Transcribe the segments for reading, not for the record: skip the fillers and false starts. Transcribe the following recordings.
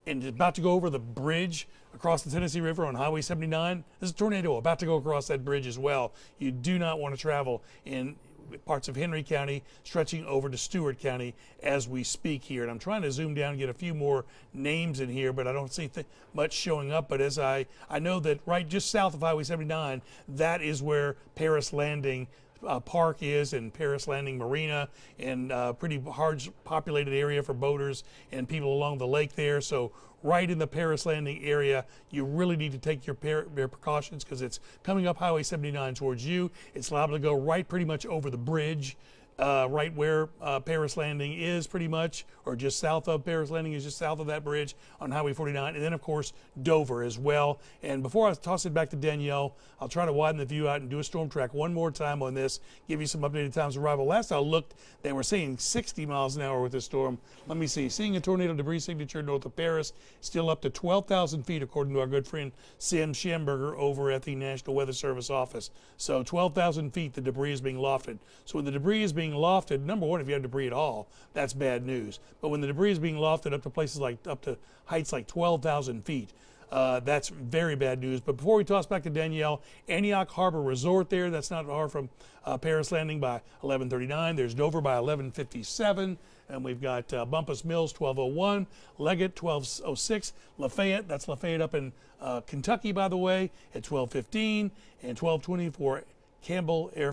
and is about to go over the bridge across the Tennessee River on Highway 79. There's a tornado about to go across that bridge as well. You do not want to travel in parts of Henry County stretching over to Stewart County as we speak here. And I'm trying to zoom down and get a few more names in here, but I don't see much showing up. But as I know that right just south of Highway 79, that is where Paris Landing Park is, and Paris Landing Marina, and pretty hard populated area for boaters and people along the lake there. So right in the Paris Landing area, you really need to take your precautions, because it's coming up Highway 79 towards you. It's liable to go right pretty much over the bridge, right where Paris Landing is pretty much, or just south of Paris Landing is just south of that bridge on Highway 49. And then, of course, Dover as well. And before I toss it back to Danielle, I'll try to widen the view out and do a storm track one more time on this, give you some updated times of arrival. Last I looked, they were saying 60 miles an hour with this storm. Let me see. Seeing a tornado debris signature north of Paris, still up to 12,000 feet, according to our good friend Sam Schamberger over at the National Weather Service office. So 12,000 feet, the debris is being lofted. So when the debris is being lofted, number one, if you have debris at all, that's bad news. But when the debris is being lofted up to places like, up to heights like 12,000 feet, that's very bad news. But before we toss back to Danielle, Antioch Harbor Resort there, that's not far from Paris Landing by 11:39. There's Dover by 11:57. And we've got Bumpus Mills, 12:01, Leggett, 12:06, Lafayette, that's Lafayette up in Kentucky, by the way, at 12:15, and 12:20 for Campbell Air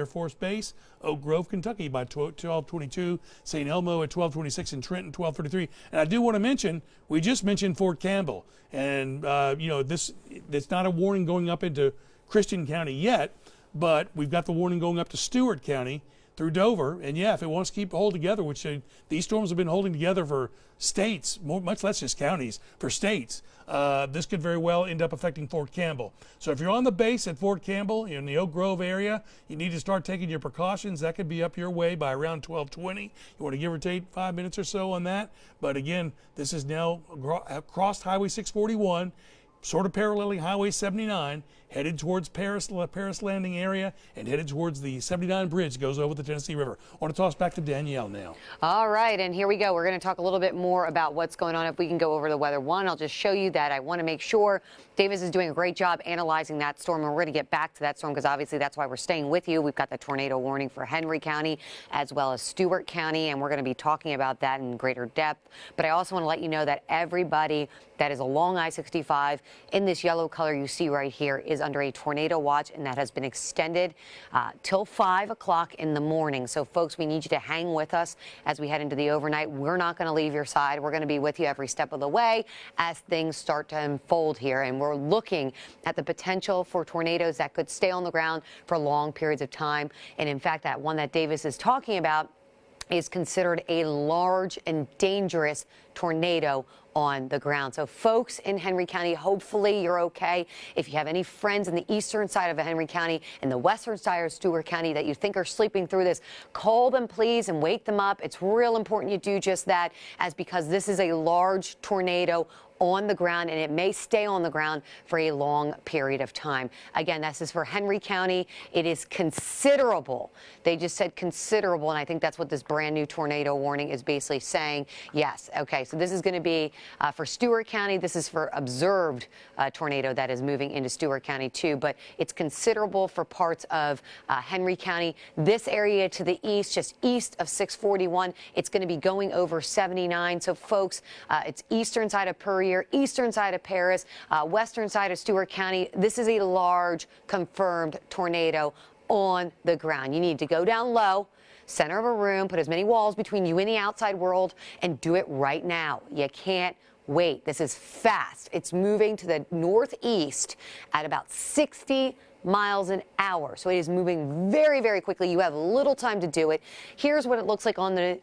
Force Base, Oak Grove, Kentucky by 12:22, St. Elmo at 12:26, and Trenton 12:33. And I do want to mention, we just mentioned Fort Campbell, and you know, it's not a warning going up into Christian County yet, but we've got the warning going up to Stewart County through Dover. And yeah, if it wants to keep hold together, which these storms have been holding together for states, much less just counties, for states, this could very well end up affecting Fort Campbell. So if you're on the base at Fort Campbell in the Oak Grove area, you need to start taking your precautions. That could be up your way by around 12:20. You want to give or take 5 minutes or so on that. But again, this is now across Highway 641, sort of paralleling Highway 79, headed towards Paris Landing area, and headed towards the 79 bridge that goes over the Tennessee River. I want to toss back to Danielle now. All right, and here we go. We're going to talk a little bit more about what's going on. If we can go over the weather. One, I'll just show you that I want to make sure Davis is doing a great job analyzing that storm, and we're going to get back to that storm because obviously that's why we're staying with you. We've got the tornado warning for Henry County as well as Stewart County, and we're going to be talking about that in greater depth. But I also want to let you know that everybody that is along I-65 in this yellow color you see right here is under a tornado watch, and that has been extended till 5 o'clock in the morning. So, folks, we need you to hang with us as we head into the overnight. We're not going to leave your side. We're going to be with you every step of the way as things start to unfold here. And we're looking at the potential for tornadoes that could stay on the ground for long periods of time. And, in fact, that one that Davis is talking about is considered a large and dangerous tornado on the ground. So folks in Henry County, hopefully you're okay. If you have any friends in the eastern side of Henry County and the western side of Stewart County that you think are sleeping through this, call them please and wake them up. It's real important you do just that, as because this is a large tornado on the ground, and it may stay on the ground for a long period of time. Again, this is for Henry County. It is considerable. They just said considerable, and I think that's what this brand new tornado warning is basically saying. Yes, okay, so this is going to be for Stewart County. This is for observed tornado that is moving into Stewart County too, but it's considerable for parts of Henry County. This area to the east, just east of 641, it's going to be going over 79. So folks, it's eastern side of Puryear, eastern side of Paris, western side of Stewart County. This is a large confirmed tornado on the ground. You need to go down low, center of a room, put as many walls between you and the outside world, and do it right now. You can't wait. This is fast. It's moving to the northeast at about 60 miles an hour. So it is moving very, very quickly. You have little time to do it. Here's what it looks like on the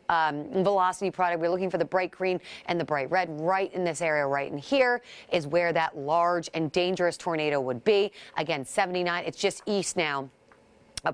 velocity product. We're looking for the bright green and the bright red right in this area. Right in here is where that large and dangerous tornado would be. Again, 79. It's just east now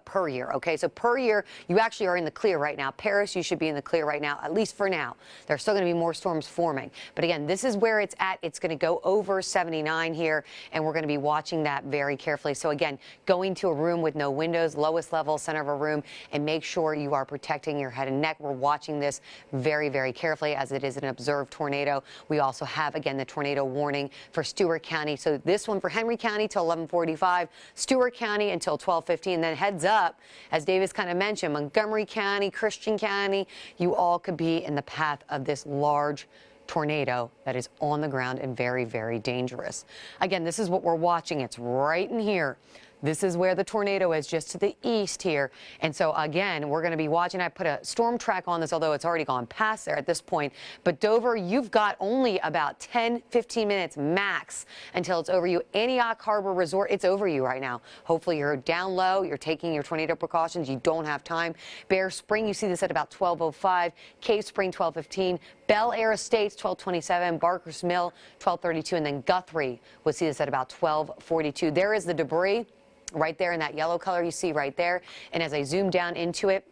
per year. Okay, so per year, you actually are in the clear right now. Paris, you should be in the clear right now, at least for now. There's still going to be more storms forming. But again, this is where it's at. It's going to go over 79 here, and we're going to be watching that very carefully. So again, going to a room with no windows, lowest level, center of a room, and make sure you are protecting your head and neck. We're watching this very, very carefully as it is an observed tornado. We also have, again, the tornado warning for Stewart County. So this one for Henry County till 11:45, Stewart County until 12:15, then heads up, as Davis kind of mentioned, Montgomery County, Christian County, you all could be in the path of this large tornado that is on the ground and very, very dangerous. Again, this is what we're watching. It's right in here. This is where the tornado is, just to the east here. And so, again, we're going to be watching. I put a storm track on this, although it's already gone past there at this point. But Dover, you've got only about 10, 15 minutes max until it's over you. Antioch Harbor Resort, it's over you right now. Hopefully you're down low. You're taking your tornado precautions. You don't have time. Bear Spring, you see this at about 12:05. Cave Spring, 12:15. Bel Air Estates, 12:27. Barker's Mill, 12:32. And then Guthrie, we'll see this at about 12:42. There is the debris right there in that yellow color you see right there. And as I zoom down into it,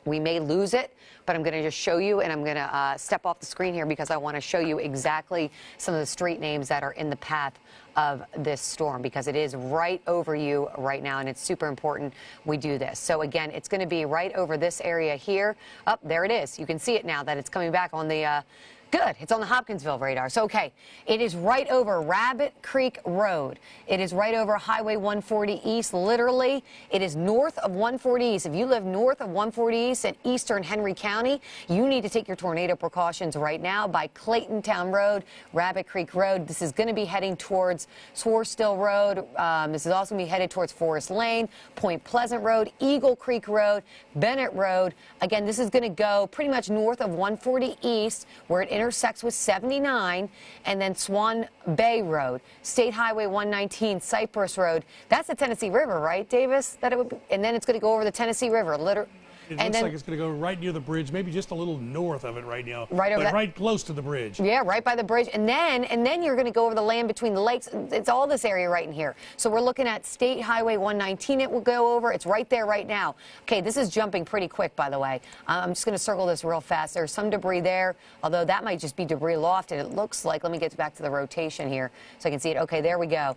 we may lose it, but I'm going to just show you, and I'm going to step off the screen here because I want to show you exactly some of the street names that are in the path of this storm, because it is right over you right now, and it's super important we do this. So again, it's going to be right over this area here. Up there it is. You can see it now that it's coming back on the good. It's on the Hopkinsville radar. So, okay, it is right over Rabbit Creek Road. It is right over Highway 140 East. Literally, it is north of 140 East. If you live north of 140 East in eastern Henry County, you need to take your tornado precautions right now by Claytontown Road, Rabbit Creek Road. This is going to be heading towards Swarstill Road. This is also going to be headed towards Forest Lane, Point Pleasant Road, Eagle Creek Road, Bennett Road. Again, this is going to go pretty much north of 140 East, where it intersects with 79, and then Swan Bay Road, State Highway 119, Cypress Road. That's the Tennessee River, right, Davis? That it would be, and then it's going to go over the Tennessee River. It looks like it's going to go right near the bridge, maybe just a little north of it right now, right over but right close to the bridge. Yeah, right by the bridge. And then you're going to go over the land between the lakes. It's all this area right in here. So we're looking at State Highway 119 it will go over. It's right there right now. Okay, this is jumping pretty quick, by the way. I'm just going to circle this real fast. There's some debris there, although that might just be debris lofted. It looks like, let me get back to the rotation here so I can see it. Okay, there we go.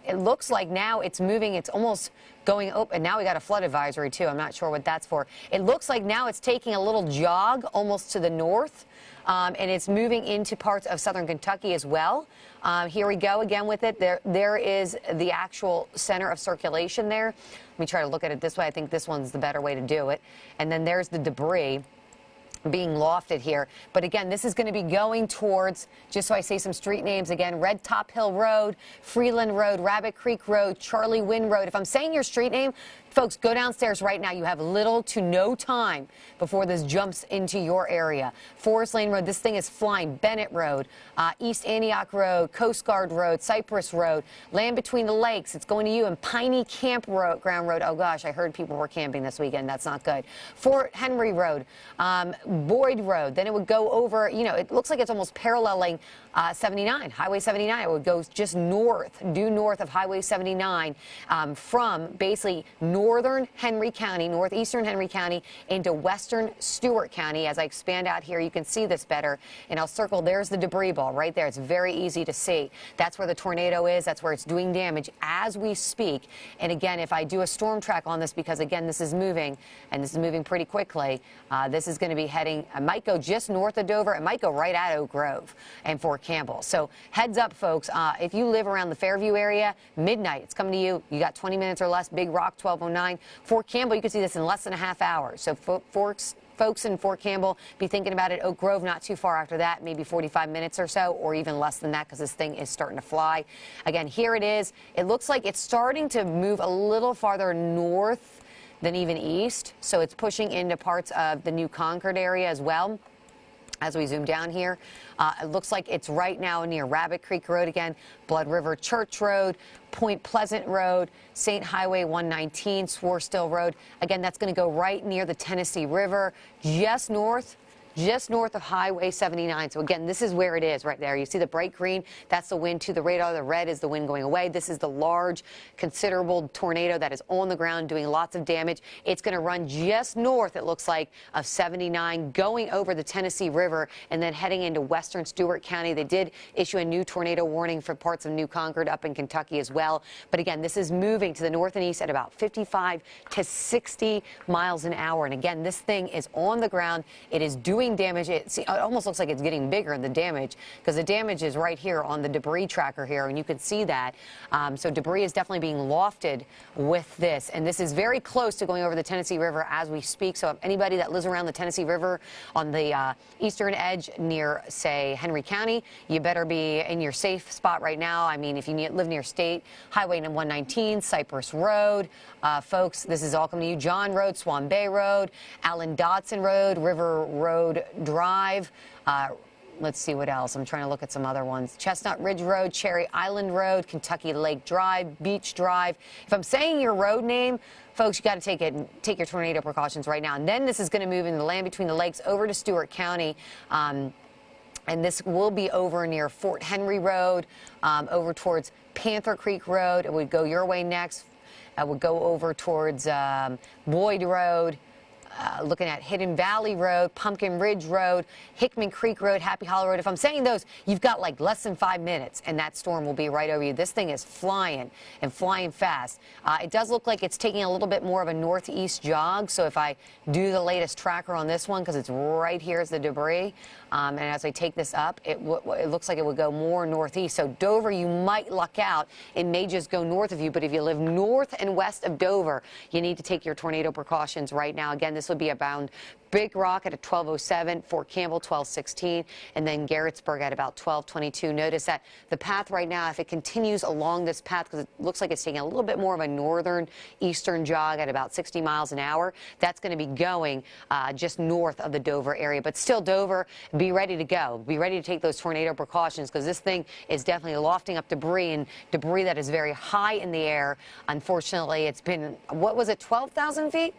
It looks like now it's moving. It's almost going up, and now we got a flood advisory too. I'm not sure what that's for. It looks like now it's taking a little jog almost to the north, and it's moving into parts of southern Kentucky as well. Here we go again with it. There is the actual center of circulation there. Let me try to look at it this way. I think this one's the better way to do it. And then there's the debris being lofted here. But again, this is going to be going towards, just so I say some street names again, Red Top Hill Road, Freeland Road, Rabbit Creek Road, Charlie Wynn Road. If I'm saying your street name, folks, go downstairs right now. You have little to no time before this jumps into your area. Forest Lane Road, this thing is flying. Bennett Road, East Antioch Road, Coast Guard Road, Cypress Road, Land Between the Lakes. It's going to you. And Piney Campground Road. Oh, gosh, I heard people were camping this weekend. That's not good. Fort Henry Road, Boyd Road. Then it would go over, you know, it looks like it's almost paralleling 79, Highway 79. It would go just north, due north of Highway 79 from basically northern Henry County, northeastern Henry County, into western Stewart County. As I expand out here, you can see this better. And I'll circle, there's the debris ball right there. It's very easy to see. That's where the tornado is. That's where it's doing damage as we speak. And again, if I do a storm track on this, because again, this is moving, and this is moving pretty quickly, this is going to be heading, it might go just north of Dover. It might go right at Oak Grove and Fort Campbell. So heads up, folks. If you live around the Fairview area, midnight, it's coming to you. You got 20 minutes or less. Big Rock, 1209. Fort Campbell, you can see this in less than a half hour. So folks in Fort Campbell, be thinking about it. Oak Grove, not too far after that, maybe 45 minutes or so, or even less than that, because this thing is starting to fly. Again, here it is. It looks like it's starting to move a little farther north than even east. So it's pushing into parts of the New Concord area as well. As we zoom down here, it looks like it's right now near Rabbit Creek Road again, Blood River Church Road, Point Pleasant Road, St. Highway 119, Swarstill Road. Again, that's going to go right near the Tennessee River, just north just north of Highway 79. So again, this is where it is right there. You see the bright green, that's the wind to the radar. The red is the wind going away. This is the large, considerable tornado that is on the ground doing lots of damage. It's going to run just north, it looks like, of 79, going over the Tennessee River and then heading into western Stewart County. They did issue a new tornado warning for parts of New Concord up in Kentucky as well. But again, this is moving to the north and east at about 55 to 60 miles an hour. And again, this thing is on the ground. It is doing damage. It almost looks like it's getting bigger in the damage because the damage is right here on the debris tracker here, and you can see that. So debris is definitely being lofted with this, and this is very close to going over the Tennessee River as we speak. So if anybody that lives around the Tennessee River on the eastern edge near, say, Henry County, you better be in your safe spot right now. I mean, if you live near State Highway 119, Cypress Road, folks, this is all coming to you. John Road, Swan Bay Road, Allen Dodson Road, River Road Drive. Let's see what else. I'm trying to look at some other ones. Chestnut Ridge Road, Cherry Island Road, Kentucky Lake Drive, Beach Drive. If I'm saying your road name, folks, you got to take your tornado precautions right now. And then this is going to move in the land between the lakes over to Stewart County. And this will be over near Fort Henry Road, over towards Panther Creek Road. It would go your way next. It would go over towards Boyd Road. Looking at Hidden Valley Road, Pumpkin Ridge Road, Hickman Creek Road, Happy Hollow Road. If I'm saying those, you've got like less than 5 minutes, and that storm will be right over you. This thing is flying and flying fast. It does look like it's taking a little bit more of a northeast jog. So if I do the latest tracker on this one, because it's right here is the debris, and as I take this up, it looks like it would go more northeast. So Dover, you might luck out. It may just go north of you, but if you live north and west of Dover, you need to take your tornado precautions right now. Again, this would be around Big Rock at a 12:07, Fort Campbell 12:16, and then Garrettsburg at about 12:22. Notice that the path right now, if it continues along this path, because it looks like it's taking a little bit more of a northern eastern jog at about 60 miles an hour, that's going to be going just north of the Dover area. But still, Dover, be ready to go. Be ready to take those tornado precautions because this thing is definitely lofting up debris, and debris that is very high in the air. Unfortunately, it's been, what was it, 12,000 feet?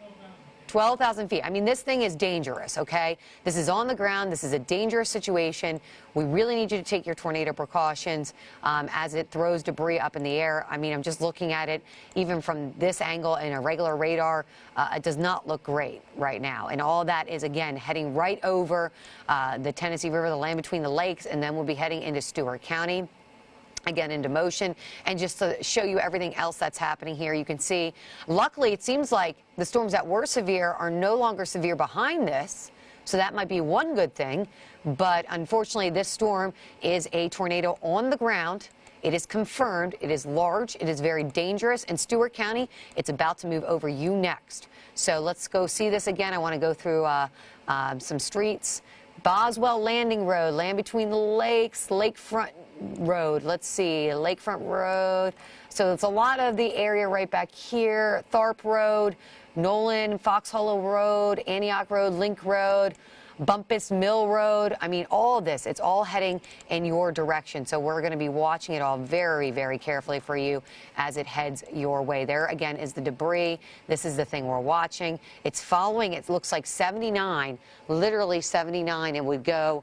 12,000 feet. I mean, this thing is dangerous, okay? This is on the ground. This is a dangerous situation. We really need you to take your tornado precautions as it throws debris up in the air. I mean, I'm just looking at it even from this angle in a regular radar. It does not look great right now. And all that is, again, heading right over the Tennessee River, the land between the lakes, and then we'll be heading into Stewart County. Again, into motion. And just to show you everything else that's happening here, you can see, luckily, it seems like the storms that were severe are no longer severe behind this. So that might be one good thing. But unfortunately, this storm is a tornado on the ground. It is confirmed. It is large. It is very dangerous. In Stewart County, it's about to move over you next. So let's go see this again. I want to go through some streets. Boswell Landing Road, land between the lakes, Lakefront Road. Let's see, Lakefront Road. So it's a lot of the area right back here. Tharp Road, Nolan, Fox Hollow Road, Antioch Road, Link Road, Bumpus Mill Road. I mean, all of this, it's all heading in your direction. So we're going to be watching it all very, very carefully for you as it heads your way. There, again, is the debris. This is the thing we're watching. It's following, it looks like 79, literally 79, and would go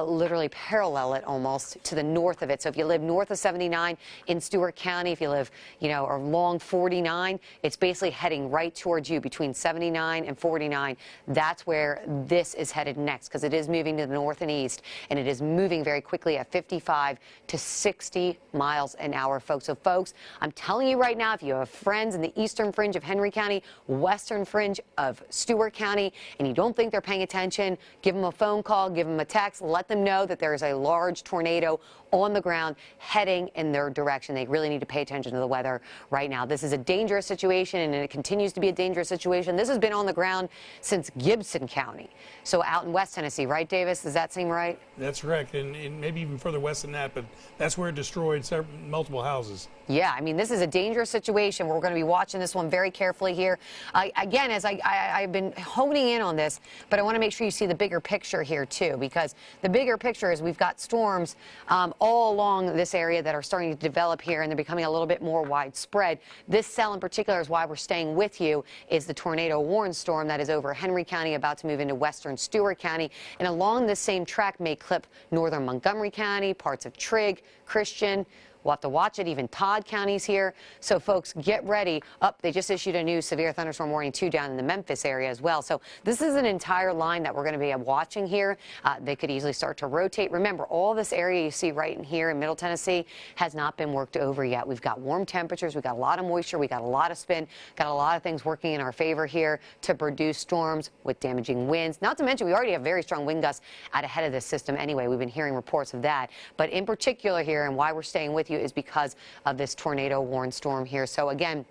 literally parallel it almost to the north of it. So if you live north of 79 in Stewart County, if you live, you know, along 49, it's basically heading right towards you between 79 and 49. That's where this is headed next because it is moving to the north and east, and it is moving very quickly at 55 to 60 miles an hour, folks. So, folks, I'm telling you right now, if you have friends in the eastern fringe of Henry County, western fringe of Stewart County, and you don't think they're paying attention, give them a phone call, give them a text, let them know that there is a large tornado on the ground heading in their direction. They really need to pay attention to the weather right now. This is a dangerous situation, and it continues to be a dangerous situation. This has been on the ground since Gibson County, so out in West Tennessee, right, Davis? Does that seem right? That's correct, and maybe even further west than that, but that's where it destroyed multiple houses. Yeah, I mean, this is a dangerous situation. We're going to be watching this one very carefully here. Again, as I've been honing in on this, but I want to make sure you see the bigger picture here, too, because the bigger picture is we've got storms all along this area that are starting to develop here, and they're becoming a little bit more widespread. This cell in particular is why we're staying with you, is the tornado warned storm that is over Henry County, about to move into western Stewart County, and along this same track may clip northern Montgomery County, parts of Trigg, Christian. We'll have to watch it. Even Todd County's here. So, folks, get ready. They just issued a new severe thunderstorm warning, too, down in the Memphis area as well. So this is an entire line that we're going to be watching here. They could easily start to rotate. Remember, all this area you see right in here in Middle Tennessee has not been worked over yet. We've got warm temperatures. We've got a lot of moisture. We've got a lot of spin. Got a lot of things working in our favor here to produce storms with damaging winds. Not to mention, we already have very strong wind gusts out ahead of this system anyway. We've been hearing reports of that. But in particular here, and why we're staying with you, is because of this tornado warned storm here. So again,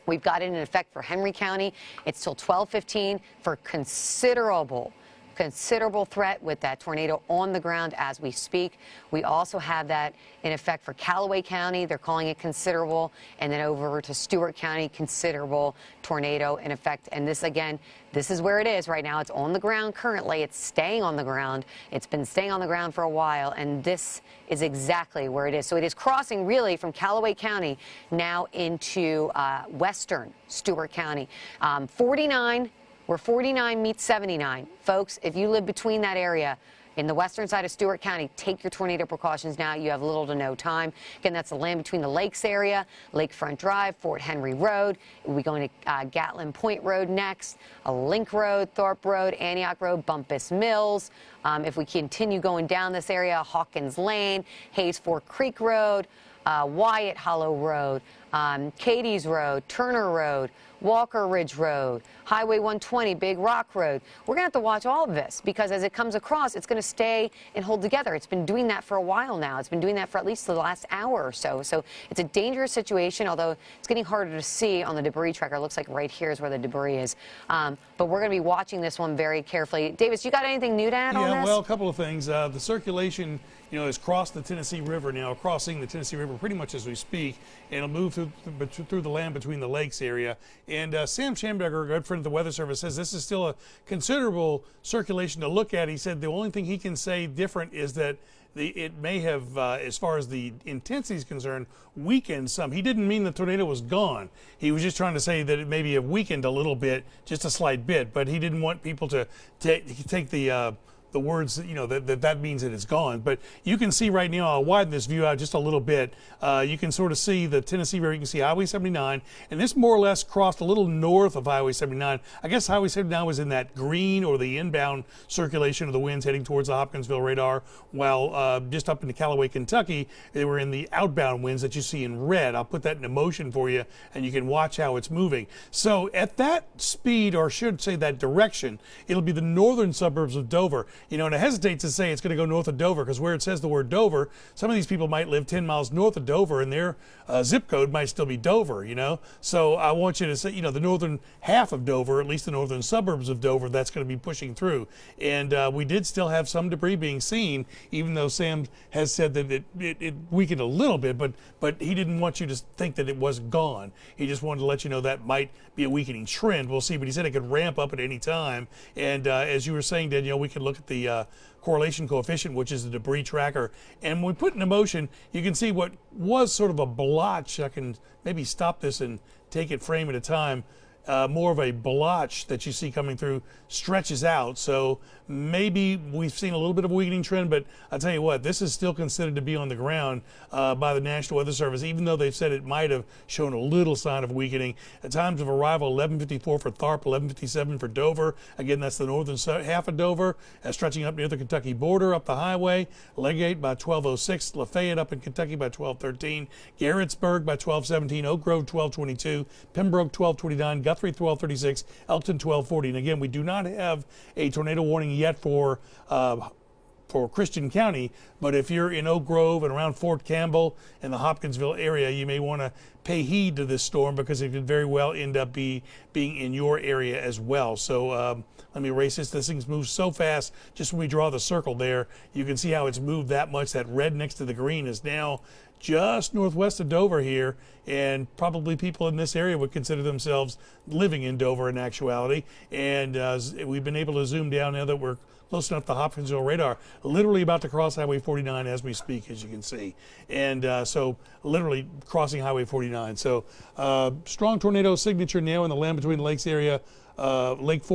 we've got it in effect for Henry County. It's till 12:15 for considerable threat with that tornado on the ground as we speak. We also have that in effect for Callaway County. They're calling it considerable. And then over to Stewart County, considerable tornado in effect. And this, again, this is where it is right now. It's on the ground currently. It's staying on the ground. It's been staying on the ground for a while. And this is exactly where it is. So it is crossing really from Callaway County now into western Stewart County. 49. Where 49 meets 79. Folks, if you live between that area in the western side of Stewart County, take your tornado precautions now. You have little to no time. Again, that's the land between the lakes area, Lakefront Drive, Fort Henry Road. We're going to Gatlin Point Road next, a Link Road, Thorpe Road, Antioch Road, Bumpus Mills. If we continue going down this area, Hawkins Lane, Hayes Fork Creek Road, Wyatt Hollow Road, Katie's Road, Turner Road, Walker Ridge Road, Highway 120, Big Rock Road. We're going to have to watch all of this because as it comes across, it's going to stay and hold together. It's been doing that for a while now. It's been doing that for at least the last hour or so. So it's a dangerous situation, although it's getting harder to see on the debris tracker. It looks like right here is where the debris is. But we're going to be watching this one very carefully. Davis, you got anything new to add on this? Yeah, well, a couple of things. The circulation, has crossed the Tennessee River now, crossing the Tennessee River pretty much as we speak, and it'll move through the land between the lakes area. And Sam Schamberger, a good friend of the Weather Service, says this is still a considerable circulation to look at. He said the only thing he can say different is that it may have, as far as the intensity is concerned, weakened some. He didn't mean the tornado was gone. He was just trying to say that it maybe have weakened a little bit, just a slight bit. But he didn't want people to take the words, that means that it's gone. But you can see right now, I'll widen this view out just a little bit. You can sort of see the Tennessee River. You can see Highway 79, and this more or less crossed a little north of Highway 79. I guess Highway 79 was in that green or the inbound circulation of the winds heading towards the Hopkinsville radar, while just up into Callaway, Kentucky, they were in the outbound winds that you see in red. I'll put that into motion for you, and you can watch how it's moving. So at that speed, or should say that direction, it'll be the northern suburbs of Dover. And I hesitate to say it's going to go north of Dover because where it says the word Dover, some of these people might live 10 miles north of Dover and their zip code might still be Dover, So I want you to say, the northern half of Dover, at least the northern suburbs of Dover, that's going to be pushing through. And we did still have some debris being seen, even though Sam has said that it weakened a little bit, but he didn't want you to think that it was gone. He just wanted to let you know that might be a weakening trend. We'll see, but he said it could ramp up at any time. And as you were saying, Danielle, we could look at the correlation coefficient, which is the debris tracker. And when we put it into motion, you can see what was sort of a blotch. I can maybe stop this and take it frame at a time. More of a blotch that you see coming through stretches out. So maybe we've seen a little bit of a weakening trend, but I'll tell you what, this is still considered to be on the ground by the National Weather Service, even though they've said it might have shown a little sign of weakening. At times of arrival, 11:54 for Tharp, 11:57 for Dover. Again, that's the northern half of Dover, stretching up near the Kentucky border, up the highway. Legate by 12:06, Lafayette up in Kentucky by 12:13, Garrettsburg by 12:17, Oak Grove 12:22, Pembroke 12:29, Guthrie 12:36, Elkton 12:40. And again, we do not have a tornado warning yet for Christian County, but if you're in Oak Grove and around Fort Campbell in the Hopkinsville area, you may want to pay heed to this storm because it could very well end up being in your area as well. So let me erase this. This thing's moved so fast. Just when we draw the circle there, you can see how it's moved that much. That red next to the green is now just northwest of Dover here, and probably people in this area would consider themselves living in Dover in actuality. And we've been able to zoom down now that we're close enough to Hopkinsville radar, literally about to cross Highway 49 as we speak, as you can see. And so literally crossing Highway 49. So strong tornado signature now in the Land Between the Lakes area, Lakes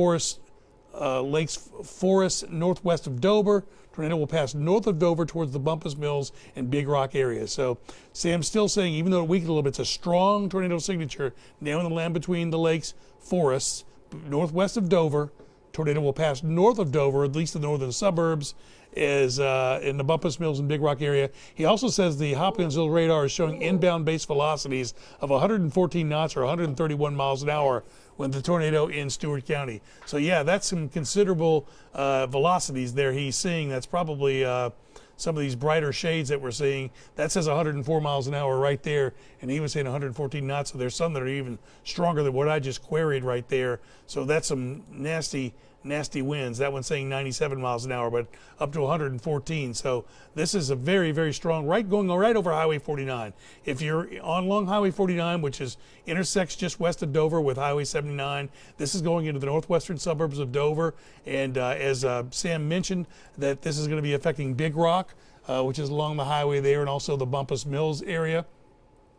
Forest northwest of Dover. Tornado will pass north of Dover towards the Bumpus Mills and Big Rock area. So Sam's still saying, even though it weakened a little bit, it's a strong tornado signature now in the Land Between the Lakes forests, northwest of Dover. Tornado will pass north of Dover, at least the northern suburbs, is in the Bumpus Mills and Big Rock area. He also says the Hopkinsville radar is showing inbound base velocities of 114 knots or 131 miles an hour when the tornado in Stewart County. So yeah, that's some considerable velocities there he's seeing. That's probably some of these brighter shades that we're seeing. That says 104 miles an hour right there, and he was saying 114 knots. So there's some that are even stronger than what I just queried right there. So that's some nasty winds. That one's saying 97 miles an hour, but up to 114. So this is a very, very strong, going right over Highway 49. If you're on along Highway 49, which intersects just west of Dover with Highway 79, this is going into the northwestern suburbs of Dover. And as Sam mentioned, that this is going to be affecting Big Rock, which is along the highway there, and also the Bumpus Mills area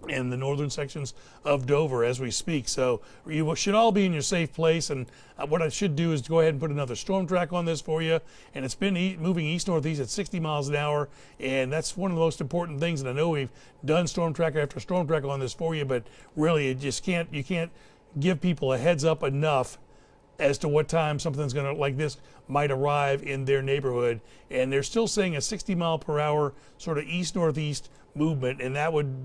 and the northern sections of Dover as we speak. So you should all be in your safe place. And what I should do is go ahead and put another storm track on this for you. And it's been moving east-northeast at 60 miles an hour. And that's one of the most important things. And I know we've done storm track after storm track on this for you, but really you can't give people a heads up enough as to what time something's going to like this might arrive in their neighborhood. And they're still saying a 60 mile per hour sort of east-northeast movement, and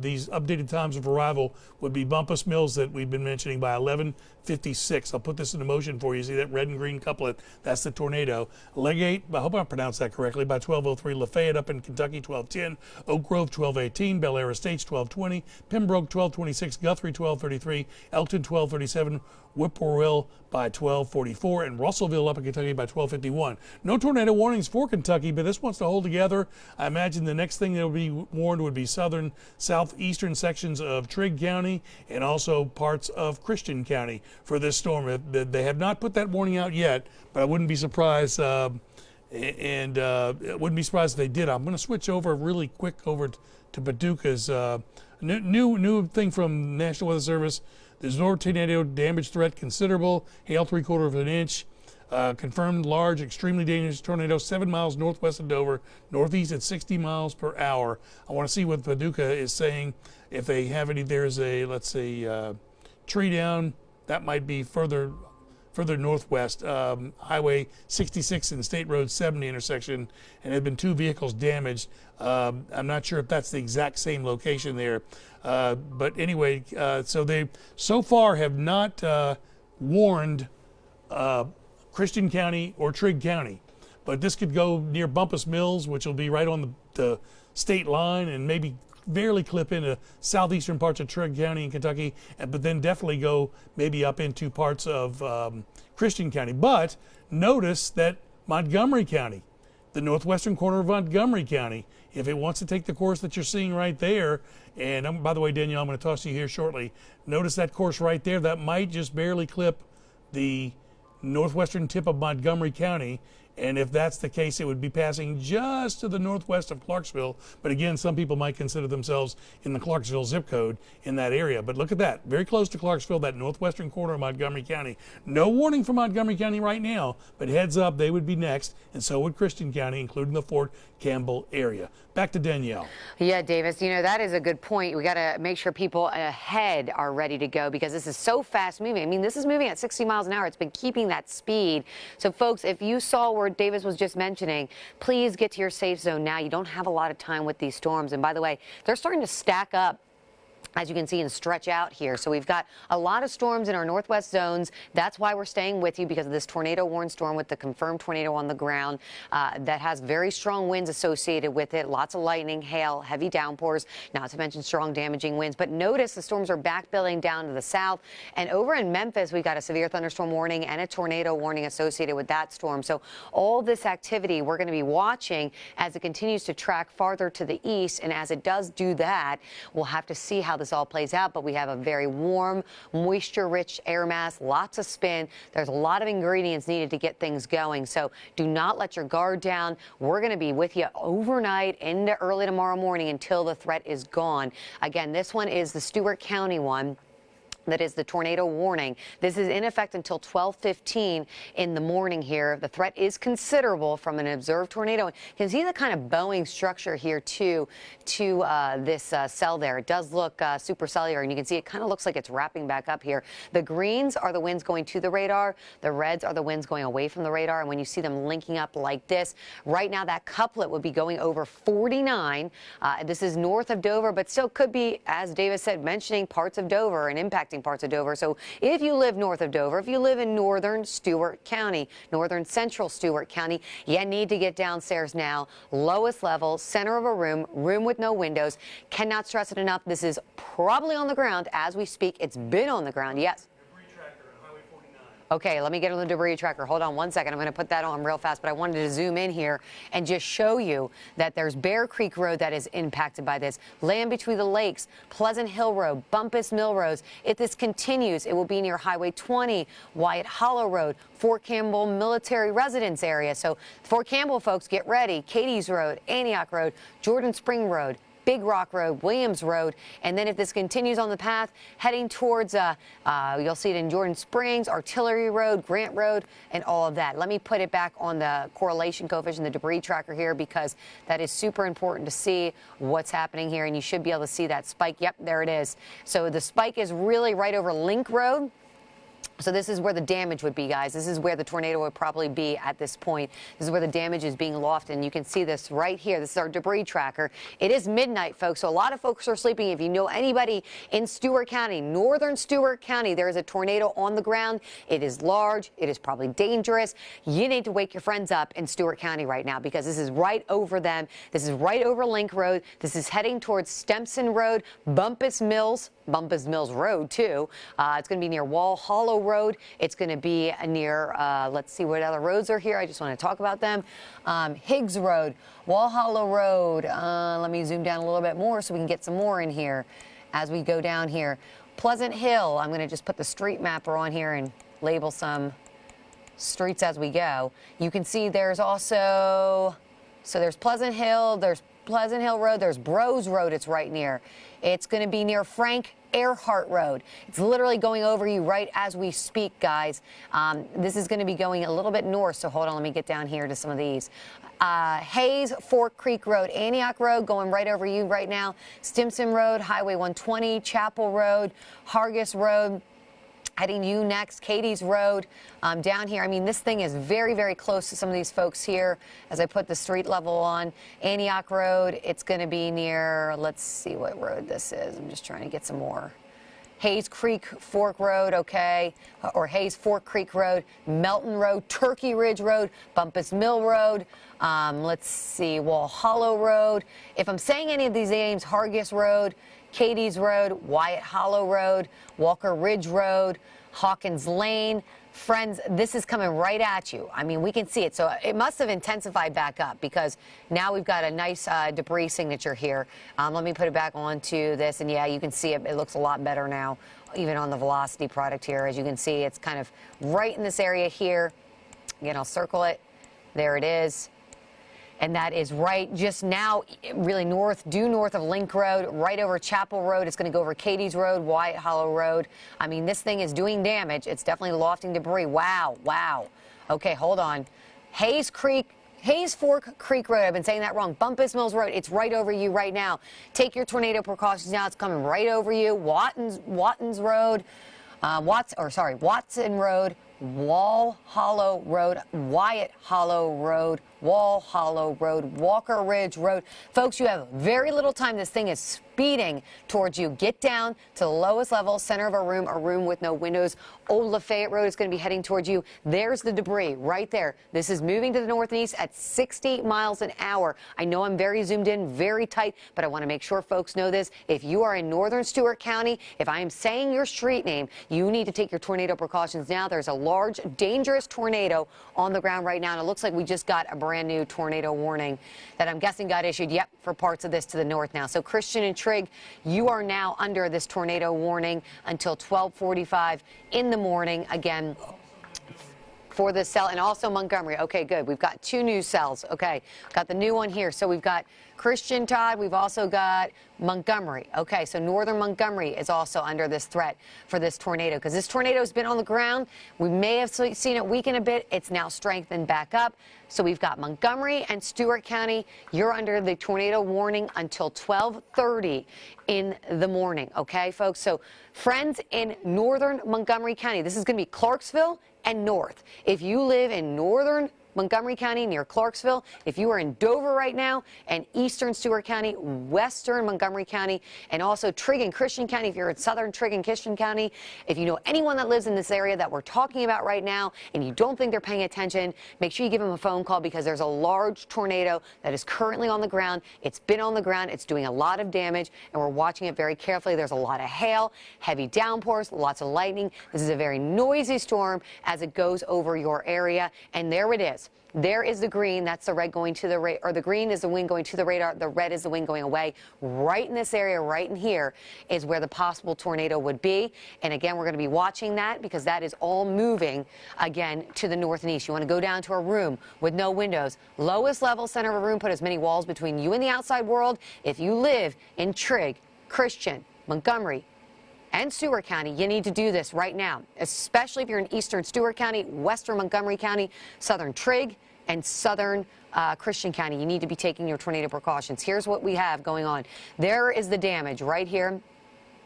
these updated times of arrival would be Bumpus Mills that we've been mentioning by 11:56. I'll put this into motion for you. See that red and green couplet? That's the tornado. Legate, I hope I pronounced that correctly, by 12:03. Lafayette up in Kentucky, 12:10. Oak Grove, 12:18. Bel Air Estates, 12:20. Pembroke, 12:26. Guthrie, 12:33. Elkton, 12:37. Whippoorwill by 12:44, and Russellville up in Kentucky by 12:51. No tornado warnings for Kentucky, but this wants to hold together. I imagine the next thing that will be warned would be southeastern sections of Trigg County and also parts of Christian County for this storm. They have not put that warning out yet, but I wouldn't be surprised. Wouldn't be surprised if they did. I'm going to switch over really quick over to Paducah's new thing from National Weather Service. There's no tornado damage threat considerable. Hail 3/4 of an inch. Confirmed large, extremely dangerous tornado 7 miles northwest of Dover, northeast at 60 miles per hour. I want to see what Paducah is saying. If they have any, there's a, let's say, tree down. That might be further northwest, Highway 66 and State Road 70 intersection, and there have been 2 vehicles damaged. I'm not sure if that's the exact same location there. But anyway, so they so far have not warned Christian County or Trigg County. But this could go near Bumpus Mills, which will be right on the state line, and maybe barely clip into southeastern parts of Trigg County in Kentucky, but then definitely go maybe up into parts of Christian County. But notice that Montgomery County, the northwestern corner of Montgomery County, if it wants to take the course that you're seeing right there, and by the way, Danielle, I'm going to toss you here shortly. Notice that course right there. That might just barely clip the northwestern tip of Montgomery County. And if that's the case, it would be passing just to the northwest of Clarksville. But again, some people might consider themselves in the Clarksville zip code in that area. But look at that, very close to Clarksville, that northwestern corner of Montgomery County. No warning for Montgomery County right now, but heads up, they would be next, and so would Christian County, including the Fort Campbell area. Back to Danielle. Yeah, Davis, that is a good point. We got to make sure people ahead are ready to go because this is so fast moving. I mean, this is moving at 60 miles an hour. It's been keeping that speed. So, folks, if you saw where Davis was just mentioning, please get to your safe zone now. You don't have a lot of time with these storms. And by the way, they're starting to stack up, as you can see, and stretch out here. So we've got a lot of storms in our northwest zones. That's why we're staying with you, because of this tornado warned storm with the confirmed tornado on the ground that has very strong winds associated with it. Lots of lightning, hail, heavy downpours, not to mention strong damaging winds. But notice the storms are back building down to the south. And over in Memphis, we've got a severe thunderstorm warning and a tornado warning associated with that storm. So all this activity we're going to be watching as it continues to track farther to the east. And as it does do that, we'll have to see how the this all plays out, but we have a very warm, moisture-rich air mass, lots of spin. There's a lot of ingredients needed to get things going, so do not let your guard down. We're going to be with you overnight into early tomorrow morning until the threat is gone. Again, this one is the Stewart County one. That is the tornado warning. This is in effect until 12:15 in the morning here. The threat is considerable from an observed tornado. You can see the kind of bowing structure here to this cell there. It does look supercellular, and you can see it kind of looks like it's wrapping back up here. The greens are the winds going to the radar. The reds are the winds going away from the radar. And when you see them linking up like this, right now that couplet would be going over 49. This is north of Dover, but still could be, as Davis said, mentioning parts of Dover and impacting parts of Dover. So if you live north of Dover, if you live in northern Stewart County, northern central Stewart County, you need to get downstairs now. Lowest level, center of a room, room with no windows. Cannot stress it enough. This is probably on the ground as we speak. It's been on the ground. Yes. Okay, let me get on the debris tracker. Hold on one second. I'm going to put that on real fast, but I wanted to zoom in here and just show you that there's Bear Creek Road that is impacted by this. Land Between the Lakes, Pleasant Hill Road, Bumpus Mill Road. If this continues, it will be near Highway 20, Wyatt Hollow Road, Fort Campbell Military Residence area. So Fort Campbell, folks, get ready. Katie's Road, Antioch Road, Jordan Spring Road, Big Rock Road, Williams Road, and then if this continues on the path heading towards, you'll see it in Jordan Springs, Artillery Road, Grant Road, and all of that. Let me put it back on the correlation coefficient, the debris tracker here, because that is super important to see what's happening here, and you should be able to see that spike. Yep, there it is. So the spike is really right over Link Road. So this is where the damage would be, guys. This is where the tornado would probably be at this point. This is where the damage is being lofted, and you can see this right here. This is our debris tracker. It is midnight, folks, so a lot of folks are sleeping. If you know anybody in Stewart County, northern Stewart County, there is a tornado on the ground. It is large. It is probably dangerous. You need to wake your friends up in Stewart County right now, because this is right over them. This is right over Link Road. This is heading towards Stemson Road, Bumpus Mills Road, too. It's going to be near Wall Hollow Road. It's going to be near, let's see what other roads are here. I just want to talk about them. Higgs Road, Wall Hollow Road. Let me zoom down a little bit more so we can get some more in here as we go down here. Pleasant Hill. I'm going to just put the street mapper on here and label some streets as we go. You can see there's also, so there's Pleasant Hill, there's Pleasant Hill Road, there's Bros Road it's right near. It's going to be near Frank Earhart Road. It's literally going over you right as we speak, guys. This is going to be going a little bit north, so hold on, let me get down here to some of these. Hayes Fork Creek Road, Antioch Road going right over you right now. Stimson Road, Highway 120, Chapel Road, Hargis Road. Heading to you next, Katie's Road, down here. I mean, this thing is very, very close to some of these folks here as I put the street level on. Antioch Road, it's going to be near, let's see what road this is. I'm just trying to get some more. Hayes Creek Fork Road, okay, or Hayes Fork Creek Road, Melton Road, Turkey Ridge Road, Bumpus Mill Road, let's see, Wall Hollow Road. If I'm saying any of these names, Hargis Road, Katie's Road, Wyatt Hollow Road, Walker Ridge Road, Hawkins Lane. Friends, this is coming right at you. I mean, we can see it. So it must have intensified back up, because now we've got a nice debris signature here. Let me put it back onto this, and yeah, you can see it. It looks a lot better now, even on the velocity product here. As you can see, it's kind of right in this area here. Again, I'll circle it. There it is. And that is right just now, really due north of Link Road, right over Chapel Road. It's going to go over Katie's Road, Wyatt Hollow Road. I mean, this thing is doing damage. It's definitely lofting debris. Wow, wow. Okay, hold on. Hayes Fork Creek Road. I've been saying that wrong. Bumpus Mills Road. It's right over you right now. Take your tornado precautions now. It's coming right over you. Watson Road, Watson Road, Wall Hollow Road, Wyatt Hollow Road, Wall Hollow Road, Walker Ridge Road. Folks, you have very little time. This thing is speeding towards you. Get down to the lowest level, center of a room with no windows. Old Lafayette Road is going to be heading towards you. There's the debris right there. This is moving to the northeast at 60 miles an hour. I know I'm very zoomed in, very tight, but I want to make sure folks know this. If you are in northern Stewart County, if I am saying your street name, you need to take your tornado precautions now. There's a large, dangerous tornado on the ground right now. And it looks like we just got a brand new tornado warning that I'm guessing got issued, yep, for parts of this to the north now. So Christian and Trigg, you are now under this tornado warning until 12:45 in the morning. Again, for this cell, and also Montgomery. Okay, good. We've got 2 new cells. Okay, got the new one here. So we've got Christian, Todd. We've also got Montgomery. Okay, so northern Montgomery is also under this threat for this tornado, because this tornado has been on the ground. We may have seen it weaken a bit. It's now strengthened back up. So we've got Montgomery and Stewart County. You're under the tornado warning until 12:30 in the morning. Okay, folks? So friends in northern Montgomery County, this is going to be Clarksville and north. If you live in northern Montgomery County near Clarksville, if you are in Dover right now, and eastern Stewart County, western Montgomery County, and also Trigg and Christian County, if you're in southern Trigg and Christian County, if you know anyone that lives in this area that we're talking about right now and you don't think they're paying attention, make sure you give them a phone call, because there's a large tornado that is currently on the ground. It's been on the ground. It's doing a lot of damage, and we're watching it very carefully. There's a lot of hail, heavy downpours, lots of lightning. This is a very noisy storm as it goes over your area, and there it is. There is the green. That's the red going to the radar, or the green is the wind going to the radar. The red is the wind going away. Right in this area, right in here, is where the possible tornado would be. And again, we're going to be watching that, because that is all moving again to the north and east. You want to go down to a room with no windows. Lowest level center of a room. Put as many walls between you and the outside world. If you live in Trigg, Christian, Montgomery, and Stewart County, you need to do this right now, especially if you're in eastern Stewart County, western Montgomery County, southern Trigg, and southern Christian County. You need to be taking your tornado precautions. Here's what we have going on. There is the damage right here. I'm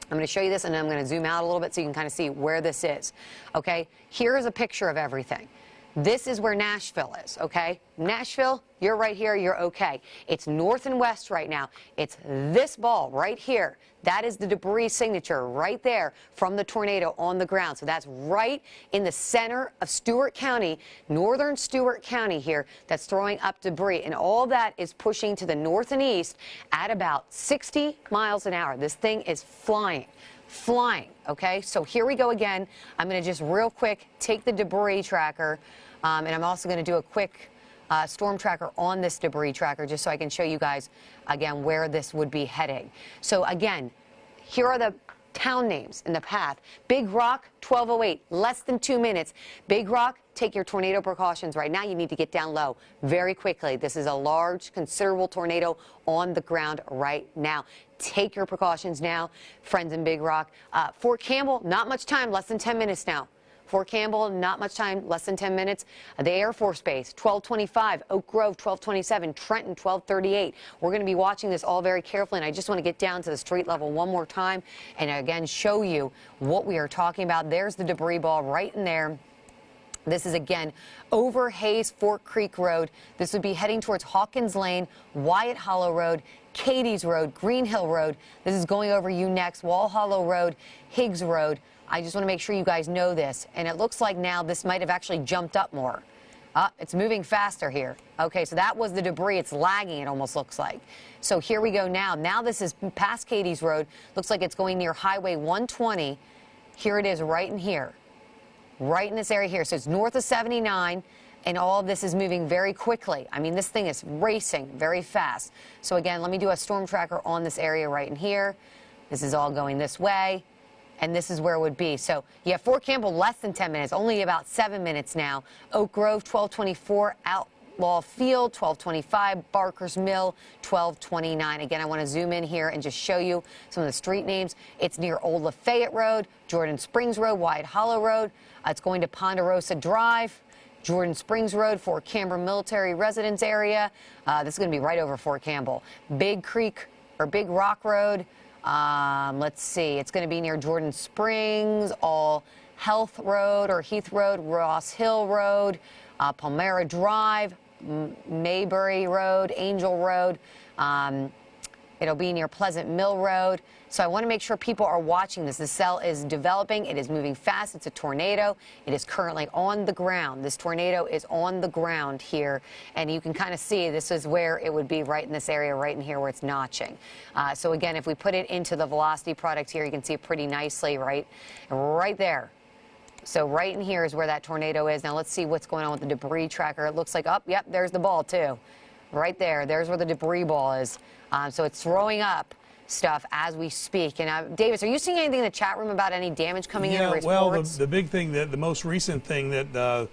going to show you this, and I'm going to zoom out a little bit so you can kind of see where this is. Okay, here is a picture of everything. This is where Nashville is, okay? Nashville, you're right here, you're okay. It's north and west right now. It's this ball right here. That is the debris signature right there from the tornado on the ground. So that's right in the center of Stewart County, northern Stewart County here, that's throwing up debris. And all that is pushing to the north and east at about 60 miles an hour. This thing is flying. Okay, so here we go again. I'm going to just real quick take the debris tracker, and I'm also going to do a quick storm tracker on this debris tracker, just so I can show you guys again where this would be heading. So again, here are the town names in the path. Big Rock, 12:08, less than 2 minutes. Big Rock, take your tornado precautions right now. You need to get down low very quickly. This is a large, considerable tornado on the ground right now. Take your precautions now, friends in Big Rock. Fort Campbell, not much time, less than 10 minutes now. Fort Campbell, not much time, less than 10 minutes. The Air Force Base, 12:25. Oak Grove, 12:27. Trenton, 12:38. We're going to be watching this all very carefully, and I just want to get down to the street level one more time and again show you what we are talking about. There's the debris ball right in there. This is, again, over Hayes Fork Creek Road. This would be heading towards Hawkins Lane, Wyatt Hollow Road, Katie's Road, Green Hill Road. This is going over you next, Wall Hollow Road, Higgs Road. I just want to make sure you guys know this. And it looks like now this might have actually jumped up more. It's moving faster here. Okay, so that was the debris. It's lagging, it almost looks like. So here we go now. Now this is past Katie's Road. Looks like it's going near Highway 120. Here it is right in here. Right in this area here. So it's north of 79, and all of this is moving very quickly. I mean, this thing is racing very fast. So again, let me do a storm tracker on this area right in here. This is all going this way, and this is where it would be. So you have Fort Campbell less than 10 minutes, only about 7 minutes now. Oak Grove, 12:24, Outlaw Field, 12:25, Barker's Mill, 12:29. Again, I want to zoom in here and just show you some of the street names. It's near Old Lafayette Road, Jordan Springs Road, Wyatt Hollow Road. It's going to Ponderosa Drive, Jordan Springs Road, Fort Campbell Military Residence Area. This is going to be right over Fort Campbell. Big Creek or Big Rock Road. Let's see. It's going to be near Jordan Springs, All Health Road or Heath Road, Ross Hill Road, Palmyra Drive, Maybury Road, Angel Road. It'll be near Pleasant Mill Road. So I want to make sure people are watching this. The cell is developing. It is moving fast. It's a tornado. It is currently on the ground. This tornado is on the ground here. And you can kind of see this is where it would be, right in this area, right in here where it's notching. So again, if we put it into the velocity product here, you can see it pretty nicely right there. So right in here is where that tornado is. Now let's see what's going on with the debris tracker. It looks like, oh, yep, there's the ball too. Right there. There's where the debris ball is. So it's throwing up stuff as we speak. And Davis, are you seeing anything in the chat room about any damage coming in? Or reports? Well, the big thing, the most recent thing that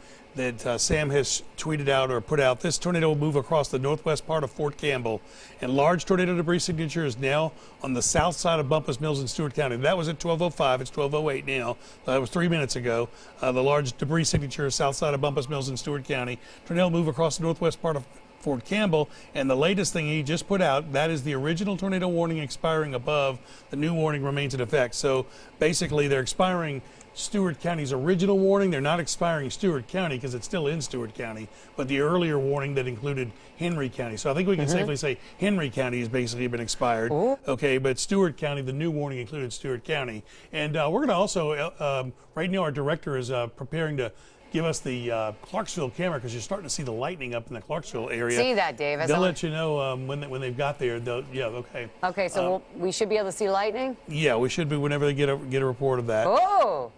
Sam has tweeted out or put out, this tornado will move across the northwest part of Fort Campbell, and large tornado debris signature is now on the south side of Bumpus Mills in Stewart County. That was at 12:05. It's 12:08 now. That was 3 minutes ago. The large debris signature is south side of Bumpus Mills in Stewart County. Tornado will move across the northwest part of Fort Campbell, and the latest thing he just put out, that is the original tornado warning expiring above. The new warning remains in effect. So basically they're expiring Stewart County's original warning. They're not expiring Stewart County because it's still in Stewart County, but the earlier warning that included Henry County. So I think we can safely say Henry County has basically been expired. Ooh. Okay, but Stewart County, the new warning included Stewart County. And we're going to also, right now our director is preparing to give us the Clarksville camera, because you're starting to see the lightning up in the Clarksville area. See that, Davis? They'll let you know when they've got there. Yeah, okay. Okay, so we should be able to see lightning? Yeah, we should be whenever they get a report of that. Oh!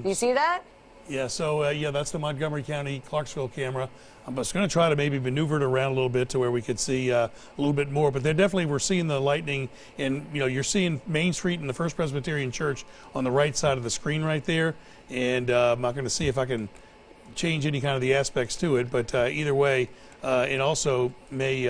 You see that? Yeah, so yeah, that's the Montgomery County Clarksville camera. I'm just going to try to maybe maneuver it around a little bit to where we could see a little bit more. But we're seeing the lightning, and you're seeing Main Street and the First Presbyterian Church on the right side of the screen right there. And I'm not going to see if I can change any kind of the aspects to it. But either way, it also may.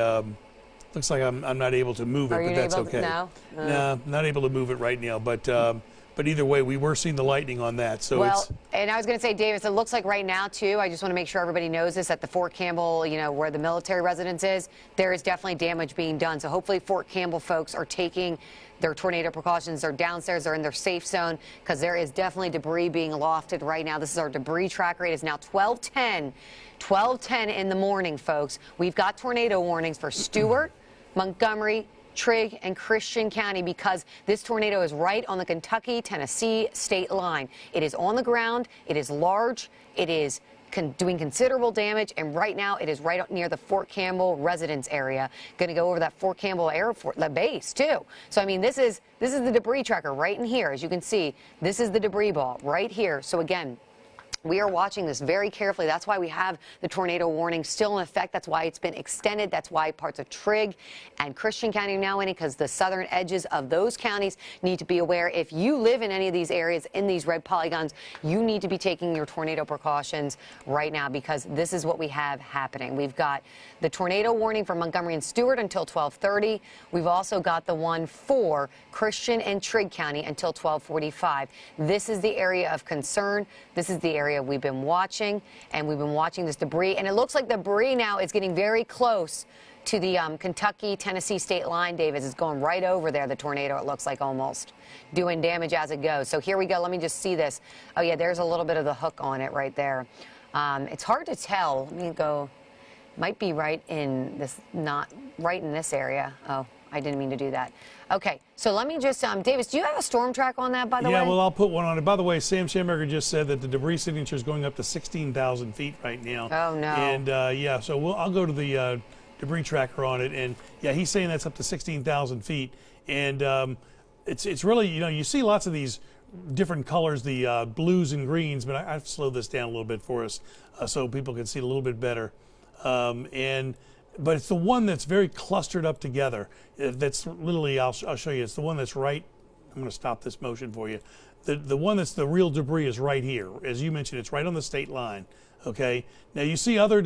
Looks like I'm not able to move it, but that's okay. No, I'm not able to move it right now, but either way, we were seeing the lightning on that. So and I was going to say, Davis, it looks like right now, too, I just want to make sure everybody knows this, at the Fort Campbell, where the military residence is, there is definitely damage being done. So hopefully Fort Campbell folks are taking their tornado precautions. They're downstairs. They're in their safe zone, because there is definitely debris being lofted right now. This is our debris tracker. It is now 12:10 in the morning, folks. We've got tornado warnings for Stewart, Montgomery, Trigg, and Christian County, because this tornado is right on the Kentucky-Tennessee state line. It is on the ground. It is large. It is doing considerable damage, and right now it is right up near the Fort Campbell residence area. Going to go over that Fort Campbell Air Force, the base too. So I mean, this is the debris tracker right in here. As you can see, this is the debris ball right here. So again, we are watching this very carefully. That's why we have the tornado warning still in effect. That's why it's been extended. That's why parts of Trigg and Christian County are now in it, because the southern edges of those counties need to be aware. If you live in any of these areas, in these red polygons, you need to be taking your tornado precautions right now, because this is what we have happening. We've got the tornado warning for Montgomery and Stewart until 12:30. We've also got the one for Christian and Trigg County until 12:45. This is the area of concern. This is the area we've been watching, and we've been watching this debris, and it looks like the debris now is getting very close to the Kentucky-Tennessee state line. Davis is going right over there, the tornado, it looks like, almost doing damage as it goes. So here we go. Let me just see this. Oh yeah, there's a little bit of the hook on it right there. It's hard to tell. Let me go. Might be right in this, not right in this area. Oh, I didn't mean to do that. Okay, so let me just, Davis, do you have a storm track on that, by the way? Yeah, well, I'll put one on it. By the way, Sam Schamberger just said that the debris signature is going up to 16,000 feet right now. Oh, no. And, yeah, so I'll go to the debris tracker on it. And, yeah, he's saying that's up to 16,000 feet. And it's really, you see lots of these different colors, the blues and greens, but I've slowed this down a little bit for us so people can see it a little bit better. But it's the one that's very clustered up together. That's literally, I'll show you, it's the one that's right. I'm going to stop this motion for you. The one that's the real debris is right here. As you mentioned, it's right on the state line. Okay. Now you see other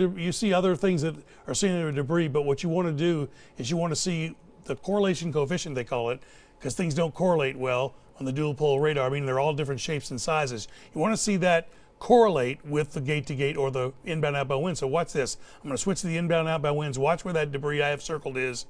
things that are similar to debris, but what you want to do is you want to see the correlation coefficient, they call it, because things don't correlate well on the dual pole radar. I mean, they're all different shapes and sizes. You want to see that correlate with the gate-to-gate or the inbound-outbound wind. So watch this. I'm going to switch to the inbound-outbound winds. Watch where that debris I have circled is.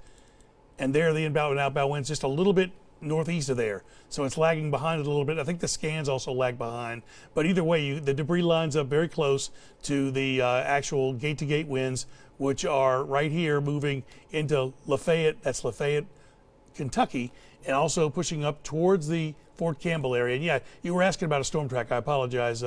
And there the inbound and outbound winds just a little bit northeast of there. So it's lagging behind it a little bit. I think the scans also lag behind. But either way, the debris lines up very close to the actual gate-to-gate winds, which are right here moving into Lafayette. That's Lafayette, Kentucky, and also pushing up towards the Fort Campbell area. And yeah, you were asking about a storm track. I apologize.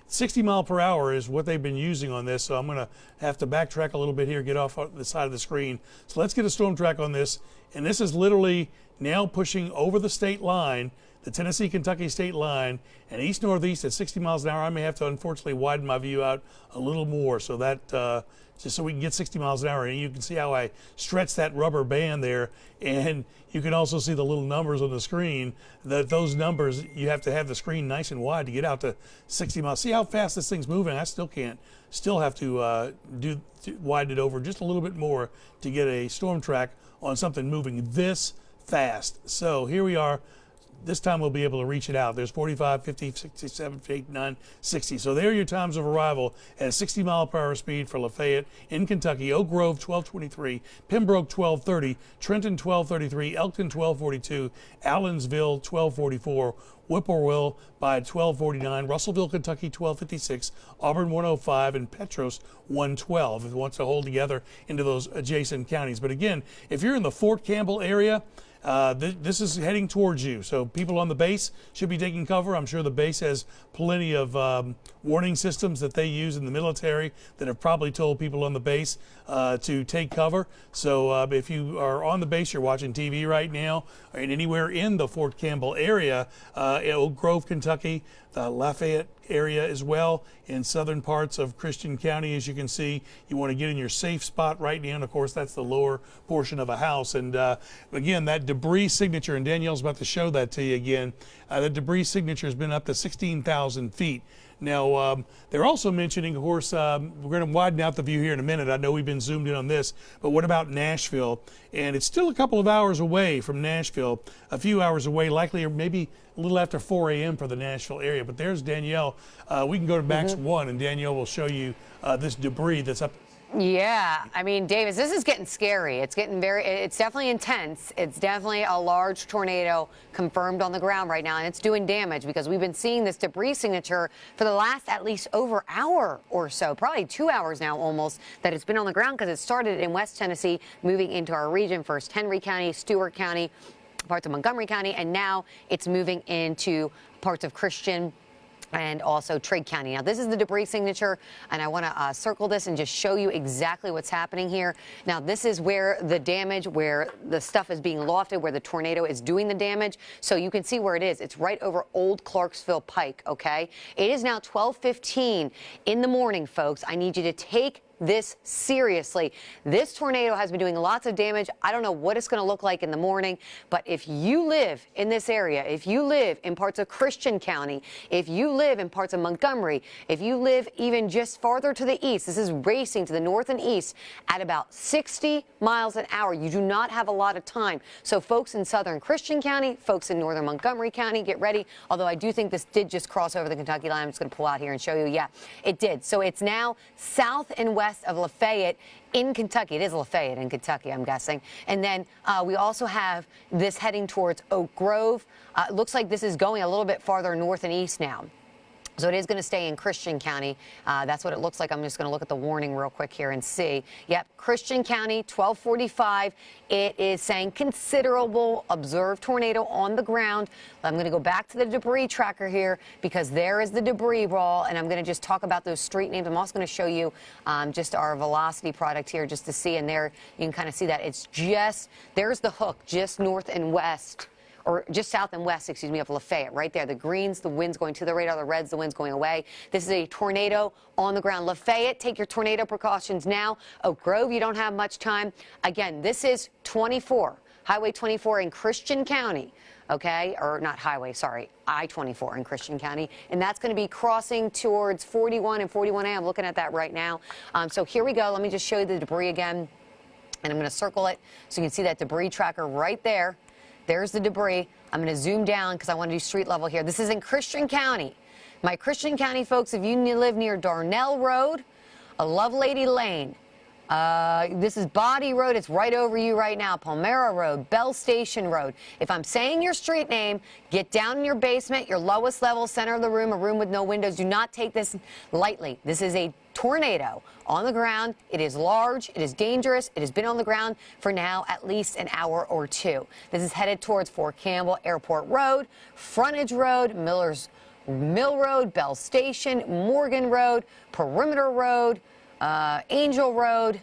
60 mile per hour is what they've been using on this, so I'm going to have to backtrack a little bit here, get off the side of the screen. So let's get a storm track on this. And this is literally now pushing over the state line, the Tennessee-Kentucky state line, and east-northeast at 60 miles an hour. I may have to unfortunately widen my view out a little more so that just so we can get 60 miles an hour. And you can see how I stretch that rubber band there, and you can also see the little numbers on the screen. Those numbers, you have to have the screen nice and wide to get out to 60 miles. See how fast this thing's moving? I still can't. Still have to widen it over just a little bit more to get a storm track on something moving this fast. So here we are. This time we'll be able to reach it out. There's 45, 50, 67, 89, 60. So there are your times of arrival at 60 mile per hour speed for Lafayette in Kentucky. Oak Grove 1223, Pembroke 1230, Trenton 1233, Elkton 1242, Allensville 1244, Whippoorwill by 1249, Russellville, Kentucky 1256, Auburn 105, and Petros 112. If it wants to hold together into those adjacent counties. But again, if you're in the Fort Campbell area, this is heading towards you. So people on the base should be taking cover. I'm sure the base has plenty of warning systems that they use in the military that have probably told people on the base to take cover. So if you are on the base, you're watching TV right now, and anywhere in the Fort Campbell area, Oak Grove, Kentucky, the Lafayette area as well, in southern parts of Christian County, as you can see, you want to get in your safe spot right now. And of course, that's the lower portion of a house. And again, that debris signature, and Danielle's about to show that to you again, the debris signature has been up to 16,000 feet. Now, they're also mentioning, of course, we're going to widen out the view here in a minute. I know we've been zoomed in on this, but what about Nashville? And it's still a couple of hours away from Nashville, a few hours away, likely, or maybe a little after 4 a.m. for the Nashville area. But there's Danielle. We can go to Max 1, and Danielle will show you this debris that's up. Yeah, I mean, Davis, this is getting scary. It's getting it's definitely intense. It's definitely a large tornado confirmed on the ground right now, and it's doing damage because we've been seeing this debris signature for the last at least over hour or so, probably 2 hours now almost, that it's been on the ground because it started in West Tennessee, moving into our region, first Henry County, Stewart County, parts of Montgomery County, and now it's moving into parts of Christian and also Trigg County. Now, this is the debris signature, and I want to circle this and just show you exactly what's happening here. Now, this is where the damage, where the stuff is being lofted, where the tornado is doing the damage. So you can see where it is. It's right over Old Clarksville Pike, okay? It is now 12:15 in the morning, folks. I need you to take this seriously. This tornado has been doing lots of damage. I don't know what it's going to look like in the morning, but if you live in this area, if you live in parts of Christian County, if you live in parts of Montgomery, if you live even just farther to the east, this is racing to the north and east at about 60 miles an hour. You do not have a lot of time. So folks in southern Christian County, folks in northern Montgomery County, get ready. Although I do think this did just cross over the Kentucky line. I'm just going to pull out here and show you. Yeah, it did. So it's now south and west of Lafayette in Kentucky. It is Lafayette in Kentucky, I'm guessing. And then we also have this heading towards Oak Grove. It looks like this is going a little bit farther north and east now. So it is going to stay in Christian County. That's what it looks like. I'm just going to look at the warning real quick here and see. Yep, Christian County, 1245. It is saying considerable observed tornado on the ground. I'm going to go back to the debris tracker here because there is the debris ball, and I'm going to just talk about those street names. I'm also going to show you just our velocity product here just to see, and there you can kind of see that. It's just, there's the hook just north and west, or just south and west, excuse me, of Lafayette, right there. The greens, the wind's going to the radar, the reds, the wind's going away. This is a tornado on the ground. Lafayette, take your tornado precautions now. Oak Grove, you don't have much time. Again, this is 24, Highway 24 in Christian County, okay? Or not highway, sorry, I-24 in Christian County. And that's going to be crossing towards 41 and 41A. I'm looking at that right now. So here we go. Let me just show you the debris again. And I'm going to circle it so you can see that debris tracker right there. There's the debris. I'm going to zoom down because I want to do street level here. This is in Christian County. My Christian County folks, if you live near Darnell Road, Lovelady Lane, this is Body Road. It's right over you right now. Palmyra Road, Bell Station Road. If I'm saying your street name, get down in your basement, your lowest level, center of the room, a room with no windows. Do not take this lightly. This is a tornado on the ground. It is large. It is dangerous. It has been on the ground for now at least an hour or two. This is headed towards Fort Campbell Airport Road, Frontage Road, Miller's Mill Road, Bell Station, Morgan Road, Perimeter Road, Angel Road,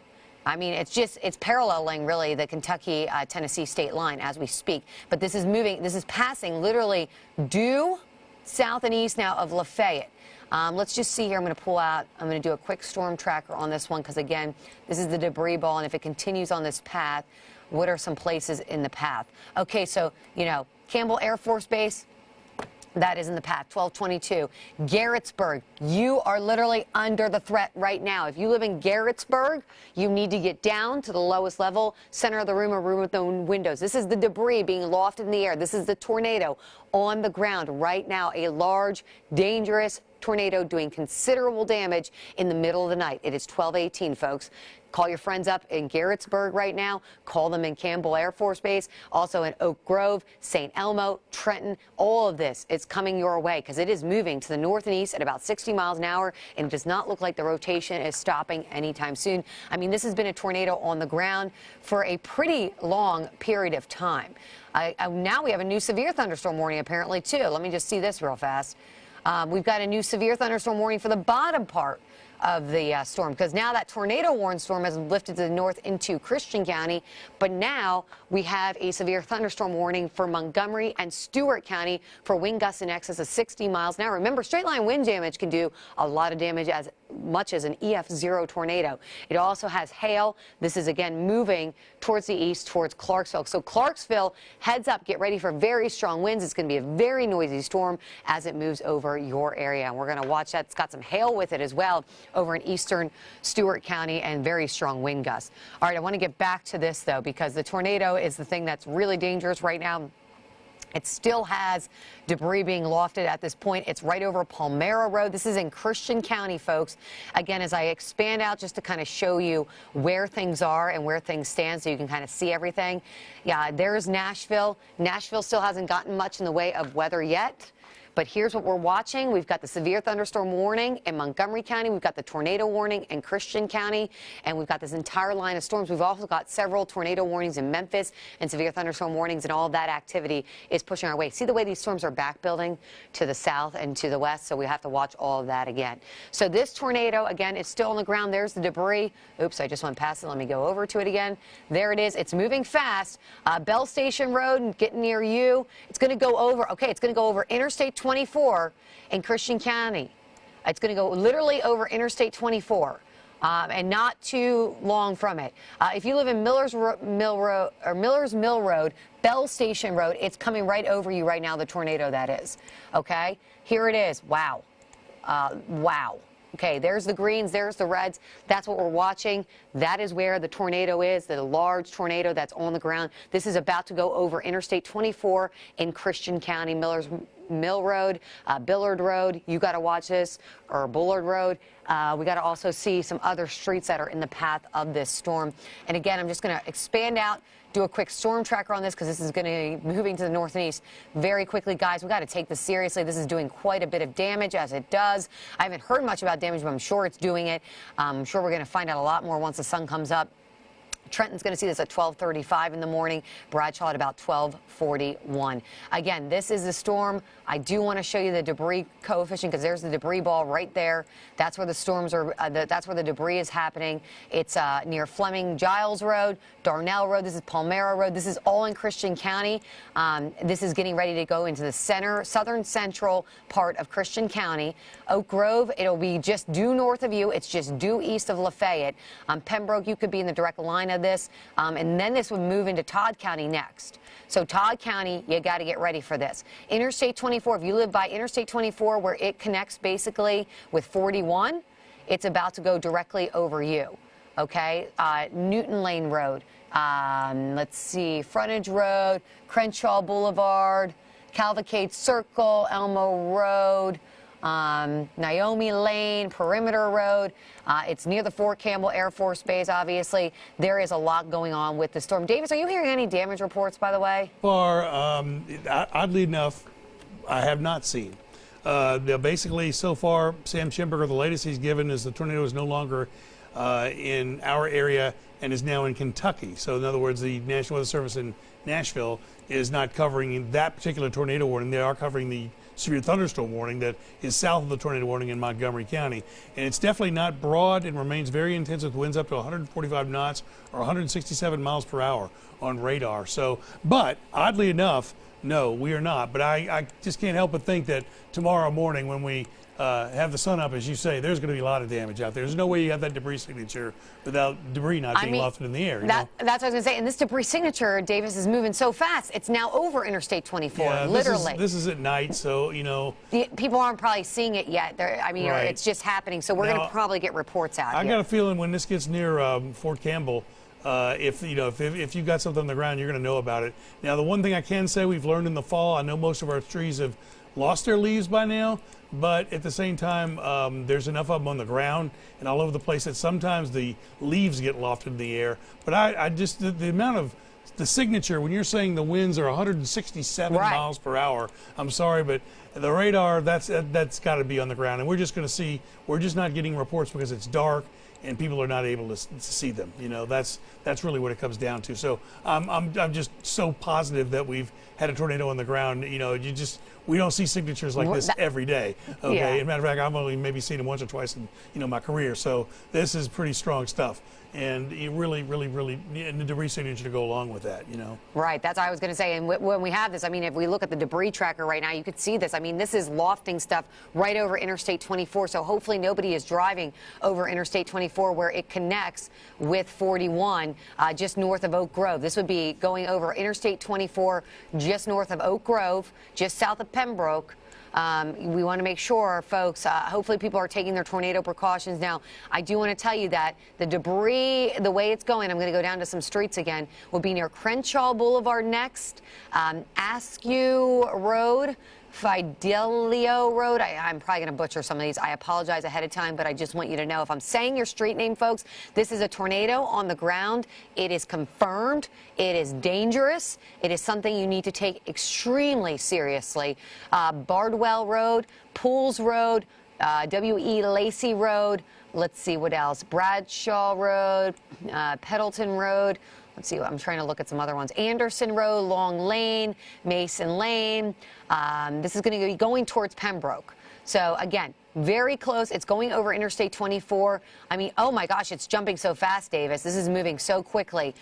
I mean, it's paralleling really the Kentucky-Tennessee state line as we speak. But this is moving, this is passing literally due south and east now of Lafayette. Let's just see here. I'm going to pull out, I'm going to do a quick storm tracker on this one because, again, this is the debris ball, and if it continues on this path, what are some places in the path? Okay, so, you know, Campbell Air Force Base, that is in the path, 1222. Garrettsburg, you are literally under the threat right now. If you live in Garrettsburg, you need to get down to the lowest level, center of the room or room with no windows. This is the debris being lofted in the air. This is the tornado on the ground right now, a large, dangerous tornado doing considerable damage in the middle of the night. It is 12:18, folks. Call your friends up in Garrettsburg right now. Call them in Campbell Air Force Base, also in Oak Grove, St. Elmo, Trenton. All of this is coming your way because it is moving to the north and east at about 60 miles an hour, and it does not look like the rotation is stopping anytime soon. I mean, this has been a tornado on the ground for a pretty long period of time. Now we have a new severe thunderstorm warning apparently, too. Let me just see this real fast. We've got a new severe thunderstorm warning for the bottom part of the storm, because now that tornado warning storm has lifted to the north into Christian County, but now we have a severe thunderstorm warning for Montgomery and Stewart County for wind gusts in excess of 60 miles an hour. Remember, straight line wind damage can do a lot of damage, as much as an EF0 tornado. It also has hail. This is again moving towards the east, towards Clarksville. So Clarksville, heads up, get ready for very strong winds. It's going to be a very noisy storm as it moves over your area. And we're going to watch that. It's got some hail with it as well over in eastern Stewart County and very strong wind gusts. All right, I want to get back to this, though, because the tornado is the thing that's really dangerous right now. It still has debris being lofted at this point. It's right over Palmyra Road. This is in Christian County, folks. Again, as I expand out just to kind of show you where things are and where things stand so you can kind of see everything. Yeah, there's Nashville. Nashville still hasn't gotten much in the way of weather yet. But here's what we're watching. We've got the severe thunderstorm warning in Montgomery County. We've got the tornado warning in Christian County. And we've got this entire line of storms. We've also got several tornado warnings in Memphis and severe thunderstorm warnings, and all of that activity is pushing our way. See the way these storms are back building to the south and to the west, so we have to watch all of that again. So this tornado, again, it's still on the ground. There's the debris. Oops, I just went past it. Let me go over to it again. There it is. It's moving fast. Bell Station Road, getting near you. It's going to go over, okay, it's going to go over Interstate 24 in Christian County. It's going to go literally over Interstate 24 and not too long from it. If you live in Miller's Mill Road, Bell Station Road, it's coming right over you right now, the tornado that is. Okay, here it is. Wow. Wow. Okay, there's the greens, there's the reds. That's what we're watching. That is where the tornado is, the large tornado that's on the ground. This is about to go over Interstate 24 in Christian County, Miller's Mill Road, Billard Road. You got to watch this, or Bullard Road. We got to also see some other streets that are in the path of this storm. And again, I'm just going to expand out, do a quick storm tracker on this because this is going to be moving to the north and east very quickly. Guys, we got to take this seriously. This is doing quite a bit of damage, as it does. I haven't heard much about damage, but I'm sure it's doing it. I'm sure we're going to find out a lot more once the sun comes up. Trenton's going to see this at 12:35 in the morning. Bradshaw at about 12:41. Again, this is the storm. I do want to show you the debris coefficient because there's the debris ball right there. That's where the storms are. That's where the debris is happening. It's near Fleming Giles Road, Darnell Road. This is Palmyra Road. This is all in Christian County. This is getting ready to go into the southern central part of Christian County. Oak Grove, it'll be just due north of you. It's just due east of Lafayette. Pembroke, you could be in the direct line of this. And then this would move into Todd County next. So Todd County, you got to get ready for this. Interstate 24, if you live by Interstate 24 where it connects basically with 41, it's about to go directly over you. Okay, Newton Lane Road, let's see, Frontage Road, Crenshaw Boulevard, Cavalcade Circle, Elmo Road, Naomi Lane, Perimeter Road. It's near the Fort Campbell Air Force Base, obviously. There is a lot going on with the storm. Davis, are you hearing any damage reports, by the way? Oddly enough, I have not seen. Basically, so far, Sam Schimberger, the latest he's given is the tornado is no longer in our area and is now in Kentucky. So, in other words, the National Weather Service in Nashville is not covering that particular tornado warning. They are covering the severe thunderstorm warning that is south of the tornado warning in Montgomery County. And it's definitely not broad and remains very intense with winds up to 145 knots or 167 miles per hour on radar. So, but oddly enough, no, we are not. But I just can't help but think that tomorrow morning when we have the sun up, as you say, there's going to be a lot of damage out there. There's no way you have that debris signature without debris not being lofted in the air. That's what I was going to say. And this debris signature, Davis, is moving so fast. It's now over Interstate 24, yeah, literally. This is at night, so, you know. People aren't probably seeing it yet. Right. It's just happening. So we're going to probably get reports out. I got a feeling when this gets near Fort Campbell, if you got something on the ground, you're going to know about it. Now, the one thing I can say we've learned in the fall, I know most of our trees have lost their leaves by now, but at the same time, there's enough of them on the ground and all over the place that sometimes the leaves get lofted in the air. But I just, the amount of the signature, when you're saying the winds are 167 miles per hour, I'm sorry, but the radar, that's got to be on the ground. And we're just going to see, we're just not getting reports because it's dark and people are not able to see them. You know, that's really what it comes down to. So I'm just so positive that we've had a tornado on the ground. You know, we don't see signatures like this every day. Okay, yeah. As a matter of fact, I've only maybe seen them once or twice in my career. So this is pretty strong stuff. And you really need the debris signature to go along with that, you know. Right, that's what I was going to say. And when we have this, I mean, if we look at the debris tracker right now, you could see this. I mean, this is lofting stuff right over Interstate 24. So hopefully nobody is driving over Interstate 24 where it connects with 41 just north of Oak Grove. This would be going over Interstate 24 just north of Oak Grove, just south of Pembroke. We want to make sure, folks, hopefully people are taking their tornado precautions. Now, I do want to tell you that the debris, the way it's going, I'm going to go down to some streets again, will be near Crenshaw Boulevard next, Askew Road, Fidelio Road. I'm probably going to butcher some of these. I apologize ahead of time, but I just want you to know if I'm saying your street name, folks, this is a tornado on the ground. It is confirmed. It is dangerous. It is something you need to take extremely seriously. Bardwell Road, Pools Road, W.E. Lacey Road. Let's see what else. Bradshaw Road, Pendleton Road. Let's see, I'm trying to look at some other ones. Anderson Road, Long Lane, Mason Lane. This is going to be going towards Pembroke. So, again, very close. It's going over Interstate 24. I mean, oh, my gosh, it's jumping so fast, Davis. This is moving so quickly.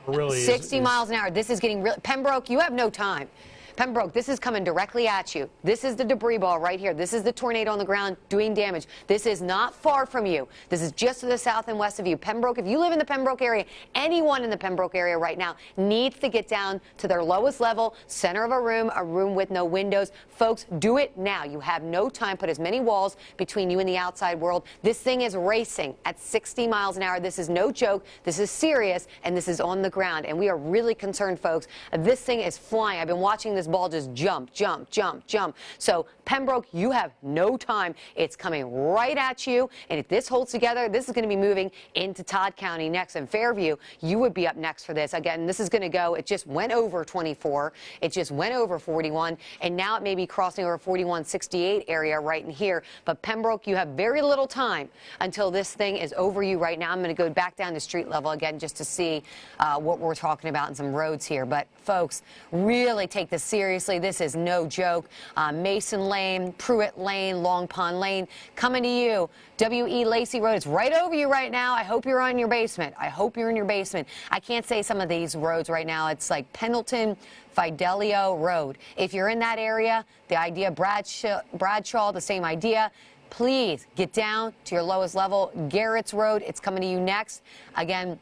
Really 60 miles an hour. This is getting real. Pembroke, you have no time. Pembroke, this is coming directly at you. This is the debris ball right here. This is the tornado on the ground doing damage. This is not far from you. This is just to the south and west of you. Pembroke, if you live in the Pembroke area, anyone in the Pembroke area right now needs to get down to their lowest level, center of a room with no windows. Folks, do it now. You have no time. Put as many walls between you and the outside world. This thing is racing at 60 miles an hour. This is no joke. This is serious, and this is on the ground. And we are really concerned, folks. This thing is flying. I've been watching this ball just jump. So Pembroke, you have no time. It's coming right at you. And if this holds together, this is going to be moving into Todd County next. And Fairview, you would be up next for this. Again, this is going to go, it just went over 24. It just went over 41. And now it may be crossing over 4168 area right in here. But Pembroke, you have very little time until this thing is over you right now. I'm going to go back down to street level again just to see what we're talking about in some roads here. But folks, really take this seriously. This is no joke. Mason Lane, Pruitt Lane, Long Pond Lane, coming to you. W.E. Lacey Road is right over you right now. I hope you're in your basement. I hope you're in your basement. I can't say some of these roads right now. It's like Pendleton, Fidelio Road. If you're in that area, the idea, Bradshaw, the same idea. Please get down to your lowest level. Garrett's Road, it's coming to you next. Again,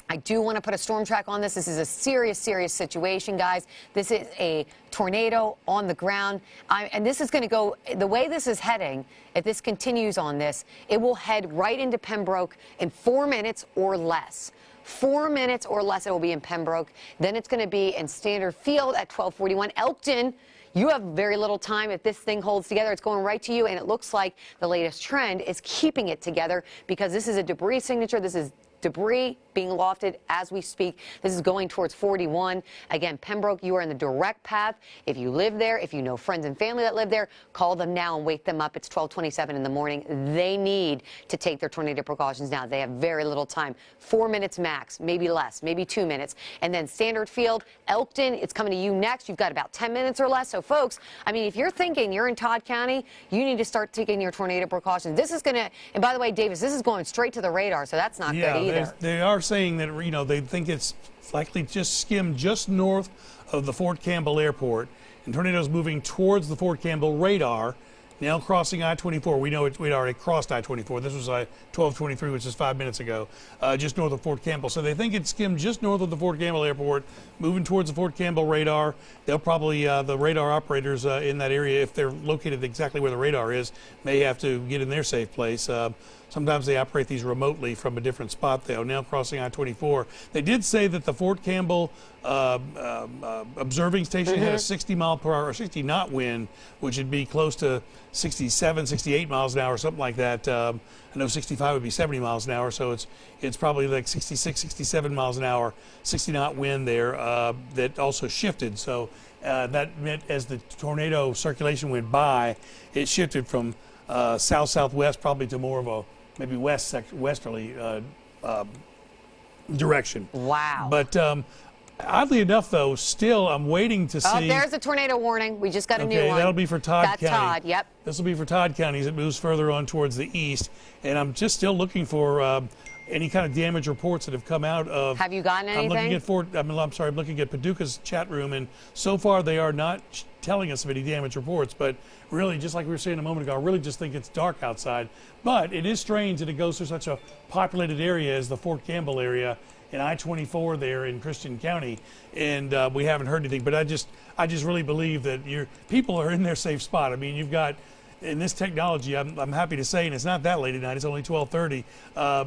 I do want to put a storm track on this. This is a serious situation, guys. This is a tornado on the ground. And this is going to go, the way this is heading, if this continues on this, it will head right into Pembroke in 4 minutes or less. 4 minutes or less it will be in Pembroke. Then it's going to be in Standard Field at 1241. Elkton, you have very little time. If this thing holds together, it's going right to you. And it looks like the latest trend is keeping it together because this is a debris signature. This is debris being lofted as we speak. This is going towards 41. Again, Pembroke, you are in the direct path. If you live there, if you know friends and family that live there, call them now and wake them up. It's 12:27 in the morning. They need to take their tornado precautions now. They have very little time. 4 minutes max, maybe less, maybe 2 minutes. And then Standard Field, Elkton, it's coming to you next. You've got about 10 minutes or less. So, folks, I mean, if you're thinking you're in Todd County, you need to start taking your tornado precautions. This is going to, and by the way, Davis, this is going straight to the radar, so that's not good either. They are saying that, they think it's likely just skimmed just north of the Fort Campbell Airport, and tornadoes moving towards the Fort Campbell radar, now crossing I-24. We know we'd already crossed I-24. This was I-1223, which is 5 minutes ago, just north of Fort Campbell. So they think it skimmed just north of the Fort Campbell Airport, moving towards the Fort Campbell radar. They'll probably, the radar operators in that area, if they're located exactly where the radar is, may have to get in their safe place. Sometimes they operate these remotely from a different spot, though. Now crossing I-24. They did say that the Fort Campbell observing station had a 60-mile-per-hour, or 60-knot wind, which would be close to 67, 68 miles an hour, something like that. I know 65 would be 70 miles an hour, so it's probably like 66, 67 miles an hour, 60-knot wind there that also shifted. So that meant as the tornado circulation went by, it shifted from south-southwest probably to more of a maybe westerly direction. Wow. But oddly enough, though, still I'm waiting to see. Oh, there's a tornado warning. We just got a new one. That'll be for Todd County. That's Todd, yep. This will be for Todd County as it moves further on towards the east. And I'm just still looking for any kind of damage reports that have come out of. Have you gotten anything? I'm looking at Paducah's chat room, and so far they are not telling us of any damage reports. But really, just like we were saying a moment ago, I really just think it's dark outside. But it is strange that it goes through such a populated area as the Fort Campbell area and I-24 there in Christian County, and we haven't heard anything. But I just really believe that people are in their safe spot. I mean, you've got. In this technology, I'm happy to say, and it's not that late at night, it's only 12:30,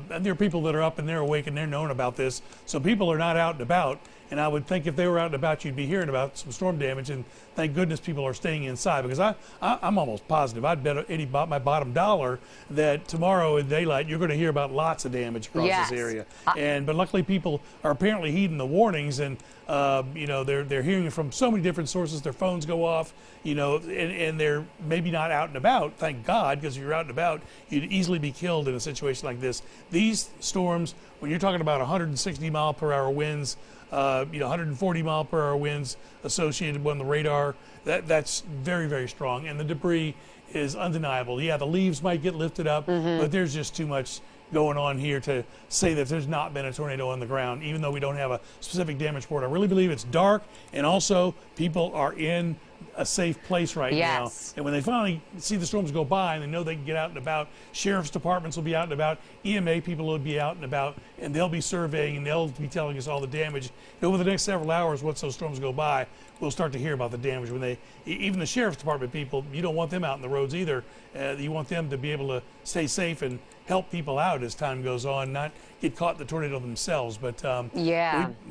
and there are people that are up and they're awake and they're knowing about this, so people are not out and about, and I would think if they were out and about, you'd be hearing about some storm damage, and thank goodness people are staying inside, because I'm almost positive, I'd bet my bottom dollar that tomorrow in daylight, you're going to hear about lots of damage across this area, but luckily people are apparently heeding the warnings, and they're hearing it from so many different sources. Their phones go off, and they're maybe not out and about. Thank God, because if you're out and about, you'd easily be killed in a situation like this. These storms, when you're talking about 160 mile per hour winds, 140 mile per hour winds associated on the radar, that's very, very strong. And the debris is undeniable. Yeah, the leaves might get lifted up, but there's just too much going on here to say that there's not been a tornado on the ground, even though we don't have a specific damage report. I really believe it's dark, and also people are in a safe place right now. And when they finally see the storms go by and they know they can get out and about, sheriff's departments will be out and about, EMA people will be out and about, and they'll be surveying and they'll be telling us all the damage. And over the next several hours, once those storms go by, we'll start to hear about the damage. When even the sheriff's department people, you don't want them out in the roads either. You want them to be able to stay safe and help people out as time goes on, not get caught in the tornado themselves. But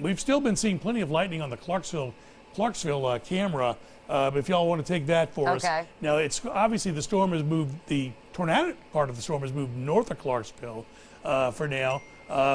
we've still been seeing plenty of lightning on the Clarksville camera. If y'all want to take that for us. Now, it's obviously the storm has moved, the tornadic part of the storm has moved north of Clarksville for now.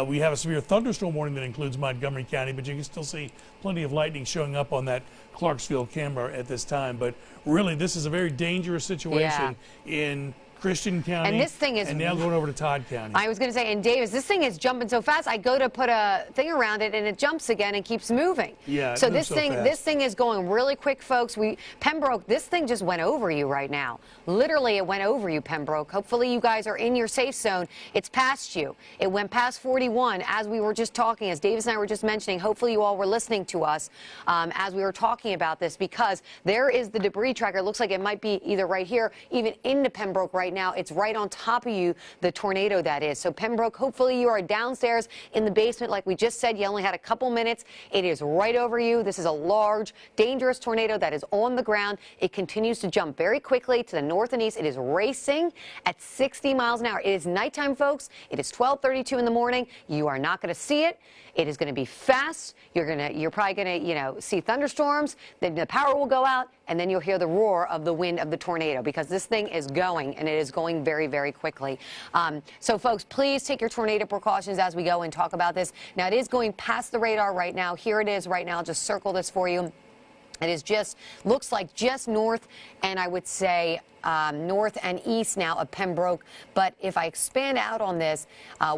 We have a severe thunderstorm warning that includes Montgomery County, but you can still see plenty of lightning showing up on that Clarksville camera at this time. But really, this is a very dangerous situation in Christian County, and this thing is, and now going over to Todd County. I was going to say, and Davis, this thing is jumping so fast. I go to put a thing around it, and it jumps again and keeps moving. Yeah. So this thing is going really quick, folks. Pembroke, this thing just went over you right now. Literally, it went over you, Pembroke. Hopefully, you guys are in your safe zone. It's past you. It went past 41, as we were just talking, as Davis and I were just mentioning. Hopefully, you all were listening to us as we were talking about this, because there is the debris tracker. It looks like it might be either right here, even into Pembroke right now. It's right on top of you, the tornado that is. So Pembroke, hopefully you are downstairs in the basement. Like we just said, you only had a couple minutes. It is right over you. This is a large, dangerous tornado that is on the ground. It continues to jump very quickly to the north and east. It is racing at 60 miles an hour. It is nighttime, folks. It is 12:32 in the morning. You are not going to see it. It is going to be fast. You're probably going to, see thunderstorms. Then the power will go out, and then you'll hear the roar of the wind of the tornado, because this thing is going, and it is is going very, very quickly. So, folks, please take your tornado precautions as we go and talk about this. Now, it is going past the radar right now. Here it is right now. I'll just circle this for you. It is just, looks like just north, and I would say north and east now of Pembroke. But if I expand out on this,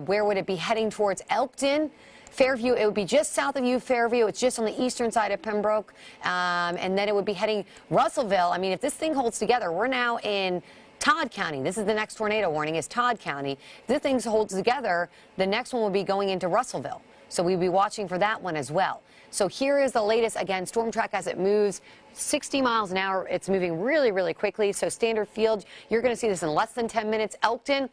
where would it be heading towards? Elkton, Fairview, it would be just south of you, Fairview. It's just on the eastern side of Pembroke. And then it would be heading Russellville. I mean, if this thing holds together, we're now in Todd County. This is the next tornado warning, is Todd County. If this thing holds together, the next one will be going into Russellville. So we'll be watching for that one as well. So here is the latest. Again, storm track as it moves, 60 miles an hour. It's moving really, really quickly. So Standard Field, you're going to see this in less than 10 minutes. Elkton,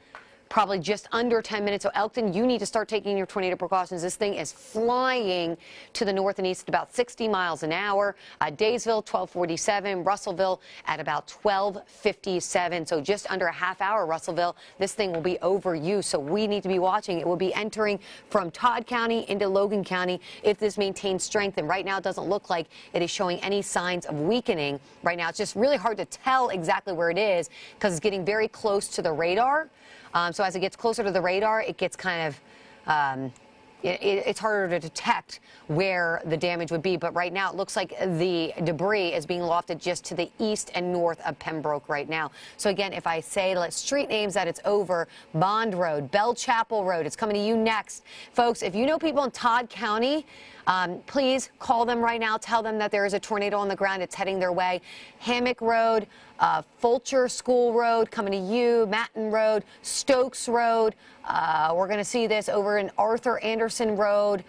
probably just under 10 minutes. So Elkton, you need to start taking your tornado precautions. This thing is flying to the north and east at about 60 miles an hour. Daysville, 1247. Russellville at about 1257. So just under a half hour, Russellville, this thing will be over you. So we need to be watching. It will be entering from Todd County into Logan County if this maintains strength. And right now it doesn't look like it is showing any signs of weakening. Right now it's just really hard to tell exactly where it is because it's getting very close to the radar. So as it gets closer to the radar, it gets kind of, it's harder to detect where the damage would be. But right now, it looks like the debris is being lofted just to the east and north of Pembroke right now. So again, if I say street names that it's over, Bond Road, Bell Chapel Road, it's coming to you next. Folks, if you know people in Todd County, please call them right now. Tell them that there is a tornado on the ground. It's heading their way. Hammock Road, Fulcher School Road coming to you, Matten Road, Stokes Road. We're going to see this over in Arthur Anderson Road,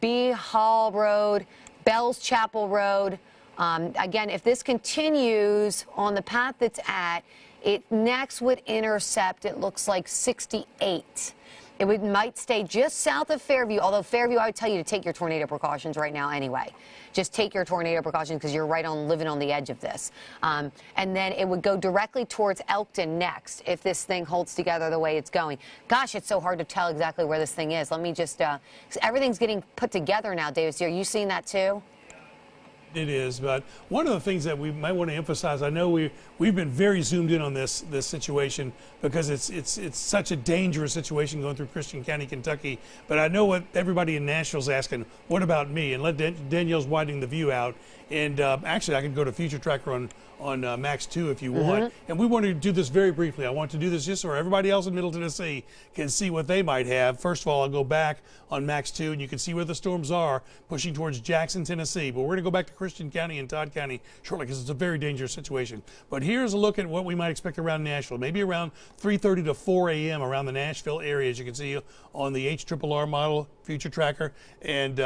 B Hall Road, Bells Chapel Road. Again, if this continues on the path it's at, it next would intercept, it looks like 68. It might stay just south of Fairview, although Fairview, I would tell you to take your tornado precautions right now anyway. Just take your tornado precautions because you're right on living on the edge of this. And then it would go directly towards Elkton next if this thing holds together the way it's going. Gosh, it's so hard to tell exactly where this thing is. Let me just, everything's getting put together now, Davis. Are you seeing that too? It is, but one of the things that we might want to emphasize, I know we've been very zoomed in on this situation because it's such a dangerous situation going through Christian County, Kentucky. But I know what everybody in Nashville's asking, what about me? And Danielle's widening the view out. And actually, I can go to Future Tracker on Max 2 if you want. And we want to do this very briefly. I want to do this just so everybody else in Middle Tennessee can see what they might have. First of all, I'll go back on Max 2 and you can see where the storms are pushing towards Jackson, Tennessee. But we're going to go back to Christian County and Todd County shortly because it's a very dangerous situation. But here's a look at what we might expect around Nashville. Maybe around 3:30 to 4 a.m. around the Nashville area, as you can see on the HRRR model Future Tracker. And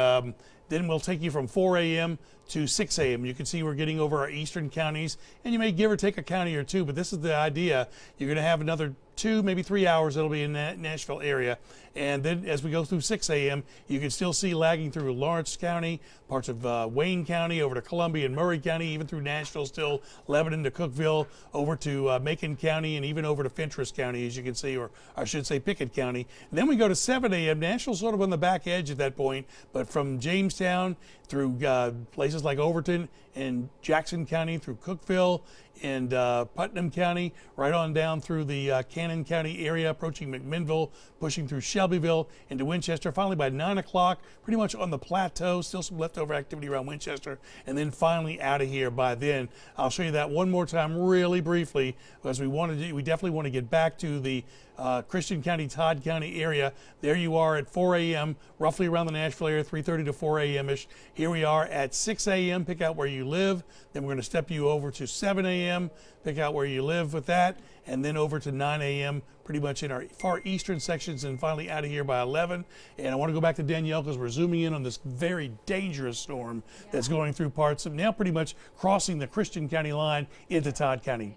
then we'll take you from 4 a.m. to 6 a.m. You can see we're getting over our eastern counties, and you may give or take a county or two, but this is the idea. You're going to have another 2, maybe 3 hours that'll be in that Nashville area. And then as we go through 6 a.m., you can still see lagging through Lawrence County, parts of Wayne County, over to Columbia and Murray County, even through Nashville, still Lebanon to Cookeville, over to Macon County, and even over to Fentress County, as you can see, or I should say Pickett County. And then we go to 7 a.m. Nashville's sort of on the back edge at that point, but from Jamestown through places like Overton and Jackson County, through Cookeville and Putnam County, right on down through the Cannon County area, approaching McMinnville, pushing through Shelbyville into Winchester. Finally, by 9 o'clock, pretty much on the plateau, still some leftover activity around Winchester, and then finally out of here by then. I'll show you that one more time really briefly because we definitely want to get back to the Christian County, Todd County area. There you are at 4 a.m., roughly around the Nashville area, 3:30 to 4 a.m.-ish. Here we are at 6 a.m., pick out where you live. Then we're going to step you over to 7 a.m., pick out where you live with that, and then over to 9 a.m., pretty much in our far eastern sections, and finally out of here by 11. And I want to go back to Danielle because we're zooming in on this very dangerous storm that's going through parts of now pretty much crossing the Christian County line into Todd County.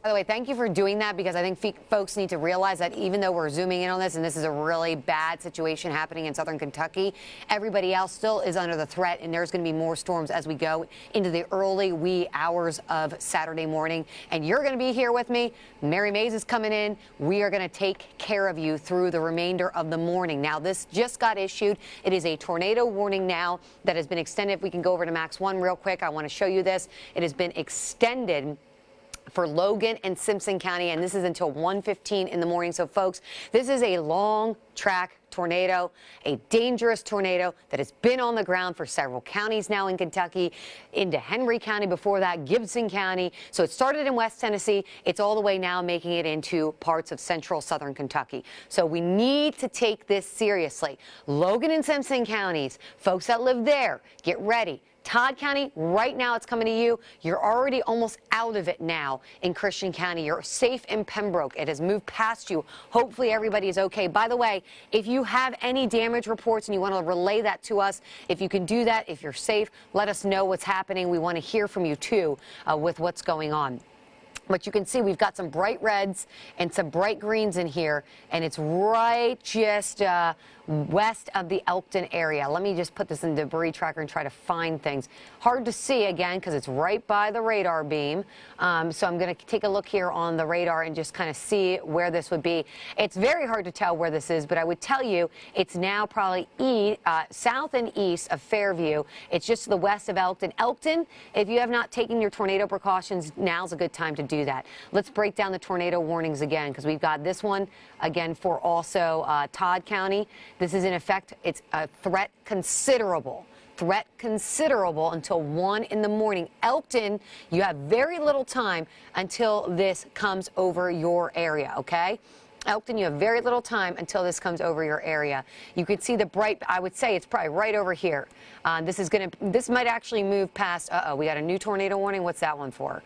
By the way, thank you for doing that because I think folks need to realize that even though we're zooming in on this and this is a really bad situation happening in southern Kentucky, everybody else still is under the threat, and there's going to be more storms as we go into the early wee hours of Saturday morning. And you're going to be here with me. Mary Mays is coming in. We are going to take care of you through the remainder of the morning. Now, this just got issued. It is a tornado warning now that has been extended. If we can go over to Max 1 real quick, I want to show you this. It has been extended for Logan and Simpson County, and this is until 1:15 in the morning. So, folks, this is a long track tornado, a dangerous tornado that has been on the ground for several counties now in Kentucky, into Henry County before that, Gibson County. So it started in West Tennessee. It's all the way now making it into parts of central southern Kentucky. So we need to take this seriously. Logan and Simpson counties, folks that live there, get ready. Todd County, right now it's coming to you. You're already almost out of it now in Christian County. You're safe in Pembroke. It has moved past you. Hopefully everybody is okay. By the way, if you have any damage reports and you want to relay that to us, if you can do that, if you're safe, let us know what's happening. We want to hear from you too with what's going on. But you can see we've got some bright reds and some bright greens in here, and it's right just west of the Elkton area. Let me just put this in the debris tracker and try to find things. Hard to see, again, because it's right by the radar beam. So I'm going to take a look here on the radar and just kind of see where this would be. It's very hard to tell where this is, but I would tell you it's now probably south and east of Fairview. It's just to the west of Elkton. Elkton, if you have not taken your tornado precautions, now's a good time to do that. Let's break down the tornado warnings again, because we've got this one again for also Todd County. This is in effect, it's a threat considerable until 1 in the morning. Elkton, you have very little time until this comes over your area, okay? Elkton, you have very little time until this comes over your area. You can see the bright, I would say it's probably right over here. This might actually move past, we got a new tornado warning. What's that one for?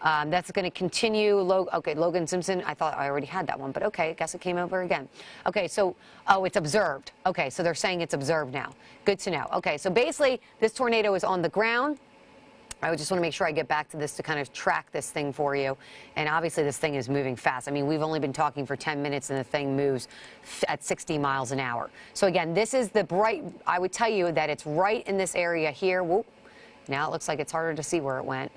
That's going to continue. Okay, Logan Simpson. I thought I already had that one, but okay, I guess it came over again. Okay, so, it's observed. Okay, so they're saying it's observed now. Good to know. Okay, so basically, this tornado is on the ground. I just want to make sure I get back to this to kind of track this thing for you. And obviously, this thing is moving fast. I mean, we've only been talking for 10 minutes, and the thing moves at 60 miles an hour. So again, this is the bright, I would tell you that it's right in this area here. Whoop. Now it looks like it's harder to see where it went.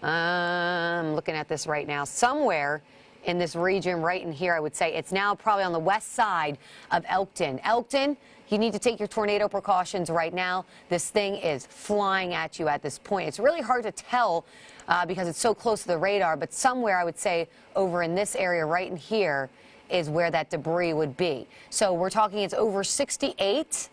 I'm looking at this right now. Somewhere in this region right in here, I would say it's now probably on the west side of Elkton. Elkton, you need to take your tornado precautions right now. This thing is flying at you at this point. It's really hard to tell because it's so close to the radar, but somewhere I would say over in this area right in here is where that debris would be. So we're talking it's over 68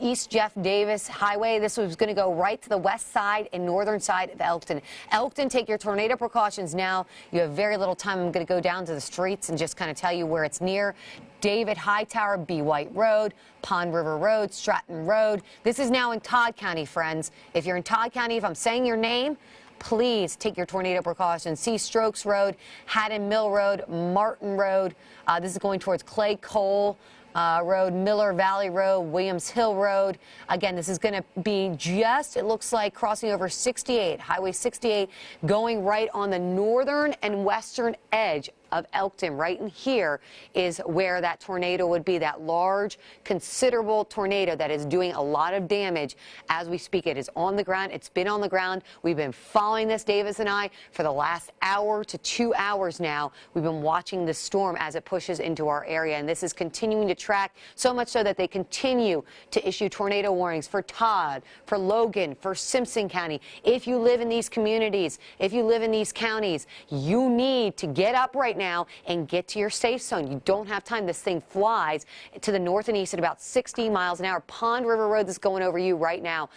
East Jeff Davis Highway. This was going to go right to the west side and northern side of Elkton. Elkton, take your tornado precautions now. You have very little time. I'm going to go down to the streets and just kind of tell you where it's near. David Hightower, B. White Road, Pond River Road, Stratton Road. This is now in Todd County, friends. If you're in Todd County, if I'm saying your name, please take your tornado precautions. See Strokes Road, Haddon Mill Road, Martin Road. This is going towards Clay Cole Road, Miller Valley Road, Williams Hill Road. Again, this is going to be just, it looks like, crossing over 68, Highway 68, going right on the northern and western edge of Elkton. Right in here is where that tornado would be, that large, considerable tornado that is doing a lot of damage as we speak. It is on the ground. It's been on the ground. We've been following this, Davis and I, for the last hour to 2 hours now. We've been watching the storm as it pushes into our area, and this is continuing to track, so much so that they continue to issue tornado warnings for Todd, for Logan, for Simpson County. If you live in these communities, if you live in these counties, you need to get up right now and get to your safe zone. You don't have time. This thing flies to the north and east at about 60 miles an hour. Pond River Road is going over you right now.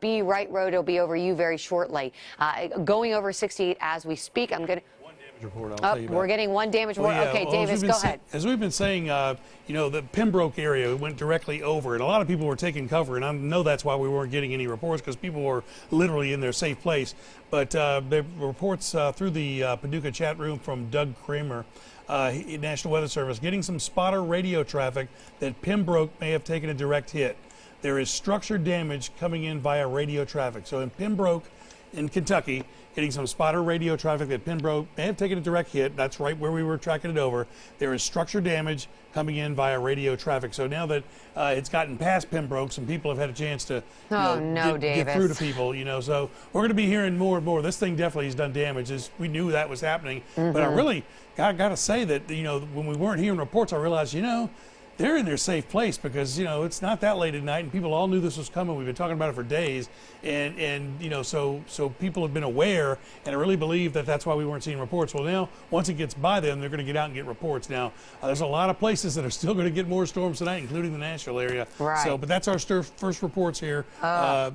B. Wright Road will be over you very shortly. Going over 68 as we speak. I'm going to... report. I'll tell you about. We're getting one damage report. Well, yeah, okay, Davis, go ahead. As we've been saying, the Pembroke area went directly over, and a lot of people were taking cover, and I know that's why we weren't getting any reports, because people were literally in their safe place. But the reports through the Paducah chat room from Doug Kramer, National Weather Service, getting some spotter radio traffic that Pembroke may have taken a direct hit. There is structured damage coming in via radio traffic. So in Pembroke, in Kentucky, getting some spotter radio traffic that Pembroke may have taken a direct hit. That's right where we were tracking it over. There is structured damage coming in via radio traffic. So now that it's gotten past Pembroke, some people have had a chance to get through to people. So we're going to be hearing more and more. This thing definitely has done damage. We knew that was happening, but I really got to say that when we weren't hearing reports, I realized they're in their safe place because, you know, it's not that late at night and people all knew this was coming. We've been talking about it for days. And you know, so people have been aware, and I really believe that that's why we weren't seeing reports. Well, now, once it gets by them, they're going to get out and get reports. Now, there's a lot of places that are still going to get more storms tonight, including the Nashville area. Right. So, but that's our first reports here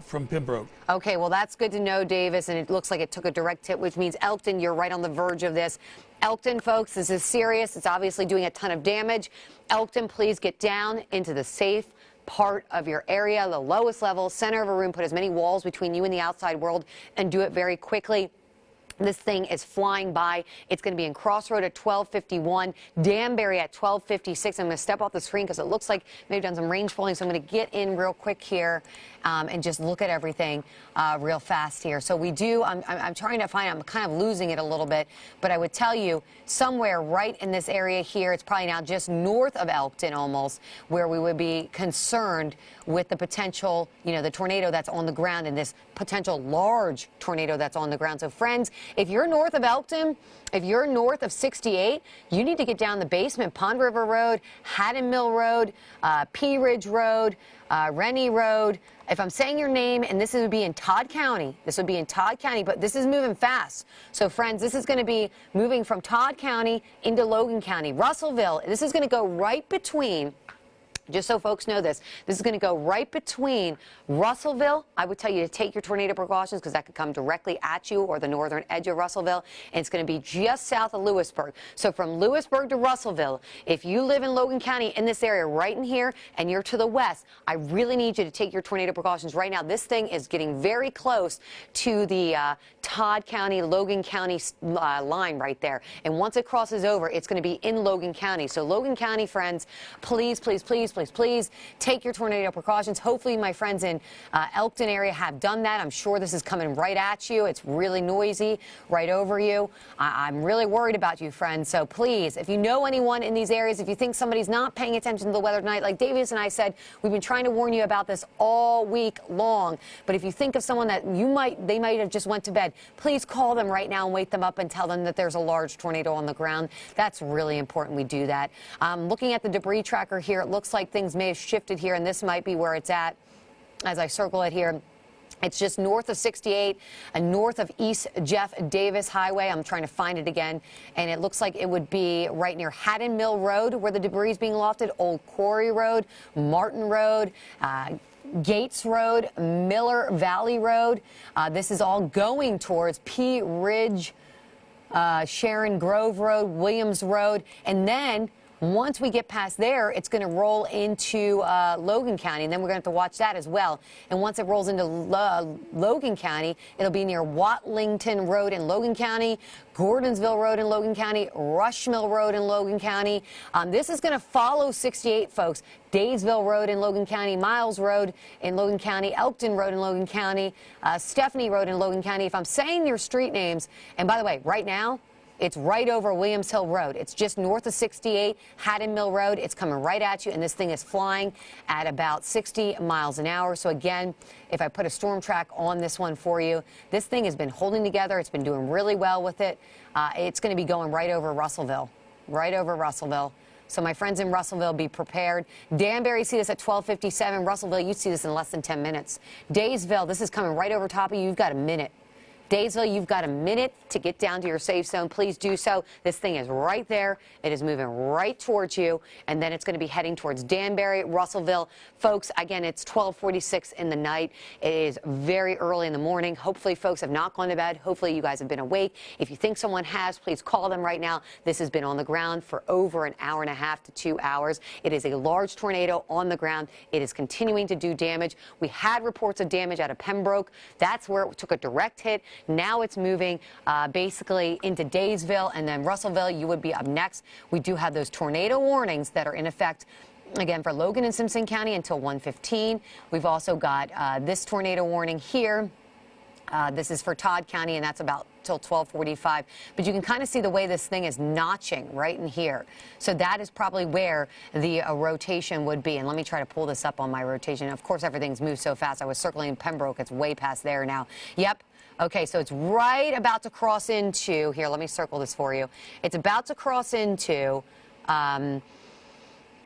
from Pembroke. Okay, well, that's good to know, Davis, and it looks like it took a direct hit, which means Elkton, you're right on the verge of this. Elkton, folks, this is serious. It's obviously doing a ton of damage. Elkton, please get down into the safe part of your area, the lowest level, center of a room, put as many walls between you and the outside world, and do it very quickly. This thing is flying by. It's going to be in Crossroad at 12:51, Danbury at 12:56. I'm going to step off the screen because it looks like they've done some range pulling, so I'm going to get in real quick here and just look at everything real fast here. So we do, I'm trying to find, I'm kind of losing it a little bit, but I would tell you somewhere right in this area here, it's probably now just north of Elkton almost, where we would be concerned with the potential, you know, the tornado that's on the ground and this potential large tornado that's on the ground. So friends, if you're north of Elkton, if you're north of 68, you need to get down the basement, Pond River Road, Haddon Mill Road, Pea Ridge Road, Rennie Road. If I'm saying your name, and this would be in Todd County, this would be in Todd County, but this is moving fast. So friends, this is going to be moving from Todd County into Logan County. Russellville, this is going to go right between, just so folks know this is going to go right between Russellville. I would tell you to take your tornado precautions because that could come directly at you or the northern edge of Russellville. And it's going to be just south of Lewisburg. So from Lewisburg to Russellville, if you live in Logan County in this area right in here and you're to the west, I really need you to take your tornado precautions right now. This thing is getting very close to the Todd County, Logan County line right there. And once it crosses over, it's going to be in Logan County. So Logan County, friends, please, please, please, please take your tornado precautions. Hopefully my friends in Elkton area have done that. I'm sure this is coming right at you. It's really noisy right over you. I'm really worried about you, friends. So please, if you know anyone in these areas, if you think somebody's not paying attention to the weather tonight, like Davis and I said, we've been trying to warn you about this all week long. But if you think of someone that they might have just went to bed, please call them right now and wake them up and tell them that there's a large tornado on the ground. That's really important we do that. Looking at the debris tracker here, it looks like things may have shifted here, and this might be where it's at as I circle it here. It's just north of 68 and north of East Jeff Davis Highway. I'm trying to find it again, and it looks like it would be right near Haddon Mill Road where the debris is being lofted, Old Quarry Road, Martin Road, Gates Road, Miller Valley Road. This is all going towards Pea Ridge, Sharon Grove Road, Williams Road, and then once we get past there, it's going to roll into Logan County, and then we're going to have to watch that as well. And once it rolls into Logan County, it'll be near Watlington Road in Logan County, Gordonsville Road in Logan County, Rushmill Road in Logan County. This is going to follow 68, folks. Daysville Road in Logan County, Miles Road in Logan County, Elkton Road in Logan County, Stephanie Road in Logan County. If I'm saying your street names, and by the way, right now, it's right over Williams Hill Road. It's just north of 68, Haddon Mill Road. It's coming right at you, and this thing is flying at about 60 miles an hour. So again, if I put a storm track on this one for you, this thing has been holding together. It's been doing really well with it. It's going to be going right over Russellville, right over Russellville. So my friends in Russellville, be prepared. Danbury, see this at 12:57. Russellville, you see this in less than 10 minutes. Daysville, this is coming right over top of you. You've got a minute. Daysville, you've got a minute to get down to your safe zone. Please do so. This thing is right there. It is moving right towards you, and then it's going to be heading towards Danbury, Russellville. Folks, again, it's 12:46 in the night. It is very early in the morning. Hopefully, folks have not gone to bed. Hopefully, you guys have been awake. If you think someone has, please call them right now. This has been on the ground for over an hour and a half to 2 hours. It is a large tornado on the ground. It is continuing to do damage. We had reports of damage out of Pembroke. That's where it took a direct hit. Now it's moving basically into Daysville, and then Russellville, you would be up next. We do have those tornado warnings that are in effect, again, for Logan and Simpson County until 1:15. We've also got this tornado warning here. This is for Todd County, and that's about till 12:45. But you can kind of see the way this thing is notching right in here. So that is probably where the rotation would be. And let me try to pull this up on my rotation. Of course, everything's moved so fast. I was circling Pembroke. It's way past there now. Yep. Okay, so it's right about to cross into, here, let me circle this for you. It's about to cross into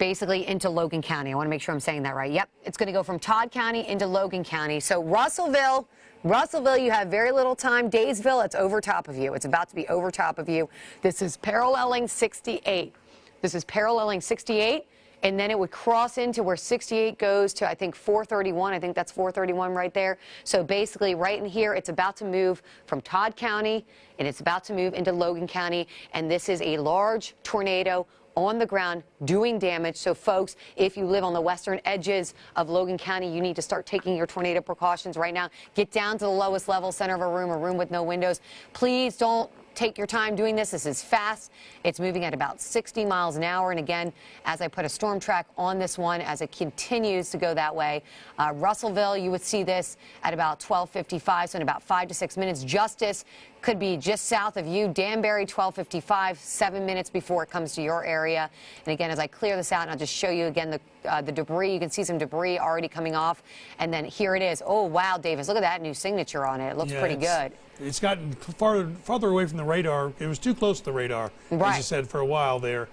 basically into Logan County. I want to make sure I'm saying that right. Yep, it's going to go from Todd County into Logan County. So Russellville, you have very little time. Daysville, it's over top of you. It's about to be over top of you. This is paralleling 68. This is paralleling 68. And then it would cross into where 68 goes to, I think, 431. I think that's 431 right there. So basically right in here, it's about to move from Todd County, and it's about to move into Logan County. And this is a large tornado on the ground doing damage. So folks, if you live on the western edges of Logan County, you need to start taking your tornado precautions right now. Get down to the lowest level, center of a room with no windows. Please don't take your time doing this. This is fast. It's moving at about 60 miles an hour. And again, as I put a storm track on this one, as it continues to go that way, Russellville, you would see this at about 12:55, so in about 5 to 6 minutes. Justice could be just south of you. Danbury, 12:55, 7 minutes before it comes to your area. And again, as I clear this out, and I'll just show you again the debris. You can see some debris already coming off. And then here it is. Oh, wow, Davis, look at that new signature on it. It looks pretty good. It's gotten farther away from the radar. It was too close to the radar, as you said, for a while there.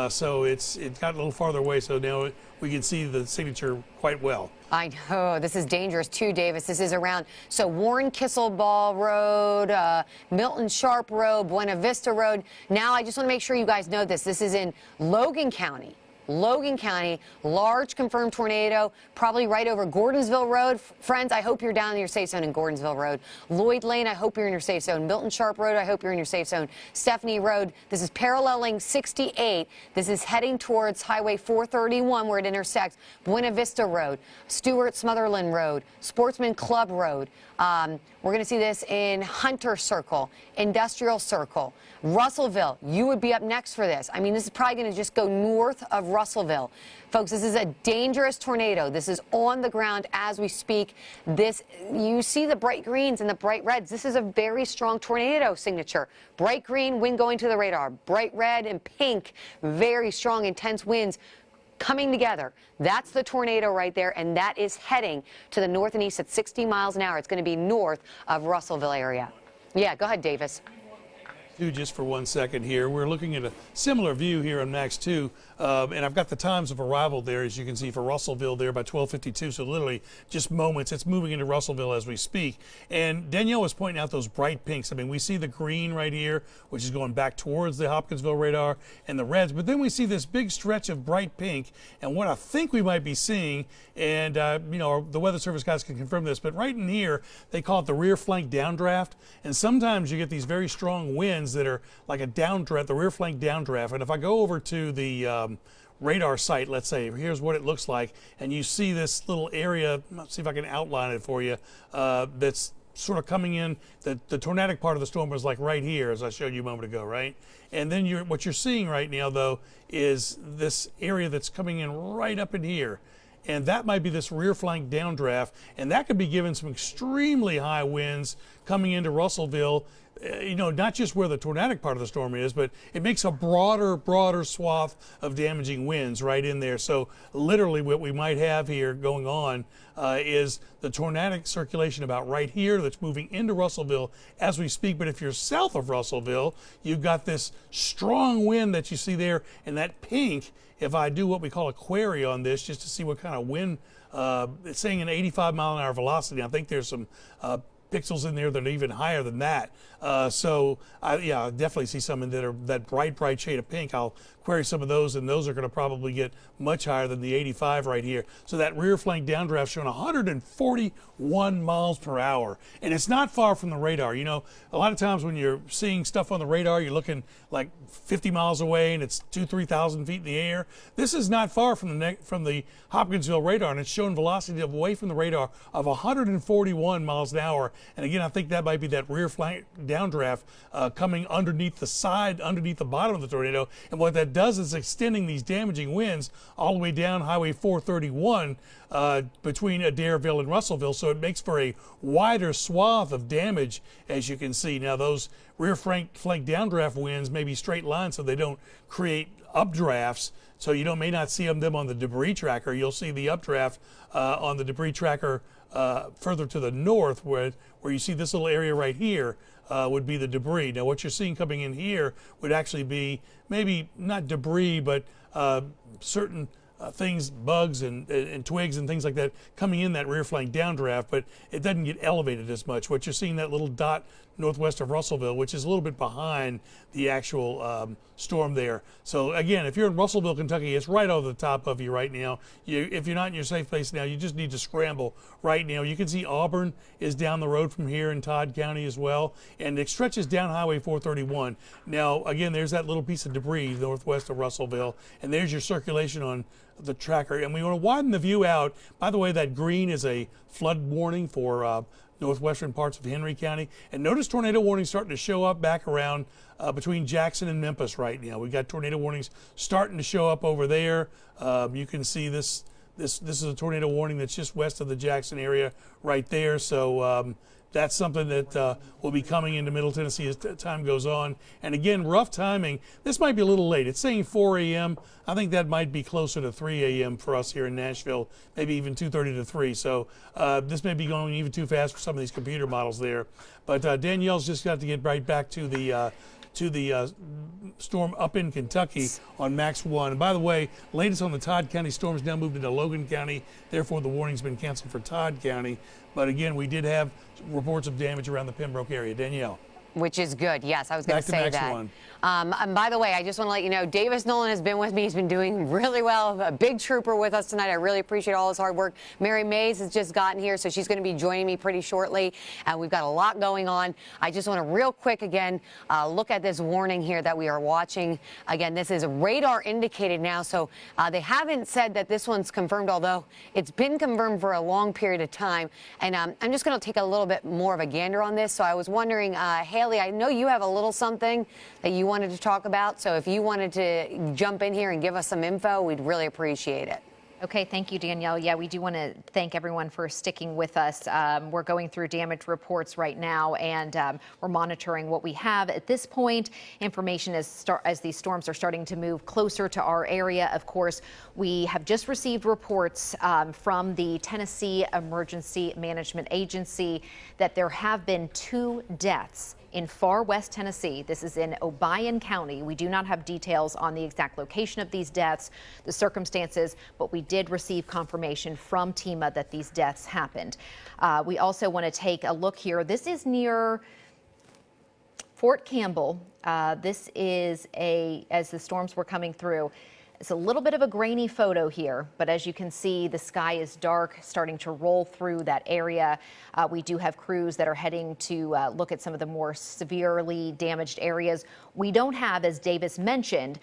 So it got a little farther away, so now we can see the signature quite well. I know. This is dangerous, too, Davis. This is around, so Warren Kisselball Road, Milton Sharp Road, Buena Vista Road. Now, I just want to make sure you guys know this. This is in Logan County. Logan County, large confirmed tornado, probably right over Gordonsville Road. Friends, I hope you're down in your safe zone in Gordonsville Road. Lloyd Lane, I hope you're in your safe zone. Milton Sharp Road, I hope you're in your safe zone. Stephanie Road, this is paralleling 68. This is heading towards Highway 431 where it intersects Buena Vista Road, Stewart Smotherland Road, Sportsman Club Road. We're going to see this in Hunter Circle, Industrial Circle, Russellville. You would be up next for this. I mean, this is probably going to just go north of Russellville. Folks, this is a dangerous tornado. This is on the ground as we speak. You see the bright greens and the bright reds. This is a very strong tornado signature. Bright green, wind going to the radar. Bright red and pink, very strong, intense winds coming together. That's the tornado right there, and that is heading to the north and east at 60 miles an hour. It's going to be north of Russellville area. Yeah, go ahead, Davis. Just for 1 second here, we're looking at a similar view here on Max 2, and I've got the times of arrival there, as you can see, for Russellville there by 12:52, so literally just moments. It's moving into Russellville as we speak. And Danielle was pointing out those bright pinks. I mean, we see the green right here, which is going back towards the Hopkinsville radar, and the reds, but then we see this big stretch of bright pink, and what I think we might be seeing, and you know, the Weather Service guys can confirm this, but right in here, they call it the rear flank downdraft, and sometimes you get these very strong winds that are like a downdraft, the rear flank downdraft. And if I go over to the radar site, let's say, here's what it looks like, and you see this little area, let's see if I can outline it for you, that's sort of coming in. The tornadic part of the storm was like right here, as I showed you a moment ago, right? And then what you're seeing right now, though, is this area that's coming in right up in here. And that might be this rear flank downdraft, and that could be given some extremely high winds coming into Russellville. You know, not just where the tornadic part of the storm is, but it makes a broader swath of damaging winds right in there. So literally what we might have here going on is the tornadic circulation about right here that's moving into Russellville as we speak. But if you're south of Russellville, you've got this strong wind that you see there, and that pink, if I do what we call a query on this, just to see what kind of wind, it's saying an 85-mile-an-hour velocity. I think there's some pixels in there that are even higher than that. So I definitely see some that are that bright shade of pink. I'll query some of those, and those are going to probably get much higher than the 85 right here. So that rear flank downdraft showing 141 miles per hour, and it's not far from the radar. You know, a lot of times when you're seeing stuff on the radar, you're looking like 50 miles away, and it's 2,000–3,000 feet in the air. This is not far from the Hopkinsville radar, and it's showing velocity away from the radar of 141 miles an hour. And again, I think that might be that rear flank downdraft coming underneath the bottom of the tornado. And what that does is extending these damaging winds all the way down Highway 431 between Adairville and Russellville. So it makes for a wider swath of damage, as you can see. Now, those rear flank downdraft winds may be straight lines, so they don't create updrafts. So you may not see them on the debris tracker. You'll see the updraft on the debris tracker further to the north, where you see this little area right here. would be the debris. Now, what you're seeing coming in here would actually be maybe not debris, but certain things, bugs and twigs and things like that coming in that rear flank downdraft, but it doesn't get elevated as much. What you're seeing, that little dot northwest of Russellville, which is a little bit behind the actual storm there. So again, if you're in Russellville, Kentucky, it's right over the top of you right now. If you're not in your safe place now, you just need to scramble right now. You can see Auburn is down the road from here in Todd County as well, and it stretches down Highway 431. Now, again, there's that little piece of debris northwest of Russellville, and there's your circulation on the tracker. And we want to widen the view out. By the way, that green is a flood warning for northwestern parts of Henry County. And notice tornado warnings starting to show up back around between Jackson and Memphis right now. We've got tornado warnings starting to show up over there. You can see this is a tornado warning that's just west of the Jackson area right there. So that's something that will be coming into Middle Tennessee as time goes on. And again, rough timing. This might be a little late. It's saying 4 a.m. I think that might be closer to 3 a.m. for us here in Nashville, maybe even 2:30 to 3. So this may be going even too fast for some of these computer models there. But Danielle's just got to get right back to the storm up in Kentucky on Max 1. And by the way, latest on the Todd County storms now moved into Logan County. Therefore, the warning's been canceled for Todd County. But again, we did have reports of damage around the Pembroke area. Danielle. Which is good. Yes, I was going to say Max that. 1. And by the way, I just want to let you know, Davis Nolan has been with me. He's been doing really well. A big trooper with us tonight. I really appreciate all his hard work. Mary Mays has just gotten here, so she's going to be joining me pretty shortly. And we've got a lot going on. I just want to real quick again look at this warning here that we are watching. Again, this is radar indicated now, so they haven't said that this one's confirmed, although it's been confirmed for a long period of time. And I'm just going to take a little bit more of a gander on this. So I was wondering, Haley, I know you have a little something that you wanted to talk about. So if you wanted to jump in here and give us some info, we'd really appreciate it. Okay, thank you, Danielle. Yeah, we do want to thank everyone for sticking with us. We're going through damage reports right now, and we're monitoring what we have at this point. Information as these storms are starting to move closer to our area. Of course, we have just received reports from the Tennessee Emergency Management Agency that there have been 2 deaths in far west Tennessee. This is in Obion County. We do not have details on the exact location of these deaths, the circumstances, but we did receive confirmation from TEMA that these deaths happened. We also want to take a look here. This is near Fort Campbell. This is as the storms were coming through. It's a little bit of a grainy photo here, but as you can see, the sky is dark, starting to roll through that area. We do have crews that are heading to look at some of the more severely damaged areas. We don't have, as Davis mentioned,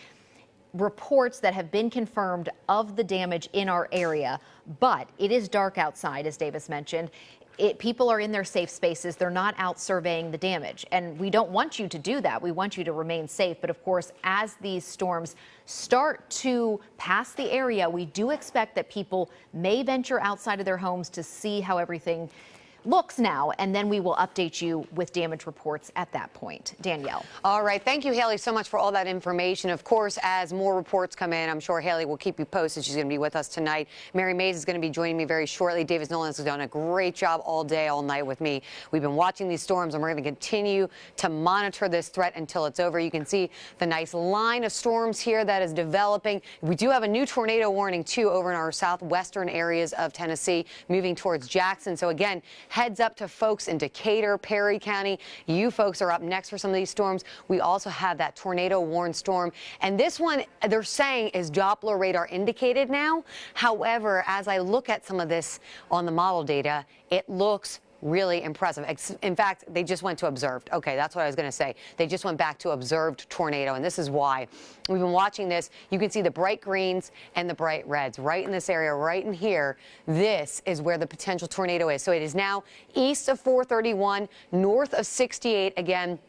reports that have been confirmed of the damage in our area, but it is dark outside, as Davis mentioned. People are in their safe spaces. They're not out surveying the damage. And we don't want you to do that. We want you to remain safe. But of course, as these storms start to pass the area, we do expect that people may venture outside of their homes to see how everything looks now, and then we will update you with damage reports at that point. Danielle. All right. Thank you, Haley, so much for all that information. Of course, as more reports come in, I'm sure Haley will keep you posted. She's going to be with us tonight. Mary Mays is going to be joining me very shortly. Davis Nolan has done a great job all day, all night with me. We've been watching these storms, and we're going to continue to monitor this threat until it's over. You can see the nice line of storms here that is developing. We do have a new tornado warning, too, over in our southwestern areas of Tennessee, moving towards Jackson. So, again, heads up to folks in Decatur, Perry County. You folks are up next for some of these storms. We also have that tornado warned storm. And this one, they're saying, is Doppler radar indicated now. However, as I look at some of this on the model data, it looks really impressive. In fact, they just went to observed. Okay, that's what I was going to say. They just went back to observed tornado, and this is why. We've been watching this. You can see the bright greens and the bright reds right in this area, right in here. This is where the potential tornado is. So it is now east of 431, north of 68 again.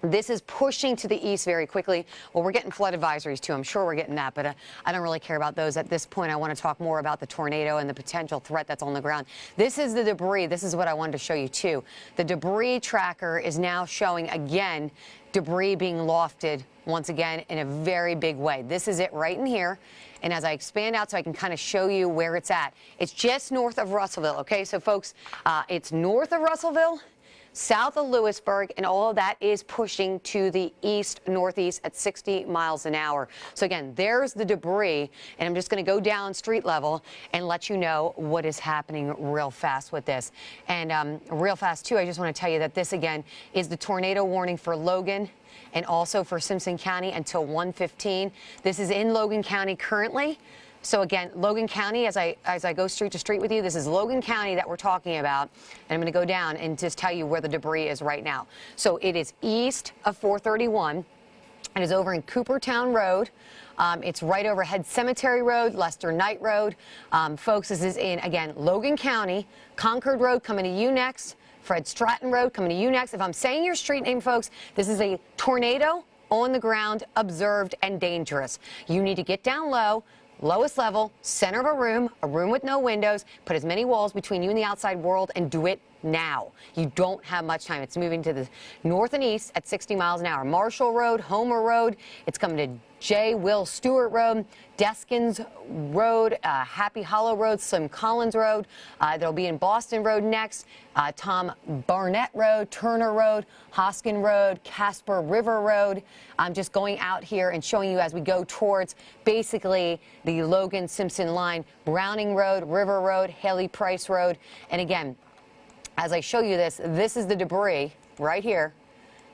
This is pushing to the east very quickly. Well, we're getting flood advisories, too. I'm sure we're getting that, but I don't really care about those at this point. I want to talk more about the tornado and the potential threat that's on the ground. This is the debris. This is what I wanted to show you, too. The debris tracker is now showing, again, debris being lofted once again in a very big way. This is it right in here. And as I expand out so I can kind of show you where it's at, it's just north of Russellville, okay? So, folks, it's north of Russellville. south of Lewisburg, and all of that is pushing to the east-northeast at 60 miles an hour. So again, there's the debris, and I'm just going to go down street level and let you know what is happening real fast with this. And real fast, too, I just want to tell you that this, again, is the tornado warning for Logan and also for Simpson County until 1:15. This is in Logan County currently. So again, Logan County, as I go street to street with you, this is Logan County that we're talking about. And I'm going to go down and just tell you where the debris is right now. So it is east of 431. It is over in Coopertown Road. It's right over Head Cemetery Road, Lester Knight Road. Folks, this is in, again, Logan County. Concord Road coming to you next. Fred Stratton Road coming to you next. If I'm saying your street name, folks, this is a tornado on the ground, observed and dangerous. You need to get down low. Lowest level, center of a room with no windows, put as many walls between you and the outside world, and do it now. You don't have much time. It's moving to the north and east at 60 miles an hour. Marshall Road, Homer Road, it's coming to J. Will Stewart Road, Deskins Road, Happy Hollow Road, Slim Collins Road. They'll be in Boston Road next, Tom Barnett Road, Turner Road, Hoskin Road, Casper River Road. I'm just going out here and showing you as we go towards basically the Logan Simpson line, Browning Road, River Road, Haley Price Road. And again, as I show you this, this is the debris right here.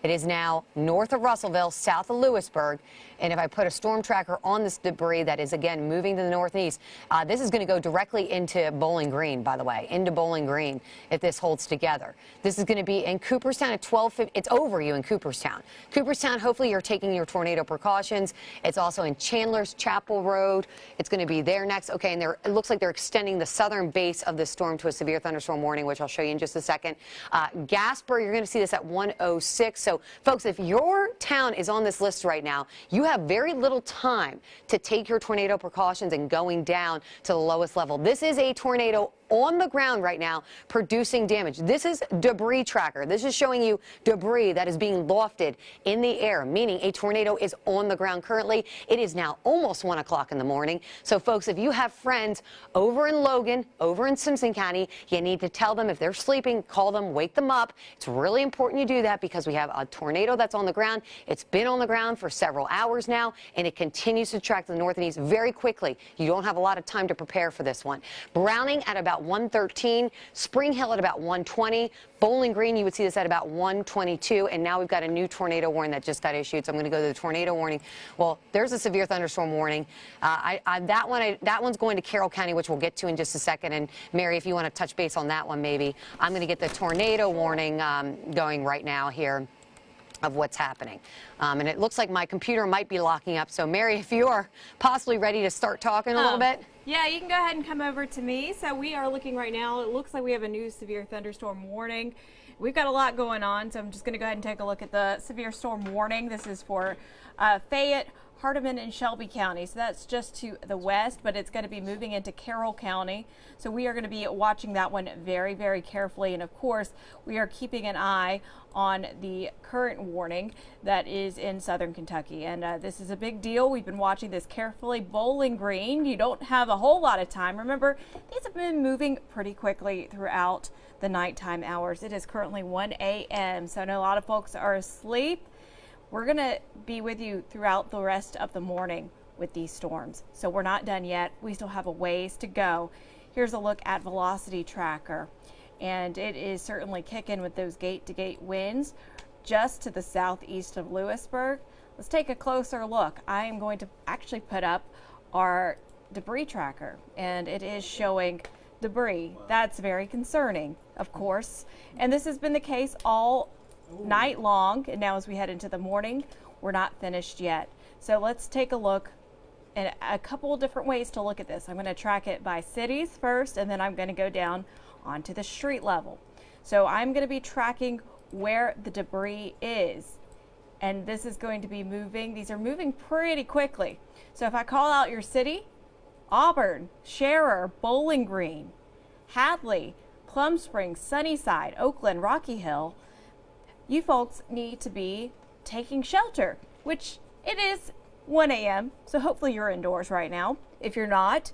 It is now north of Russellville, south of Lewisburg. And if I put a storm tracker on this debris that is, again, moving to the northeast, this is going to go directly into Bowling Green, by the way, into Bowling Green if this holds together. This is going to be in Cooperstown at 12:50. It's over you in Cooperstown. Cooperstown, hopefully you're taking your tornado precautions. It's also in Chandler's Chapel Road. It's going to be there next. Okay, and it looks like they're extending the southern base of this storm to a severe thunderstorm warning, which I'll show you in just a second. Gasper, you're going to see this at 1:06. So, folks, if your town is on this list right now, you have very little time to take your tornado precautions and going down to the lowest level. This is a tornado on the ground right now producing damage. This is debris tracker. This is showing you debris that is being lofted in the air, meaning a tornado is on the ground currently. It is now almost 1 o'clock in the morning. So, folks, if you have friends over in Logan, over in Simpson County, you need to tell them if they're sleeping, call them, wake them up. It's really important you do that because we have a tornado that's on the ground. It's been on the ground for several hours now, and it continues to track to the north and east very quickly. You don't have a lot of time to prepare for this one. Browning at about 1:13, Spring Hill at about 1:20, Bowling Green, you would see this at about 1:22, and now we've got a new tornado warning that just got issued. So I'm going to go to the tornado warning. Well, there's a severe thunderstorm warning. That one's going to Carroll County, which we'll get to in just a second. And Mary, if you want to touch base on that one, maybe I'm going to get the tornado warning going right now here of what's happening. And it looks like my computer might be locking up. So, Mary, if you are possibly ready to start talking a little bit. Yeah, you can go ahead and come over to me. So we are looking right now. It looks like we have a new severe thunderstorm warning. We've got a lot going on, so I'm just going to go ahead and take a look at the severe storm warning. This is for Fayette, Hardeman, and Shelby County. So that's just to the west, but it's going to be moving into Carroll County. So we are going to be watching that one very, very carefully. And of course, we are keeping an eye on the current warning that is in southern Kentucky. And this is a big deal. We've been watching this carefully. Bowling Green, you don't have a whole lot of time. Remember, these have been moving pretty quickly throughout the nighttime hours. It is currently 1 a.m. So I know a lot of folks are asleep. We're going to be with you throughout the rest of the morning with these storms. So we're not done yet. We still have a ways to go. Here's a look at velocity tracker. And it is certainly kicking with those gate-to-gate winds just to the southeast of Lewisburg. Let's take a closer look. I am going to actually put up our debris tracker, and it is showing debris. That's very concerning, of course. And this has been the case all night long, and now as we head into the morning, we're not finished yet. So let's take a look at a couple of different ways to look at this. I'm going to track it by cities first, and then I'm going to go down onto the street level. So I'm going to be tracking where the debris is, and this is going to be moving. These are moving pretty quickly. So if I call out your city, Auburn, Scherer, Bowling Green, Hadley, Plum Springs, Sunnyside, Oakland, Rocky Hill, you folks need to be taking shelter, which it is 1 a.m. So hopefully you're indoors right now. If you're not,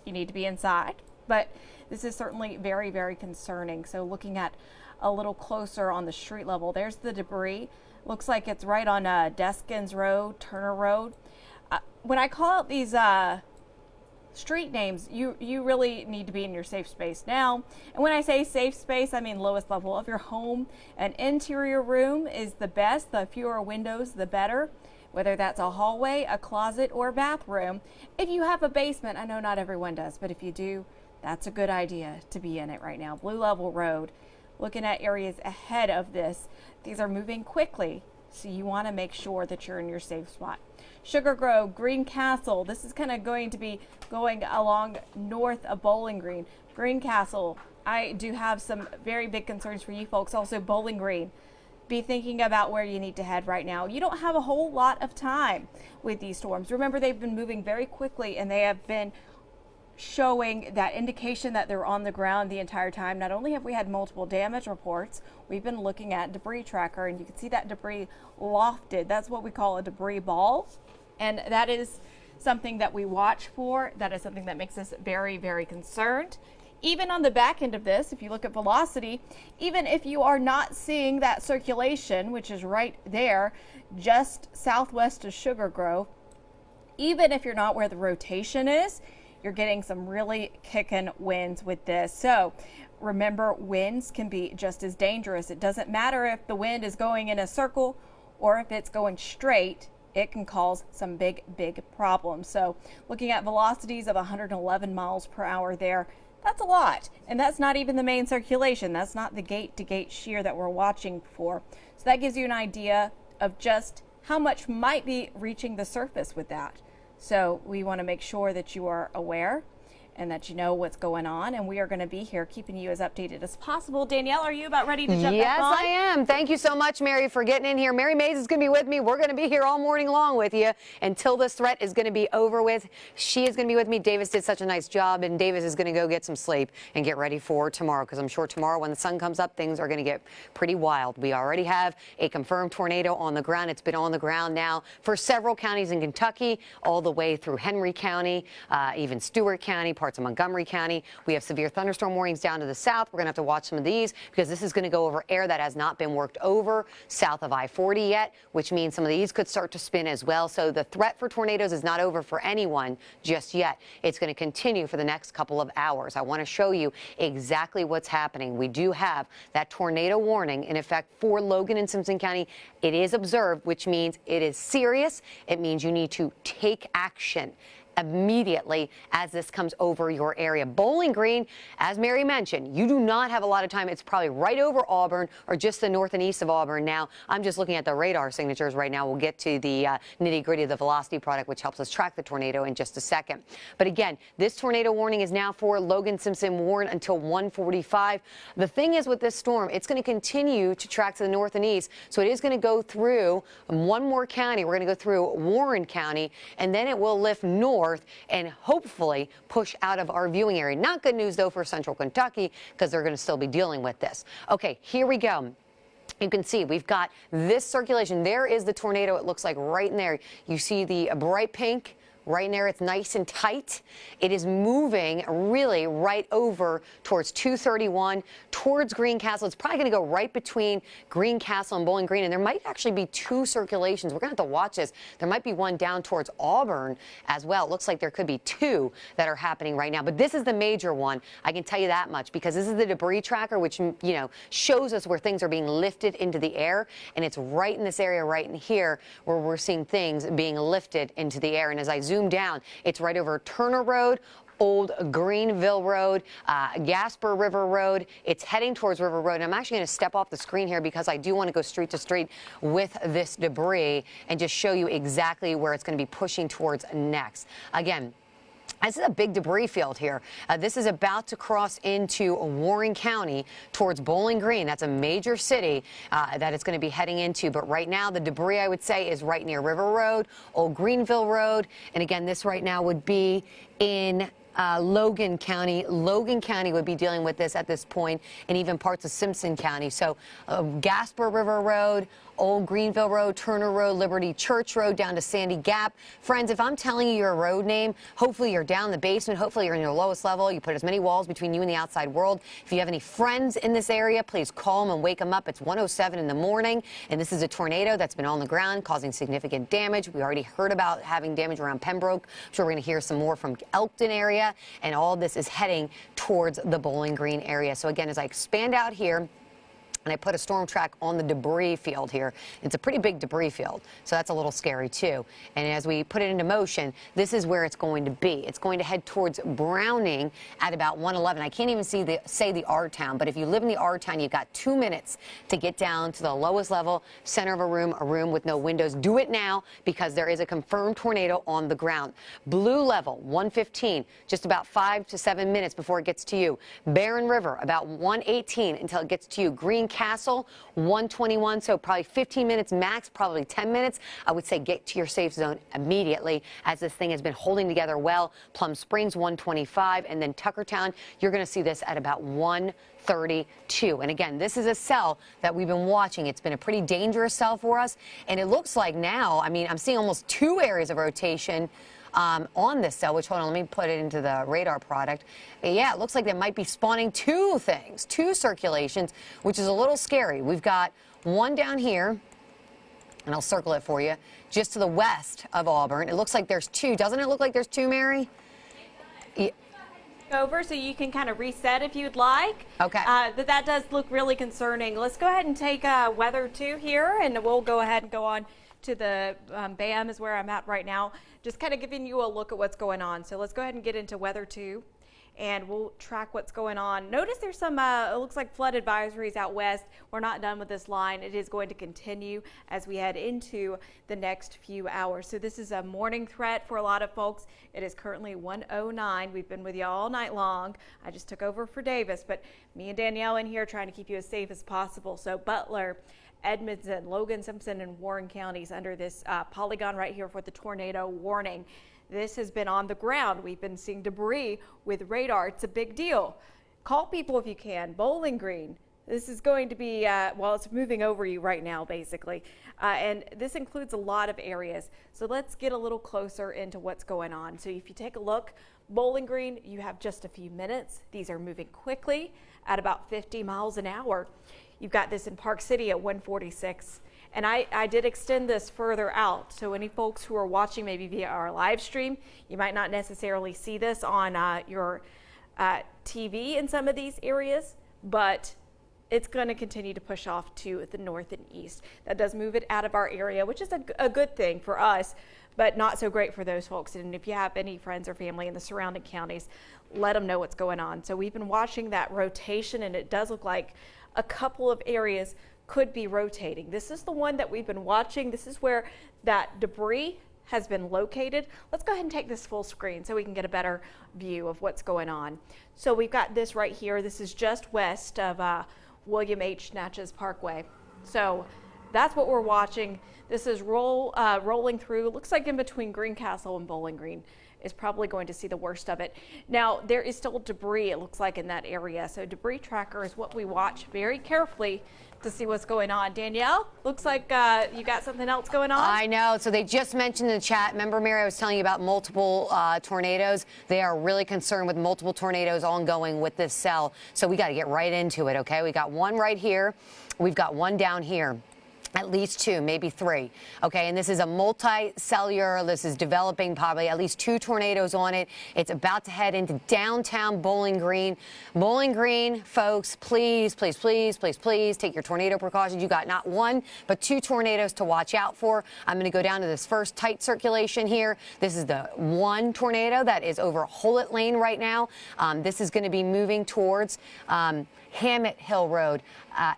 you need to be inside. But this is certainly very, very concerning. So looking at a little closer on the street level. There's the debris. Looks like it's right on Deskins Road, Turner Road. When I call out these street names, you really need to be in your safe space now. And when I say safe space, I mean lowest level of your home. An interior room is the best. The fewer windows, the better. Whether that's a hallway, a closet, or a bathroom. If you have a basement, I know not everyone does, but if you do, that's a good idea to be in it right now. Blue Level Road, looking at areas ahead of this. These are moving quickly, so you want to make sure that you're in your safe spot. Sugar Grove, Greencastle, this is kind of going to be going along north of Bowling Green. Greencastle, I do have some very big concerns for you folks. Also Bowling Green. Be thinking about where you need to head right now. You don't have a whole lot of time with these storms. Remember, they've been moving very quickly, and they have been showing that indication that they're on the ground the entire time. Not only have we had multiple damage reports, we've been looking at debris tracker, and you can see that debris lofted. That's what we call a debris ball, and that is something that we watch for. That is something that makes us very, very concerned. Even on the back end of this, if you look at velocity, even if you are not seeing that circulation, which is right there, just southwest of Sugar Grove, even if you're not where the rotation is, you're getting some really kicking winds with this. So remember, winds can be just as dangerous. It doesn't matter if the wind is going in a circle or if it's going straight. It can cause some big, big problems. So looking at velocities of 111 miles per hour there, that's a lot. And that's not even the main circulation. That's not the gate-to-gate shear that we're watching for. So that gives you an idea of just how much might be reaching the surface with that. So we want to make sure that you are aware and that you know what's going on, and we are going to be here keeping you as updated as possible. Danielle, are you about ready to jump back on? Yes, I am. Thank you so much, Mary, for getting in here. Mary Mays is going to be with me. We're going to be here all morning long with you until this threat is going to be over with. She is going to be with me. Davis did such a nice job, and Davis is going to go get some sleep and get ready for tomorrow, because I'm sure tomorrow when the sun comes up, things are going to get pretty wild. We already have a confirmed tornado on the ground. It's been on the ground now for several counties in Kentucky, all the way through Henry County, even Stewart County, parts of Montgomery County. We have severe thunderstorm warnings down to the south. We're going to have to watch some of these because this is going to go over air that has not been worked over south of I-40 yet, which means some of these could start to spin as well. So the threat for tornadoes is not over for anyone just yet. It's going to continue for the next couple of hours. I want to show you exactly what's happening. We do have that tornado warning in effect for Logan and Simpson County. It is observed, which means it is serious. It means you need to take action immediately as this comes over your area. Bowling Green, as Mary mentioned, you do not have a lot of time. It's probably right over Auburn or just the north and east of Auburn now. I'm just looking at the radar signatures right now. We'll get to the nitty-gritty of the velocity product, which helps us track the tornado in just a second. But again, this tornado warning is now for Logan, Simpson, Warren until 1:45. The thing is with this storm, it's going to continue to track to the north and east. So it is going to go through one more county. We're going to go through Warren County, and then it will lift north and hopefully push out of our viewing area. Not good news, though, for central Kentucky, because they're going to still be dealing with this. Okay, here we go. You can see we've got this circulation. There is the tornado. It looks like right in there. You see the bright pink. Right in there, it's nice and tight. It is moving really right over towards 231, towards Greencastle. It's probably going to go right between Greencastle and Bowling Green, and there might actually be two circulations. We're going to have to watch this. There might be one down towards Auburn as well. It looks like there could be two that are happening right now, but this is the major one. I can tell you that much because this is the debris tracker, which, you know, shows us where things are being lifted into the air, and it's right in this area right in here where we're seeing things being lifted into the air. And as I zoom down, it's right over Turner Road, Old Greenville Road, Gasper River Road. It's heading towards River Road. And I'm actually going to step off the screen here because I do want to go street to street with this debris and just show you exactly where it's going to be pushing towards next. Again, this is a big debris field here. This is about to cross into Warren County towards Bowling Green. That's a major city that it's going to be heading into. But right now, the debris, I would say, is right near River Road, Old Greenville Road. And again, this right now would be in Logan County. Logan County would be dealing with this at this point, and even parts of Simpson County. So Gasper River Road, Old Greenville Road, Turner Road, Liberty Church Road, down to Sandy Gap. Friends, if I'm telling you your road name, hopefully you're down the basement. Hopefully you're in your lowest level. You put as many walls between you and the outside world. If you have any friends in this area, please call them and wake them up. It's 1:07 in the morning, and this is a tornado that's been on the ground causing significant damage. We already heard about having damage around Pembroke. I'm sure we're going to hear some more from Elkton area, and all this is heading towards the Bowling Green area. So again, as I expand out here, and I put a storm track on the debris field here. It's a pretty big debris field, so that's a little scary too. And as we put it into motion, this is where it's going to be. It's going to head towards Browning at about 111. I can't even say the R town, but if you live in the R town, you've got 2 minutes to get down to the lowest level, center of a room with no windows. Do it now, because there is a confirmed tornado on the ground. Blue level, 115, just about 5 to 7 minutes before it gets to you. Barren River, about 118 until it gets to you. Green Castle, 121, so probably 15 minutes max, probably 10 minutes. I would say get to your safe zone immediately, as this thing has been holding together well. Plum Springs, 125, and then Tuckertown, you're going to see this at about 132. And again, this is a cell that we've been watching. It's been a pretty dangerous cell for us, and it looks like now, I mean, I'm seeing almost 2 areas of rotation on this cell, which, hold on, let me put it into the radar product. Yeah, it looks like they might be spawning 2 things, 2 circulations, which is a little scary. We've got one down here, and I'll circle it for you, just to the west of Auburn. It looks like there's 2. Doesn't it look like there's 2, Mary? Yeah. Over so you can kind of reset if you'd like. Okay. But that does look really concerning. Let's go ahead and take weather 2 here, and we'll go ahead and go on to the BAM is where I'm at right now, just kind of giving you a look at what's going on. So let's go ahead and get into weather 2, and we'll track what's going on. Notice there's some, it looks like flood advisories out west. We're not done with this line. It is going to continue as we head into the next few hours. So this is a morning threat for a lot of folks. It is currently 1:09. We've been with you all night long. I just took over for Davis, but me and Danielle in here trying to keep you as safe as possible. So Butler, Edmonton, Logan, Simpson, and Warren counties under this polygon right here for the tornado warning. This has been on the ground. We've been seeing debris with radar. It's a big deal. Call people if you can. Bowling Green. This is going to be, well, it's moving over you right now, basically. And this includes a lot of areas. So let's get a little closer into what's going on. So if you take a look, Bowling Green, you have just a few minutes. These are moving quickly at about 50 miles an hour. You've got this in Park City at 146. And I did extend this further out. So any folks who are watching maybe via our live stream, you might not necessarily see this on your TV in some of these areas, but it's going to continue to push off to the north and east. That does move it out of our area, which is a good thing for us, but not so great for those folks. And if you have any friends or family in the surrounding counties, let them know what's going on. So we've been watching that rotation, and it does look like a couple of areas could be rotating. This is the one that we've been watching. This is where that debris has been located. Let's go ahead and take this full screen so we can get a better view of what's going on. So we've got this right here. This is just west of William H. Natchez Parkway. So that's what we're watching. This is rolling through. It looks like in between Greencastle and Bowling Green is probably going to see the worst of it. Now, there is still debris, it looks like, in that area. So debris tracker is what we watch very carefully to see what's going on. Danielle, looks like you got something else going on. I know. So they just mentioned in the chat, remember, Mary, I was telling you about multiple tornadoes. They are really concerned with multiple tornadoes ongoing with this cell. So we got to get right into it, okay? We got one right here. We've got one down here. At least 2, maybe 3. Okay, and this is a multi-cellular. This is developing probably at least 2 tornadoes on it. It's about to head into downtown Bowling Green. Bowling Green, folks, please, please, please, please, please take your tornado precautions. You got not 1, but 2 tornadoes to watch out for. I'm going to go down to this first tight circulation here. This is the 1 tornado that is over Hulett Lane right now. This is going to be moving towards Hammett Hill Road,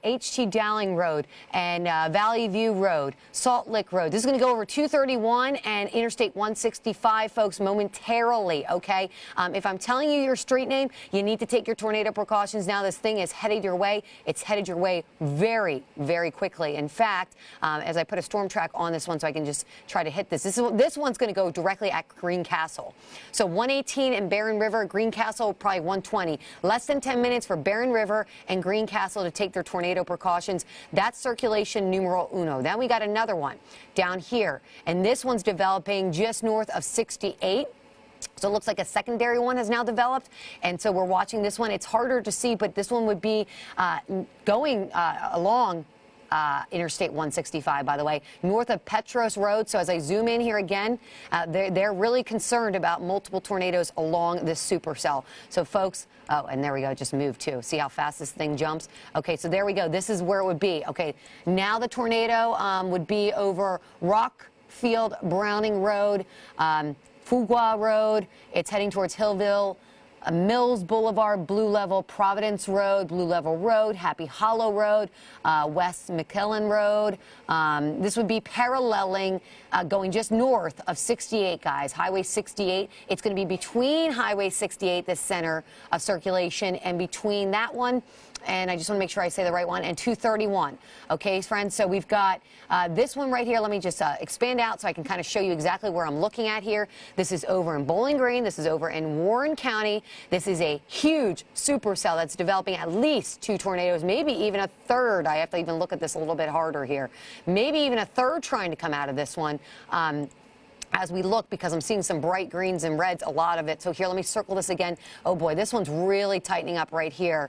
H.T. Dowling Road, and Valley View Road, Salt Lick Road. This is going to go over 231 and Interstate 165, folks, momentarily, okay? If I'm telling you your street name, you need to take your tornado precautions now. This thing is headed your way. It's headed your way very, very quickly. In fact, as I put a storm track on this one so I can just try to hit this, this one's going to go directly at Greencastle. So 118 in Barron River, Greencastle probably 120. Less than 10 minutes for Barron River and Greencastle to take their tornado precautions. That's circulation numeral uno. Then we got another one down here, and this one's developing just north of 68. So it looks like a secondary one has now developed, and so we're watching this one. It's harder to see, but this one would be going along Interstate 165, by the way, north of Petros Road. So as I zoom in here again, they're really concerned about multiple tornadoes along this supercell. So folks, oh, and there we go, just moved too. See how fast this thing jumps? Okay, so there we go. This is where it would be. Okay, now the tornado would be over Rockfield Browning Road, Fuqua Road. It's heading towards Hillville, Mills Boulevard, Blue Level, Providence Road, Blue Level Road, Happy Hollow Road, West McKellen Road. This would be paralleling, going just north of 68, guys, Highway 68. It's going to be between Highway 68, the center of circulation, and between that one, and I just want to make sure I say the right one, and 231. Okay, friends, so we've got this one right here. Let me just expand out so I can kind of show you exactly where I'm looking at here. This is over in Bowling Green. This is over in Warren County. This is a huge supercell that's developing at least 2 tornadoes, maybe even a third. I have to even look at this a little bit harder here. Maybe even a third trying to come out of this one. As we look, because I'm seeing some bright greens and reds, a lot of it. So here, let me circle this again. Oh boy, this one's really tightening up right here.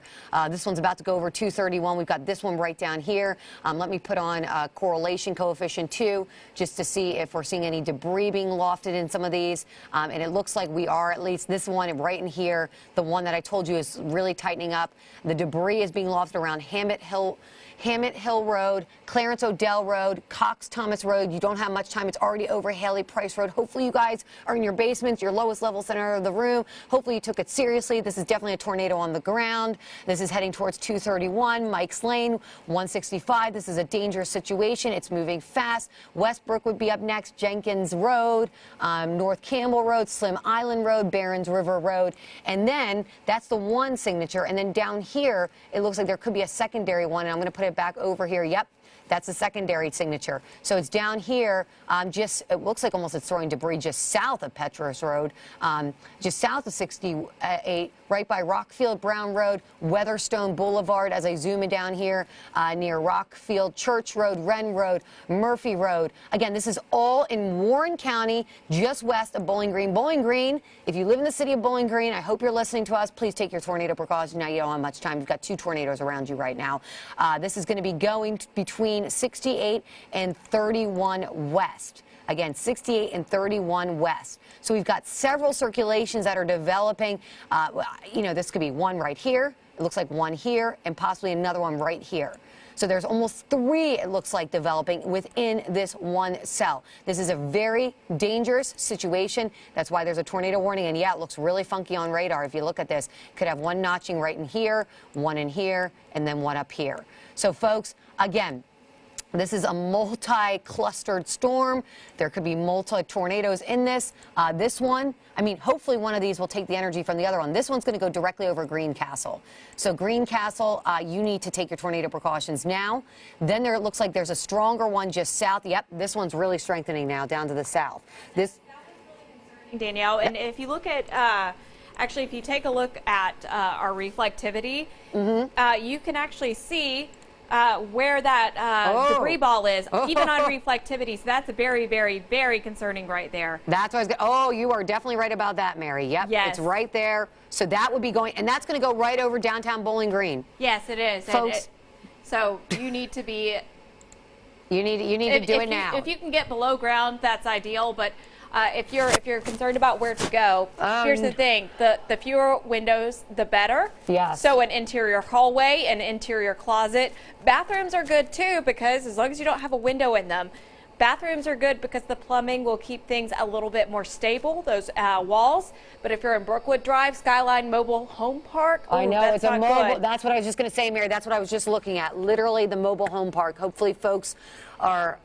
This one's about to go over 231. We've got this one right down here. Let me put on correlation coefficient 2 just to see if we're seeing any debris being lofted in some of these. And it looks like we are, at least this one right in here, the one that I told you is really tightening up. The debris is being lofted around Hammett Hill Road, Clarence Odell Road, Cox Thomas Road. You don't have much time. It's already over Haley Price Road. Hopefully you guys are in your basements, your lowest level center of the room. Hopefully you took it seriously. This is definitely a tornado on the ground. This is heading towards 231, Mike's Lane, 165. This is a dangerous situation. It's moving fast. Westbrook would be up next, Jenkins Road, North Campbell Road, Slim Island Road, Barrons River Road. And then that's the one signature. And then down here, it looks like there could be a secondary one. And I'm going to put it back over here. Yep. That's a secondary signature. So it's down here, it looks like almost it's throwing debris just south of Petros Road, just south of 68, right by Rockfield Brown Road, Weatherstone Boulevard, as I zoom in down here, near Rockfield Church Road, Wren Road, Murphy Road. Again, this is all in Warren County, just west of Bowling Green. Bowling Green, if you live in the city of Bowling Green, I hope you're listening to us. Please take your tornado precautions. Now you don't have much time. You've got 2 tornadoes around you right now. This is going to be going between 68 and 31 west. Again, 68 and 31 west. So we've got several circulations that are developing. You know, this could be one right here. It looks like one here and possibly another one right here. So there's almost 3, it looks like, developing within this one cell. This is a very dangerous situation. That's why there's a tornado warning. And yeah, it looks really funky on radar. If you look at this, could have one notching right in here, one in here, and then one up here. So folks, again, this is a multi-clustered storm. There could be multi-tornadoes in this. This one, I mean, hopefully one of these will take the energy from the other one. This one's going to go directly over Greencastle. So Greencastle, you need to take your tornado precautions now. Then it looks like there's a stronger one just south. Yep, this one's really strengthening now down to the south. This, Danielle, and if you look at actually, if you take a look at our reflectivity, you can actually see where that debris ball is, even on reflectivity. So that's very, very, very concerning right there. That's what I was going to, oh, you are definitely right about that, Mary. Yep, yes. It's right there. So that would be going, and that's going to go right over downtown Bowling Green. Yes, it is. Folks. So you need to be... You need to do it now. If you can get below ground, that's ideal, but... if you're concerned about where to go, here's the thing: the fewer windows, the better. Yes. So an interior hallway, an interior closet, bathrooms are good too, because as long as you don't have a window in them. Bathrooms are good because the plumbing will keep things a little bit more stable, those walls. But if you're in Brookwood Drive, Skyline Mobile Home Park, I know that's it's a not mobile. good. That's what I was just going to say, Mary. That's what I was just looking at. Literally the mobile home park. Hopefully, folks are.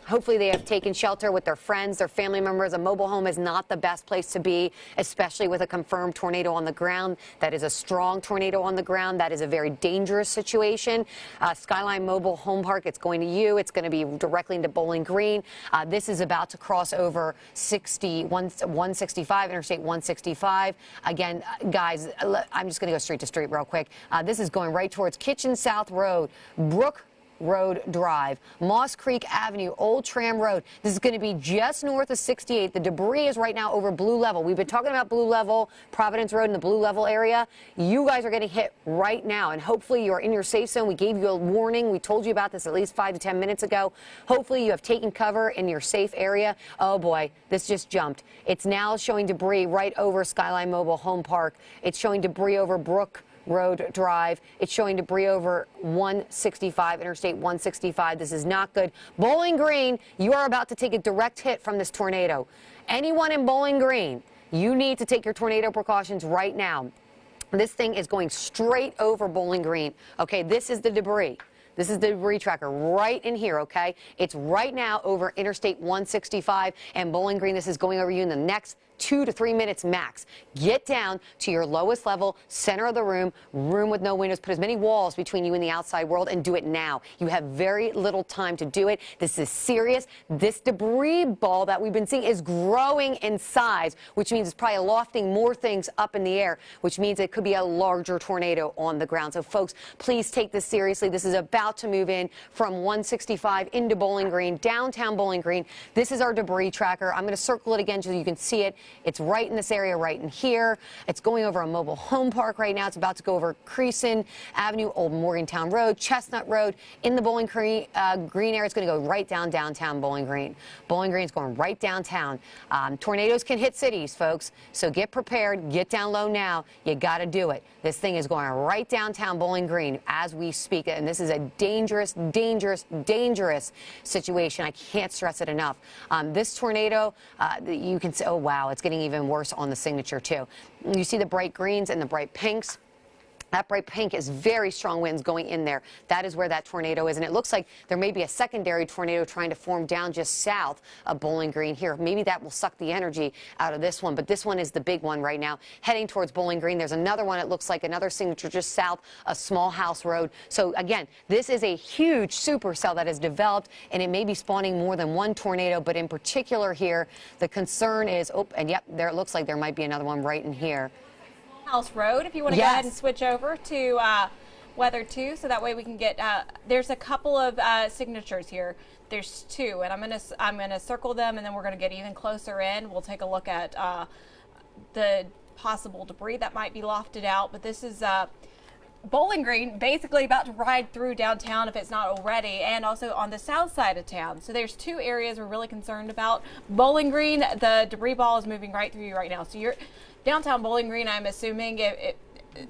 Hopefully they have taken shelter with their friends, their family members. A mobile home is not the best place to be, especially with a confirmed tornado on the ground. That is a strong tornado on the ground. That is a very dangerous situation. Skyline Mobile Home Park, it's going to you. It's going to be directly into Bowling Green. This is about to cross over 165, Interstate 165. Again, guys, I'm just going to go street to street real quick. This is going right towards Kitchen South Road, Brook Road Drive, Moss Creek Avenue, Old Tram Road. This is going to be just north of 68. The debris is right now over Blue Level. We've been talking about Blue Level, Providence Road in the Blue Level area. You guys are getting hit right now, and hopefully you're in your safe zone. We gave you a warning. We told you about this at least 5 to 10 minutes ago. Hopefully you have taken cover in your safe area. Oh boy, this just jumped. It's now showing debris right over Skyline Mobile Home Park. It's showing debris over Brook Road Drive. It's showing debris over 165, Interstate 165. This is not good. Bowling Green, you are about to take a direct hit from this tornado. Anyone in Bowling Green, you need to take your tornado precautions right now. This thing is going straight over Bowling Green. Okay, this is the debris. This is the debris tracker right in here, okay? It's right now over Interstate 165 and Bowling Green. This is going over you in the next 2 to 3 minutes max. Get down to your lowest level, center of the room with no windows. Put as many walls between you and the outside world and do it now. You have very little time to do it. This is serious. This debris ball that we've been seeing is growing in size, which means it's probably lofting more things up in the air, which means it could be a larger tornado on the ground. So folks, please take this seriously. This is about to move in from 165 into Bowling Green, downtown Bowling Green. This is our debris tracker. I'm going to circle it again so you can see it. It's right in this area right in here. It's going over a mobile home park right now. It's about to go over Creason Avenue, Old Morgantown Road, Chestnut Road. In the Bowling Green area, it's going to go right down downtown Bowling Green. Bowling Green is going right downtown. Tornadoes can hit cities, folks, so get prepared. Get down low now. You got to do it. This thing is going right downtown Bowling Green as we speak, and this is a dangerous, dangerous, dangerous situation. I can't stress it enough. This tornado, you can say, oh, wow, it's getting even worse on the signature, too. You see the bright greens and the bright pinks. That bright pink is very strong winds going in there. That is where that tornado is. And it looks like there may be a secondary tornado trying to form down just south of Bowling Green here. Maybe that will suck the energy out of this one. But this one is the big one right now, heading towards Bowling Green. There's another one, it looks like another signature just south of Small House Road. So, again, this is a huge supercell that has developed, and it may be spawning more than one tornado. But in particular here, the concern is, oh, and yep, there it looks like there might be another one right in here. House Road, if you want to go ahead and switch over to Weather 2, so that way we can get, there's a couple of signatures here. There's 2, and I'm gonna circle them, and then we're gonna get even closer in. We'll take a look at the possible debris that might be lofted out, but this is Bowling Green basically about to ride through downtown if it's not already, and also on the south side of town. So there's 2 areas we're really concerned about. Bowling Green, the debris ball is moving right through you right now. So you're downtown Bowling Green, I'm assuming it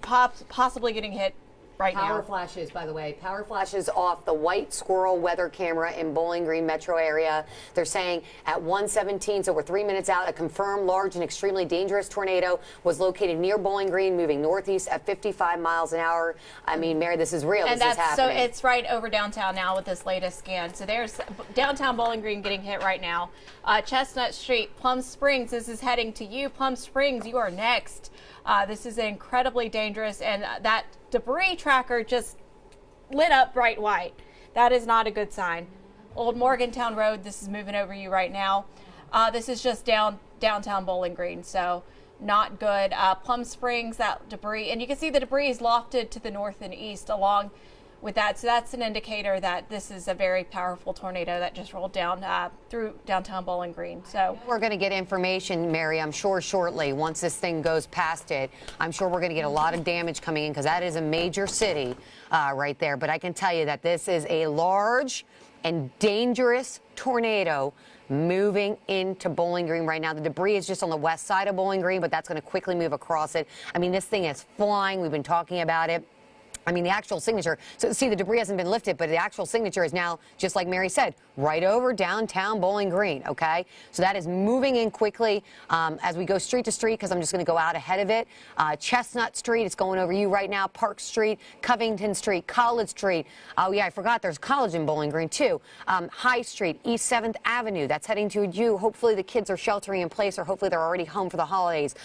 possibly getting hit right now. Power flashes, by the way. Power flashes off the White Squirrel weather camera in Bowling Green metro area. They're saying at 1:17, so we're 3 minutes out, a confirmed large and extremely dangerous tornado was located near Bowling Green, moving northeast at 55 miles an hour. I mean, Mary, this is real. And this is happening. So it's right over downtown now with this latest scan. So there's downtown Bowling Green getting hit right now. Chestnut Street, Plum Springs, this is heading to you. Plum Springs, you are next. This is incredibly dangerous, and that debris tracker just lit up bright white. That is not a good sign. Old Morgantown Road, this is moving over you right now. This is just downtown Bowling Green, so not good. Plum Springs, that debris, and you can see the debris is lofted to the north and east along with that. So that's an indicator that this is a very powerful tornado that just rolled down through downtown Bowling Green. So we're going to get information, Mary, I'm sure shortly, once this thing goes past it. I'm sure we're going to get a lot of damage coming in because that is a major city right there. But I can tell you that this is a large and dangerous tornado moving into Bowling Green right now. The debris is just on the west side of Bowling Green, but that's going to quickly move across it. I mean, this thing is flying. We've been talking about it. I mean, the actual signature, so see, the debris hasn't been lifted, but the actual signature is now, just like Mary said, right over downtown Bowling Green, okay? So that is moving in quickly as we go street to street, because I'm just going to go out ahead of it. Chestnut Street, it's going over you right now. Park Street, Covington Street, College Street. Oh, yeah, I forgot there's college in Bowling Green, too. High Street, East 7th Avenue, that's heading to you. Hopefully the kids are sheltering in place, or hopefully they're already home for the holidays.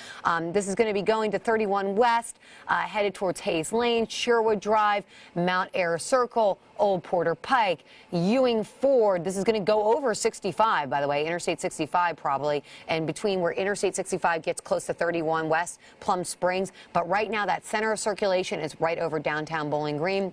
This is going to be going to 31 West, headed towards Hayes Lane, Sherwood Drive, Mount Ayr Circle, Old Porter Pike, Ewing Ford. This is going to go over 65, by the way, Interstate 65 probably, and between where Interstate 65 gets close to 31 West, Plum Springs. But right now, that center of circulation is right over downtown Bowling Green.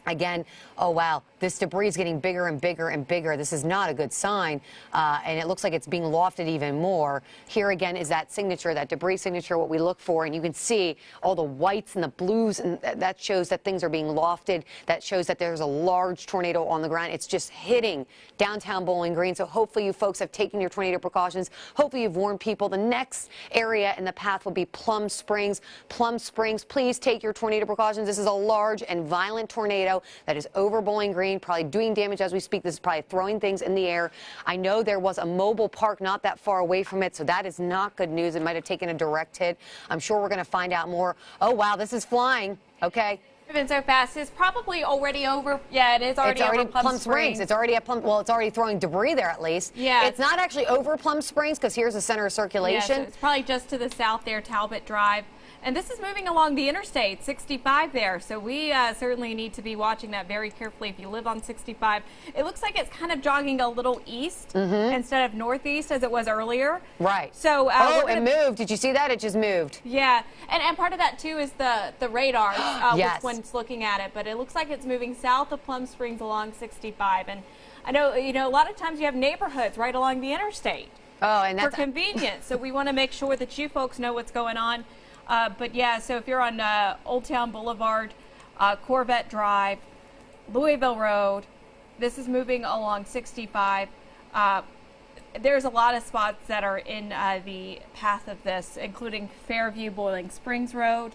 Again, oh, wow, this debris is getting bigger and bigger and bigger. This is not a good sign, and it looks like it's being lofted even more. Here again is that signature, that debris signature, what we look for, and you can see all the whites and the blues, and that shows that things are being lofted. That shows that there's a large tornado on the ground. It's just hitting downtown Bowling Green, so hopefully you folks have taken your tornado precautions. Hopefully you've warned people. The next area in the path will be Plum Springs. Plum Springs, please take your tornado precautions. This is a large and violent tornado that is over Bowling Green, probably doing damage as we speak. This is probably throwing things in the air. I know there was a mobile park not that far away from it, so that is not good news. It might have taken a direct hit. I'm sure we're going to find out more. Oh, wow, this is flying. Okay. Moving so fast. It's probably already over. Yeah, it is already over Plum Springs. It's already at Plum. Well, it's already throwing debris there at least. Yeah. It's not actually over Plum Springs because here's the center of circulation. Yeah, so it's probably just to the south there, Talbot Drive. And this is moving along the Interstate 65 there, so we certainly need to be watching that very carefully if you live on 65. It looks like it's kind of jogging a little east instead of northeast as it was earlier. Right. So it moved. Did you see that? It just moved. Yeah, and part of that too is the radar, Yes. which one's looking at it. But it looks like it's moving south of Plum Springs along 65. And I know, a lot of times you have neighborhoods right along the interstate. Oh, and that's for convenience. So we want to make sure that you folks know what's going on. But yeah, so if you're on Old Town Boulevard, Corvette Drive, Louisville Road, this is moving along 65. There's a lot of spots that are in the path of this, including Fairview, Boiling Springs Road,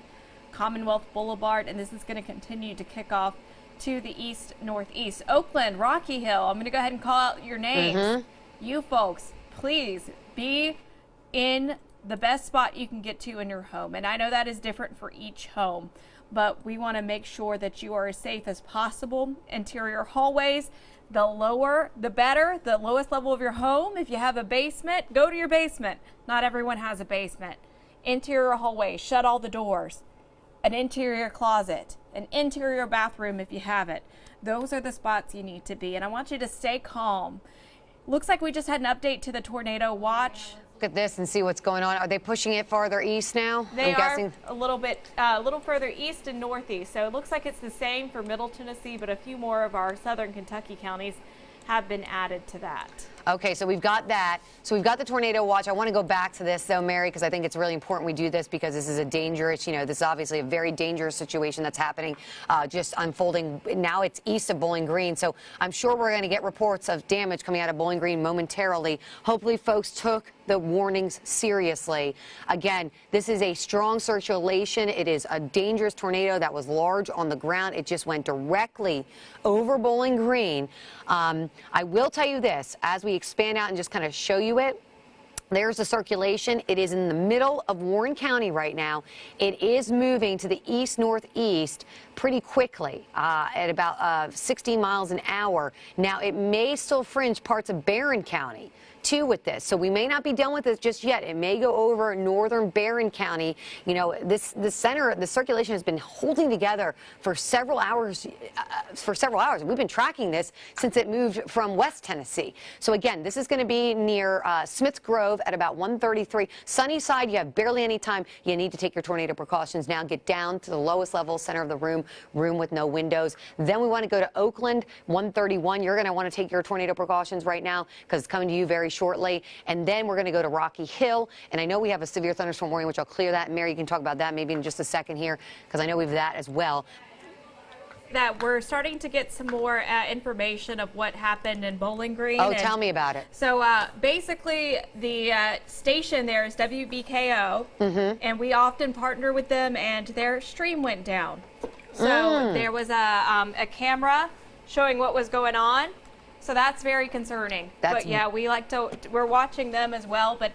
Commonwealth Boulevard, and this is going to continue to kick off to the east-northeast. Oakland, Rocky Hill, I'm going to go ahead and call out your names. You folks, please be in the best spot you can get to in your home. And I know that is different for each home, but we want to make sure that you are as safe as possible. Interior hallways, the lower, the better, the lowest level of your home. If you have a basement, go to your basement. Not everyone has a basement. Interior hallway, shut all the doors. An interior closet, an interior bathroom if you have it. Those are the spots you need to be. And I want you to stay calm. Looks like we just had an update to the tornado watch. Look at this and see what's going on. Are they pushing it farther east now? They are a little further east and northeast. So it looks like it's the same for Middle Tennessee, but a few more of our southern Kentucky counties have been added to that. Okay, so we've got that. So we've got the tornado watch. I want to go back to this, though, Mary, because I think it's really important we do this because this is a dangerous, this is obviously a very dangerous situation that's happening, just unfolding. Now it's east of Bowling Green. So I'm sure we're going to get reports of damage coming out of Bowling Green momentarily. Hopefully folks took the warnings seriously. Again, this is a strong circulation. It is a dangerous tornado that was large on the ground. It just went directly over Bowling Green. I will tell you this, as we expand out and just kind of show you it, there's the circulation. It is in the middle of Warren County right now. It is moving to the east-northeast pretty quickly at about 60 miles an hour. Now, it may still fringe parts of Barron County too with this, so we may not be done with this just yet. It may go over northern Barron County. The circulation has been holding together for several hours. We've been tracking this since it moved from West Tennessee. So again, this is going to be near Smiths Grove at about 1:33. Sunnyside, you have barely any time. You need to take your tornado precautions now. Get down to the lowest level, center of the room with no windows. Then we want to go to Oakland, 131. You're going to want to take your tornado precautions right now because it's coming to you very shortly. And then we're going to go to Rocky Hill. And I know we have a severe thunderstorm warning, which I'll clear that. Mary, you can talk about that maybe in just a second here because I know we have that as well. That we're starting to get some more information of what happened in Bowling Green. Oh, tell me about it. So basically, the station there is WBKO, and we often partner with them, and their stream went down. So there was a camera showing what was going on. So that's very concerning. But yeah, we're watching them as well. But,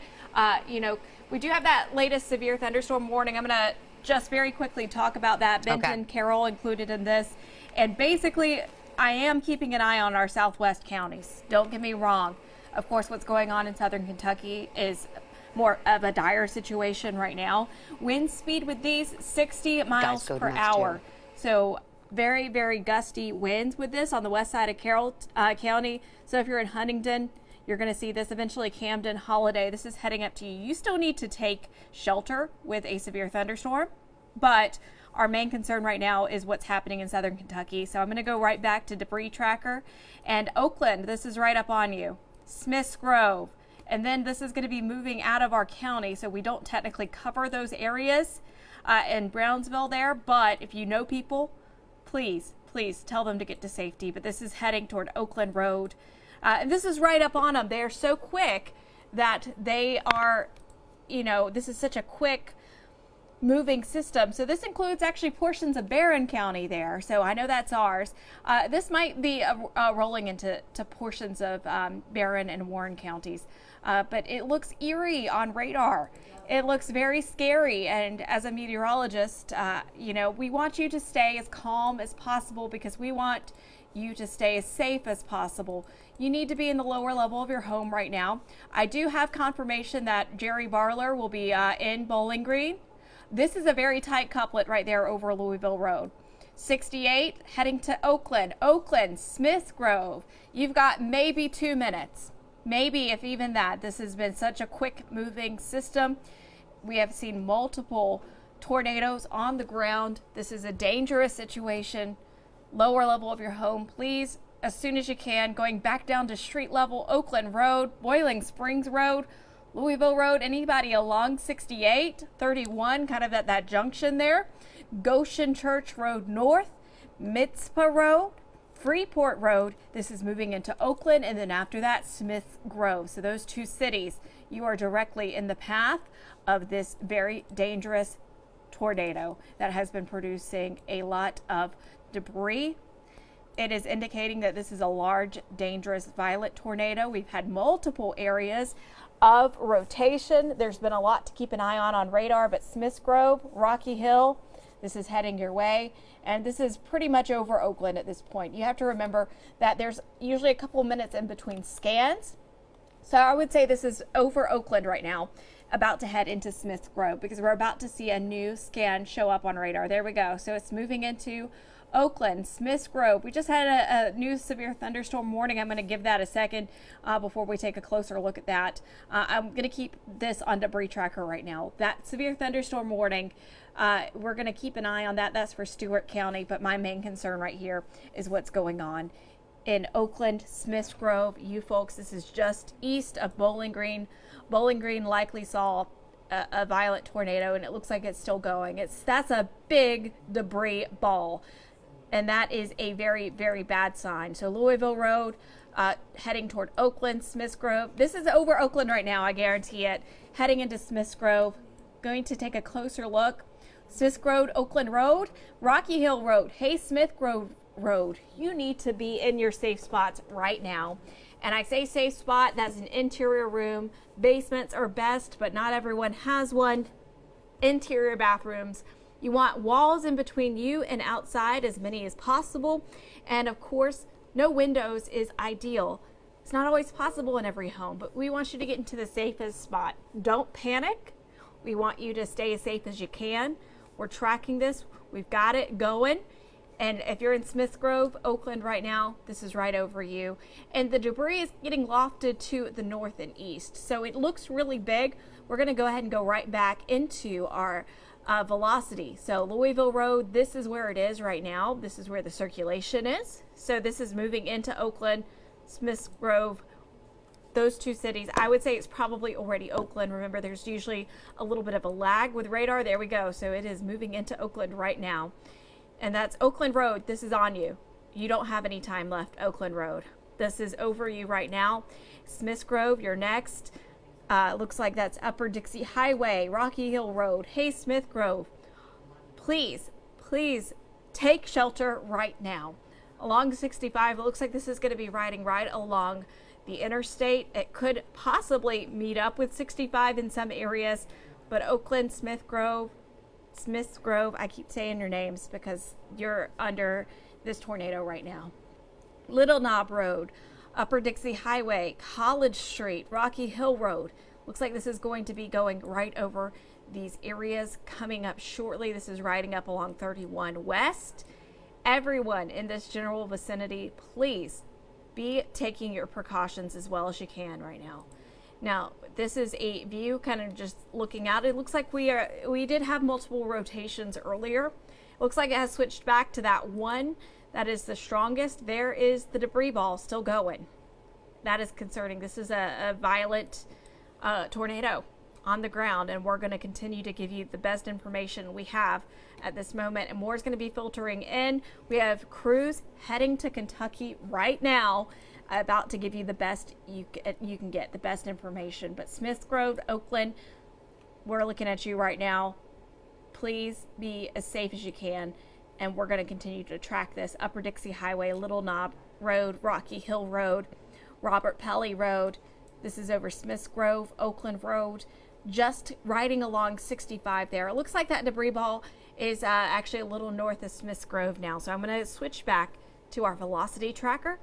you know, we do have that latest severe thunderstorm warning. I'm going to just very quickly talk about that. Benton, Carroll included in this. And basically, I am keeping an eye on our southwest counties. Don't get me wrong. Of course, what's going on in southern Kentucky is more of a dire situation right now. Wind speed with these 60 miles per hour. So very, very gusty winds with this on the west side of Carroll County. So if you're in Huntington, you're going to see this. Eventually Camden, Holiday, this is heading up to you. You still need to take shelter with a severe thunderstorm, but our main concern right now is what's happening in southern Kentucky. So I'm going to go right back to debris tracker and Oakland. This is right up on you. Smiths Grove. And then this is going to be moving out of our county, so we don't technically cover those areas in Brownsville there. But if you know people, please tell them to get to safety. But this is heading toward Oakland Road. And this is right up on them. They are so quick that they are, you know, this is such a quick moving system. So this includes actually portions of Barron County there. So I know that's ours. This might be rolling into portions of Barron and Warren counties. But it looks eerie on radar. It looks very scary. And as a meteorologist, you know, we want you to stay as calm as possible because we want you to stay as safe as possible. You need to be in the lower level of your home right now. I do have confirmation that Jerry Barler will be in Bowling Green. This is a very tight couplet right there over Louisville Road. 68 heading to Oakland. Oakland, Smith Grove. You've got maybe 2 minutes. Maybe if even that. This has been such a quick moving system. We have seen multiple tornadoes on the ground. This is a dangerous situation. Lower level of your home, please, as soon as you can, going back down to street level, Oakland Road, Boiling Springs Road, Louisville Road, anybody along 68, 31, kind of at that junction there, Goshen Church Road North, Mitzpah Road, Freeport Road. This is moving into Oakland, and then after that, Smith Grove. So those two cities, you are directly in the path of this very dangerous tornado that has been producing a lot of debris. It is indicating that this is a large, dangerous, violent tornado. We've had multiple areas of rotation. There's been a lot to keep an eye on radar, but Smiths Grove, Rocky Hill, this is heading your way. And this is pretty much over Oakland at this point. You have to remember that there's usually a couple minutes in between scans. So I would say this is over Oakland right now, about to head into Smiths Grove because we're about to see a new scan show up on radar. There we go. So it's moving into Oakland, Smiths Grove. We just had a new severe thunderstorm warning. I'm going to give that a second before we take a closer look at that. I'm going to keep this on debris tracker right now. That severe thunderstorm warning, we're going to keep an eye on that. That's for Stewart County, but my main concern right here is what's going on in Oakland, Smiths Grove. You folks, this is just east of Bowling Green. Bowling Green likely saw a violent tornado, and it looks like it's still going. That's a big debris ball. And that is a very, very bad sign. So Louisville Road, heading toward Oakland, Smiths Grove. This is over Oakland right now, I guarantee it. Heading into Smiths Grove. Going to take a closer look. Smiths Grove, Oakland Road, Rocky Hill Road, Hey Smith Grove Road. You need to be in your safe spots right now. And I say safe spot, that's an interior room. Basements are best, but not everyone has one. Interior bathrooms. You want walls in between you and outside, as many as possible. And of course, no windows is ideal. It's not always possible in every home, but we want you to get into the safest spot. Don't panic. We want you to stay as safe as you can. We're tracking this. We've got it going. And if you're in Smiths Grove, Oakland right now, this is right over you. And the debris is getting lofted to the north and east. So it looks really big. We're going to go ahead and go right back into our velocity. So Louisville Road, this is where it is right now. This is where the circulation is. So this is moving into Oakland, Smiths Grove, those two cities. I would say it's probably already Oakland. Remember, there's usually a little bit of a lag with radar. There we go. So it is moving into Oakland right now. And that's Oakland Road. This is on you. You don't have any time left, Oakland Road. This is over you right now. Smiths Grove, you're next. Looks like that's Upper Dixie Highway, Rocky Hill Road, Hey Smith Grove. Please take shelter right now. Along 65, it looks like this is going to be riding right along the interstate. It could possibly meet up with 65 in some areas, but Oakland, Smith Grove, I keep saying your names because you're under this tornado right now. Little Knob Road, Upper Dixie Highway, College Street, Rocky Hill Road. Looks like this is going to be going right over these areas coming up shortly. This is riding up along 31 West. Everyone in this general vicinity, please be taking your precautions as well as you can right now. Now, this is a view kind of just looking out. It looks like we did have multiple rotations earlier. It looks like it has switched back to that one that is the strongest. There is the debris ball still going. That is concerning. This is a violent tornado on the ground, and we're going to continue to give you the best information we have at this moment, and more is going to be filtering in. We have crews heading to Kentucky right now, about to give you the best you can get, the best information. But Smith Grove, Oakland, we're looking at you right now. Please be as safe as you can, and we're going to continue to track this. Upper Dixie Highway, Little Knob Road, Rocky Hill Road, Robert Pelly Road. This is over Smith Grove, Oakland Road, just riding along 65 there. It looks like that debris ball is actually a little north of Smith Grove now. So I'm going to switch back to our velocity tracker.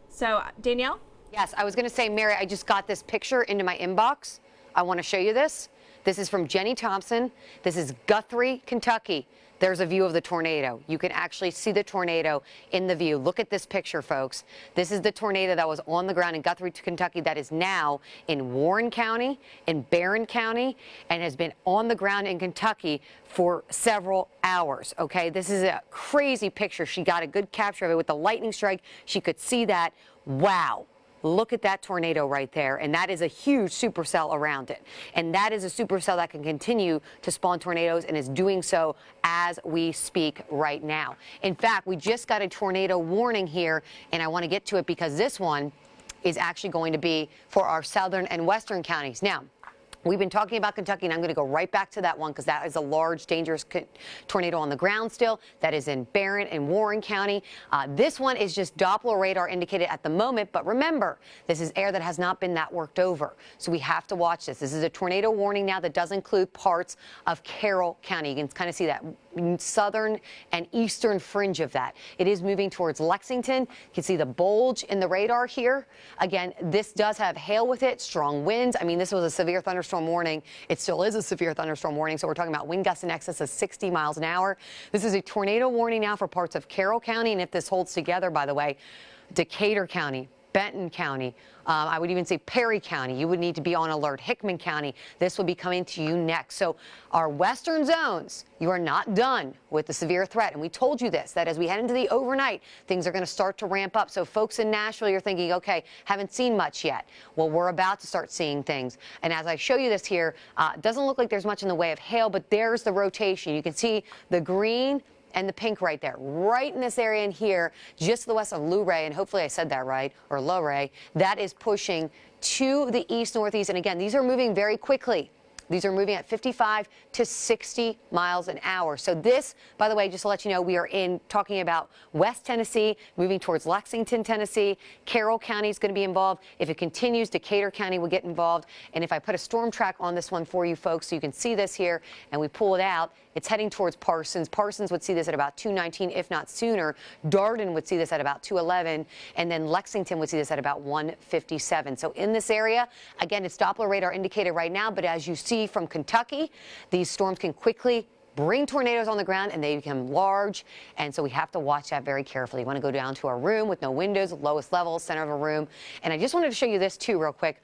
So Danielle? Yes, I was going to say, Mary, I just got this picture into my inbox. I want to show you this. This is from Jenny Thompson. This is Guthrie, Kentucky. There's a view of the tornado. You can actually see the tornado in the view. Look at this picture, folks. This is the tornado that was on the ground in Guthrie, Kentucky, that is now in Warren County, in Barron County, and has been on the ground in Kentucky for several hours. Okay, this is a crazy picture. She got a good capture of it with the lightning strike. She could see that. Wow. Look at that tornado right there, and that is a huge supercell around it. And that is a supercell that can continue to spawn tornadoes and is doing so as we speak right now. In fact, we just got a tornado warning here, and I want to get to it because this one is actually going to be for our southern and western counties. Now, we've been talking about Kentucky, and I'm going to go right back to that one because that is a large, dangerous tornado on the ground still. That is in Barron and Warren County. This one is just Doppler radar indicated at the moment, but remember, this is air that has not been that worked over. So we have to watch this. This is a tornado warning now that does include parts of Carroll County. You can kind of see that southern and eastern fringe of that. It is moving towards Lexington. You can see the bulge in the radar here. Again, this does have hail with it, strong winds. I mean, this was a severe thunderstorm warning. It still is a severe thunderstorm warning. So we're talking about wind gusts in excess of 60 miles an hour. This is a tornado warning now for parts of Carroll County. And if this holds together, by the way, Decatur County, Benton County, I would even say Perry County. You would need to be on alert. Hickman County, this will be coming to you next. So our western zones, you are not done with the severe threat. And we told you this, that as we head into the overnight, things are going to start to ramp up. So folks in Nashville, you're thinking, okay, haven't seen much yet. Well, we're about to start seeing things. And as I show you this here, it doesn't look like there's much in the way of hail, but there's the rotation. You can see the green and the pink right there, right in this area in here, just to the west of Luray, and hopefully I said that right, or Luray, that is pushing to the east-northeast. And again, these are moving very quickly. These are moving at 55 to 60 miles an hour. So this, by the way, just to let you know, we are talking about West Tennessee, moving towards Lexington, Tennessee. Carroll County is going to be involved. If it continues, Decatur County will get involved. And if I put a storm track on this one for you folks, so you can see this here, and we pull it out, it's heading towards Parsons. Parsons would see this at about 219, if not sooner. Darden would see this at about 211, and then Lexington would see this at about 157. So in this area, again, it's Doppler radar indicated right now, but as you see from Kentucky, these storms can quickly bring tornadoes on the ground, and they become large, and so we have to watch that very carefully. You want to go down to our room with no windows, lowest level, center of a room. And I just wanted to show you this too real quick.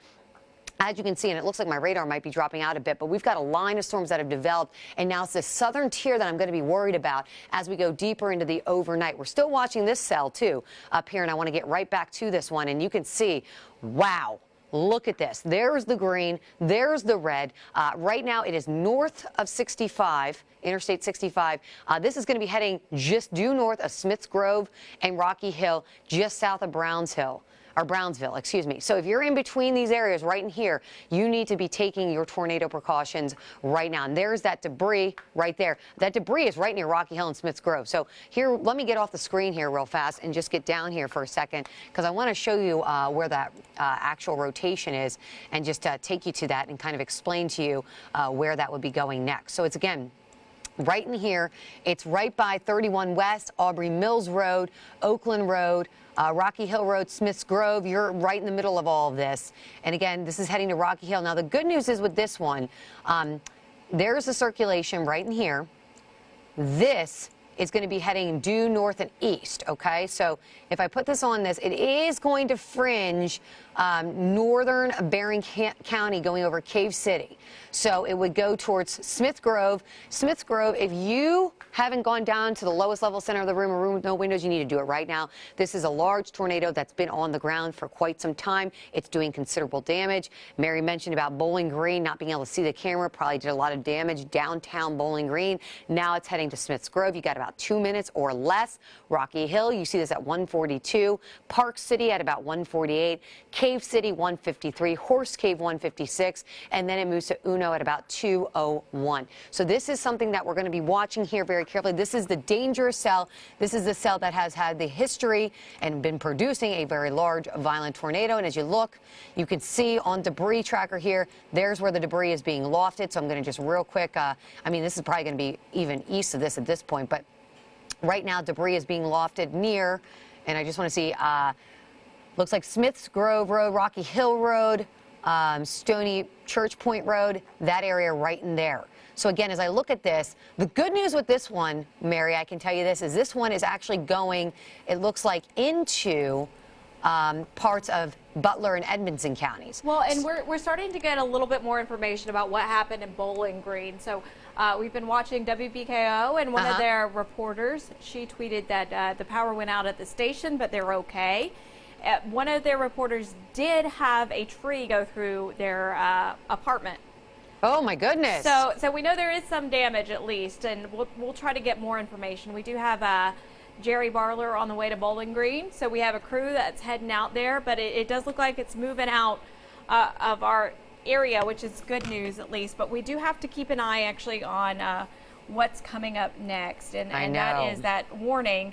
As you can see, and it looks like my radar might be dropping out a bit, but we've got a line of storms that have developed, and now it's this southern tier that I'm going to be worried about as we go deeper into the overnight. We're still watching this cell, too, up here, and I want to get right back to this one, and you can see, wow. Look at this. There's the green. There's the red. Right now, it is north of 65, Interstate 65. This is going to be heading just due north of Smiths Grove and Rocky Hill, just south of Browns Hill. or Brownsville, excuse me. So if you're in between these areas right in here, you need to be taking your tornado precautions right now. And there's that debris right there. That debris is right near Rocky Hill and Smiths Grove. So here, let me get off the screen here real fast and just get down here for a second, because I want to show you where that actual rotation is, and just take you to that and kind of explain to you where that would be going next. So it's, again, right in here. It's right by 31 West, Aubrey Mills Road, Oakland Road, Rocky Hill Road, Smiths Grove. You're right in the middle of all of this. And again, this is heading to Rocky Hill. Now, the good news is with this one, there's a circulation right in here. This is going to be heading due north and east, okay? So if I put this on this, it is going to fringe northern Barron County going over Cave City. So it would go towards Smiths Grove. Smiths Grove, if you haven't gone down to the lowest level center of the room, a room with no windows, you need to do it right now. This is a large tornado that's been on the ground for quite some time. It's doing considerable damage. Mary mentioned about Bowling Green not being able to see the camera, probably did a lot of damage downtown Bowling Green. Now it's heading to Smiths Grove. You got about 2 minutes or less. Rocky Hill, you see this at 142. Park City at about 148. Cave City 153. Horse Cave 156. And then it moves to Uno at about 201. So this is something that we're going to be watching here very carefully. This is the dangerous cell. This is the cell that has had the history and been producing a very large violent tornado. And as you look, you can see on debris tracker here, there's where the debris is being lofted. So I'm going to just real quick, I mean, this is probably going to be even east of this at this point, but right now debris is being lofted near, and I just want to see, looks like Smiths Grove Road, Rocky Hill Road, Stony Church Point Road, that area right in there. So again, as I look at this, the good news with this one, Mary, I can tell you this, is this one is actually going, it looks like, into parts of Butler and Edmonson counties. Well, and we're starting to get a little bit more information about what happened in Bowling Green. So we've been watching WKRN, and one of their reporters, she tweeted that the power went out at the station, but they're okay. One of their reporters did have a tree go through their apartment. Oh my goodness! So we know there is some damage at least, and we'll try to get more information. We do have Jerry Barler on the way to Bowling Green, so we have a crew that's heading out there, but it does look like it's moving out of our area, which is good news at least. But we do have to keep an eye actually on what's coming up next, and that is that warning,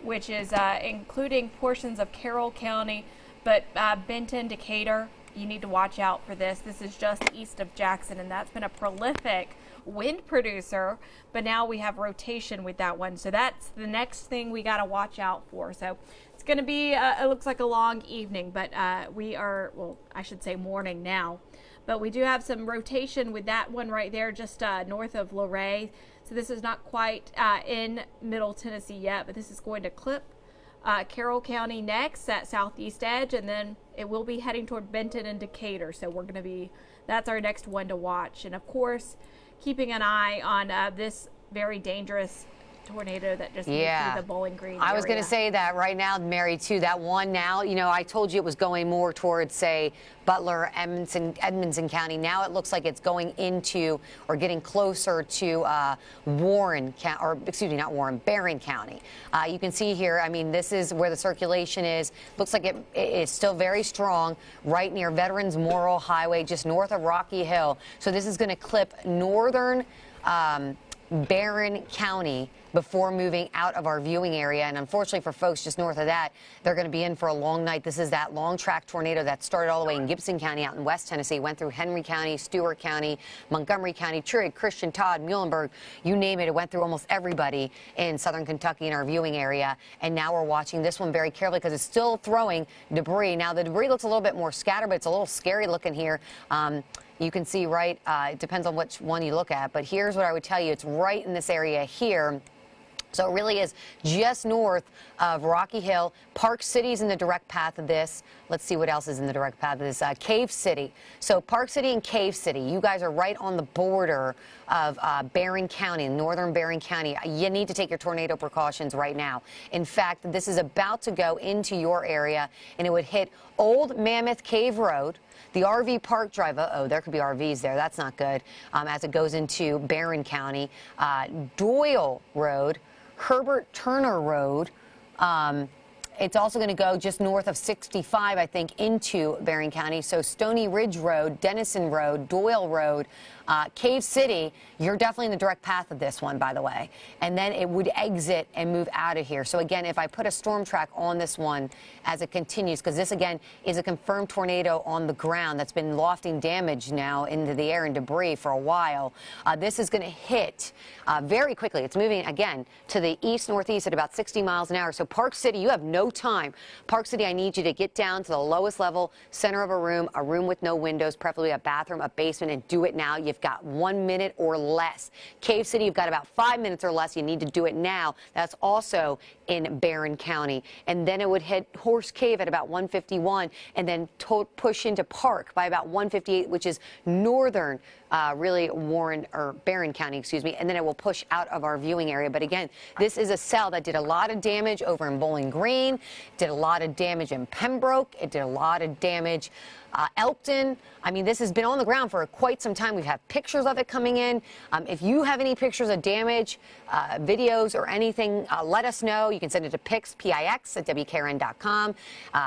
which is including portions of Carroll County, but Benton, Decatur, you need to watch out for this. This is just east of Jackson, and that's been a prolific wind producer, but now we have rotation with that one. So that's the next thing we got to watch out for. So it's going to be, it looks like a long evening, but we are, well, I should say morning now. But we do have some rotation with that one right there, just north of Luray. So this is not quite in Middle Tennessee yet, but this is going to clip Carroll County next, that southeast edge, and then it will be heading toward Benton and Decatur. So we're going to be, that's our next one to watch. And of course, keeping an eye on this very dangerous tornado that just moved through the Bowling Green area. I was going to say that right now, Mary, too. That one now, you know, I told you it was going more towards, say, Butler, Edmonson County. Now it looks like it's going into or getting closer to Warren, or excuse me, not Warren, Barron County. You can see here, I mean, this is where the circulation is. Looks like it is still very strong right near Veterans Memorial Highway, just north of Rocky Hill. So this is going to clip northern Barron County before moving out of our viewing area. And unfortunately for folks just north of that, they're going to be in for a long night. This is that long track tornado that started all the way in Gibson County out in West Tennessee, went through Henry County, Stewart County, Montgomery County, Trigg, Christian, Todd, Muhlenberg, you name it. It went through almost everybody in southern Kentucky in our viewing area. And now we're watching this one very carefully because it's still throwing debris. Now the debris looks a little bit more scattered, but it's a little scary looking here. You can see right, it depends on which one you look at, but here's what I would tell you. It's right in this area here. So it really is just north of Rocky Hill. Park City's in the direct path of this. Let's see what else is in the direct path of this. Cave City. So Park City and Cave City, you guys are right on the border of Barron County, northern Barron County. You need to take your tornado precautions right now. In fact, this is about to go into your area, and it would hit Old Mammoth Cave Road, the RV Park Drive. Uh-oh, there could be RVs there. That's not good. As it goes into Barron County. Doyle Road, Herbert Turner Road, It's also going to go just north of 65, I think, into Barron County. So Stony Ridge Road, Denison Road, Doyle Road, Cave City, you're definitely in the direct path of this one, by the way. And then it would exit and move out of here. So again, if I put a storm track on this one as it continues, because this again is a confirmed tornado on the ground that's been lofting damage now into the air and debris for a while, this is going to hit very quickly. It's moving again to the east-northeast at about 60 miles an hour. So Park City, you have no time. Park City, I need you to get down to the lowest level, center of a room with no windows, preferably a bathroom, a basement, and do it now. You've got 1 minute or less. Cave City, you've got about 5 minutes or less. You need to do it now. That's also in Barron County. And then it would hit Horse Cave at about 151 and then push into Park by about 158, which is northern, really Barron County, excuse me. And then it will push out of our viewing area. But again, this is a cell that did a lot of damage over in Bowling Green, did a lot of damage in Pembroke. It did a lot of damage Elkton. I mean, this has been on the ground for quite some time. We've had pictures of it coming in. If you have any pictures of damage, videos or anything, let us know. You can send it to PIX at WKRN.com.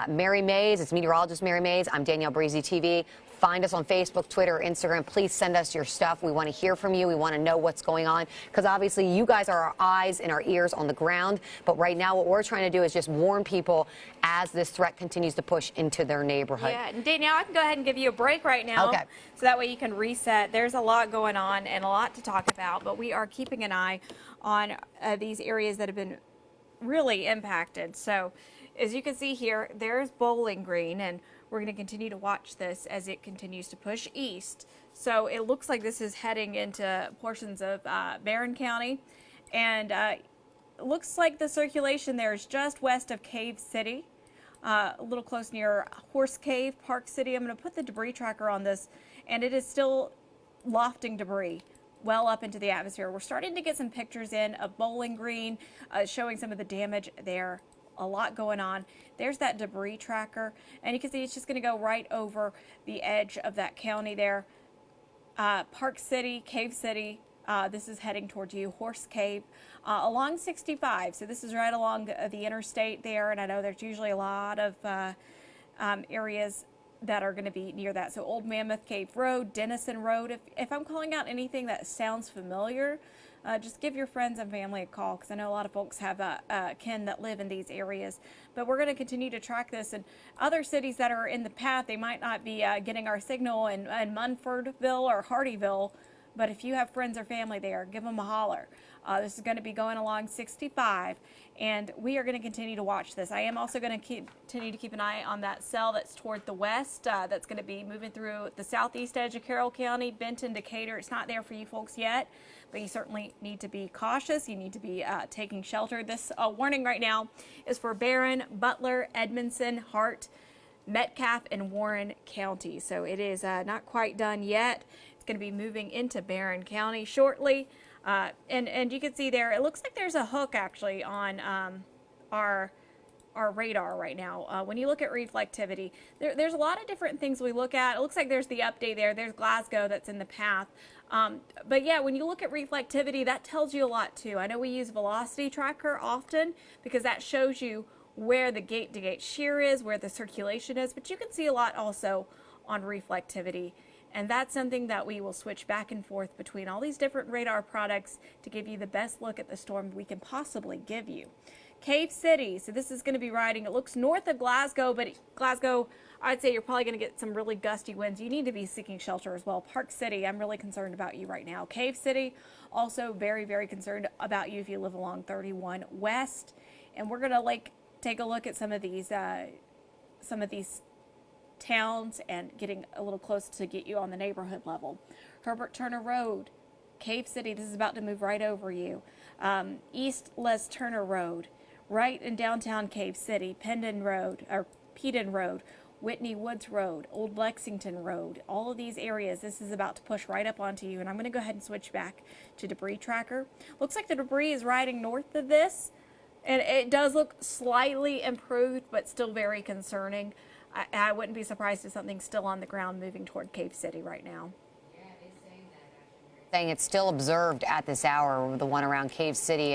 Mary Mays, it's meteorologist Mary Mays. I'm Danielle Breezy TV. Find us on Facebook, Twitter, or Instagram. Please send us your stuff. We want to hear from you. We want to know what's going on because obviously you guys are our eyes and our ears on the ground. But right now what we're trying to do is just warn people as this threat continues to push into their neighborhood. Yeah, and Danielle, I can go ahead and give you a break right now. Okay. So that way you can reset. There's a lot going on and a lot to talk about, but we are keeping an eye on these areas that have been really impacted. So as you can see here, there's Bowling Green, and we're going to continue to watch this as it continues to push east. So it looks like this is heading into portions of Barron County, and it looks like the circulation there is just west of Cave City, a little close near Horse Cave, Park City. I'm going to put the debris tracker on this, and it is still lofting debris well up into the atmosphere. We're starting to get some pictures in of Bowling Green, showing some of the damage there. A lot going on. There's that debris tracker, and you can see it's just going to go right over the edge of that county there. Park City, Cave City, this is heading towards you, Horse Cave, along 65. So this is right along the interstate there, and I know there's usually a lot of areas that are going to be near that. So Old Mammoth Cave Road, Denison Road. If I'm calling out anything that sounds familiar, just give your friends and family a call because I know a lot of folks have kin that live in these areas. But we're going to continue to track this. And other cities that are in the path, they might not be getting our signal in Munfordville or Hardyville. But if you have friends or family there, give them a holler. This is going to be going along 65, and we are going to continue to watch this. I am also going to continue to keep an eye on that cell that's toward the west. That's going to be moving through the southeast edge of Carroll County, Benton, Decatur. It's not there for you folks yet, but you certainly need to be cautious. You need to be taking shelter. This warning right now is for Barron, Butler, Edmondson, Hart, Metcalfe, and Warren County. So it is not quite done yet. It's going to be moving into Barron County shortly. And you can see there, it looks like there's a hook actually on our radar right now. When you look at reflectivity, there's a lot of different things we look at. It looks like there's the update there. There's Glasgow that's in the path. But yeah, when you look at reflectivity, that tells you a lot too. I know we use velocity tracker often because that shows you where the gate-to-gate shear is, where the circulation is, but you can see a lot also on reflectivity. And that's something that we will switch back and forth between all these different radar products to give you the best look at the storm we can possibly give you. Cave City, so this is going to be riding, it looks north of Glasgow, but Glasgow, I'd say you're probably going to get some really gusty winds. You need to be seeking shelter as well. Park City, I'm really concerned about you right now. Cave City, also very, very concerned about you if you live along 31 West. And we're going to take a look at some of these towns and getting a little close to get you on the neighborhood level. Herbert Turner Road, Cave City, this is about to move right over you. East Les Turner Road, right in downtown Cave City, Peden Road, Whitney Woods Road, Old Lexington Road, all of these areas, this is about to push right up onto you. And I'm going to go ahead and switch back to debris tracker. Looks like the debris is riding north of this, and it does look slightly improved, but still very concerning. I wouldn't be surprised if something's still on the ground moving toward Cave City right now. Yeah, they're saying that saying it's still observed at this hour, the one around Cave City.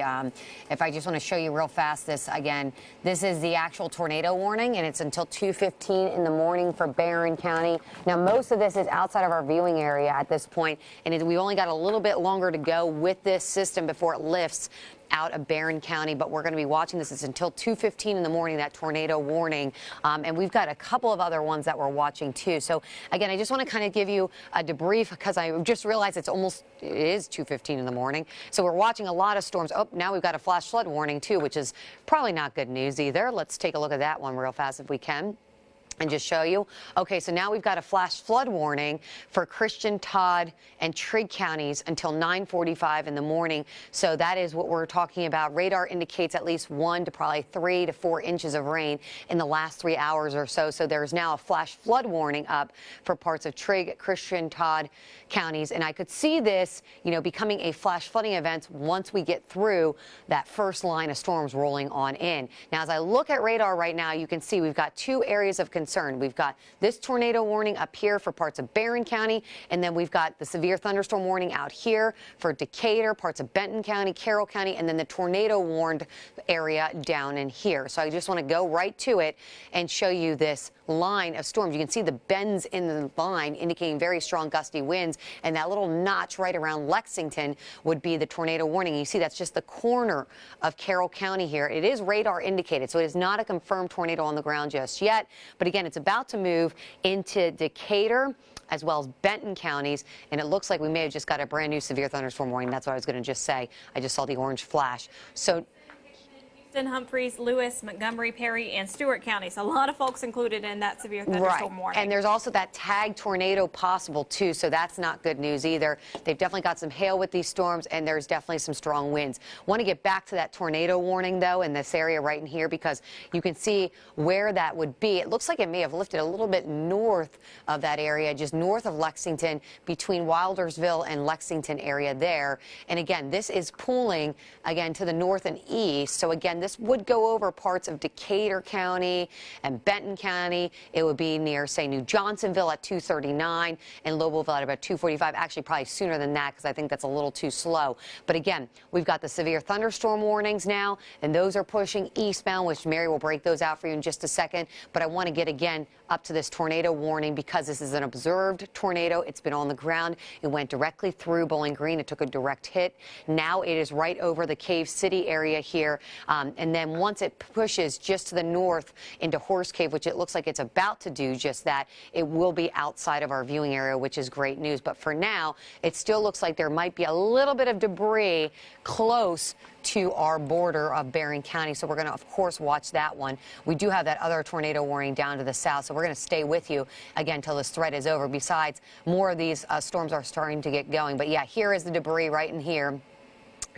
If I just want to show you real fast this again, this is the actual tornado warning, and it's until 2:15 in the morning for Barron County. Now, most of this is outside of our viewing area at this point, and we only got a little bit longer to go with this system before it lifts out of Barron County, but we're going to be watching this. It's until 2:15 in the morning, that tornado warning, and we've got a couple of other ones that we're watching too. So again, I just want to kind of give you a debrief because I just realized it is 2:15 in the morning. So we're watching a lot of storms. Oh, now we've got a flash flood warning too, which is probably not good news either. Let's take a look at that one real fast if we can and just show you. Okay, so now we've got a flash flood warning for Christian, Todd, and Trigg counties until 9:45 in the morning. So that is what we're talking about. Radar indicates at least 1 to probably 3 to 4 inches of rain in the last 3 hours or so. So there's now a flash flood warning up for parts of Trigg, Christian, Todd counties. And I could see this, becoming a flash flooding event once we get through that first line of storms rolling on in. Now, as I look at radar right now, you can see we've got 2 areas of concern. We've got this tornado warning up here for parts of Barron County, and then we've got the severe thunderstorm warning out here for Decatur, parts of Benton County, Carroll County, and then the tornado warned area down in here. So I just want to go right to it and show you this line of storms. You can see the bends in the line indicating very strong gusty winds, and that little notch right around Lexington would be the tornado warning. You see that's just the corner of Carroll County here. It is radar indicated, so it is not a confirmed tornado on the ground just yet. But again, it's about to move into Decatur as well as Benton counties, and it looks like we may have just got a brand new severe thunderstorm warning. That's what I was going to just say. I just saw the orange flash. So Humphreys, Lewis, Montgomery, Perry, and Stewart counties. A lot of folks included in that severe thunderstorm warning. And there's also that tag tornado possible too, so that's not good news either. They've definitely got some hail with these storms, and there's definitely some strong winds. Want to get back to that tornado warning though in this area right in here, because you can see where that would be. It looks like it may have lifted a little bit north of that area, just north of Lexington, between Wildersville and Lexington area there. And again, this is pulling again to the north and east. So again, this would go over parts of Decatur County and Benton County. It would be near, say, New Johnsonville at 2:39 and Lobelville at about 2:45. Actually, probably sooner than that because I think that's a little too slow. But again, we've got the severe thunderstorm warnings now, and those are pushing eastbound, which Mary will break those out for you in just a second. But I want to get again up to this tornado warning because this is an observed tornado. It's been on the ground. It went directly through Bowling Green. It took a direct hit. Now it is right over the Cave City area here. And then once it pushes just to the north into Horse Cave, which it looks like it's about to do just that, it will be outside of our viewing area, which is great news. But for now, it still looks like there might be a little bit of debris close to our border of Barron County. So we're going to, of course, watch that one. We do have that other tornado warning down to the south. So we're going to stay with you again until this threat is over. Besides, more of these storms are starting to get going. But yeah, here is the debris right in here,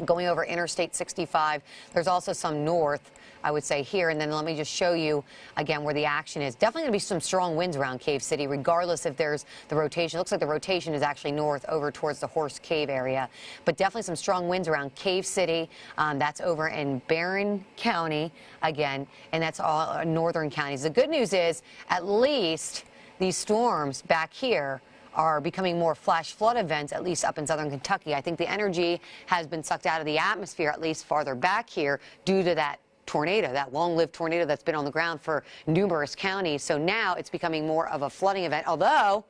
going over Interstate 65. There's also some north, I would say, here. And then let me just show you again where the action is. Definitely going to be some strong winds around Cave City, regardless if there's the rotation. It looks like the rotation is actually north over towards the Horse Cave area. But definitely some strong winds around Cave City. That's over in Barron County again, and that's all northern counties. The good news is at least these storms back here are becoming more flash flood events, at least up in southern Kentucky. I think the energy has been sucked out of the atmosphere, at least farther back here, due to that tornado, that long-lived tornado that's been on the ground for numerous counties. So now it's becoming more of a flooding event, although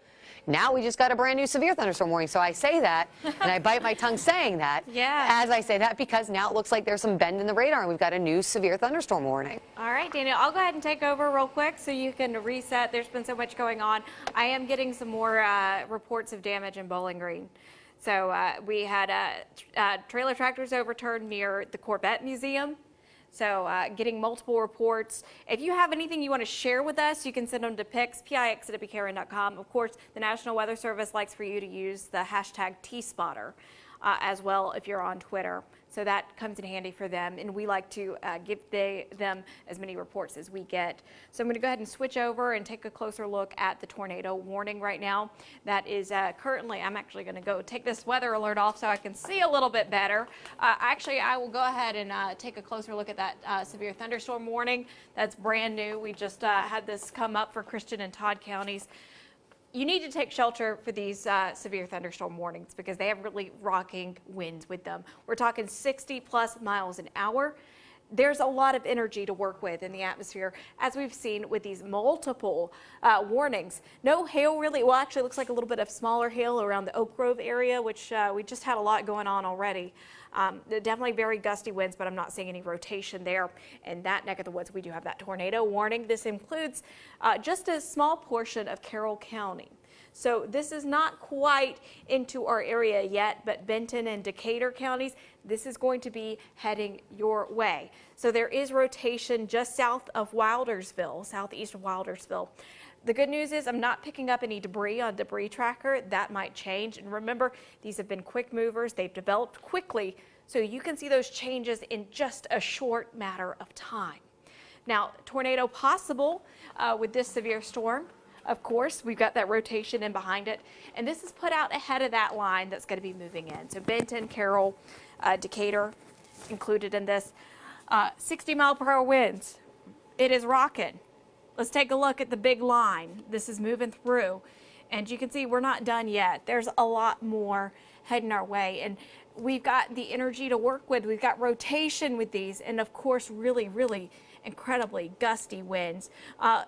now we just got a brand new severe thunderstorm warning. So I say that, and I bite my tongue saying that as I say that, because now it looks like there's some bend in the radar, and we've got a new severe thunderstorm warning. All right, Daniel, I'll go ahead and take over real quick so you can reset. There's been so much going on. I am getting some more reports of damage in Bowling Green. So we had trailer tractors overturned near the Corvette Museum. So getting multiple reports. If you have anything you want to share with us, you can send them to pix@WKRN.com. Of course, the National Weather Service likes for you to use the hashtag TSpotter as well if you're on Twitter. So that comes in handy for them, and we like to give them as many reports as we get. So I'm going to go ahead and switch over and take a closer look at the tornado warning right now. That is currently, I'm actually going to go take this weather alert off so I can see a little bit better. Actually, I will go ahead and take a closer look at that severe thunderstorm warning. That's brand new. We just had this come up for Christian and Todd counties. you need to take shelter for these severe thunderstorm warnings because they have really rocking winds with them. We're talking 60+ miles an hour. There's a lot of energy to work with in the atmosphere, as we've seen with these multiple warnings. No hail really. Well, actually, it looks like a little bit of smaller hail around the Oak Grove area, which we just had a lot going on already. Definitely very gusty winds, but I'm not seeing any rotation there. In that neck of the woods, we do have that tornado warning. This includes just a small portion of Carroll County. So this is not quite into our area yet, but Benton and Decatur counties, this is going to be heading your way. So there is rotation just south of Wildersville, southeast of Wildersville. The good news is I'm not picking up any debris on debris tracker. That might change. And remember, these have been quick movers. They've developed quickly, so you can see those changes in just a short matter of time. Now, tornado possible with this severe storm. Of course, we've got that rotation in behind it, and this is put out ahead of that line that's going to be moving in. So Benton, Carroll, Decatur included in this. 60-mile-per-hour winds. It is rocking. Let's take a look at the big line. This is moving through, and you can see we're not done yet. There's a lot more heading our way, and we've got the energy to work with. We've got rotation with these, and of course, really, really incredibly gusty winds.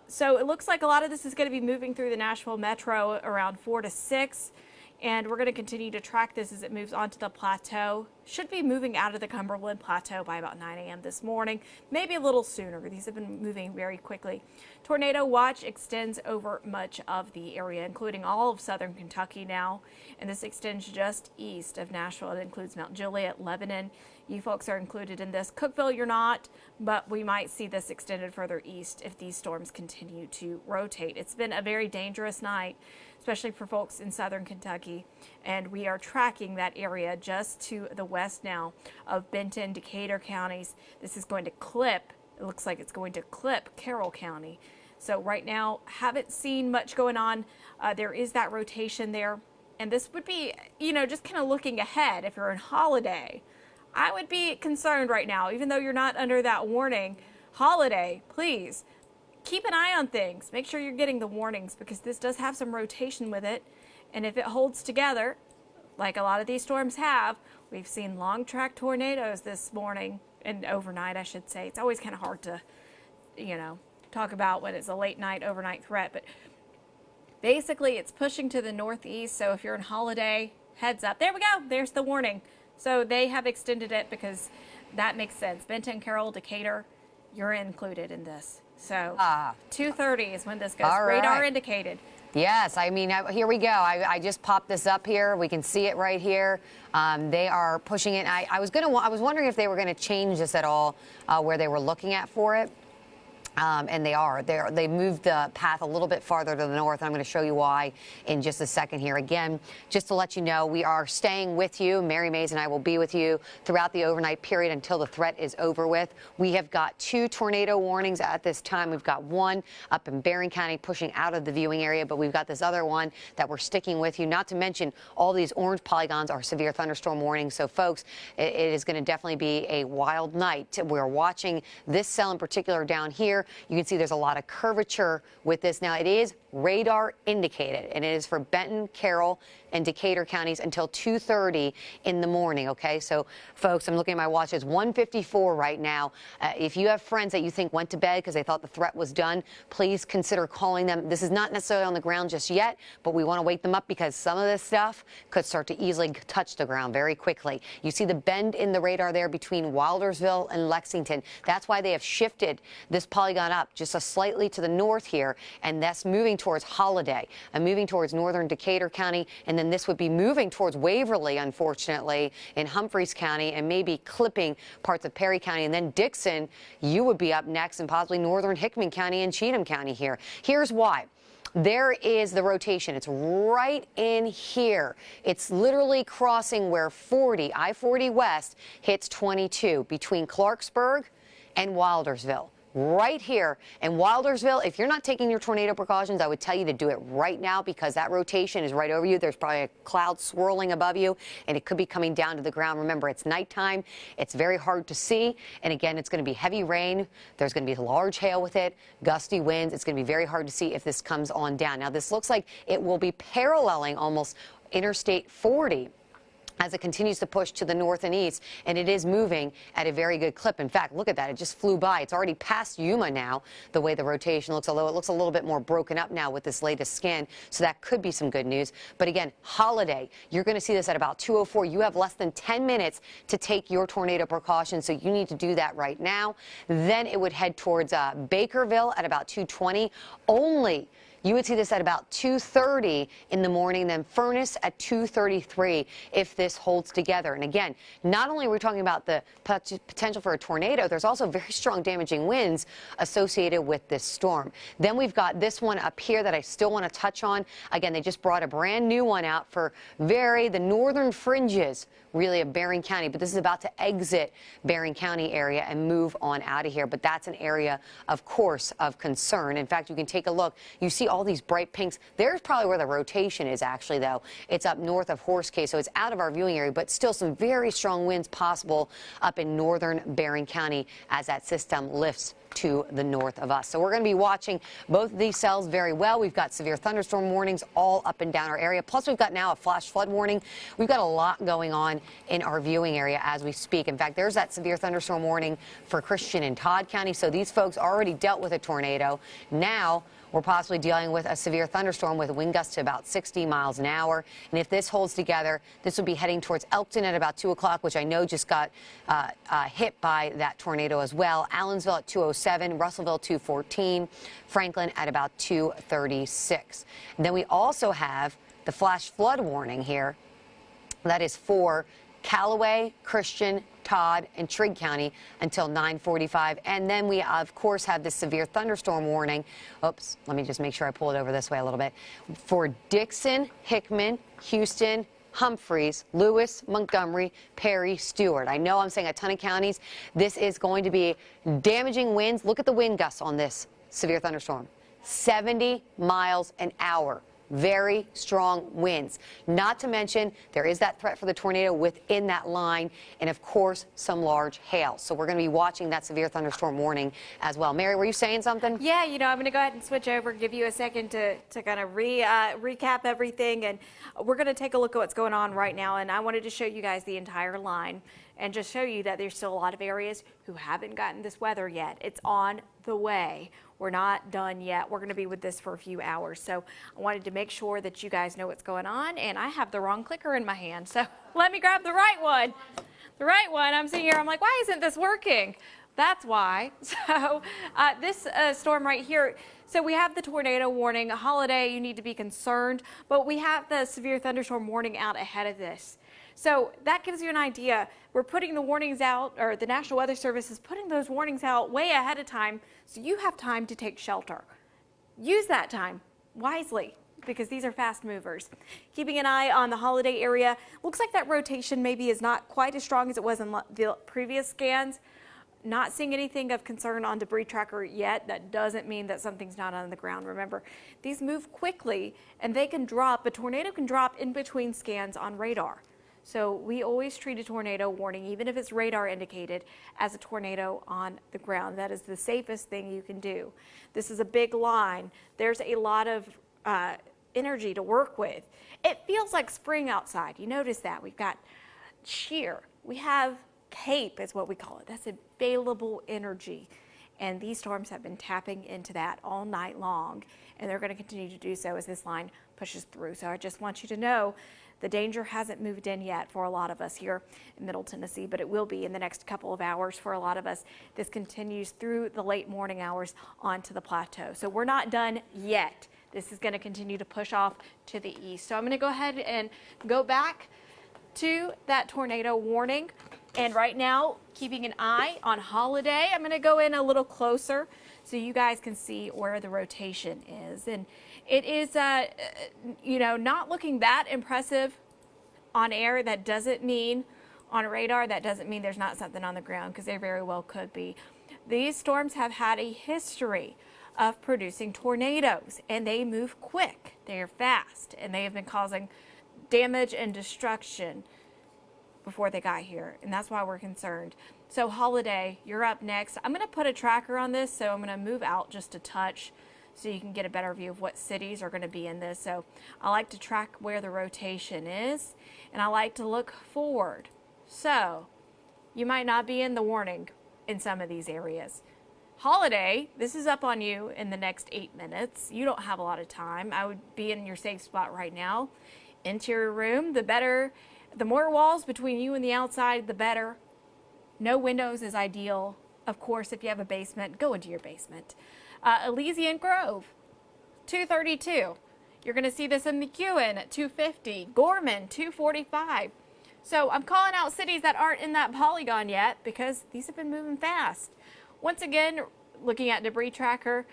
So it looks like a lot of this is going to be moving through the Nashville metro around 4 to 6. And we're going to continue to track this as it moves onto the plateau. Should be moving out of the Cumberland Plateau by about 9 a.m. this morning, maybe a little sooner. These have been moving very quickly. Tornado watch extends over much of the area, including all of southern Kentucky now. And this extends just east of Nashville. It includes Mount Juliet, Lebanon. You folks are included in this. Cookeville, you're not, but we might see this extended further east if these storms continue to rotate. It's been a very dangerous night, especially for folks in southern Kentucky, and we are tracking that area just to the west now of Benton, Decatur counties. This is going to clip, it looks like it's going to clip Carroll County. So right now, haven't seen much going on. There is that rotation there, and this would be, you know, just kind of looking ahead. If you're in holiday, I would be concerned right now, even though you're not under that warning. Holiday, please keep an eye on things. Make sure you're getting the warnings because this does have some rotation with it. And if it holds together, like a lot of these storms have, we've seen long track tornadoes this morning and overnight, I should say. It's always kind of hard to, you know, talk about when it's a late night, overnight threat. But basically, it's pushing to the northeast. So if you're in holiday, heads up. There we go. There's the warning. So they have extended it because that makes sense. Benton, Carroll, Decatur, you're included in this. So 2:30 is when this goes. All right. Radar indicated. Yes, I mean, here we go. I just popped this up here. We can see it right here. They are pushing it. I was wondering if they were going to change this at all, where they were looking at for it. And they are. They moved the path a little bit farther to the north. I'm going to show you why in just a second here. Again, just to let you know, we are staying with you. Mary Mays and I will be with you throughout the overnight period until the threat is over with. We have got 2 tornado warnings at this time. We've got one up in Barron County pushing out of the viewing area, but we've got this other one that we're sticking with you. Not to mention all these orange polygons are severe thunderstorm warnings. So, folks, it is going to definitely be a wild night. We're watching this cell in particular down here. You can see there's a lot of curvature with this. Now, it is radar indicated, and it is for Benton, Carroll, and Decatur counties until 2:30 in the morning, okay? So, folks, I'm looking at my watch. It's 1:54 right now. If you have friends that you think went to bed because they thought the threat was done, please consider calling them. This is not necessarily on the ground just yet, but we want to wake them up because some of this stuff could start to easily touch the ground very quickly. You see the bend in the radar there between Wildersville and Lexington. That's why they have shifted this polygon up just a slightly to the north here, and that's moving towards Holiday and moving towards northern Decatur County, and then this would be moving towards Waverly, unfortunately, in Humphreys County, and maybe clipping parts of Perry County, and then Dixon, you would be up next, and possibly northern Hickman County and Cheatham County here. Here's why. There is the rotation. It's right in here. It's literally crossing where I-40 West hits 22 between Clarksburg and Wildersville. right here in Wildersville. If you're not taking your tornado precautions, I would tell you to do it right now, because that rotation is right over you. There's probably a cloud swirling above you, and it could be coming down to the ground. Remember, it's nighttime. It's very hard to see. And again, it's going to be heavy rain. There's going to be large hail with it, gusty winds. It's going to be very hard to see if this comes on down. Now, this looks like it will be paralleling almost Interstate 40 as it continues to push to the north and east, and it is moving at a very good clip. In fact, look at that. It just flew by. It's already past Yuma now, the way the rotation looks, although it looks a little bit more broken up now with this latest scan, so that could be some good news. But again, Holiday, you're going to see this at about 2:04. You have less than 10 minutes to take your tornado precautions, so you need to do that right now. Then it would head towards Bakerville at about 2:20. Only you would see this at about 2:30 in the morning, then Furnace at 2:33 if this holds together. And again, not only are we talking about the potential for a tornado, there's also very strong damaging winds associated with this storm. Then we've got this one up here that I still want to touch on. Again, they just brought a brand new one out for the northern fringes, really, of Barron County, but this is about to exit Barron County area and move on out of here. But that's an area, of course, of concern. In fact, you can take a look. You see all these bright pinks. There's probably where the rotation is, actually, though. It's up north of Horse Cave, so it's out of our viewing area, but still some very strong winds possible up in northern Barron County as that system lifts to the north of us. So we're going to be watching both of these cells very well. We've got severe thunderstorm warnings all up and down our area. Plus, we've got now a flash flood warning. We've got a lot going on in our viewing area as we speak. In fact, there's that severe thunderstorm warning for Christian and Todd County. So these folks already dealt with a tornado. Now we're possibly dealing with a severe thunderstorm with wind gusts to about 60 miles an hour. And if this holds together, this will be heading towards Elkton at about 2 o'clock, which I know just got hit by that tornado as well. Allensville at 2:07, Russellville 2:14, Franklin at about 2:36. And then we also have the flash flood warning here. That is for Callaway, Christian, Todd, and Trigg County until 9:45. And then we, of course, have the severe thunderstorm warning. Oops, let me just make sure I pull it over this way a little bit. For Dixon, Hickman, Houston, Humphreys, Lewis, Montgomery, Perry, Stewart. I know I'm saying a ton of counties. This is going to be damaging winds. Look at the wind gusts on this severe thunderstorm. 70 miles an hour. Very strong winds. Not to mention, there is that threat for the tornado within that line, and of course, some large hail. So we're going to be watching that severe thunderstorm warning as well. Mary, were you saying something? Yeah, you know, I'm going to go ahead and switch over, give you a second to kind of recap everything, and we're going to take a look at what's going on right now. And I wanted to show you guys the entire line and just show you that there's still a lot of areas who haven't gotten this weather yet. It's on the way. We're not done yet. We're going to be with this for a few hours. So I wanted to make sure that you guys know what's going on, and I have the wrong clicker in my hand. So let me grab the right one. The right one. I'm sitting here, I'm like, why isn't this working? That's why. So this storm right here, so we have the tornado warning. Holiday, you need to be concerned, but we have the severe thunderstorm warning out ahead of this. So that gives you an idea. We're putting the warnings out, or the National Weather Service is putting those warnings out way ahead of time, so you have time to take shelter. Use that time wisely, because these are fast movers. Keeping an eye on the Holiday area. Looks like that rotation maybe is not quite as strong as it was in the previous scans. Not seeing anything of concern on debris tracker yet. That doesn't mean that something's not on the ground. Remember, these move quickly, and they can drop. A tornado can drop in between scans on radar. So we always treat a tornado warning, even if it's radar indicated, as a tornado on the ground. That is the safest thing you can do. This is a big line. There's a lot of energy to work with. It feels like spring outside. You notice that. We've got shear. We have CAPE is what we call it. That's available energy. And these storms have been tapping into that all night long, and they're going to continue to do so as this line pushes through. So I just want you to know the danger hasn't moved in yet for a lot of us here in Middle Tennessee, but it will be in the next couple of hours for a lot of us. This continues through the late morning hours onto the plateau. So we're not done yet. This is going to continue to push off to the east. So I'm going to go ahead and go back to that tornado warning. And right now, keeping an eye on Holiday. I'm going to go in a little closer so you guys can see where the rotation is. And it is, you know, not looking that impressive on air. That doesn't mean on radar, that doesn't mean there's not something on the ground, because there very well could be. These storms have had a history of producing tornadoes, and they move quick, they are fast, and they have been causing damage and destruction before they got here, and that's why we're concerned. So Holiday, you're up next. I'm going to put a tracker on this, so I'm going to move out just a touch so you can get a better view of what cities are going to be in this. So I like to track where the rotation is, and I like to look forward. So you might not be in the warning in some of these areas. Holiday, this is up on you in the next 8 minutes. You don't have a lot of time. I would be in your safe spot right now. Interior room, the better, the more walls between you and the outside, the better. No windows is ideal. Of course, if you have a basement, go into your basement. Elysian Grove, 232. You're going to see this in McEwen at 250. Gorman, 245. So I'm calling out cities that aren't in that polygon yet because these have been moving fast. Once again, looking at debris tracker,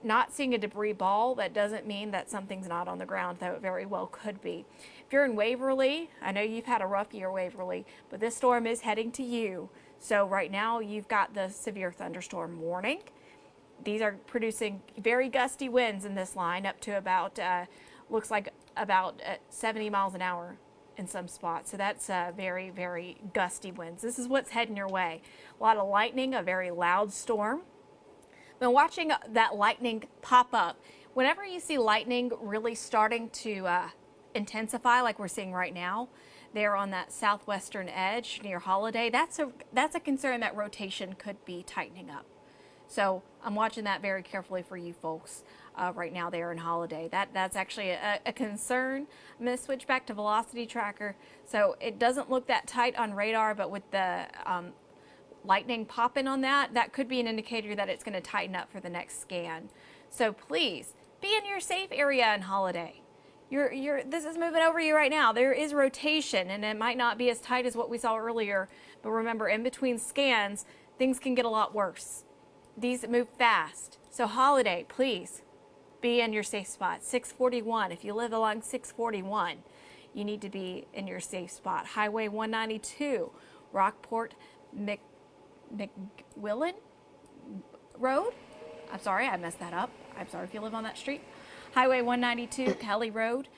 not seeing a debris ball, that doesn't mean that something's not on the ground, though it very well could be. If you're in Waverly, I know you've had a rough year, Waverly, but this storm is heading to you. So right now you've got the severe thunderstorm warning. These are producing very gusty winds in this line, up to about, looks like about 70 miles an hour in some spots. So that's very, very gusty winds. This is what's heading your way. A lot of lightning, a very loud storm. Been watching that lightning pop up. Whenever you see lightning really starting to intensify like we're seeing right now, there on that southwestern edge near Holiday, that's a concern that rotation could be tightening up. So I'm watching that very carefully for you folks right now there in Holiday. That's actually a concern. I'm going to switch back to velocity tracker. So it doesn't look that tight on radar, but with the lightning popping on that, that could be an indicator that it's going to tighten up for the next scan. So please be in your safe area in Holiday. This is moving over you right now. There is rotation, and it might not be as tight as what we saw earlier, but remember, in between scans, things can get a lot worse. These move fast. So Holiday, please be in your safe spot. 641, if you live along 641, you need to be in your safe spot. Highway 192, Rockport McWillan Road. I'm sorry, I messed that up. I'm sorry if you live on that street. Highway 192, Kelly Road,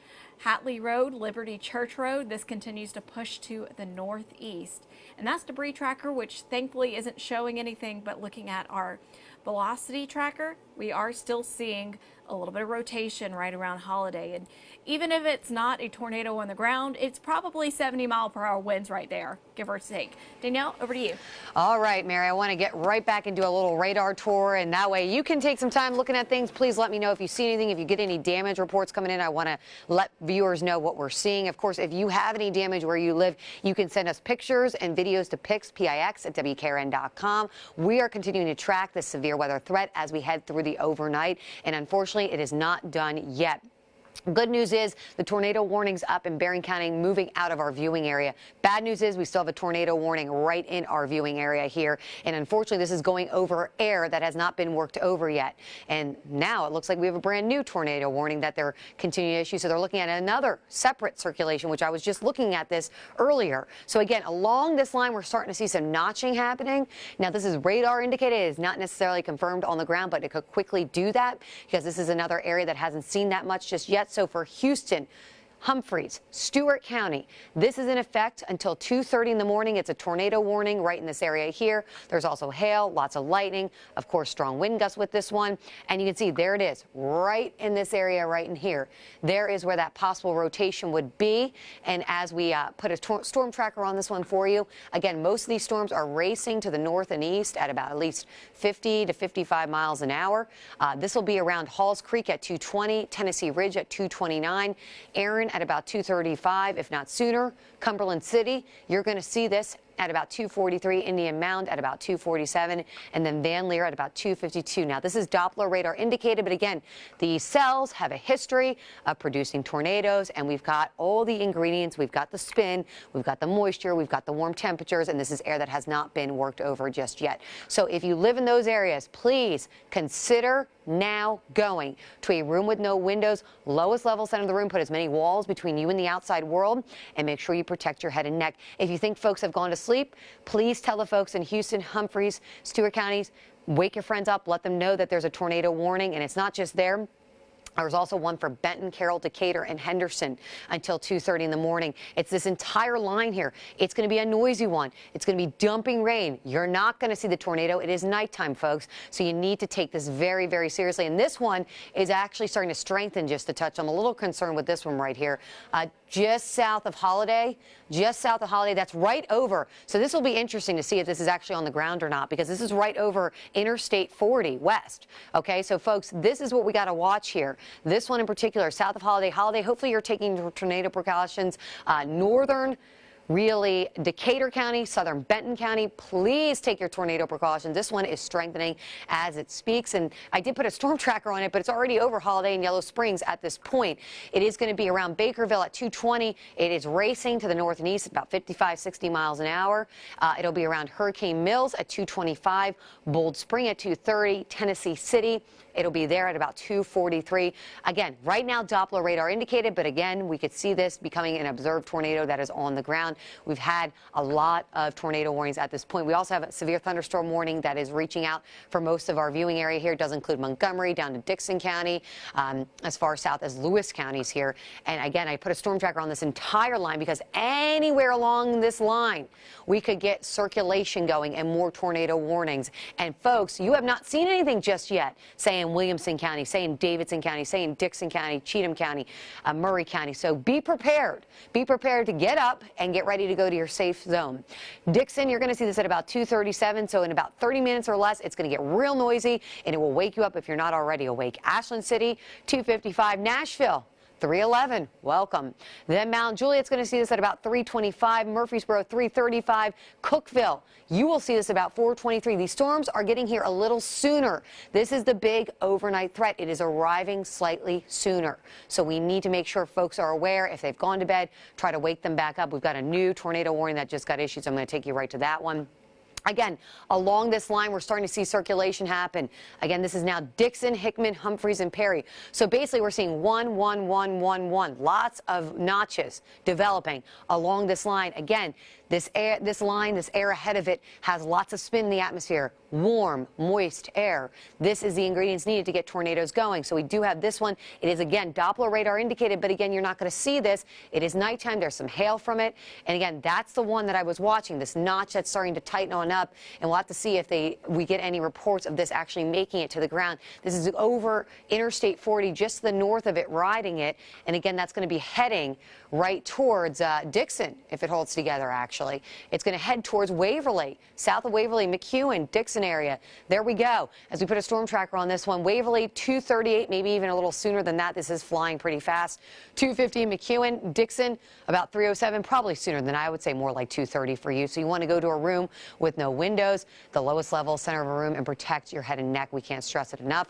Hatley Road, Liberty Church Road. This continues to push to the northeast. And that's debris tracker, which thankfully isn't showing anything, but looking at our velocity tracker, we are still seeing a little bit of rotation right around Holiday. And even if it's not a tornado on the ground, it's probably 70-mile-per-hour winds right there, give or take. Danielle, over to you. All right, Mary, I want to get right back into a little radar tour, and that way you can take some time looking at things. Please let me know if you see anything. If you get any damage reports coming in, I want to let viewers know what we're seeing. Of course, if you have any damage where you live, you can send us pictures and videos to PIX at WKRN.com. We are continuing to track the severe weather threat as we head through the overnight, and unfortunately, it is not done yet. Good news is the tornado warning's up in Barron County, moving out of our viewing area. Bad news is we still have a tornado warning right in our viewing area here. And unfortunately, this is going over air that has not been worked over yet. And now it looks like we have a brand new tornado warning that they're continuing to issue. So they're looking at another separate circulation, which I was just looking at this earlier. So again, along this line, we're starting to see some notching happening. Now, this is radar indicated. It is not necessarily confirmed on the ground, but it could quickly do that because this is another area that hasn't seen that much just yet. So for Houston, Humphreys, Stewart County, this is in effect until 2:30 in the morning. It's a tornado warning right in this area here. There's also hail, lots of lightning, of course, strong wind gusts with this one. And you can see there it is right in this area right in here. There is where that possible rotation would be. And as we put a storm tracker on this one for you, again, most of these storms are racing to the north and east at about at least 50 to 55 miles an hour. This will be around Halls Creek at 220, Tennessee Ridge at 229, Aaron at about 235, if not sooner. Cumberland City, you're going to see this at about 243, Indian Mound at about 247, and then Van Leer at about 252. Now, this is Doppler radar indicated, but again, these cells have a history of producing tornadoes, and we've got all the ingredients. We've got the spin, we've got the moisture, we've got the warm temperatures, and this is air that has not been worked over just yet. So if you live in those areas, please consider now going to a room with no windows, lowest level center of the room, put as many walls between you and the outside world, and make sure you protect your head and neck. If you think folks have gone to sleep, please tell the folks in Houston, Humphreys, Stewart counties, Wake your friends up. Let them know that there's a tornado warning, and it's not just there. There's also one for Benton, Carroll, Decatur, and Henderson until 2:30 in the morning. It's this entire line here. It's going to be a noisy one. It's going to be dumping rain. You're not going to see the tornado. It is nighttime, folks, so you need to take this very, very seriously. And this one is actually starting to strengthen just a touch. I'm a little concerned with this one right here. Just south of Holiday, that's right over. So this will be interesting to see if this is actually on the ground or not, because this is right over Interstate 40 west. Okay, so folks, this is what we got to watch here. This one in particular, south of Holiday, hopefully you're taking tornado precautions. Northern, really, Decatur County, southern Benton County, please take your tornado precautions. This one is strengthening as it speaks, and I did put a storm tracker on it, but it's already over Holiday and Yellow Springs at this point. It is going to be around Bakerville at 2:20. It is racing to the north and east about 55, 60 miles an hour. It'll be around Hurricane Mills at 2:25, Bold Spring at 2:30, Tennessee City. It'll be there at about 2:43. Again, right now Doppler radar indicated, but again, we could see this becoming an observed tornado that is on the ground. We've had a lot of tornado warnings at this point. We also have a severe thunderstorm warning that is reaching out for most of our viewing area here. It does include Montgomery down to Dixon County, as far south as Lewis counties here. And again, I put a storm tracker on this entire line because anywhere along this line, we could get circulation going and more tornado warnings. And folks, you have not seen anything just yet saying Williamson County, saying Davidson County, saying Dixon County, Cheatham County, Murray County. So be prepared. Be prepared to get up and get ready to go to your safe zone. Dixon, you're going to see this at about 2:37. So in about 30 minutes or less, it's going to get real noisy, and it will wake you up if you're not already awake. Ashland City, 2:55. Nashville, 3:11. Welcome. Then Mount Juliet's going to see this at about 3:25. Murfreesboro, 3:35. Cookeville, you will see this about 4:23. These storms are getting here a little sooner. This is the big overnight threat. It is arriving slightly sooner. So we need to make sure folks are aware. If they've gone to bed, try to wake them back up. We've got a new tornado warning that just got issued, so I'm going to take you right to that one. Again, along this line, we're starting to see circulation happen. Again, this is now Dixon, Hickman, Humphreys, and Perry. So basically, we're seeing 1, 1, 1, 1, 1. Lots of notches developing along this line. Again, this air ahead of it has lots of spin in the atmosphere. Warm, moist air. This is the ingredients needed to get tornadoes going. So we do have this one. It is, again, Doppler radar indicated, but again, you're not going to see this. It is nighttime. There's some hail from it. And again, that's the one that I was watching, this notch that's starting to tighten on up. And we'll have to see if we get any reports of this actually making it to the ground. This is over Interstate 40, just to the north of it, riding it. And again, that's going to be heading right towards Dixon, if it holds together, actually. It's going to head towards Waverly, south of Waverly, McEwen, Dixon area. There we go. As we put a storm tracker on this one, Waverly, 2:38, maybe even a little sooner than that. This is flying pretty fast. 2:50, McEwen, Dixon, about 3:07, probably sooner than I would say, more like 2:30 for you. So you want to go to a room with no windows, the lowest level, center of a room, and protect your head and neck. We can't stress it enough.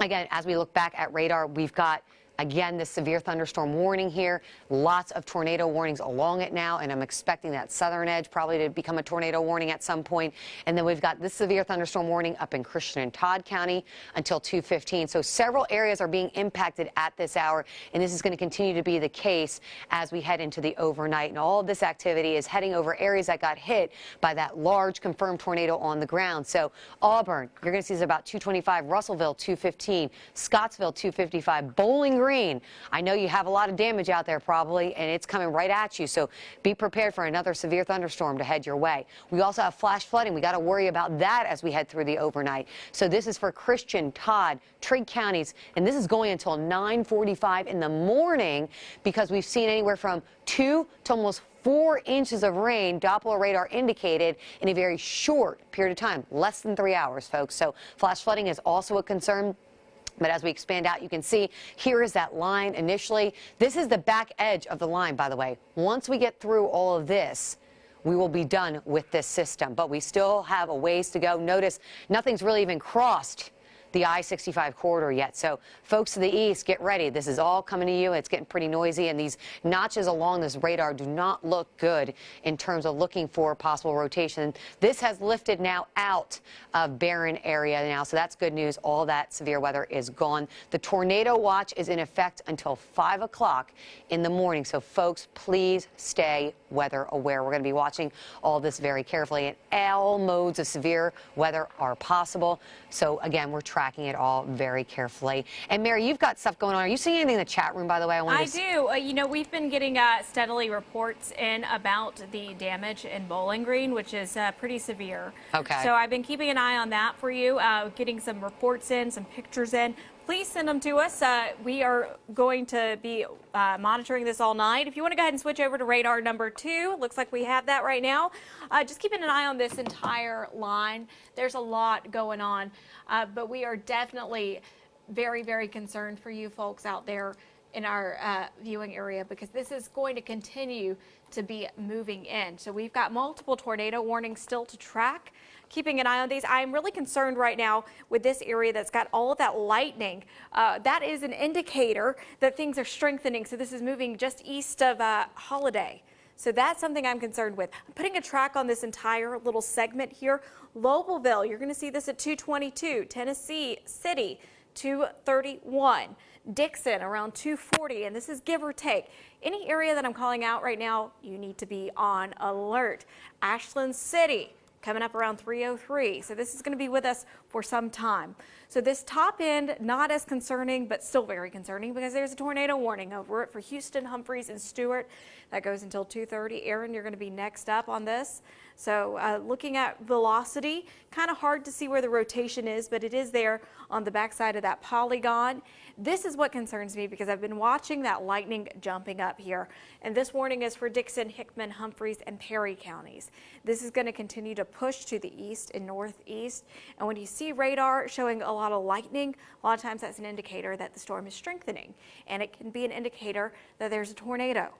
Again, as we look back at radar, we've got, again, this severe thunderstorm warning here. Lots of tornado warnings along it now, and I'm expecting that southern edge probably to become a tornado warning at some point. And then we've got this severe thunderstorm warning up in Christian and Todd County until 2:15. So several areas are being impacted at this hour, and this is going to continue to be the case as we head into the overnight. And all of this activity is heading over areas that got hit by that large confirmed tornado on the ground. So Auburn, you're going to see this about 2:25, Russellville 2:15, Scottsville 2:55, Bowling Green. I know you have a lot of damage out there probably, and it's coming right at you, so be prepared for another severe thunderstorm to head your way. We also have flash flooding. We got to worry about that as we head through the overnight. So this is for Christian, Todd, Trigg counties, and this is going until 9:45 in the morning, because we've seen anywhere from 2 to almost 4 inches of rain, Doppler radar indicated, in a very short period of time, less than 3 hours, folks. So flash flooding is also a concern. But as we expand out, you can see here is that line initially. This is the back edge of the line, by the way. Once we get through all of this, we will be done with this system. But we still have a ways to go. Notice nothing's really even crossed the I-65 corridor yet. So folks to the east, get ready. This is all coming to you. It's getting pretty noisy, and these notches along this radar do not look good in terms of looking for possible rotation. This has lifted now out of Barron area now, so that's good news. All that severe weather is gone. The tornado watch is in effect until 5 o'clock in the morning, so folks, please stay weather aware. We're going to be watching all this very carefully, and all modes of severe weather are possible. So again, we're tracking it all very carefully. And Mary, you've got stuff going on. Are you seeing anything in the chat room, by the way? I do. You know, we've been getting steadily reports in about the damage in Bowling Green, which is pretty severe. Okay. So I've been keeping an eye on that for you, getting some reports in, some pictures in. Please send them to us. We are going to be monitoring this all night. If you want to go ahead and switch over to radar number 2, looks like we have that right now. Just keeping an eye on this entire line. There's a lot going on, but we are definitely very, very concerned for you folks out there in our viewing area, because this is going to continue to be moving in. So we've got multiple tornado warnings still to track. Keeping an eye on these. I'm really concerned right now with this area that's got all of that lightning. That is an indicator that things are strengthening. So this is moving just east of Holiday. So that's something I'm concerned with. I'm putting a track on this entire little segment here. Lobelville, you're going to see this at 222. Tennessee City, 231. Dixon around 240, and this is give or take. Any area that I'm calling out right now, you need to be on alert. Ashland City coming up around 303. So this is going to be with us for some time. So this top end, not as concerning, but still very concerning, because there's a tornado warning over it for Houston, Humphreys, and Stewart. That goes until 2:30. Aaron, you're going to be next up on this. So looking at velocity, kind of hard to see where the rotation is, but it is there on the backside of that polygon. This is what concerns me, because I've been watching that lightning jumping up here. And this warning is for Dixon, Hickman, Humphreys, and Perry counties. This is going to continue to push to the east and northeast. And when you see radar showing a lot of lightning, a lot of times that's an indicator that the storm is strengthening. And it can be an indicator that there's a tornado.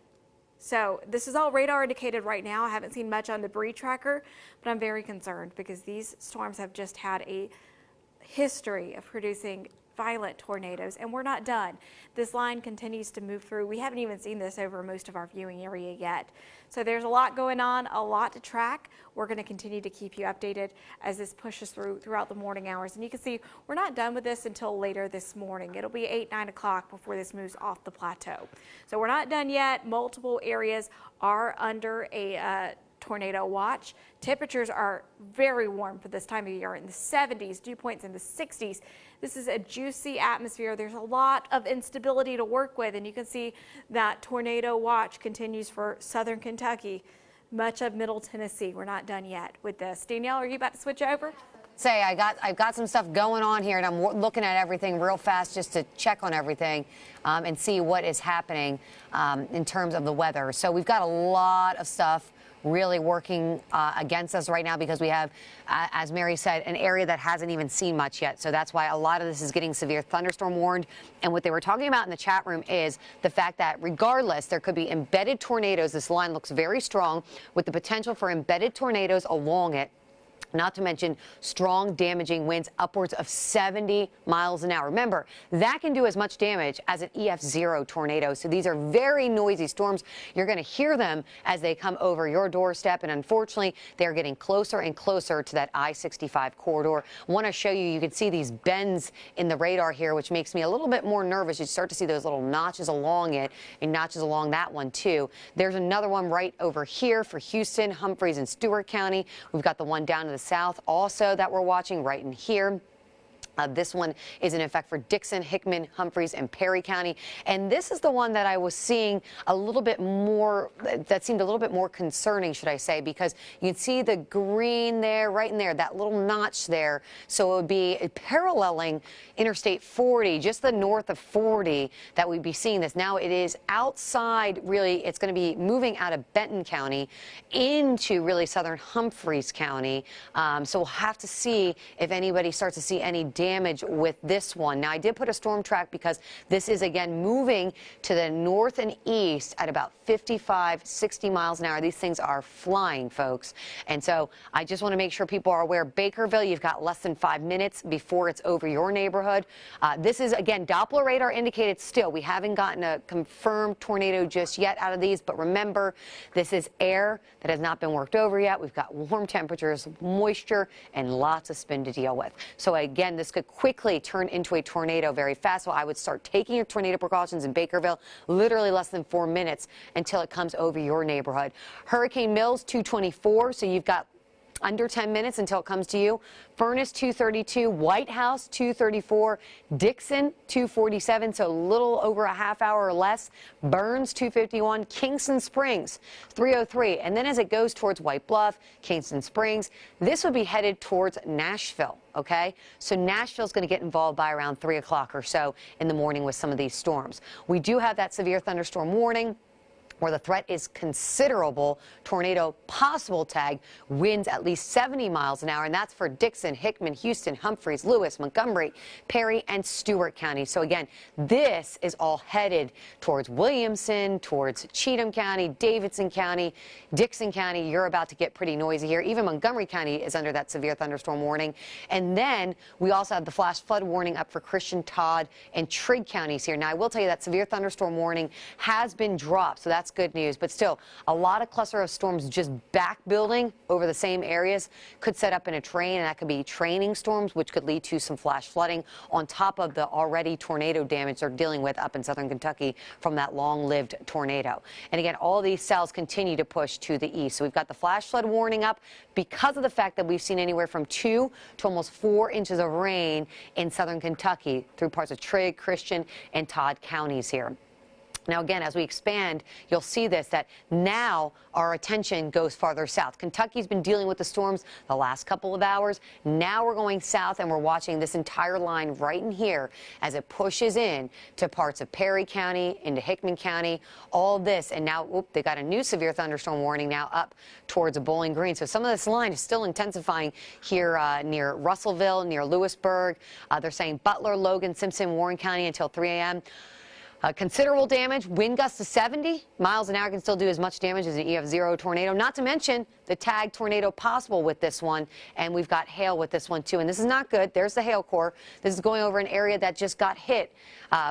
So this is all radar indicated right now. I haven't seen much on debris tracker, but I'm very concerned, because these storms have just had a history of producing violent tornadoes, and we're not done. This line continues to move through. We haven't even seen this over most of our viewing area yet. So there's a lot going on, a lot to track. We're going to continue to keep you updated as this pushes throughout the morning hours. And you can see we're not done with this until later this morning. It'll be 8, 9 o'clock before this moves off the plateau. So we're not done yet. Multiple areas are under a tornado watch. Temperatures are very warm for this time of year, in the 70s, dew points in the 60s. This is a juicy atmosphere. There's a lot of instability to work with, and you can see that tornado watch continues for southern Kentucky, much of Middle Tennessee. We're not done yet with this. Danielle, are you about to switch over? Say, I've got some stuff going on here, and I'm looking at everything real fast just to check on everything and see what is happening in terms of the weather. So we've got a lot of stuff really working against us right now, because we have, as Mary said, an area that hasn't even seen much yet. So that's why a lot of this is getting severe thunderstorm warned. And what they were talking about in the chat room is the fact that regardless, there could be embedded tornadoes. This line looks very strong, with the potential for embedded tornadoes along it. Not to mention strong damaging winds upwards of 70 miles an hour. Remember, that can do as much damage as an EF0 tornado. So these are very noisy storms. You're going to hear them as they come over your doorstep. And unfortunately, they're getting closer and closer to that I-65 corridor. I want to show you, you can see these bends in the radar here, which makes me a little bit more nervous. You start to see those little notches along it, and notches along that one too. There's another one right over here for Houston, Humphreys, and Stewart County. We've got the one down to the south also that we're watching right in here. This one is in effect for Dixon, Hickman, Humphreys, and Perry County. And this is the one that I was seeing a little bit more, that seemed a little bit more concerning, should I say, because you can see the green there, right in there, that little notch there. So it would be paralleling Interstate 40, just the north of 40, that we'd be seeing this. Now it is outside, really, it's going to be moving out of Benton County into really southern Humphreys County. So we'll have to see if anybody starts to see any damage damage with this one. Now, I did put a storm track because this is, again, moving to the north and east at about 55, 60 miles an hour. These things are flying, folks. And so I just want to make sure people are aware. Bakerville, you've got less than 5 minutes before it's over your neighborhood. This is, again, Doppler radar indicated still. We haven't gotten a confirmed tornado just yet out of these, but remember, this is air that has not been worked over yet. We've got warm temperatures, moisture, and lots of spin to deal with. So again, this could quickly turn into a tornado very fast. So I would start taking your tornado precautions in Bakerville, literally less than 4 minutes until it comes over your neighborhood. Hurricane Mills, 224, so you've got under 10 minutes until it comes to you. Furnace, 232. White House, 234. Dixon, 247, so a little over a half hour or less. Burns, 251. Kingston Springs, 303. And then as it goes towards White Bluff, Kingston Springs, this would be headed towards Nashville. Okay, so Nashville's going to get involved by around 3 o'clock or so in the morning with some of these storms. We do have that severe thunderstorm warning, where the threat is considerable. Tornado possible tag, winds at least 70 miles an hour, and that's for Dixon, Hickman, Houston, Humphreys, Lewis, Montgomery, Perry, and Stewart County. So again, this is all headed towards Williamson, towards Cheatham County, Davidson County, Dixon County. You're about to get pretty noisy here. Even Montgomery County is under that severe thunderstorm warning. And then we also have the flash flood warning up for Christian, Todd, and Trigg counties here. Now, I will tell you that severe thunderstorm warning has been dropped, so that's good news. But still, a lot of cluster of storms just back building over the same areas could set up in a train, and that could be training storms, which could lead to some flash flooding on top of the already tornado damage they're dealing with up in southern Kentucky from that long-lived tornado. And again, all these cells continue to push to the east. So we've got the flash flood warning up because of the fact that we've seen anywhere from 2 to almost 4 inches of rain in southern Kentucky through parts of Trigg, Christian, and Todd counties here. Now, again, as we expand, you'll see this, that now our attention goes farther south. Kentucky's been dealing with the storms the last couple of hours. Now we're going south, and we're watching this entire line right in here as it pushes in to parts of Perry County, into Hickman County, all this. And now, they got a new severe thunderstorm warning now up towards Bowling Green. So some of this line is still intensifying here near Russellville, near Lewisburg. They're saying Butler, Logan, Simpson, Warren County until 3 a.m. Considerable damage, wind gusts to 70 miles an hour can still do as much damage as an EF0 tornado, not to mention the tag tornado possible with this one, and we've got hail with this one too. And this is not good. There's the hail core. This is going over an area that just got hit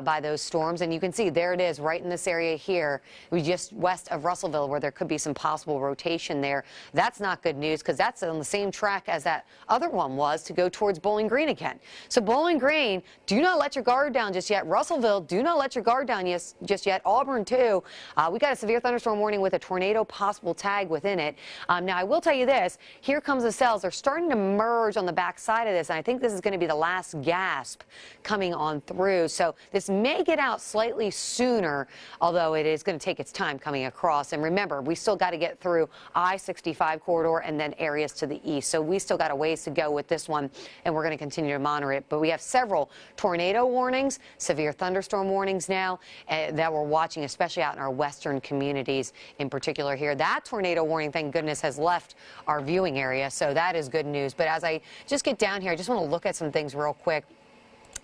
by those storms, and you can see there it is right in this area here. We just west of Russellville, where there could be some possible rotation there. That's not good news, because that's on the same track as that other one was to go towards Bowling Green again. So Bowling Green, do not let your guard down just yet. Russellville, do not let your guard down just yet. Auburn too. We got a severe thunderstorm warning with a tornado possible tag within it. Now, I will tell you this. Here comes the cells. They're starting to merge on the back side of this, and I think this is going to be the last gasp coming on through. So this may get out slightly sooner, although it is going to take its time coming across. And remember, we still got to get through I-65 corridor and then areas to the east. So we still got a ways to go with this one, and we're going to continue to monitor it. But we have several tornado warnings, severe thunderstorm warnings now that we're watching, especially out in our western communities in particular here. That tornado warning, thank goodness, has left our viewing area, so that is good news. But as I just get down here, I just want to look at some things real quick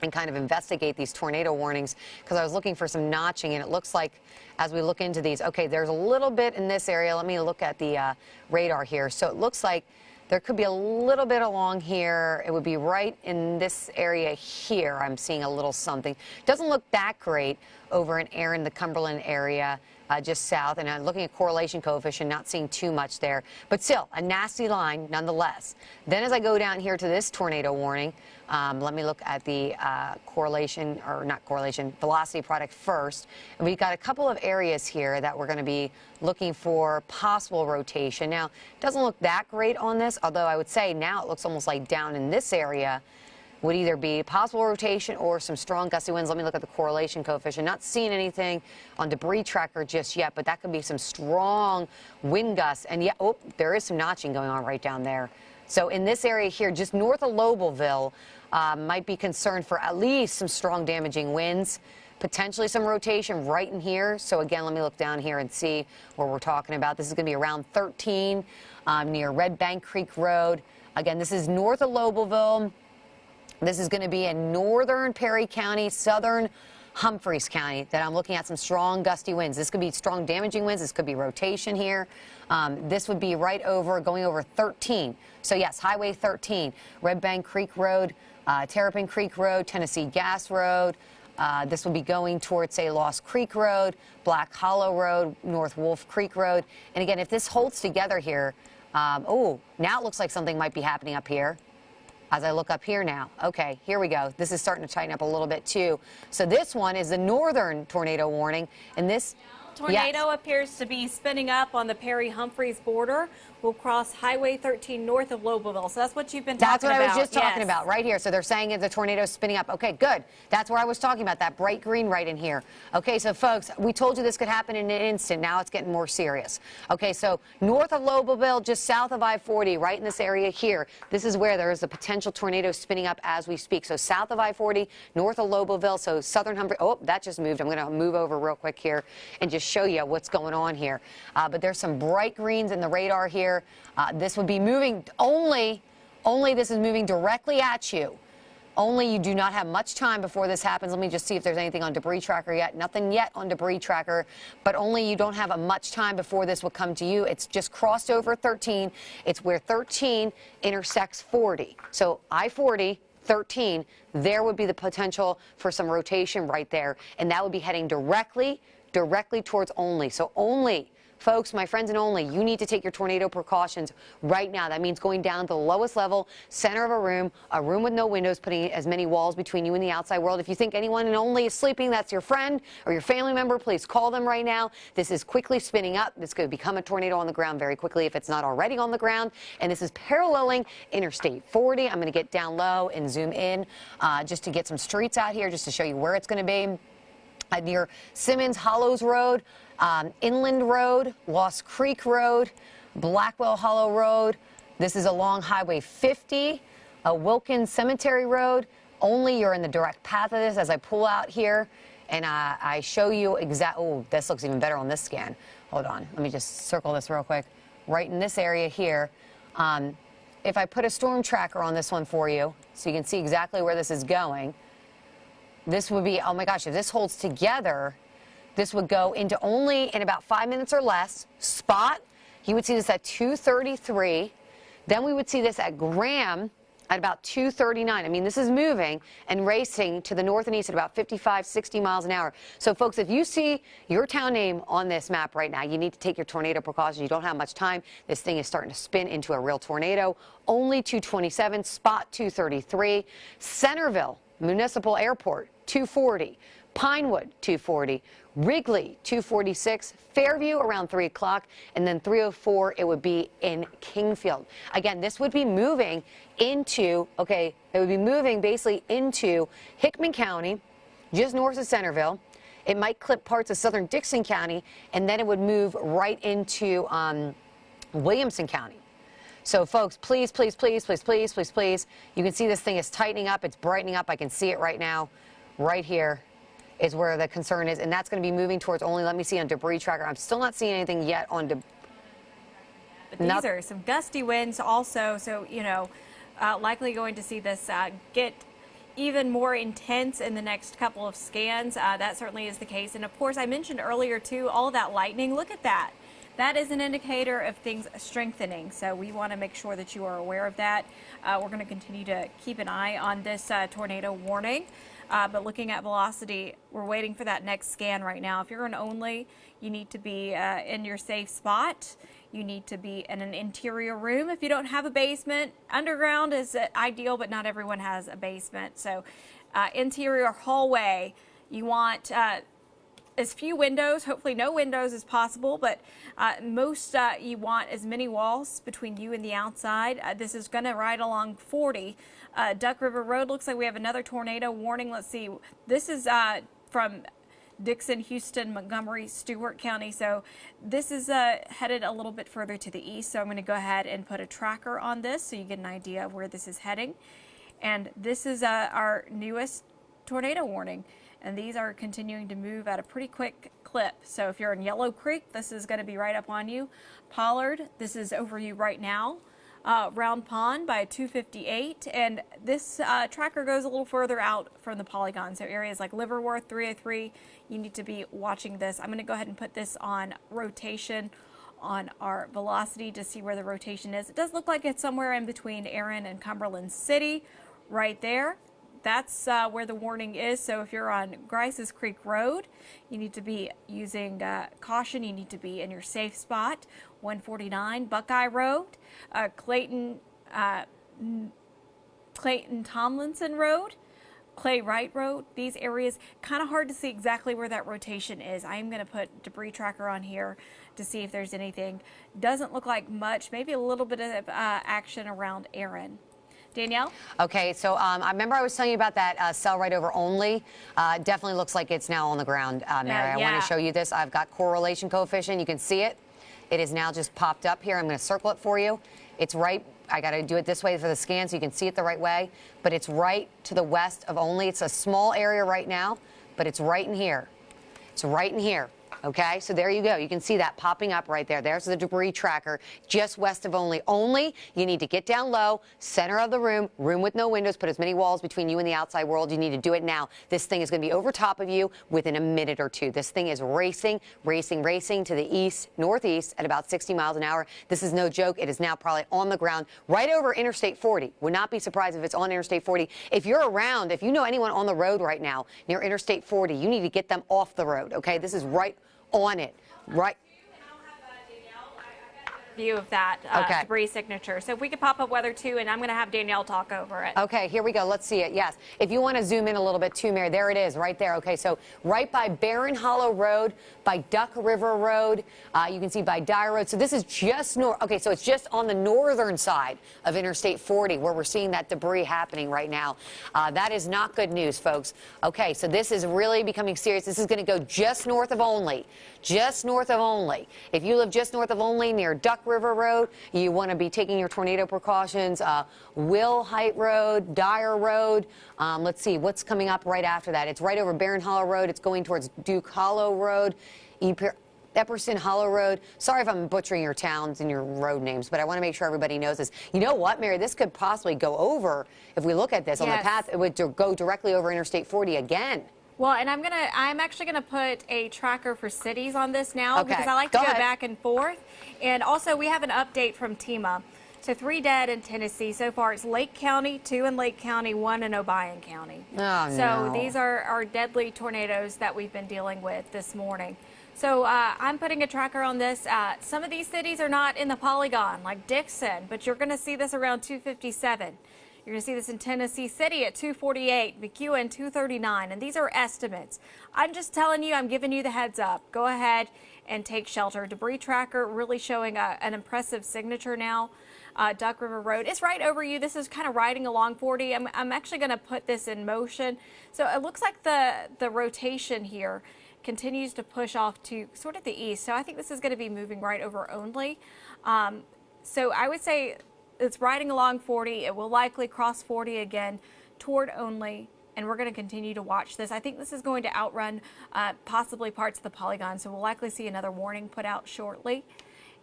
and kind of investigate these tornado warnings, because I was looking for some notching, and it looks like as we look into these, okay, there's a little bit in this area. Let me look at the radar here. So it looks like there could be a little bit along here. It would be right in this area here. I'm seeing a little something. Doesn't look that great over in Erin, the Cumberland area, just south. And I'm looking at correlation coefficient, not seeing too much there. But still, a nasty line nonetheless. Then as I go down here to this tornado warning, let me look at the correlation, or not correlation, velocity product first. And we've got a couple of areas here that we're going to be looking for possible rotation. Now, it doesn't look that great on this, although I would say now it looks almost like down in this area would either be possible rotation or some strong gusty winds. Let me look at the correlation coefficient. Not seeing anything on debris tracker just yet, but that could be some strong wind gusts. And yeah, oh, there is some notching going on right down there. So in this area here, just north of Lobelville, might be concerned for at least some strong damaging winds, potentially some rotation right in here. So again, let me look down here and see what we're talking about. This is going to be around 13 near Red Bank Creek Road. Again, this is north of Lobelville. This is going to be in northern Perry County, southern Humphreys County that I'm looking at some strong gusty winds. This could be strong damaging winds. This could be rotation here. This would be right over, going over 13. So yes, Highway 13, Red Bank Creek Road, Terrapin Creek Road, Tennessee Gas Road. This will be going towards, say, Lost Creek Road, Black Hollow Road, North Wolf Creek Road. And again, if this holds together here, oh, now it looks like something might be happening up here. As I look up here now, okay, here we go. This is starting to tighten up a little bit too. So this one is the northern tornado warning, and this tornado appears to be spinning up on the Perry-Humphreys border. We'll cross Highway 13 north of Lobelville. So that's what you've been talking about. That's what I was just talking about right here. So they're saying the tornado is spinning up. Okay, good. That's where I was talking about, that bright green right in here. Okay, so folks, we told you this could happen in an instant. Now it's getting more serious. Okay, so north of Lobelville, just south of I-40, right in this area here, this is where there is a potential tornado spinning up as we speak. So south of I-40, north of Lobelville, so southern Humphrey. Oh, that just moved. I'm going to move over real quick here and just show you what's going on here. But there's some bright greens in the radar here. This would be moving only this is moving directly at you. Only you do not have much time before this happens. Let me just see if there's anything on debris tracker yet. Nothing yet on debris tracker, but only you don't have much time before this will come to you. It's just crossed over 13. It's where 13 intersects 40. So I-40, 13, there would be the potential for some rotation right there, and that would be heading directly towards Only. So Only, folks, my friends in Only, you need to take your tornado precautions right now. That means going down to the lowest level, center of a room with no windows, putting as many walls between you and the outside world. If you think anyone in Only is sleeping, that's your friend or your family member, please call them right now. This is quickly spinning up. This could become a tornado on the ground very quickly if it's not already on the ground. And this is paralleling Interstate 40. I'm going to get down low and zoom in just to get some streets out here, just to show you where it's going to be. Near Simmons Hollows Road, Inland Road, Lost Creek Road, Blackwell Hollow Road. This is along Highway 50, Wilkins Cemetery Road. Only you're in the direct path of this as I pull out here and I show you exactly. Oh, this looks even better on this scan. Hold on. Let me just circle this real quick. Right in this area here. If I put a storm tracker on this one for you so you can see exactly where this is going. This would be, oh my gosh, if this holds together, this would go into Only in about 5 minutes or less. Spot, you would see this at 2:33. Then we would see this at Graham at about 2:39. I mean, this is moving and racing to the north and east at about 55, 60 miles an hour. So, folks, if you see your town name on this map right now, you need to take your tornado precautions. You don't have much time. This thing is starting to spin into a real tornado. Only 227, Spot 233, Centerville Municipal Airport 240, Pinewood 240, Wrigley 246, Fairview around 3 o'clock, and then 3:04 it would be in Kingfield. Again, this would be moving into, okay, it would be moving basically into Hickman County, just north of Centerville. It might clip parts of southern Dixon County, and then it would move right into Williamson County. So, folks, please, please, please, please, please, please, please. You can see this thing is tightening up. It's brightening up. I can see it right now. Right here is where the concern is, and that's going to be moving towards Only. Let me see on debris tracker. I'm still not seeing anything yet on debris. But these are some gusty winds also, so, you know, likely going to see this get even more intense in the next couple of scans. That certainly is the case. And, of course, I mentioned earlier, too, all of that lightning. Look at that. That is an indicator of things strengthening, so we want to make sure that you are aware of that. We're going to continue to keep an eye on this tornado warning, but looking at velocity, we're waiting for that next scan right now. If you're in Only, you need to be in your safe spot. You need to be in an interior room. If you don't have a basement, underground is ideal, but not everyone has a basement. So interior hallway, you want as few windows, hopefully no windows as possible, but most you want as many walls between you and the outside. This is going to ride along 40. Duck River Road, looks like we have another tornado warning. Let's see. This is from Dixon, Houston, Montgomery, Stewart County. So this is headed a little bit further to the east. So I'm going to go ahead and put a tracker on this so you get an idea of where this is heading. And this is our newest tornado warning. And these are continuing to move at a pretty quick clip. So if you're in Yellow Creek, this is going to be right up on you. Pollard, this is over you right now. Round Pond by 258, and this tracker goes a little further out from the polygon. So areas like Liverworth, 303, you need to be watching this. I'm going to go ahead and put this on rotation on our velocity to see where the rotation is. It does look like it's somewhere in between Erin and Cumberland City, right there. That's where the warning is. So if you're on Grice's Creek Road, you need to be using caution. You need to be in your safe spot. 149 Buckeye Road, Clayton Tomlinson Road, Clay Wright Road. These areas, kind of hard to see exactly where that rotation is. I am going to put debris tracker on here to see if there's anything. Doesn't look like much, maybe a little bit of action around Erin. Danielle? Okay, so I remember I was telling you about that cell right over only. Definitely looks like it's now on the ground, Mary. Yeah. I want to show you this. I've got correlation coefficient. You can see it. It is now just popped up here. I'm going to circle it for you. It's right. I got to do it this way for the scan so you can see it the right way. But it's right to the west of only. It's a small area right now, but it's right in here. It's right in here. Okay, so there you go. You can see that popping up right there. There's the debris tracker just west of only. Only, you need to get down low, center of the room with no windows, put as many walls between you and the outside world. You need to do it now. This thing is going to be over top of you within a minute or two. This thing is racing to the east, northeast at about 60 miles an hour. This is no joke. It is now probably on the ground right over Interstate 40. Would not be surprised if it's on Interstate 40. If you're around, if you know anyone on the road right now near Interstate 40, you need to get them off the road, okay? This is right on it, right? View of that debris signature. So if we could pop up weather 2, and I'm going to have Danielle talk over it. Okay, here we go. Let's see it. Yes. If you want to zoom in a little bit too, Mary, there it is right there. Okay, so right by Barron Hollow Road, by Duck River Road, you can see by Dyer Road. So this is just north. Okay, so it's just on the northern side of Interstate 40 where we're seeing that debris happening right now. That is not good news, folks. Okay, so this is really becoming serious. This is going to go just north of Only. Just north of Only. If you live just north of Only near Duck River Road, you want to be taking your tornado precautions. Will Height Road, Dyer Road. Let's see what's coming up right after that. It's right over Barron Hollow Road. It's going towards Duke Hollow Road, Epperson Hollow Road. Sorry if I'm butchering your towns and your road names, but I want to make sure everybody knows this. You know what, Mary? This could possibly go over, if we look at this on the path, it would go directly over Interstate 40 again. Well, and I'm actually gonna put a tracker for cities on this now because I like to go back and forth. And also we have an update from TEMA. So 3 dead in Tennessee. So far it's Lake County, 2 in Lake County, 1 in Obion County. So these are our deadly tornadoes that we've been dealing with this morning. So I'm putting a tracker on this. Some of these cities are not in the polygon, like Dixon, but you're gonna see this around 257. You're going to see this in Tennessee City at 248, McEwen 239, and these are estimates. I'm just telling you, I'm giving you the heads up. Go ahead and take shelter. Debris tracker really showing an impressive signature now. Duck River Road is right over you. This is kind of riding along 40. I'm actually going to put this in motion. So it looks like the rotation here continues to push off to sort of the east. So I think this is going to be moving right over Only. So I would say it's riding along 40. It will likely cross 40 again toward Only, and we're going to continue to watch this. I think this is going to outrun possibly parts of the polygon, so we'll likely see another warning put out shortly.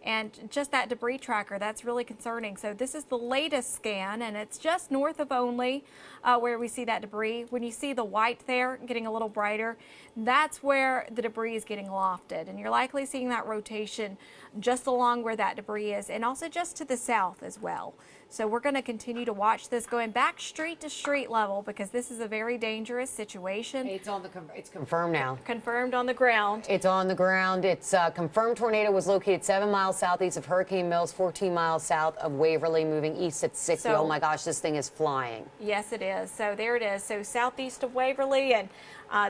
And just that debris tracker, that's really concerning. So this is the latest scan, and it's just north of Only where we see that debris. When you see the white there getting a little brighter, that's where the debris is getting lofted. And you're likely seeing that rotation just along where that debris is, and also just to the south as well. So we're going to continue to watch this going back street to street level because this is a very dangerous situation. It's confirmed now. Confirmed on the ground. It's on the ground. It's confirmed tornado was located 7 miles southeast of Hurricane Mills, 14 miles south of Waverly, moving east at 60. Oh my gosh, this thing is flying. Yes, it is. So there it is. So southeast of Waverly, and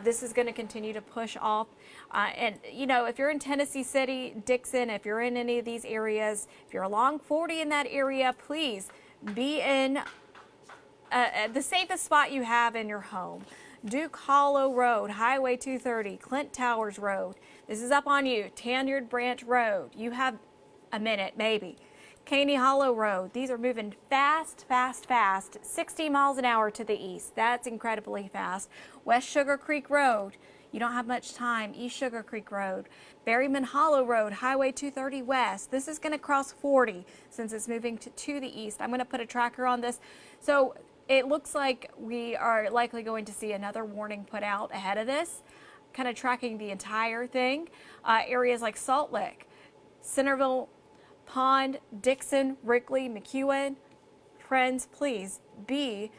this is going to continue to push off. And, you know, if you're in Tennessee City, Dixon, if you're in any of these areas, if you're along 40 in that area, please be in the safest spot you have in your home. Duke Hollow Road, Highway 230, Clint Towers Road. This is up on you. Tanyard Branch Road. You have a minute, maybe. Caney Hollow Road. These are moving fast, fast, fast. 60 miles an hour to the east. That's incredibly fast. West Sugar Creek Road. You don't have much time. East Sugar Creek Road, Berryman Hollow Road, Highway 230 West. This is going to cross 40 since it's moving to the east. I'm going to put a tracker on this. So it looks like we are likely going to see another warning put out ahead of this, kind of tracking the entire thing. Areas like Salt Lick, Centerville, Pond, Dixon, Wrigley, McEwen. Friends, please be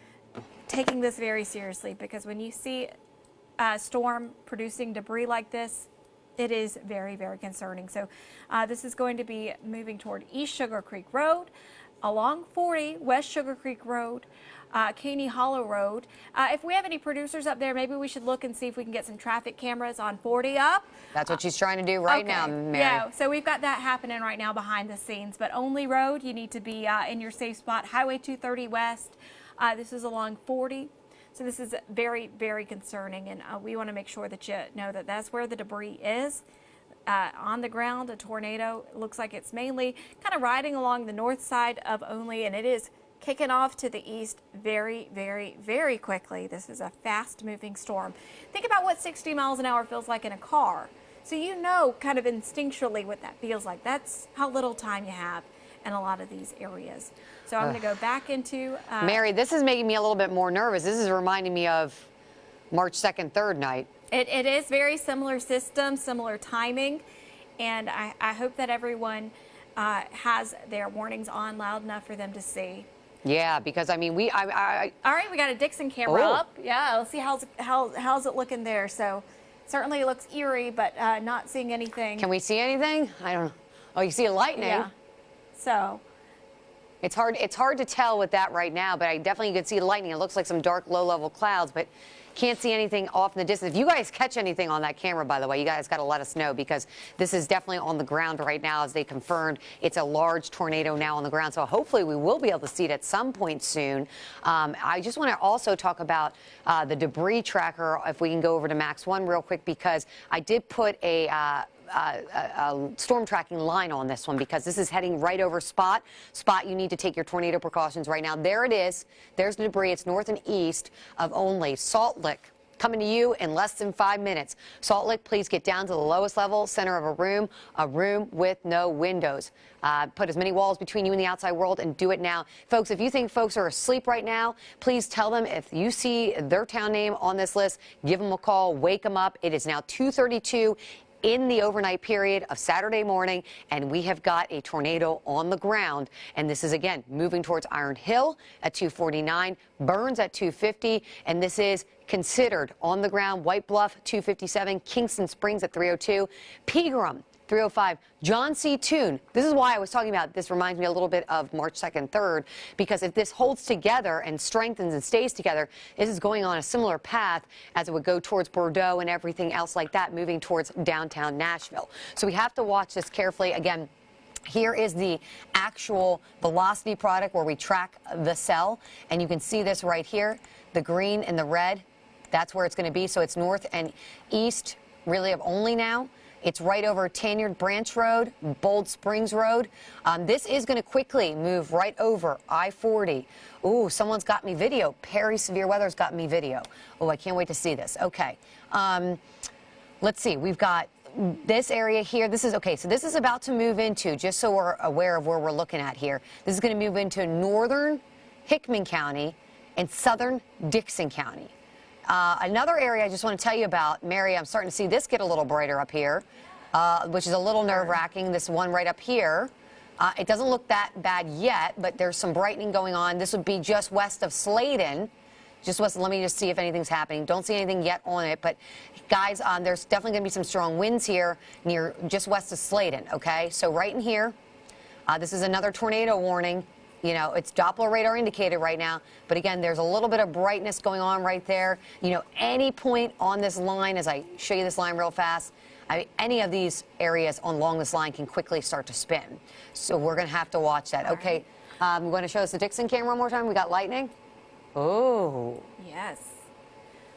taking this very seriously, because when you see a storm producing debris like this, it is very, very concerning. So this is going to be moving toward East Sugar Creek Road, along 40, West Sugar Creek Road, Caney Hollow Road. If we have any producers up there, maybe we should look and see if we can get some traffic cameras on 40 up. That's what she's trying to do right now, Mary. Yeah, so we've got that happening right now behind the scenes. But Only Road, you need to be in your safe spot. Highway 230 West, this is along 40. So this is very, very concerning, and we want to make sure that you know that that's where the debris is. On the ground, a tornado, it looks like it's mainly kind of riding along the north side of Only, and it is kicking off to the east very, very, very quickly. This is a fast-moving storm. Think about what 60 miles an hour feels like in a car. So you know kind of instinctually what that feels like. That's how little time you have in a lot of these areas. So I'm going to go back into... Mary, this is making me a little bit more nervous. This is reminding me of March 2nd, 3rd night. It is very similar system, similar timing, and I hope that everyone has their warnings on loud enough for them to see. Yeah, because I mean, all right, we got a Dixon camera up. Yeah, let's see how's it looking there. So certainly it looks eerie, but not seeing anything. Can we see anything? I don't know. Oh, you see lightning. Yeah. So it's hard to tell with that right now, but I definitely could see lightning. It looks like some dark, low-level clouds, but can't see anything off in the distance. If you guys catch anything on that camera, by the way, you guys got to let us know, because this is definitely on the ground right now, as they confirmed. It's a large tornado now on the ground, so hopefully we will be able to see it at some point soon. I just want to also talk about the debris tracker, if we can go over to Max 1 real quick, because I did put a storm tracking line on this one, because this is heading right over Spot. You need to take your tornado precautions right now. There it is. There's the debris. It's north and east of Only. Salt Lick coming to you in less than 5 minutes. Salt Lick, please get down to the lowest level, center of a room with no windows. Put as many walls between you and the outside world, and do it now. Folks, if you think folks are asleep right now, please tell them. If you see their town name on this list, give them a call, wake them up. It is now 2:32 in the overnight period of Saturday morning, and we have got a tornado on the ground. And this is, again, moving towards Iron Hill at 249, Burns at 250, and this is considered on the ground. White Bluff 257, Kingston Springs at 302, Pegram 305, John C. Toon. This is why I was talking about this. Reminds me a little bit of March 2nd, 3rd, because if this holds together and strengthens and stays together, this is going on a similar path as it would go towards Bordeaux and everything else like that, moving towards downtown Nashville. So we have to watch this carefully. Again, here is the actual velocity product where we track the cell, and you can see this right here, the green and the red. That's where it's going to be. So it's north and east, really, of Only now. It's right over Tanyard Branch Road, Bold Springs Road. This is going to quickly move right over I-40. Ooh, someone's got me video. Perry Severe Weather's got me video. Oh, I can't wait to see this. Okay. Let's see. We've got this area here. This is okay. So this is about to move into, just so we're aware of where we're looking at here, this is going to move into northern Hickman County and southern Dixon County. Another area I just want to tell you about, Mary, I'm starting to see this get a little brighter up here, which is a little nerve-wracking, this one right up here. It doesn't look that bad yet, but there's some brightening going on. This would be just west of Sladen. Just west, let me just see if anything's happening. Don't see anything yet on it, but guys, there's definitely going to be some strong winds here near just west of Sladen, okay? So right in here, this is another tornado warning. You know, it's Doppler radar indicated right now. But again, there's a little bit of brightness going on right there. You know, any point on this line, as I show you this line real fast, any of these areas along this line can quickly start to spin. So we're going to have to watch that. Okay, I'm going to show us the Dixon camera one more time. We got lightning. Oh. Yes.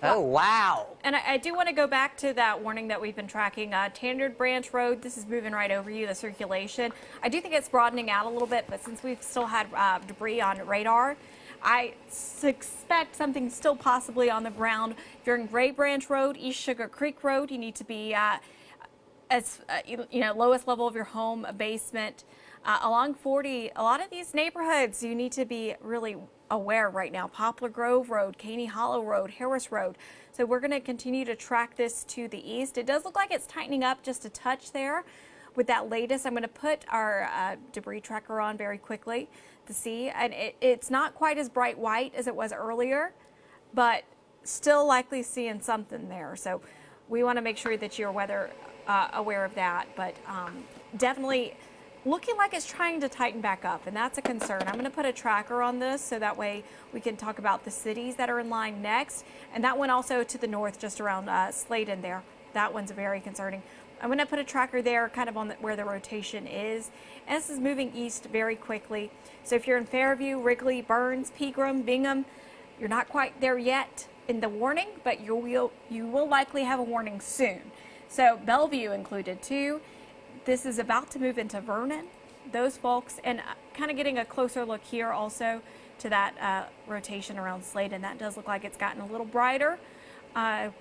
Oh, wow. And I do want to go back to that warning that we've been tracking. Tanyard Branch Road, this is moving right over you, the circulation. I do think it's broadening out a little bit, but since we've still had debris on radar, I suspect something still possibly on the ground. If you're in Gray Branch Road, East Sugar Creek Road, you need to be lowest level of your home, a basement. Along 40, a lot of these neighborhoods, you need to be really aware right now. Poplar Grove Road, Caney Hollow Road, Harris Road. So we're going to continue to track this to the east. It does look like it's tightening up just a touch there. With that latest, I'm going to put our debris tracker on very quickly to see. And it's not quite as bright white as it was earlier, but still likely seeing something there. So we want to make sure that you're weather aware of that. But definitely looking like it's trying to tighten back up, and that's a concern. I'm going to put a tracker on this so that way we can talk about the cities that are in line next. And that one also to the north, just around Sladen there. That one's very concerning. I'm going to put a tracker there kind of on where the rotation is. And this is moving east very quickly. So if you're in Fairview, Wrigley, Burns, Pegram, Bingham, you're not quite there yet in the warning, but you will likely have a warning soon. So Bellevue included too. This is about to move into Vernon, those folks, and kind of getting a closer look here also to that rotation around Sladen. That does look like it's gotten a little brighter.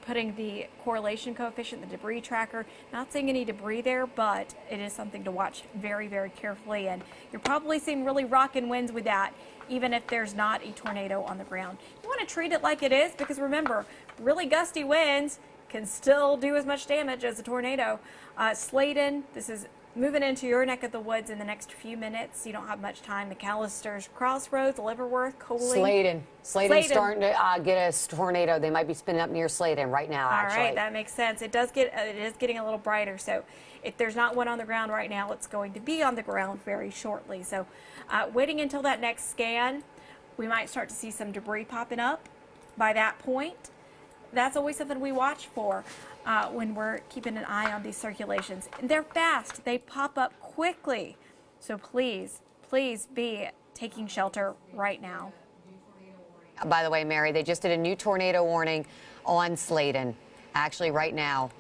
Putting the correlation coefficient, the debris tracker, not seeing any debris there, but it is something to watch very, very carefully. And you're probably seeing really rocking winds with that, even if there's not a tornado on the ground. You want to treat it like it is, because remember, really gusty winds can still do as much damage as a tornado. Sladen, this is moving into your neck of the woods in the next few minutes. You don't have much time. McAllister's Crossroads, Liverworth, Coley. Sladen's starting to get a tornado. They might be spinning up near Sladen right now, actually. All right, that makes sense. It is getting a little brighter. So if there's not one on the ground right now, it's going to be on the ground very shortly. So waiting until that next scan, we might start to see some debris popping up by that point. That's always something we watch for when we're keeping an eye on these circulations. They're fast. They pop up quickly. So please, please be taking shelter right now. By the way, Mary, they just did a new tornado warning on Sladen, actually right now.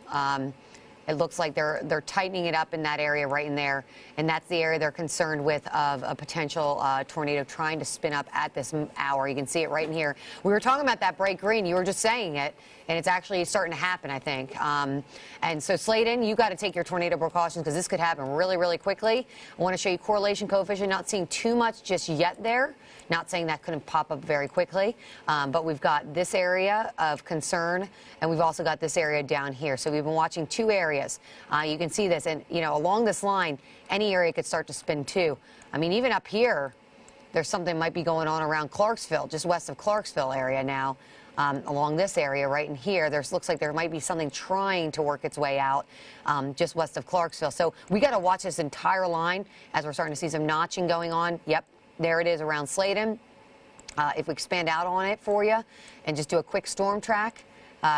It looks like they're tightening it up in that area right in there, and that's the area they're concerned with of a potential tornado trying to spin up at this hour. You can see it right in here. We were talking about that bright green. You were just saying it, and it's actually starting to happen, I think. And so, Sladen, you got to take your tornado precautions because this could happen really, really quickly. I want to show you correlation coefficient. Not seeing too much just yet there. Not saying that couldn't pop up very quickly, but we've got this area of concern, and we've also got this area down here. So we've been watching two areas. You can see this, and along this line, any area could start to spin too. I mean, even up here, there's something might be going on around Clarksville, just west of Clarksville area now. Along this area right in here, looks like there might be something trying to work its way out just west of Clarksville. So we got to watch this entire line as we're starting to see some notching going on. Yep. There it is around Sladen. If we expand out on it for you and just do a quick storm track,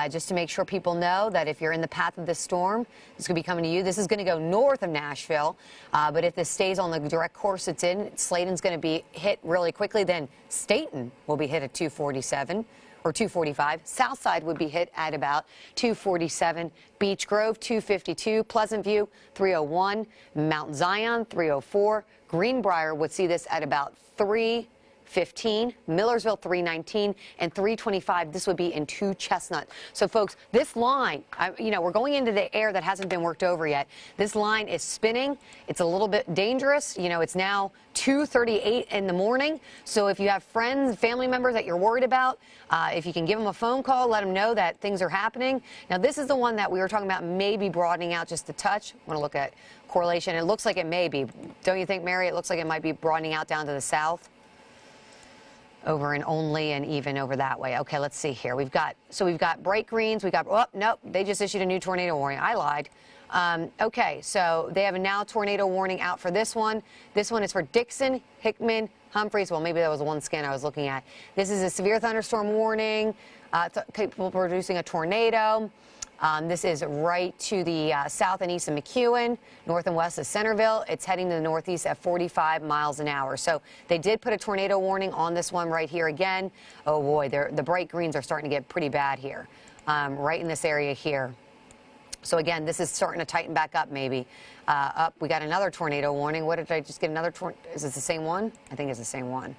just to make sure people know that if you're in the path of this storm, it's going to be coming to you. This is going to go north of Nashville, but if this stays on the direct course it's in, Sladen's going to be hit really quickly. Then Staten will be hit at 247 or 245. Southside would be hit at about 247. Beech Grove, 252. Pleasant View, 301. Mount Zion, 304. Greenbrier would see this at about 315, Millersville 319, and 325. This would be in 2 Chestnut. So, folks, this line, we're going into the air that hasn't been worked over yet. This line is spinning. It's a little bit dangerous. It's now 2:38 in the morning. So if you have friends, family members that you're worried about, if you can give them a phone call, let them know that things are happening. Now, this is the one that we were talking about maybe broadening out just a touch. I want to look at correlation. It looks like it may be. Don't you think, Mary? It looks like it might be broadening out down to the south. Over in Only and even over that way. Okay, let's see here. We've got bright greens. Nope, they just issued a new tornado warning. I lied. Okay, so they have a now tornado warning out for this one. This one is for Dixon, Hickman, Humphreys. Well, maybe that was one scan I was looking at. This is a severe thunderstorm warning, capable of producing a tornado. This is right to the south and east of McEwen, north and west of Centerville. It's heading to the northeast at 45 miles an hour. So they did put a tornado warning on this one right here again. Oh, boy, the bright greens are starting to get pretty bad here, right in this area here. So, again, this is starting to tighten back up maybe. We got another tornado warning. What did I just get? Another tornado? Is this the same one? I think it's the same one.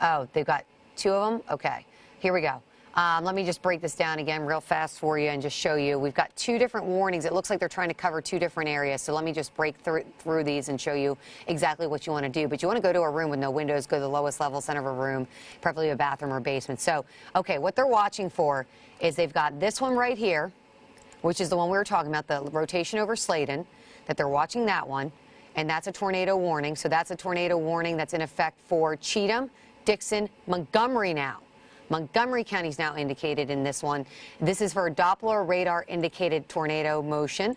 Oh, they've got 2 of them? Okay, here we go. Let me just break this down again real fast for you and just show you. We've got 2 different warnings. It looks like they're trying to cover 2 different areas. So let me just break through these and show you exactly what you want to do. But you want to go to a room with no windows, go to the lowest level, center of a room, preferably a bathroom or basement. So, okay, what they're watching for is they've got this one right here, which is the one we were talking about, the rotation over Sladen, that they're watching that one. And that's a tornado warning. So that's a tornado warning that's in effect for Cheatham, Dixon, Montgomery now. Montgomery County is now indicated in this one. This is for a Doppler radar indicated tornado motion.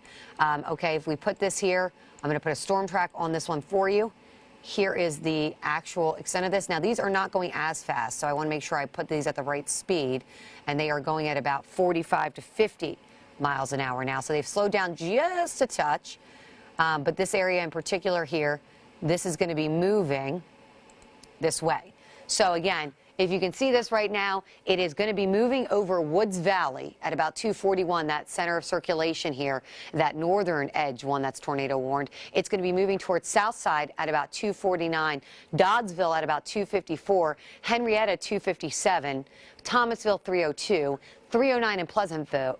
Okay, if we put this here, I'm going to put a storm track on this one for you. Here is the actual extent of this. Now, these are not going as fast, so I want to make sure I put these at the right speed. And they are going at about 45 to 50 miles an hour now. So they've slowed down just a touch. But this area in particular here, this is going to be moving this way. So again, if you can see this right now, it is going to be moving over Woods Valley at about 241, that center of circulation here, that northern edge one that's tornado warned. It's going to be moving towards south side at about 249, Doddsville at about 254, Henrietta 257, Thomasville 302, 309 in Pleasantville,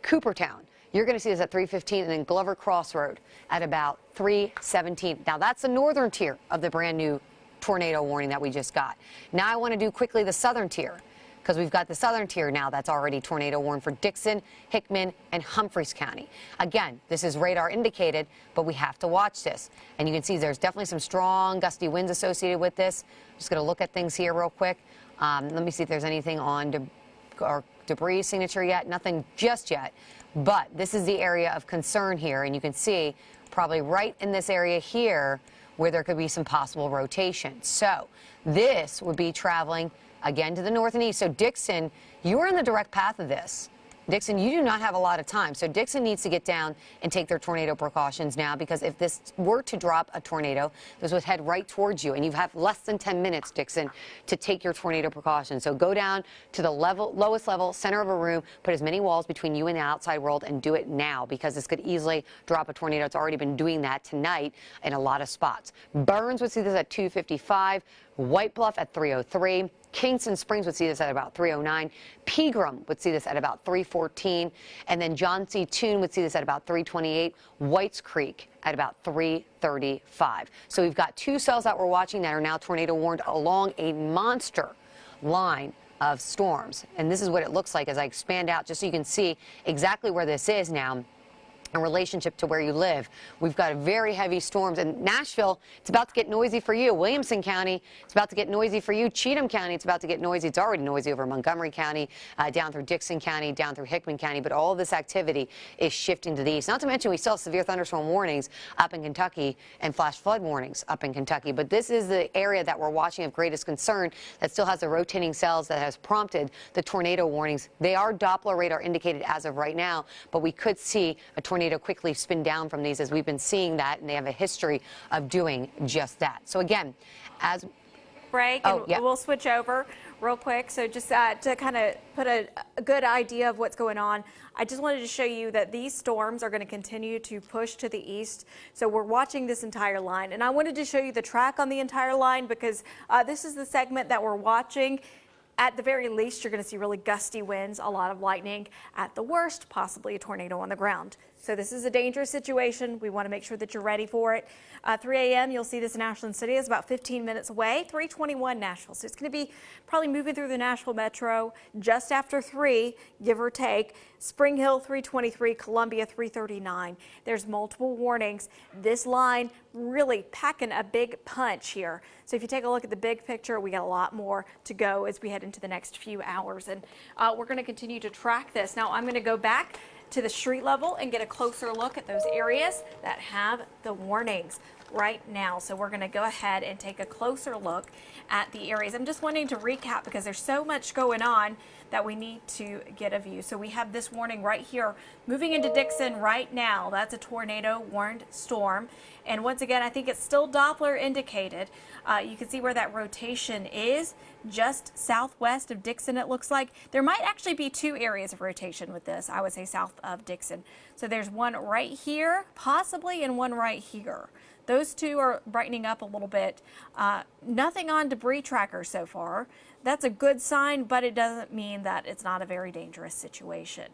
Coopertown. You're going to see this at 315, and then Glover Crossroad at about 317. Now, that's the northern tier of the brand new tornado warning that we just got. Now I want to do quickly the southern tier, because we've got the southern tier now that's already tornado warned for Dixon, Hickman, and Humphreys County. Again, this is radar indicated, but we have to watch this. And you can see there's definitely some strong gusty winds associated with this. I'm just going to look at things here real quick. Let me see if there's anything on debris signature yet. Nothing just yet. But this is the area of concern here, and you can see probably right in this area here where there could be some possible rotation. So this would be traveling again to the north and east. So Dixon, you are in the direct path of this. Dixon, you do not have a lot of time. So Dixon needs to get down and take their tornado precautions now, because if this were to drop a tornado, this would head right towards you. And you have less than 10 minutes, Dixon, to take your tornado precautions. So go down to the lowest level, center of a room, put as many walls between you and the outside world, and do it now, because this could easily drop a tornado. It's already been doing that tonight in a lot of spots. Burns would see this at 255. White Bluff at 303. Kingston Springs would see this at about 309. Pegram would see this at about 314. And then John C. Toon would see this at about 328. Whites Creek at about 335. So we've got 2 cells that we're watching that are now tornado warned along a monster line of storms. And this is what it looks like as I expand out, just so you can see exactly where this is now in relationship to where you live. We've got very heavy storms in Nashville. It's about to get noisy for you. Williamson County, it's about to get noisy for you. Cheatham County, it's about to get noisy. It's already noisy over Montgomery County, down through Dixon County, down through Hickman County. But all of this activity is shifting to the east. Not to mention we still have severe thunderstorm warnings up in Kentucky and flash flood warnings up in Kentucky. But this is the area that we're watching of greatest concern that still has the rotating cells that has prompted the tornado warnings. They are Doppler radar indicated as of right now, but we could see a tornado quickly spin down from these, as we've been seeing that, and they have a history of doing just that. So again, as break, and we'll switch over real quick. So just to kind of put a good idea of what's going on, I just wanted to show you that these storms are going to continue to push to the east. So we're watching this entire line, and I wanted to show you the track on the entire line, because this is the segment that we're watching. At the very least, you're going to see really gusty winds, a lot of lightning. At the worst, possibly a tornado on the ground. So this is a dangerous situation. We want to make sure that you're ready for it. 3 a.m., you'll see this in Nashville City. It's about 15 minutes away, 321 Nashville. So it's going to be probably moving through the Nashville metro just after 3, give or take. Spring Hill, 323, Columbia, 339. There's multiple warnings. This line really packing a big punch here. So if you take a look at the big picture, we got a lot more to go as we head into the next few hours. And we're going to continue to track this. Now, I'm going to go back to the street level and get a closer look at those areas that have the warnings right now. So we're going to go ahead and take a closer look at the areas. I'm just wanting to recap because there's so much going on that we need to get a view. So we have this warning right here moving into Dixon right now. That's a tornado warned storm. And once again, I think it's still Doppler indicated. You can see where that rotation is. just southwest of Dixon, it looks like. There might actually be 2 areas of rotation with this, I would say south of Dixon. So there's one right here, possibly, and one right here. Those 2 are brightening up a little bit. Nothing on debris tracker so far. That's a good sign, but it doesn't mean that it's not a very dangerous situation.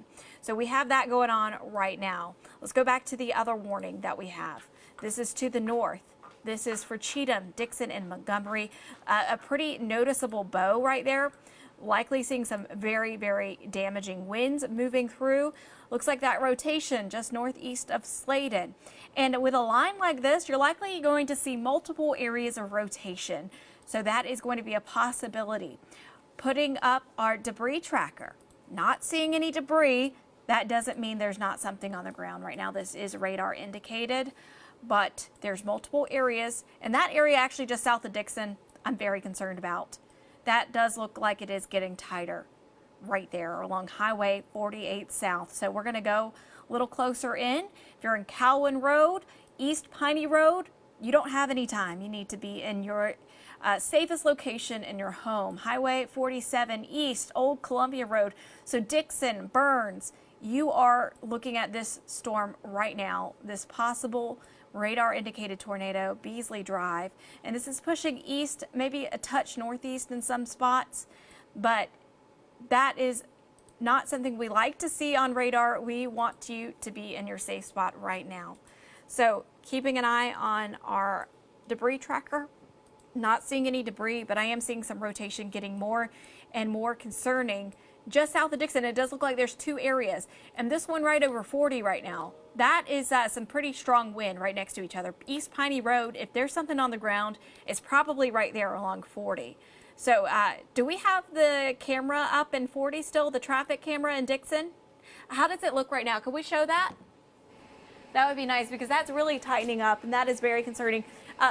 So we have that going on right now. Let's go back to the other warning that we have. This is to the north. This is for Cheatham, Dixon, and Montgomery. A pretty noticeable bow right there. Likely seeing some very, very damaging winds moving through. Looks like that rotation just northeast of Sladen. And with a line like this, you're likely going to see multiple areas of rotation. So that is going to be a possibility. Putting up our debris tracker. Not seeing any debris. That doesn't mean there's not something on the ground right now. This is radar indicated, but there's multiple areas. And that area actually just south of Dixon, I'm very concerned about. That does look like it is getting tighter right there along Highway 48 South. So we're going to go a little closer in. If you're in Calwin Road, East Piney Road, you don't have any time. You need to be in your safest location in your home. Highway 47 East, Old Columbia Road. So Dixon, Burns, you are looking at this storm right now, this possible radar indicated tornado, Beasley Drive. And this is pushing east, maybe a touch northeast in some spots, but that is not something we like to see on radar. We want you to be in your safe spot right now. So keeping an eye on our debris tracker. Not seeing any debris, but I am seeing some rotation getting more and more concerning. Just south of Dixon, it does look like there's 2 areas. And this one right over 40 right now, that is some pretty strong wind right next to each other. East Piney Road, if there's something on the ground, it's probably right there along 40. So do we have the camera up in 40 still, the traffic camera in Dixon? How does it look right now? Can we show that? That would be nice because that's really tightening up and that is very concerning.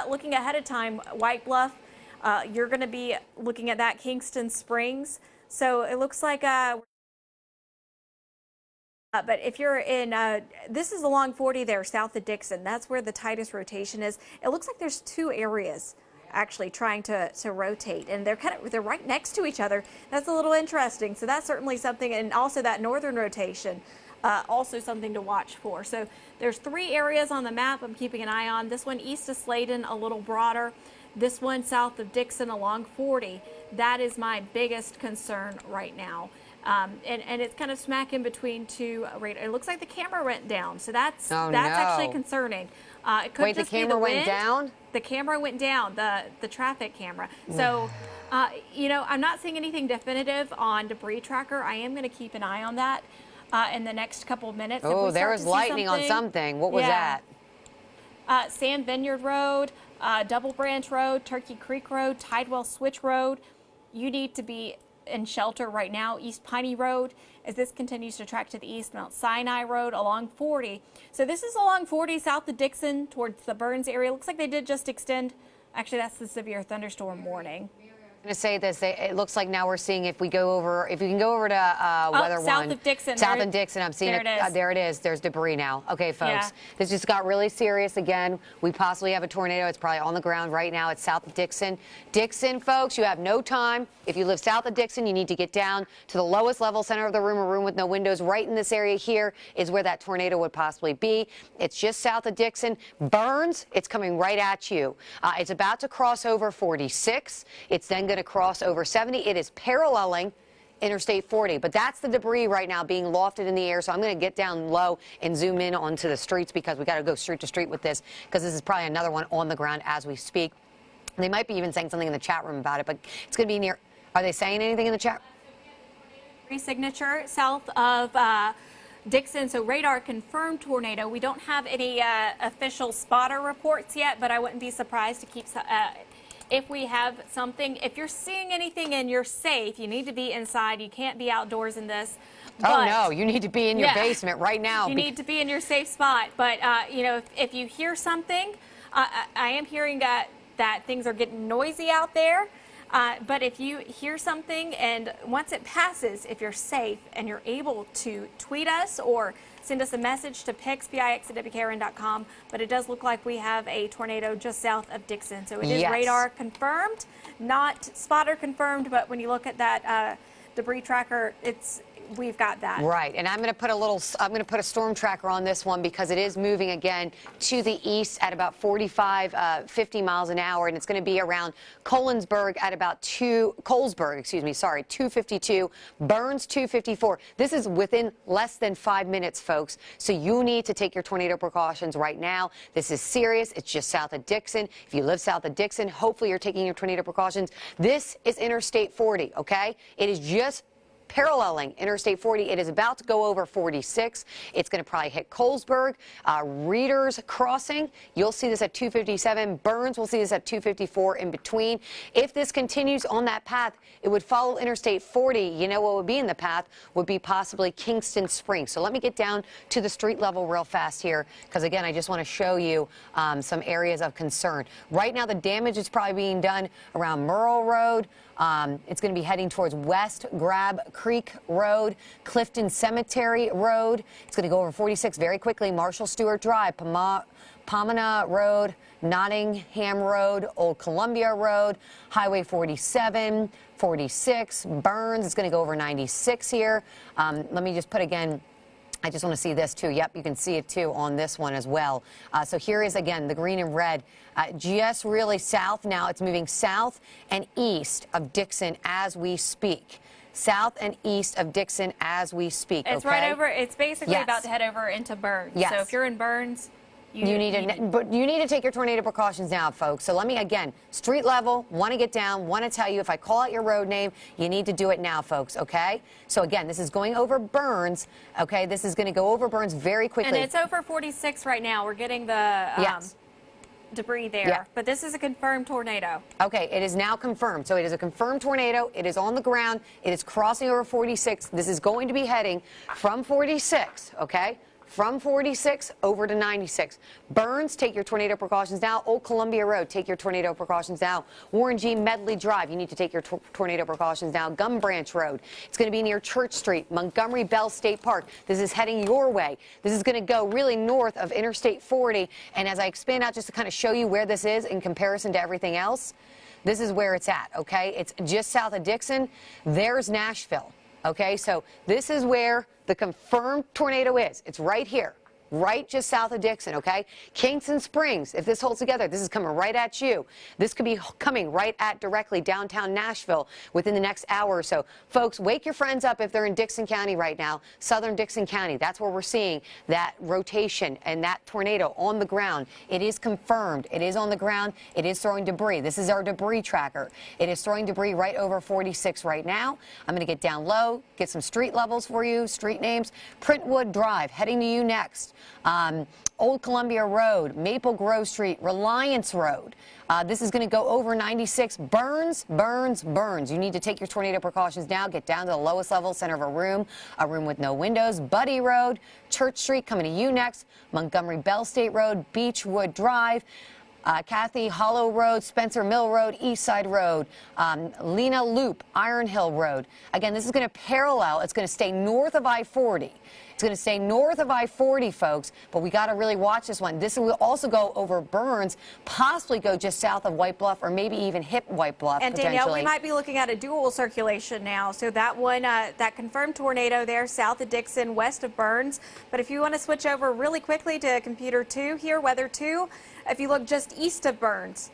Looking ahead of time, White Bluff, you're going to be looking at that, Kingston Springs. So it looks like, but if you're in, this is along 40 there, south of Dixon. That's where the tightest rotation is. It looks like there's 2 areas actually trying to rotate, and they're right next to each other. That's a little interesting. So that's certainly something, and also that northern rotation. Also something to watch for. So there's 3 areas on the map I'm keeping an eye on. This one east of Sladen, a little broader. This one south of Dixon along 40. That is my biggest concern right now. And it's kind of smack in between 2 radar. It looks like the camera went down, so that's actually concerning. It could Wait, just the camera went down? The camera went down, the traffic camera. So, you know, I'm not seeing anything definitive on debris tracker. I am going to keep an eye on that. In the next couple of minutes. Oh, there was lightning on something. What was that? Sam Vineyard Road, Double Branch Road, Turkey Creek Road, Tidewell Switch Road. You need to be in shelter right now. East Piney Road, as this continues to track to the east, Mount Sinai Road along 40. So this is along 40 south of Dixon towards the Burns area. Looks like they did just extend. Actually, that's the severe thunderstorm warning. I'm going to say this. It looks like now we're seeing if we go over, if you can go over to weather south 1. Of Dixon. South of Dixon. I'm seeing there it. There it is. There's debris now. Okay, folks. Yeah. This just got really serious again. We possibly have a tornado. It's probably on the ground right now. It's south of Dixon. Dixon, folks, you have no time. If you live south of Dixon, you need to get down to the lowest level center of the room, a room with no windows. Right in this area here is where that tornado would possibly be. It's just south of Dixon. Burns, it's coming right at you. It's about to cross over 46. It's then going to cross over 70. It is paralleling Interstate 40, but that's the debris right now being lofted in the air. So I'm going to get down low and zoom in onto the streets because we got to go street to street with this because this is probably another one on the ground as we speak. They might be even saying something in the chat room about it, but it's going to be near. Are they saying anything in the chat? Signature south of Dixon, so radar confirmed tornado. We don't have any official spotter reports yet, but I wouldn't be surprised to keep if we have something. If you're seeing anything and you're safe, you need to be inside. You can't be outdoors in this. Oh, no, you need to be in your basement right now. You need to be in your safe spot. But, you know, if you hear something, I am hearing that things are getting noisy out there. But if you hear something and once it passes, if you're safe and you're able to tweet us or send us a message to pix@WKRN.com. But it does look like we have a tornado just south of Dixon. So it is radar confirmed, not spotter confirmed, but when you look at that debris tracker, we've got that. Right, and I'm going to put a storm tracker on this one because it is moving again to the east at about 50 miles an hour, and it's going to be around Colesburg at about 252, Burns 254. This is within less than 5 minutes, folks, so you need to take your tornado precautions right now. This is serious. It's just south of Dixon. If you live south of Dixon, hopefully you're taking your tornado precautions. This is Interstate 40, okay? It is just paralleling Interstate 40. It is about to go over 46. It's going to probably hit Colesburg, Readers Crossing. You'll see this at 257. Burns will see this at 254 in between. If this continues on that path, it would follow Interstate 40. You know what would be in the path would be possibly Kingston Springs. So let me get down to the street level real fast here because, again, I just want to show you some areas of concern. Right now, the damage is probably being done around Merle Road. It's going to be heading towards West Grab Creek Road, Clifton Cemetery Road. It's going to go over 46 very quickly. Marshall Stewart Drive, Pomona Road, Nottingham Road, Old Columbia Road, Highway 47, 46, Burns. It's going to go over 96 here. Let me just put again. I just want to see this too. Yep, you can see it too on this one as well. So here is again the green and red, just really south now. It's moving south and east of Dixon as we speak. South and east of Dixon as we speak. It's right over. It's basically about to head over into Burns. Yes. So if you're in Burns, you need to take your tornado precautions now, folks. So let me, again, street level, want to get down, want to tell you if I call out your road name, you need to do it now, folks, okay? So, again, this is going over Burns, okay? This is going to go over Burns very quickly. And it's over 46 right now. We're getting the debris there. But this is a confirmed tornado. Okay, it is now confirmed. So it is a confirmed tornado. It is on the ground. It is crossing over 46. This is going to be heading from 46, okay? From 46 over to 96. Burns, take your tornado precautions now. Old Columbia Road, take your tornado precautions now. Warren G. Medley Drive, you need to take your tornado precautions now. Gum Branch Road, it's going to be near Church Street. Montgomery Bell State Park, this is heading your way. This is going to go really north of Interstate 40. And as I expand out just to kind of show you where this is in comparison to everything else, this is where it's at, okay? It's just south of Dixon. There's Nashville. Okay, so this is where the confirmed tornado is. It's right here, right just south of Dixon, okay? Kingston Springs, if this holds together, this is coming right at you. This could be coming right at directly downtown Nashville within the next hour or so. Folks, wake your friends up if they're in Dixon County right now, southern Dixon County. That's where we're seeing that rotation and that tornado on the ground. It is confirmed. It is on the ground. It is throwing debris. This is our debris tracker. It is throwing debris right over 46 right now. I'm going to get down low, get some street levels for you, street names. Printwood Drive, heading to you next. Old Columbia Road, Maple Grove Street, Reliance Road. This is going to go over 96. Burns, Burns, Burns. You need to take your tornado precautions now. Get down to the lowest level, center of a room with no windows. Buddy Road, Church Street, coming to you next. Montgomery Bell State Road, Beechwood Drive. Kathy Hollow Road, Spencer Mill Road, East Side Road, Lena Loop, Iron Hill Road. Again, this is going to parallel. It's going to stay north of I-40. It's going to stay north of I-40, folks, but we got to really watch this one. This will also go over Burns, possibly go just south of White Bluff, or maybe even hit White Bluff, and Danielle, we might be looking at a dual circulation now. So that one, that confirmed tornado there, south of Dixon, west of Burns. But if you want to switch over really quickly to computer 2 here, weather 2, if you look just east of Burns,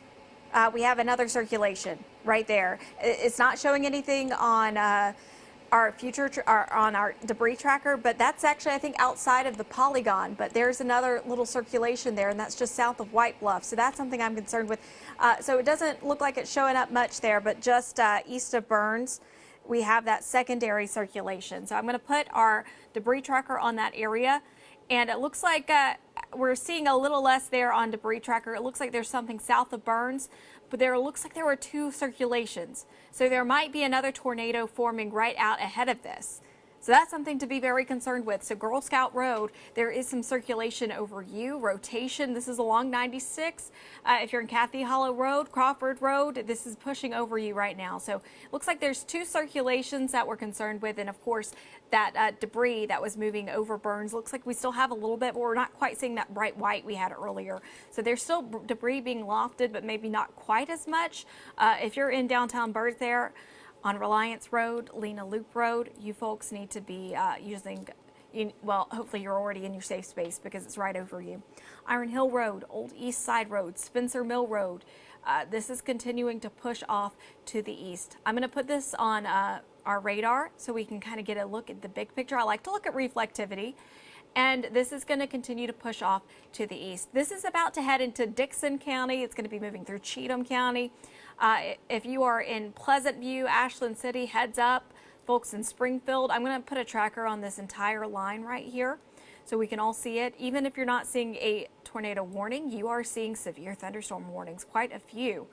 we have another circulation right there. It's not showing anything on our on our debris tracker, but that's actually, I think, outside of the polygon. But there's another little circulation there, and that's just south of White Bluff. So that's something I'm concerned with. So it doesn't look like it's showing up much there, but just east of Burns, we have that secondary circulation. So I'm going to put our debris tracker on that area, and it looks like we're seeing a little less there on debris tracker. It looks like there's something south of Burns, but there looks like there were 2 circulations. So there might be another tornado forming right out ahead of this. So that's something to be very concerned with. So Girl Scout Road, there is some circulation over you, rotation. This is along 96. If you're in Kathy Hollow Road, Crawford Road, this is pushing over you right now. So it looks like there's two circulations that we're concerned with. And of course, that debris that was moving over Burns, looks like we still have a little bit, but we're not quite seeing that bright white we had earlier. So there's still debris being lofted, but maybe not quite as much. If you're in downtown Burns there, on Reliance Road, Lena Loop Road, you folks need to be well, hopefully you're already in your safe space because it's right over you. Iron Hill Road, Old East Side Road, Spencer Mill Road. This is continuing to push off to the east. I'm going to put this on our radar so we can kind of get a look at the big picture. I like to look at reflectivity. And this is going to continue to push off to the east. This is about to head into Dixon County. It's going to be moving through Cheatham County. If you are in Pleasant View, Ashland City, heads up. Folks in Springfield, I'm going to put a tracker on this entire line right here so we can all see it. Even if you're not seeing a tornado warning, you are seeing severe thunderstorm warnings, quite a few.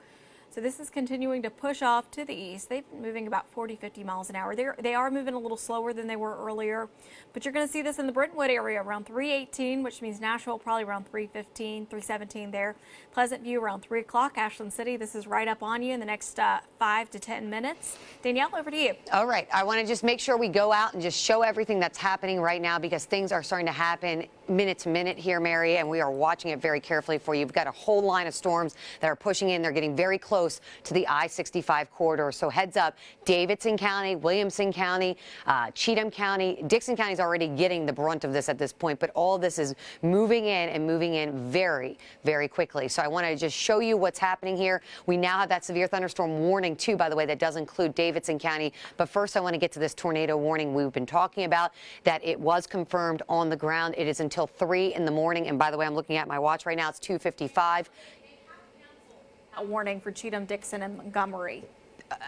So this is continuing to push off to the east. They've been moving about 40, 50 miles an hour. They are moving a little slower than they were earlier, but you're going to see this in the Brentwood area around 318, which means Nashville probably around 315, 317 there. Pleasant View around 3 o'clock. Ashland City, this is right up on you in the next 5 to 10 minutes. Danielle, over to you. All right. I want to just make sure we go out and just show everything that's happening right now because things are starting to happen minute to minute here, Mary, and we are watching it very carefully for you. We've got a whole line of storms that are pushing in. They're getting very close to the I-65 corridor. So heads up, Davidson County, Williamson County, Cheatham County, Dixon County is already getting the brunt of this at this point, but all of this is moving in and moving in very, very quickly. So I want to just show you what's happening here. We now have that severe thunderstorm warning too, by the way, that does include Davidson County. But first I want to get to this tornado warning we've been talking about, that it was confirmed on the ground. It is until 3 in the morning. And by the way, I'm looking at my watch right now. It's 2:55. A warning for Cheatham, Dixon, and Montgomery.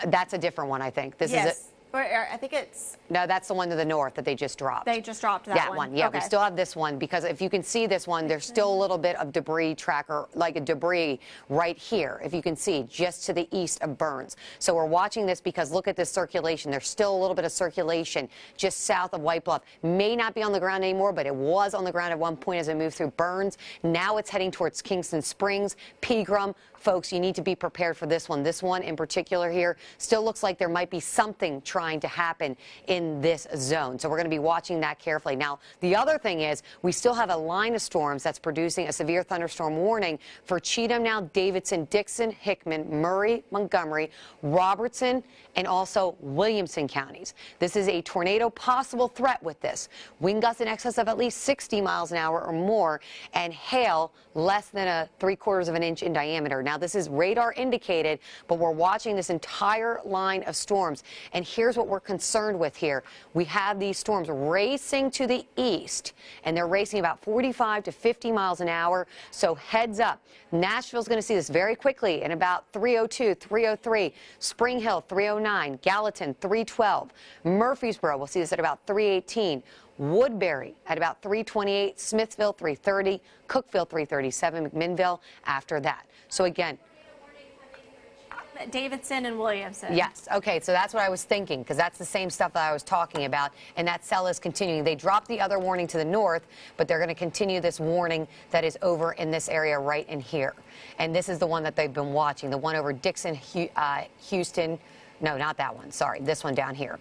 That's a different one, I think. This is but I think it's... No, that's the one to the north that they just dropped. They just dropped that one. Yeah, okay. We still have this one because if you can see this one, there's still a little bit of debris tracker, like a debris right here, if you can see, just to the east of Burns. So we're watching this because look at this circulation. There's still a little bit of circulation just south of White Bluff. May not be on the ground anymore, but it was on the ground at one point as it moved through Burns. Now it's heading towards Kingston Springs, Pegram. Folks, you need to be prepared for this one. This one in particular here still looks like there might be something trying to happen in this zone. So we're going to be watching that carefully. Now, the other thing is we still have a line of storms that's producing a severe thunderstorm warning for Cheatham now, Davidson, Dixon, Hickman, Murray, Montgomery, Robertson, and also Williamson counties. This is a tornado possible threat with this. Wind gusts in excess of at least 60 miles an hour or more, and hail less than a 3/4 of an inch in diameter. Now, this is radar indicated, but we're watching this entire line of storms. And here's what we're concerned with here. We have these storms racing to the east, and they're racing about 45 to 50 miles an hour. So heads up. Nashville's going to see this very quickly in about 302, 303. Spring Hill, 309. Gallatin, 312. Murfreesboro, we'll see this at about 318. Woodbury at about 328, Smithville 330, Cookville 337, McMinnville after that. So again, Davidson and Williamson. Yes. Okay. So that's what I was thinking, because that's the same stuff that I was talking about. And that cell is continuing. They dropped the other warning to the north, but they're going to continue this warning that is over in this area right in here. And this is the one that they've been watching, the one over Dixon, Houston. No, not that one. Sorry. This one down here.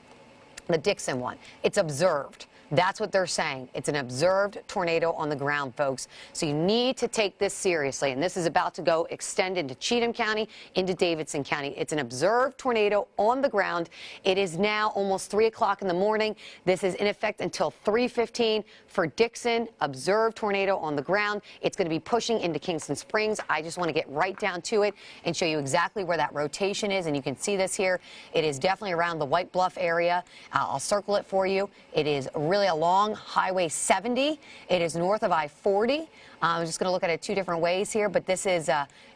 The Dixon one. It's observed. That's what they're saying. It's an observed tornado on the ground, folks. So you need to take this seriously. And this is about to go extend into Cheatham County, into Davidson County. It's an observed tornado on the ground. It is now almost 3 o'clock in the morning. This is in effect until 3:15 for Dixon. Observed tornado on the ground. It's going to be pushing into Kingston Springs. I just want to get right down to it and show you exactly where that rotation is. And you can see this here. It is definitely around the White Bluff area. I'll circle it for you. It is really along Highway 70. It is north of I-40. I'm just going to look at it two different ways here, but this is,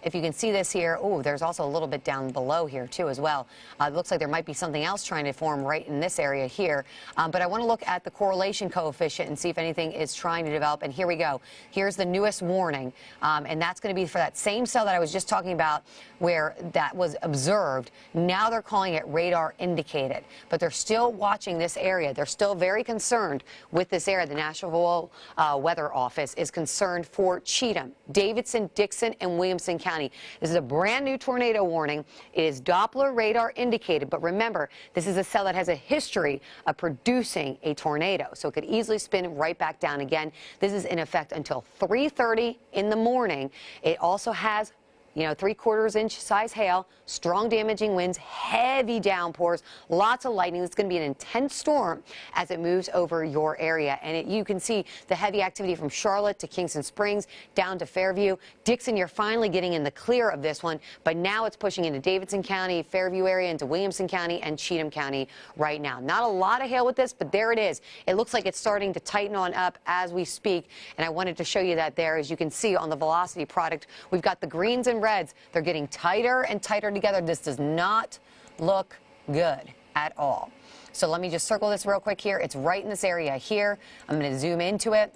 if you can see this here, oh, there's also a little bit down below here too as well. It looks like there might be something else trying to form right in this area here, but I want to look at the correlation coefficient and see if anything is trying to develop, and here we go. Here's the newest warning, and that's going to be for that same cell that I was just talking about where that was observed. Now they're calling it radar indicated, but they're still watching this area. They're still very concerned with this area. The Nashville Weather Office is concerned for Cheatham, Davidson, Dixon, and Williamson County. This is a brand new tornado warning. It is Doppler radar indicated, but remember, this is a cell that has a history of producing a tornado, so it could easily spin right back down again. This is in effect until 3:30 in the morning. It also has 3/4 inch size hail, strong damaging winds, heavy downpours, lots of lightning. It's going to be an intense storm as it moves over your area. And you can see the heavy activity from Charlotte to Kingston Springs down to Fairview. Dixon, you're finally getting in the clear of this one, but now it's pushing into Davidson County, Fairview area, into Williamson County and Cheatham County right now. Not a lot of hail with this, but there it is. It looks like it's starting to tighten on up as we speak. And I wanted to show you that there. As you can see on the velocity product, we've got the greens and reds. They're getting tighter and tighter together. This does not look good at all. So let me just circle this real quick here. It's right in this area here. I'm going to zoom into it,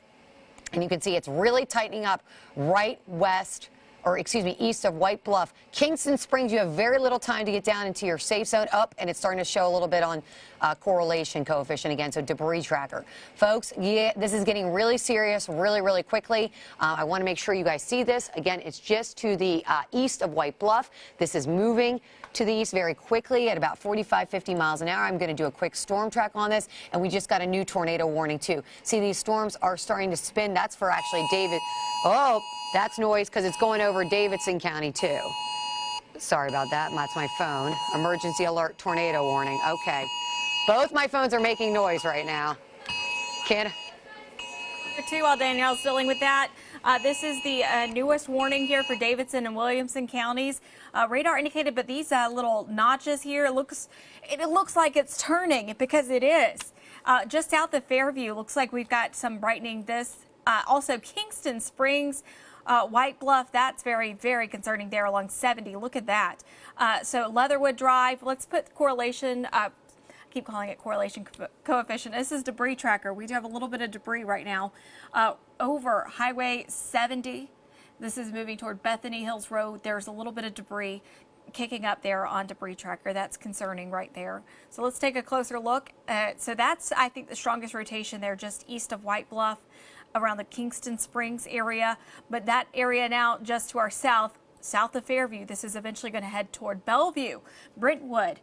and you can see it's really tightening up right west, or excuse me, east of White Bluff. Kingston Springs, you have very little time to get down into your safe zone up, and it's starting to show a little bit on correlation coefficient again, so debris tracker. Folks, yeah, this is getting really serious really, really quickly. I want to make sure you guys see this. Again, it's just to the east of White Bluff. This is moving to the east very quickly at about 45, 50 miles an hour. I'm going to do a quick storm track on this, and we just got a new tornado warning too. See, these storms are starting to spin. That's for actually David. Oh, that's noise because it's going over Davidson County too. Sorry about that. That's my phone. Emergency alert tornado warning. Okay. Both my phones are making noise right now. Kid? Too, while Danielle's dealing with that. This is the newest warning here for Davidson and Williamson counties. Radar indicated, but these little notches here, it looks like it's turning because it is. Just south of Fairview, looks like we've got some brightening. This also Kingston Springs, White Bluff, that's very, very concerning there along 70. Look at that. So Leatherwood Drive, let's put correlation. Keep calling it correlation coefficient. This is debris tracker. We do have a little bit of debris right now over Highway 70. This is moving toward Bethany Hills Road. There's a little bit of debris kicking up there on debris tracker. That's concerning right there. So let's take a closer look. So that's, I think, the strongest rotation there just east of White Bluff around the Kingston Springs area. But that area now just to our south, south of Fairview, this is eventually going to head toward Bellevue, Brentwood.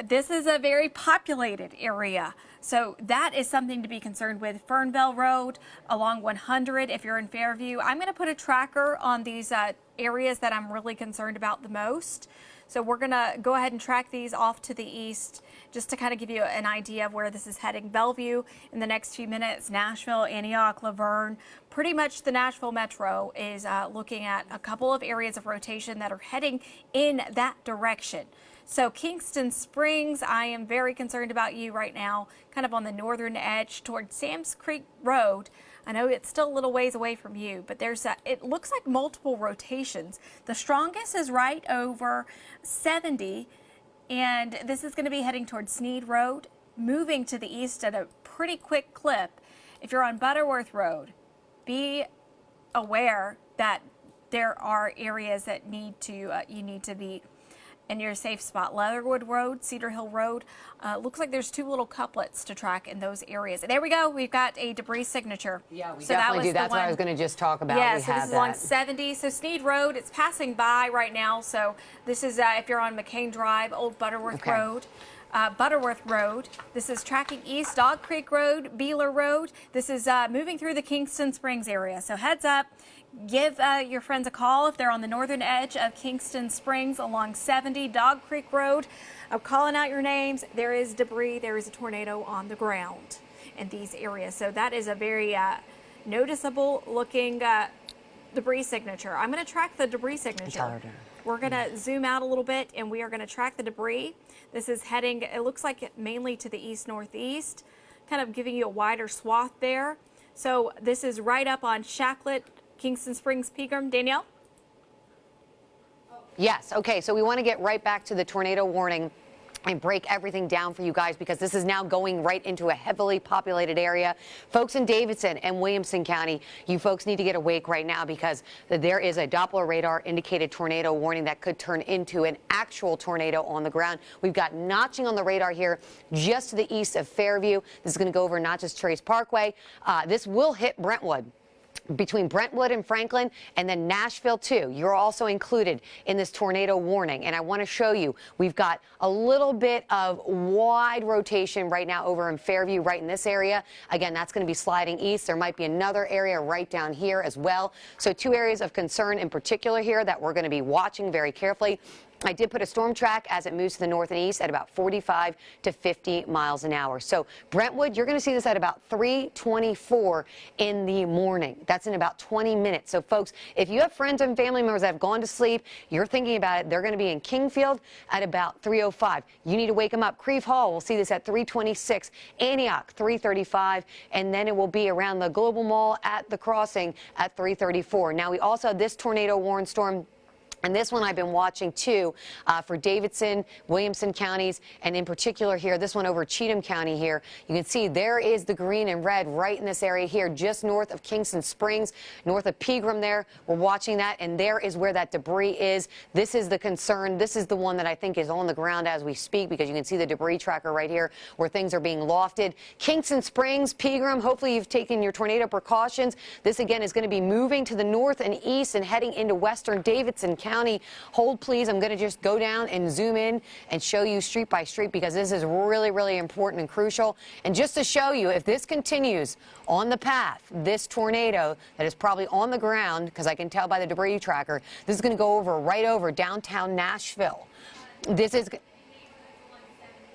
This is a very populated area, so that is something to be concerned with. Fernville Road along 100 if you're in Fairview. I'm going to put a tracker on these areas that I'm really concerned about the most. So we're going to go ahead and track these off to the east just to kind of give you an idea of where this is heading. Bellevue in the next few minutes, Nashville, Antioch, Laverne. Pretty much the Nashville Metro is looking at a couple of areas of rotation that are heading in that direction. So Kingston Springs, I am very concerned about you right now, kind of on the northern edge toward Sam's Creek Road. I know it's still a little ways away from you, but there's it looks like multiple rotations. The strongest is right over 70, and this is going to be heading toward Sneed Road, moving to the east at a pretty quick clip. If you're on Butterworth Road, be aware that there are areas that you need to be in your safe spot. Leatherwood Road, Cedar Hill Road. Looks like there's two little couplets to track in those areas. There we go. We've got a debris signature. Yeah, we definitely do. That's what I was going to just talk about. Yeah, so this is along 70. So Sneed Road, it's passing by right now. So this is if you're on McCain Drive, Old Butterworth Road. Butterworth Road. This is tracking east, Dog Creek Road, Beeler Road. This is moving through the Kingston Springs area. So heads up. Give your friends a call if they're on the northern edge of Kingston Springs along 70 Dog Creek Road. I'm calling out your names. There is debris. There is a tornado on the ground in these areas. So that is a very noticeable looking debris signature. I'm going to track the debris signature. We're going to zoom out a little bit and we are going to track the debris. This is heading, it looks like mainly to the east-northeast, kind of giving you a wider swath there. So this is right up on Shacklet, Kingston Springs, Pegram. Danielle? Yes. Okay. So we want to get right back to the tornado warning and break everything down for you guys, because this is now going right into a heavily populated area. Folks in Davidson and Williamson County, you folks need to get awake right now, because there is a Doppler radar indicated tornado warning that could turn into an actual tornado on the ground. We've got notching on the radar here just to the east of Fairview. This is going to go over Natchez Trace Parkway. This will hit Brentwood, between Brentwood and Franklin, and then Nashville too. You're also included in this tornado warning. And I want to show you, we've got a little bit of wide rotation right now over in Fairview, right in this area. Again, that's going to be sliding east. There might be another area right down here as well. So 2 areas of concern in particular here that we're going to be watching very carefully. I did put a storm track as it moves to the north and east at about 45 to 50 miles an hour. So Brentwood, you're going to see this at about 3:24 in the morning. That's in about 20 minutes. So folks, if you have friends and family members that have gone to sleep, you're thinking about it, they're going to be in Kingfield at about 3:05. You need to wake them up. Creve Hall, we'll see this at 3:26. Antioch, 3:35. And then it will be around the Global Mall at the crossing at 3:34. Now, we also have this tornado warning storm. And this one I've been watching too for Davidson, Williamson counties, and in particular here, this one over Cheatham County here. You can see there is the green and red right in this area here, just north of Kingston Springs, north of Pegram there. We're watching that, and there is where that debris is. This is the concern. This is the one that I think is on the ground as we speak, because you can see the debris tracker right here where things are being lofted. Kingston Springs, Pegram, hopefully you've taken your tornado precautions. This again is going to be moving to the north and east and heading into western Davidson County. Hold, please. I'm going to just go down and zoom in and show you street by street, because this is really, really important and crucial. And just to show you, if this continues on the path, this tornado that is probably on the ground, because I can tell by the debris tracker, this is going to go over right over downtown Nashville. This is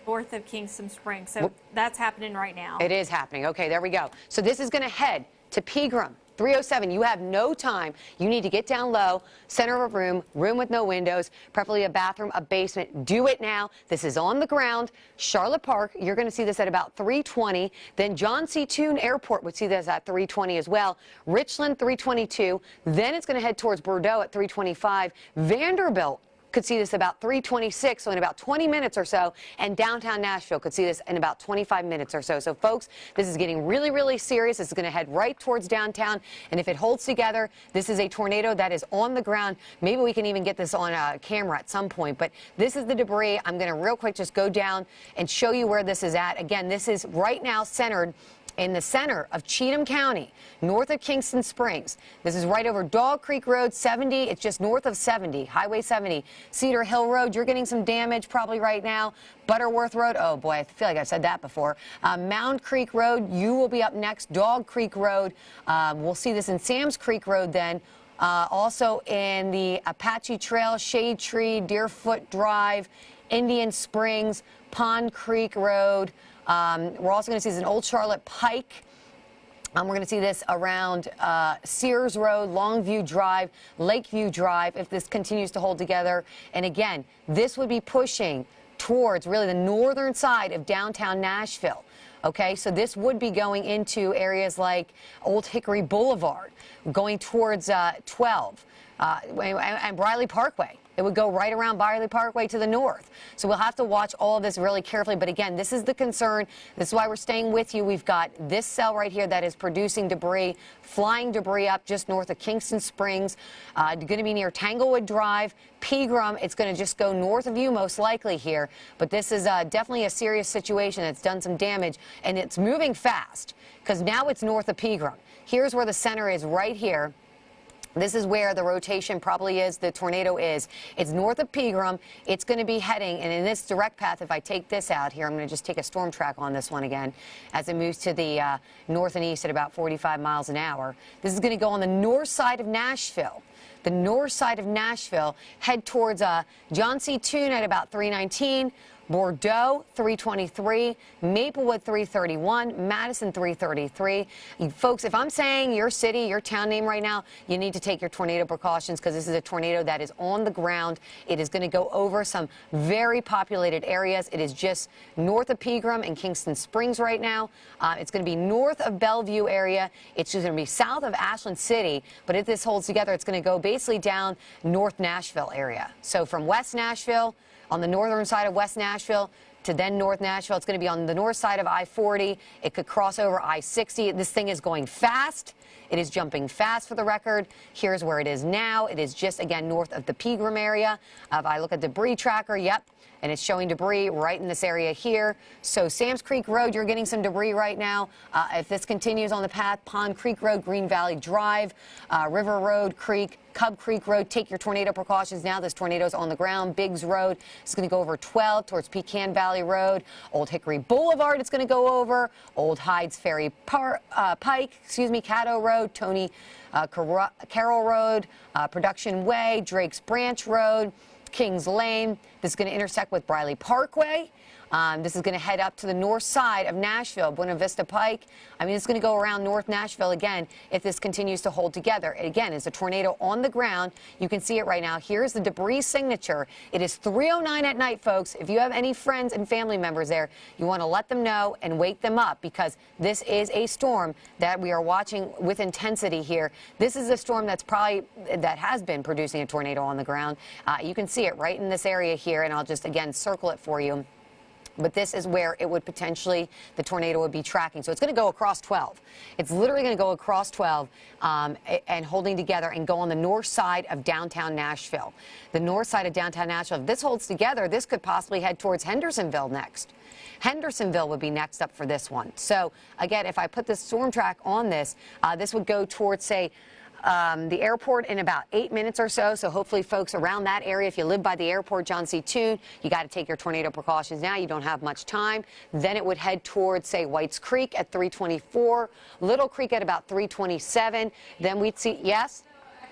North of Kingston Springs. So that's happening right now. It is happening. Okay, there we go. So this is going to head to Pegram. 3:07. You have no time. You need to get down low, center of a room with no windows, preferably a bathroom, a basement. Do it now. This is on the ground. Charlotte Park, you're going to see this at about 3:20. Then John C. Toone Airport would see this at 3:20 as well. Richland, 3:22. Then it's going to head towards Bordeaux at 3:25. Vanderbilt could see this about 3:26, so in about 20 minutes or so, and downtown Nashville could see this in about 25 minutes or so. So folks, this is getting really, really serious. This is going to head right towards downtown, and if it holds together, this is a tornado that is on the ground. Maybe we can even get this on a camera at some point, but this is the debris. I'm going to real quick just go down and show you where this is at. Again, this is right now centered in the center of Cheatham County, north of Kingston Springs. This is right over Dog Creek Road, 70. It's just north of 70, Highway 70. Cedar Hill Road, you're getting some damage probably right now. Butterworth Road, oh boy, I feel like I've said that before. Mound Creek Road, you will be up next. Dog Creek Road, we'll see this in Sam's Creek Road then. Also in the Apache Trail, Shade Tree, Deerfoot Drive, Indian Springs, Pond Creek Road. We're also going to see this in Old Charlotte Pike. We're going to see this around Sears Road, Longview Drive, Lakeview Drive, if this continues to hold together. And again, this would be pushing towards really the northern side of downtown Nashville. Okay, so this would be going into areas like Old Hickory Boulevard, going towards 12 and Briley Parkway. It would go right around Briley Parkway to the north. So we'll have to watch all of this really carefully. But again, this is the concern. This is why we're staying with you. We've got this cell right here that is producing debris, flying debris up just north of Kingston Springs. Going to be near Tanglewood Drive, Pegram. It's going to just go north of you most likely here. But this is definitely a serious situation. It's done some damage, and it's moving fast because now it's north of Pegram. Here's where the center is right here. This is where the rotation probably is, the tornado is. It's north of Pegram. It's going to be heading, and in this direct path, if I take this out here, I'm going to just take a storm track on this one again as it moves to the north and east at about 45 miles an hour. This is going to go on the north side of Nashville. The north side of Nashville, head towards John C. Toone at about 3:19. Bordeaux 323, Maplewood 331, Madison 333. Folks, if I'm saying your city, your town name right now, you need to take your tornado precautions because this is a tornado that is on the ground. It is going to go over some very populated areas. It is just north of Pegram and Kingston Springs right now. It's going to be north of Bellevue area. It's just going to be south of Ashland City. But if this holds together, it's going to go basically down North Nashville area. So from West Nashville, on the northern side of West Nashville, to then North Nashville. It's going to be on the north side of I-40. It could cross over I-60. This thing is going fast. It is jumping fast for the record. Here's where it is now. It is just, again, north of the Pegram area. If I look at debris tracker, yep, and it's showing debris right in this area here. So Sam's Creek Road, you're getting some debris right now. If this continues on the path, Pond Creek Road, Green Valley Drive, River Road, Creek, Cub Creek Road, take your tornado precautions now. This tornado's on the ground. Biggs Road is going to go over 12 towards Pecan Valley Road. Old Hickory Boulevard it's going to go over. Old Hydes Ferry Pike, Caddo Road, Tony Carroll Road, Production Way, Drake's Branch Road, Kings Lane. This is going to intersect with Briley Parkway. This is going to head up to the north side of Nashville, Buena Vista Pike. I mean, it's going to go around North Nashville again if this continues to hold together. Again, it's a tornado on the ground. You can see it right now. Here's the debris signature. It is 3:09 at night, folks. If you have any friends and family members there, you want to let them know and wake them up because this is a storm that we are watching with intensity here. This is a storm that has been producing a tornado on the ground. You can see it right in this area here, and I'll just, again, circle it for you. But this is where it would potentially, the tornado would be tracking. So it's going to go across 12. It's literally going to go across 12 and holding together and go on the north side of downtown Nashville. The north side of downtown Nashville. If this holds together, this could possibly head towards Hendersonville next. Hendersonville would be next up for this one. So, again, if I put the storm track on this, this would go towards, say, the airport in about 8 minutes or so. So hopefully folks around that area, if you live by the airport, John C. Toon, you got to take your tornado precautions now. You don't have much time. Then it would head towards, say, Whites Creek at 324, Little Creek at about 327. Then we'd see, yes?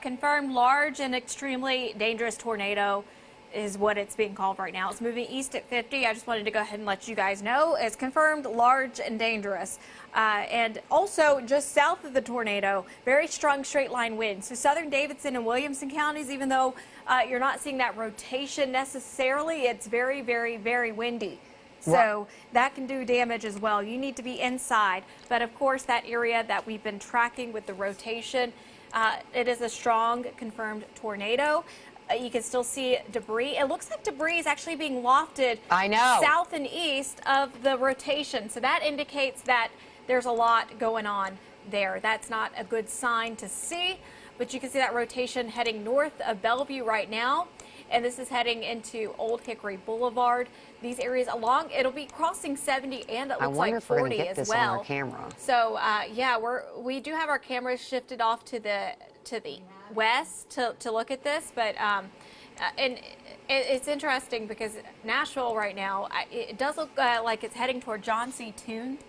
Confirmed large and extremely dangerous tornado is what it's being called right now. It's moving east at 50. I just wanted to go ahead and let you guys know. It's confirmed large and dangerous. And also just south of the tornado, very strong straight line winds. So southern Davidson and Williamson counties, even though you're not seeing that rotation necessarily, it's very, very, very windy. So that can do damage as well. You need to be inside. But of course, that area that we've been tracking with the rotation, it is a strong confirmed tornado. You can still see debris. It looks like debris is actually being wafted south and east of the rotation. So that indicates that there's a lot going on there. That's not a good sign to see, but you can see that rotation heading north of Bellevue right now. And this is heading into Old Hickory Boulevard. These areas along, it'll be crossing 70 and it looks like 40 as well. On our camera. So yeah, we do have our cameras shifted off to the west to look at this, but and it's interesting because Nashville right now, it does look like it's heading toward John C. Toon.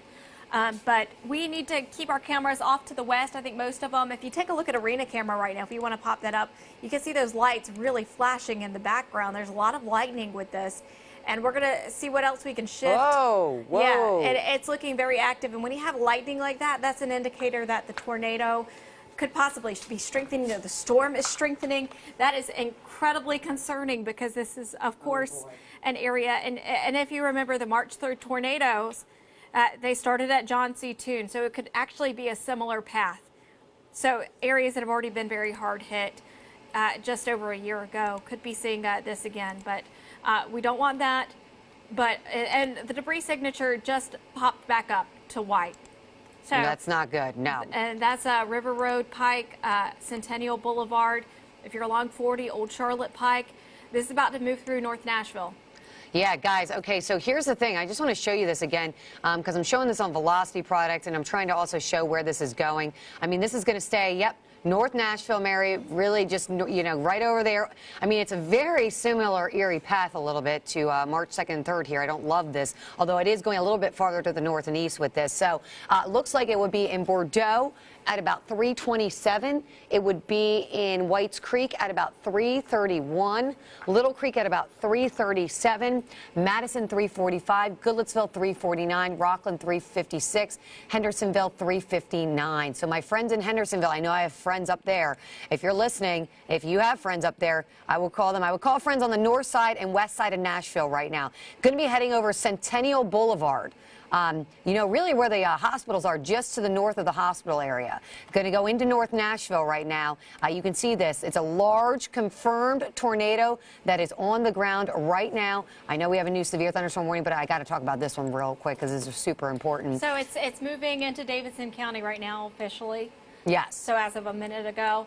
But we need to keep our cameras off to the west. I think most of them, if you take a look at arena camera right now, if you want to pop that up, you can see those lights really flashing in the background. There's a lot of lightning with this. And we're going to see what else we can shift. Whoa, whoa. Yeah, and it's looking very active. And when you have lightning like that, that's an indicator that the tornado could possibly be strengthening, or the storm is strengthening. That is incredibly concerning because this is, of course, an area. And if you remember the March 3rd tornadoes, they started at John C. Toon, so it could actually be a similar path. So areas that have already been very hard hit just over a year ago could be seeing this again. But we don't want that. But and the debris signature just popped back up to white. So that's not good, no. And that's River Road, Pike, Centennial Boulevard. If you're along 40, Old Charlotte Pike, this is about to move through North Nashville. Yeah, guys, okay, so here's the thing. I just want to show you this again because I'm showing this on Velocity Products, and I'm trying to also show where this is going. I mean, this is going to stay, yep, North Nashville, Mary, really just, you know, right over there. I mean, it's a very similar eerie path a little bit to March 2nd and 3rd here. I don't love this, although it is going a little bit farther to the north and east with this. So it looks like it would be in Bordeaux at about 327. It would be in Whites Creek at about 331. Little Creek at about 337. Madison 345. Goodlettsville 349. Rockland 356. Hendersonville 359. So my friends in Hendersonville, I know I have friends up there. If you're listening, if you have friends up there, I will call them. I would call friends on the north side and west side of Nashville right now. Going to be heading over Centennial Boulevard. You know, really where the hospitals are, just to the north of the hospital area. Going to go into North Nashville right now. You can see this. It's a large confirmed tornado that is on the ground right now. I know we have a new severe thunderstorm warning, but I got to talk about this one real quick because this is super important. So it's moving into Davidson County right now officially. Yes. So as of a minute ago.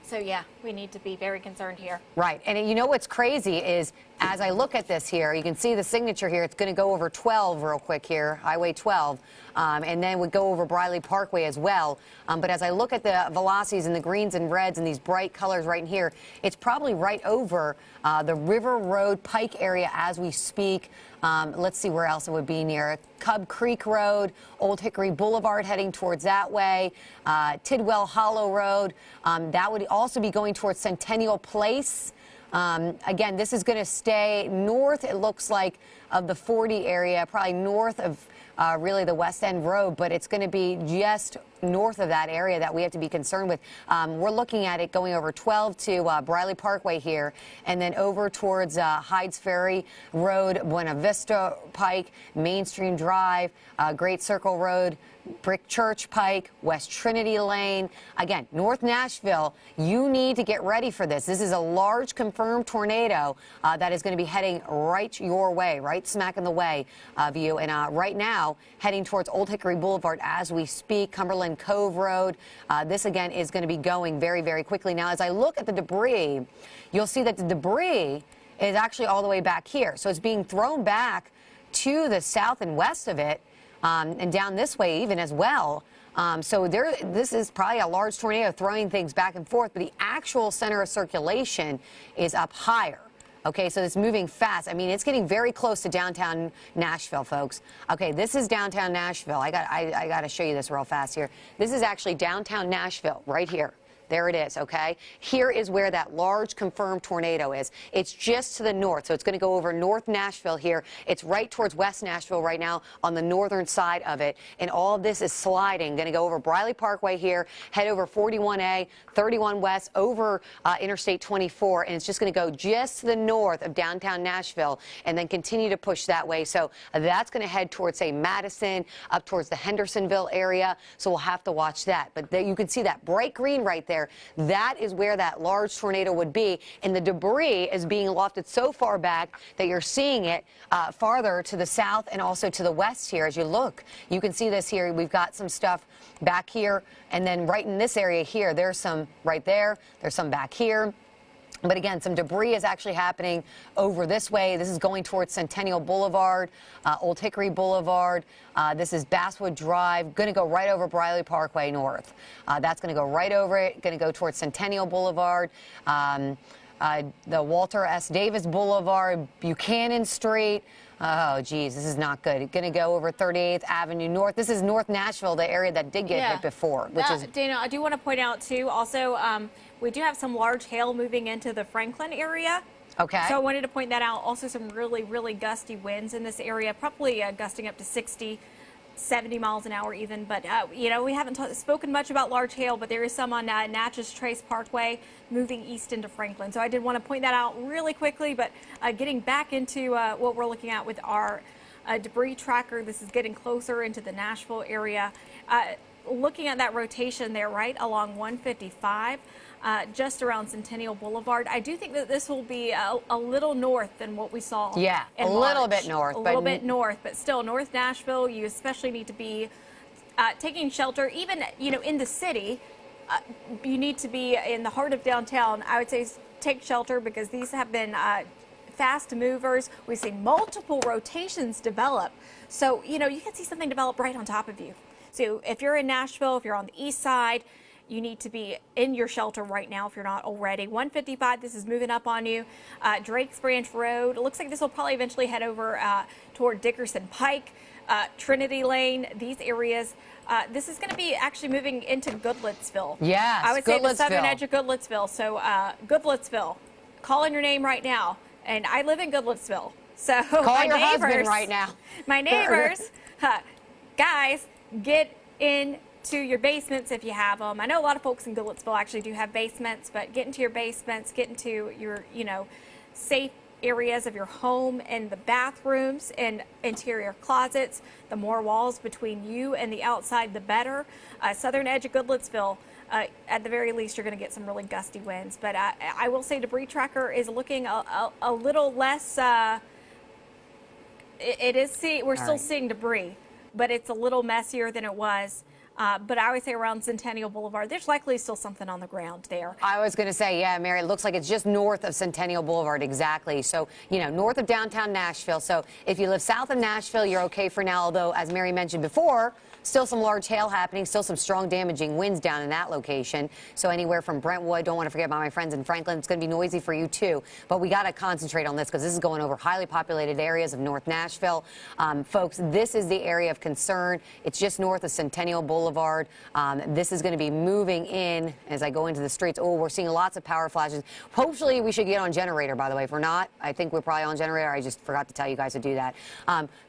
So yeah, we need to be very concerned here. Right. And you know what's crazy is as I look at this here, you can see the signature here. It's going to go over 12 real quick here, Highway 12, and then would go over Briley Parkway as well. But as I look at the velocities and the greens and reds and these bright colors right in here, it's probably right over the River Road Pike area as we speak. Let's see where else it would be near. Cub Creek Road, Old Hickory Boulevard heading towards that way, Tidwell Hollow Road. That would also be going towards Centennial Place. Again, this is going to stay north, it looks like, of the 40 area, probably north of really the West End Road, but it's going to be just north of that area that we have to be concerned with. We're looking at it going over 12 to Briley Parkway here, and then over towards Hydes Ferry Road, Buena Vista Pike, Mainstream Drive, Great Circle Road, Brick Church Pike, West Trinity Lane. Again, North Nashville, you need to get ready for this. This is a large confirmed tornado that is going to be heading right your way, right smack in the way of you. And right now, heading towards Old Hickory Boulevard as we speak, Cumberland Cove Road. This, again, is going to be going very, very quickly. Now, as I look at the debris, you'll see that the debris is actually all the way back here. So it's being thrown back to the south and west of it. And down this way even as well. So this is probably a large tornado throwing things back and forth, but the actual center of circulation is up higher. Okay, so it's moving fast. I mean, it's getting very close to downtown Nashville, folks. Okay, this is downtown Nashville. I got to show you this real fast here. This is actually downtown Nashville right here. There it is, okay? Here is where that large confirmed tornado is. It's just to the north, so it's going to go over North Nashville here. It's right towards West Nashville right now on the northern side of it, and all of this is sliding. Going to go over Briley Parkway here, head over 41A, 31 West, over Interstate 24, and it's just going to go just to the north of downtown Nashville and then continue to push that way. So that's going to head towards, say, Madison, up towards the Hendersonville area, so we'll have to watch that. But there, you can see that bright green right there. That is where that large tornado would be, and the debris is being lofted so far back that you're seeing it farther to the south and also to the west here. As you look, you can see this here. We've got some stuff back here, and then right in this area here, there's some right there. There's some back here. But again, some debris is actually happening over this way. This is going towards Centennial Boulevard, Old Hickory Boulevard. This is Basswood Drive, going to go right over Briley Parkway North. That's going to go right over it, going to go towards Centennial Boulevard, the Walter S. Davis Boulevard, Buchanan Street. Oh, geez, this is not good. Going to go over 38th Avenue North. This is North Nashville, the area that did get hit before. Which is Dana, I do want to point out, too, also, we do have some large hail moving into the Franklin area. Okay. So I wanted to point that out. Also, some really, really gusty winds in this area, probably gusting up to 60, 70 miles an hour even. But, you know, we haven't spoken much about large hail, but there is some on Natchez Trace Parkway moving east into Franklin. So I did want to point that out really quickly. But getting back into what we're looking at with our debris tracker, this is getting closer into the Nashville area. Looking at that rotation there, right along 155. Just around Centennial Boulevard. I do think that this will be a little north than what we saw. Yeah, in a little March. bit north. A little bit north, but still North Nashville, you especially need to be taking shelter. Even, you know, in the city, you need to be in the heart of downtown. I would say take shelter because these have been fast movers. We've seen multiple rotations develop. So, you know, you can see something develop right on top of you. So if you're in Nashville, if you're on the east side, you need to be in your shelter right now if you're not already. 155, this is moving up on you. Drakes Branch Road, it looks like this will probably eventually head over toward Dickerson Pike. Trinity Lane, these areas. This is going to be actually moving into Goodlettsville. Yes, I would say the southern Goodlettsville. edge of Goodlettsville. So Goodlettsville, call in your name right now. And I live in Goodlettsville. So Call my your neighbors, husband right now. My neighbors, guys, get into your basements if you have them. I know a lot of folks in Goodlettsville actually do have basements, but get into your basements, get into your, safe areas of your home and the bathrooms and interior closets. The more walls between you and the outside, the better. Southern edge of Goodlettsville, at the very least, you're going to get some really gusty winds. But I will say debris tracker is looking a little less. We're still seeing debris, but it's a little messier than it was. But I would say around Centennial Boulevard, there's likely still something on the ground there. I was going to say, yeah, Mary, it looks like it's just north of Centennial Boulevard, exactly. So, north of downtown Nashville. So if you live south of Nashville, you're okay for now, although, as Mary mentioned before, still some large hail happening, still some strong damaging winds down in that location. So anywhere from Brentwood, don't want to forget about my friends in Franklin. It's going to be noisy for you too. But we got to concentrate on this because this is going over highly populated areas of North Nashville. Folks, this is the area of concern. It's just north of Centennial Boulevard. This is going to be moving in as I go into the streets. Oh, we're seeing lots of power flashes. Hopefully we should get on generator, by the way. If we're not, I think we're probably on generator. I just forgot to tell you guys to do that.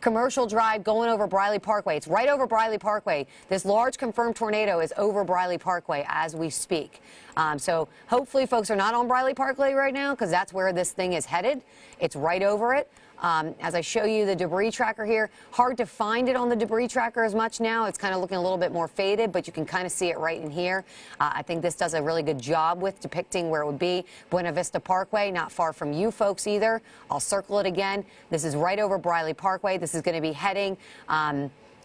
Commercial Drive going over Briley Parkway. It's right over Briley Parkway. This large confirmed tornado is over Briley Parkway as we speak. So hopefully folks are not on Briley Parkway right now because that's where this thing is headed. It's right over it. As I show you the debris tracker here, hard to find it on the debris tracker as much now. It's kind of looking a little bit more faded, but you can kind of see it right in here. I think this does a really good job with depicting where it would be. Buena Vista Parkway, not far from you folks either. I'll circle it again. This is right over Briley Parkway. This is going to be heading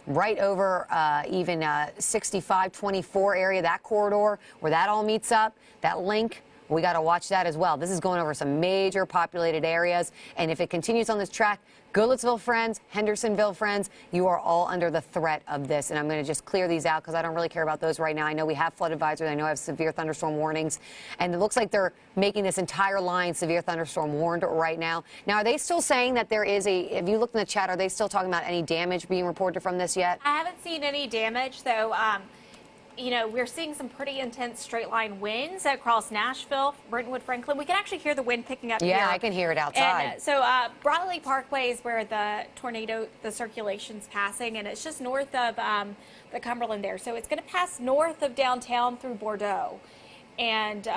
right over even 6524 area, that corridor where that all meets up, that link. We got to watch that as well. This is going over some major populated areas. And if it continues on this track, Goodlettsville friends, Hendersonville friends, you are all under the threat of this. And I'm going to just clear these out because I don't really care about those right now. I know we have flood advisories. I know I have severe thunderstorm warnings. And it looks like they're making this entire line severe thunderstorm warned right now. Now, are they still saying that there is if you look in the chat, are they still talking about any damage being reported from this yet? I haven't seen any damage, though. We're seeing some pretty intense straight line winds across Nashville, Brentwood, Franklin. We can actually hear the wind picking up here. Yeah, I can hear it outside. And so Briley Parkway is where the circulation's passing, and it's just north of the Cumberland there. So it's going to pass north of downtown through Bordeaux. And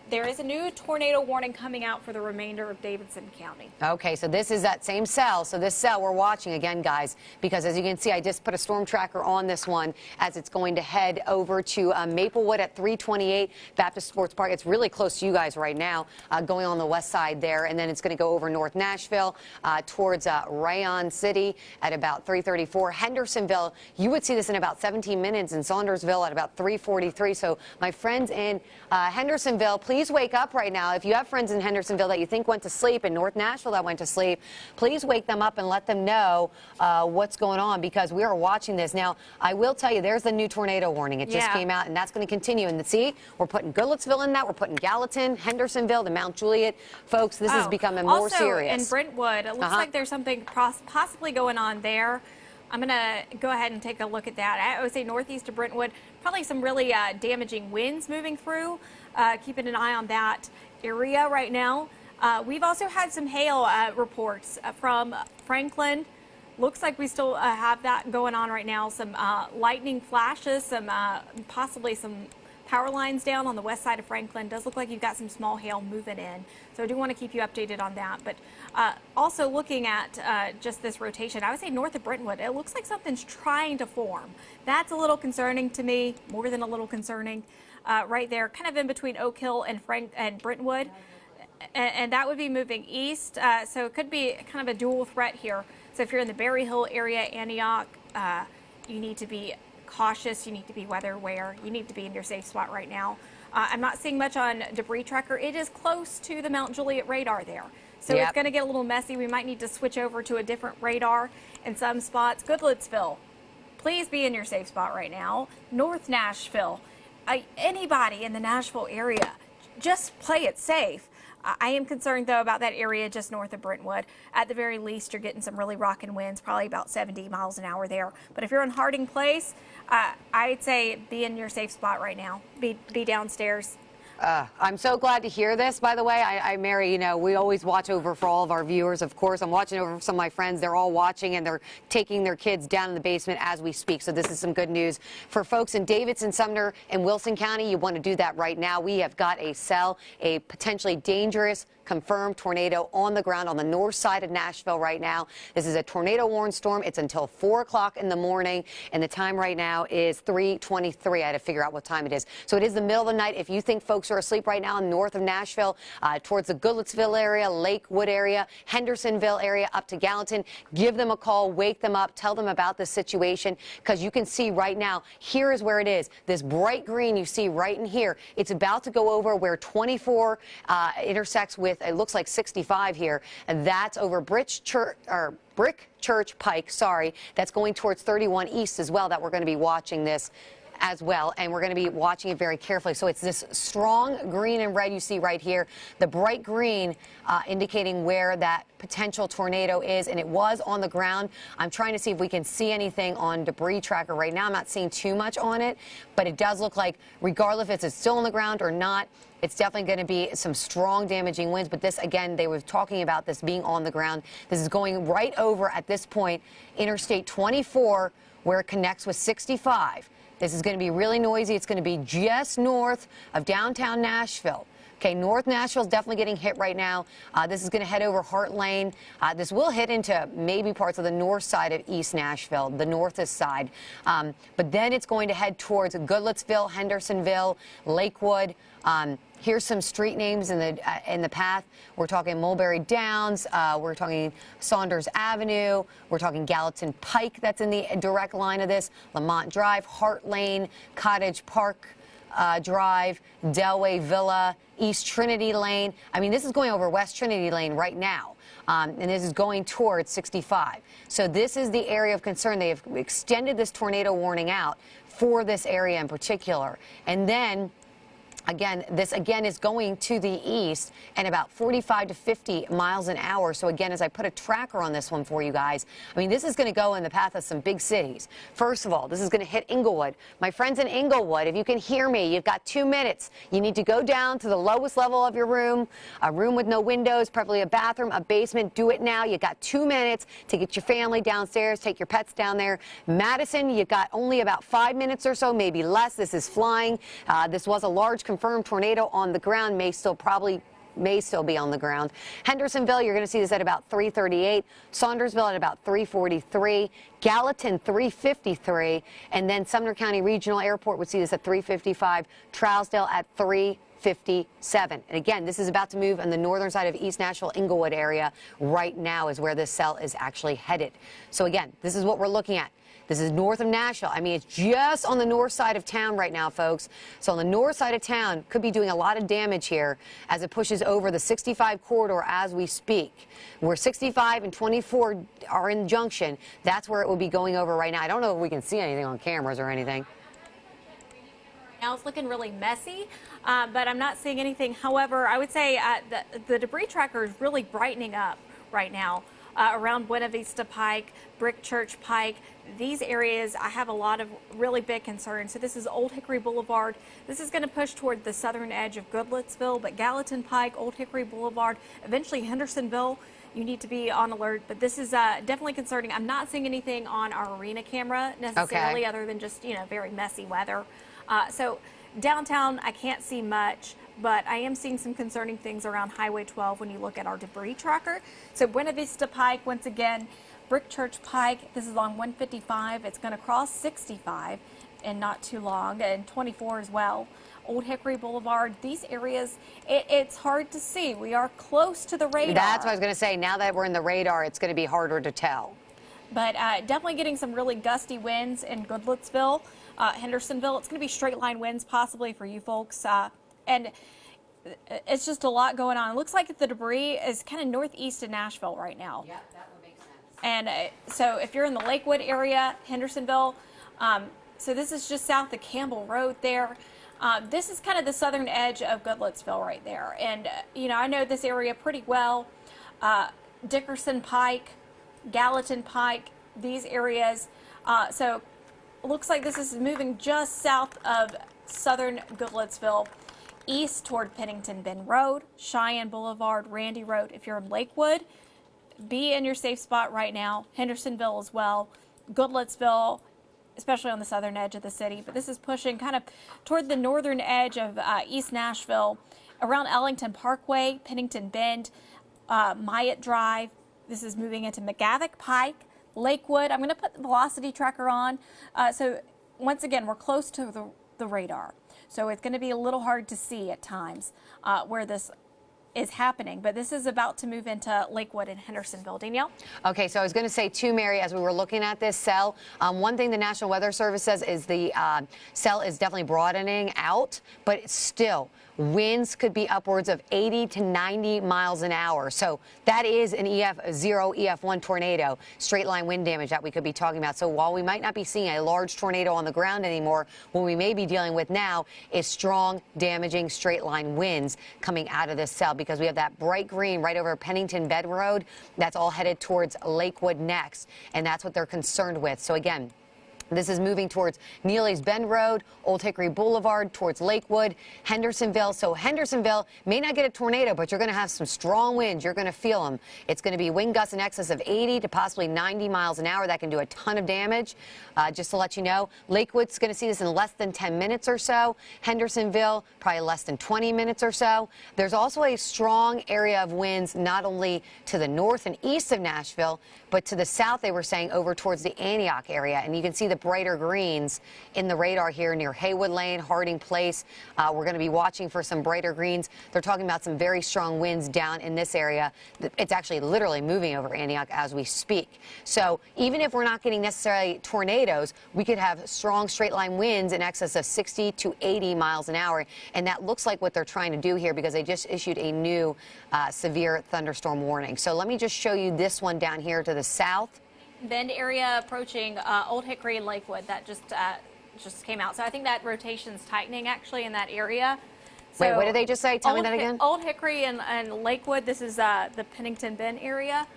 there is a new tornado warning coming out for the remainder of Davidson County. Okay, so this is that same cell. So this cell we're watching again, guys, because as you can see, I just put a storm tracker on this one as it's going to head over to Maplewood at 328 Baptist Sports Park. It's really close to you guys right now, going on the west side there. And then it's going to go over North Nashville towards Rayon City at about 334. Hendersonville, you would see this in about 17 minutes, and Saundersville at about 343. So my friends in Hendersonville, please wake up right now. If you have friends in Hendersonville that you think went to sleep, in North Nashville that went to sleep, please wake them up and let them know what's going on because we are watching this. Now, I will tell you, there's the new tornado warning. It just came out, and that's going to continue. And see, we're putting Goodlettsville in that. We're putting Gallatin, Hendersonville, the Mount Juliet. Folks, this is becoming more serious. Also, in Brentwood, it looks like there's something possibly going on there. I'm going to go ahead and take a look at that. I would say northeast of Brentwood, probably some really damaging winds moving through. Keeping an eye on that area right now. We've also had some hail reports from Franklin. Looks like we still have that going on right now. Some lightning flashes, some possibly some power lines down on the west side of Franklin. Does look like you've got some small hail moving in. So I do want to keep you updated on that. But also looking at just this rotation, I would say north of Brentwood, it looks like something's trying to form. That's a little concerning to me, more than a little concerning. Right there, kind of in between Oak Hill and Brentwood. And that would be moving east. So it could be kind of a dual threat here. So if you're in the Berry Hill area, Antioch, you need to be cautious. You need to be weather aware. You need to be in your safe spot right now. I'm not seeing much on debris tracker. It is close to the Mount Juliet radar there. So it's going to get a little messy. We might need to switch over to a different radar in some spots. Goodlettsville, please be in your safe spot right now. North Nashville. Anybody in the Nashville area, just play it safe. I am concerned, though, about that area just north of Brentwood. At the very least, you're getting some really rocking winds, probably about 70 miles an hour there. But if you're in Harding Place, I'd say be in your safe spot right now. Be downstairs. I'm so glad to hear this, by the way. Mary, you know, we always watch over for all of our viewers, of course. I'm watching over for some of my friends. They're all watching, and they're taking their kids down in the basement as we speak. So this is some good news. For folks in Davidson, Sumner, and Wilson County, you want to do that right now. We have got a potentially dangerous confirmed tornado on the ground on the north side of Nashville right now. This is a tornado warned storm. It's until 4 o'clock in the morning, and the time right now is 3:23. I had to figure out what time it is. So it is the middle of the night. If you think folks are asleep right now north of Nashville, towards the Goodlettsville area, Lakewood area, Hendersonville area, up to Gallatin, give them a call, wake them up, tell them about the situation, because you can see right now, here is where it is. This bright green you see right in here, it's about to go over where 24 intersects with, it looks like 65 here, and that's over Brick Church Pike, sorry. That's going towards 31 East as well, that we're going to be watching this as well, and we're going to be watching it very carefully. So it's this strong green and red you see right here, the bright green indicating where that potential tornado is, and it was on the ground. I'm trying to see if we can see anything on debris tracker right now. I'm not seeing too much on it, but it does look like, regardless if it's still on the ground or not, it's definitely going to be some strong damaging winds. But this, again, they were talking about this being on the ground. This is going right over, at this point, Interstate 24, where it connects with 65. This is going to be really noisy. It's going to be just north of downtown Nashville. Okay, North Nashville is definitely getting hit right now. This is going to head over Hart Lane. This will hit into maybe parts of the north side of East Nashville, the northest side. But then it's going to head towards Goodlettsville, Hendersonville, Lakewood. Here's some street names in the path. We're talking Mulberry Downs. We're talking Saunders Avenue. We're talking Gallatin Pike. That's in the direct line of this. Lamont Drive, Hart Lane, Cottage Park Drive, Delway Villa, East Trinity Lane. I mean, this is going over West Trinity Lane right now. And this is going towards 65. So this is the area of concern. They have extended this tornado warning out for this area in particular. And then again, this again is going to the east and about 45 to 50 miles an hour. So again, as I put a tracker on this one for you guys, I mean, this is going to go in the path of some big cities. First of all, this is going to hit Inglewood. My friends in Inglewood, if you can hear me, you've got 2 minutes. You need to go down to the lowest level of your room, a room with no windows, preferably a bathroom, a basement. Do it now. You've got 2 minutes to get your family downstairs, take your pets down there. Madison, you've got only about 5 minutes or so, maybe less. This is flying. This was a large confirmed tornado on the ground, may still be on the ground. Hendersonville, you're going to see this at about 3:38. Saundersville at about 3:43. Gallatin 3:53, and then Sumner County Regional Airport would see this at 3:55. Trousdale at 3:57. And again, this is about to move on the northern side of East Nashville, Inglewood area. Right now is where this cell is actually headed. So again, this is what we're looking at. This is north of Nashville. I mean, it's just on the north side of town right now, folks. So on the north side of town, could be doing a lot of damage here as it pushes over the 65 corridor as we speak. Where 65 and 24 are in junction, that's where it will be going over right now. I don't know if we can see anything on cameras or anything. Now it's looking really messy, but I'm not seeing anything. However, I would say the debris tracker is really brightening up right now. Around Buena Vista Pike, Brick Church Pike, these areas, I have a lot of really big concerns. So this is Old Hickory Boulevard. This is going to push toward the southern edge of Goodlettsville, but Gallatin Pike, Old Hickory Boulevard, eventually Hendersonville, you need to be on alert. But this is definitely concerning. I'm not seeing anything on our arena camera necessarily, other than just, you know, very messy weather. So downtown, I can't see much, but I am seeing some concerning things around Highway 12 when you look at our debris tracker. So Buena Vista Pike, once again, Brick Church Pike, this is on 155. It's going to cross 65 in not too long, and 24 as well. Old Hickory Boulevard, these areas, it's hard to see. We are close to the radar. That's what I was going to say. Now that we're in the radar, it's going to be harder to tell. But definitely getting some really gusty winds in Goodlettsville, Hendersonville. It's going to be straight line winds possibly for you folks. And it's just a lot going on. It looks like the debris is kind of northeast of Nashville right now. Yeah, that would make sense. And so if you're in the Lakewood area, Hendersonville, so this is just south of Campbell Road there. This is kind of the southern edge of Goodlettsville right there. And, you know, I know this area pretty well. Dickerson Pike, Gallatin Pike, these areas. So it looks like this is moving just south of southern Goodlettsville, east toward Pennington Bend Road, Cheyenne Boulevard, Randy Road. If you're in Lakewood, be in your safe spot right now. Hendersonville as well. Goodlettsville, especially on the southern edge of the city. But this is pushing kind of toward the northern edge of East Nashville, around Ellington Parkway, Pennington Bend, Myatt Drive. This is moving into McGavick Pike, Lakewood. I'm going to put the velocity tracker on. So once again, we're close to the radar. So it's going to be a little hard to see at times where this is happening, but this is about to move into Lakewood and Hendersonville. Danielle? Okay, so I was going to say too, Mary, as we were looking at this cell, one thing the National Weather Service says is the cell is definitely broadening out, but still, winds could be upwards of 80 to 90 miles an hour. So that is an EF0, EF1 tornado, straight line wind damage that we could be talking about. So while we might not be seeing a large tornado on the ground anymore, what we may be dealing with now is strong, damaging straight line winds coming out of this cell, because we have that bright green right over Pennington Bend Road. That's all headed towards Lakewood next, and that's what they're concerned with. So again, this is moving towards Neely's Bend Road, Old Hickory Boulevard, towards Lakewood, Hendersonville. So Hendersonville may not get a tornado, but you're going to have some strong winds. You're going to feel them. It's going to be wind gusts in excess of 80 to possibly 90 miles an hour. That can do a ton of damage. Just to let you know, Lakewood's going to see this in less than 10 minutes or so. Hendersonville, probably less than 20 minutes or so. There's also a strong area of winds not only to the north and east of Nashville, but to the south, they were saying, over towards the Antioch area. And you can see the brighter greens in the radar here near Haywood Lane, Harding Place. We're going to be watching for some brighter greens. They're talking about some very strong winds down in this area. It's actually literally moving over Antioch as we speak. So even if we're not getting necessarily tornadoes, we could have strong straight line winds in excess of 60 to 80 miles an hour. And that looks like what they're trying to do here, because they just issued a new severe thunderstorm warning. So let me just show you this one down here to the south. Bend area approaching Old Hickory and Lakewood. That just came out. So I think that rotation's tightening actually in that area. So wait, what did they just say? Tell me that again. Old Hickory and Lakewood. This is the Pennington Bend area.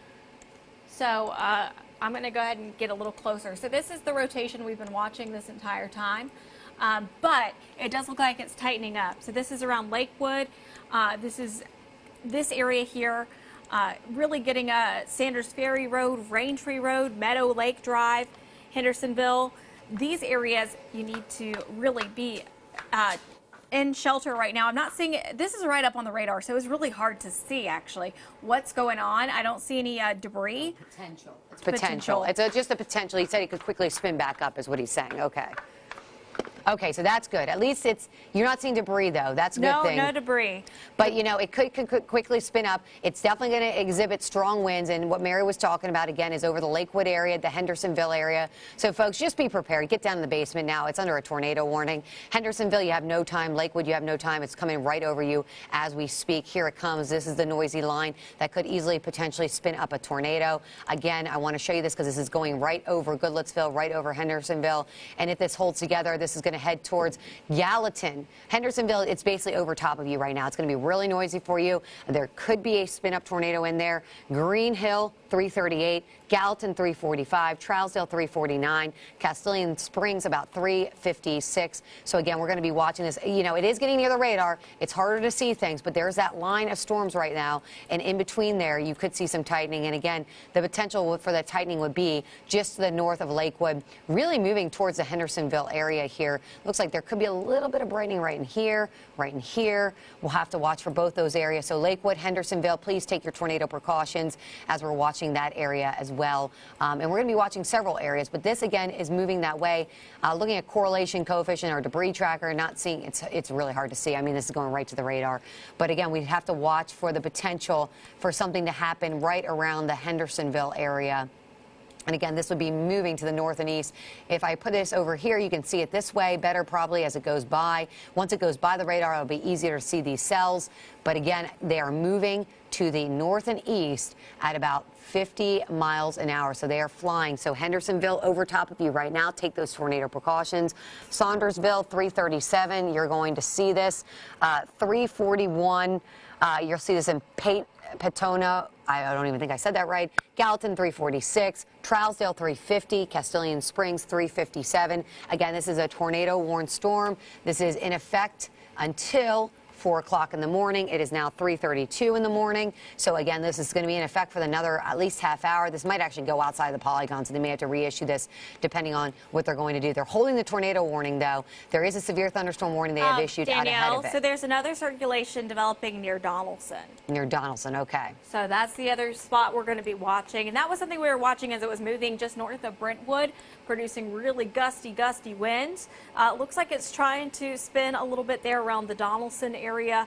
So I'm going to go ahead and get a little closer. So this is the rotation we've been watching this entire time. But it does look like it's tightening up. So this is around Lakewood. This is this area here. Really getting Sanders Ferry Road, Raintree Road, Meadow Lake Drive, Hendersonville. These areas you need to really be in shelter right now. I'm not seeing it. This is right up on the radar, so it's really hard to see actually what's going on. I don't see any debris. Potential. It's potential. It's just a potential. He said he could quickly spin back up is what he's saying. Okay. Okay, so that's good. At least you're not seeing debris, though. That's a good thing. No debris. But, you know, it could quickly spin up. It's definitely going to exhibit strong winds. And what Mary was talking about, again, is over the Lakewood area, the Hendersonville area. So, folks, just be prepared. Get down in the basement now. It's under a tornado warning. Hendersonville, you have no time. Lakewood, you have no time. It's coming right over you as we speak. Here it comes. This is the noisy line that could easily potentially spin up a tornado. Again, I want to show you this because this is going right over Goodlettsville, right over Hendersonville. And if this holds together, this is going to head towards Gallatin. Hendersonville, it's basically over top of you right now. It's going to be really noisy for you. There could be a spin-up tornado in there. Green Hill, 338. Gallatin, 345. Trousdale, 349. Castilian Springs, about 356. So, again, we're going to be watching this. You know, it is getting near the radar. It's harder to see things, but there's that line of storms right now. And in between there, you could see some tightening. And, again, the potential for that tightening would be just to the north of Lakewood, really moving towards the Hendersonville area here. Looks like there could be a little bit of brightening right in here, right in here. We'll have to watch for both those areas. So Lakewood, Hendersonville, please take your tornado precautions as we're watching that area as well. And we're going to be watching several areas, but this again is moving that way. Looking at correlation coefficient or debris tracker, not seeing, it's really hard to see. I mean, this is going right to the radar. But again, we have to watch for the potential for something to happen right around the Hendersonville area And again, this would be moving to the north and east. If I put this over here, you can see it this way better probably as it goes by. Once it goes by the radar, it'll be easier to see these cells. But again, they are moving to the north and east at about 50 miles an hour. So they are flying. So Hendersonville over top of you right now. Take those tornado precautions. Saundersville, 337. You're going to see this. 341. You'll see this in Petona. I don't even think I said that right. Gallatin, 346. Trousdale, 350. Castilian Springs, 357. Again, this is a tornado-warned storm. This is in effect until 4 o'clock in the morning. It is now 3:32 in the morning. So again, this is going to be in effect for another at least half hour. This might actually go outside the polygon, so they may have to reissue this depending on what they're going to do. They're holding the tornado warning, though. There is a severe thunderstorm warning they have issued out ahead of it. So there's another circulation developing near Donaldson. Near Donaldson, okay. So that's the other spot we're going to be watching. And that was something we were watching as it was moving just north of Brentwood, producing really gusty winds. Looks like it's trying to spin a little bit there around the Donaldson area.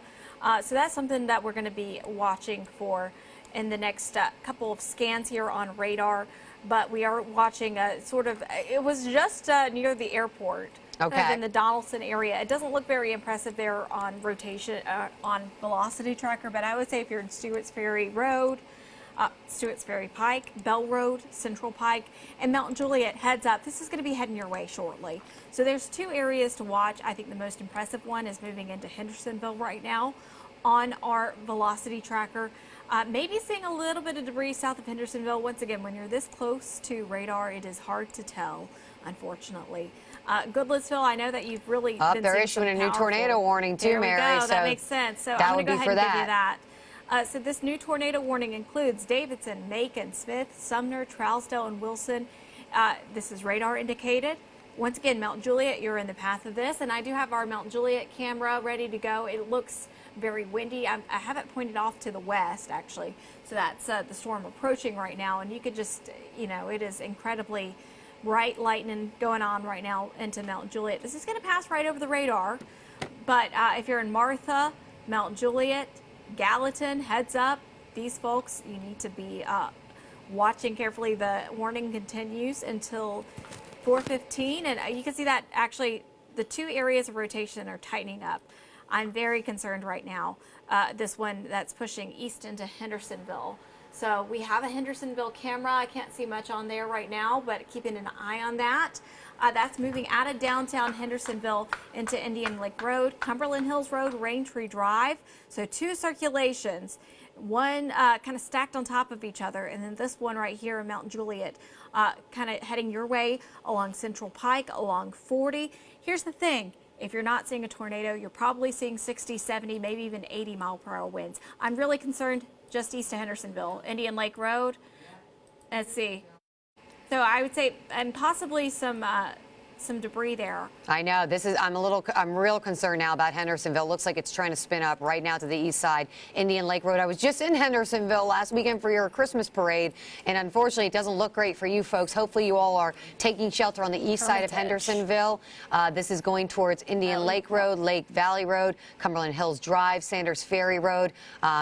So that's something that we're going to be watching for in the next couple of scans here on radar. But we are watching it was just near the airport. Okay. In the Donaldson area. It doesn't look very impressive there on rotation, on velocity tracker, but I would say if you're in Stewart's Ferry Road, Stewart's Ferry Pike, Bell Road, Central Pike, and Mount Juliet, heads up. This is going to be heading your way shortly. So there's two areas to watch. I think the most impressive one is moving into Hendersonville right now on our velocity tracker. Maybe seeing a little bit of debris south of Hendersonville. Once again, when you're this close to radar, it is hard to tell, unfortunately. Goodlettsville, I know that you've really been they're issuing a new tornado warning too, there Mary. We go. So that makes sense. So I'm going to go ahead and give you that. So this new tornado warning includes Davidson, Macon, Smith, Sumner, Trousdale, and Wilson. This is radar indicated. Once again, Mount Juliet, you're in the path of this, and I do have our Mount Juliet camera ready to go. It looks very windy. I have it pointed off to the west, actually. So that's the storm approaching right now, and you could just, it is incredibly bright lightning going on right now into Mount Juliet. This is going to pass right over the radar, but if you're in Martha, Mount Juliet, Gallatin, heads up. These folks, you need to be watching carefully. The warning continues until 4:15, and you can see that actually the two areas of rotation are tightening up. I'm very concerned right now. This one that's pushing east into Hendersonville. So we have a Hendersonville camera. I can't see much on there right now, but keeping an eye on that. That's moving out of downtown Hendersonville into Indian Lake Road, Cumberland Hills Road, Raintree Drive. So two circulations, one kind of stacked on top of each other, and then this one right here in Mount Juliet, kind of heading your way along Central Pike, along 40. Here's the thing. If you're not seeing a tornado, you're probably seeing 60, 70, maybe even 80 mile per hour winds. I'm really concerned just east of Hendersonville, Indian Lake Road. Let's see. So I would say, and possibly some debris there. I know. I'm real concerned now about Hendersonville. Looks like it's trying to spin up right now to the east side. Indian Lake Road. I was just in Hendersonville last weekend for your Christmas parade, and unfortunately it doesn't look great for you folks. Hopefully you all are taking shelter on the east side of Hendersonville. This is going towards Indian Lake Road, Lake Valley Road, Cumberland Hills Drive, Sanders Ferry Road.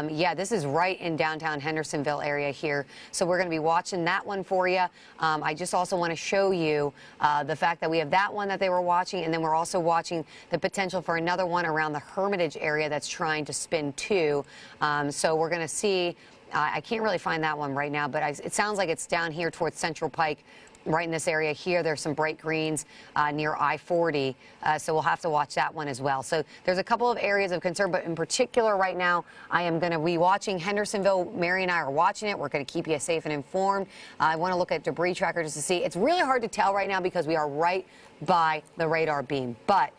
Yeah, this is right in downtown Hendersonville area here. So we're going to be watching that one for you. I just also want to show you the fact that we have that one that they were watching, and then we're also watching the potential for another one around the Hermitage area that's trying to spin too. So we're going to see. I can't really find that one right now, but it sounds like it's down here towards Central Pike, right in this area here. There's some bright greens near I-40, so we'll have to watch that one as well. So there's a couple of areas of concern, but in particular right now, I am going to be watching Hendersonville. Mary and I are watching it. We're going to keep you safe and informed. I want to look at debris tracker just to see. It's really hard to tell right now because we are right by the radar beam, but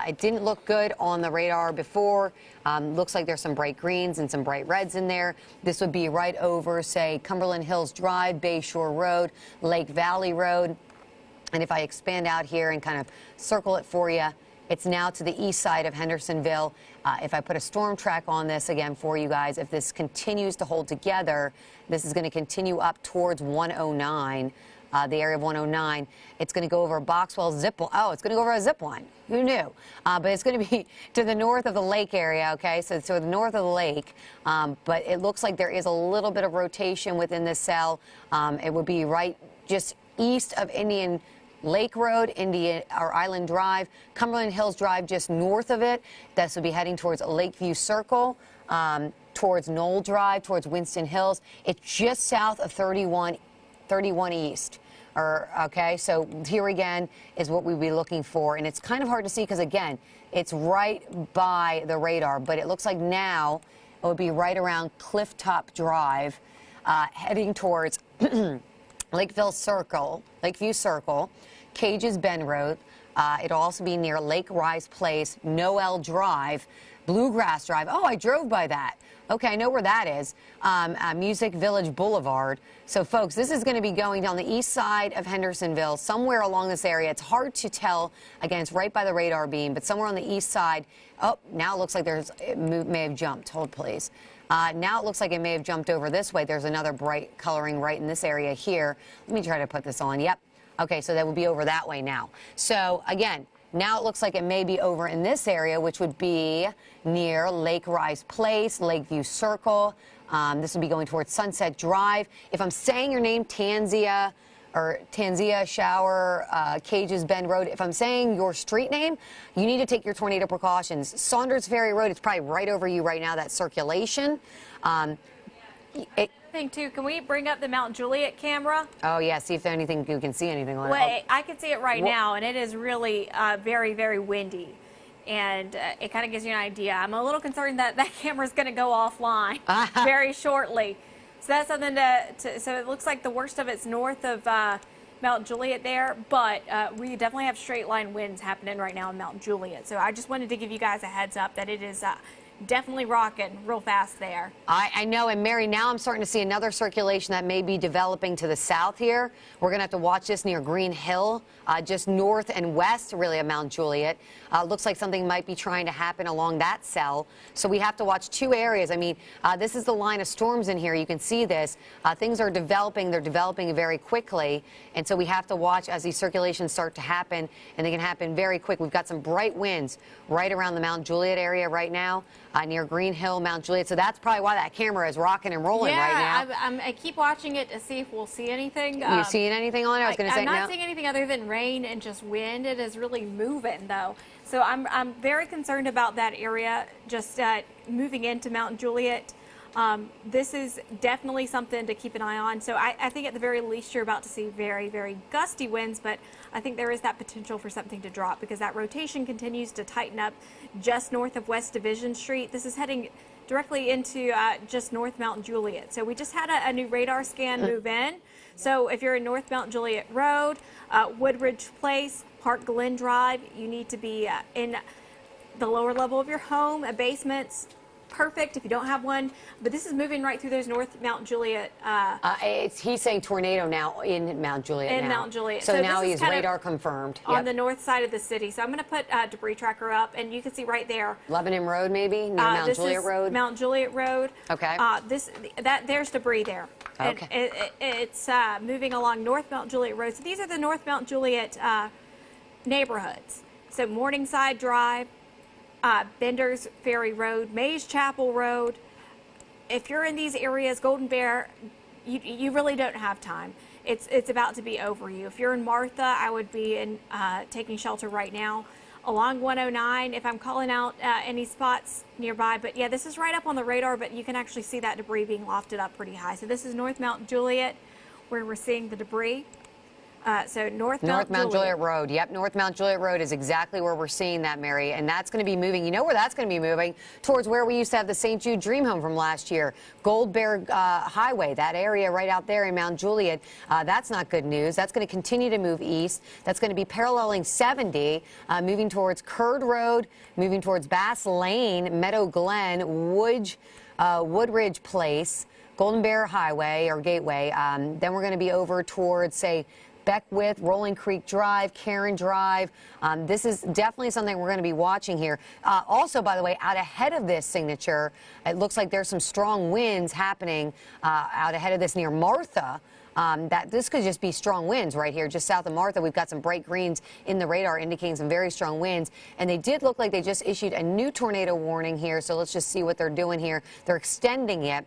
it didn't look good on the radar before. Looks like there's some bright greens and some bright reds in there. This would be right over, say, Cumberland Hills Drive, Bayshore Road, Lake Valley Road. And if I expand out here and kind of circle it for you, it's now to the east side of Hendersonville. If I put a storm track on this again for you guys, if this continues to hold together, this is going to continue up towards 109. The area of 109. It's going to go over a Boxwell zip line. Oh, it's going to go over a zip line. Who knew? But it's going to be to the north of the lake area, okay? So the north of the lake. But it looks like there is a little bit of rotation within this cell. It would be right just east of Indian Lake Road, Island Drive, Cumberland Hills Drive just north of it. This will be heading towards Lakeview Circle, towards Knoll Drive, towards Winston Hills. It's just south of 31 East. Okay, so here again is what we'd be looking for. And it's kind of hard to see because, again, it's right by the radar. But it looks like now it would be right around Clifftop Drive, heading towards Lakeview Circle, Cages Bend Road. It'll also be near Lake Rise Place, Noel Drive, Bluegrass Drive. Oh, I drove by that. Okay, I know where that is. Music Village Boulevard. So, folks, this is going to be going down the east side of Hendersonville, somewhere along this area. It's hard to tell. Again, it's right by the radar beam, but somewhere on the east side. Oh, now it looks like it may have jumped. Hold, please. Now it looks like it may have jumped over this way. There's another bright coloring right in this area here. Let me try to put this on. Yep. Okay, so that would be over that way now. So, again, now it looks like it may be over in this area, which would be near Lake Rise Place, Lakeview Circle. This would be going towards Sunset Drive. If I'm saying your name, Tanzia Shower, Cages Bend Road, if I'm saying your street name, you need to take your tornado precautions. Saunders Ferry Road, it's probably right over you right now, that circulation. Thing too, can we bring up the Mount Juliet camera? Oh yeah, see if you can see anything on it. Well, I can see it right now, and it is really very, very windy. And it kind of gives you an idea. I'm a little concerned that that camera is going to go offline very shortly. So that's something so it looks like the worst of it's north of Mount Juliet there, but we definitely have straight line winds happening right now in Mount Juliet. So I just wanted to give you guys a heads up that it is definitely rocking real fast there. I know, and Mary, now I'm starting to see another circulation that may be developing to the south here. We're going to have to watch this near Green Hill, just north and west, really, of Mount Juliet. Looks like something might be trying to happen along that cell. So we have to watch two areas. I mean, this is the line of storms in here. You can see this. Things are developing. They're developing very quickly. And so we have to watch as these circulations start to happen, and they can happen very quick. We've got some bright winds right around the Mount Juliet area right now. Near Green Hill, Mount Juliet. So that's probably why that camera is rocking and rolling right now. I keep watching it to see if we'll see anything. You seeing anything on it? I was going to say no. I'm not seeing anything other than rain and just wind. It is really moving, though. So I'm very concerned about that area, just moving into Mount Juliet. This is definitely something to keep an eye on. So I think at the very least you're about to see very, very gusty winds, but I think there is that potential for something to drop because that rotation continues to tighten up just north of West Division Street. This is heading directly into just North Mount Juliet. So we just had a new radar scan move in. So if you're in North Mount Juliet Road, Woodridge Place, Park Glen Drive, you need to be in the lower level of your home, basements. Perfect if you don't have one, but this is moving right through those North Mount Juliet. He's saying tornado now in Mount Juliet. Mount Juliet. So now he's radar confirmed. On the north side of the city. So I'm going to put a debris tracker up, and you can see right there. Lebanon Road, maybe near Mount Juliet Road. Mount Juliet Road. Okay. There's debris there. Okay. It's moving along North Mount Juliet Road. So these are the North Mount Juliet neighborhoods. So Morningside Drive. Bender's Ferry Road, Mays Chapel Road. If you're in these areas, Golden Bear, you really don't have time. It's about to be over you. If you're in Martha, I would be taking shelter right now. Along 109, if I'm calling out any spots nearby. But yeah, this is right up on the radar, but you can actually see that debris being lofted up pretty high. So this is North Mount Juliet, where we're seeing the debris. So North Mount Juliet Road. Yep, North Mount Juliet Road is exactly where we're seeing that, Mary. And that's going to be moving. You know where that's going to be moving? Towards where we used to have the St. Jude Dream Home from last year. Gold Bear Highway, that area right out there in Mount Juliet. That's not good news. That's going to continue to move east. That's going to be paralleling 70, moving towards Curd Road, moving towards Bass Lane, Meadow Glen, Woodridge Place, Golden Bear Highway or Gateway. Then we're going to be over towards, say, Beckwith, Rolling Creek Drive, Karen Drive. This is definitely something we're going to be watching here. Also, by the way, out ahead of this signature, it looks like there's some strong winds happening out ahead of this near Martha. This could just be strong winds right here, just south of Martha. We've got some bright greens in the radar indicating some very strong winds. And they did look like they just issued a new tornado warning here. So let's just see what they're doing here. They're extending it.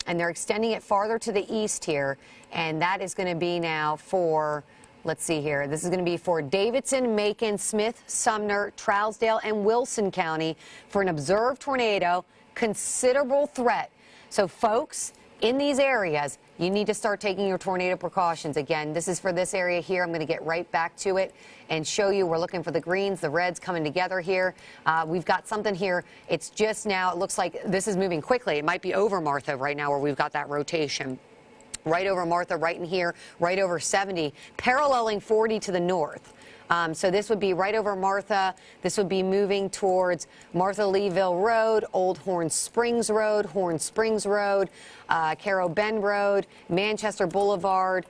and they're extending it farther to the east here, and that is going to be now for, let's see here, this is going to be for Davidson, Macon, Smith, Sumner, Trousdale, and Wilson County for an observed tornado, considerable threat. So folks, in these areas, you need to start taking your tornado precautions. Again, this is for this area here. I'm going to get right back to it and show you. We're looking for the greens, the reds coming together here. We've got something here. It's just now, it looks like this is moving quickly. It might be over Martha right now where we've got that rotation. Right over Martha, right in here, right over 70, paralleling 40 to the north. So this would be right over Martha. This would be moving towards Martha Leeville Road, Old Horn Springs Road, Caro Bend Road, Manchester Boulevard.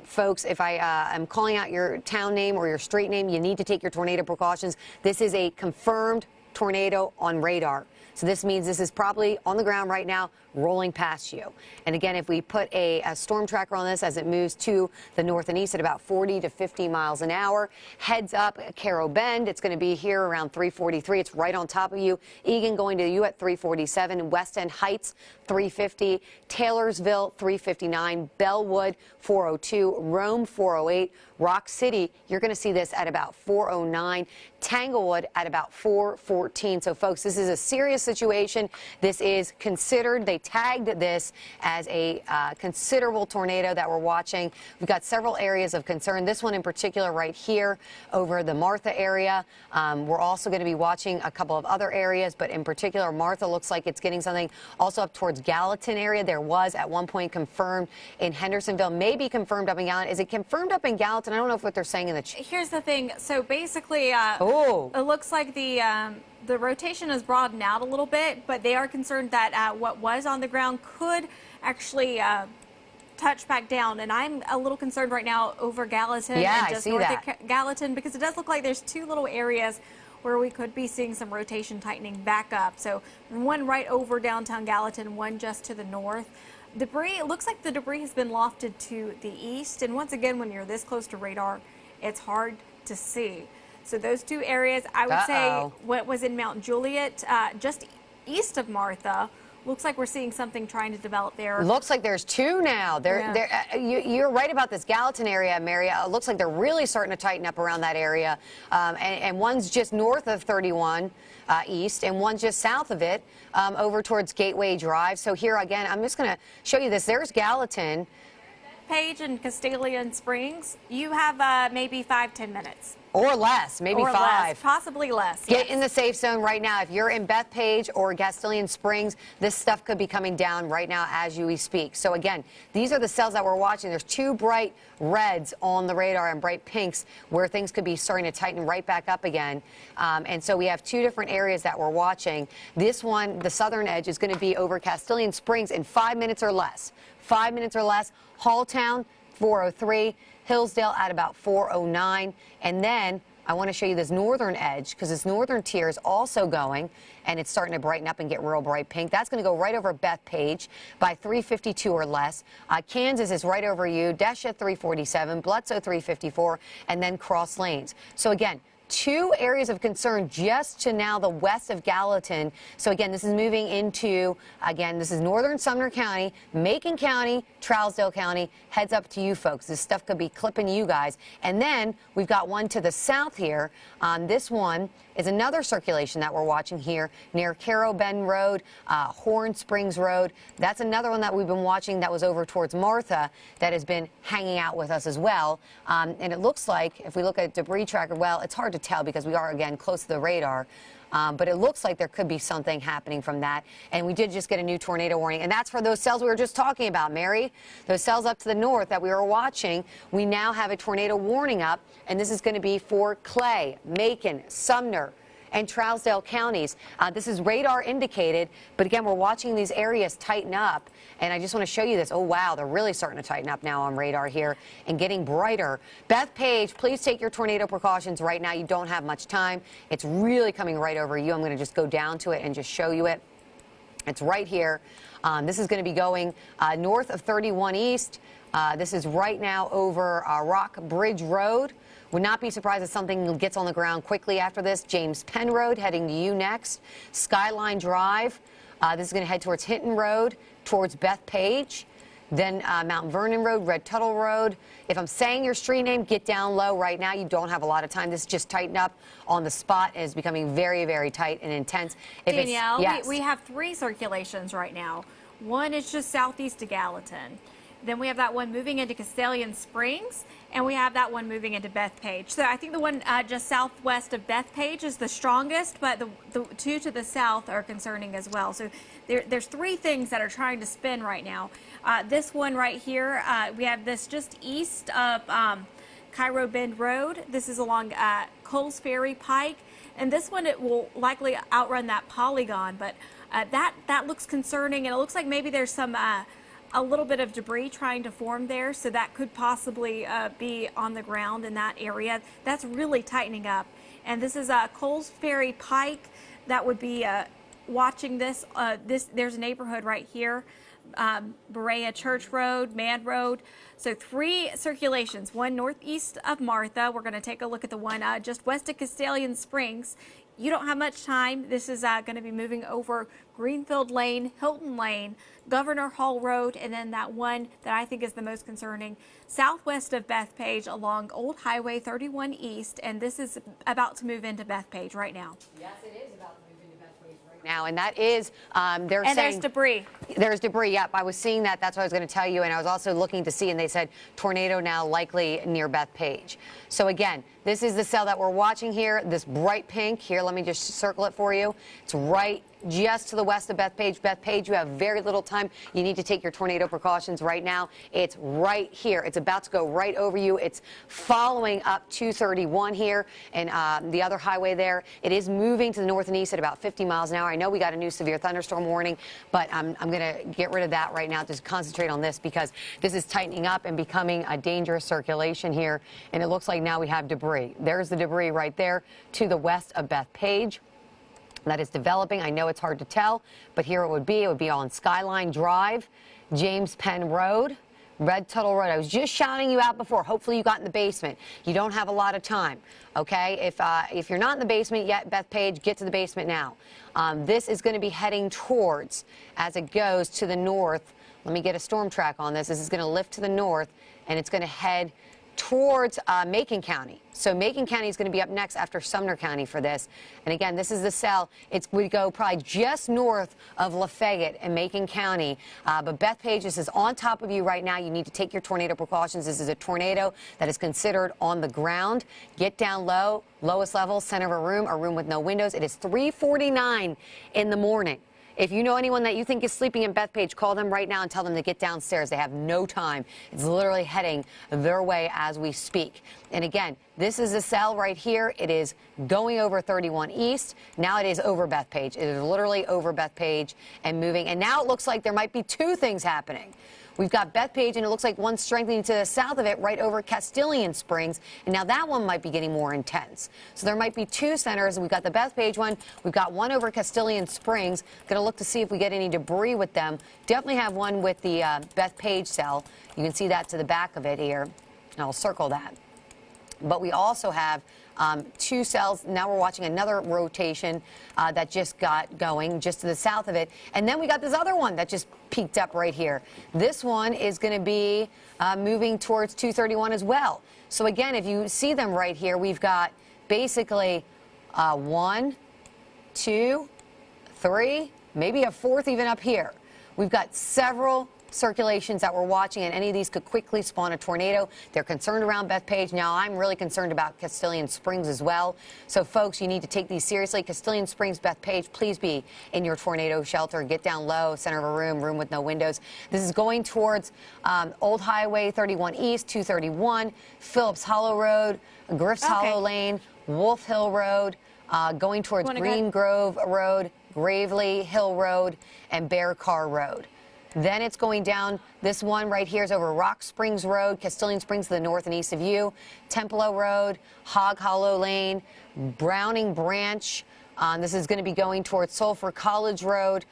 Folks, if I am calling out your town name or your street name, you need to take your tornado precautions. This is a confirmed tornado on radar. So this means this is probably on the ground right now, rolling past you. And again, if we put a storm tracker on this as it moves to the north and east at about 40 to 50 miles an hour, heads up Caro Bend, it's going to be here around 343. It's right on top of you. Egan going to you at 347. West End Heights, 350. Taylorsville, 359. Bellwood, 402. Rome, 408. Rock City, you're going to see this at about 409. Tanglewood at about 414. So, folks, this is a serious situation. This is considered, they tagged this as a considerable tornado that we're watching. We've got several areas of concern. This one in particular right here over the Martha area. We're also going to be watching a couple of other areas, but in particular, Martha looks like it's getting something also up towards Gallatin area. There was at one point confirmed in Hendersonville, maybe confirmed up in Gallatin. Is it confirmed up in Gallatin? I don't know if what they're saying in the chat. Here's the thing. So basically, it looks like the rotation has broadened out a little bit, but they are concerned that what was on the ground could actually touch back down. And I'm a little concerned right now over Gallatin and just north of Gallatin, because it does look like there's two little areas where we could be seeing some rotation tightening back up. So one right over downtown Gallatin, one just to the north. Debris, it looks like the debris has been lofted to the east. And once again, when you're this close to radar, it's hard to see. So those two areas, I would say what was in Mount Juliet, just east of Martha, looks like we're seeing something trying to develop there. Looks like there's two now. You're right about this Gallatin area, Mary. It looks like they're really starting to tighten up around that area. And one's just north of 31 east, and one's just south of it over towards Gateway Drive. So here again, I'm just going to show you this. There's Gallatin. Page and Castalian Springs, you have maybe 5-10 minutes. Or less, maybe or 5. Less, possibly less. Get in the safe zone right now. If you're in Bethpage or Castalian Springs, this stuff could be coming down right now as we speak. So again, these are the cells that we're watching. There's two bright reds on the radar and bright pinks where things could be starting to tighten right back up again. And so we have two different areas that we're watching. This one, the southern edge, is going to be over Castalian Springs in 5 minutes or less. 5 minutes or less. Halltown, 403. Hillsdale at about 409. And then I want to show you this northern edge, because this northern tier is also going, and it's starting to brighten up and get real bright pink. That's going to go right over Bethpage by 352 or less. Kansas is right over you. Desha 347, Bledsoe 354, and then Cross Lanes. So again, two areas of concern just to now the west of Gallatin. So again, this is moving into, again, this is northern Sumner County, Macon County, Trousdale County. Heads up to you folks. This stuff could be clipping you guys. And then we've got one to the south here. This one is another circulation that we're watching here near Caro Bend Road, Horn Springs Road. That's another one that we've been watching that was over towards Martha that has been hanging out with us as well. And it looks like, if we look at debris tracker, well, it's hard to tell because we are, again, close to the radar. But it looks like there could be something happening from that. And we did just get a new tornado warning. And that's for those cells we were just talking about, Mary. Those cells up to the north that we were watching, we now have a tornado warning up. And this is going to be for Clay, Macon, Sumner, and Trousdale counties. This is radar indicated, but again, we're watching these areas tighten up. And I just want to show you this. Oh, wow, they're really starting to tighten up now on radar here and getting brighter. Bethpage, please take your tornado precautions right now. You don't have much time. It's really coming right over you. I'm going to just go down to it and just show you it. It's right here. This is going to be going north of 31 East. This is right now over Rock Bridge Road. Would not be surprised if something gets on the ground quickly after this. James Penn Road heading to you next. Skyline Drive. This is going to head towards Hinton Road. towards Bethpage, then Mount Vernon Road, Red Tuttle Road. If I'm saying your street name, get down low right now. You don't have a lot of time. This just tightened up on the spot and is becoming very, very tight and intense. If Danielle, yes. we have 3 circulations right now. One is just southeast of Gallatin. Then we have that one moving into Castellian Springs, and we have that one moving into Bethpage. So I think the one just southwest of Bethpage is the strongest, but the 2 to the south are concerning as well. So there's 3 things that are trying to spin right now. This one right here, we have this just east of Cairo Bend Road. This is along Coles Ferry Pike, and this one it will likely outrun that polygon, but that looks concerning, and it looks like maybe there's some a little bit of debris trying to form there, so that could possibly be on the ground in that area. That's really tightening up. And this is Coles Ferry Pike. That would be watching this. There's a neighborhood right here, Berea Church Road, Man Road. So 3 circulations, one northeast of Martha. We're going to take a look at the one just west of Castellian Springs. You don't have much time. This is going to be moving over Greenfield Lane, Hilton Lane, Governor Hall Road, and then that one that I think is the most concerning, southwest of Bethpage along Old Highway 31 East, and this is about to move into Bethpage right now. Yes, it is about to move into Bethpage right now, and that is, they're And saying... there's debris. There's debris, yep. I was seeing that. That's what I was going to tell you, and I was also looking to see, and they said tornado now likely near Bethpage. So again, this is the cell that we're watching here, this bright pink. Here, let me just circle it for you. It's right just to the west of Bethpage. Bethpage, you have very little time. You need to take your tornado precautions right now. It's right here. It's about to go right over you. It's following up 231 here and the other highway there. It is moving to the north and east at about 50 miles an hour. I know we got a new severe thunderstorm warning, but I'm going to get rid of that right now. Just concentrate on this because this is tightening up and becoming a dangerous circulation here. And it looks like now we have debris. There's the debris right there to the west of Bethpage. That is developing. I know it's hard to tell, but here it would be. It would be on Skyline Drive, James Penn Road, Red Tuttle Road. I was just shouting you out before. Hopefully you got in the basement. You don't have a lot of time, okay? If you're not in the basement yet, Bethpage, get to the basement now. This is going to be heading towards, as it goes to the north. Let me get a storm track on this. This is going to lift to the north, and it's going to head towards Macon County. So Macon County is going to be up next after Sumner County for this. And again, this is the cell. We go probably just north of Lafayette and Macon County. But Bethpage, this is on top of you right now. You need to take your tornado precautions. This is a tornado that is considered on the ground. Get down low, lowest level, center of a room with no windows. It is 3:49 in the morning. If you know anyone that you think is sleeping in Bethpage, call them right now and tell them to get downstairs. They have no time. It's literally heading their way as we speak. And again, this is a cell right here. It is going over 31 East. Now it is over Bethpage. It is literally over Bethpage and moving. And now it looks like there might be 2 things happening. We've got Bethpage, and it looks like one strengthening to the south of it right over Castellian Springs. And now that one might be getting more intense. So there might be 2 centers. We've got the Bethpage one. We've got one over Castellian Springs. Going to look to see if we get any debris with them. Definitely have one with the Bethpage cell. You can see that to the back of it here. And I'll circle that. But we also have 2 cells. Now we're watching another rotation that just got going just to the south of it. And then we got this other one that just peaked up right here. This one is going to be moving towards 231 as well. So again, if you see them right here, we've got basically 1, 2, 3, maybe a 4th even up here. We've got several circulations that we're watching, and any of these could quickly spawn a tornado. They're concerned around Bethpage. Now, I'm really concerned about Castellian Springs as well. So, folks, you need to take these seriously. Castellian Springs, Bethpage, please be in your tornado shelter. Get down low, center of a room with no windows. This is going towards Old Highway 31 East, 231, Phillips Hollow Road, Griff's Hollow Lane, Wolf Hill Road, going towards Green Grove Road, Gravely Hill Road, and Bear Car Road. Then it's going down. This one right here is over Rock Springs Road, Castellian Springs to the north and east of you, Templo Road, Hog Hollow Lane, Browning Branch. This is going to be going towards Sulphur College Road.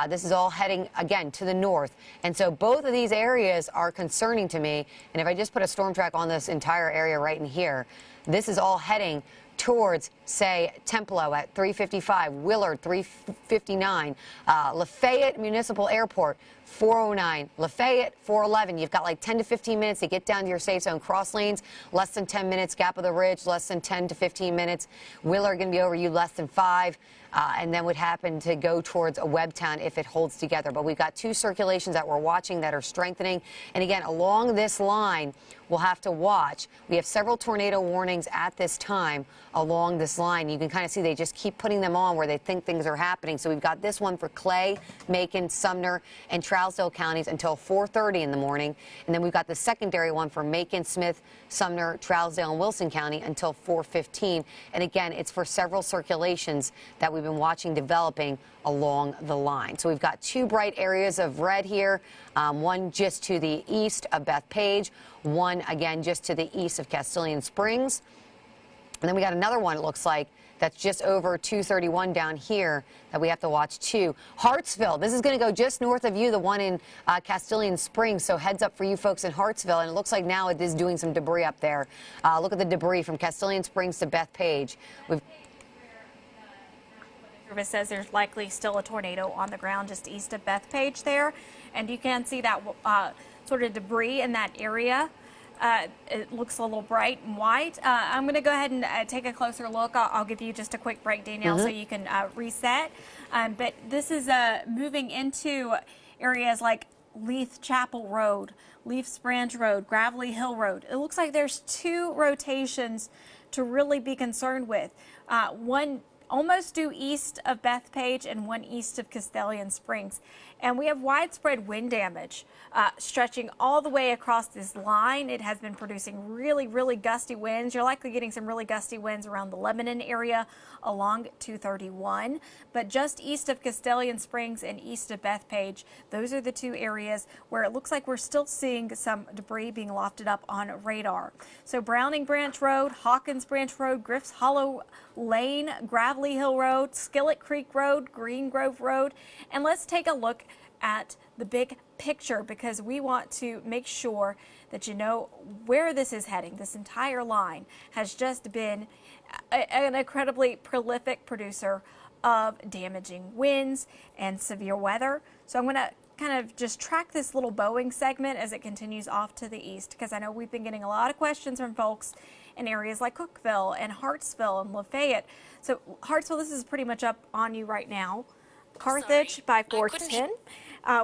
This is all heading, again, to the north. And so both of these areas are concerning to me. And if I just put a storm track on this entire area right in here, this is all heading towards, say, Templo at 355, Willard 359, Lafayette Municipal Airport 409. Lafayette, 411. You've got like 10 to 15 minutes to get down to your safe zone. Cross lanes, less than 10 minutes. Gap of the Ridge, less than 10 to 15 minutes. Wheeler going to be over you less than 5. And then would happen to go towards a Webtown if it holds together. But we've got 2 circulations that we're watching that are strengthening. And again, along this line, we'll have to watch. We have several tornado warnings at this time along this line. You can kind of see they just keep putting them on where they think things are happening. So we've got this one for Clay, Macon, Sumner, and Trousdale counties until 4:30 in the morning. And then we've got the secondary one for Macon, Smith, Sumner, Trousdale, and Wilson County until 4:15. And again, it's for several circulations that we've been watching developing along the line. So we've got 2 bright areas of red here, one just to the east of Bethpage, one again just to the east of Castilian Springs. And then we got another one, it looks like, that's just over 231 down here that we have to watch too. Hartsville, this is going to go just north of you, the one in Castilian Springs. So heads up for you folks in Hartsville. And it looks like now it is doing some debris up there. Look at the debris from Castilian Springs to Bethpage. Service says there's likely still a tornado on the ground just east of Bethpage there, and you can see that sort of debris in that area. It looks a little bright and white. I'm going to go ahead and take a closer look. I'll give you just a quick break, Danielle, so you can reset. But this is moving into areas like Leith Chapel Road, Leafs Branch Road, Gravelly Hill Road. It looks like there's 2 rotations to really be concerned with. One almost due east of Bethpage and one east of Castilian Springs. And we have widespread wind damage stretching all the way across this line. It has been producing really, really gusty winds. You're likely getting some really gusty winds around the Lebanon area along 231. But just east of Castilian Springs and east of Bethpage, those are the 2 areas where it looks like we're still seeing some debris being lofted up on radar. So Browning Branch Road, Hawkins Branch Road, Griff's Hollow Lane, Gravelly Hill Road, Skillet Creek Road, Green Grove Road. And let's take a look at the big picture, because we want to make sure that you know where this is heading. This entire line has just been an incredibly prolific producer of damaging winds and severe weather. So I'm going to kind of just track this little Boeing segment as it continues off to the east, because I know we've been getting a lot of questions from folks in areas like Cookeville and Hartsville and Lafayette. So Hartsville, this is pretty much up on you right now. Carthage by 410.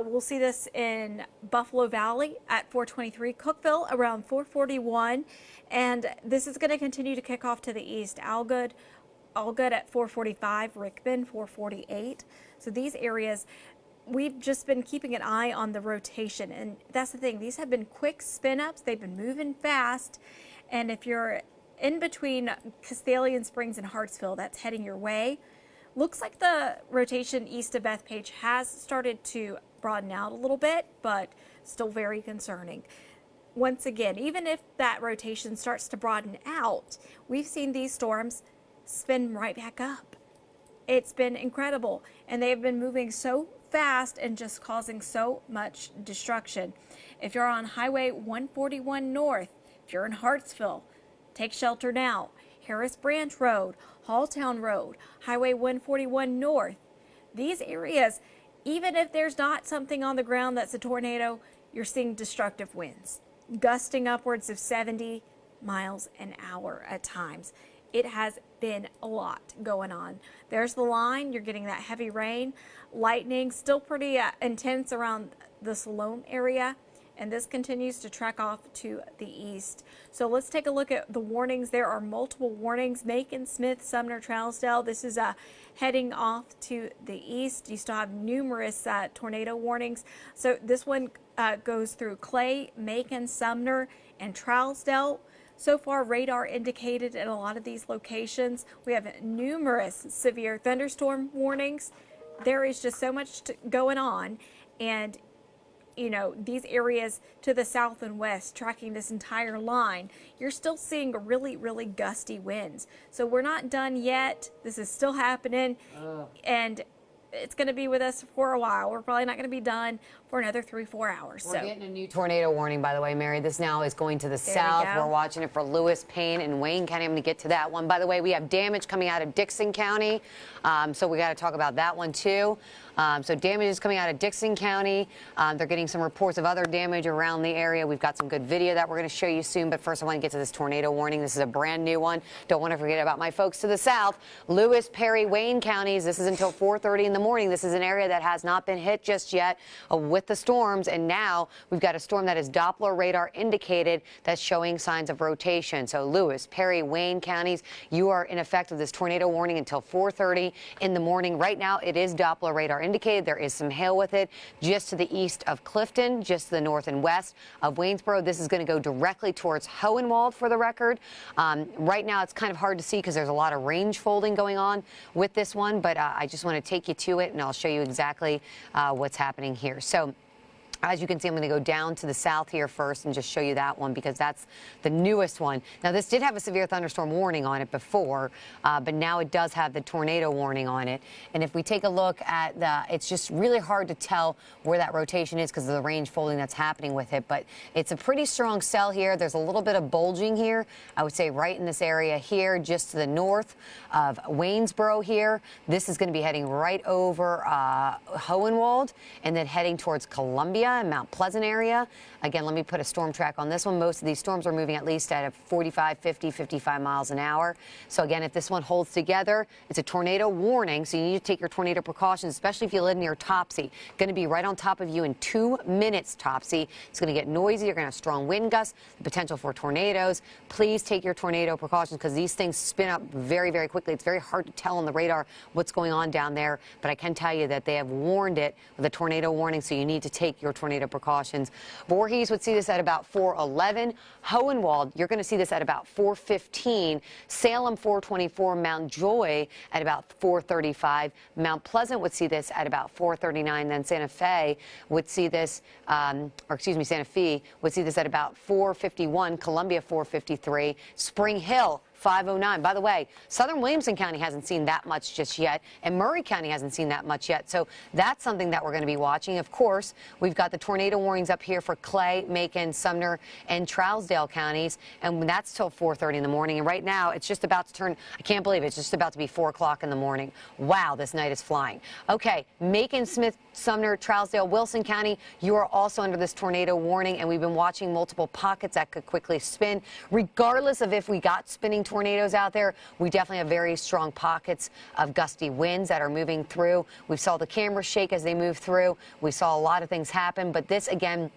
We'll see this in Buffalo Valley at 423, Cookeville around 441, and this is going to continue to kick off to the east. Allgood at 445, Rickman 448. So these areas, we've just been keeping an eye on the rotation, and that's the thing. These have been quick spin ups. They've been moving fast, and if you're in between Castilian Springs and Hartsville, that's heading your way. Looks like the rotation east of Bethpage has started to broaden out a little bit, but still very concerning. Once again, even if that rotation starts to broaden out, we've seen these storms spin right back up. It's been incredible, and they've been moving so fast and just causing so much destruction. If you're on Highway 141 North, if you're in Hartsville, take shelter now. Harris Branch Road, Halltown Road, Highway 141 North. These areas, even if there's not something on the ground that's a tornado, you're seeing destructive winds, gusting upwards of 70 miles an hour at times. It has been a lot going on. There's the line. You're getting that heavy rain, lightning, still pretty intense around the Salome area. And this continues to trek off to the east. So let's take a look at the warnings. There are multiple warnings. Macon, Smith, Sumner, Trousdale. This is heading off to the east. You still have numerous tornado warnings. So this one goes through Clay, Macon, Sumner, and Trousdale. So far, radar indicated in a lot of these locations. We have numerous severe thunderstorm warnings. There is just so much going on. And you know, these areas to the south and west, tracking this entire line, you're still seeing really, really gusty winds. So we're not done yet. This is still happening, and it's going to be with us for a while. We're probably not going to be done for another 3-4 hours. We're getting a new tornado warning, by the way, Mary. This now is going to the south. We're watching it for Lewis, Payne, and Wayne County. I'm going to get to that one. By the way, we have damage coming out of Dixon County, so we got to talk about that one too. So damage is coming out of Dixon County. They're getting some reports of other damage around the area. We've got some good video that we're going to show you soon. But first, I want to get to this tornado warning. This is a brand new one. Don't want to forget about my folks to the south. Lewis, Perry, Wayne counties. This is until 4:30 in the morning. This is an area that has not been hit just yet with the storms. And now we've got a storm that is Doppler radar indicated that's showing signs of rotation. So Lewis, Perry, Wayne counties, you are in effect of this tornado warning until 4:30 in the morning. Right now, it is Doppler radar indicated. There is some hail with it just to the east of Clifton, just to the north and west of Waynesboro. This is going to go directly towards Hohenwald for the record. Right now, it's kind of hard to see because there's a lot of range folding going on with this one, but I just want to take you to it, and I'll show you exactly what's happening here. So as you can see, I'm going to go down to the south here first and just show you that one because that's the newest one. Now, this did have a severe thunderstorm warning on it before, but now it does have the tornado warning on it. And if we take a look at it's just really hard to tell where that rotation is because of the range folding that's happening with it. But it's a pretty strong cell here. There's a little bit of bulging here, I would say right in this area here, just to the north of Waynesboro here. This is going to be heading right over Hohenwald and then heading towards Columbia and Mount Pleasant area. Again, let me put a storm track on this one. Most of these storms are moving at least at 45, 50, 55 miles an hour. So again, if this one holds together, it's a tornado warning. So you need to take your tornado precautions, especially if you live near Topsy. Going to be right on top of you in 2 minutes, Topsy. It's going to get noisy. You're going to have strong wind gusts, the potential for tornadoes. Please take your tornado precautions because these things spin up very, very quickly. It's very hard to tell on the radar what's going on down there. But I can tell you that they have warned it with a tornado warning. So you need to take your tornado precautions. Voorhees would see this at about 4:11. Hohenwald, you're going to see this at about 4:15. Salem 4:24. Mount Joy at about 4:35. Mount Pleasant would see this at about 4:39. Then Santa Fe would see this, Santa Fe would see this at about 4:51. Columbia 4:53. Spring Hill 5:09. By the way, Southern Williamson County hasn't seen that much just yet, and Murray County hasn't seen that much yet. So that's something that we're going to be watching. Of course, we've got the tornado warnings up here for Clay, Macon, Sumner, and Trousdale counties, and that's till 4:30 in the morning. And right now, it's just about to turn, I can't believe it, it's just about to be 4 o'clock in the morning. Wow, this night is flying. Okay, Macon, Smith, Sumner, Trousdale, Wilson County, you are also under this tornado warning, and we've been watching multiple pockets that could quickly spin. Regardless of if we got spinning tornadoes out there, we definitely have very strong pockets of gusty winds that are moving through. We saw the cameras shake as they moved through. We saw a lot of things happen, but this, again,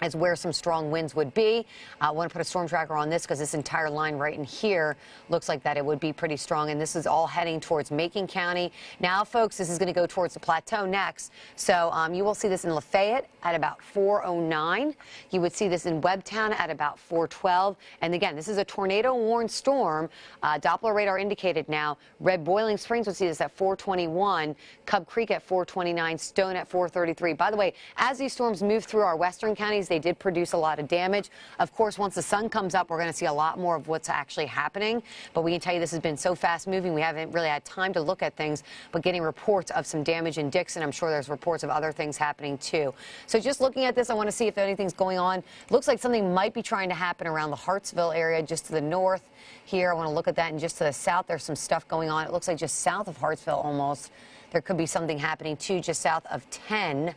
is where some strong winds would be. I want to put a storm tracker on this because this entire line right in here looks like that it would be pretty strong, and this is all heading towards Macon County. Now, folks, this is going to go towards the plateau next. So you will see this in Lafayette at about 4:09. You would see this in Webtown at about 4:12. And again, this is a tornado-warned storm. Doppler radar indicated now. Red Boiling Springs would see this at 4:21. Cub Creek at 4:29. Stone at 4:33. By the way, as these storms move through our western counties, they did produce a lot of damage. Of course, once the sun comes up, we're going to see a lot more of what's actually happening. But we can tell you this has been so fast moving, we haven't really had time to look at things. But getting reports of some damage in Dixon, I'm sure there's reports of other things happening too. So just looking at this, I want to see if anything's going on. Looks like something might be trying to happen around the Hartsville area, just to the north here. I want to look at that. And just to the south, there's some stuff going on. It looks like just south of Hartsville almost. There could be something happening too, just south of 10.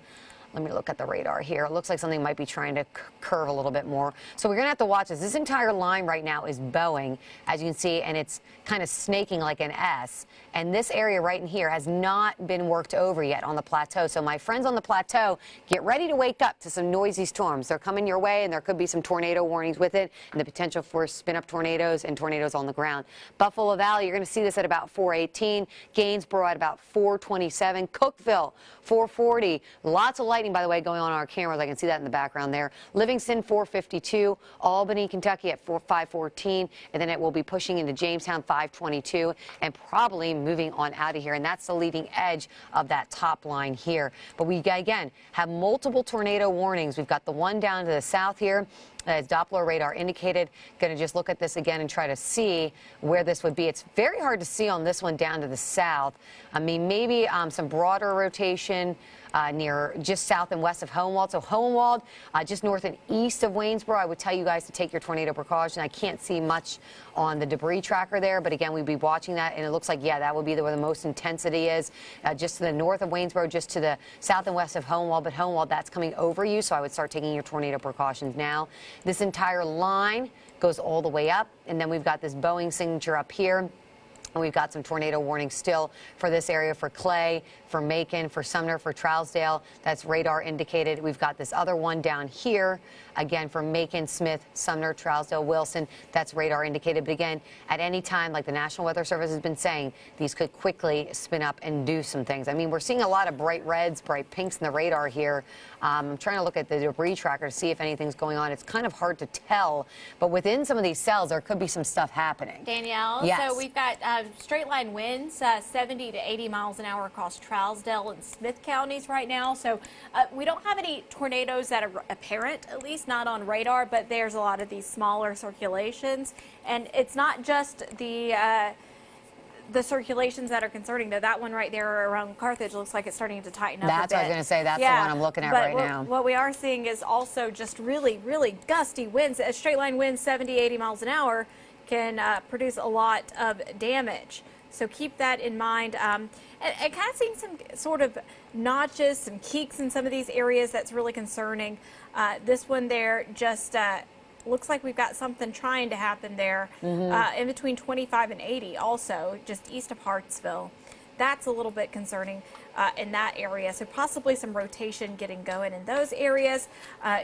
Let me look at the radar here. It looks like something might be trying to curve a little bit more. So we're going to have to watch this. This entire line right now is bowing, as you can see, and it's kind of snaking like an S. And this area right in here has not been worked over yet on the plateau. So my friends on the plateau, get ready to wake up to some noisy storms. They're coming your way, and there could be some tornado warnings with it and the potential for spin-up tornadoes and tornadoes on the ground. Buffalo Valley, you're going to see this at about 4:18. Gainsboro at about 4:27. Cookeville, 4:40. Lots of lightning, by the way, going on our cameras. I can see that in the background there. Livingston, 4:52. Albany, Kentucky at 5:14. And then it will be pushing into Jamestown, 5:22, and probably moving on out of here. And that's the leading edge of that top line here. But we, again, have multiple tornado warnings. We've got the one down to the south here. As Doppler radar indicated. Going to just look at this again and try to see where this would be. It's very hard to see on this one down to the south. I mean, maybe some broader rotation near just south and west of Hohenwald. So Hohenwald, just north and east of Waynesboro. I would tell you guys to take your tornado precaution. I can't see much on the debris tracker there, but again, we'd be watching that, and it looks like, yeah, that would be where the most intensity is, just to the north of Waynesboro, just to the south and west of Hohenwald. But Hohenwald, that's coming over you, so I would start taking your tornado precautions now. This entire line goes all the way up, and then we've got this Boeing signature up here. And we've got some tornado warnings still for this area, for Clay, for Macon, for Sumner, for Trousdale. That's radar indicated. We've got this other one down here, again, for Macon, Smith, Sumner, Trousdale, Wilson. That's radar indicated. But again, at any time, like the National Weather Service has been saying, these could quickly spin up and do some things. I mean, we're seeing a lot of bright reds, bright pinks in the radar here. I'm trying to look at the debris tracker to see if anything's going on. It's kind of hard to tell, but within some of these cells, there could be some stuff happening. Danielle, yes. So we've got straight line winds, 70 to 80 miles an hour across Trousdale and Smith counties right now. So we don't have any tornadoes that are apparent, at least not on radar, but there's a lot of these smaller circulations. And it's not just the circulations that are concerning, though. That one right there around Carthage looks like it's starting to tighten up That's a bit. what I was going to say. That's yeah, the one I'm looking at right now. What we are seeing is also just really, really gusty winds. A straight line wind, 70, 80 miles an hour, can produce a lot of damage. So keep that in mind. And kind of seeing some sort of notches, some keeks in some of these areas. That's really concerning. This one there just looks like we've got something trying to happen there in between 25 and 80 also, just east of Hartsville. That's a little bit concerning in that area. So possibly some rotation getting going in those areas.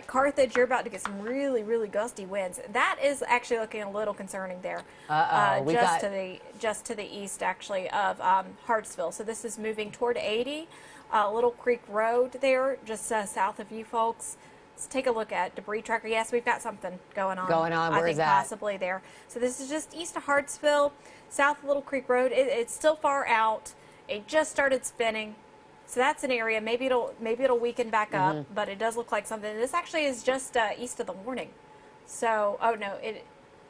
Carthage, you're about to get some really, really gusty winds. That is actually looking a little concerning there. Just to the east, actually, of Hartsville. So this is moving toward 80. Little Creek Road there, just south of you folks. Let's take a look at debris tracker. Yes, we've got something going on. Where is that? Possibly there. So this is just east of Hartsville, south of Little Creek Road. It's still far out. It just started spinning. So that's an area. Maybe it'll weaken back up, but it does look like something. This actually is just east of the warning. So, oh no,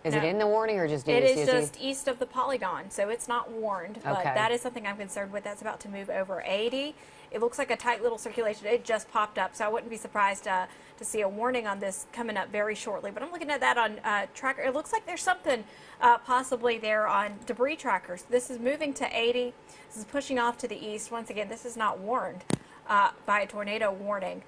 Is it in the warning or just it east? is just east of the polygon, so it's not warned, but Okay. that is something I'm concerned with. That's about to move over 80. It looks like a tight little circulation. It just popped up, so I wouldn't be surprised to see a warning on this coming up very shortly. But I'm looking at that on tracker. It looks like there's something possibly there on debris trackers. This is moving to 80. This is pushing off to the east. Once again, this is not warned by a tornado warning.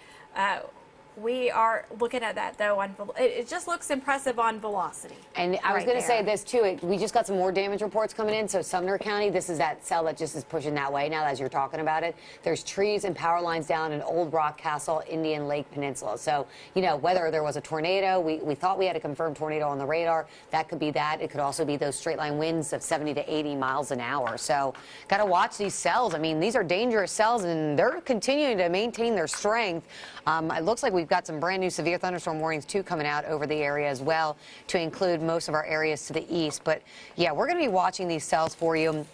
We are looking at that, though. It just looks impressive on velocity. And I was going to say this, too. We just got some more damage reports coming in. So Sumner County, this is that cell that just is pushing that way now as you're talking about it. There's trees and power lines down in Old Rock Castle, Indian Lake Peninsula. So, you know, whether there was a tornado, we thought we had a confirmed tornado on the radar. That could be that. It could also be those straight line winds of 70 to 80 miles an hour. So got to watch these cells. I mean, these are dangerous cells, and they're continuing to maintain their strength. It looks like we've got some brand new severe thunderstorm warnings, too, coming out over the area as well, to include most of our areas to the east. But, yeah, we're going to be watching these cells for you.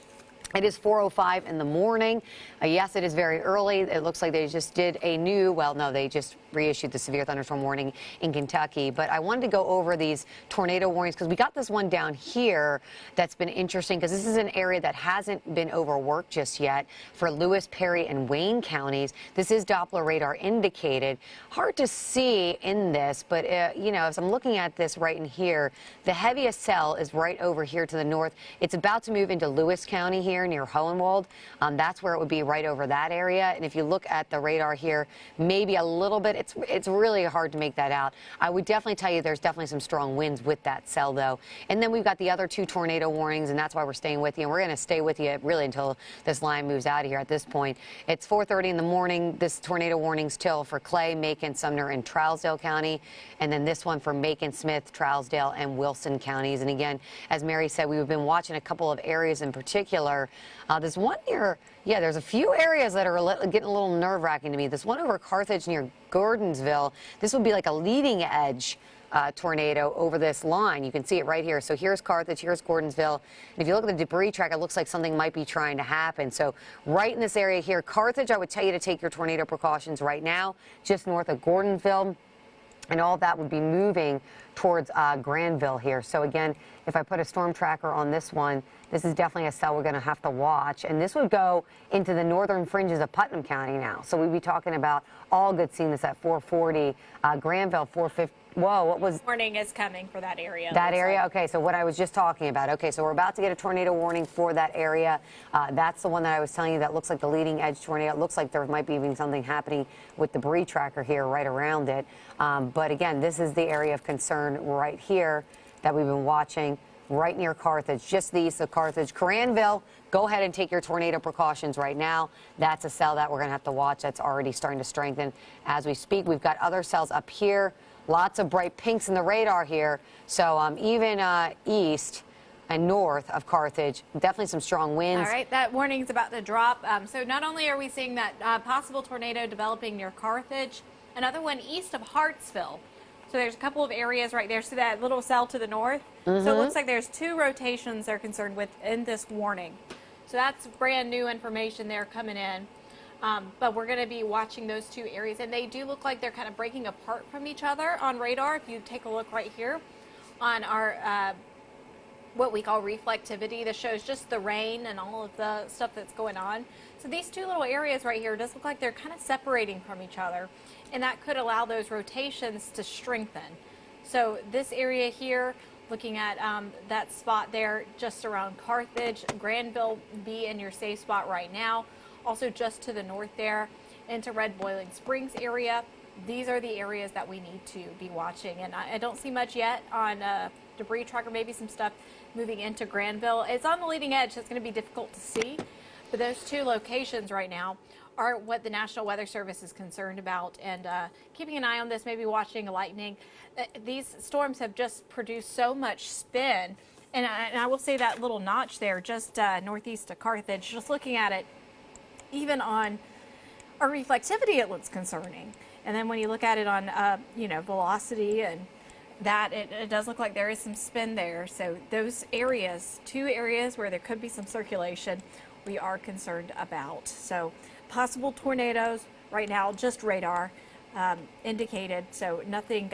It is 4:05 in the morning. Yes, it is very early. It looks like they just did a new, well, no, they just reissued the severe thunderstorm warning in Kentucky. But I wanted to go over these tornado warnings because we got this one down here that's been interesting because this is an area that hasn't been overworked just yet for Lewis, Perry, and Wayne counties. This is Doppler radar indicated. Hard to see in this, but, you know, as I'm looking at this right in here, the heaviest cell is right over here to the north. It's about to move into Lewis County here near Hohenwald. That's where it would be, right over that area. And if you look at the radar here, maybe a little bit, it's really hard to make that out. I would definitely tell you there's definitely some strong winds with that cell, though. And then we've got the other two tornado warnings, and that's why we're staying with you. And we're going to stay with you really until this line moves out of here at this point. It's 4:30 in the morning. This tornado warning's till for Clay, Macon, Sumner, and Trousdale County. And then this one for Macon, Smith, Trousdale, and Wilson counties. And again, as Mary said, we've been watching a couple of areas in particular. There's one near, yeah, there's a few areas that are getting a little nerve-wracking to me. This one over Carthage near Gordonsville, this would be like a leading edge tornado over this line. You can see it right here. So here's Carthage, here's Gordonsville. And if you look at the debris track, it looks like something might be trying to happen. So right in this area here, Carthage, I would tell you to take your tornado precautions right now, just north of Gordonsville. And all of that would be moving towards Granville here. So again, if I put a storm tracker on this one, this is definitely a cell we're going to have to watch. And this would go into the northern fringes of Putnam County now. So we'd be talking about Allgood seeing this at 440, Granville 450. Whoa, what was... Warning is coming for that area. That area? Okay, so what I was just talking about. Okay, so we're about to get a tornado warning for that area. That's the one that I was telling you that looks like the leading edge tornado. It looks like there might be even something happening with debris tracker here right around it. But again, this is the area of concern right here that we've been watching right near Carthage, just east of Carthage. Granville, go ahead and take your tornado precautions right now. That's a cell that we're going to have to watch. That's already starting to strengthen as we speak. We've got other cells up here. Lots of bright pinks in the radar here. So even east and north of Carthage, definitely some strong winds. All right, that warning's about to drop. So not only are we seeing that possible tornado developing near Carthage, another one east of Hartsville. So there's a couple of areas right there. So that little cell to the north. So it looks like there's 2 rotations they're concerned with in this warning. So that's brand new information there coming in. But we're going to be watching those 2 areas, and they do look like they're kind of breaking apart from each other on radar. If you take a look right here on our what we call reflectivity, that shows just the rain and all of the stuff that's going on. So these 2 little areas right here does look like they're kind of separating from each other, and that could allow those rotations to strengthen. So this area here, looking at that spot there just around Carthage, Granville be in your safe spot right now. Also just to the north there into Red Boiling Springs area. These are the areas that we need to be watching. And I don't see much yet on debris tracker, maybe some stuff moving into Granville. It's on the leading edge, so it's going to be difficult to see. But those 2 locations right now are what the National Weather Service is concerned about. And keeping an eye on this, maybe watching lightning. These storms have just produced so much spin. And I will say that little notch there just northeast of Carthage, just looking at it, even on our reflectivity, it looks concerning. And then when you look at it on, velocity and that, it does look like there is some spin there. So those areas, 2 areas where there could be some circulation, we are concerned about. So possible tornadoes right now, just radar indicated. So nothing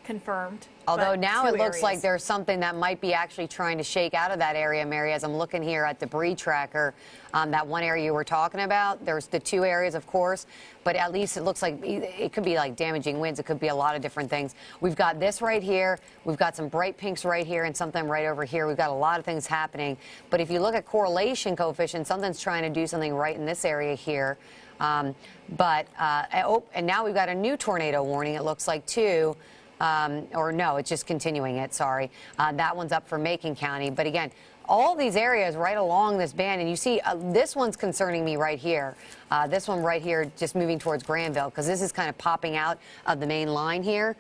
confirmed. Although now it looks like there's something that might be actually trying to shake out of that area, Mary, as I'm looking here at debris tracker. That one area you were talking about, there's the 2 areas, of course, but at least it looks like it could be like damaging winds. It could be a lot of different things. We've got this right here. We've got some bright pinks right here and something right over here. We've got a lot of things happening. But if you look at correlation coefficient, something's trying to do something right in this area here. And now we've got a new tornado warning, it looks like, too. Or no, it's just continuing it, sorry. That one's up for Macon County. But again, all these areas right along this band, and you see this one's concerning me right here. This one right here just moving towards Granville, because this is kind of popping out of the main line here.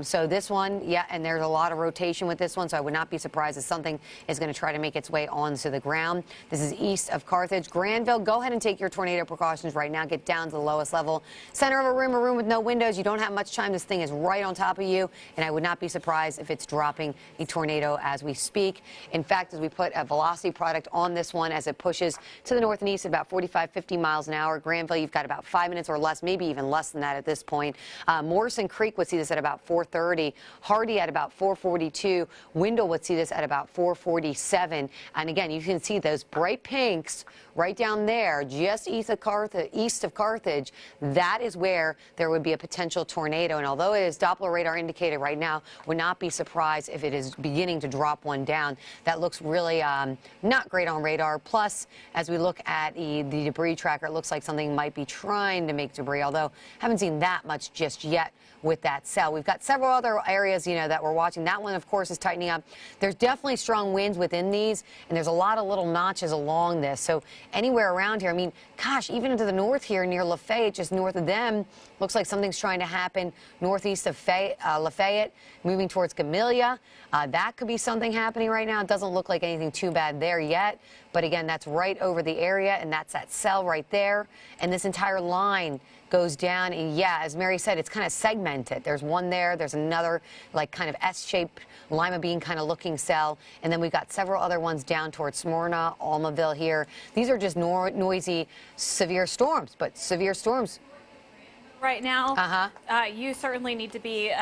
So this one, yeah, and there's a lot of rotation with this one, so I would not be surprised if something is going to try to make its way onto the ground. This is east of Carthage. Granville, go ahead and take your tornado precautions right now. Get down to the lowest level. Center of a room with no windows. You don't have much time. This thing is right on top of you, and I would not be surprised if it's dropping a tornado as we speak. In fact, as we put a velocity product on this one as it pushes to the north and east at about 45, 50 miles an hour. Granville, you've got about 5 minutes or less, maybe even less than that at this point. Morrison Creek would see this at about 4:30. Hardy at about 4:42. Wendell would see this at about 4:47. And again, you can see those bright pinks right down there, just east of Carthage. That is where there would be a potential tornado. And although it is Doppler radar indicated right now, would not be surprised if it is beginning to drop one down. That looks really not great on radar. Plus, as we look at the debris tracker, it looks like something might be trying to make debris, although haven't seen that much just yet with that cell. We've got several other areas, that we're watching. That one, of course, is tightening up. There's definitely strong winds within these, and there's a lot of little notches along this. So anywhere around here, I mean, gosh, even into the north here near Lafayette, just north of them, looks like something's trying to happen northeast of Lafayette, moving towards Camellia. That could be something happening right now. It doesn't look like anything too bad there yet. But again, that's right over the area, and that's that cell right there. And this entire line goes down, and yeah, as Mary said, it's kind of segmented. There's one there, there's another like kind of S-shaped lima bean kind of looking cell, and then we've got several other ones down towards Smyrna, Almaville here. These are just noisy, severe storms, but severe storms. Right now, you certainly need to be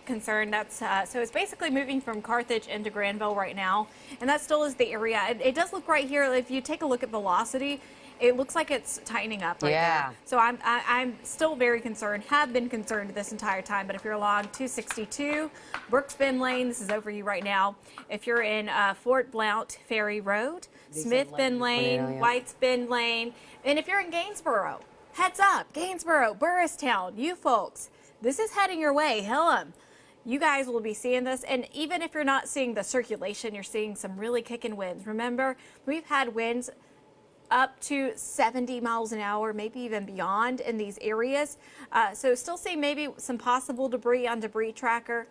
concern. That's so it's basically moving from Carthage into Granville right now, and that still is the area. It does look right here. If you take a look at velocity, it looks like it's tightening up right there. So I'm still very concerned, have been concerned this entire time. But if you're along 262, Brooks Bend Lane, this is over you right now. If you're in Fort Blount Ferry Road, Smith Bend Lane, Whites Bend Lane, and if you're in Gainsboro, heads up, Gainsboro, Burristown, you folks, this is heading your way. Hillam, you guys will be seeing this. And even if you're not seeing the circulation, you're seeing some really kicking winds. Remember, we've had winds up to 70 miles an hour, maybe even beyond in these areas. So still seeing maybe some possible debris on debris tracker.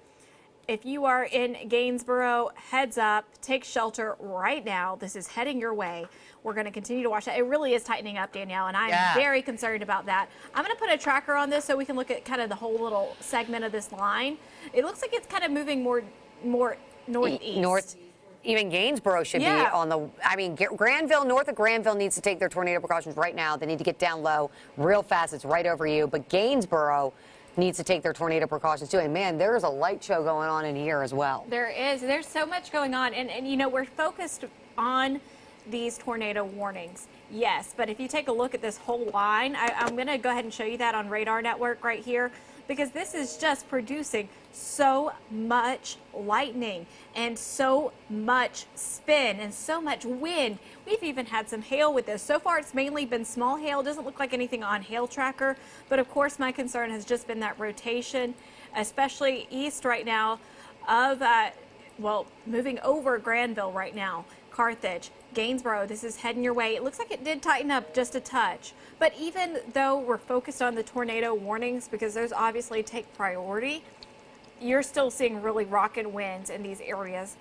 If you are in Gainsboro, heads up, take shelter right now. This is heading your way. We're going to continue to watch that. It really is tightening up, Danielle, and I'm very concerned about that. I'm going to put a tracker on this so we can look at kind of the whole little segment of this line. It looks like it's kind of moving more northeast. Even Gainsboro should be on the, I mean, Granville, north of Granville needs to take their tornado precautions right now. They need to get down low real fast. It's right over you. But Gainsboro needs to take their tornado precautions too. And man, there's a light show going on in here as well. There is. There's so much going on. And you know, we're focused on these tornado warnings. Yes, but if you take a look at this whole line, I'm going to go ahead and show you that on Radar Network right here, because this is just producing so much lightning and so much spin and so much wind. We've even had some hail with this. So far, it's mainly been small hail. Doesn't look like anything on Hail Tracker, but of course, my concern has just been that rotation, especially east right now of, well, moving over Granville right now, Carthage, Gainsboro, this is heading your way. It looks like it did tighten up just a touch. But even though we're focused on the tornado warnings, because those obviously take priority, you're still seeing really rocking winds in these areas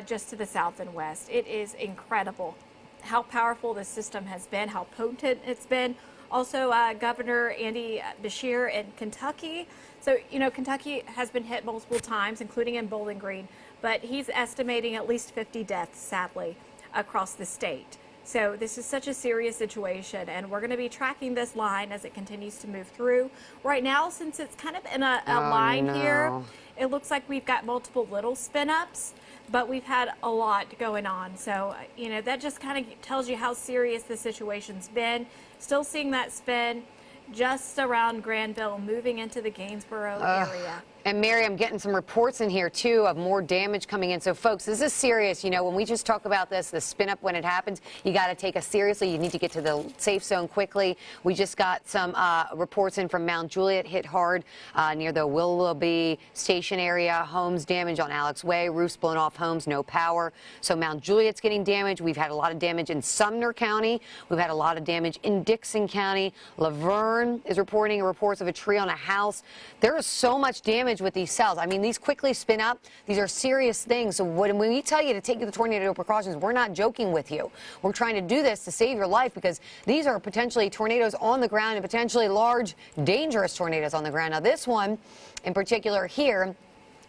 just to the south and west. It is incredible how powerful this system has been, how potent it's been. Also, Governor Andy Beshear in Kentucky. So, you know, Kentucky has been hit multiple times, including in Bowling Green, but he's estimating at least 50 deaths, sadly, across the state. So this is such a serious situation, and we're going to be tracking this line as it continues to move through. Right now, since it's kind of in a line here, it looks like we've got multiple little spin-ups, but we've had a lot going on. So, you know, that just kind of tells you how serious the situation's been. Still seeing that spin just around Granville, moving into the Gainsboro area. And Mary, I'm getting some reports in here, too, of more damage coming in. So, folks, this is serious. You know, when we just talk about this, the spin up when it happens, you got to take us seriously. You need to get to the safe zone quickly. We just got some reports in from Mount Juliet, hit hard near the Willoughby Station area. Homes damaged on Alex Way, roofs blown off homes, no power. So Mount Juliet's getting damaged. We've had a lot of damage in Sumner County. We've had a lot of damage in Dixon County. Laverne is reporting reports of a tree on a house. There is so much damage with these cells. I mean, these quickly spin up. These are serious things. So when we tell you to take the tornado precautions, we're not joking with you. We're trying to do this to save your life, because these are potentially tornadoes on the ground and potentially large, dangerous tornadoes on the ground. Now, this one in particular here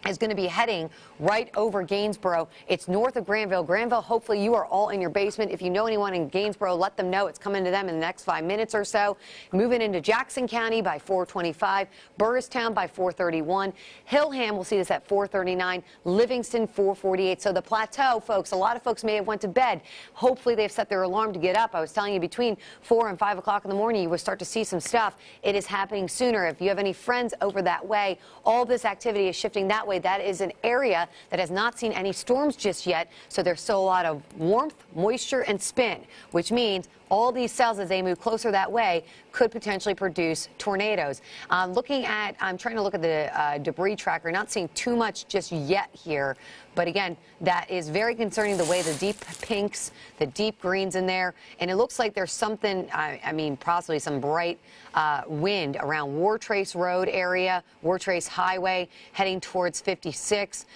is going to be heading right over Gainsboro. It's north of Granville. Granville, hopefully you are all in your basement. If you know anyone in Gainsboro, let them know. It's coming to them in the next 5 minutes or so. Moving into Jackson County by 4:25, Burristown by 4:31, Hillham, we'll see this at 4:39, Livingston 4:48. So the plateau, folks, a lot of folks may have went to bed. Hopefully they've set their alarm to get up. I was telling you, between 4 and 5 o'clock in the morning, you will start to see some stuff. It is happening sooner. If you have any friends over that way, all this activity is shifting that way. That is an area that has not seen any storms just yet, so there's still a lot of warmth, moisture, and spin, which means all these cells, as they move closer that way, could potentially produce tornadoes. I'm trying to look at the debris tracker, not seeing too much just yet here. But again, that is very concerning, the way the deep pinks, the deep greens in there. And it looks like there's something, I mean, possibly some bright wind around Wartrace Road area, Wartrace Highway, heading towards 56.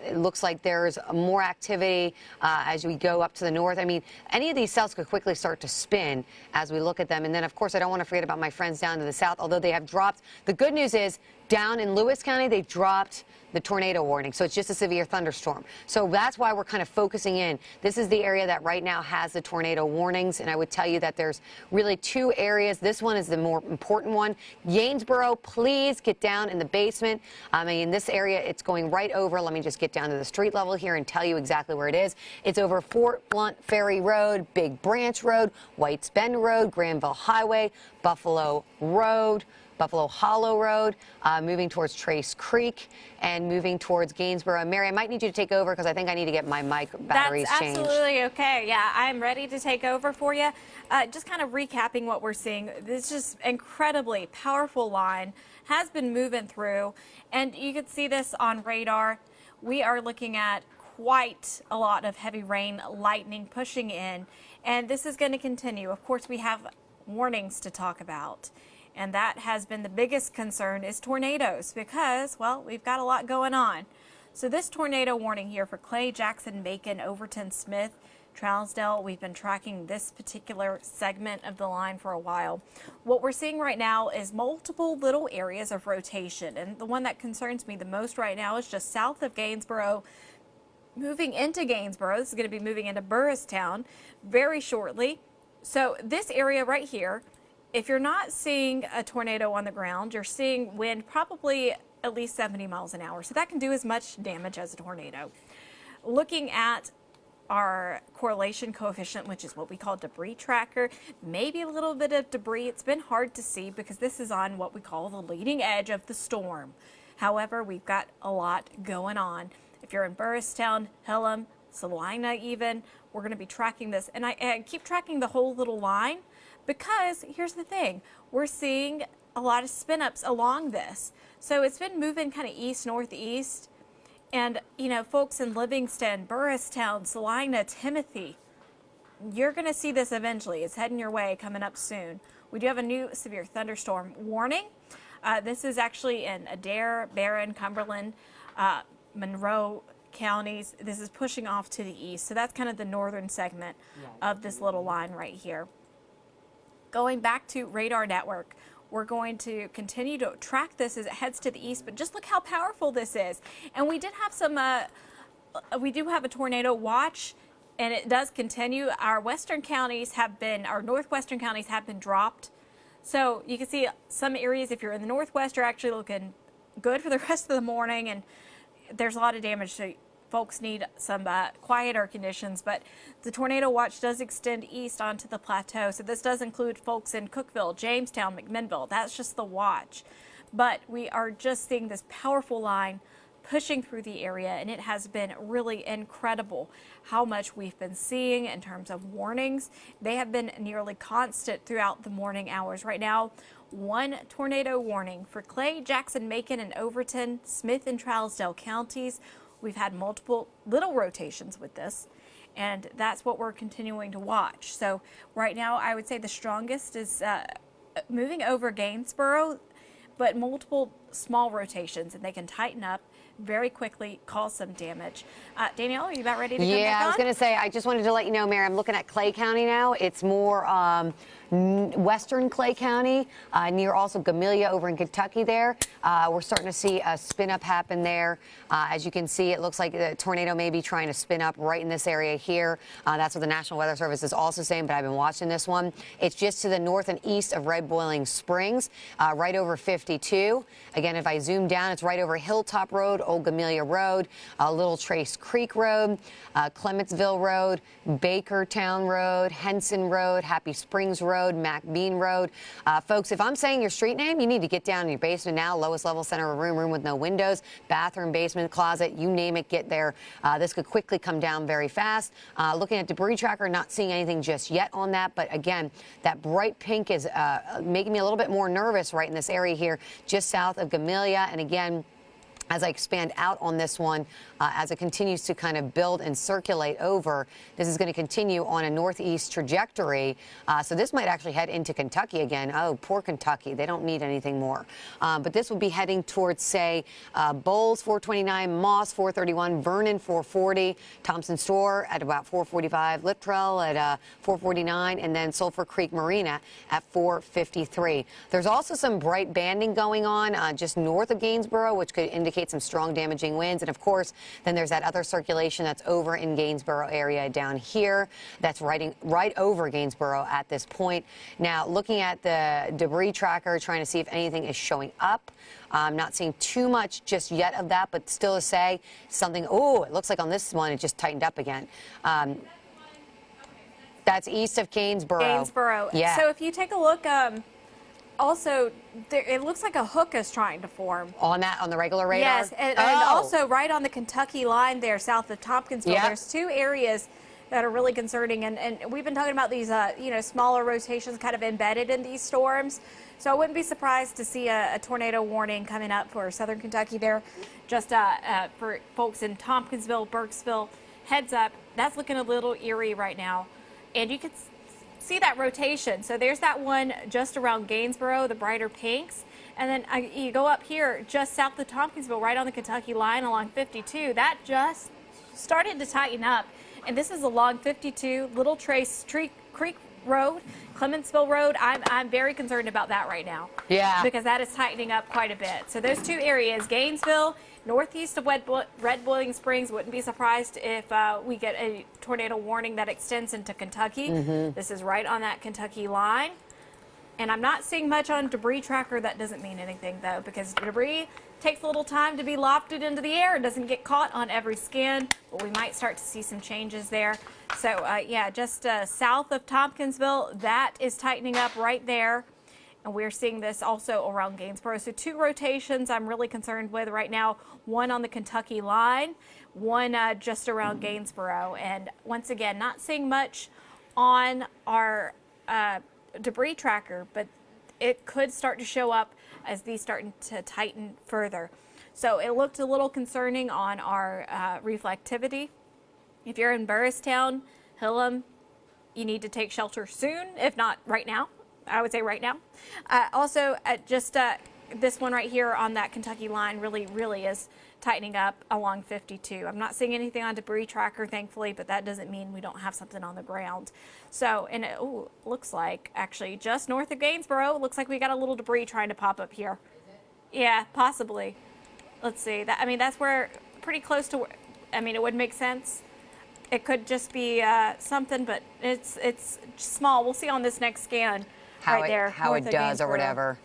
It looks like there's more activity as we go up to the north. I mean, any of these cells could quickly start to spin as we look at them. And then, of course, I don't want to forget about my friends down to the south, although they have dropped. The good news is Down in Lewis County, they dropped the tornado warning, so it's just a severe thunderstorm. So that's why we're kind of focusing in. This is the area that right now has the tornado warnings, and I would tell you that there's really 2 areas. This one is the more important one. Gainsboro, please get down in the basement. I mean, this area, it's going right over. Let me just get down to the street level here and tell you exactly where it is. It's over Fort Blunt Ferry Road, Big Branch Road, Whites Bend Road, Granville Highway, Buffalo Road, Buffalo Hollow Road, moving towards Trace Creek, and moving towards Gainsboro. Mary, I might need you to take over because I think I need to get my mic batteries changed. That's absolutely okay. Yeah, I'm ready to take over for you. Just kind of recapping what we're seeing. This just incredibly powerful line has been moving through, and you can see this on radar. We are looking at quite a lot of heavy rain, lightning pushing in, and this is going to continue. Of course, we have warnings to talk about. And that has been the biggest concern is tornadoes because, well, we've got a lot going on. So this tornado warning here for Clay, Jackson, Macon, Overton, Smith, Trousdale, we've been tracking this particular segment of the line for a while. What we're seeing right now is multiple little areas of rotation. And the one that concerns me the most right now is just south of Gainsboro, moving into Gainsboro. This is going to be moving into Burristown very shortly. So this area right here, if you're not seeing a tornado on the ground, you're seeing wind probably at least 70 miles an hour. So that can do as much damage as a tornado. Looking at our correlation coefficient, which is what we call debris tracker, maybe a little bit of debris. It's been hard to see because this is on what we call the leading edge of the storm. However, we've got a lot going on. If you're in Burristown, Hillam, Salina even, we're going to be tracking this. And I keep tracking the whole little line. Because here's the thing, we're seeing a lot of spin-ups along this. So it's been moving kind of east-northeast. And, you know, folks in Livingston, Burristown, Salina, Timothy, you're going to see this eventually. It's heading your way, coming up soon. We do have a new severe thunderstorm warning. This is actually in Adair, Barron, Cumberland, Monroe counties. This is pushing off to the east. So that's kind of the northern segment of this little line right here. Going back to radar network, we're going to continue to track this as it heads to the east, but just look how powerful this is. And we did have some, we do have a tornado watch, and it does continue. Our western counties have been, our northwestern counties have been dropped. So you can see some areas, if you're in the northwest, are actually looking good for the rest of the morning, and there's a lot of damage. So folks need some quieter conditions, but the tornado watch does extend east onto the plateau. So this does include folks in Cookeville, Jamestown, McMinnville. That's just the watch. But we are just seeing this powerful line pushing through the area, and it has been really incredible how much we've been seeing in terms of warnings. They have been nearly constant throughout the morning hours. Right now, 1 tornado warning for Clay, Jackson, Macon, and Overton, Smith, and Trousdale counties. We've had multiple little rotations with this, and that's what we're continuing to watch. So right now, I would say the strongest is moving over Gainsboro, but multiple small rotations, and they can tighten up very quickly, cause some damage. Danielle, are you about ready to come back on? Yeah, I was going to say, I just wanted to let you know, Mary, I'm looking at Clay County now. It's more western Clay County, near also Gamelia over in Kentucky there. We're starting to see a spin up happen there. As you can see, it looks like the tornado may be trying to spin up right in this area here. That's what the National Weather Service is also saying, but I've been watching this one. It's just to the north and east of Red Boiling Springs, right over 52. Again, if I zoom down, it's right over Hilltop Road, Old Gamelia Road, Little Trace Creek Road, Clementsville Road, Bakertown Road, Henson Road, Happy Springs Road, MacBean Road. Folks, if I'm saying your street name, you need to get down in your basement now. Lowest level center of room with no windows, bathroom, basement, closet, you name it, get there. This could quickly come down very fast. Looking at debris tracker, not seeing anything just yet on that. But again, that bright pink is making me a little bit more nervous right in this area here, just south of Gamelia. And again, as I expand out on this one, as it continues to kind of build and circulate over, this is going to continue on a northeast trajectory. So this might actually head into Kentucky again. Oh, poor Kentucky. They don't need anything more. But this will be heading towards, say, Bowles 429, Moss 431, Vernon 440, Thompson Store at about 445, Littrell at 449, and then Sulphur Creek Marina at 453. There's also some bright banding going on just north of Gainsboro, which could indicate some strong damaging winds. And of course, then there's that other circulation that's over in Gainsboro area down here that's right over Gainsboro at this point. Now, looking at the debris tracker, trying to see if anything is showing up. I'm not seeing too much just yet of that, but still to say something. Oh, it looks like on this one it just tightened up again. That's east of Gainsboro. Gainsboro. Yeah. So if you take a look, also, it looks like a hook is trying to form. On the regular radar? Yes, and also right on the Kentucky line there, south of Tompkinsville, Yep. There's two areas that are really concerning, and we've been talking about these, smaller rotations kind of embedded in these storms. So I wouldn't be surprised to see a tornado warning coming up for southern Kentucky there. Just for folks in Tompkinsville, Burkesville, heads up, that's looking a little eerie right now. And you can see that rotation. So there's that one just around Gainsboro, the brighter pinks. And then you go up here just south of Tompkinsville, right on the Kentucky line along 52. That just started to tighten up. And this is along 52, Little Trace Creek Road, Clementsville Road. I'm very concerned about that right now. Yeah. Because that is tightening up quite a bit. So those two areas, Gainesville, northeast of Red Boiling Springs, wouldn't be surprised if we get a tornado warning that extends into Kentucky. This is right on that Kentucky line. And I'm not seeing much on debris tracker. That doesn't mean anything, though, because debris takes a little time to be lofted into the air. It doesn't get caught on every skin, but we might start to see some changes there. So, yeah, just south of Tompkinsville, that is tightening up right there. And we're seeing this also around Gainsboro. So two rotations I'm really concerned with right now. One on the Kentucky line, one just around Gainsboro. And once again, not seeing much on our debris tracker, but it could start to show up as these starting to tighten further. So it looked a little concerning on our reflectivity. If you're in Burristown, Hillam, you need to take shelter soon, if not right now. I would say right now. Also, this one right here on that Kentucky line really is tightening up along 52. I'm not seeing anything on debris tracker, thankfully, but that doesn't mean we don't have something on the ground. So, and it looks like actually just north of Gainsboro, looks like we got a little debris trying to pop up here. Yeah, possibly. Let's see. That's where pretty close to. It would make sense. It could just be something, but it's small. We'll see on this next scan. How right there, it does or whatever.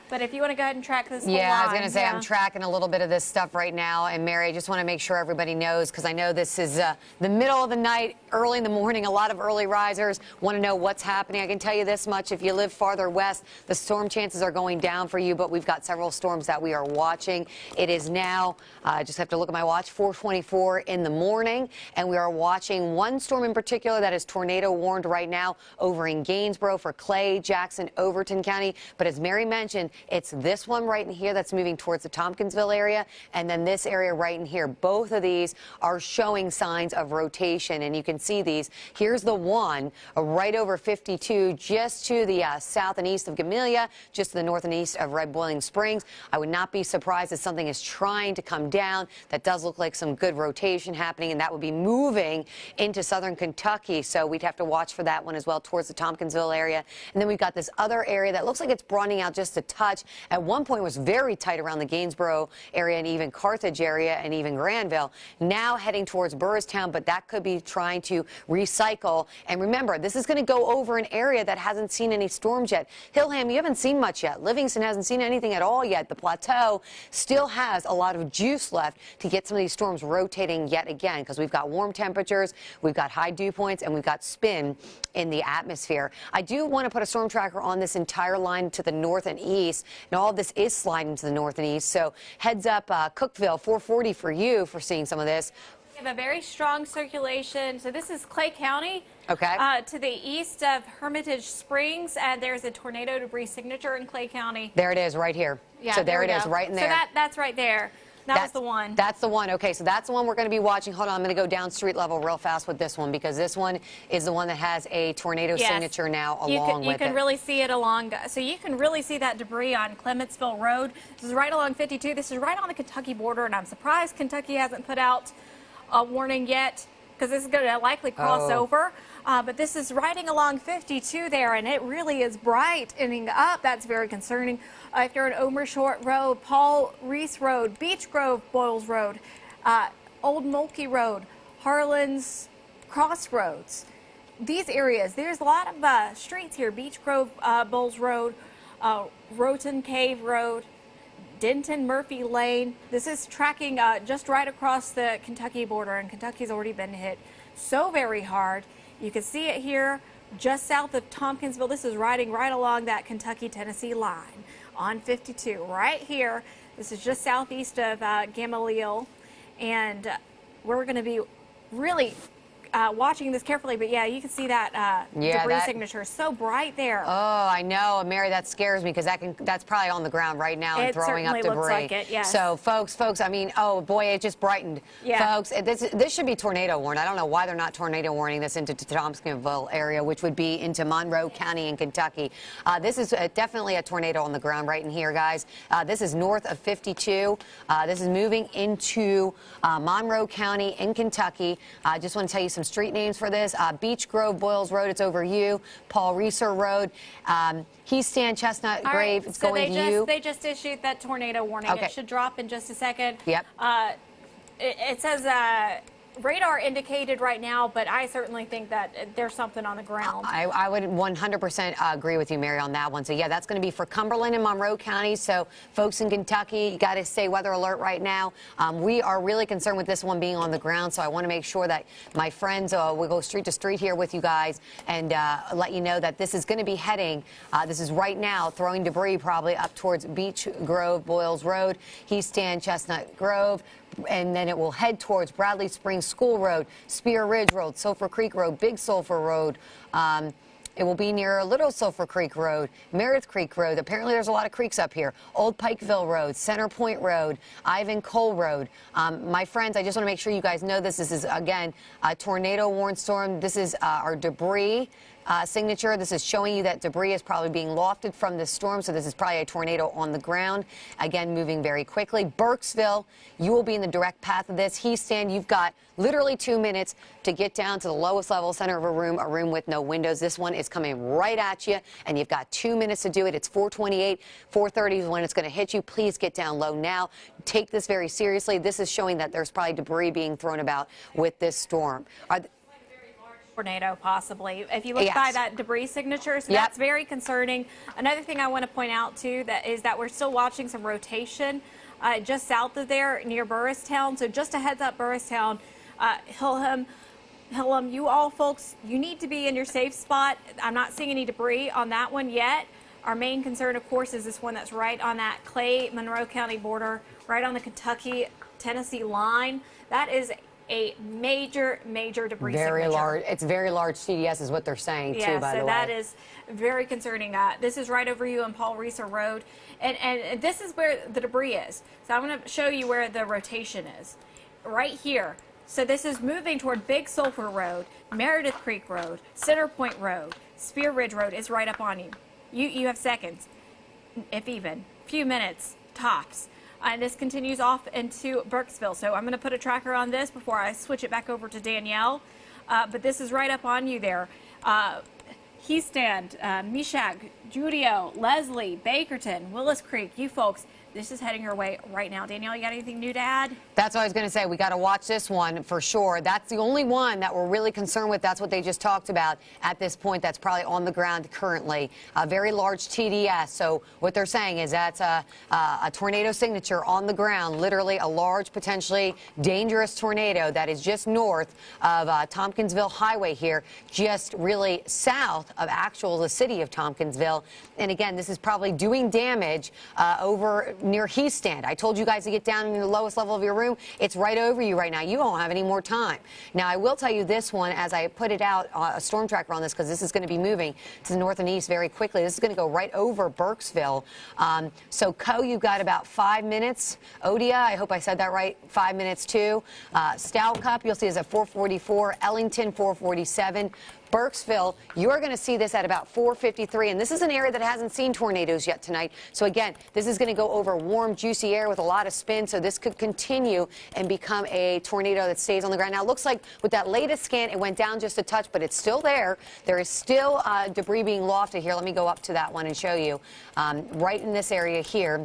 But if you want to go ahead and track this whole Yeah, line, I was going to say I'm tracking a little bit of this stuff right now. And Mary, I just want to make sure everybody knows, because I know this is the middle of the night, early in the morning. A lot of early risers want to know what's happening. I can tell you this much. If you live farther west, the storm chances are going down for you, but we've got several storms that we are watching. It is now, I just have to look at my watch, 4:24 in the morning, and we are watching one storm in particular that is tornado warned right now over in Gainsboro for Clay, Jackson, Overton County. But as Mary mentioned, it's this one right in here that's moving towards the Tompkinsville area, and then this area right in here. Both of these are showing signs of rotation, and you can see these. Here's the one right over 52, just to the south and east of Gamelia, just to the north and east of Red Boiling Springs. I would not be surprised if something is trying to come down. That does look like some good rotation happening, and that would be moving into southern Kentucky, so we'd have to watch for that one as well towards the Tompkinsville area. And then we've got this other area that looks like it's broadening out just a touch. At one point, it was very tight around the Gainsboro area and even Carthage area and even Granville. Now heading towards Burristown, but that could be trying to recycle. And remember, this is going to go over an area that hasn't seen any storms yet. Hillham, you haven't seen much yet. Livingston hasn't seen anything at all yet. The Plateau still has a lot of juice left to get some of these storms rotating yet again, because we've got warm temperatures, we've got high dew points, and we've got spin in the atmosphere. I do want to put a storm tracker on this entire line to the north and east. And all of this is sliding to the north and east. So heads up, Cookville, 440 for you for seeing some of this. We have a very strong circulation. So this is Clay County. Okay. To the east of Hermitage Springs, and there's a tornado debris signature in Clay County. There it is right here. Yeah, so there we it is go. right in there. So that's right there. That's the one. That's the one. Okay, so that's the one we're going to be watching. Hold on, I'm going to go down street level real fast with this one because this one is the one that has a tornado signature now along with it. You can really see it along. So you can really see that debris on Clementsville Road. This is right along 52. This is right on the Kentucky border, and I'm surprised Kentucky hasn't put out a warning yet because this is going to likely cross over. But this is riding along 52 there, and it really is brightening up. That's very concerning. If you're on Omer Short Road, Paul Reese Road, Beech Grove Boyles Road, Old Mulkey Road, Harlan's Crossroads, these areas, there's a lot of streets here. Beech Grove Bowles Road, Roten Cave Road, Denton Murphy Lane. This is tracking just right across the Kentucky border, and Kentucky's already been hit so very hard. You can see it here just south of Tompkinsville. This is riding right along that Kentucky-Tennessee line on 52 right here. This is just southeast of Gamaliel, and we're going to be really watching this carefully, but yeah, you can see that debris signature so bright there. Oh, I know, Mary, that scares me because that's probably on the ground right now and throwing up debris. It certainly looks like it, yes. So, folks, I mean, oh boy, it just brightened. Yeah. Folks, this should be tornado warning. I don't know why they're not tornado warning this into Tompkinsville area, which would be into Monroe County in Kentucky. This is definitely a tornado on the ground right in here, guys. This is north of 52. This is moving into Monroe County in Kentucky. I just want to tell you some street names for this. Beech Grove Boyles Road, it's over you. Paul Reeser Road. Heastan Chestnut Grave, it's going to you. They just issued that tornado warning. Okay. It should drop in just a second. Yep. It says radar indicated right now, but I certainly think that there's something on the ground. I would 100% agree with you, Mary, on that one. So, yeah, that's going to be for Cumberland and Monroe County. So, folks in Kentucky, you got to stay weather alert right now. We are really concerned with this one being on the ground, so I want to make sure that my friends will go street to street here with you guys and let you know that this is going to be heading, this is right now throwing debris probably up towards Beech Grove, Boyles Road, Heastan, Chestnut Grove, and then it will head towards Bradley Springs School Road, Spear Ridge Road, Sulphur Creek Road, Big Sulphur Road. It will be near Little Sulphur Creek Road, Meredith Creek Road. Apparently, there's a lot of creeks up here. Old Pikeville Road, Center Point Road, Ivan Cole Road. My friends, I just want to make sure you guys know this. This is, again, a tornado warned storm. This is our debris signature. This is showing you that debris is probably being lofted from this storm, so this is probably a tornado on the ground. Again, moving very quickly. Burkesville, you will be in the direct path of this. Heastan, you've got literally 2 minutes to get down to the lowest level center of a room with no windows. This one is coming right at you, and you've got 2 minutes to do it. It's 4:28, 4:30 is when it's going to hit you. Please get down low now. Take this very seriously. This is showing that there's probably debris being thrown about with this storm. Tornado, possibly. If you look by that debris signature, so that's very concerning. Another thing I want to point out, too, is that we're still watching some rotation just south of there near Burristown. So just a heads up, Burristown, Hillam, you all folks, you need to be in your safe spot. I'm not seeing any debris on that one yet. Our main concern, of course, is this one that's right on that Clay-Monroe County border, right on the Kentucky-Tennessee line. That is a major debris very signature. Large. It's very large CDS is what they're saying, too, by the way. So that is very concerning. This is right over you on Paul Reeser Road. And this is where the debris is. So I'm going to show you where the rotation is. Right here. So this is moving toward Big Sulphur Road, Meredith Creek Road, Center Point Road, Spear Ridge Road is right up on you. You have seconds, if even, few minutes, tops. And this continues off into Burkesville. So I'm going to put a tracker on this before I switch it back over to Danielle. But this is right up on you there. Heastan, Meshack, Judio, Leslie, Bakerton, Willis Creek, you folks, this is heading your way right now. Danielle, you got anything new to add? That's what I was going to say. We got to watch this one for sure. That's the only one that we're really concerned with. That's what they just talked about at this point. That's probably on the ground currently. A very large TDS. So what they're saying is that's a tornado signature on the ground, literally a large, potentially dangerous tornado that is just north of Tompkinsville Highway here, just really south of the city of Tompkinsville. And again, this is probably doing damage over near Heath Stand. I told you guys to get down in the lowest level of your room. It's right over you right now. You don't have any more time. Now, I will tell you this one, as I put it out, a storm tracker on this, because this is going to be moving to the north and east very quickly. This is going to go right over Burkesville. So, you've got about 5 minutes. Odia, I hope I said that right, 5 minutes too. Stout Cup, you'll see is at 444. Ellington, 447. Burkesville, you're going to see this at about 4:53, and this is an area that hasn't seen tornadoes yet tonight. So again, this is going to go over warm, juicy air with a lot of spin, so this could continue and become a tornado that stays on the ground. Now, it looks like with that latest scan, it went down just a touch, but it's still there. There is still debris being lofted here. Let me go up to that one and show you. Right in this area here,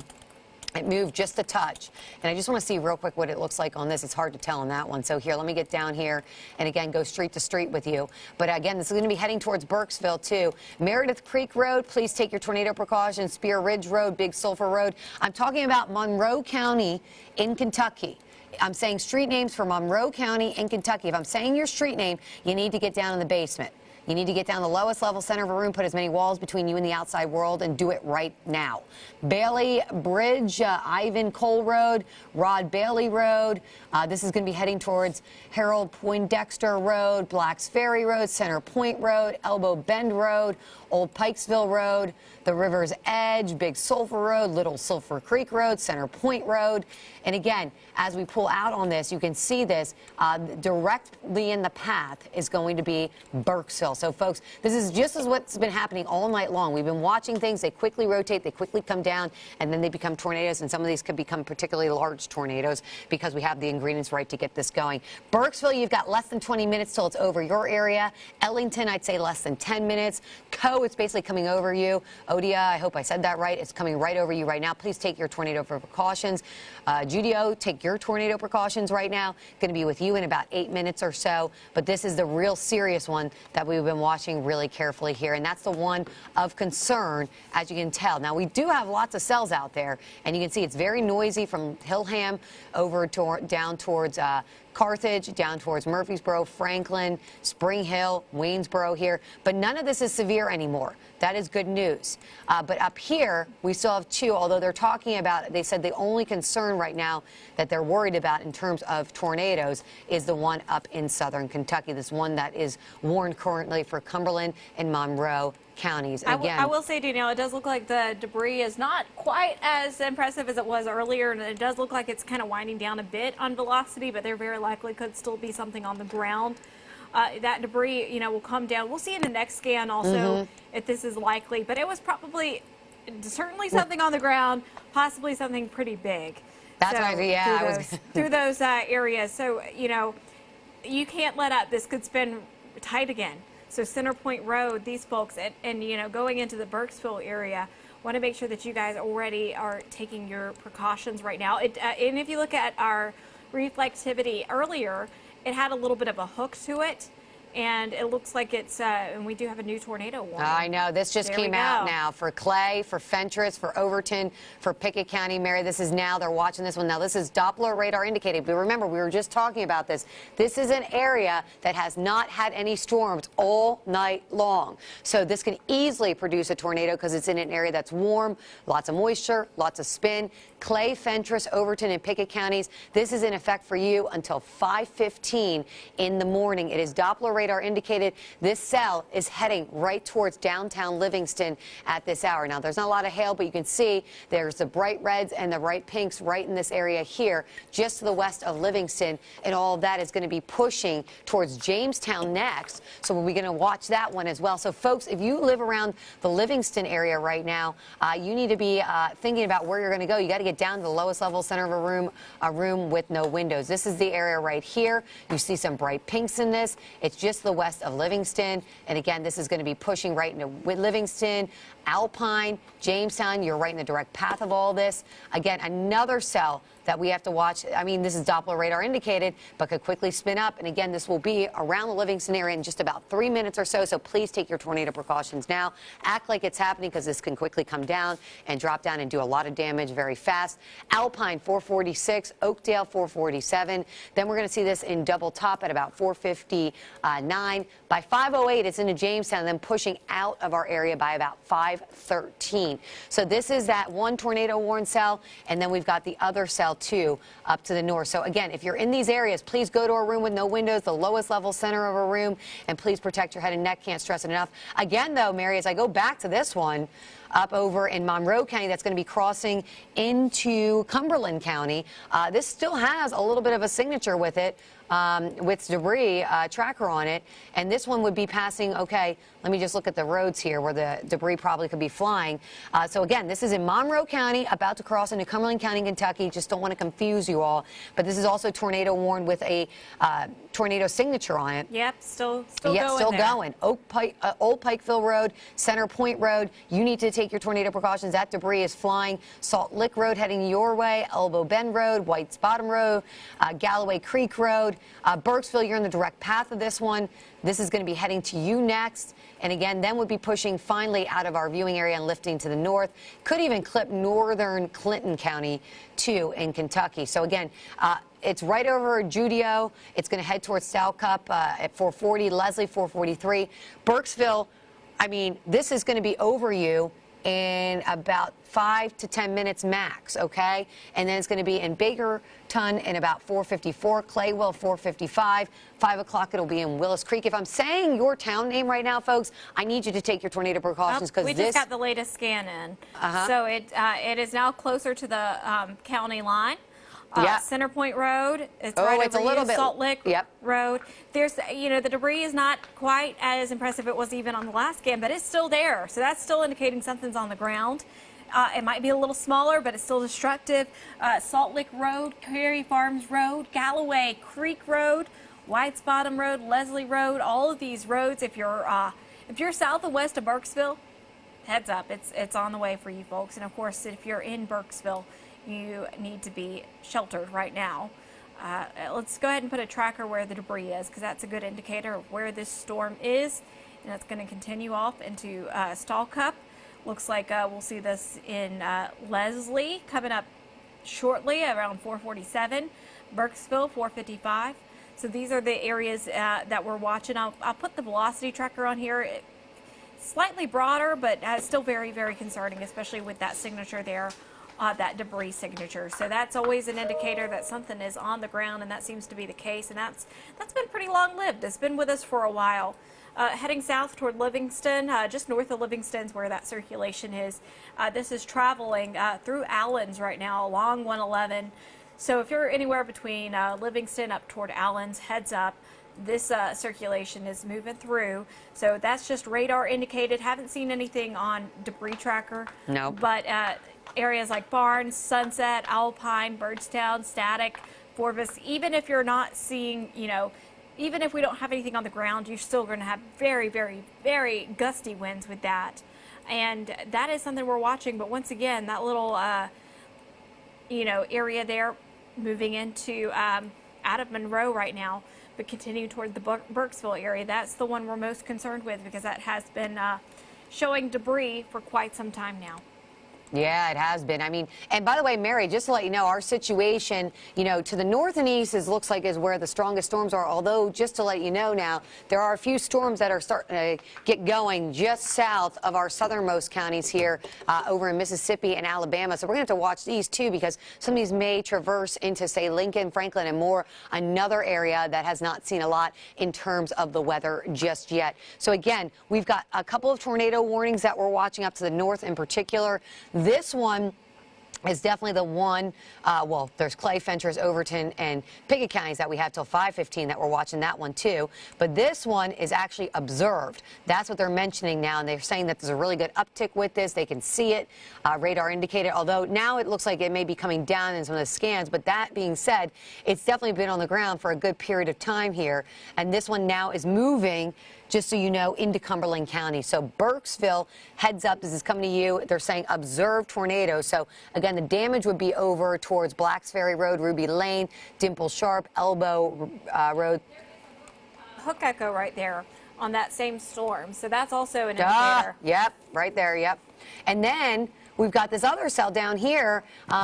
it moved just a touch. And I just want to see real quick what it looks like on this. It's hard to tell on that one. So here, let me get down here and again go street to street with you. But again, this is going to be heading towards Burkesville too. Meredith Creek Road, please take your tornado precautions. Spear Ridge Road, Big Sulphur Road. I'm talking about Monroe County in Kentucky. I'm saying street names for Monroe County in Kentucky. If I'm saying your street name, you need to get down in the basement. You need to get down the lowest level center of a room, put as many walls between you and the outside world, and do it right now. Bailey Bridge, Ivan Cole Road, Rod Bailey Road. This is going to be heading towards Harold Poindexter Road, Blacks Ferry Road, Center Point Road, Elbow Bend Road, Old Pikesville Road, the River's Edge, Big Sulphur Road, Little Sulphur Creek Road, Center Point Road. And again, as we pull out on this, you can see this directly in the path is going to be Burkesville. So, folks, this is just as what's been happening all night long. We've been watching things. They quickly rotate. They quickly come down, and then they become tornadoes. And some of these could become particularly large tornadoes because we have the ingredients right to get this going. Burkesville, you've got less than 20 minutes till it's over your area. Ellington, I'd say less than 10 minutes. It's basically coming over you. Odia, I hope I said that right. It's coming right over you right now. Please take your tornado precautions. Judio, take your tornado precautions right now. Going to be with you in about 8 minutes or so. But this is the real serious one that we've been watching really carefully here. And that's the one of concern, as you can tell. Now, we do have lots of cells out there. And you can see it's very noisy from Hillham over down towards Carthage, down towards Murfreesboro, Franklin, Spring Hill, Waynesboro here. But none of this is severe anymore. That is good news. But up here, we still have two, although they're talking about, they said the only concern right now that they're worried about in terms of tornadoes is the one up in southern Kentucky, this one that is warned currently for Cumberland and Monroe counties. Again, I will say, Danielle, it does look like the debris is not quite as impressive as it was earlier, and it does look like it's kind of winding down a bit on velocity, but there very likely could still be something on the ground. That debris, will come down. We'll see in the next scan also if this is likely, but it was probably certainly something on the ground, possibly something pretty big. That's right. Yeah, through those areas. So, you can't let up. This could spin tight again. So Center Point Road, these folks, and going into the Burkesville area, want to make sure that you guys already are taking your precautions right now. And if you look at our reflectivity earlier, it had a little bit of a hook to it. And it looks like it's, and we do have a new tornado warning. I know. This just came out now for Clay, for Fentress, for Overton, for Pickett County. Mary, this is now, they're watching this one. Now, this is Doppler radar indicated. But remember, we were just talking about this. This is an area that has not had any storms all night long. So this can easily produce a tornado because it's in an area that's warm, lots of moisture, lots of spin. Clay, Fentress, Overton, and Pickett counties, this is in effect for you until 5:15 in the morning. It is Doppler radar indicated. This cell is heading right towards downtown Livingston at this hour. Now, there's not a lot of hail, but you can see there's the bright reds and the bright pinks right in this area here, just to the west of Livingston, and all of that is going to be pushing towards Jamestown next. So we're going to watch that one as well. So, folks, if you live around the Livingston area right now, you need to be thinking about where you're going to go. You got to get down to the lowest level center of a room with no windows. This is the area right here. You see some bright pinks in this. It's just the west of Livingston. And again, this is going to be pushing right into Livingston, Alpine, Jamestown. You're right in the direct path of all this. Again, another cell that we have to watch. I mean, this is Doppler radar indicated, but could quickly spin up. And again, this will be around the Livingston area in just about 3 minutes or so. So please take your tornado precautions now. Act like it's happening because this can quickly come down and drop down and do a lot of damage very fast. Alpine 446, Oakdale 447. Then we're going to see this in double top at about 459. By 5:08, it's into Jamestown, then pushing out of our area by about 5 513. So this is that one tornado warning cell, and then we've got the other cell too up to the north. So again, if you're in these areas, please go to a room with no windows, the lowest level center of a room, and please protect your head and neck. Can't stress it enough. Again, though, Mary, as I go back to this one, up over in Monroe County, that's going to be crossing into Cumberland County. This still has a little bit of a signature with it, with debris tracker on it. And this one would be passing, okay, let me just look at the roads here where the debris probably could be flying. So again, this is in Monroe County, about to cross into Cumberland County, Kentucky. Just don't want to confuse you all. But this is also tornado warned with a tornado signature on it. Yep, still Yep, going still there. going. Old Pikeville Road, Center Point Road. You need to take your tornado precautions. That debris is flying. Salt Lick Road heading your way. Elbow Bend Road, White's Bottom Road, Galloway Creek Road. Burkesville, you're in the direct path of this one. This is going to be heading to you next. And again, then would be pushing finally out of our viewing area and lifting to the north. Could even clip northern Clinton County, too, in Kentucky. So again, it's right over Judio. It's going to head towards Salcup at 440, Leslie 443. Burkesville, I mean, this is going to be over you in about 5 to 10 minutes max, okay? And then it's going to be in Bakerton in about 4:54, Claywell 4:55, 5 o'clock it'll be in Willis Creek. If I'm saying your town name right now, folks, I need you to take your tornado precautions because We just got the latest scan in. So it is now closer to the county line. Yeah. Center Point Road. It's Oh, right it's over a little you, bit- Salt Lick yep. Road. There's, the debris is not quite as impressive it was even on the last scan, but it's still there. So that's still indicating something's on the ground. It might be a little smaller, but it's still destructive. Salt Lick Road, Prairie Farms Road, Galloway Creek Road, White's Bottom Road, Leslie Road. All of these roads, if you're south and west of Burkesville, heads up, it's on the way for you folks. And of course, if you're in Burkesville, you need to be sheltered right now. Let's go ahead and put a tracker where the debris is, because that's a good indicator of where this storm is. And it's going to continue off into Stalcup. Looks like we'll see this in Leslie coming up shortly around 447. Burkesville 455. So these are the areas that we're watching. I'll put the velocity tracker on here. Slightly broader, but still very, very concerning, especially with that signature there. That debris signature. So that's always an indicator that something is on the ground, and that seems to be the case. And that's been pretty long-lived. It's been with us for a while. Heading south toward Livingston, just north of Livingston's where that circulation is. This is traveling through Allens right now along 111. So if you're anywhere between Livingston up toward Allens, heads up. This circulation is moving through. So that's just radar indicated. Haven't seen anything on debris tracker. No. But areas like Barnes, Sunset, Alpine, Birdstown, Static, Forbes, even if you're not seeing, even if we don't have anything on the ground, you're still going to have very, very, very gusty winds with that. And that is something we're watching. But once again, that little, area there moving into out of Monroe right now, but continue toward the Burkesville area. That's the one we're most concerned with because that has been showing debris for quite some time now. Yeah, it has been. I mean, and by the way, Mary, just to let you know, our situation, to the north and east looks like is where the strongest storms are. Although, just to let you know now, there are a few storms that are starting to get going just south of our southernmost counties here over in Mississippi and Alabama. So we're going to have to watch these too because some of these may traverse into, say, Lincoln, Franklin, and more, another area that has not seen a lot in terms of the weather just yet. So again, we've got a couple of tornado warnings that we're watching up to the north in particular. This one is definitely the one, well, there's Clay, Fentress, Overton, and Pickett counties that we have till 5:15 that we're watching that one too. But this one is actually observed. That's what they're mentioning now, and they're saying that there's a really good uptick with this. They can see it, radar indicated, although now it looks like it may be coming down in some of the scans. But that being said, it's definitely been on the ground for a good period of time here. And this one now is moving, just so you know, into Cumberland County. So Burkesville, heads up, this is coming to you. They're saying observed tornado. So again, the damage would be over towards Blacks Ferry Road, Ruby Lane, Dimple Sharp, Elbow Road. Hook echo right there on that same storm. So that's also an indicator. Yep, right there, yep. And then we've got this other cell down here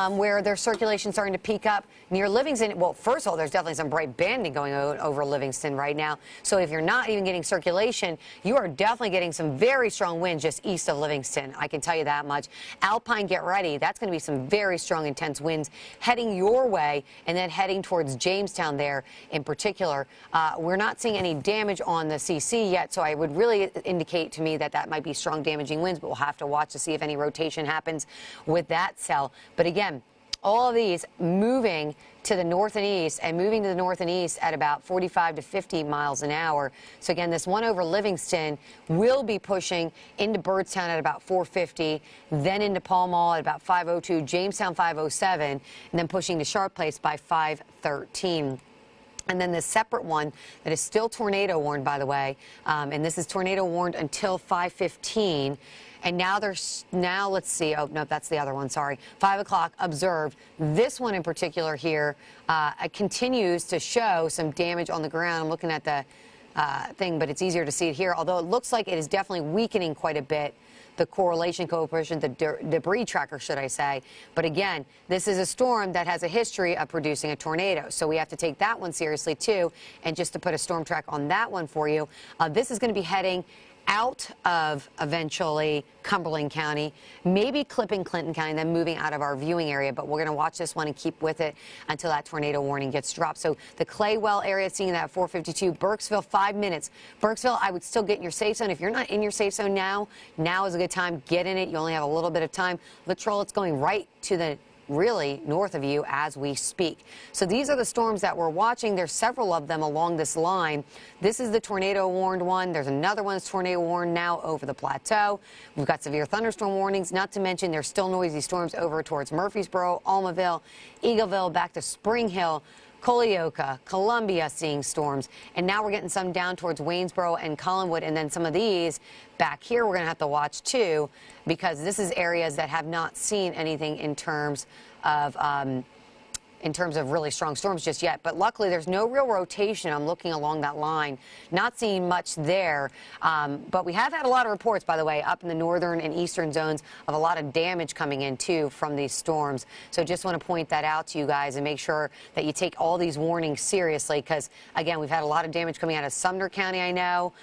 where there's circulation starting to peak up near Livingston. Well, first of all, there's definitely some bright banding going over Livingston right now. So if you're not even getting circulation, you are definitely getting some very strong winds just east of Livingston. I can tell you that much. Alpine, get ready. That's going to be some very strong, intense winds heading your way and then heading towards Jamestown there in particular. We're not seeing any damage on the CC yet, so I would really indicate to me that that might be strong damaging winds, but we'll have to watch to see if any rotation happens with that cell. But again, all of these moving to the north and east and moving to the north and east at about 45 to 50 miles an hour. So again, this one over Livingston will be pushing into Byrdstown at about 450, then into Pall Mall at about 502, Jamestown 507, and then pushing to Sharp Place by 513. And then the separate one that is still tornado warned, by the way, and this is tornado warned until 5:15. And now let's see. Oh, no, that's the other one. Sorry. 5 o'clock observed. This one in particular here continues to show some damage on the ground. I'm looking at the thing, but it's easier to see it here, although it looks like it is definitely weakening quite a bit. The correlation coefficient, the debris tracker, should I say. But again, this is a storm that has a history of producing a tornado. So we have to take that one seriously, too. And just to put a storm track on that one for you, this is going to be heading out of eventually Cumberland County, maybe clipping Clinton County, then moving out of our viewing area. But we're going to watch this one and keep with it until that tornado warning gets dropped. So the Claywell area, seeing that at 4:52. Burkesville, 5 minutes. Burkesville, I would still get in your safe zone. If you're not in your safe zone now is a good time. Get in it. You only have a little bit of time. Latrell, it's going right to the really north of you as we speak. So these are the storms that we're watching. There's several of them along this line. This is the tornado warned one. There's another one that's tornado warned now over the plateau. We've got severe thunderstorm warnings, not to mention there's still noisy storms over towards Murfreesboro, Almaville, Eagleville, back to Spring Hill, Colioca, Columbia seeing storms. And now we're getting some down towards Waynesboro and Collinwood. And then some of these back here we're going to have to watch, too, because this is areas that have not seen anything in terms of really strong storms just yet. But luckily, there's no real rotation. I'm looking along that line, not seeing much there. But we have had a lot of reports, by the way, up in the northern and eastern zones of a lot of damage coming in, too, from these storms. So just want to point that out to you guys and make sure that you take all these warnings seriously because, again, we've had a lot of damage coming out of Sumner County, I know.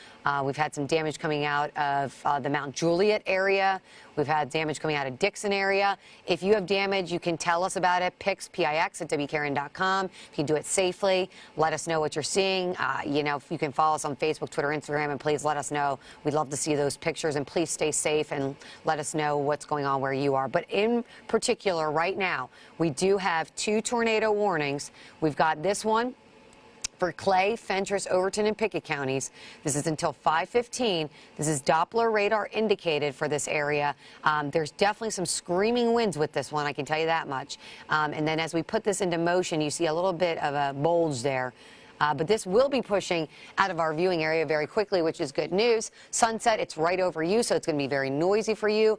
We've had some damage coming out of the Mount Juliet area. We've had damage coming out of Dixon area. If you have damage, you can tell us about it. Pix, P-I-X, at WKRN.com. If you do it safely, let us know what you're seeing. You know, if you can follow us on Facebook, Twitter, Instagram, and please let us know. We'd love to see those pictures. And please stay safe and let us know what's going on where you are. But in particular, right now, we do have 2 tornado warnings. We've got this one for Clay, Fentress, Overton, and Pickett counties. This is until 5:15. This is Doppler radar indicated for this area. There's definitely some screaming winds with this one, I can tell you that much. And then as we put this into motion, you see a little bit of a bulge there. But this will be pushing out of our viewing area very quickly, which is good news. Sunset, it's right over you, so it's going to be very noisy for you.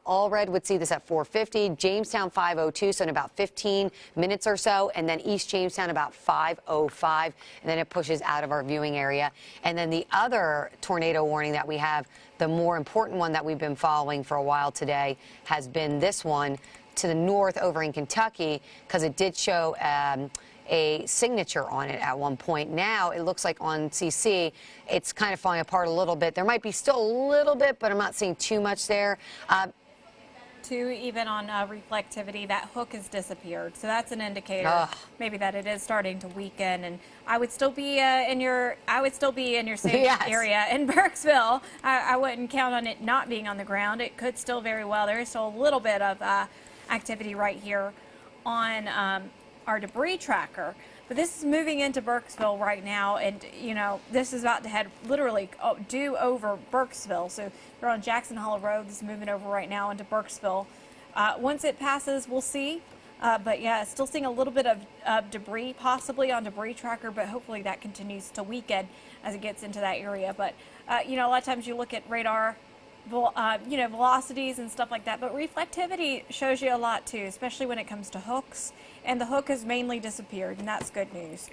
Allred would see this at 4:50. Jamestown 5:02, so in about 15 minutes or so. And then East Jamestown about 5:05. And then it pushes out of our viewing area. And then the other tornado warning that we have, the more important one that we've been following for a while today, has been this one to the north over in Kentucky, because it did show a signature on it at one point. Now it looks like on CC it's kind of falling apart a little bit. There might be still a little bit, but I'm not seeing too much there. Too, even on reflectivity, that hook has disappeared, so that's an indicator maybe that it is starting to weaken. And I would still be in your safe area in Burkesville. I wouldn't count on it not being on the ground. It could still very well. There is still a little bit of activity right here on our debris tracker. But this is moving into Burkesville right now, and you know this is about to head literally due over Burkesville. So you're on Jackson Hollow Road. This is moving over right now into Burkesville. Once it passes, we'll see. But yeah, still seeing a little bit of debris possibly on debris tracker, but hopefully that continues to weaken as it gets into that area. But you know, a lot of times you look at radar, you know, velocities and stuff like that, but reflectivity shows you a lot too, especially when it comes to hooks. And the hook has mainly disappeared, and that's good news.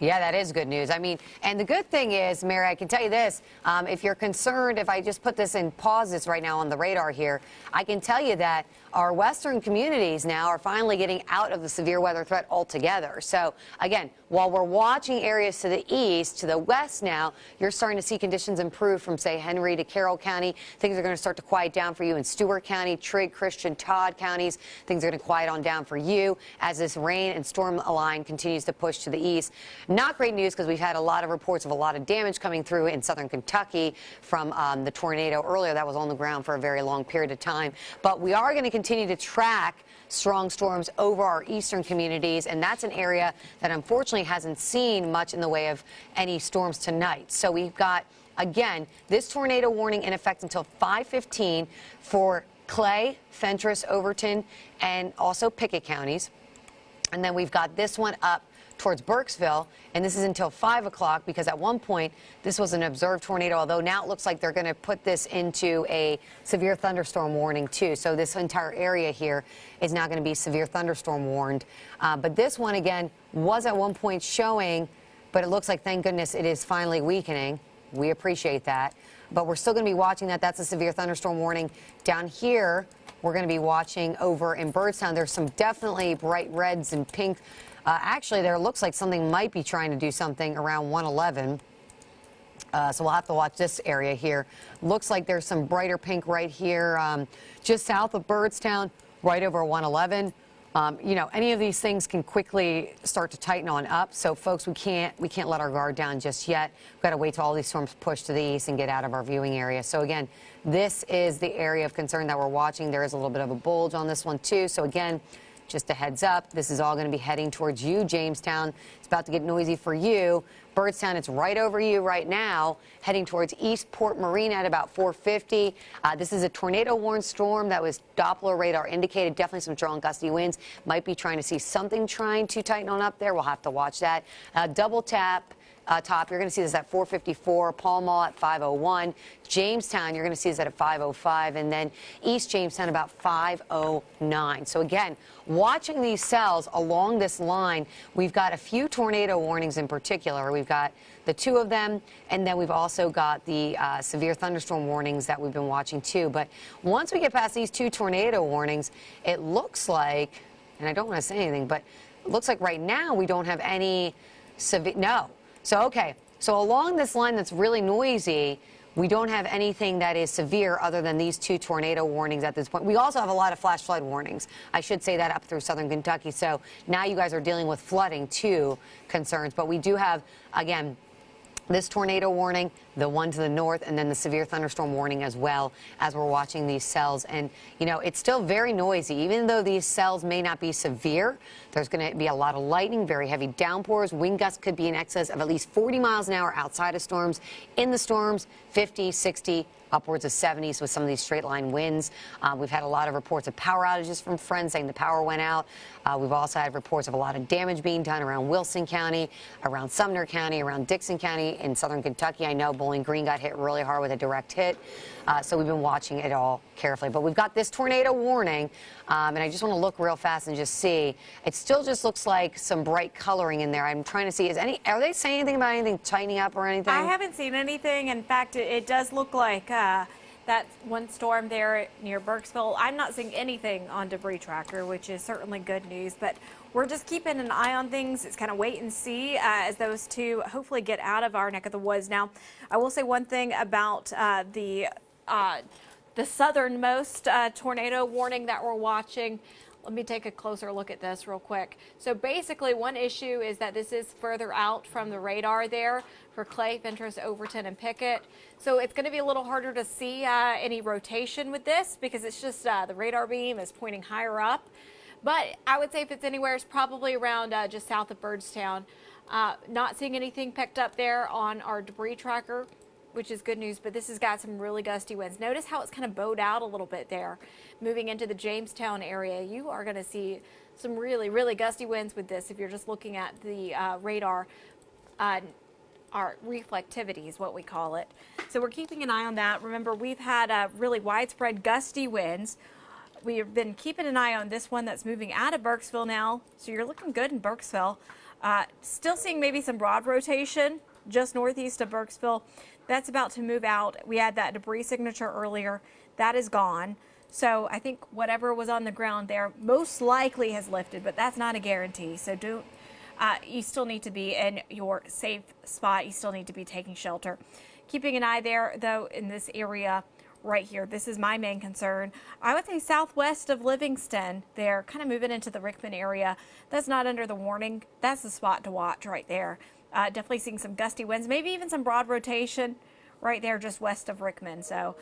Yeah, that is good news. I mean, and the good thing is, Mary, I can tell you this, if you're concerned, if I just put this in pauses right now on the radar here, I can tell you that our western communities now are finally getting out of the severe weather threat altogether. So, again, while we're watching areas to the east, to the west now, you're starting to see conditions improve from, say, Henry to Carroll County. Things are going to start to quiet down for you in Stewart County, Trigg, Christian, Todd counties. Things are going to quiet on down for you as this rain and storm line continues to push to the east. Not great news because we've had a lot of reports of a lot of damage coming through in southern Kentucky from the tornado earlier that was on the ground for a very long period of time. But we are going to continue to track strong storms over our eastern communities, and that's an area that unfortunately hasn't seen much in the way of any storms tonight. So we've got, again, this tornado warning in effect until 5:15 for Clay, Fentress, Overton, and also Pickett counties. And then we've got this one up towards Burkesville, and this is until 5 o'clock because at one point this was an observed tornado, although now it looks like they're going to put this into a severe thunderstorm warning too. So this entire area here is now going to be severe thunderstorm warned. But this one again was at one point showing, but it looks like, thank goodness, it is finally weakening. We appreciate that. But we're still going to be watching that. That's a severe thunderstorm warning. Down here, we're going to be watching over in Birdstown. There's some definitely bright reds and pink. Actually, there looks like something might be trying to do something around 111. So we'll have to watch this area here. Looks like there's some brighter pink right here, just south of Birdstown, right over 111. You know, any of these things can quickly start to tighten on up. So, folks, we can't let our guard down just yet. We've got to wait till all these storms push to the east and get out of our viewing area. So, again, this is the area of concern that we're watching. There is a little bit of a bulge on this one, too. So, again, just a heads up, this is all going to be heading towards you, Jamestown. It's about to get noisy for you. Birdstown, it's right over you right now, heading towards Eastport Marina at about 4:50. This is a tornado-warned storm that was Doppler radar indicated. Definitely some strong gusty winds. Might be trying to see something trying to tighten on up there. We'll have to watch that. Double tap. Top, you're going to see this at 4:54, Pall Mall at 5:01, Jamestown, you're going to see this at 5:05, and then East Jamestown about 5:09. So again, watching these cells along this line, we've got a few tornado warnings in particular. We've got the two of them, and then we've also got the severe thunderstorm warnings that we've been watching too. But once we get past these two tornado warnings, it looks like, and I don't want to say anything, but it looks like right now we don't have any severe, no. So, okay, so along this line that's really noisy, we don't have anything that is severe other than these two tornado warnings at this point. We also have a lot of flash flood warnings. I should say that up through southern Kentucky. So now you guys are dealing with flooding, too, concerns. But we do have, again, this tornado warning, the one to the north, and then the severe thunderstorm warning as well as we're watching these cells. And, you know, it's still very noisy. Even though these cells may not be severe, there's going to be a lot of lightning, very heavy downpours. Wind gusts could be in excess of at least 40 miles an hour outside of storms. In the storms, 50, 60, upwards of 70s with some of these straight line winds. We've had a lot of reports of power outages from friends saying the power went out. We've also had reports of a lot of damage being done around Wilson County, around Sumner County, around Dixon County in southern Kentucky. I know Bowling Green got hit really hard with a direct hit. So we've been watching it all carefully. But we've got this tornado warning, and I just want to look real fast and just see. It still just looks like some bright coloring in there. I'm trying to see, are they saying anything about anything tightening up or anything? I haven't seen anything. In fact, it does look like that one storm there near Burkesville. I'm not seeing anything on Debris Tracker, which is certainly good news. But we're just keeping an eye on things. It's kind of wait and see as those two hopefully get out of our neck of the woods. Now, I will say one thing about the southernmost tornado warning that we're watching. Let me take a closer look at this real quick. So basically, one issue is that this is further out from the radar there for Clay, Fentress, Overton, and Pickett. So it's going to be a little harder to see any rotation with this because it's just the radar beam is pointing higher up. But I would say if it's anywhere, it's probably around just south of Birdstown. Not seeing anything picked up there on our debris tracker, which is good news, but this has got some really gusty winds. Notice how it's kind of bowed out a little bit there. Moving into the Jamestown area, you are going to see some really, really gusty winds with this if you're just looking at the radar. Our reflectivity is what we call it. So we're keeping an eye on that. Remember, we've had really widespread gusty winds. We've been keeping an eye on this one that's moving out of Burkesville now. So you're looking good in Burkesville. Still seeing maybe some broad rotation just northeast of Burkesville. That's about to move out. We had that debris signature earlier. That is gone. So I think whatever was on the ground there most likely has lifted, but that's not a guarantee. So you still need to be in your safe spot. You still need to be taking shelter. Keeping an eye there, though, in this area right here. This is my main concern. I would say southwest of Livingston, they're kind of moving into the Rickman area. That's not under the warning. That's the spot to watch right there. Definitely seeing some gusty winds, maybe even some broad rotation right there just west of Rickman. So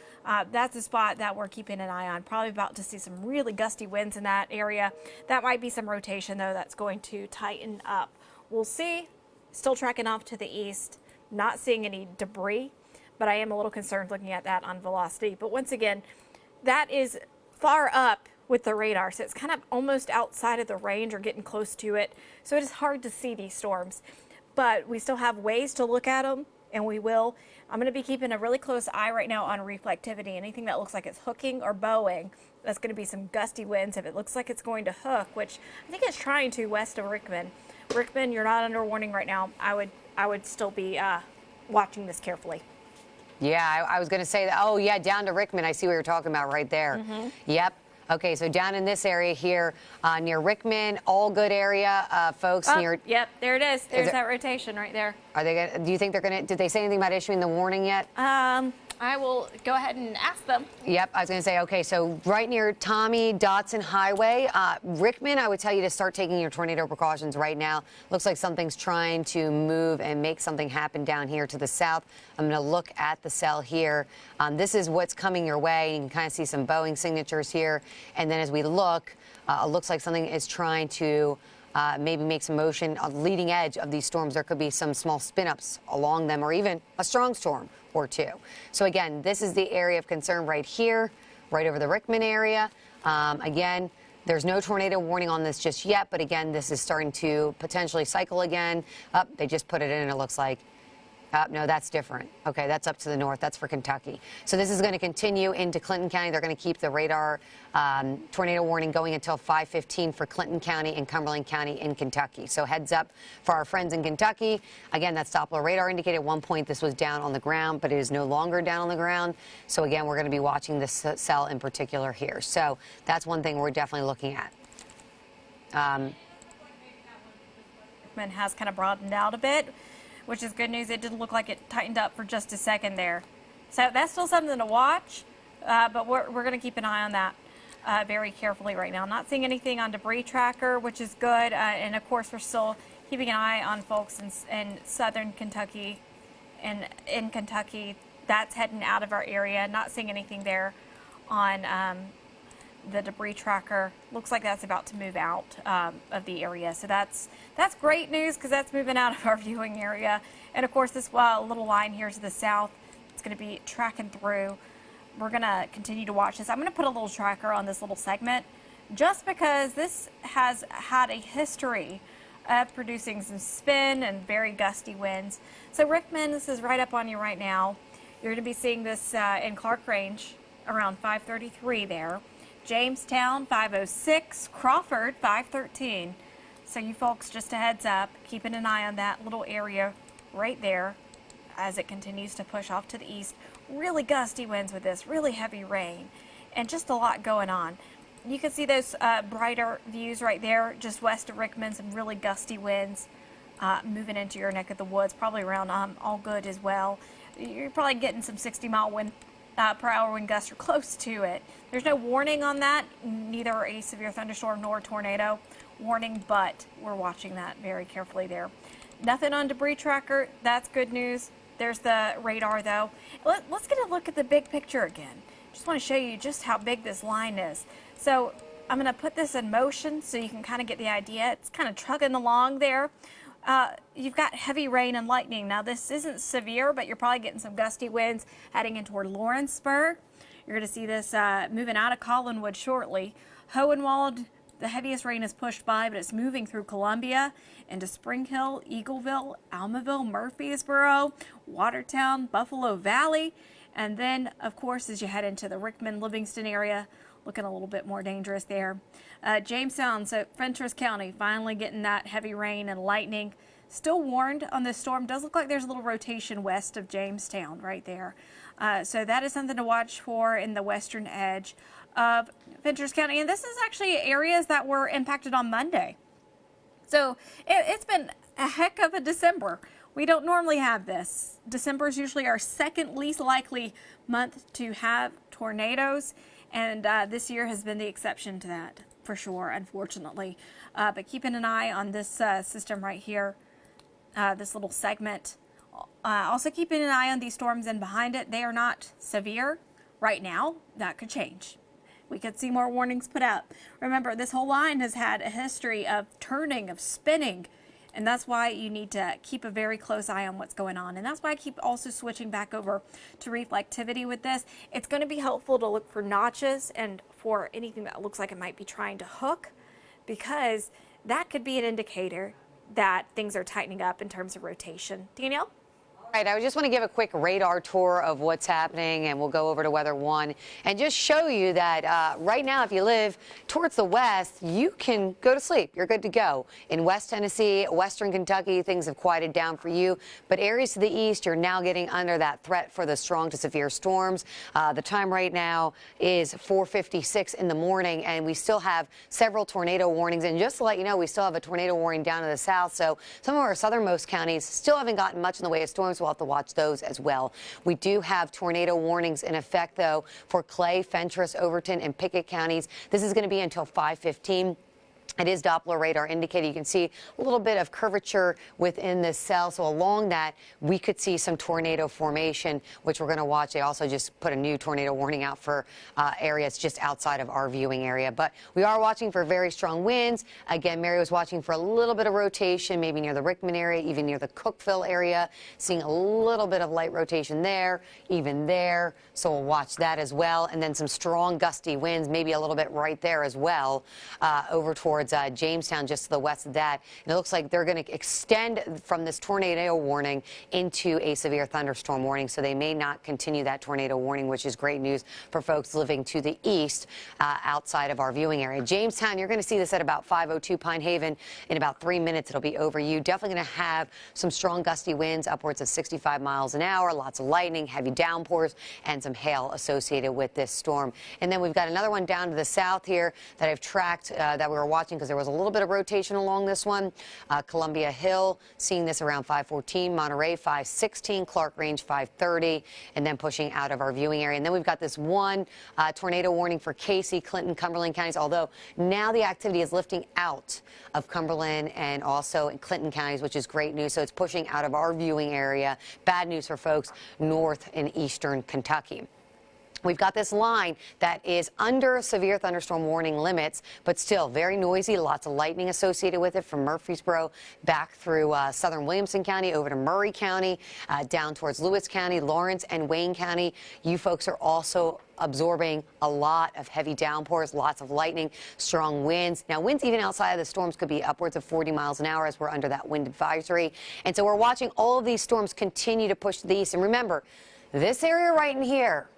that's a spot that we're keeping an eye on. Probably about to see some really gusty winds in that area. That might be some rotation, though, that's going to tighten up. We'll see. Still tracking off to the east. Not seeing any debris, but I am a little concerned looking at that on velocity. But once again, that is far up with the radar, so it's kind of almost outside of the range or getting close to it. So it is hard to see these storms, but we still have ways to look at them, and we will. I'm going to be keeping a really close eye right now on reflectivity. Anything that looks like it's hooking or bowing, that's going to be some gusty winds. If it looks like it's going to hook, which I think it's trying to west of Rickman. Rickman, you're not under warning right now. I would still be watching this carefully. Yeah, I was going to say that. Oh, yeah, down to Rickman. I see what you're talking about right there. Yep. Okay, so down in this area here, near Rickman, all good area, folks. Yep, there it is. There's that rotation right there. Are they gonna, do you think they're going to, did they say anything about issuing the warning yet? I will go ahead and ask them. Yep, I was going to say, okay, so right near Tommy Dotson Highway, Rickman, I would tell you to start taking your tornado precautions right now. Looks like something's trying to move and make something happen down here to the south. I'm going to look at the cell here. This is what's coming your way. You can kind of see some bowing signatures here. And then as we look, it looks like something is trying to maybe make some motion on the leading edge of these storms. There could be some small spin-ups along them or even a strong storm or two. So again, this is the area of concern right here, right over the Rickman area. Again, there's no tornado warning on this just yet, but again, this is starting to potentially cycle again. They just put it in, it looks like. No, that's different. Okay, that's up to the north. That's for Kentucky. So this is going to continue into Clinton County. They're going to keep the radar tornado warning going until 5:15 for Clinton County and Cumberland County in Kentucky. So heads up for our friends in Kentucky. Again, that Doppler radar indicated at one point this was down on the ground, but it is no longer down on the ground. So again, we're going to be watching this cell in particular here. So that's one thing we're definitely looking at. Has kind of broadened out a bit, which is good news. It didn't look like it tightened up for just a second there. So that's still something to watch, but we're going to keep an eye on that very carefully right now. Not seeing anything on debris tracker, which is good. And of course, we're still keeping an eye on folks in southern Kentucky and in Kentucky. That's heading out of our area. Not seeing anything there on the debris tracker. Looks like that's about to move out of the area. So that's great news because that's moving out of our viewing area. And of course, this little line here to the south, it's going to be tracking through. We're going to continue to watch this. I'm going to put a little tracker on this little segment just because this has had a history of producing some spin and very gusty winds. So Rickman, this is right up on you right now. You're going to be seeing this in Clark Range around 533 there. Jamestown 506, Crawford 513. So you folks, just a heads up, keeping an eye on that little area right there as it continues to push off to the east. Really gusty winds with this, really heavy rain, and just a lot going on. You can see those brighter views right there, just west of Rickman, some really gusty winds moving into your neck of the woods, probably around All Good as well. You're probably getting some 60-mile wind per hour wind gusts or close to it. There's no warning on that, neither a severe thunderstorm nor tornado warning, but we're watching that very carefully there. Nothing on debris tracker. That's good news. There's the radar, though. Let's get a look at the big picture again. Just want to show you just how big this line is. So I'm going to put this in motion so you can kind of get the idea. It's kind of trucking along there. You've got heavy rain and lightning. Now, this isn't severe, but you're probably getting some gusty winds heading in toward Lawrenceburg. You're going to see this moving out of Collinwood shortly. Hohenwald, the heaviest rain is pushed by, but it's moving through Columbia into Spring Hill, Eagleville, Almaville, Murfreesboro, Watertown, Buffalo Valley. And then, of course, as you head into the Rickman, Livingston area, looking a little bit more dangerous there. Jamestown, so Fentress County, finally getting that heavy rain and lightning. Still warned on this storm. Does look like there's a little rotation west of Jamestown right there. So that is something to watch for in the western edge of Fentress County. And this is actually areas that were impacted on Monday. So it's been a heck of a December. We don't normally have this. December is usually our second least likely month to have tornadoes. And this year has been the exception to that, for sure, unfortunately. But keeping an eye on this system right here, this little segment. Also keeping an eye on these storms in behind it. They are not severe right now. That could change. We could see more warnings put out. Remember, this whole line has had a history of turning, of spinning, and that's why you need to keep a very close eye on what's going on. And that's why I keep also switching back over to reflectivity with this. It's going to be helpful to look for notches and for anything that looks like it might be trying to hook, because that could be an indicator that things are tightening up in terms of rotation. Danielle? All right, I just want to give a quick radar tour of what's happening, and we'll go over to Weather 1 and just show you that right now, if you live towards the west, you can go to sleep. You're good to go. In West Tennessee, Western Kentucky, things have quieted down for you, but areas to the east, you're now getting under that threat for the strong to severe storms. The time right now is 4:56 in the morning, and we still have several tornado warnings. And just to let you know, we still have a tornado warning down to the south, so some of our southernmost counties still haven't gotten much in the way of storms. We'll have to watch those as well. We do have tornado warnings in effect, though, for Clay, Fentress, Overton, and Pickett counties. This is going to be until 5:15. It is Doppler radar indicated. You can see a little bit of curvature within this cell. So along that, we could see some tornado formation, which we're going to watch. They also just put a new tornado warning out for areas just outside of our viewing area. But we are watching for very strong winds. Again, Mary was watching for a little bit of rotation, maybe near the Rickman area, even near the Cookville area. Seeing a little bit of light rotation there, even there. So we'll watch that as well. And then some strong gusty winds, maybe a little bit right there as well, over towards Jamestown, just to the west of that. And it looks like they're going to extend from this tornado warning into a severe thunderstorm warning, so they may not continue that tornado warning, which is great news for folks living to the east outside of our viewing area. Jamestown, you're going to see this at about 5:02. Pine Haven, in about 3 minutes, it'll be over you. Definitely going to have some strong gusty winds, upwards of 65 miles an hour, lots of lightning, heavy downpours, and some hail associated with this storm. And then we've got another one down to the south here that I've tracked that we were watching, because there was a little bit of rotation along this one. Columbia Hill, seeing this around 5:14, Monterey 5:16, Clark Range 5:30, and then pushing out of our viewing area. And then we've got this one tornado warning for Casey, Clinton, Cumberland counties, although now the activity is lifting out of Cumberland and also in Clinton counties, which is great news. So it's pushing out of our viewing area. Bad news for folks north and eastern Kentucky. We've got this line that is under severe thunderstorm warning limits, but still very noisy, lots of lightning associated with it from Murfreesboro back through southern Williamson County over to Murray County, down towards Lewis County, Lawrence and Wayne County. You folks are also absorbing a lot of heavy downpours, lots of lightning, strong winds. Now, winds even outside of the storms could be upwards of 40 miles an hour as we're under that wind advisory. And so we're watching all of these storms continue to push to the east. And remember, this area right in here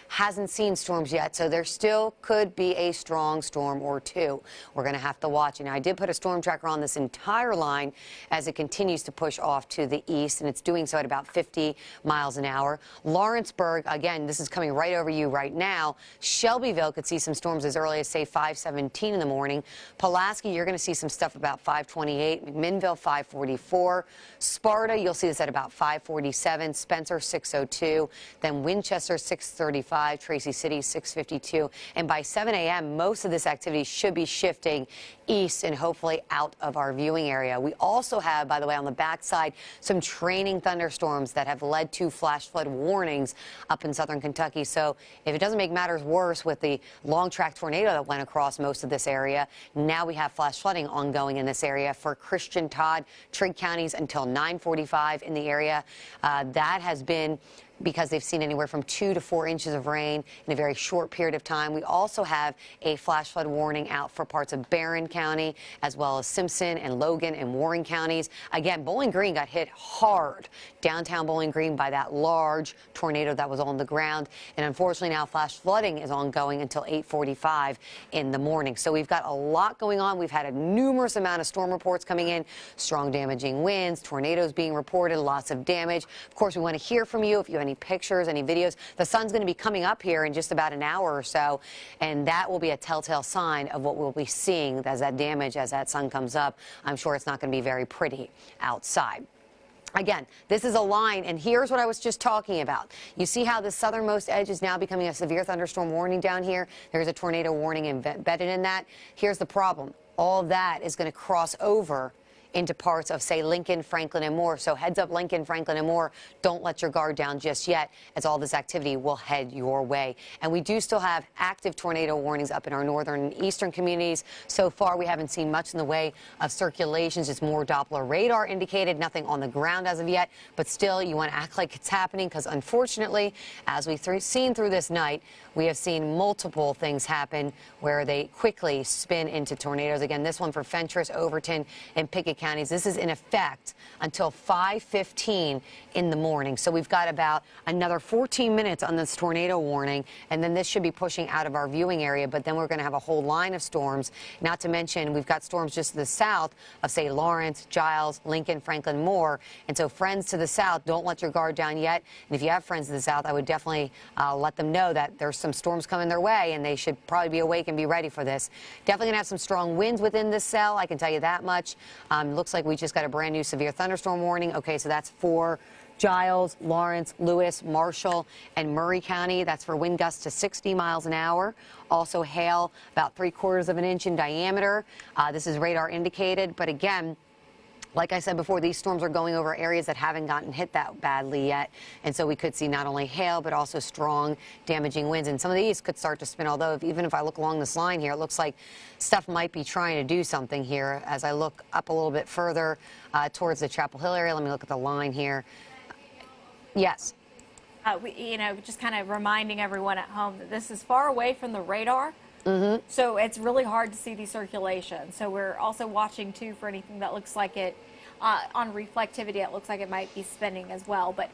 hasn't seen storms yet, so there still could be a strong storm or two. We're going to have to watch. And I did put a storm tracker on this entire line as it continues to push off to the east, and it's doing so at about 50 miles an hour. Lawrenceburg, again, this is coming right over you right now. Shelbyville could see some storms as early as, say, 5:17 in the morning. Pulaski, you're going to see some stuff about 5:28. McMinnville, 5:44. Sparta, you'll see this at about 5:47. Spencer, 6:02. Then Winchester, 6:35. Tracy City, 6:52. And by 7 a.m., most of this activity should be shifting east and hopefully out of our viewing area. We also have, by the way, on the backside, some training thunderstorms that have led to flash flood warnings up in southern Kentucky. So if it doesn't make matters worse with the long track tornado that went across most of this area, now we have flash flooding ongoing in this area for Christian, Todd, Trigg counties until 9:45 in the area. That has been because they've seen anywhere from 2 to 4 inches of rain in a very short period of time. We also have a flash flood warning out for parts of Barron County, as well as Simpson and Logan and Warren counties. Again, Bowling Green got hit hard, downtown Bowling Green, by that large tornado that was on the ground. And unfortunately now flash flooding is ongoing until 8:45 in the morning. So we've got a lot going on. We've had a numerous amount of storm reports coming in, strong damaging winds, tornadoes being reported, lots of damage. Of course, we want to hear from you if you have any pictures, any videos. The sun's going to be coming up here in just about an hour or so, and that will be a telltale sign of what we'll be seeing as that damage, as that sun comes up. I'm sure it's not going to be very pretty outside. Again, this is a line, and here's what I was just talking about. You see how the southernmost edge is now becoming a severe thunderstorm warning down here? There's a tornado warning embedded in that. Here's the problem. All of that is going to cross over into parts of, say, Lincoln, Franklin, and Moore. So heads up, Lincoln, Franklin, and Moore. Don't let your guard down just yet, as all this activity will head your way. And we do still have active tornado warnings up in our northern and eastern communities. So far, we haven't seen much in the way of circulations. It's more Doppler radar indicated, nothing on the ground as of yet. But still, you want to act like it's happening, because unfortunately, as we've seen through this night, we have seen multiple things happen where they quickly spin into tornadoes. Again, this one for Fentress, Overton, and Pickett counties. This is in effect until 5:15 in the morning. So we've got about another 14 minutes on this tornado warning, and then this should be pushing out of our viewing area. But then we're going to have a whole line of storms, not to mention we've got storms just to the south of, say, Lawrence, Giles, Lincoln, Franklin, Moore. And so friends to the south, don't let your guard down yet. And if you have friends to the south, I would definitely let them know that there's some storms coming their way, and they should probably be awake and be ready for this. Definitely going to have some strong winds within this cell, I can tell you that much. Looks like we just got a brand new severe thunderstorm warning. Okay, so that's for Giles, Lawrence, Lewis, Marshall, and Murray County. That's for wind gusts to 60 miles an hour. Also hail about 3/4 of an inch in diameter. This is radar indicated, but again, like I said before, these storms are going over areas that haven't gotten hit that badly yet. And so we could see not only hail, but also strong damaging winds. And some of these could start to spin, although even if I look along this line here, it looks like stuff might be trying to do something here. As I look up a little bit further towards the Chapel Hill area, let me look at the line here. Yes. Just kind of reminding everyone at home that this is far away from the radar. Mm-hmm. So it's really hard to see the circulation. So we're also watching, too, for anything that looks like it, on reflectivity, it looks like it might be spinning as well. But,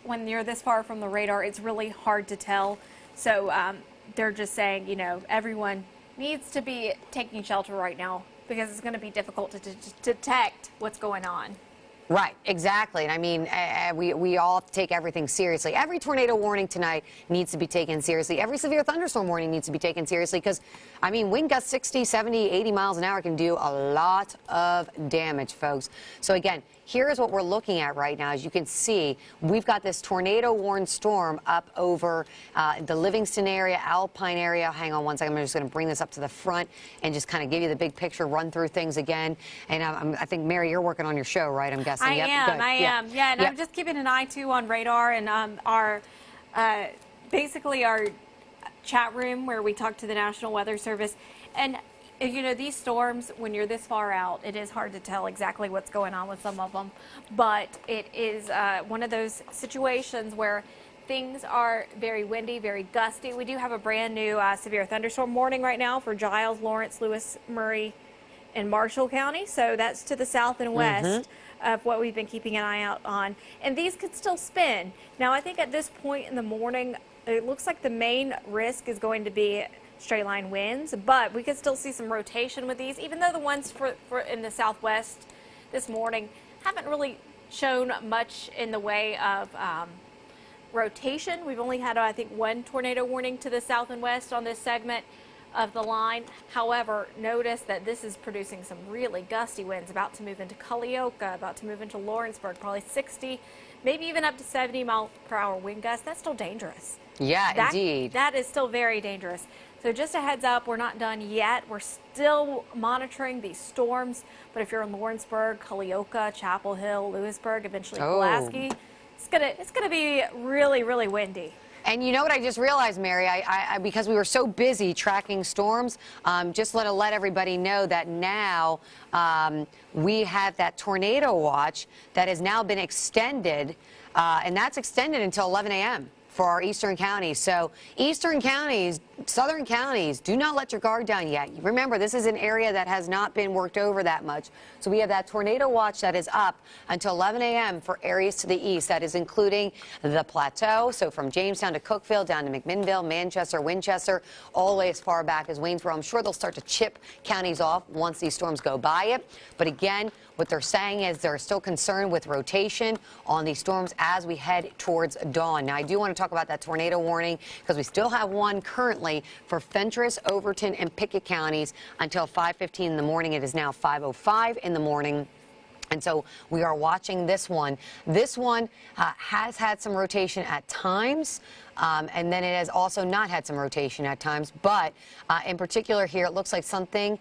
when you're this far from the radar, it's really hard to tell. So they're just saying, everyone needs to be taking shelter right now, because it's going to be difficult to detect what's going on. Right, exactly. And I mean, we all take everything seriously. Every tornado warning tonight needs to be taken seriously. Every severe thunderstorm warning needs to be taken seriously, because, I mean, wind gusts 60, 70, 80 miles an hour can do a lot of damage, folks. So again, here is what we're looking at right now. As you can see, we've got this tornado-warned storm up over the Livingston area, Alpine area. Hang on one second. I'm just going to bring this up to the front and just kind of give you the big picture, run through things again. And I think, Mary, you're working on your show, right? I'm guessing. I am. Yeah, and I'm just keeping an eye, too, on radar and basically our chat room where we talk to the National Weather Service. And these storms, when you're this far out, it is hard to tell exactly what's going on with some of them. But it is one of those situations where things are very windy, very gusty. We do have a brand new severe thunderstorm warning right now for Giles, Lawrence, Lewis, Murray, and Marshall County. So that's to the south and west of what we've been keeping an eye out on. And these could still spin. Now, I think at this point in the morning, it looks like the main risk is going to be straight line winds, but we could still see some rotation with these, even though the ones for in the southwest this morning haven't really shown much in the way of rotation. We've only had, I think, one tornado warning to the south and west on this segment of the line. However, notice that this is producing some really gusty winds, about to move into Culleoka, about to move into Lawrenceburg, probably 60, maybe even up to 70 mile per hour wind gusts. That's still dangerous. Yeah, indeed. That is still very dangerous. So just a heads up, we're not done yet. We're still monitoring these storms. But if you're in Lawrenceburg, Culleoka, Chapel Hill, Lewisburg, eventually Pulaski, it's gonna be really, really windy. And you know what I just realized, Mary, because we were so busy tracking storms, just want to let everybody know that now we have that tornado watch that has now been extended, and that's extended until 11 a.m. for our eastern counties. So eastern counties, southern counties, do not let your guard down yet. Remember, this is an area that has not been worked over that much. So we have that tornado watch that is up until 11 a.m. for areas to the east. That is including the plateau. So from Jamestown to Cookeville, down to McMinnville, Manchester, Winchester, all the way as far back as Waynesboro. I'm sure they'll start to chip counties off once these storms go by it. But again, what they're saying is they're still concerned with rotation on these storms as we head towards dawn. Now, I do want to talk about that tornado warning because we still have one currently for Fentress, Overton, and Pickett counties until 5:15 in the morning. It is now 5:05 in the morning. And so we are watching this one. This one has had some rotation at times, and then it has also not had some rotation at times. But in particular here, it looks like something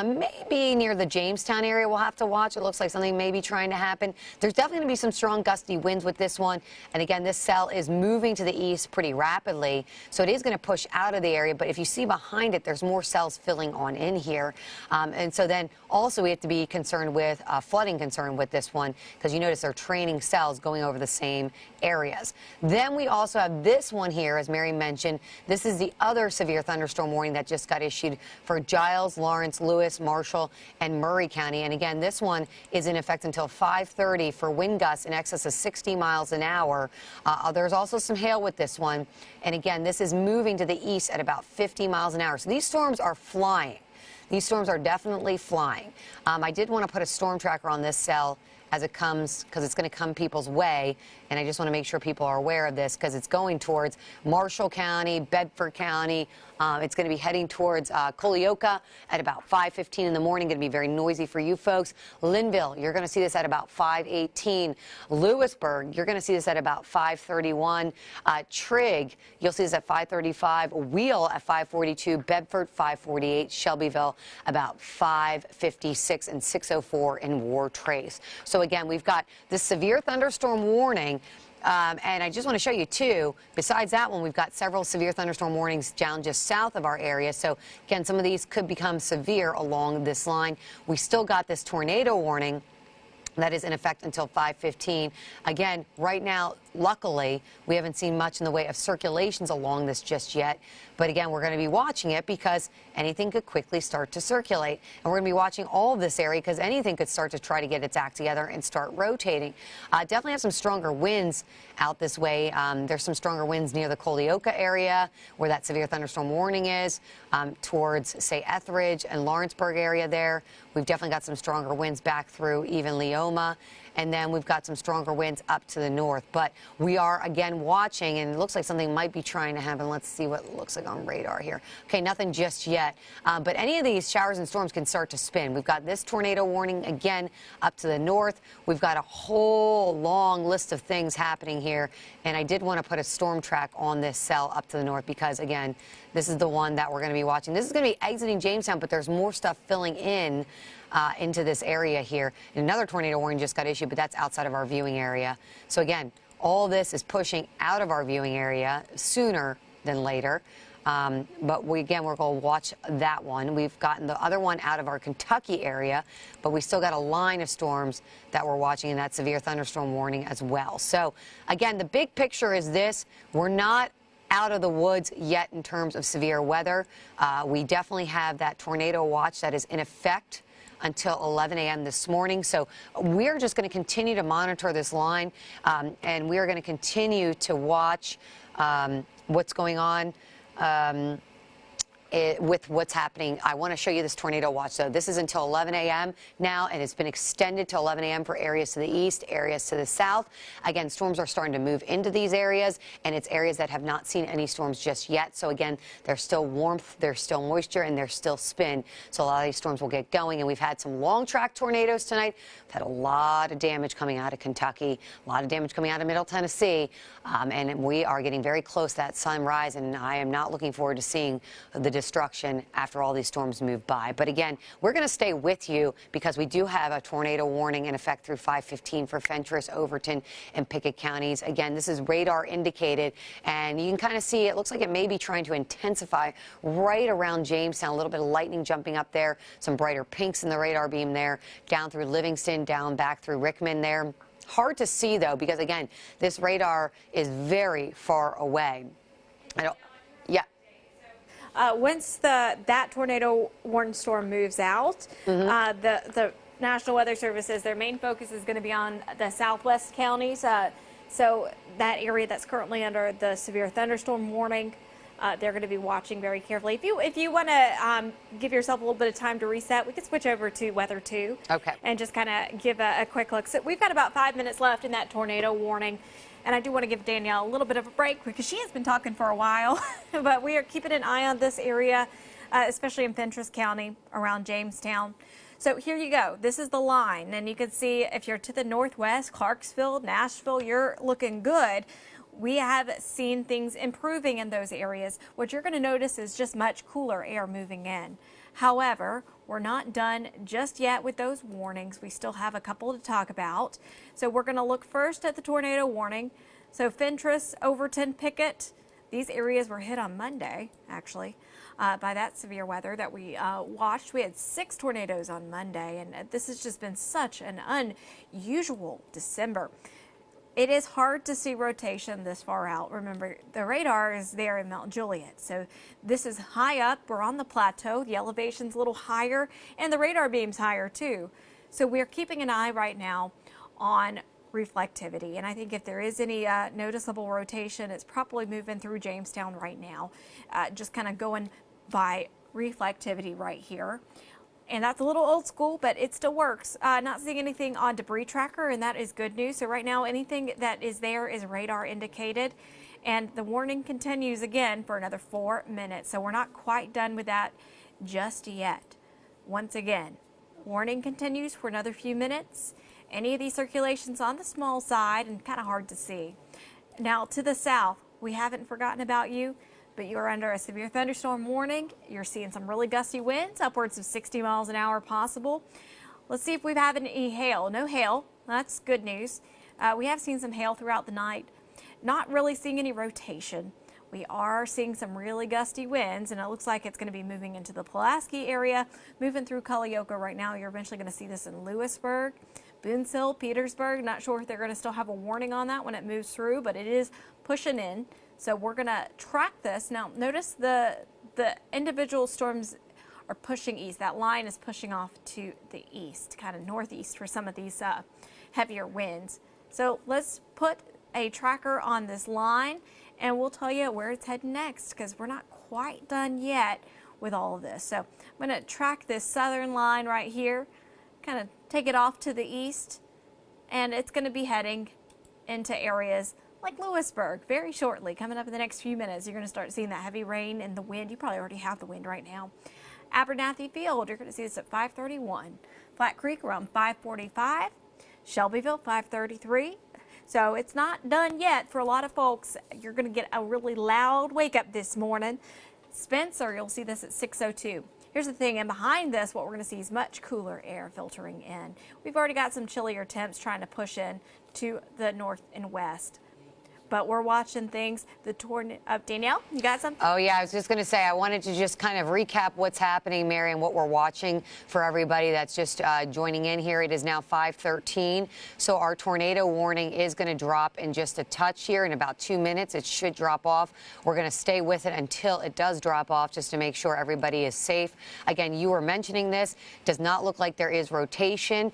maybe near the Jamestown area we'll have to watch. It looks like something may be trying to happen. There's definitely going to be some strong gusty winds with this one. And again, this cell is moving to the east pretty rapidly, so it is going to push out of the area. But if you see behind it, there's more cells filling on in here. And so then also we have to be concerned with flooding concern with this one, because you notice they're training cells going over the same areas. Then we also have this one here, as Mary mentioned. This is the other severe thunderstorm warning that just got issued for Giles, Lawrence, Lewis, Marshall, and Murray County. And again, this one is in effect until 5:30 for wind gusts in excess of 60 miles an hour. There's also some hail with this one. And again, this is moving to the east at about 50 miles an hour. So these storms are flying. These storms are definitely flying. I did want to put a storm tracker on this cell as it comes, because it's going to come people's way, and I just want to make sure people are aware of this because it's going towards Marshall County, Bedford County. It's going to be heading towards Colioca at about 5:15 in the morning. Going to be very noisy for you folks. Linville, you're going to see this at about 5:18. Lewisburg, you're going to see this at about 5:31. Trigg, you'll see this at 5:35. Wheel at 5:42. Bedford 5:48. Shelbyville about 5:56 and 6:04 in War Trace. So again, we've got this severe thunderstorm warning. And I just want to show you, too, besides that one, we've got several severe thunderstorm warnings down just south of our area. So, again, some of these could become severe along this line. We still got this tornado warning that is in effect until 5:15. Again, right now, luckily, we haven't seen much in the way of circulations along this just yet. But again, we're going to be watching it because anything could quickly start to circulate. And we're going to be watching all of this area because anything could start to try to get its act together and start rotating. Definitely have some stronger winds out this way. There's some stronger winds near the Colioca area where that severe thunderstorm warning is, towards, say, Etheridge and Lawrenceburg area there. We've definitely got some stronger winds back through even Leoma. And then we've got some stronger winds up to the north. But we are, again, watching, and it looks like something might be trying to happen. Let's see what it looks like on radar here. Okay, nothing just yet. But any of these showers and storms can start to spin. We've got this tornado warning, again, up to the north. We've got a whole long list of things happening here. And I did want to put a storm track on this cell up to the north because, again, this is the one that we're going to be watching. This is going to be exiting Jamestown, but there's more stuff filling in into this area here. And another tornado warning just got issued, but that's outside of our viewing area. So again, all this is pushing out of our viewing area sooner than later. But we're going to watch that one. We've gotten the other one out of our Kentucky area, but we still got a line of storms that we're watching in that severe thunderstorm warning as well. So again, the big picture is this. We're not out of the woods yet in terms of severe weather. We definitely have that tornado watch that is in effect until 11 a.m. this morning. So we're just going to continue to monitor this line, and we are going to continue to watch what's going on with what's happening. I want to show you this tornado watch. So this is until 11 a.m. now, and it's been extended to 11 a.m. for areas to the east, areas to the south. Again, storms are starting to move into these areas, and it's areas that have not seen any storms just yet. So again, there's still warmth, there's still moisture, and there's still spin. So a lot of these storms will get going, and we've had some long track tornadoes tonight. We've had a lot of damage coming out of Kentucky, a lot of damage coming out of Middle Tennessee, and we are getting very close to that sunrise, and I am not looking forward to seeing the destruction after all these storms move by. But again, we're going to stay with you because we do have a tornado warning in effect through 5:15 for Fentress, Overton, and Pickett counties. Again, this is radar indicated, and you can kind of see it looks like it may be trying to intensify right around Jamestown. A little bit of lightning jumping up there, some brighter pinks in the radar beam there, down through Livingston, down back through Rickman there. Hard to see, though, because, again, this radar is very far away. Yeah. Once that tornado warning storm moves out, the National Weather Service says their main focus is going to be on the southwest counties. So that area that's currently under the severe thunderstorm warning, they're going to be watching very carefully. If you want to give yourself a little bit of time to reset, we can switch over to Weather 2. Okay. And just kind of give a quick look. So we've got about 5 minutes left in that tornado warning. And I do want to give Danielle a little bit of a break because she has been talking for a while. But we are keeping an eye on this area, especially in Fentress County around Jamestown. So here you go. This is the line. And you can see if you're to the northwest, Clarksville, Nashville, you're looking good. We have seen things improving in those areas. What you're going to notice is just much cooler air moving in. However, we're not done just yet with those warnings. We still have a couple to talk about. So we're going to look first at the tornado warning. So Fentress, Overton, Pickett, these areas were hit on Monday, actually, by that severe weather that we watched. We had 6 tornadoes on Monday, and this has just been such an unusual December. It is hard to see rotation this far out. Remember, the radar is there in Mount Juliet. So this is high up. We're on the plateau. The elevation's a little higher, and the radar beam's higher too. So we're keeping an eye right now on reflectivity. And I think if there is any noticeable rotation, it's probably moving through Jamestown right now. Just kind of going by reflectivity right here. And that's a little old school, but it still works. Not seeing anything on debris tracker, and that is good news. So right now, anything that is there is radar indicated. And the warning continues again for another 4 minutes. So we're not quite done with that just yet. Once again, warning continues for another few minutes. Any of these circulations on the small side and kind of hard to see. Now to the south, we haven't forgotten about you, but you are under a severe thunderstorm warning. You're seeing some really gusty winds, upwards of 60 miles an hour possible. Let's see if we've had any hail. No hail. That's good news. We have seen some hail throughout the night. Not really seeing any rotation. We are seeing some really gusty winds, and it looks like it's going to be moving into the Pulaski area, moving through Culleoka right now. You're eventually going to see this in Lewisburg, Boones Hill, Petersburg. Not sure if they're going to still have a warning on that when it moves through, but it is pushing in. So we're going to track this. Now, notice the individual storms are pushing east. That line is pushing off to the east, kind of northeast for some of these heavier winds. So let's put a tracker on this line, and we'll tell you where it's heading next because we're not quite done yet with all of this. So I'm going to track this southern line right here, kind of take it off to the east, and it's going to be heading into areas like Lewisburg very shortly. Coming up in the next few minutes, you're going to start seeing that heavy rain and the wind. You probably already have the wind right now. Abernathy Field, you're going to see this at 5:31. Flat Creek around 5:45. Shelbyville 5:33. So it's not done yet for a lot of folks. You're going to get a really loud wake up this morning. Spencer, you'll see this at 6:02. Here's the thing, and behind this, what we're going to see is much cooler air filtering in. We've already got some chillier temps trying to push in to the north and west. But we're watching things. The tornado. Danielle, you got something? Oh, yeah. I was just going to say, I wanted to just kind of recap what's happening, Mary, and what we're watching for everybody that's just joining in here. It is now 5:13. So our tornado warning is going to drop in just a touch here. In about 2 minutes, it should drop off. We're going to stay with it until it does drop off just to make sure everybody is safe. Again, you were mentioning this. Does not look like there is rotation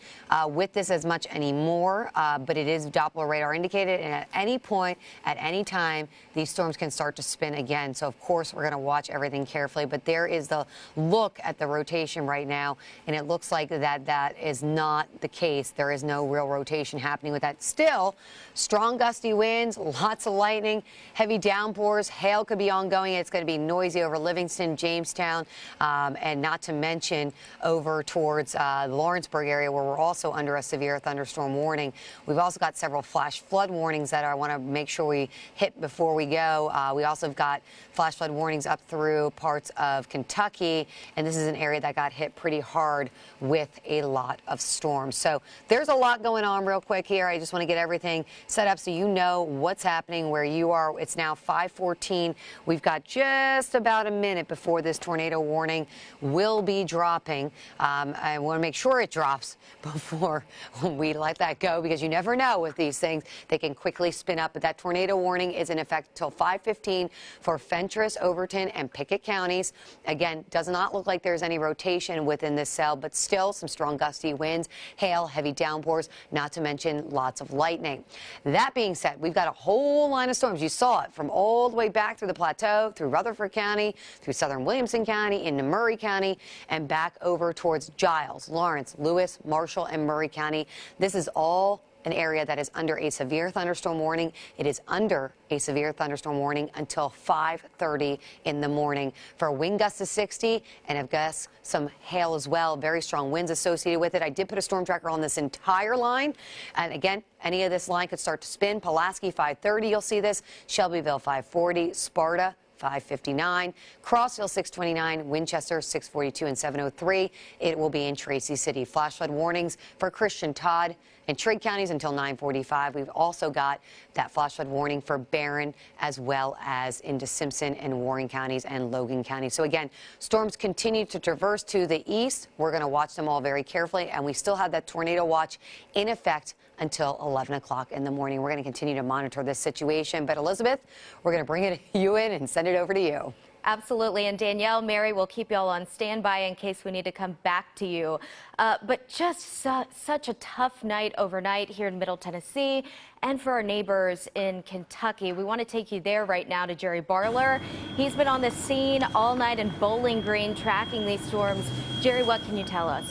with this as much anymore, but it is Doppler radar indicated. And at any point, at any time, these storms can start to spin again. So, of course, we're going to watch everything carefully. But there is the look at the rotation right now, and it looks like that is not the case. There is no real rotation happening with that. Still, strong gusty winds, lots of lightning, heavy downpours, hail could be ongoing. It's going to be noisy over Livingston, Jamestown, and not to mention over towards the Lawrenceburg area, where we're also under a severe thunderstorm warning. We've also got several flash flood warnings that I want to make sure we hit before we go. We also have got flash flood warnings up through parts of Kentucky, and this is an area that got hit pretty hard with a lot of storms. So there's a lot going on real quick here. I just want to get everything set up so you know what's happening where you are. It's now 5:14. We've got just about a minute before this tornado warning will be dropping. I want to make sure it drops before we let that go, because you never know with these things. They can quickly spin up, but that tornado warning is in effect until 5:15 for Fentress, Overton, and Pickett counties. Again, does not look like there's any rotation within this cell, but still some strong gusty winds, hail, heavy downpours, not to mention lots of lightning. That being said, we've got a whole line of storms. You saw it from all the way back through the plateau, through Rutherford County, through southern Williamson County, into Murray County, and back over towards Giles, Lawrence, Lewis, Marshall, and Murray County. This is all an area that is under a severe thunderstorm warning. It is under a severe thunderstorm warning until 5:30 in the morning for wind gusts to 60 and of gusts some hail as well. Very strong winds associated with it. I did put a storm tracker on this entire line. And again, any of this line could start to spin. Pulaski 5:30, you'll see this. Shelbyville 5:40, Sparta 5:59, Crossville 6:29, Winchester 6:42 and 7:03. It will be in Tracy City. Flash flood warnings for Christian, Todd, and Trigg counties until 9:45. We've also got that flash flood warning for Barron as well as into Simpson and Warren counties and Logan County. So again, storms continue to traverse to the east. We're going to watch them all very carefully, and we still have that tornado watch in effect until 11 o'clock in the morning. We're going to continue to monitor this situation. But Elizabeth, we're going to bring you in and send it over to you. Absolutely. And Danielle, Mary will keep you all on standby in case we need to come back to you. But just such a tough night overnight here in Middle Tennessee and for our neighbors in Kentucky. We want to take you there right now to Jerry Barler. He's been on the scene all night in Bowling Green tracking these storms. Jerry, what can you tell us?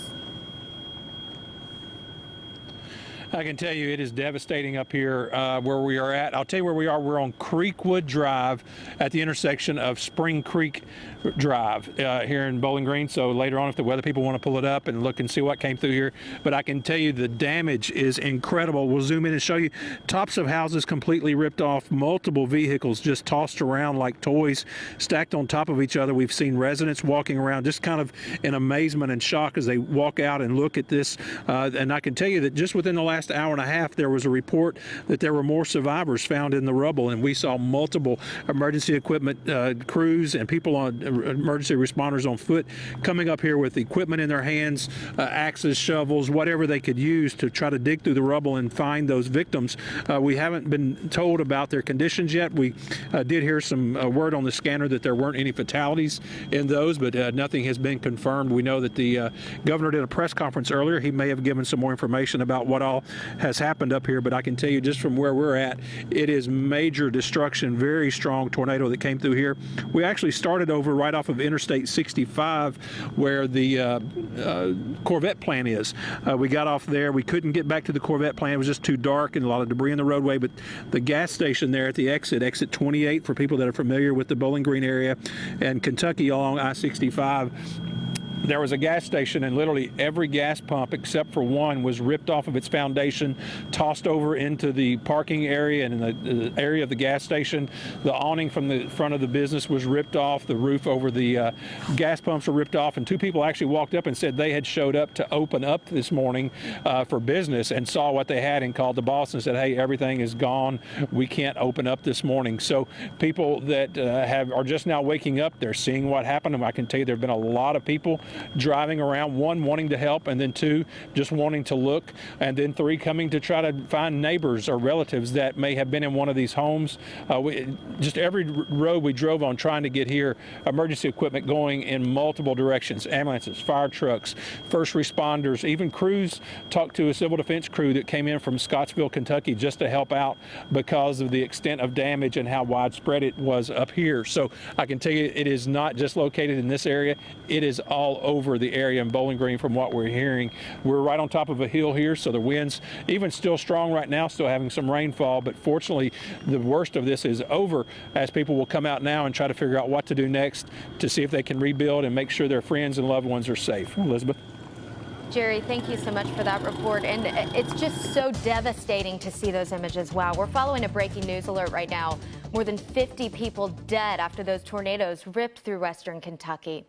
I can tell you it is devastating up here where we are at. I'll tell you where we are. We're on Creekwood Drive at the intersection of Spring Creek Drive here in Bowling Green. So later on, if the weather people want to pull it up and look and see what came through here. But I can tell you the damage is incredible. We'll zoom in and show you tops of houses completely ripped off, multiple vehicles just tossed around like toys, stacked on top of each other. We've seen residents walking around just kind of in amazement and shock as they walk out and look at this. And I can tell you that just within the last hour and a half, there was a report that there were more survivors found in the rubble, and we saw multiple emergency equipment crews and people on emergency responders on foot coming up here with equipment in their hands, axes, shovels, whatever they could use to try to dig through the rubble and find those victims. We haven't been told about their conditions yet. We did hear some word on the scanner that there weren't any fatalities in those, but nothing has been confirmed. We know that the governor did a press conference earlier. He may have given some more information about what all has happened up here, but I can tell you just from where we're at, it is major destruction, very strong tornado that came through here. We actually started over right off of Interstate 65 where the Corvette plant is. We got off there. We couldn't get back to the Corvette plant. It was just too dark and a lot of debris in the roadway, but the gas station there at the exit 28 for people that are familiar with the Bowling Green area and Kentucky along I-65, there was a gas station, and literally every gas pump except for one was ripped off of its foundation, tossed over into the parking area and in the area of the gas station. The awning from the front of the business was ripped off. The roof over the gas pumps were ripped off, and two people actually walked up and said they had showed up to open up this morning for business and saw what they had and called the boss and said, hey, everything is gone. We can't open up this morning. So people that are just now waking up, they're seeing what happened. And I can tell you there have been a lot of people driving around, one wanting to help, and then two just wanting to look, and then three coming to try to find neighbors or relatives that may have been in one of these homes. Just every road we drove on trying to get here, emergency equipment going in multiple directions, ambulances, fire trucks, first responders, even crews. Talked to a civil defense crew that came in from Scottsville, Kentucky just to help out because of the extent of damage and how widespread it was up here. So I can tell you it is not just located in this area, it is all over the area in Bowling Green from what we're hearing. We're right on top of a hill here, so the winds even still strong right now, still having some rainfall, but fortunately the worst of this is over as people will come out now and try to figure out what to do next to see if they can rebuild and make sure their friends and loved ones are safe. Elizabeth? Jerry, thank you so much for that report. And it's just so devastating to see those images. Wow, we're following a breaking news alert right now. More than 50 people dead after those tornadoes ripped through western Kentucky.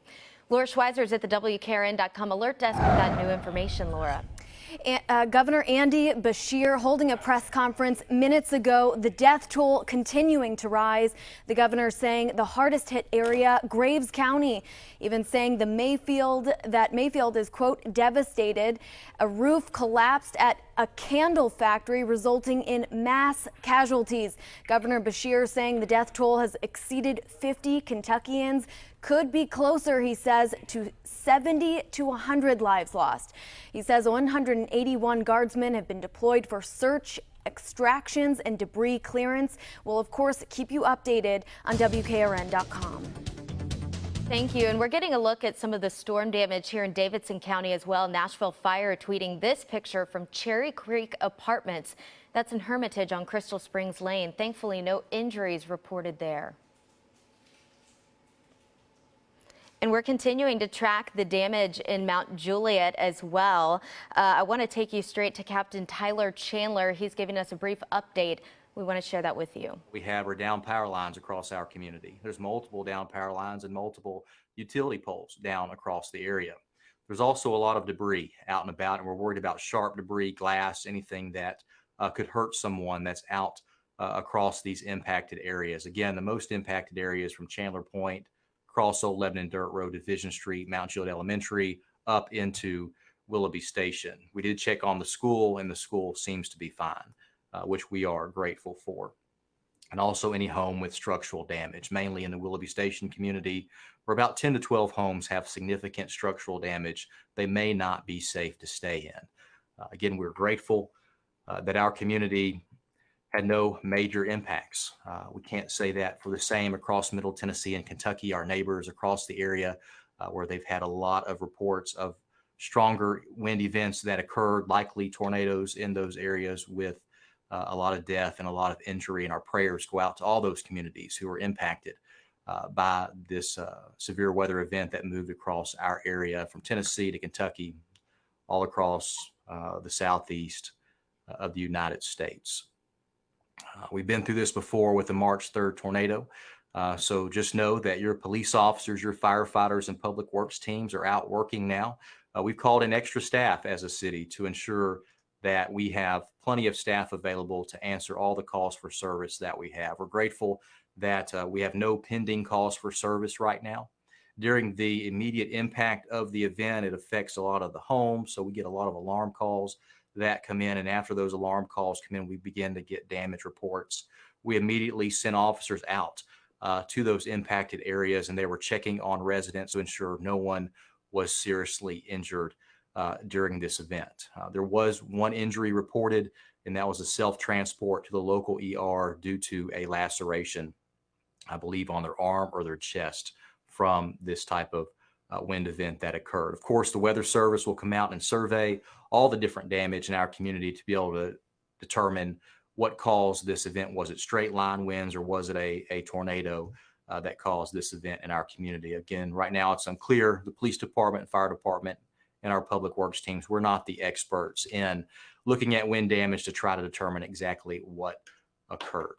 Laura Schweizer is at the WKRN.com alert desk with that new information, Laura. Governor Andy Beshear holding a press conference minutes ago. The death toll continuing to rise. The governor saying the hardest hit area, Graves County, even saying Mayfield is, quote, devastated. A roof collapsed at a candle factory, resulting in mass casualties. Governor Beshear saying the death toll has exceeded 50 Kentuckians. Could be closer, he says, to 70 to 100 lives lost. He says 181 guardsmen have been deployed for search, extractions, and debris clearance. We'll, of course, keep you updated on WKRN.com. Thank you. And we're getting a look at some of the storm damage here in Davidson County as well. Nashville Fire tweeting this picture from Cherry Creek Apartments. That's in Hermitage on Crystal Springs Lane. Thankfully, no injuries reported there. And we're continuing to track the damage in Mount Juliet as well. I want to take you straight to Captain Tyler Chandler. He's giving us a brief update. We want to share that with you. We have down power lines across our community. There's multiple down power lines and multiple utility poles down across the area. There's also a lot of debris out and about, and we're worried about sharp debris, glass, anything that could hurt someone that's out across these impacted areas. Again, the most impacted areas from Chandler Point, across Old Lebanon Dirt Road, Division Street, Mount Juliet Elementary, up into Willoughby Station. We did check on the school, and the school seems to be fine, which we are grateful for. And also any home with structural damage, mainly in the Willoughby Station community, where about 10 to 12 homes have significant structural damage. They may not be safe to stay in. Again, we're grateful that our community had no major impacts. We can't say that for the same across Middle Tennessee and Kentucky, our neighbors across the area, where they've had a lot of reports of stronger wind events that occurred, likely tornadoes in those areas with a lot of death and a lot of injury. And our prayers go out to all those communities who were impacted by this severe weather event that moved across our area from Tennessee to Kentucky, all across the southeast of the United States. We've been through this before with the March 3rd tornado. So just know that your police officers, your firefighters, and public works teams are out working now. We've called in extra staff as a city to ensure that we have plenty of staff available to answer all the calls for service that we have. We're grateful that we have no pending calls for service right now. During the immediate impact of the event, it affects a lot of the homes, so we get a lot of alarm calls that come in, and after those alarm calls come in, we begin to get damage reports. We immediately sent officers out to those impacted areas, and they were checking on residents to ensure no one was seriously injured during this event. There was one injury reported, and that was a self-transport to the local ER due to a laceration, I believe, on their arm or their chest from this type of wind event that occurred. Of course, the Weather Service will come out and survey all the different damage in our community to be able to determine what caused this event. Was it straight line winds, or was it a tornado that caused this event in our community? Again, right now it's unclear. The police department, fire department, and our public works teams, we're not the experts in looking at wind damage to try to determine exactly what occurred.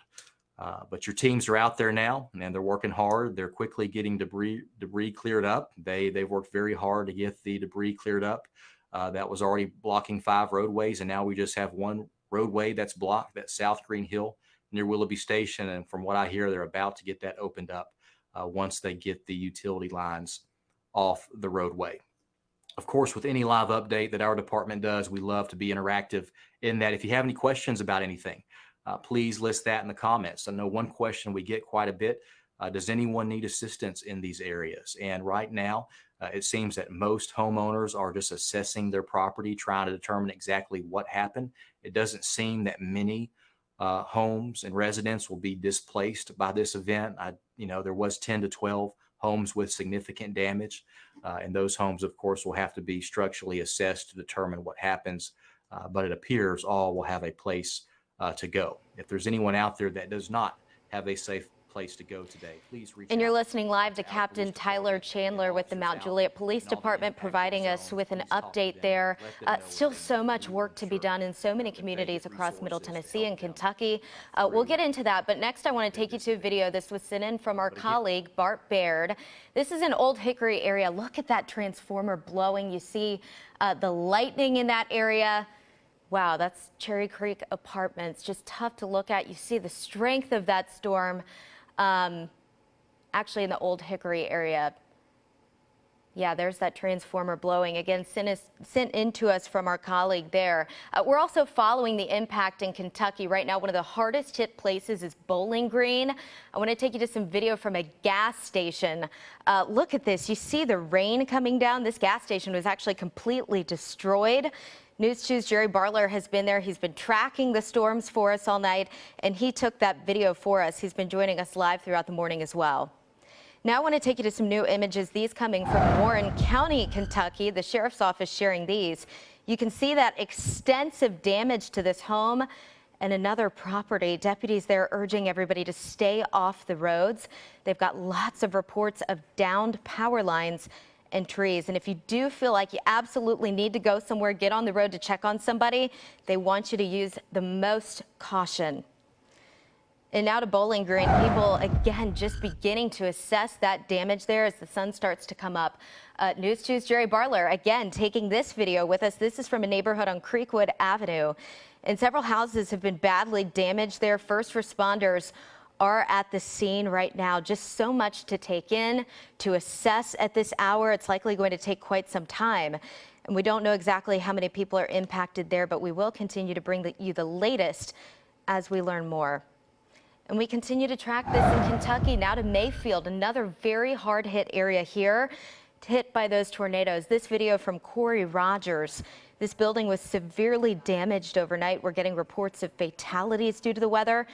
But your teams are out there now, and they're working hard. They're quickly getting debris cleared up. They've worked very hard to get the debris cleared up. That was already blocking 5 roadways, and now we just have one roadway that's blocked, that's South Green Hill near Willoughby Station. And from what I hear, they're about to get that opened up once they get the utility lines off the roadway. Of course, with any live update that our department does, we love to be interactive in that. If you have any questions about anything, please list that in the comments. I know one question we get quite a bit, does anyone need assistance in these areas? And right now, it seems that most homeowners are just assessing their property, trying to determine exactly what happened. It doesn't seem that many homes and residents will be displaced by this event. There was 10 to 12 homes with significant damage, and those homes, of course, will have to be structurally assessed to determine what happens. But it appears all will have a place to go. If there's anyone out there that does not have a safe place to go today. Please reach And out. you're listening live to Captain Tyler Chandler with the Mount Juliet Police Department providing us with an update there. Still so much work to be done in so many communities across Middle Tennessee and Kentucky. We'll get into that, but next I want to take you to a video. This was sent in from our colleague Bart Baird. This is an Old Hickory area. Look at that transformer blowing. You see the lightning in that area. Wow, that's Cherry Creek Apartments. Just tough to look at. You see the strength of that storm. Actually in the Old Hickory area. Yeah, there's that transformer blowing. Again, sent in to us from our colleague there. We're also following the impact in Kentucky. Right now, one of the hardest hit places is Bowling Green. I want to take you to some video from a gas station. Look at this. You see the rain coming down. This gas station was actually completely destroyed. News 2's Jerry Barler has been there. He's been tracking the storms for us all night, and he took that video for us. He's been joining us live throughout the morning as well. Now I want to take you to some new images, these coming from Warren County, Kentucky. The sheriff's office sharing these. You can see that extensive damage to this home and another property. Deputies there urging everybody to stay off the roads. They've got lots of reports of downed power lines and trees. And if you do feel like you absolutely need to go somewhere, get on the road to check on somebody, they want you to use the most caution. And now to Bowling Green, people again just beginning to assess that damage there as the sun starts to come up. News 2's Jerry Barler again taking this video with us. This is from a neighborhood on Creekwood Avenue, and several houses have been badly damaged there. First responders are at the scene right now. Just so much to take in, to assess at this hour. It's likely going to take quite some time. And we don't know exactly how many people are impacted there, but we will continue to bring you the latest as we learn more. And we continue to track this in Kentucky. Now to Mayfield, another very hard hit area here, hit by those tornadoes. This video from Corey Rogers. This building was severely damaged overnight. We're getting reports of fatalities due to the weather.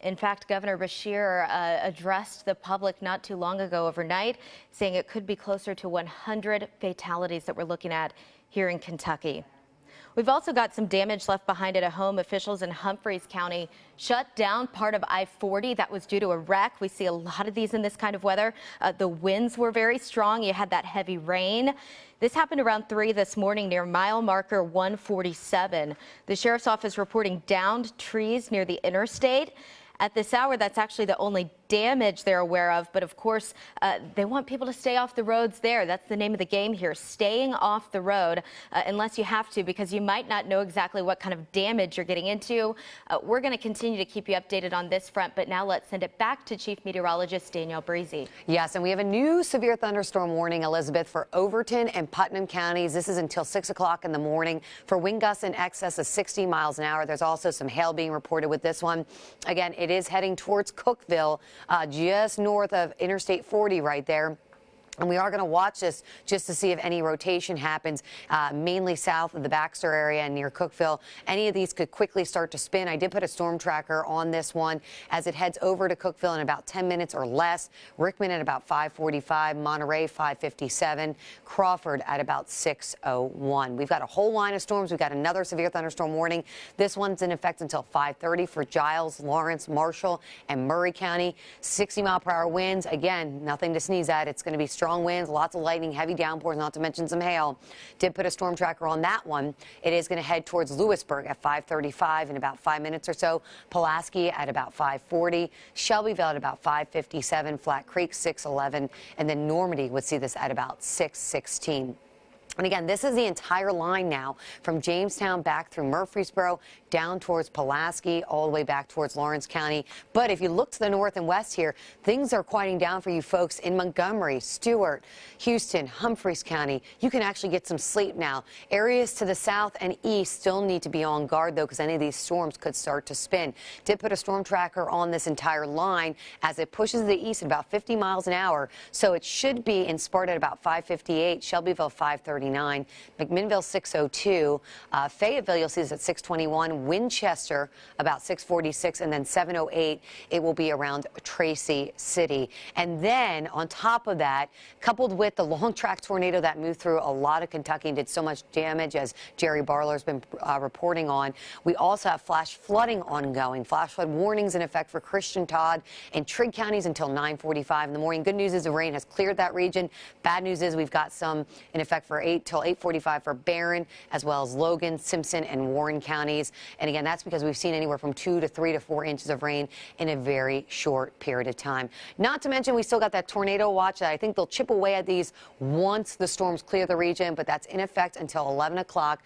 In fact, Governor Beshear addressed the public not too long ago overnight, saying it could be closer to 100 fatalities that we're looking at here in Kentucky. We've also got some damage left behind at a home. Officials in Humphreys County shut down part of I-40. That was due to a wreck. We see a lot of these in this kind of weather. The winds were very strong. You had that heavy rain. This happened around 3 this morning near mile marker 147. The sheriff's office reporting downed trees near the interstate. At this hour, that's actually the only damage they're aware of. But of course, they want people to stay off the roads there. That's the name of the game here, staying off the road unless you have to, because you might not know exactly what kind of damage you're getting into. We're going to continue to keep you updated on this front. But now let's send it back to Chief Meteorologist Danielle Breezy. Yes, and we have a new severe thunderstorm warning, Elizabeth, for Overton and Putnam counties. This is until 6 o'clock in the morning for wind gusts in excess of 60 miles an hour. There's also some hail being reported with this one. Again, it is heading towards Cookeville, just north of Interstate 40 right there. And we are going to watch this just to see if any rotation happens, mainly south of the Baxter area and near Cookeville. Any of these could quickly start to spin. I did put a storm tracker on this one as it heads over to Cookeville in about 10 minutes or less. Rickman at about 5:45, Monterey 5:57, Crawford at about 6:01. We've got a whole line of storms. We've got another severe thunderstorm warning. This one's in effect until 5:30 for Giles, Lawrence, Marshall, and Murray County. 60-mile-per-hour winds. Again, nothing to sneeze at. It's going to be strong winds, lots of lightning, heavy downpours, not to mention some hail. Did put a storm tracker on that one. It is going to head towards Lewisburg at 5:35 in about 5 minutes or so. Pulaski at about 5:40. Shelbyville at about 5:57. Flat Creek 6:11. And then Normandy would see this at about 6:16. And again, this is the entire line now from Jamestown back through Murfreesboro, down towards Pulaski, all the way back towards Lawrence County. But if you look to the north and west here, things are quieting down for you folks in Montgomery, Stewart, Houston, Humphreys County. You can actually get some sleep now. Areas to the south and east still need to be on guard, though, because any of these storms could start to spin. Did put a storm tracker on this entire line as it pushes to the east at about 50 miles an hour. So it should be in Sparta at about 5:58, Shelbyville 5:30. 639, McMinnville 602, Fayetteville you'll see is at 621, Winchester about 646, and then 708 it will be around Tracy City. And then on top of that, coupled with the long track tornado that moved through a lot of Kentucky and did so much damage, as Jerry Barler's been reporting on, we also have flash flooding ongoing. Flash flood warnings in effect for Christian, Todd, and Trigg counties until 9:45 in the morning. Good news is the rain has cleared that region. Bad news is we've got some in effect for 8 till 8:45 for Barron, as well as Logan, Simpson, and Warren counties. And again, that's because we've seen anywhere from 2 to 3 to 4 inches of rain in a very short period of time. Not to mention, we still got that tornado watch that I think they'll chip away at these once the storms clear the region, but that's in effect until 11 o'clock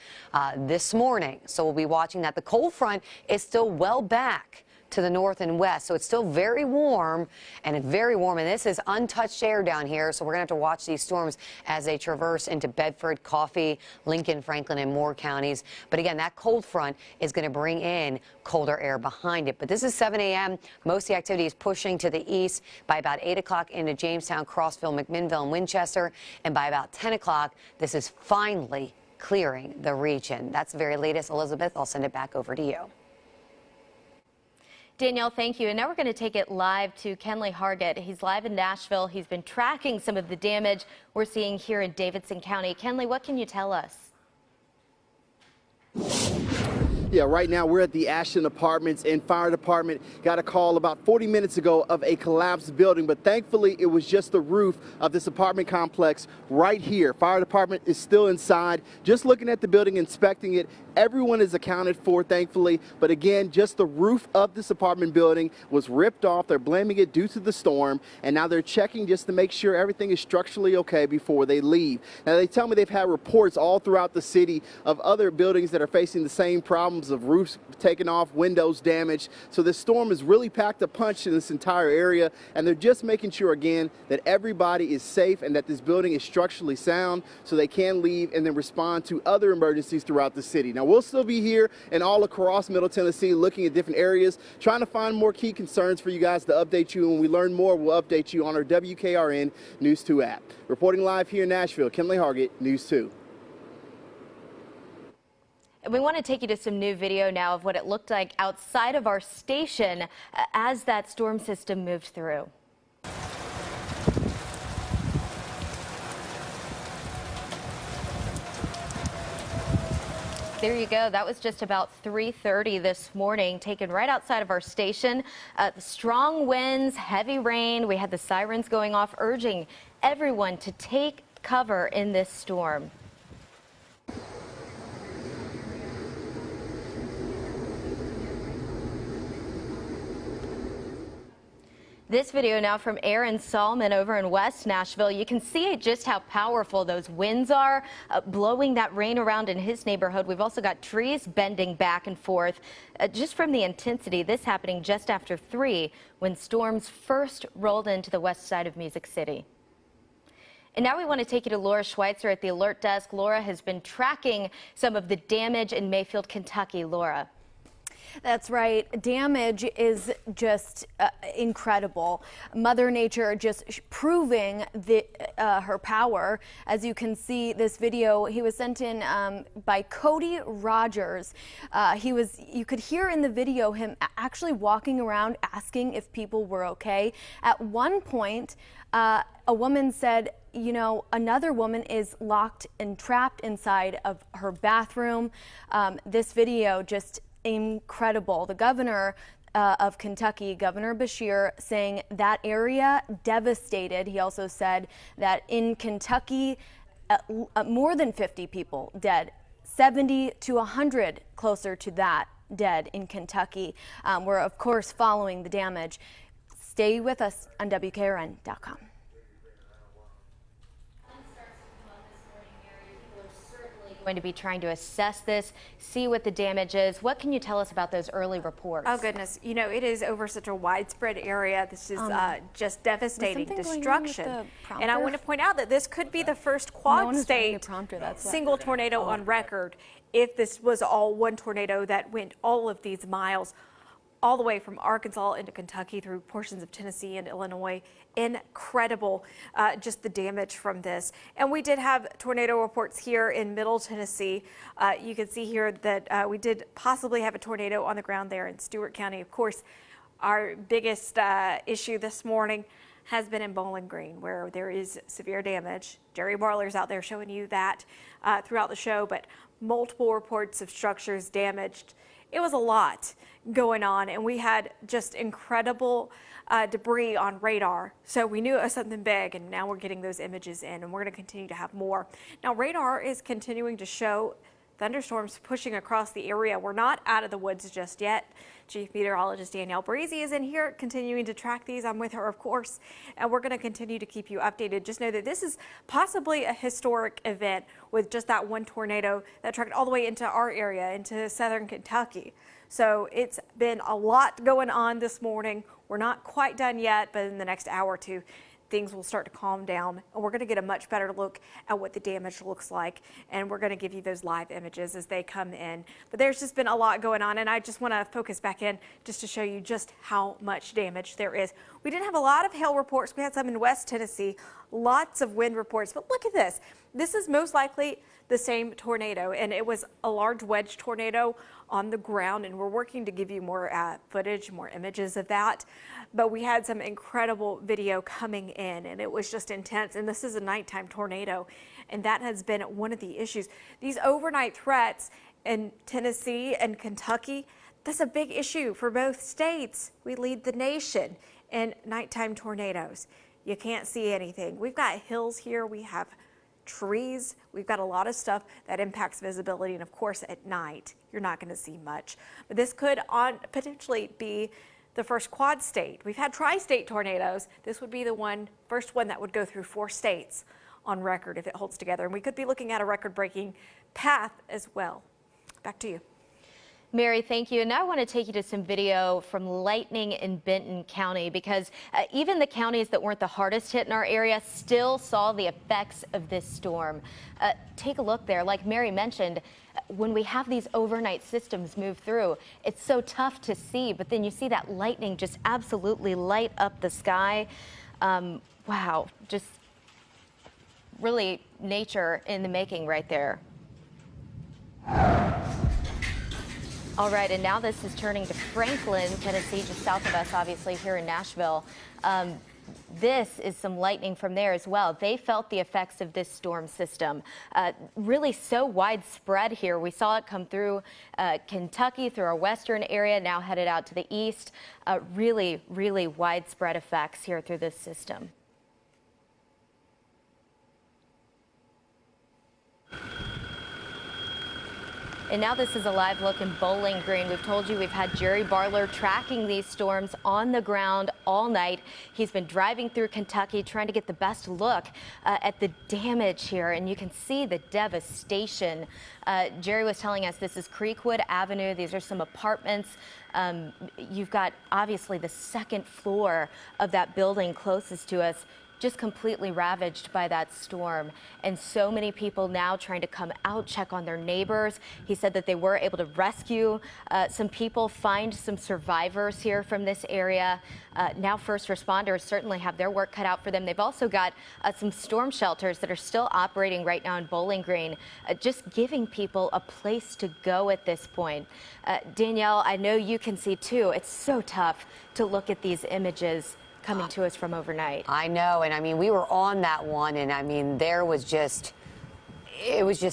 this morning. So we'll be watching that. The cold front is still well back to the north and west, so it's still very warm, and this is untouched air down here, so we're gonna have to watch these storms as they traverse into Bedford, Coffee, Lincoln, Franklin, and Moore counties. But again, that cold front is gonna bring in colder air behind it. But this is 7 a.m. Most of the activity is pushing to the east by about 8 o'clock into Jamestown, Crossville, McMinnville, and Winchester, and by about 10 o'clock, this is finally clearing the region. That's the very latest. Elizabeth, I'll send it back over to you. Danielle, thank you. And now we're going to take it live to Kenley Hargett. He's live in Nashville. He's been tracking some of the damage we're seeing here in Davidson County. Kenley, what can you tell us? Yeah, right now we're at the Ashton Apartments, and fire department got a call about 40 minutes ago of a collapsed building, but thankfully it was just the roof of this apartment complex right here. Fire department is still inside, just looking at the building, inspecting it. Everyone is accounted for, thankfully, but again, just the roof of this apartment building was ripped off. They're blaming it due to the storm, and now they're checking just to make sure everything is structurally okay before they leave. Now, they tell me they've had reports all throughout the city of other buildings that are facing the same problems of roofs taken off, windows damaged. So this storm has really packed a punch in this entire area, and they're just making sure again that everybody is safe and that this building is structurally sound so they can leave and then respond to other emergencies throughout the city. Now, we'll still be here and all across Middle Tennessee looking at different areas, trying to find more key concerns for you guys to update you. When we learn more, we'll update you on our WKRN News 2 app. Reporting live here in Nashville, Kenley Hargett, News 2. And we want to take you to some new video now of what it looked like outside of our station as that storm system moved through. There you go. That was just about 3:30 this morning, taken right outside of our station. Strong winds, heavy rain. We had the sirens going off, urging everyone to take cover in this storm. This video now from Aaron Salmon over in West Nashville. You can see just how powerful those winds are, blowing that rain around in his neighborhood. We've also got trees bending back and forth just from the intensity. This happening just after 3 when storms first rolled into the west side of Music City. And now we want to take you to Laura Schweitzer at the Alert Desk. Laura has been tracking some of the damage in Mayfield, Kentucky. Laura. That's right. Damage is just incredible. Mother Nature just proving her power. As you can see, this video, he was sent in by Cody Rogers. You could hear in the video him actually walking around asking if people were okay. At one point, a woman said, you know, another woman is locked and trapped inside of her bathroom. This video just incredible. The governor of Kentucky, Governor Beshear, saying that area devastated. He also said that in Kentucky, more than 50 people dead, 70 to 100 closer to that dead in Kentucky. We're, of course, following the damage. Stay with us on WKRN.com. Going to be trying to assess this, see what the damage is. What can you tell us about those early reports? Oh goodness, you know, it is over such a widespread area. This is just devastating destruction. And I want to point out that this could be the first quad state single tornado on record if this was all one tornado that went all of these miles. all the way from Arkansas into Kentucky through portions of Tennessee and Illinois. Incredible, just the damage from this. And we did have tornado reports here in Middle Tennessee. You can see here that we did possibly have a tornado on the ground there in Stewart County. Of course, our biggest issue this morning has been in Bowling Green, where there is severe damage. Jerry Barler's out there showing you that throughout the show, but multiple reports of structures damaged. It was a lot going on, and we had just incredible debris on radar. So we knew it was something big, and now we're getting those images in, and we're going to continue to have more. Now, radar is continuing to show thunderstorms pushing across the area. We're not out of the woods just yet. Chief Meteorologist Danielle Breezy is in here continuing to track these. I'm with her, of course, and we're going to continue to keep you updated. Just know that this is possibly a historic event with just that one tornado that tracked all the way into our area, into southern Kentucky. So it's been a lot going on this morning. We're not quite done yet, but in the next hour or two, things will start to calm down, and we're going to get a much better look at what the damage looks like, and we're going to give you those live images as they come in. But there's just been a lot going on, and I just want to focus back in just to show you just how much damage there is. We did have a lot of hail reports. We had some in West Tennessee, lots of wind reports, but look at this. This is most likely the same tornado, and it was a large wedge tornado on the ground, and we're working to give you more footage, more images of that. But we had some incredible video coming in, and it was just intense. And this is a nighttime tornado, and that has been one of the issues. These overnight threats in Tennessee and Kentucky, that's a big issue for both states. We lead the nation in nighttime tornadoes. You can't see anything. We've got hills here. We have trees. We've got a lot of stuff that impacts visibility, and of course at night you're not going to see much. But this could potentially be the first quad state. We've had tri-state tornadoes. This would be the first one that would go through 4 states on record if it holds together, and we could be looking at a record-breaking path as well. Back to you. Mary, thank you. And now I want to take you to some video from lightning in Benton County, because even the counties that weren't the hardest hit in our area still saw the effects of this storm. Take a look there. Like Mary mentioned, when we have these overnight systems move through, it's so tough to see, but then you see that lightning just absolutely light up the sky. Wow, just really nature in the making right there. All right, and now this is turning to Franklin, Tennessee, just south of us, obviously, here in Nashville. This is some lightning from there as well. They felt the effects of this storm system. Really so widespread here. We saw it come through Kentucky, through our western area, now headed out to the east. Really, really widespread effects here through this system. And now this is a live look in Bowling Green. We've told you we've had Jerry Barler tracking these storms on the ground all night. He's been driving through Kentucky trying to get the best look at the damage here, and you can see the devastation. Jerry was telling us this is Creekwood Avenue. These are some apartments. You've got obviously the second floor of that building closest to us just completely ravaged by that storm, and so many people now trying to come out, check on their neighbors. He said that they were able to rescue some people, find some survivors here from this area. Now first responders certainly have their work cut out for them. They've also got some storm shelters that are still operating right now in Bowling Green, just giving people a place to go at this point. Danielle, I know you can see too, it's so tough to look at these images coming to us from overnight. I know, and I mean, we were on that one, and I mean, it was just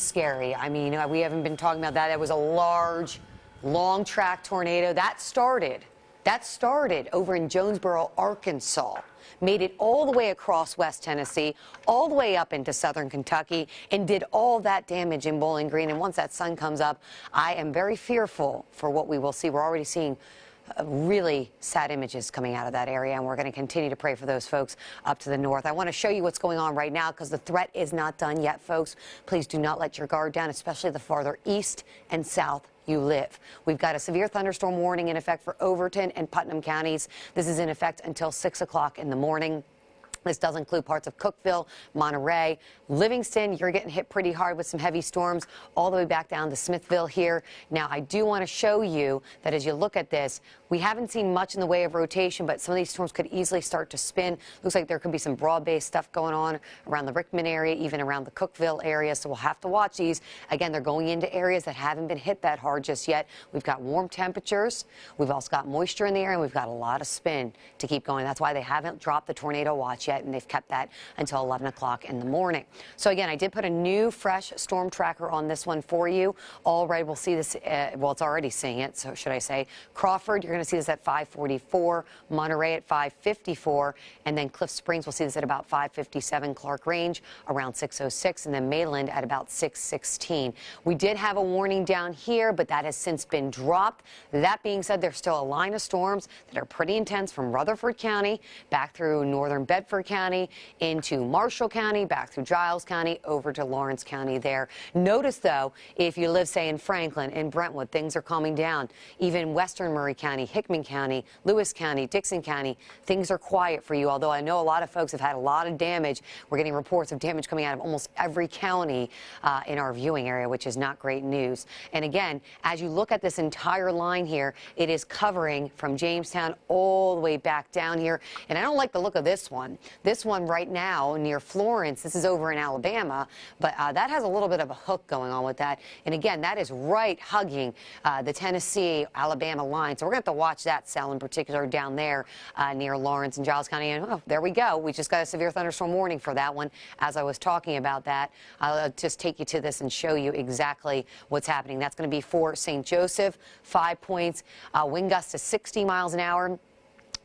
scary. I mean, we haven't been talking about that. It was a large, long track tornado. That started over in Jonesboro, Arkansas, made it all the way across West Tennessee, all the way up into southern Kentucky, and did all that damage in Bowling Green. And once that sun comes up, I am very fearful for what we will see. We're already seeing really sad images coming out of that area, and we're going to continue to pray for those folks up to the north. I want to show you what's going on right now because the threat is not done yet, folks. Please do not let your guard down, especially the farther east and south you live. We've got a severe thunderstorm warning in effect for Overton and Putnam counties. This is in effect until 6 o'clock in the morning. This does include parts of Cookeville, Monterey, Livingston. You're getting hit pretty hard with some heavy storms all the way back down to Smithville here. Now, I do want to show you that as you look at this, we haven't seen much in the way of rotation, but some of these storms could easily start to spin. Looks like there could be some broad-based stuff going on around the Rickman area, even around the Cookeville area. So we'll have to watch these. Again, they're going into areas that haven't been hit that hard just yet. We've got warm temperatures. We've also got moisture in the air, and we've got a lot of spin to keep going. That's why they haven't dropped the tornado watch yet, and they've kept that until 11 o'clock in the morning. So again, I did put a new fresh storm tracker on this one for you. All right, we'll see this. Well, it's already seeing it, so should I say. Crawford, you're going to see this at 5:44. Monterey at 5:54. And then Cliff Springs, we'll see this at about 5:57. Clark Range around 6:06. And then Mayland at about 6:16. We did have a warning down here, but that has since been dropped. That being said, there's still a line of storms that are pretty intense from Rutherford County back through northern Bedford County into Marshall County, back through Giles County, over to Lawrence County there. Notice, though, if you live, say, in Franklin, in Brentwood, things are calming down. Even western Murray County, Hickman County, Lewis County, Dixon County, things are quiet for you, although I know a lot of folks have had a lot of damage. We're getting reports of damage coming out of almost every county in our viewing area, which is not great news. And again, as you look at this entire line here, it is covering from Jamestown all the way back down here. And I don't like the look of this one. This one right now near Florence, this is over in Alabama, but that has a little bit of a hook going on with that. And again, that is right hugging the Tennessee-Alabama line. So we're going to have to watch that cell in particular down there near Lawrence and Giles County. And oh, there we go. We just got a severe thunderstorm warning for that one as I was talking about that. I'll just take you to this and show you exactly what's happening. That's going to be for St. Joseph, 5 points, wind gusts to 60 miles an hour.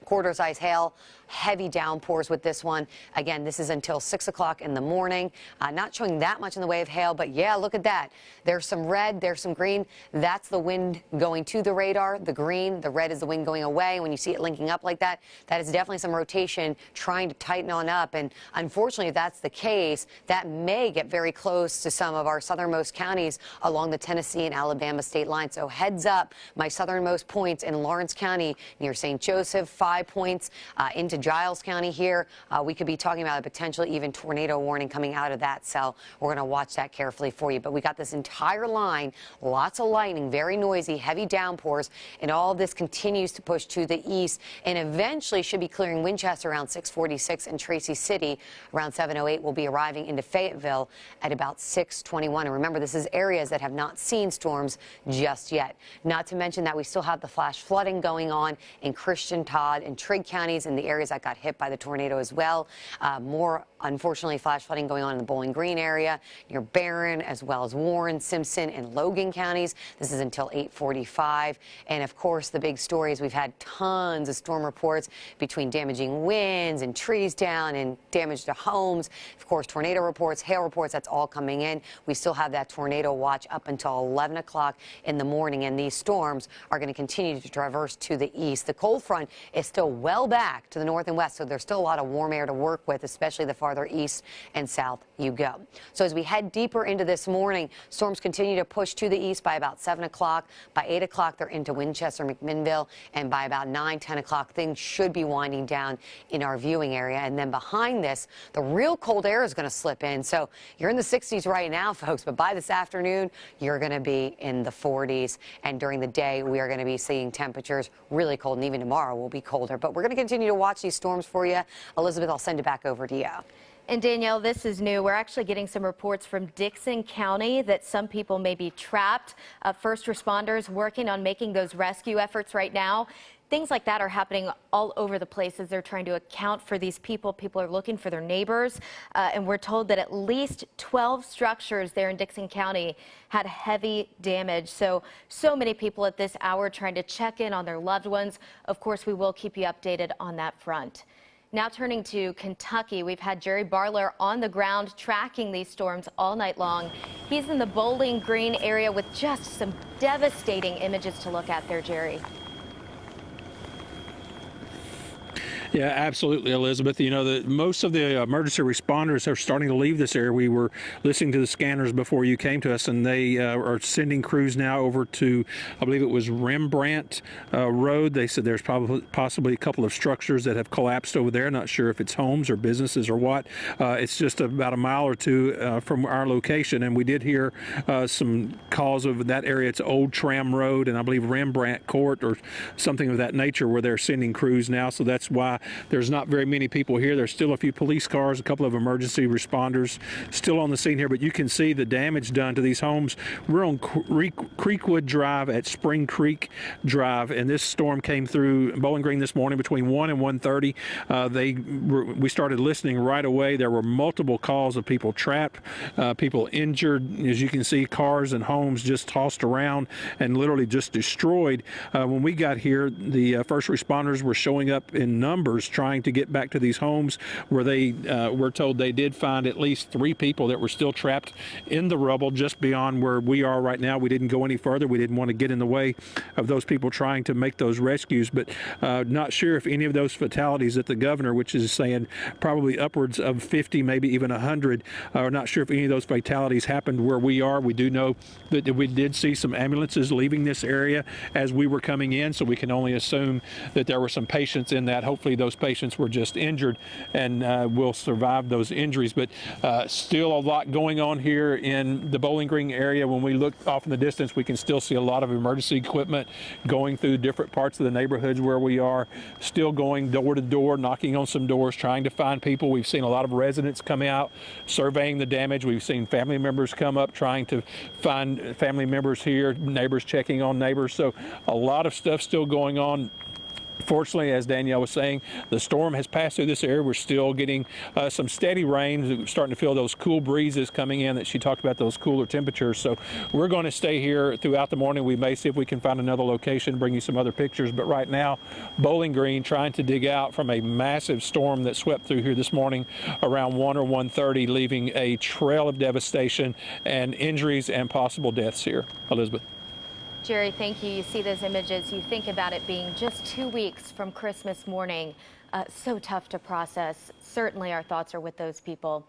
Quarter-size hail, heavy downpours with this one. Again, this is until 6 o'clock in the morning. Not showing that much in the way of hail, but yeah, look at that. There's some red, there's some green. That's the wind going to the radar. The green, the red is the wind going away. When you see it linking up like that, that is definitely some rotation trying to tighten on up. And unfortunately, if that's the case, that may get very close to some of our southernmost counties along the Tennessee and Alabama state line. So heads up, my southernmost points in Lawrence County near St. Joseph, 5 points into Giles County here. We could be talking about a potential even tornado warning coming out of that cell. We're going to watch that carefully for you. But we got this entire line, lots of lightning, very noisy, heavy downpours, and all of this continues to push to the east and eventually should be clearing Winchester around 6:46 and Tracy City around 7:08 will be arriving into Fayetteville at about 6:21. And remember, this is areas that have not seen storms just yet. Not to mention that we still have the flash flooding going on in Christian, Todd, and Trigg counties in the areas that got hit by the tornado as well. More, unfortunately, flash flooding going on in the Bowling Green area, near Barron, as well as Warren, Simpson, and Logan counties. This is until 8:45. And, of course, the big story is we've had tons of storm reports between damaging winds and trees down and damage to homes. Of course, tornado reports, hail reports, that's all coming in. We still have that tornado watch up until 11 o'clock in the morning, and these storms are going to continue to traverse to the east. The cold front is still well back to the north and west, so there's still a lot of warm air to work with, especially the farther east and south you go. So as we head deeper into this morning, storms continue to push to the east by about 7 o'clock. By 8 o'clock, they're into Winchester, McMinnville, and by about 9, 10 o'clock, things should be winding down in our viewing area. And then behind this, the real cold air is going to slip in. So you're in the 60s right now, folks, but by this afternoon, you're going to be in the 40s. And during the day, we are going to be seeing temperatures really cold, and even tomorrow will be colder. But we're going to continue to watch these storms for you. Elizabeth, I'll send it back over to you. And Danielle, this is new. We're actually getting some reports from Dixon County that some people may be trapped. First responders working on making those rescue efforts right now. Things like that are happening all over the place as they're trying to account for these people. People are looking for their neighbors. And we're told that at least 12 structures there in Dixon County had heavy damage. So many people at this hour trying to check in on their loved ones. Of course, we will keep you updated on that front. Now turning to Kentucky, we've had Jerry Barler on the ground tracking these storms all night long. He's in the Bowling Green area with just some devastating images to look at there, Jerry. Yeah, absolutely, Elizabeth. You know, most of the emergency responders are starting to leave this area. We were listening to the scanners before you came to us, and they are sending crews now over to, I believe it was Rembrandt Road. They said there's possibly a couple of structures that have collapsed over there. Not sure if it's homes or businesses or what. It's just about a mile or two from our location, and we did hear some calls of that area. It's Old Tram Road and I believe Rembrandt Court or something of that nature where they're sending crews now. So that's why there's not very many people here. There's still a few police cars, a couple of emergency responders still on the scene here, but you can see the damage done to these homes. We're on Creekwood Drive at Spring Creek Drive, and this storm came through Bowling Green this morning between 1 and 1:30. We started listening right away. There were multiple calls of people trapped, people injured. As you can see, cars and homes just tossed around and literally just destroyed. When we got here, the first responders were showing up in numbers trying to get back to these homes where they were told they did find at least 3 people that were still trapped in the rubble just beyond where we are right now. We didn't go any further. We didn't want to get in the way of those people trying to make those rescues, but not sure if any of those fatalities that the governor, which is saying probably upwards of 50, maybe even 100, are not sure if any of those fatalities happened where we are. We do know that we did see some ambulances leaving this area as we were coming in, so we can only assume that there were some patients in that. Hopefully those patients were just injured and will survive those injuries, but still a lot going on here in the Bowling Green area. When we look off in the distance, we can still see a lot of emergency equipment going through different parts of the neighborhoods where we are, still going door to door, knocking on some doors, trying to find people. We've seen a lot of residents come out surveying the damage. We've seen family members come up trying to find family members here, neighbors checking on neighbors. So a lot of stuff still going on. Fortunately, as Danielle was saying, the storm has passed through this area. We're still getting some steady rain. We're starting to feel those cool breezes coming in that she talked about, those cooler temperatures. So we're going to stay here throughout the morning. We may see if we can find another location, bring you some other pictures. But right now, Bowling Green trying to dig out from a massive storm that swept through here this morning around 1 or 1:30, leaving a trail of devastation and injuries and possible deaths here. Elizabeth. Jerry, thank you. You see those images, you think about it being just 2 weeks from Christmas morning. So tough to process. Certainly our thoughts are with those people.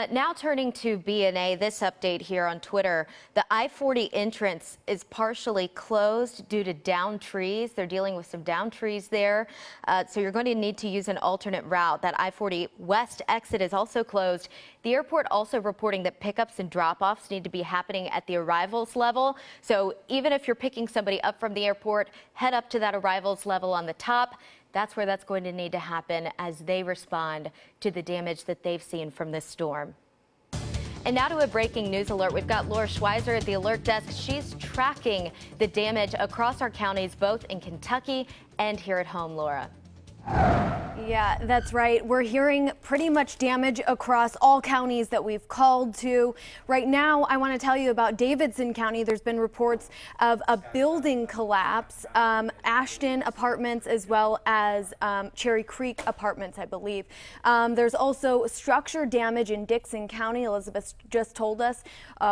Now turning to B&A, this update here on Twitter. The I-40 entrance is partially closed due to downed trees. They're dealing with some downed trees there. So you're going to need to use an alternate route. That I-40 west exit is also closed. The airport also reporting that pickups and drop-offs need to be happening at the arrivals level. So even if you're picking somebody up from the airport, head up to that arrivals level on the top. That's where that's going to need to happen as they respond to the damage that they've seen from this storm. And now to a breaking news alert. We've got Laura Schweizer at the alert desk. She's tracking the damage across our counties, both in Kentucky and here at home. Laura. Yeah, that's right. We're hearing pretty much damage across all counties that we've called to. Right now, I want to tell you about Davidson County. There's been reports of a building collapse, Ashton Apartments, as well as Cherry Creek Apartments, I believe. There's also structure damage in Dixon County. Elizabeth just told us.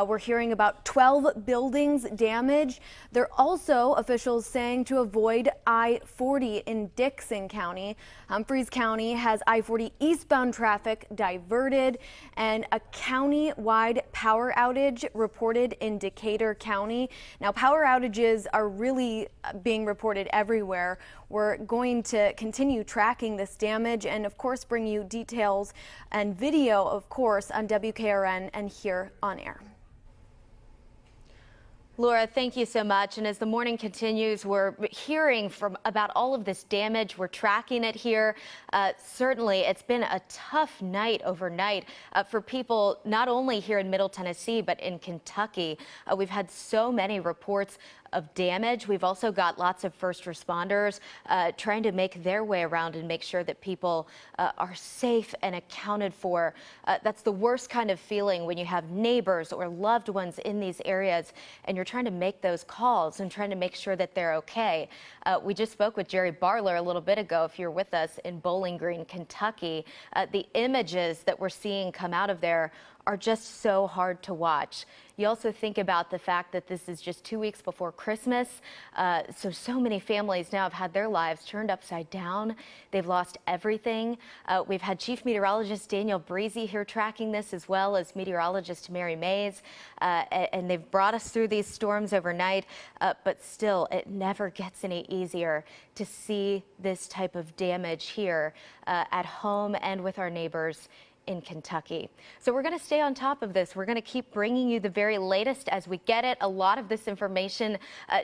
We're hearing about 12 buildings damaged. They're also officials saying to avoid I-40 in Dixon County. Humphreys County has I-40 eastbound traffic diverted, and a county-wide power outage reported in Decatur County. Now, power outages are really being reported everywhere. We're going to continue tracking this damage and, of course, bring you details and video, of course, on WKRN and here on air. Laura, thank you so much. And as the morning continues, we're hearing about all of this damage. We're tracking it here. Certainly, it's been a tough night overnight for people not only here in Middle Tennessee, but in Kentucky. We've had so many reports of damage. We've also got lots of first responders trying to make their way around and make sure that people are safe and accounted for. That's the worst kind of feeling when you have neighbors or loved ones in these areas and you're trying to make those calls and trying to make sure that they're okay. We just spoke with Jerry Barler a little bit ago, if you're with us, in Bowling Green, Kentucky. The images that we're seeing come out of there are just so hard to watch. You also think about the fact that this is just 2 weeks before Christmas. So many families now have had their lives turned upside down. They've lost everything. We've had Chief Meteorologist Danielle Breezy here tracking this, as well as meteorologist Mary Mays. And they've brought us through these storms overnight. But still, it never gets any easier to see this type of damage here at home and with our neighbors in Kentucky. So we're going to stay on top of this. We're going to keep bringing you the very latest as we get it. A lot of this information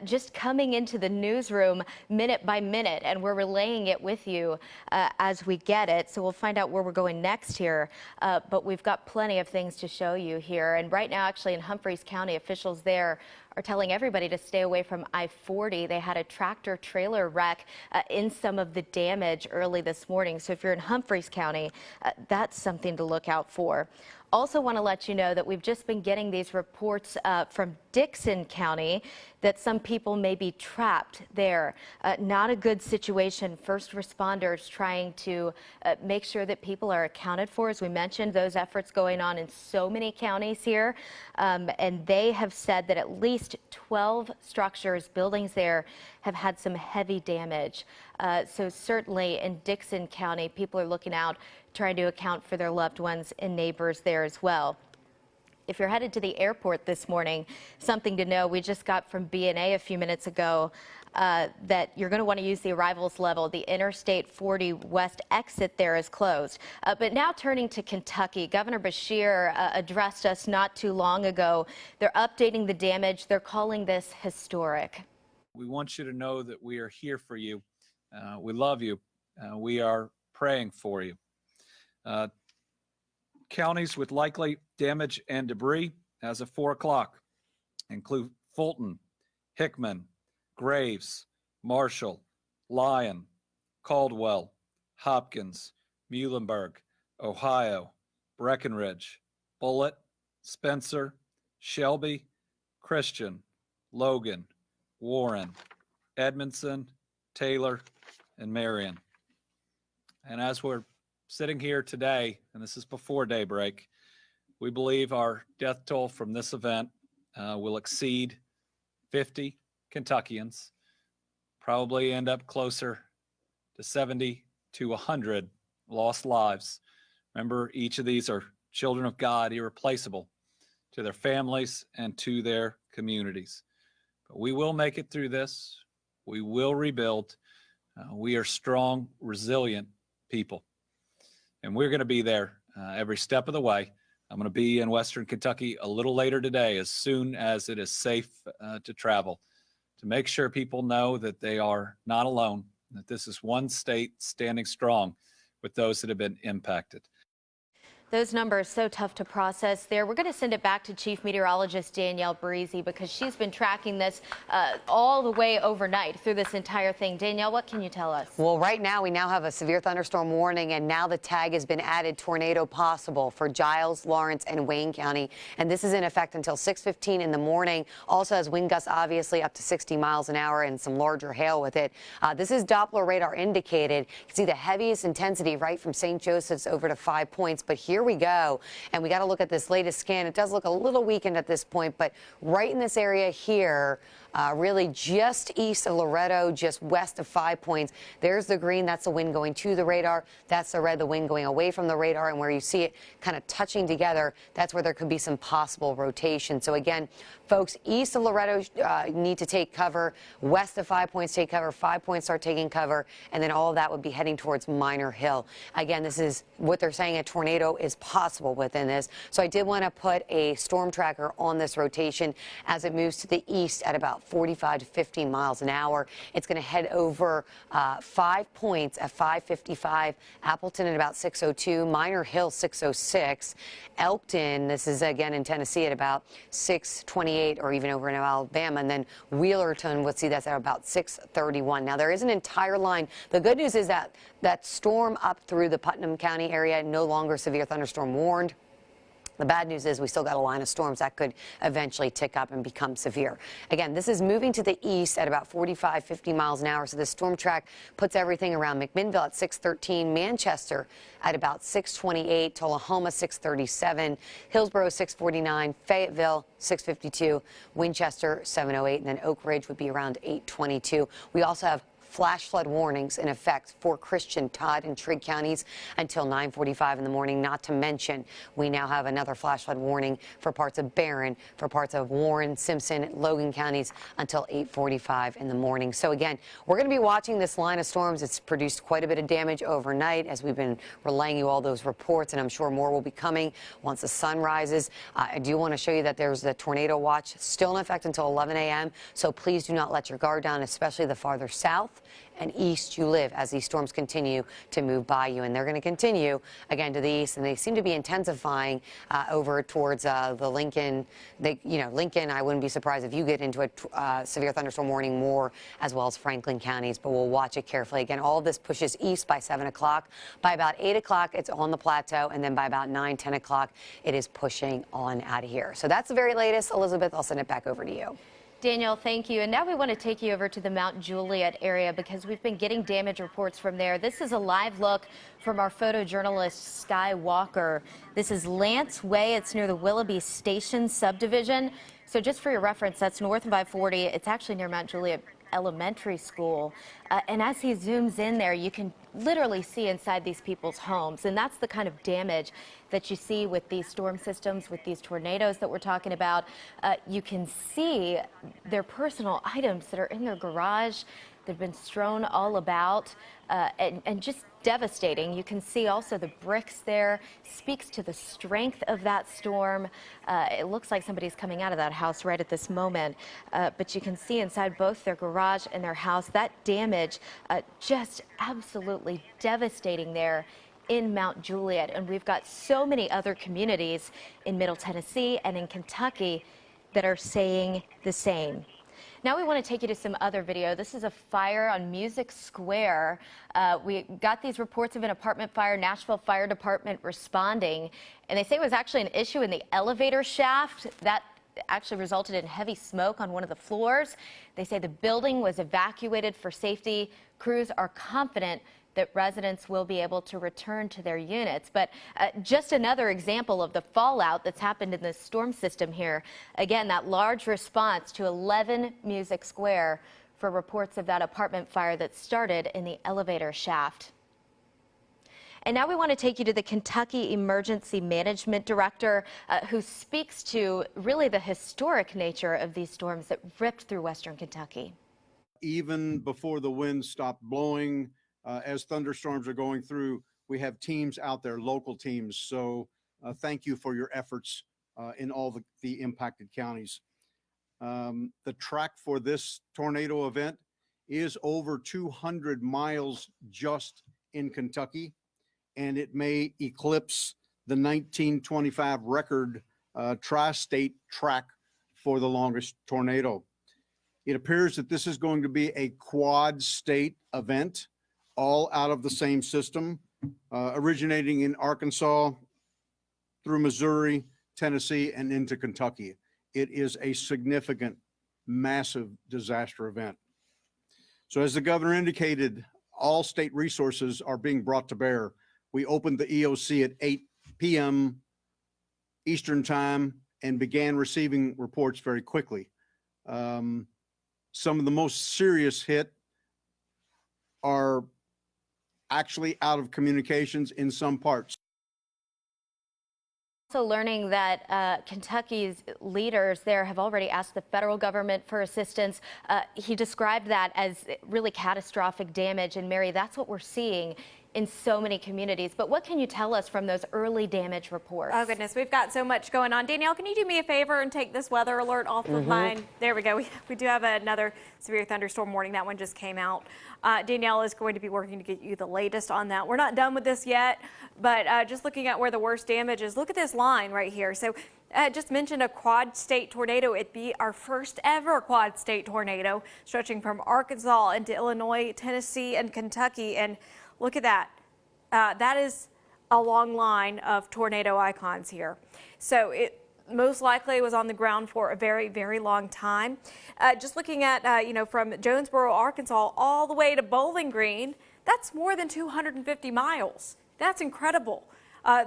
just coming into the newsroom minute by minute, and we're relaying it with you as we get it. So we'll find out where we're going next here. But we've got plenty of things to show you here. And right now, actually, in Humphreys County, officials there are telling everybody to stay away from I-40. They had a tractor trailer wreck in some of the damage early this morning. So if you're in Humphreys County, that's something to look out for. Also want to let you know that we've just been getting these reports from Dixon County that some people may be trapped there. Not a good situation. First responders trying to make sure that people are accounted for. As we mentioned, those efforts going on in so many counties here. And they have said that at least 12 structures, buildings there, have had some heavy damage. So certainly in Dixon County, people are looking out, trying to account for their loved ones and neighbors there as well. If you're headed to the airport this morning, something to know, we just got from BNA a few minutes ago that you're going to want to use the arrivals level. The Interstate 40 West exit there is closed. But now turning to Kentucky, Governor Beshear addressed us not too long ago. They're updating the damage. They're calling this historic. We want you to know that we are here for you. We love you. We are praying for you. Counties with likely damage and debris as of 4 o'clock include Fulton, Hickman, Graves, Marshall, Lyon, Caldwell, Hopkins, Muhlenberg, Ohio, Breckenridge, Bullitt, Spencer, Shelby, Christian, Logan, Warren, Edmondson, Taylor, and Marion. And as we're sitting here today, and this is before daybreak, we believe our death toll from this event will exceed 50 Kentuckians, probably end up closer to 70 to 100 lost lives. Remember, each of these are children of God, irreplaceable to their families and to their communities. But we will make it through this. We will rebuild. We are strong, resilient people. And we're going to be there every step of the way. I'm going to be in Western Kentucky a little later today, as soon as it is safe to travel, to make sure people know that they are not alone, that this is one state standing strong with those that have been impacted. Those numbers so tough to process there. We're going to send it back to Chief Meteorologist Danielle Breezy, because she's been tracking this all the way overnight through this entire thing. Danielle, what can you tell us? Well, right now we now have a severe thunderstorm warning, and now the tag has been added, tornado possible, for Giles, Lawrence, and Wayne County. And this is in effect until 6:15 in the morning. Also has wind gusts obviously up to 60 miles an hour and some larger hail with it. This is Doppler radar indicated. You can see the heaviest intensity right from St. Joseph's over to 5 points. But here we go, and we got to look at this latest scan. It does look a little weakened at this point, but right in this area here, really just east of Loretto, just west of 5 points. There's the green. That's the wind going to the radar. That's the red, the wind going away from the radar. And where you see it kind of touching together, that's where there could be some possible rotation. So again, folks, east of Loretto need to take cover. West of 5 points, take cover. 5 points, start taking cover. And then all of that would be heading towards Minor Hill. Again, this is what they're saying. A tornado is possible within this. So I did want to put a storm tracker on this rotation as it moves to the east at about 45 to 50 miles an hour. It's going to head over 5 points at 5:55. Appleton at about 6:02. Minor Hill 6:06. Elkton, this is again in Tennessee, at about 6:28, or even over in Alabama. And then Wheelerton, let's see, that's at about 6:31. Now there is an entire line. The good news is that that storm up through the Putnam County area, no longer severe thunderstorm warned. The bad news is we still got a line of storms that could eventually tick up and become severe. Again, this is moving to the east at about 45, 50 miles an hour. So the storm track puts everything around McMinnville at 613, Manchester at about 628, Tullahoma 637, Hillsborough 649, Fayetteville 652, Winchester 708, and then Oak Ridge would be around 822. We also have flash flood warnings in effect for Christian, Todd, and Trigg counties until 9:45 in the morning. Not to mention, we now have another flash flood warning for parts of Barron, for parts of Warren, Simpson, Logan counties until 8:45 in the morning. So again, we're going to be watching this line of storms. It's produced quite a bit of damage overnight as we've been relaying you all those reports, and I'm sure more will be coming once the sun rises. I do want to show you that there's the tornado watch still in effect until 11 a.m. So please do not let your guard down, especially the farther south and east you live, as these storms continue to move by you. And they're going to continue again to the east, and they seem to be intensifying over towards the Lincoln. Lincoln, I wouldn't be surprised if you get into a severe thunderstorm warning more, as well as Franklin counties, but we'll watch it carefully. Again, all of this pushes east by 7 o'clock. By about 8 o'clock, it's on the plateau, and then by about 9, 10 o'clock, it is pushing on out of here. So that's the very latest. Elizabeth, I'll send it back over to you. Danielle, thank you. And now we want to take you over to the Mount Juliet area because we've been getting damage reports from there. This is a live look from our photojournalist, Sky Walker. This is Lance Way. It's near the Willoughby Station subdivision. So just for your reference, that's north of I-40. It's actually near Mount Juliet Elementary School. And as he zooms in there, you can literally see inside these people's homes. And that's the kind of damage that you see with these storm systems, with these tornadoes that we're talking about. You can see their personal items that are in their garage. They've been strewn all about and just devastating. You can see also the bricks there. Speaks to the strength of that storm. It looks like somebody's coming out of that house right at this moment. But you can see inside both their garage and their house that damage just absolutely devastating there in Mount Juliet. And we've got so many other communities in Middle Tennessee and in Kentucky that are saying the same. Now we want to take you to some other video. This is a fire on Music Square. We got these reports of an apartment fire, Nashville Fire Department responding, and they say it was actually an issue in the elevator shaft. That actually resulted in heavy smoke on one of the floors. They say the building was evacuated for safety. Crews are confident that residents will be able to return to their units. But just another example of the fallout that's happened in this storm system here. Again, that large response to 11 Music Square for reports of that apartment fire that started in the elevator shaft. And now we want to take you to the Kentucky Emergency Management Director, who speaks to really the historic nature of these storms that ripped through western Kentucky. Even before the winds stopped blowing, as thunderstorms are going through, we have teams out there, local teams. So thank you for your efforts in all the impacted counties. The track for this tornado event is over 200 miles just in Kentucky, and it may eclipse the 1925 record tri-state track for the longest tornado. It appears that this is going to be a quad state event, all out of the same system, originating in Arkansas, through Missouri, Tennessee, and into Kentucky. It is a significant, massive disaster event. So as the governor indicated, all state resources are being brought to bear. We opened the EOC at 8 p.m. Eastern time and began receiving reports very quickly. Some of the most serious hit are actually out of communications in some parts. Also learning that Kentucky's leaders there have already asked the federal government for assistance. He described that as really catastrophic damage. And Mary, that's what we're seeing in so many communities. But what can you tell us from those early damage reports? Oh, goodness, we've got so much going on. Danielle, can you do me a favor and take this weather alert off of mine? There we go. We do have another severe thunderstorm warning. That one just came out. Danielle is going to be working to get you the latest on that. We're not done with this yet, but just looking at where the worst damage is, look at this line right here. So just mentioned a quad state tornado. It'd be our first ever quad state tornado, stretching from Arkansas into Illinois, Tennessee, and Kentucky. And look at that. That is a long line of tornado icons here. So it most likely was on the ground for a very, very long time. Just looking at, you know, from Jonesboro, Arkansas, all the way to Bowling Green, that's more than 250 miles. That's incredible.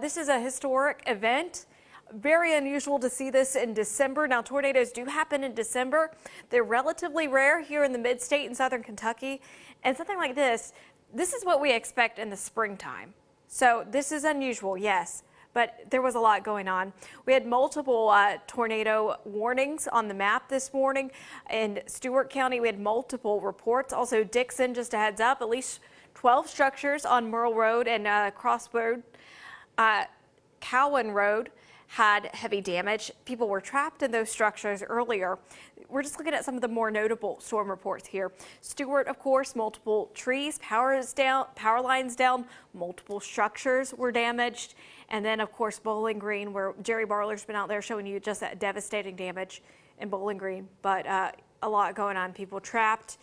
This is a historic event. Very unusual to see this in December. Now, tornadoes do happen in December. They're relatively rare here in the mid-state in southern Kentucky. And something like this is what we expect in the springtime. So this is unusual, yes, but there was a lot going on. We had multiple tornado warnings on the map this morning. In Stewart County, we had multiple reports. Also, Dixon, just a heads up, at least 12 structures on Merle Road and Crossroad. Cowan Road had heavy damage. People were trapped in those structures earlier. We're just looking at some of the more notable storm reports here. Stewart, of course, multiple trees, power lines down, multiple structures were damaged. And then, of course, Bowling Green, where Jerry Barler's been out there showing you just that devastating damage in Bowling Green. But a lot going on, people trapped.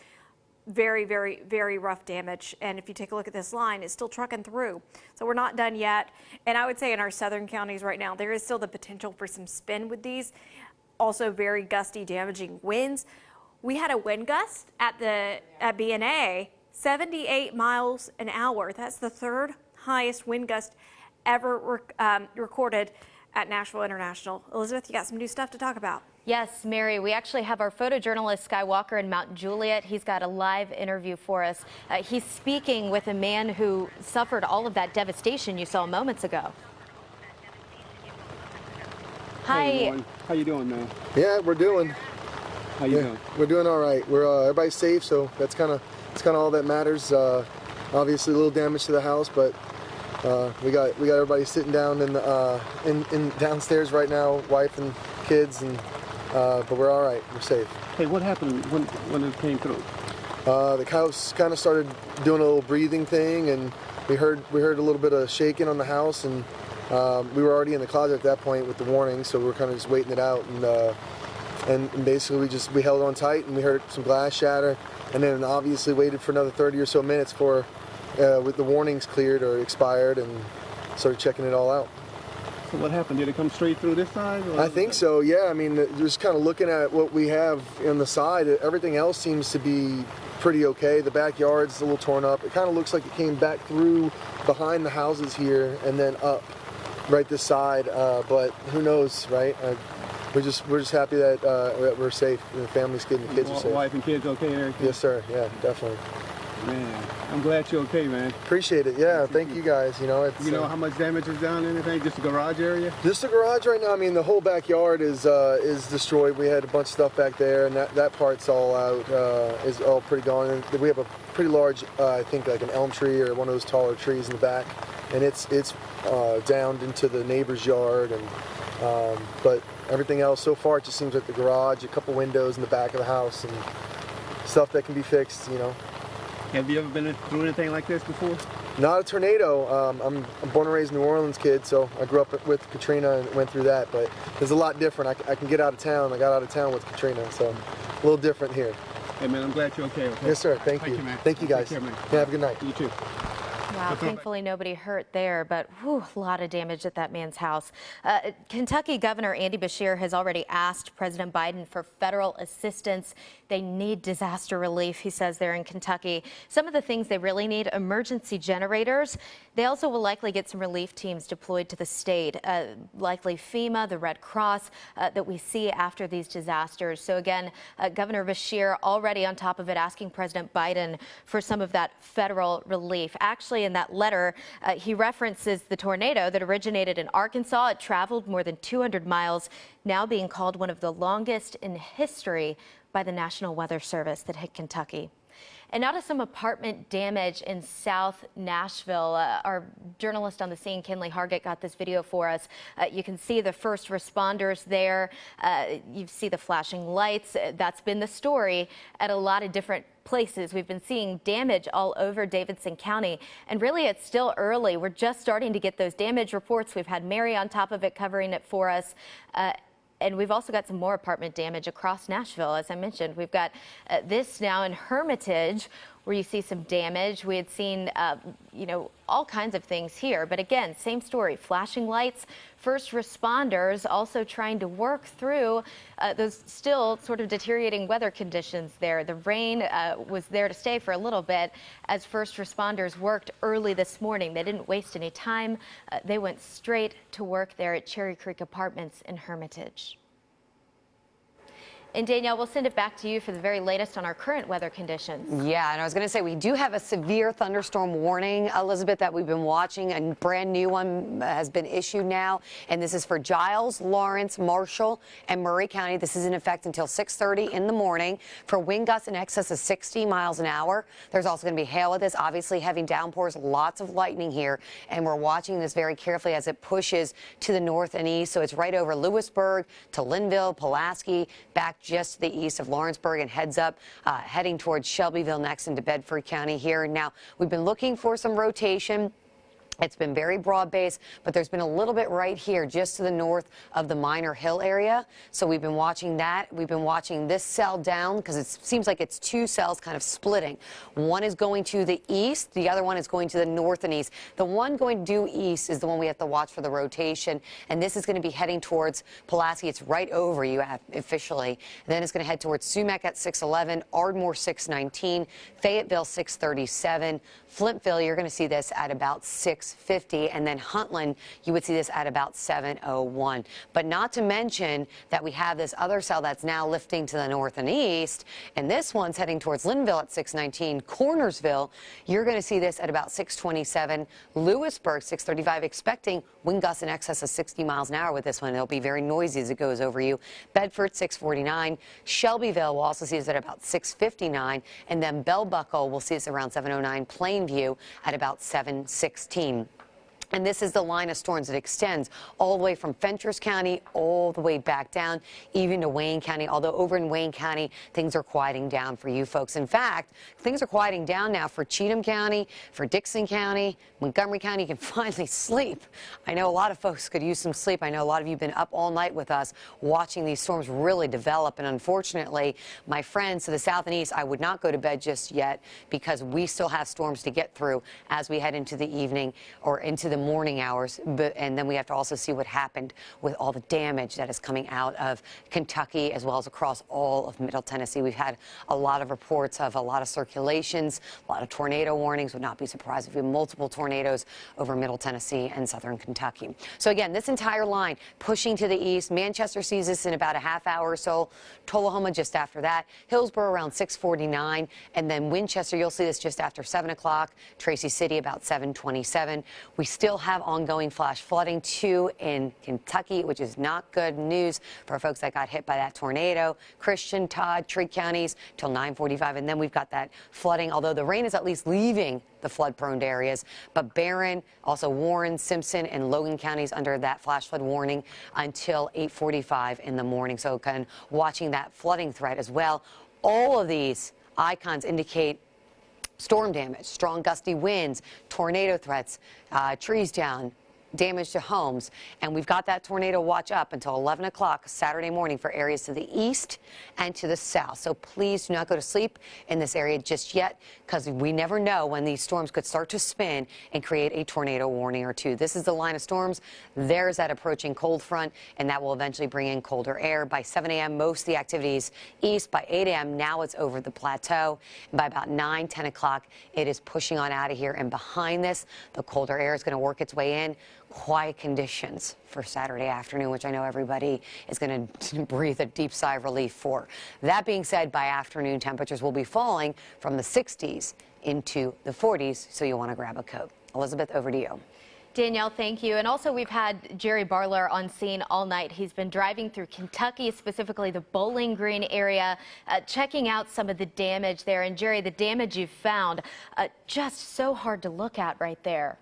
Very, very, very rough damage. And if you take a look at this line, it's still trucking through. So we're not done yet. And I would say in our southern counties right now, there is still the potential for some spin with these. Also very gusty, damaging winds. We had a wind gust at BNA, 78 miles an hour. That's the third highest wind gust ever recorded at Nashville International. Elizabeth, you got some new stuff to talk about. Yes, Mary, we actually have our photojournalist Sky Walker in Mount Juliet. He's got a live interview for us. He's speaking with a man who suffered all of that devastation you saw moments ago. Hi. Hey, everyone. How you doing, man? Yeah, we're doing. How you doing? We're doing all right. We're everybody's safe, so that's kind of all that matters. Obviously, a little damage to the house, but we got everybody sitting down in downstairs right now, wife and kids, and but we're all right. We're safe. Hey, what happened when it came through? The house kind of started doing a little breathing thing, and we heard a little bit of shaking on the house, and we were already in the closet at that point with the warning, so we were kind of just waiting it out, and basically we held on tight, and we heard some glass shatter, and then obviously waited for another 30 or so minutes for with the warnings cleared or expired, and started checking it all out. So what happened? Did it come straight through this side? I think so, yeah. I mean, just kind of looking at what we have on the side, everything else seems to be pretty okay. The backyard's a little torn up. It kind of looks like it came back through behind the houses here and then up right this side, but who knows, right? We're just happy that we're safe. The family's good and the kids are safe. Wife and kids okay and everything? Yes, sir. Yeah, definitely. Man, I'm glad you're okay, man. Appreciate it. Yeah, thank you guys. You know, it's. You know how much damage is down? Anything? Just the garage area? Just the garage right now. I mean, the whole backyard is destroyed. We had a bunch of stuff back there, and that part's all out. Is all pretty gone. And we have a pretty large, I think, like an elm tree or one of those taller trees in the back, and it's downed into the neighbor's yard. And but everything else so far, it just seems like the garage, a couple windows in the back of the house, and stuff that can be fixed. You know. Have you ever been through anything like this before? Not a tornado. I'm born and raised New Orleans kid, so I grew up with Katrina and went through that. But it's a lot different. I can get out of town. I got out of town with Katrina, so a little different here. Hey man, I'm glad you're okay. Yes, sir. Thank you. Man. Thank you, guys. Take care, man. Yeah, have a good night. You too. Wow, thankfully nobody hurt there, but whew, a lot of damage at that man's house. Kentucky Governor Andy Beshear has already asked President Biden for federal assistance. They need disaster relief, he says, there in Kentucky. Some of the things they really need: emergency generators. They also will likely get some relief teams deployed to the state, likely FEMA, the Red Cross, that we see after these disasters. So again, Governor Beshear already on top of it, asking President Biden for some of that federal relief. Actually, in that letter, he references the tornado that originated in Arkansas. It traveled more than 200 miles, now being called one of the longest in history by the National Weather Service that hit Kentucky. And now to some apartment damage in South Nashville. Our journalist on the scene, Kinley Hargett, got this video for us. You can see the first responders there. You see the flashing lights. That's been the story at a lot of different places. We've been seeing damage all over Davidson County, and really it's still early. We're just starting to get those damage reports. We've had Mary on top of it covering it for us. And we've also got some more apartment damage across Nashville. As I mentioned, we've got this now in Hermitage, where you see some damage. We had seen, you know, all kinds of things here. But again, same story, flashing lights. First responders also trying to work through those still sort of deteriorating weather conditions there. The rain was there to stay for a little bit as first responders worked early this morning. They didn't waste any time. They went straight to work there at Cherry Creek Apartments in Hermitage. And Danielle, we'll send it back to you for the very latest on our current weather conditions. Yeah, and I was going to say we do have a severe thunderstorm warning, Elizabeth, that we've been watching. A brand new one has been issued now, and this is for Giles, Lawrence, Marshall, and Murray County. This is in effect until 6:30 in the morning for wind gusts in excess of 60 miles an hour. There's also going to be hail with this, obviously heavy downpours, lots of lightning here, and we're watching this very carefully as it pushes to the north and east. So it's right over Lewisburg to Linville, Pulaski, back just to the east of Lawrenceburg and heads up, heading towards Shelbyville next into Bedford County here. Now, we've been looking for some rotation. It's been very broad-based, but there's been a little bit right here just to the north of the Minor Hill area. So we've been watching that. We've been watching this cell down because it seems like it's two cells kind of splitting. One is going to the east. The other one is going to the north and east. The one going due east is the one we have to watch for the rotation, and this is going to be heading towards Pulaski. It's right over you officially. And then it's going to head towards Sumac at 6:11, Ardmore 6:19, Fayetteville 6:37, Flintville, you're going to see this at about 6:50, and then Huntland, you would see this at about 7:01. But not to mention that we have this other cell that's now lifting to the north and east, and this one's heading towards Linville at 6:19. Cornersville, you're going to see this at about 6:27. Lewisburg, 6:35, expecting wind gusts in excess of 60 miles an hour with this one. It'll be very noisy as it goes over you. Bedford, 6:49. Shelbyville will also see us at about 6:59, and then Bell Buckle will see us around 7:09. Plainview at about 7:16. And this is the line of storms that extends all the way from Fentress County all the way back down, even to Wayne County. Although over in Wayne County, things are quieting down for you folks. In fact, things are quieting down now for Cheatham County, for Dixon County, Montgomery County. You can finally sleep. I know a lot of folks could use some sleep. I know a lot of you have been up all night with us watching these storms really develop. And unfortunately, my friends to the south and east, I would not go to bed just yet because we still have storms to get through as we head into the evening or into the morning hours, and then we have to also see what happened with all the damage that is coming out of Kentucky as well as across all of Middle Tennessee. We've had a lot of reports of a lot of circulations, a lot of tornado warnings. Would not be surprised if we have multiple tornadoes over Middle Tennessee and southern Kentucky. So again, this entire line pushing to the east. Manchester sees this in about a half hour or so. Tullahoma just after that. Hillsborough around 6:49, and then Winchester, you'll see this just after 7 o'clock. Tracy City about 7:27. We still have ongoing flash flooding too in Kentucky, which is not good news for folks that got hit by that tornado. Christian, Todd, Tree counties till 9:45, and then we've got that flooding, although the rain is at least leaving the flood-prone areas. But Barron, also Warren, Simpson, and Logan counties under that flash flood warning until 8:45 in the morning. So kind of watching that flooding threat as well. All of these icons indicate storm damage, strong gusty winds, tornado threats, trees down, damage to homes. And we've got that tornado watch up until 11 o'clock Saturday morning for areas to the east and to the south. So please do not go to sleep in this area just yet, because we never know when these storms could start to spin and create a tornado warning or two. This is the line of storms. There's that approaching cold front, and that will eventually bring in colder air. By 7 a.m., most of the activities east. By 8 a.m., now it's over the plateau. And by about 9, 10 o'clock, it is pushing on out of here. And behind this, the colder air is going to work its way in. Quiet conditions for Saturday afternoon, which I know everybody is going to breathe a deep sigh of relief for. That being said, by afternoon, temperatures will be falling from the 60s into the 40s, so you'll want to grab a coat. Elizabeth, over to you. Danielle, thank you. And also, we've had Jerry Barler on scene all night. He's been driving through Kentucky, specifically the Bowling Green area, checking out some of the damage there. And Jerry, the damage you found, just so hard to look at right there.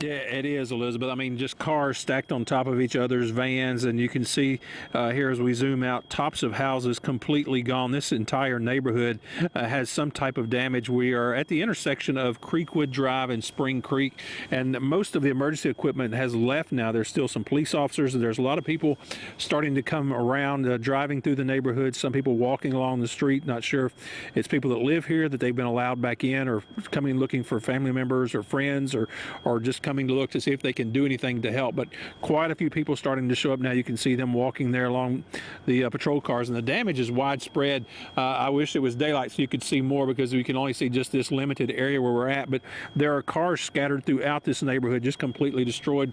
Yeah, it is, Elizabeth. I mean, just cars stacked on top of each other's vans, and you can see here as we zoom out, tops of houses completely gone. This entire neighborhood has some type of damage. We are at the intersection of Creekwood Drive and Spring Creek, and most of the emergency equipment has left now. There's still some police officers, and there's a lot of people starting to come around, driving through the neighborhood, some people walking along the street. Not sure if it's people that live here that they've been allowed back in, or coming looking for family members or friends, or just coming to look to see if they can do anything to help. But quite a few people starting to show up now. You can see them walking there along the patrol cars, and the damage is widespread. I wish it was daylight so you could see more, because we can only see just this limited area where we're at. But there are cars scattered throughout this neighborhood, just completely destroyed.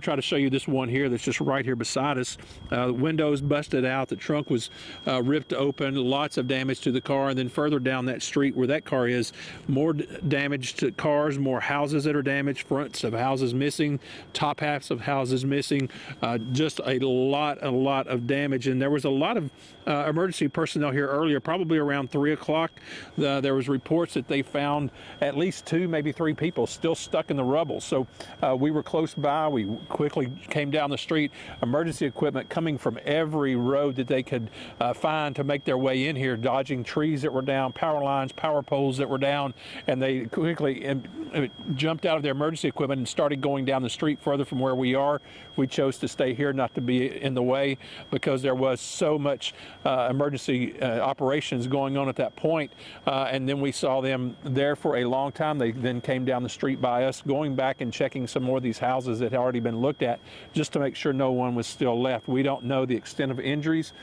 Try to show you this one here that's just right here beside us. Windows busted out, the trunk was ripped open, lots of damage to the car. And then further down that street where that car is, more damage to cars, more houses that are damaged, fronts of houses missing, top halves of houses missing, just a lot of damage. And there was a lot of emergency personnel here earlier, probably around 3 o'clock. There was reports that they found at least 2, maybe 3 people still stuck in the rubble. So we were close by. We quickly came down the street. Emergency equipment coming from every road that they could find to make their way in here, dodging trees that were down, power lines, power poles that were down, and they quickly jumped out of their emergency equipment and started going down the street further from where we are. We chose to stay here, not to be in the way, because there was so much emergency operations going on at that point. And then we saw them there for a long time. They then came down the street by us, going back and checking some more of these houses that had already been looked at, just to make sure no one was still left. We don't know the extent of injuries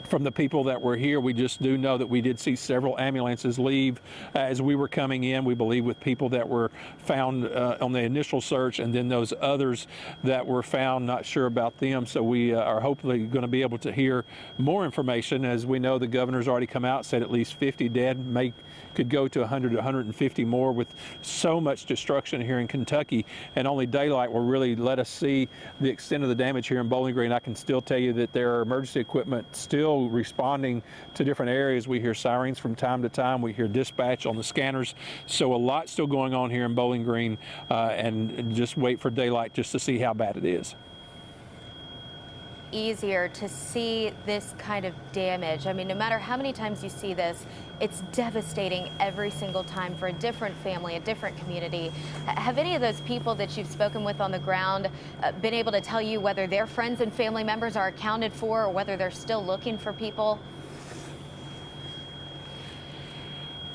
from the people that were here. We just do know that we did see several ambulances leave as we were coming in, we believe, with people that were found on the initial search, and then those others that were found, not sure about them. So we are hopefully going to be able to hear more information. As we know, the governor's already come out, said at least 50 dead, could go to 100 to 150 more, with so much destruction here in Kentucky. And only daylight will really let us see the extent of the damage here in Bowling Green. I can still tell you that there are emergency equipment still responding to different areas. We hear sirens from time to time. We hear dispatch on the scanners. So a lot still going on here in Bowling Green, and just wait for daylight just to see how bad it is. Easier to see this kind of damage. I mean, no matter how many times you see this, it's devastating every single time for a different family, a different community. Have any of those people that you've spoken with on the ground been able to tell you whether their friends and family members are accounted for, or whether they're still looking for people?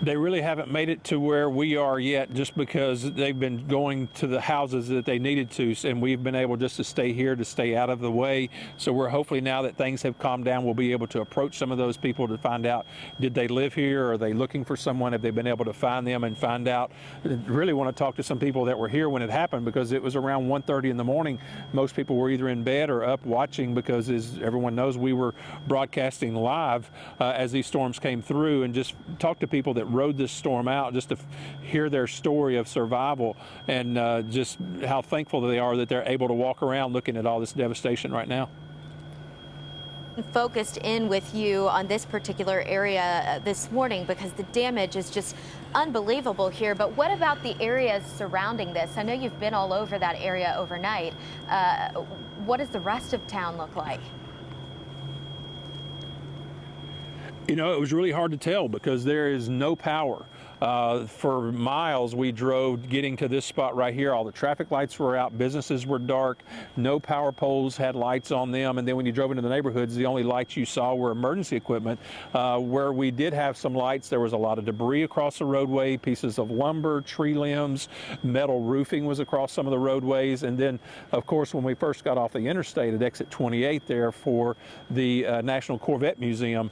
They really haven't made it to where we are yet, just because they've been going to the houses that they needed to, and we've been able just to stay here, to stay out of the way. So we're hopefully, now that things have calmed down, we'll be able to approach some of those people to find out, did they live here? Are they looking for someone? Have they been able to find them and find out? Really want to talk to some people that were here when it happened, because it was around 1:30 in the morning. Most people were either in bed or up watching, because, as everyone knows, we were broadcasting live as these storms came through, and just talk to people that rode this storm out, just to hear their story of survival, and just how thankful they are that they're able to walk around looking at all this devastation right now. Focused in with you on this particular area this morning, because the damage is just unbelievable here. But what about the areas surrounding this? I know you've been all over that area overnight. What does the rest of town look like? You know, it was really hard to tell, because there is no power. For miles we drove getting to this spot right here. All the traffic lights were out, businesses were dark, no power poles had lights on them, and then when you drove into the neighborhoods, the only lights you saw were emergency equipment. Where we did have some lights, there was a lot of debris across the roadway, pieces of lumber, tree limbs, metal roofing was across some of the roadways. And then, of course, when we first got off the interstate at exit 28 there for the National Corvette Museum,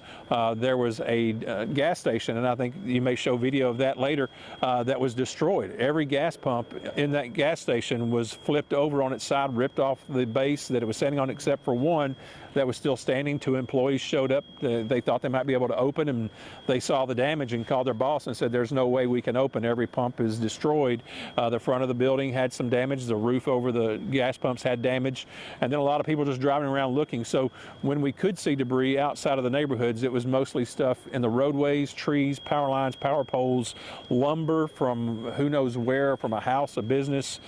there was a gas station, and I think you may show video of that later, that was destroyed. Every gas pump in that gas station was flipped over on its side, ripped off the base that it was standing on, except for one. that was still standing. 2 employees showed up. They thought they might be able to open, and they saw the damage and called their boss and said, there's no way we can open. Every pump is destroyed. The front of the building had some damage. The roof over the gas pumps had damage. And then a lot of people just driving around looking. So when we could see debris outside of the neighborhoods, it was mostly stuff in the roadways, trees, power lines, power poles, lumber from who knows where, from a house, a business,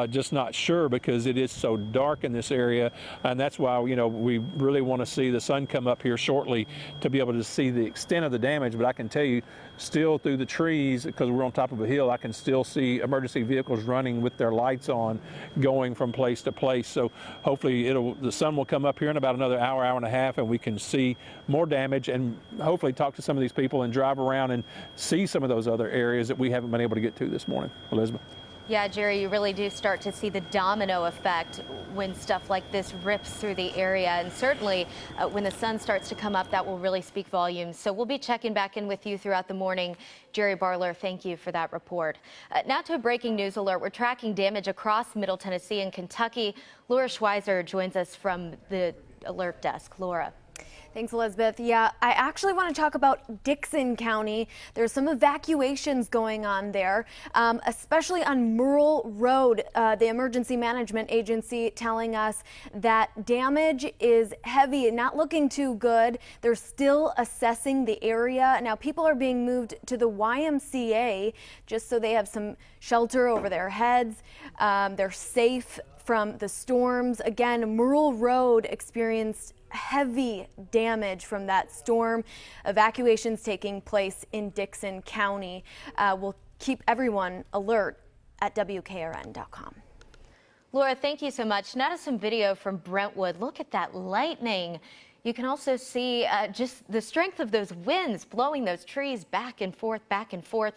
just not sure because it is so dark in this area. And that's why, you know, we really want to see the sun come up here shortly to be able to see the extent of the damage. But I can tell you, still through the trees, because we're on top of a hill, I can still see emergency vehicles running with their lights on, going from place to place. So hopefully the sun will come up here in about another hour, hour and a half, and we can see more damage and hopefully talk to some of these people and drive around and see some of those other areas that we haven't been able to get to this morning. Elizabeth. Yeah, Jerry, you really do start to see the domino effect when stuff like this rips through the area. And certainly when the sun starts to come up, that will really speak volumes. So we'll be checking back in with you throughout the morning. Jerry Barler, thank you for that report. Now to a breaking news alert. We're tracking damage across Middle Tennessee and Kentucky. Laura Schweizer joins us from the alert desk. Laura. Thanks, Elizabeth. Yeah, I actually want to talk about Dickson County. There's some evacuations going on there, especially on Merle Road. The Emergency Management Agency telling us that damage is heavy, not looking too good. They're still assessing the area. Now, people are being moved to the YMCA just so they have some shelter over their heads. They're safe from the storms. Again, Merle Road experienced heavy damage from that storm. Evacuations taking place in Dickson County. We'll keep everyone alert at WKRN.com. Laura, thank you so much. Now to some video from Brentwood. Look at that lightning. You can also see just the strength of those winds blowing those trees back and forth, back and forth.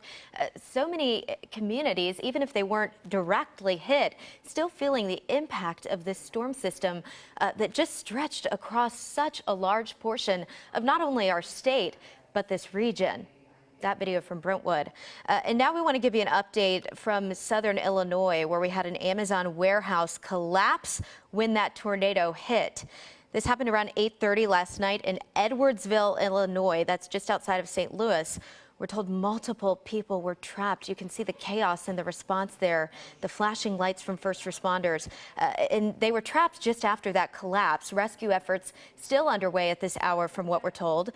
So many communities, even if they weren't directly hit, still feeling the impact of this storm system that just stretched across such a large portion of not only our state, but this region. That video from Brentwood. And now we want to give you an update from southern Illinois, where we had an Amazon warehouse collapse when that tornado hit. This happened around 8:30 last night in Edwardsville, Illinois. That's just outside of St. Louis. We're told multiple people were trapped. You can see the chaos in the response there, the flashing lights from first responders. And they were trapped just after that collapse. Rescue efforts still underway at this hour from what we're told.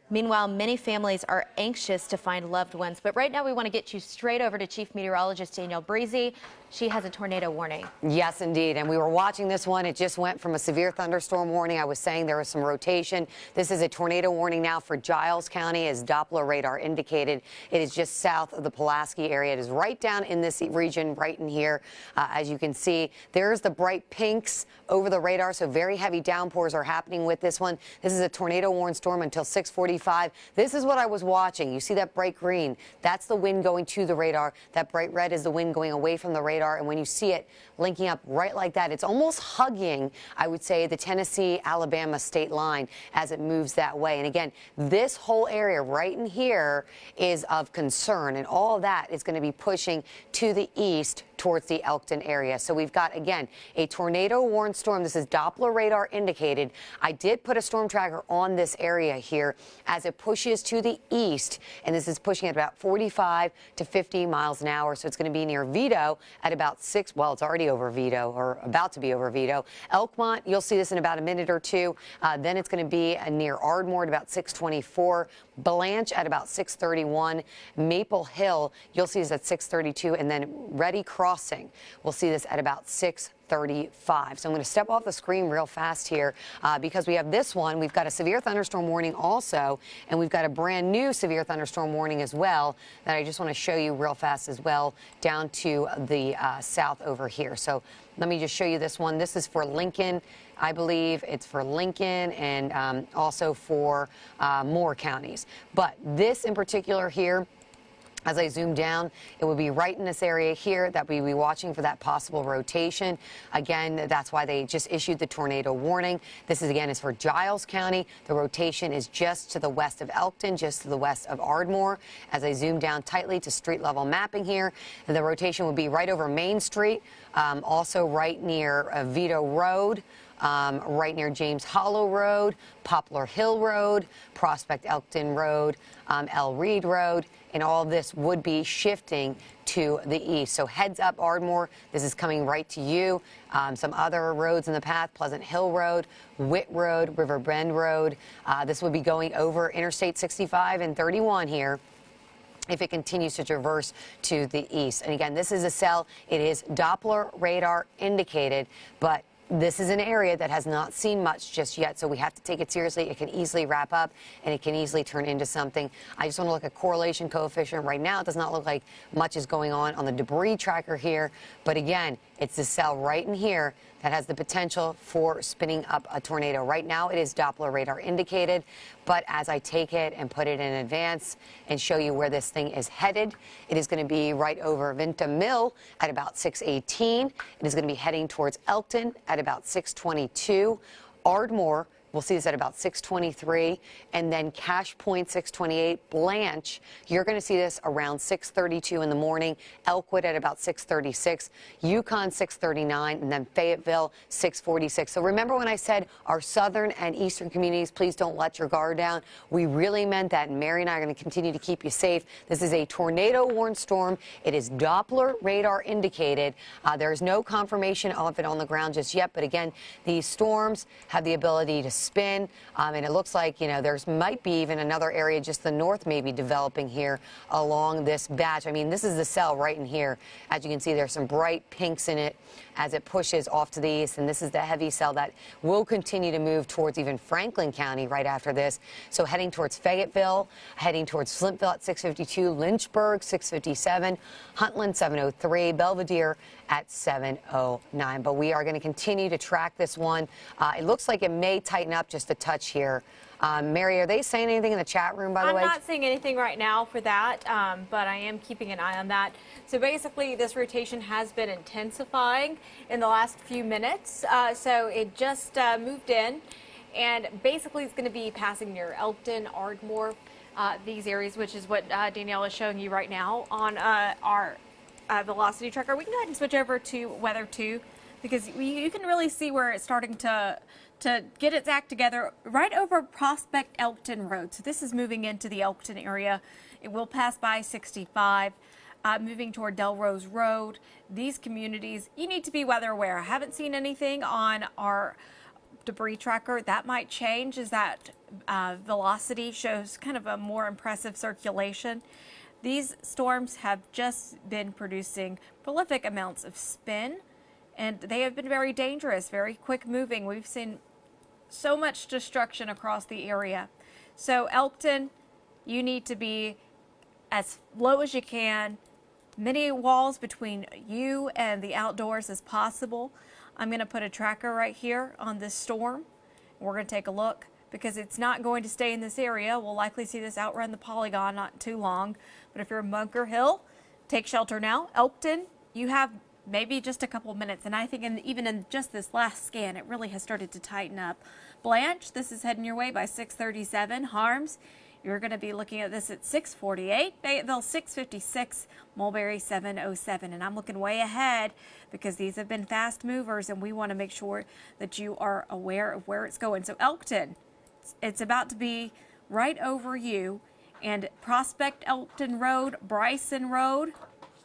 Meanwhile, many families are anxious to find loved ones. But right now, we want to get you straight over to Chief Meteorologist Danielle Breezy. She has a tornado warning. Yes, indeed. And we were watching this one. It just went from a severe thunderstorm warning. I was saying there was some rotation. This is a tornado warning now for Giles County, as Doppler radar indicated. It is just south of the Pulaski area. It is right down in this region, right in here. As you can see, there's the bright pinks over the radar. So very heavy downpours are happening with this one. This is a tornado warning storm until 6:45. This is what I was watching. You see that bright green? That's the wind going to the radar. That bright red is the wind going away from the radar. And when you see it linking up right like that, it's almost hugging, I would say, the Tennessee-Alabama state line as it moves that way. And again, this whole area right in here is of concern, and all of that is going to be pushing to the east towards the Elkton area. So we've got, again, a tornado warned storm. This is Doppler radar indicated. I did put a storm tracker on this area here as it pushes to the east, and this is pushing at about 45 to 50 miles an hour. So it's going to be near Vito at about 6. Well, it's already over Vito, or about to be over Vito. Elkmont, you'll see this in about a minute or two. Then it's going to be near Ardmore at about 6:24. Blanche at about 6:31. Maple Hill, you'll see this at 6:32, and then Ready Crossing, we'll see this at about 6:35. So I'm going to step off the screen real fast here because we have this one. We've got a severe thunderstorm warning also, and we've got a brand new severe thunderstorm warning as well that I just want to show you real fast as well down to the south over here. So let me just show you this one. This is for Lincoln. I believe it's for Lincoln and also for Moore counties. But this in particular here, as I zoom down, it would be right in this area here that we'd be watching for that possible rotation. Again, that's why they just issued the tornado warning. This is, again, is for Giles County. The rotation is just to the west of Elkton, just to the west of Ardmore. As I zoom down tightly to street level mapping here, the rotation would be right over Main Street, also right near Vito Road. right near James Hollow Road, Poplar Hill Road, Prospect Elkton Road, El Reed Road, and all of this would be shifting to the east. So heads up, Ardmore, this is coming right to you. Some other roads in the path, Pleasant Hill Road, Witt Road, River Bend Road. This would be going over Interstate 65 and 31 here if it continues to traverse to the east. And again, this is a cell. It is Doppler radar indicated, but this is an area that has not seen much just yet, so we have to take it seriously. It can easily wrap up, and it can easily turn into something. I just want to look at correlation coefficient. Right now, it does not look like much is going on the debris tracker here, but again, it's the cell right in here that has the potential for spinning up a tornado. Right now, it is Doppler radar indicated, but as I take it and put it in advance and show you where this thing is headed, it is going to be right over Vinta Mill at about 6:18. It is going to be heading towards Elkton at about 6:22. Ardmore, we'll see this at about 6:23, and then Cache Point 6:28. Blanche, you're going to see this around 6:32 in the morning. Elkwood at about 6:36. Yukon 6:39, and then Fayetteville 6:46. So remember when I said our southern and eastern communities, please don't let your guard down. We really meant that, and Mary and I are going to continue to keep you safe. This is a tornado-warned storm. It is Doppler radar indicated. There is no confirmation of it on the ground just yet, but again, these storms have the ability to spin, and it looks like, you know, there's might be even another area just the north maybe developing here along this batch. I mean, this is the cell right in here. As you can see, there's some bright pinks in it as it pushes off to the east, and this is the heavy cell that will continue to move towards even Franklin County right after this. So heading towards Fayetteville, heading towards Flintville at 6:52, Lynchburg 6:57, Huntland 7:03, Belvedere at 7:09. But we are going to continue to track this one. It looks like it may tighten up just a touch here. Mary, are they saying anything in the chat room, by the way? I'm not saying anything right now for that, but I am keeping an eye on that. So basically, this rotation has been intensifying in the last few minutes. So it just moved in, and basically it's going to be passing near Elkton, Ardmore, these areas, which is what Danielle is showing you right now on our velocity tracker. We can go ahead and switch over to Weather 2, because you can really see where it's starting to get its act together right over Prospect Elkton Road. So this is moving into the Elkton area. It will pass by 65, moving toward Delrose Road. These communities, you need to be weather aware. I haven't seen anything on our debris tracker. That might change as that velocity shows kind of a more impressive circulation. These storms have just been producing prolific amounts of spin, and they have been very dangerous, very quick moving. We've seen so much destruction across the area. So Elkton, you need to be as low as you can, many walls between you and the outdoors as possible. I'm going to put a tracker right here on this storm. We're going to take a look, because it's not going to stay in this area. We'll likely see this outrun the polygon not too long. But if you're in Bunker Hill, take shelter now. Elkton, you have maybe just a couple minutes, and I think even in just this last scan, it really has started to tighten up. Blanche, this is heading your way by 6:37. Harms, you're going to be looking at this at 6:48. Fayetteville 6:56. Mulberry 7:07. And I'm looking way ahead, because these have been fast movers, and we want to make sure that you are aware of where it's going. So Elkton, it's about to be right over you, and Prospect Elkton Road, Bryson Road,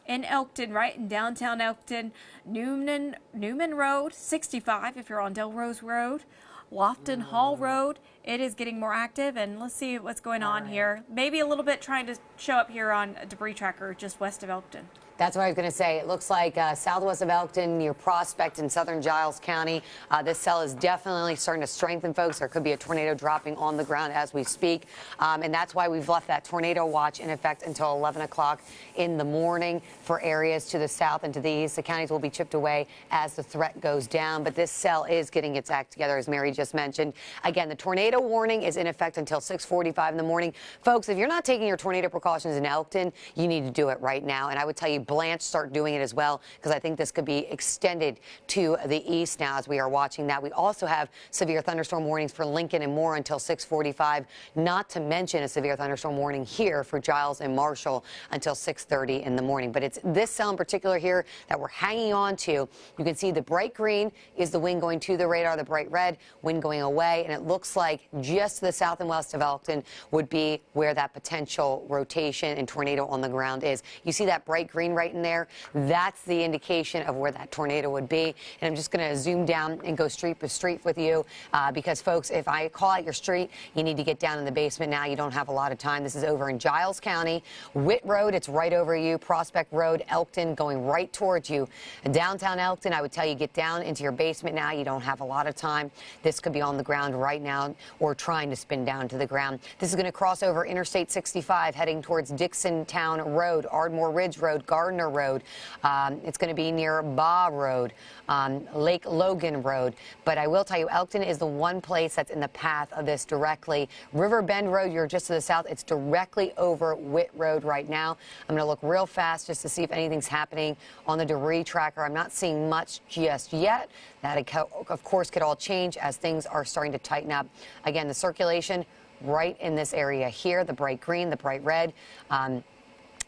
in Elkton, right in downtown Elkton, Newman Road, 65 if you're on Delrose Road, Lofton Hall Road. It is getting more active, and let's see what's going on here. Maybe a little bit trying to show up here on a debris tracker just west of Elkton. That's what I was going to say. It looks like southwest of Elkton, near Prospect in southern Giles County. This cell is definitely starting to strengthen, folks. There could be a tornado dropping on the ground as we speak. And that's why we've left that tornado watch in effect until 11 o'clock in the morning for areas to the south and to the east. The counties will be chipped away as the threat goes down. But this cell is getting its act together, as Mary just mentioned. Again, the tornado tornado warning is in effect until 6:45 in the morning. Folks, if you're not taking your tornado precautions in Elkton, you need to do it right now. And I would tell you, Blanche, start doing it as well, because I think this could be extended to the east now as we are watching that. We also have severe thunderstorm warnings for Lincoln and Moore until 6:45, not to mention a severe thunderstorm warning here for Giles and Marshall until 6:30 in the morning. But it's this cell in particular here that we're hanging on to. You can see the bright green is the wind going to the radar, the bright red wind going away, and it looks like just to the south and west of Elkton would be where that potential rotation and tornado on the ground is. You see that bright green right in there? That's the indication of where that tornado would be. And I'm just going to zoom down and go street by street with you because, folks, if I call out your street, you need to get down in the basement now. You don't have a lot of time. This is over in Giles County. Witt Road, it's right over you. Prospect Road, Elkton, going right towards you. Downtown Elkton, I would tell you, get down into your basement now. You don't have a lot of time. This could be on the ground right now or trying to spin down to the ground. This is going to cross over Interstate 65 heading towards Dixon Town Road, Ardmore Ridge Road, Gardner Road. It's going to be near Baugh Road, Lake Logan Road. But I will tell you, Elkton is the one place that's in the path of this directly. River Bend Road, you're just to the south. It's directly over Witt Road right now. I'm going to look real fast just to see if anything's happening on the debris tracker. I'm not seeing much just yet. That, of course, could all change as things are starting to tighten up. Again, the circulation right in this area here, the bright green, the bright red,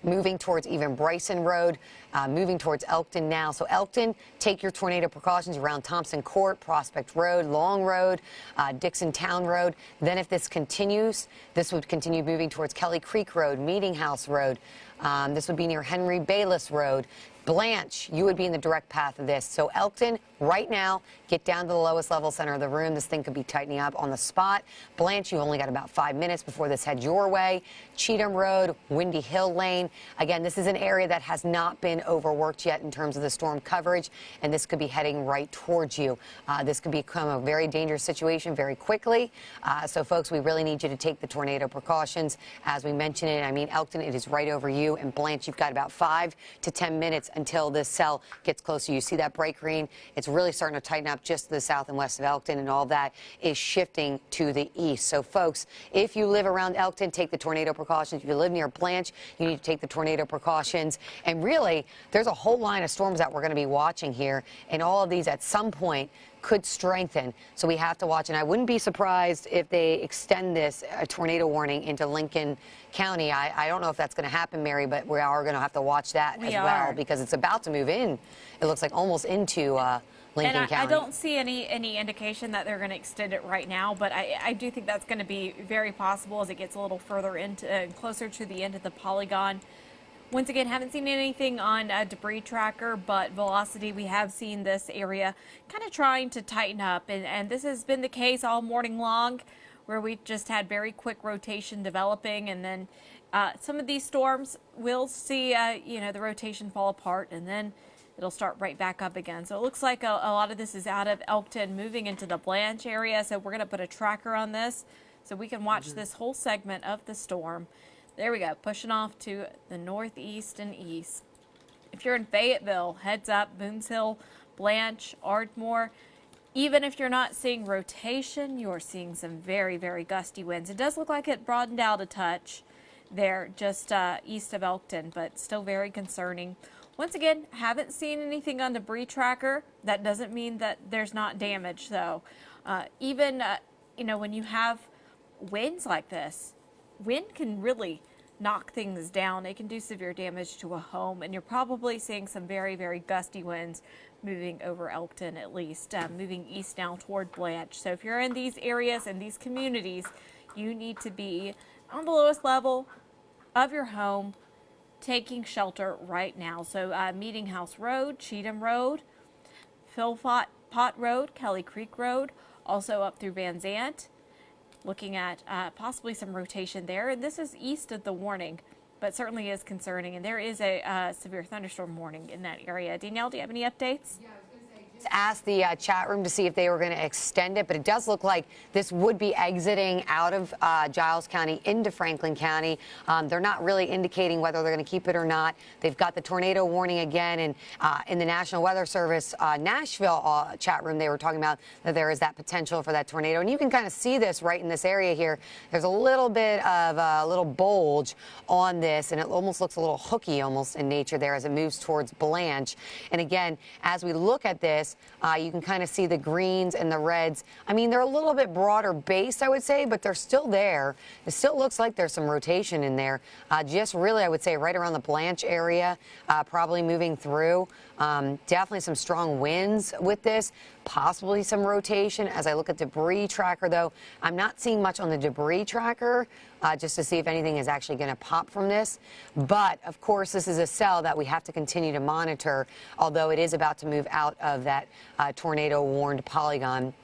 moving towards even Bryson Road, moving towards Elkton now. So Elkton, take your tornado precautions around Thompson Court, Prospect Road, Long Road, Dixon Town Road. Then if this continues, this would continue moving towards Kelly Creek Road, Meeting House Road. This would be near Henry Bayless Road. Blanche, you would be in the direct path of this. So Elkton, right now, get down to the lowest level center of the room. This thing could be tightening up on the spot. Blanche, you only got about 5 minutes before this heads your way. Cheatham Road, Windy Hill Lane. Again, this is an area that has not been overworked yet in terms of the storm coverage, and this could be heading right towards you. This could become a very dangerous situation very quickly. So, folks, we really need you to take the tornado precautions. As we mentioned it, I mean, Elkton, it is right over you. And Blanche, you've got about 5 to 10 minutes until this cell gets closer. You see that bright green? It's really starting to tighten up just to the south and west of Elkton, and all that is shifting to the east. So, folks, if you live around Elkton, take the tornado precautions. If you live near Blanche, you need to take the tornado precautions. And really, there's a whole line of storms that we're going to be watching here, and all of these at some point could strengthen. So we have to watch, and I wouldn't be surprised if they extend this tornado warning into Lincoln County. I don't know if that's going to happen, Mary, but we are going to have to watch that as well, because it's about to move in. It looks like almost into Lincoln County. I don't see any indication that they're going to extend it right now, but I do think that's going to be very possible as it gets a little further into closer to the end of the polygon. Once again, haven't seen anything on a debris tracker, but velocity, we have seen this area kind of trying to tighten up. And this has been the case all morning long, where we just had very quick rotation developing. And then some of these storms will see, the rotation fall apart, and then it'll start right back up again. So it looks like a lot of this is out of Elkton moving into the Blanche area. So we're going to put a tracker on this so we can watch this whole segment of the storm. There we go, pushing off to the northeast and east. If you're in Fayetteville, heads up, Boones Hill, Blanche, Ardmore. Even if you're not seeing rotation, you're seeing some very, very gusty winds. It does look like it broadened out a touch there just east of Elkton, but still very concerning. Once again, haven't seen anything on debris tracker. That doesn't mean that there's not damage, though. Even, when you have winds like this, wind can really knock things down. It can do severe damage to a home, and you're probably seeing some very, very gusty winds moving over Elkton, at least, moving east now toward Blanche. So if you're in these areas and these communities, you need to be on the lowest level of your home, taking shelter right now. So Meeting House Road, Cheatham Road, Philpott Road, Kelly Creek Road, also up through Van Zant. Looking at possibly some rotation there. And this is east of the warning, but certainly is concerning. And there is a severe thunderstorm warning in that area. Danielle, do you have any updates? Yeah, I was going to say, just asked the chat room to see if they were going to extend it, but it does look like this would be exiting out of Giles County into Franklin County. They're not really indicating whether they're going to keep it or not. They've got the tornado warning again, and in the National Weather Service Nashville chat room, they were talking about that there is that potential for that tornado. And you can kind of see this right in this area here. There's a little bit of a little bulge on this, and it almost looks a little hooky almost in nature there as it moves towards Blanche. And again, as we look at this, you can kind of see the greens and the reds. I mean, they're a little bit broader based, I would say, but they're still there. It still looks like there's some rotation in there. Just really, I would say, right around the Blanche area, probably moving through. Definitely some strong winds with this, possibly some rotation. As I look at debris tracker, though, I'm not seeing much on the debris tracker just to see if anything is actually going to pop from this. But, of course, this is a cell that we have to continue to monitor, although it is about to move out of that tornado-warned polygon.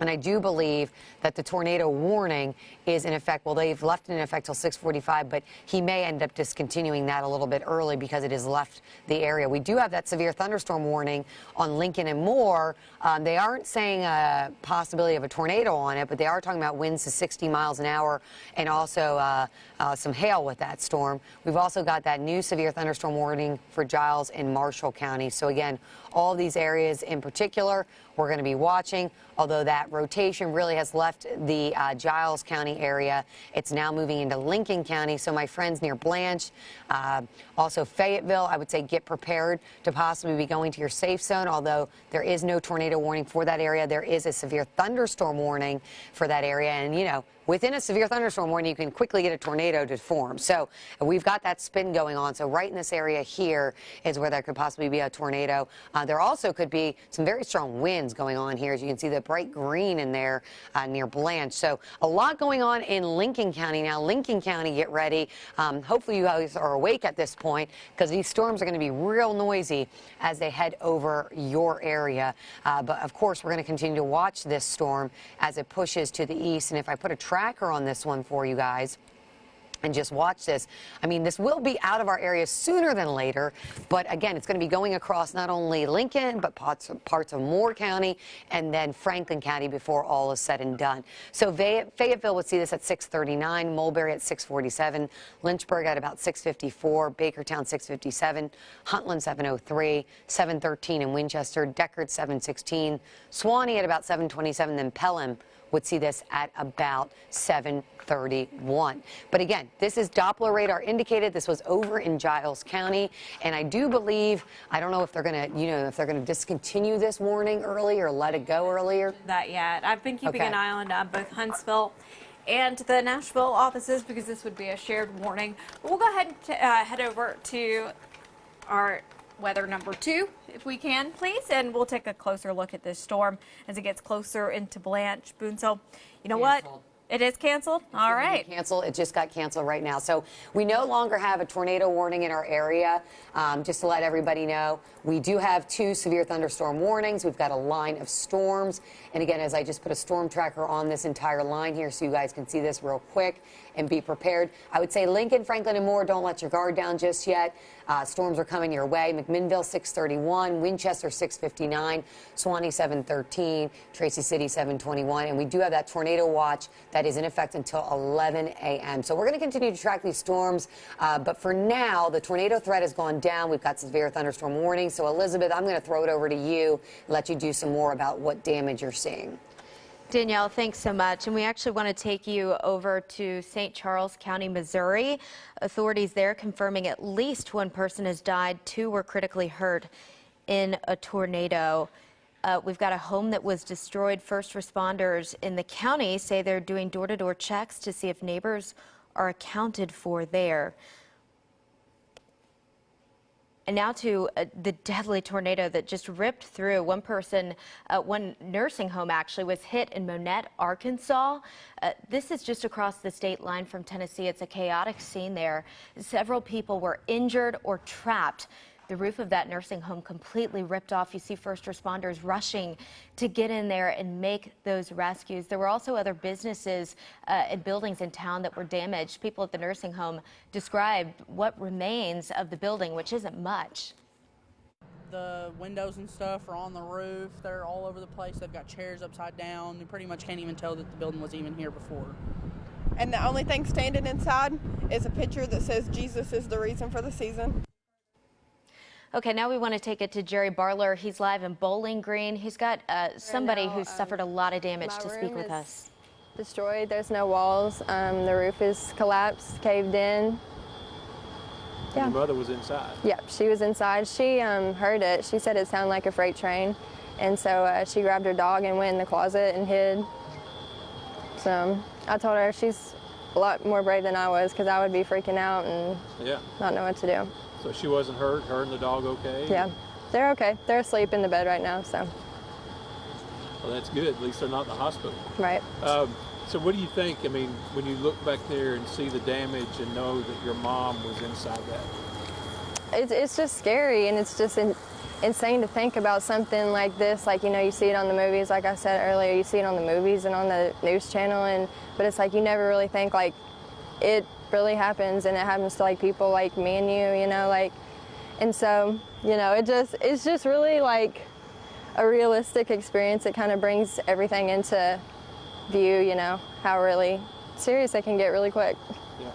And I do believe that the tornado warning is in effect. Well, they've left it in effect till 6:45, but he may end up discontinuing that a little bit early because it has left the area. We do have that severe thunderstorm warning on Lincoln and Moore. They aren't saying a possibility of a tornado on it, but they are talking about winds to 60 miles an hour and also some hail with that storm. We've also got that new severe thunderstorm warning for Giles and Marshall County. So again, all these areas in particular, we're going to be watching, although that rotation really has left the Giles County area. It's now moving into Lincoln County. So my friends near Blanche, also Fayetteville, I would say get prepared to possibly be going to your safe zone, although there is no tornado warning for that area. There is a severe thunderstorm warning for that area. And, you know, within a severe thunderstorm warning, you can quickly get a tornado to form. So we've got that spin going on. So right in this area here is where there could possibly be a tornado. There also could be some very strong winds going on here. As you can see, the bright green in there near Blanche. So a lot going on in Lincoln County. Now, Lincoln County, get ready. Hopefully you guys are awake at this point because these storms are going to be real noisy as they head over your area. But of course, we're going to continue to watch this storm as it pushes to the east. And if I put a tracker on this one for you guys and just watch this, I mean, this will be out of our area sooner than later, but again, it's going to be going across not only Lincoln, but parts of Moore County and then Franklin County before all is said and done. So Fayetteville would see this at 6:39, Mulberry at 6:47, Lynchburg at about 6:54, Bakertown 6:57, Huntland 7:03, 7:13 in Winchester, Deckard 7:16, Suwanee at about 7:27, then Pelham would see this at about 7:31. But again, this is Doppler radar indicated. This was over in Giles County, and I do believe, I don't know if they're going to, if they're going to discontinue this warning early or let it go earlier. That yet. I've been keeping Okay. an eye on both Huntsville and the Nashville offices because this would be a shared warning. But we'll go ahead and head over to our weather number 2, if we can, please, and we'll take a closer look at this storm as it gets closer into Blanche. Boonsell, you know what? It is canceled? All right. It just got canceled right now. So we no longer have a tornado warning in our area. Just to let everybody know, we do have 2 severe thunderstorm warnings. We've got a line of storms. And again, as I just put a storm tracker on this entire line here so you guys can see this real quick and be prepared. I would say Lincoln, Franklin, and Moore, don't let your guard down just yet. Storms are coming your way. McMinnville 6:31, Winchester 6:59, Suwanee 7:13, Tracy City 7:21. And we do have that tornado watch that is in effect until 11 a.m. So we're going to continue to track these storms. But for now, the tornado threat has gone down. We've got severe thunderstorm warnings. So Elizabeth, I'm going to throw it over to you, let you do some more about what damage you're seeing. Danielle, thanks so much. And we actually want to take you over to St. Charles County, Missouri. Authorities there confirming at least 1 person has died, 2 were critically hurt in a tornado. We've got a home that was destroyed. First responders in the county say they're doing door-to-door checks to see if neighbors are accounted for there. And now to the deadly tornado that just ripped through. One person, one nursing home actually was hit in Monette, Arkansas. This is just across the state line from Tennessee. It's a chaotic scene there. Several people were injured or trapped. The roof of that nursing home completely ripped off. You see first responders rushing to get in there and make those rescues. There were also other businesses and buildings in town that were damaged. People at the nursing home described what remains of the building, which isn't much. The windows and stuff are on the roof. They're all over the place. They've got chairs upside down. You pretty much can't even tell that the building was even here before. And the only thing standing inside is a picture that says Jesus is the reason for the season. Okay, now we want to take it to Jerry Barler. He's live in Bowling Green. He's got somebody who's suffered a lot of damage to speak with us. Destroyed. There's no walls. The roof is collapsed, caved in. Yeah. Your mother was inside. Yep, she was inside. She heard it. She said it sounded like a freight train, and so she grabbed her dog and went in the closet and hid. So I told her she's a lot more brave than I was, because I would be freaking out and not know what to do. So she wasn't hurt. Her and the dog okay? Yeah, they're okay. They're asleep in the bed right now. So. Well, that's good. At least they're not in the hospital. Right. So what do you think? I mean, when you look back there and see the damage and know that your mom was inside that? It's just scary, and it's just insane to think about something like this. Like, you know, you see it on the movies, like I said earlier, you see it on the movies and on the news channel, but it's like you never really think like it really happens, and it happens to like people like me and you know, like, and so, you know, it's just really like a realistic experience. It kind of brings everything into view, you know, how really serious it can get really quick. Yeah.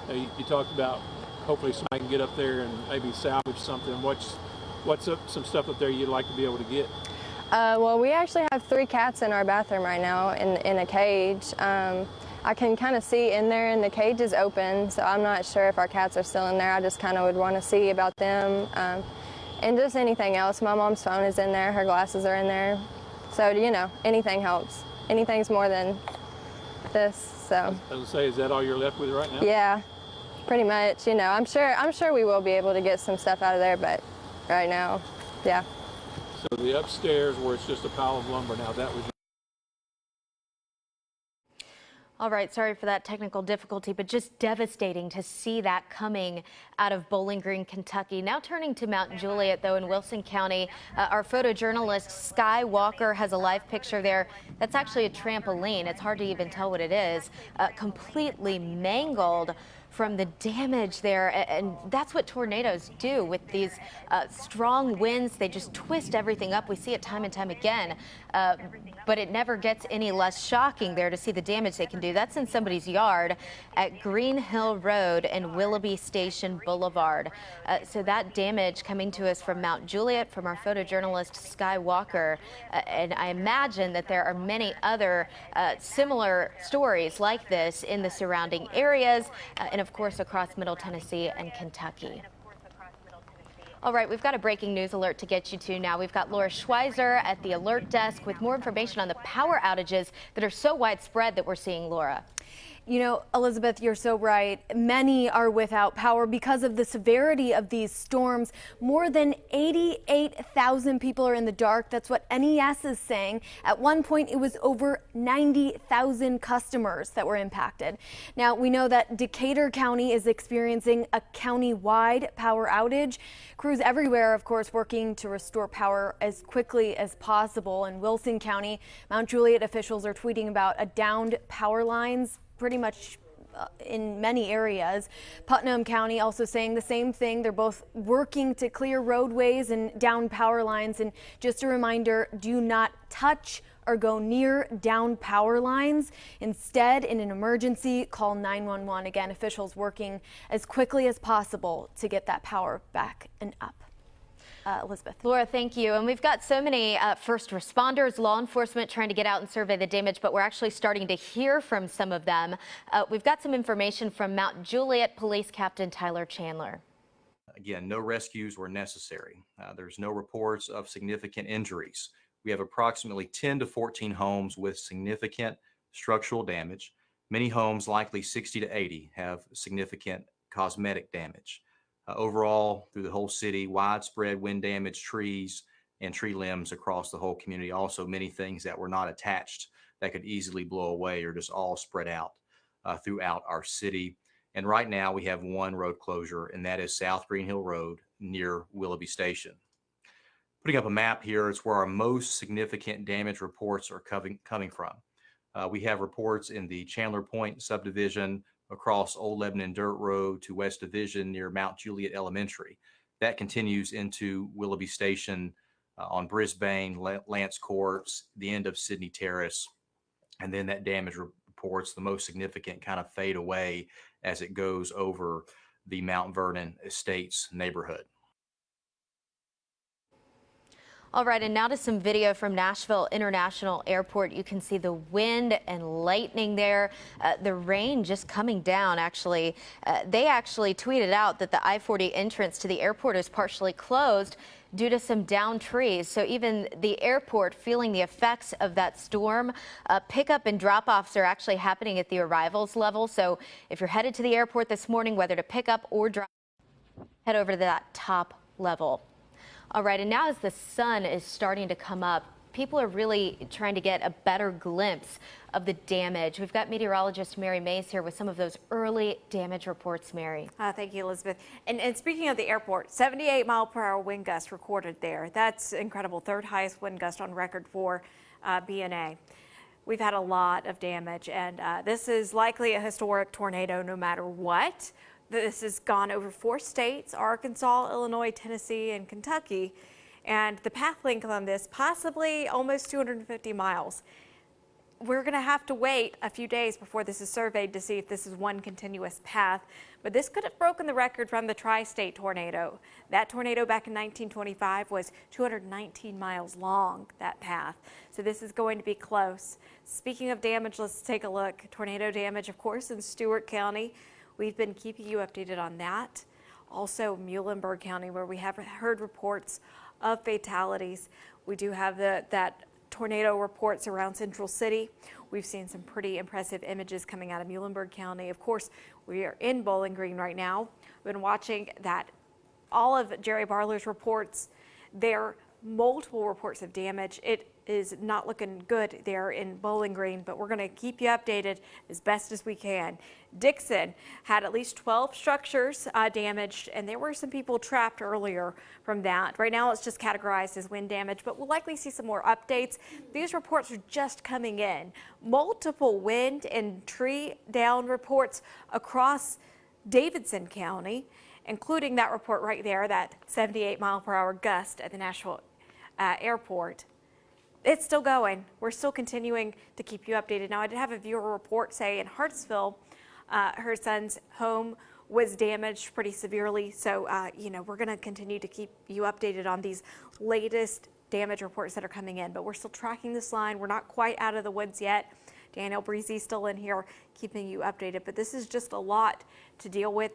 Now, you talked about hopefully somebody can get up there and maybe salvage something. What's up, some stuff up there you'd like to be able to get? Well, we actually have 3 cats in our bathroom right now in a cage. I can kind of see in there, and the cage is open, so I'm not sure if our cats are still in there. I just kind of would want to see about them. And just anything else. My mom's phone is in there, her glasses are in there. So, you know, anything helps. Anything's more than this, so. I was going to say, is that all you're left with right now? Yeah, pretty much. You know, I'm sure we will be able to get some stuff out of there, but right now, yeah. So the upstairs where it's just a pile of lumber now, that was. All right, sorry for that technical difficulty, but just devastating to see that coming out of Bowling Green, Kentucky. Now turning to Mount Juliet, though, in Wilson County, our photojournalist Sky Walker has a live picture there. That's actually a trampoline. It's hard to even tell what it is. Completely mangled from the damage there, and that's what tornadoes do with these strong winds. They just twist everything up. We see it time and time again, but it never gets any less shocking there to see the damage they can do. That's in somebody's yard at Green Hill Road and Willoughby Station Boulevard. So that damage coming to us from Mount Juliet from our photojournalist Sky Walker, and I imagine that there are many other similar stories like this in the surrounding areas, and of course across Middle Tennessee and Kentucky. All right, we've got a breaking news alert to get you to now. We've got Laura Schweizer at the alert desk with more information on the power outages that are so widespread that we're seeing, Laura. You know, Elizabeth, you're so right. Many are without power because of the severity of these storms. More than 88,000 people are in the dark. That's what NES is saying. At one point, it was over 90,000 customers that were impacted. Now, we know that Decatur County is experiencing a county-wide power outage. Crews everywhere, of course, working to restore power as quickly as possible. In Wilson County, Mount Juliet officials are tweeting about a downed power lines pretty much in many areas. Putnam County also saying the same thing. They're both working to clear roadways and down power lines. And just a reminder, do not touch or go near down power lines. Instead, in an emergency, call 911. Again, officials working as quickly as possible to get that power back and up. Elizabeth. Laura, thank you. And we've got so many first responders, law enforcement trying to get out and survey the damage, but we're actually starting to hear from some of them. We've got some information from Mount Juliet Police Captain Tyler Chandler. Again, no rescues were necessary. There's no reports of significant injuries. We have approximately 10 to 14 homes with significant structural damage. Many homes, likely 60 to 80, have significant cosmetic damage. Overall, through the whole city, widespread wind damage, trees and tree limbs across the whole community. Also, many things that were not attached that could easily blow away or just all spread out throughout our city. And right now we have one road closure, and that is South Green Hill Road near Willoughby Station. Putting up a map here, it's where our most significant damage reports are coming from. We have reports in the Chandler Point subdivision, across Old Lebanon Dirt Road to West Division near Mount Juliet Elementary. That continues into Willoughby Station on Brisbane, Lance Courts, the end of Sydney Terrace, and then that damage reports the most significant kind of fade away as it goes over the Mount Vernon Estates neighborhood. All right, and now to some video from Nashville International Airport. You can see the wind and lightning there. The rain just coming down, actually. They actually tweeted out that the I-40 entrance to the airport is partially closed due to some downed trees. So even the airport feeling the effects of that storm. Pickup and drop-offs are actually happening at the arrivals level. So if you're headed to the airport this morning, whether to pick up or drop, head over to that top level. All right, and now as the sun is starting to come up, people are really trying to get a better glimpse of the damage. We've got meteorologist Mary Mays here with some of those early damage reports, Mary. Thank you, Elizabeth. And speaking of the airport, 78-mile-per-hour wind gust recorded there. That's incredible. Third highest wind gust on record for BNA. We've had a lot of damage, and this is likely a historic tornado no matter what. This has gone over 4 states, Arkansas, Illinois, Tennessee, and Kentucky. And the path length on this, possibly almost 250 miles. We're going to have to wait a few days before this is surveyed to see if this is one continuous path. But this could have broken the record from the tri-state tornado. That tornado back in 1925 was 219 miles long, that path. So this is going to be close. Speaking of damage, let's take a look. Tornado damage, of course, in Stewart County. We've been keeping you updated on that. Also, Muhlenberg County, where we have heard reports of fatalities. We do have that tornado reports around Central City. We've seen some pretty impressive images coming out of Muhlenberg County. Of course, we are in Bowling Green right now. We've been watching that. All of Jerry Barler's reports, there are multiple reports of damage. It is not looking good there in Bowling Green, but we're going to keep you updated as best as we can. Dixon had at least 12 structures damaged, and there were some people trapped earlier from that. Right now it's just categorized as wind damage, but we'll likely see some more updates. These reports are just coming in. Multiple wind and tree down reports across Davidson County, including that report right there, that 78-mile-per-hour gust at the Nashville airport. It's still going. We're still continuing to keep you updated. Now, I did have a viewer report say in Hartsville, her son's home was damaged pretty severely. So, you know, we're going to continue to keep you updated on these latest damage reports that are coming in. But we're still tracking this line. We're not quite out of the woods yet. Danielle Breezy still in here keeping you updated. But this is just a lot to deal with.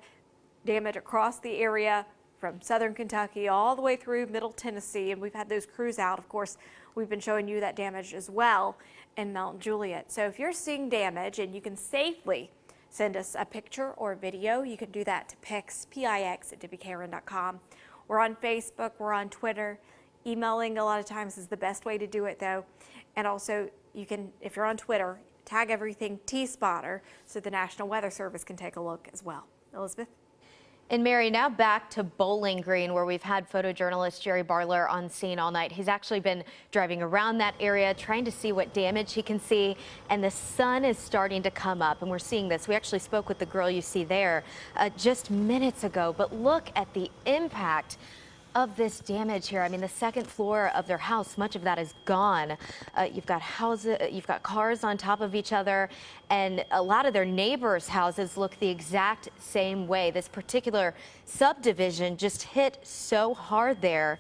Damage across the area from southern Kentucky all the way through middle Tennessee. And we've had those crews out, of course. We've been showing you that damage as well in Mount Juliet. So if you're seeing damage and you can safely send us a picture or a video, you can do that to PIX, P-I-X, at WKRN.com. We're on Facebook, we're on Twitter. Emailing a lot of times is the best way to do it, though. And also, you can, if you're on Twitter, tag everything T-Spotter so the National Weather Service can take a look as well. Elizabeth? And Mary, now back to Bowling Green, where we've had photojournalist Jerry Barler on scene all night. He's actually been driving around that area, trying to see what damage he can see. And the sun is starting to come up, and we're seeing this. We actually spoke with the girl you see there just minutes ago. But look at the impact of this damage here. I mean, the second floor of their house, much of that is gone. You've got houses, you've got cars on top of each other, and a lot of their neighbors' houses look the exact same way. This particular subdivision just hit so hard there.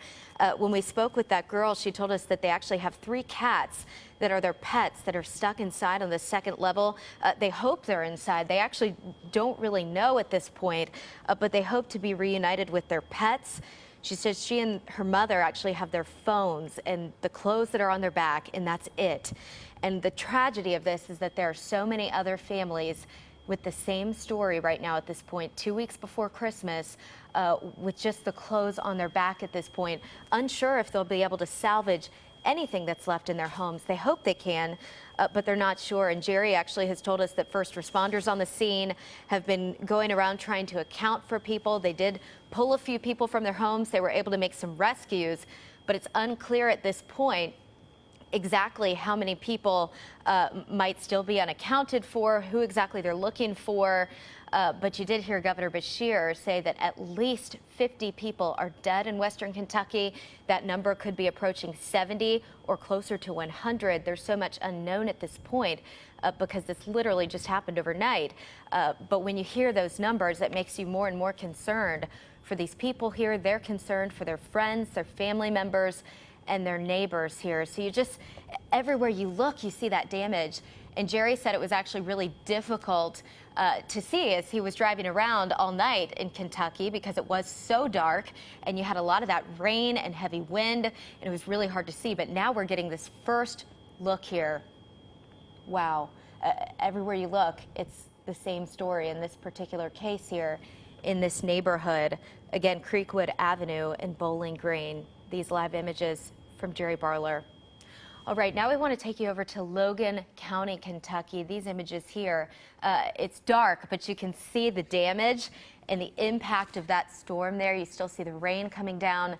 When we spoke with that girl, she told us that they actually have 3 cats that are their pets that are stuck inside on the second level. They hope they're inside. They actually don't really know at this point, but they hope to be reunited with their pets. She says she and her mother actually have their phones and the clothes that are on their back, and that's it. And the tragedy of this is that there are so many other families with the same story right now at this point, 2 weeks before Christmas, with just the clothes on their back at this point, unsure if they'll be able to salvage anything that's left in their homes. They hope they can, but they're not sure. And Jerry actually has told us that first responders on the scene have been going around trying to account for people. They did pull a few people from their homes. They were able to make some rescues, but it's unclear at this point exactly how many people might still be unaccounted for, who exactly they're looking for. But you did hear Governor Beshear say that at least 50 people are dead in western Kentucky. That number could be approaching 70 or closer to 100. There's so much unknown at this point because this literally just happened overnight. But when you hear those numbers, it makes you more and more concerned for these people here. They're concerned for their friends, their family members, and their neighbors here. So you just, everywhere you look, you see that damage. And Jerry said it was actually really difficult to see as he was driving around all night in Kentucky because it was so dark and you had a lot of that rain and heavy wind and it was really hard to see. But now we're getting this first look here. Wow. Everywhere you look, it's the same story in this particular case here in this neighborhood. Again, Creekwood Avenue and Bowling Green. These live images from Jerry Barler. All right, now we want to take you over to Logan County, Kentucky. These images here, it's dark, but you can see the damage and the impact of that storm there. You still see the rain coming down.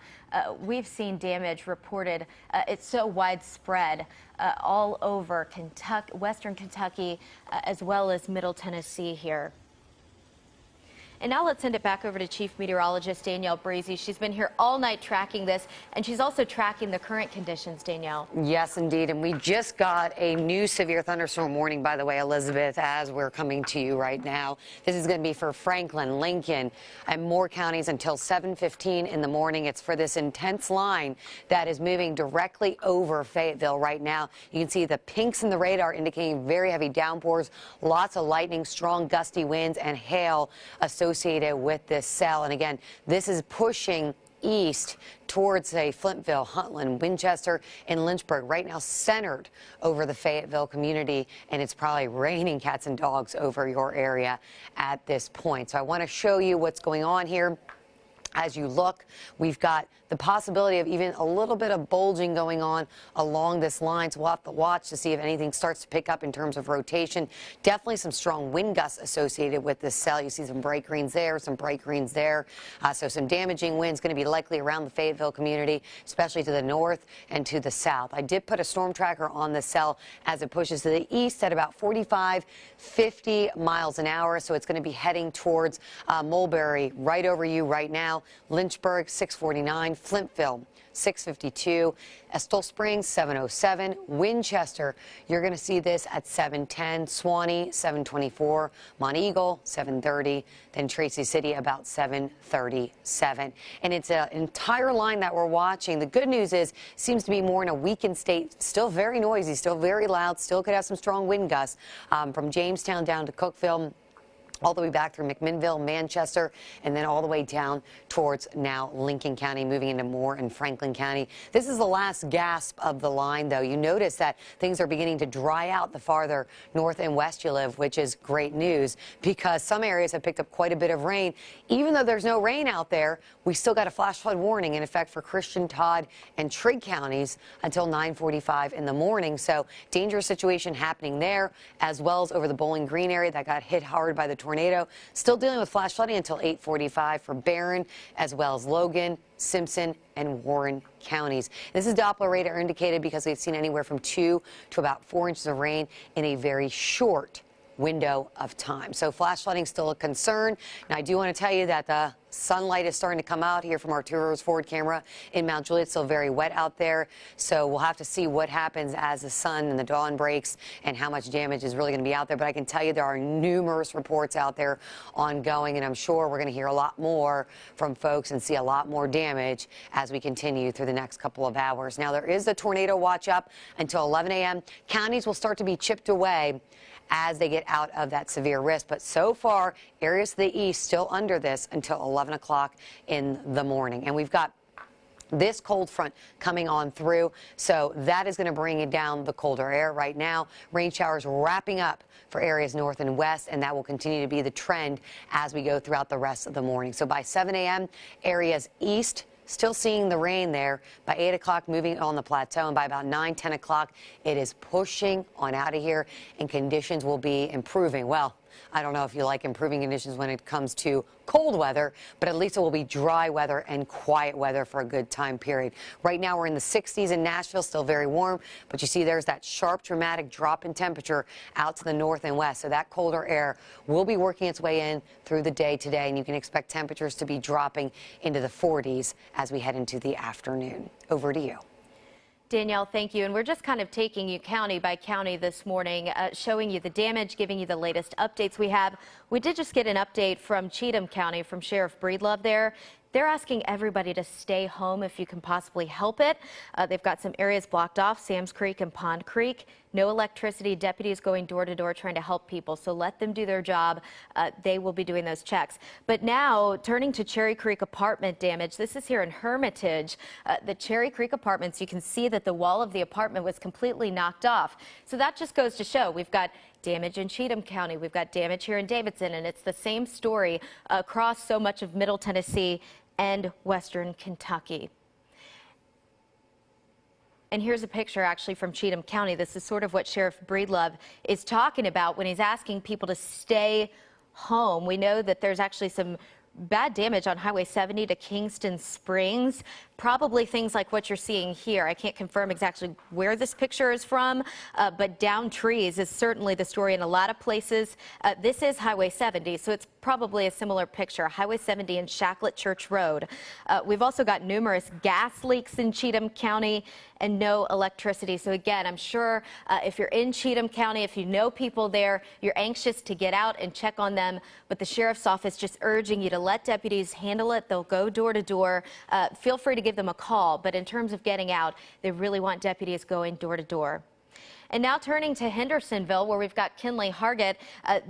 We've seen damage reported. It's so widespread all over Kentucky, western Kentucky, as well as Middle Tennessee here. And now let's send it back over to Chief Meteorologist Danielle Breezy. She's been here all night tracking this, and she's also tracking the current conditions, Danielle. Yes, indeed. And we just got a new severe thunderstorm warning, by the way, Elizabeth, as we're coming to you right now. This is going to be for Franklin, Lincoln, and more counties until 7:15 in the morning. It's for this intense line that is moving directly over Fayetteville right now. You can see the pinks in the radar indicating very heavy downpours, lots of lightning, strong gusty winds, and hail associated with this cell. And again, this is pushing east towards, say, Flintville, Huntland, Winchester, and Lynchburg, right now centered over the Fayetteville community, and it's probably raining cats and dogs over your area at this point. So I want to show you what's going on here. As you look, we've got the possibility of even a little bit of bulging going on along this line. So we'll have to watch to see if anything starts to pick up in terms of rotation. Definitely some strong wind gusts associated with this cell. You see some bright greens there, some bright greens there. So some damaging winds going to be likely around the Fayetteville community, especially to the north and to the south. I did put a storm tracker on the cell as it pushes to the east at about 45, 50 miles an hour. So it's going to be heading towards Mulberry, right over you right now. Lynchburg, 649. Flintville, 652. Estill Springs, 707. Winchester, you're going to see this at 710. Swanee, 724. Monteagle, 730. Then Tracy City, about 737. And it's an entire line that we're watching. The good news is, seems to be more in a weakened state. Still very noisy, still very loud, still could have some strong wind gusts from Jamestown down to Cookeville, all the way back through McMinnville, Manchester, and then all the way down towards now Lincoln County, moving into Moore and Franklin County. This is the last gasp of the line, though. You notice that things are beginning to dry out the farther north and west you live, which is great news because some areas have picked up quite a bit of rain. Even though there's no rain out there, we still got a flash flood warning in effect for Christian, Todd, and Trigg counties until 9:45 in the morning. So dangerous situation happening there, as well as over the Bowling Green area that got hit hard by the tornado. Still dealing with flash flooding until 8:45 for Barron, as well as Logan, Simpson, and Warren counties. This is Doppler radar indicated because we've seen anywhere from 2 to about 4 inches of rain in a very short window of time. So flash flooding still a concern. Now, I do want to tell you that the sunlight is starting to come out here from Arturo's forward camera in Mount Juliet. It's still very wet out there. So we'll have to see what happens as the sun and the dawn breaks and how much damage is really going to be out there. But I can tell you there are numerous reports out there ongoing, and I'm sure we're going to hear a lot more from folks and see a lot more damage as we continue through the next couple of hours. Now, there is a tornado watch up until 11 a.m. Counties will start to be chipped away as they get out of that severe risk. But so far, areas to the east still under this until 11 o'clock in the morning. And we've got this cold front coming on through, so that is going to bring down the colder air right now. Rain showers wrapping up for areas north and west, and that will continue to be the trend as we go throughout the rest of the morning. So by 7 a.m., areas east, still seeing the rain there. By 8 o'clock, moving on the plateau, and by about 9, 10 o'clock, it is pushing on out of here, and conditions will be improving. Well, I don't know if you like improving conditions when it comes to cold weather, but at least it will be dry weather and quiet weather for a good time period. Right now we're in the 60s in Nashville, still very warm, but you see there's that sharp, dramatic drop in temperature out to the north and west. So that colder air will be working its way in through the day today, and you can expect temperatures to be dropping into the 40s as we head into the afternoon. Over to you. Danielle, thank you. And we're just kind of taking you county by county this morning, showing you the damage, giving you the latest updates we have. We did just get an update from Cheatham County from Sheriff Breedlove there. They're asking everybody to stay home if you can possibly help it. They've got some areas blocked off, Sam's Creek and Pond Creek. No electricity. Deputies going door to door trying to help people. So let them do their job. They will be doing those checks. But now turning to Cherry Creek apartment damage. This is here in Hermitage. The Cherry Creek apartments, you can see that the wall of the apartment was completely knocked off. So that just goes to show we've got damage in Cheatham County. We've got damage here in Davidson, and it's the same story across so much of Middle Tennessee and Western Kentucky. And here's a picture actually from Cheatham County. This is sort of what Sheriff Breedlove is talking about when he's asking people to stay home. We know that there's actually some bad damage on Highway 70 to Kingston Springs. Probably things like what you're seeing here. I can't confirm exactly where this picture is from, but down trees is certainly the story in a lot of places. This is Highway 70, so it's probably a similar picture. Highway 70 and Shacklet Church Road. We've also got numerous gas leaks in Cheatham County and no electricity. So again, I'm sure if you're in Cheatham County, if you know people there, you're anxious to get out and check on them. But the sheriff's office just urging you to let deputies handle it. They'll go door to door. Feel free to give them a call. But in terms of getting out, they really want deputies going door to door. And now turning to Hendersonville, where we've got Kinley Hargett.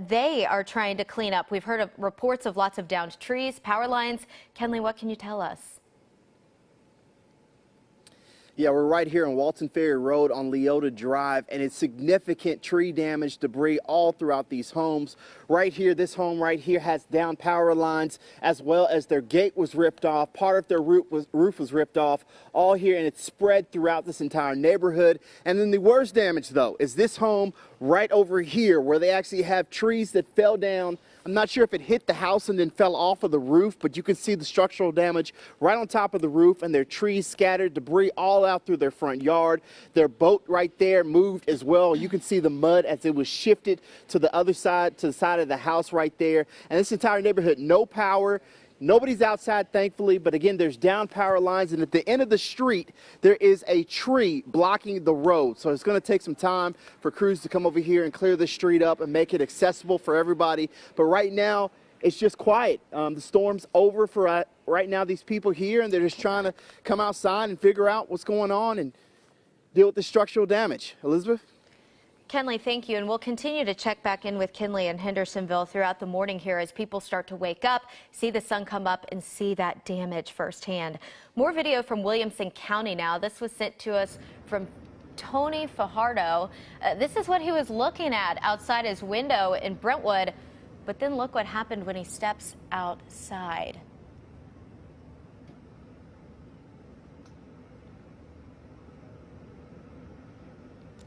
They are trying to clean up. We've heard of reports of lots of downed trees, power lines. Kinley, what can you tell us? Yeah, we're right here on Walton Ferry Road on Leota Drive, and it's significant tree damage, debris all throughout these homes. Right here, this home right here has down power lines, as well as their gate was ripped off. Part of their roof was ripped off, all here, and it's spread throughout this entire neighborhood. And then the worst damage, though, is this home right over here, where they actually have trees that fell down. I'm not sure if it hit the house and then fell off of the roof, but you can see the structural damage right on top of the roof, and their trees scattered, debris all out through their front yard. Their boat right there moved as well. You can see the mud as it was shifted to the other side, to the side of the house right there. And this entire neighborhood, no power. Nobody's outside, thankfully, but again, there's down power lines, and at the end of the street, there is a tree blocking the road. So it's going to take some time for crews to come over here and clear the street up and make it accessible for everybody. But right now, it's just quiet. The storm's over for right now, these people here, and they're just trying to come outside and figure out what's going on and deal with the structural damage. Elizabeth? Kinley, thank you. And we'll continue to check back in with Kinley and Hendersonville throughout the morning here as people start to wake up, see the sun come up, and see that damage firsthand. More video from Williamson County now. This was sent to us from Tony Fajardo. This is what he was looking at outside his window in Brentwood. But then look what happened when he steps outside.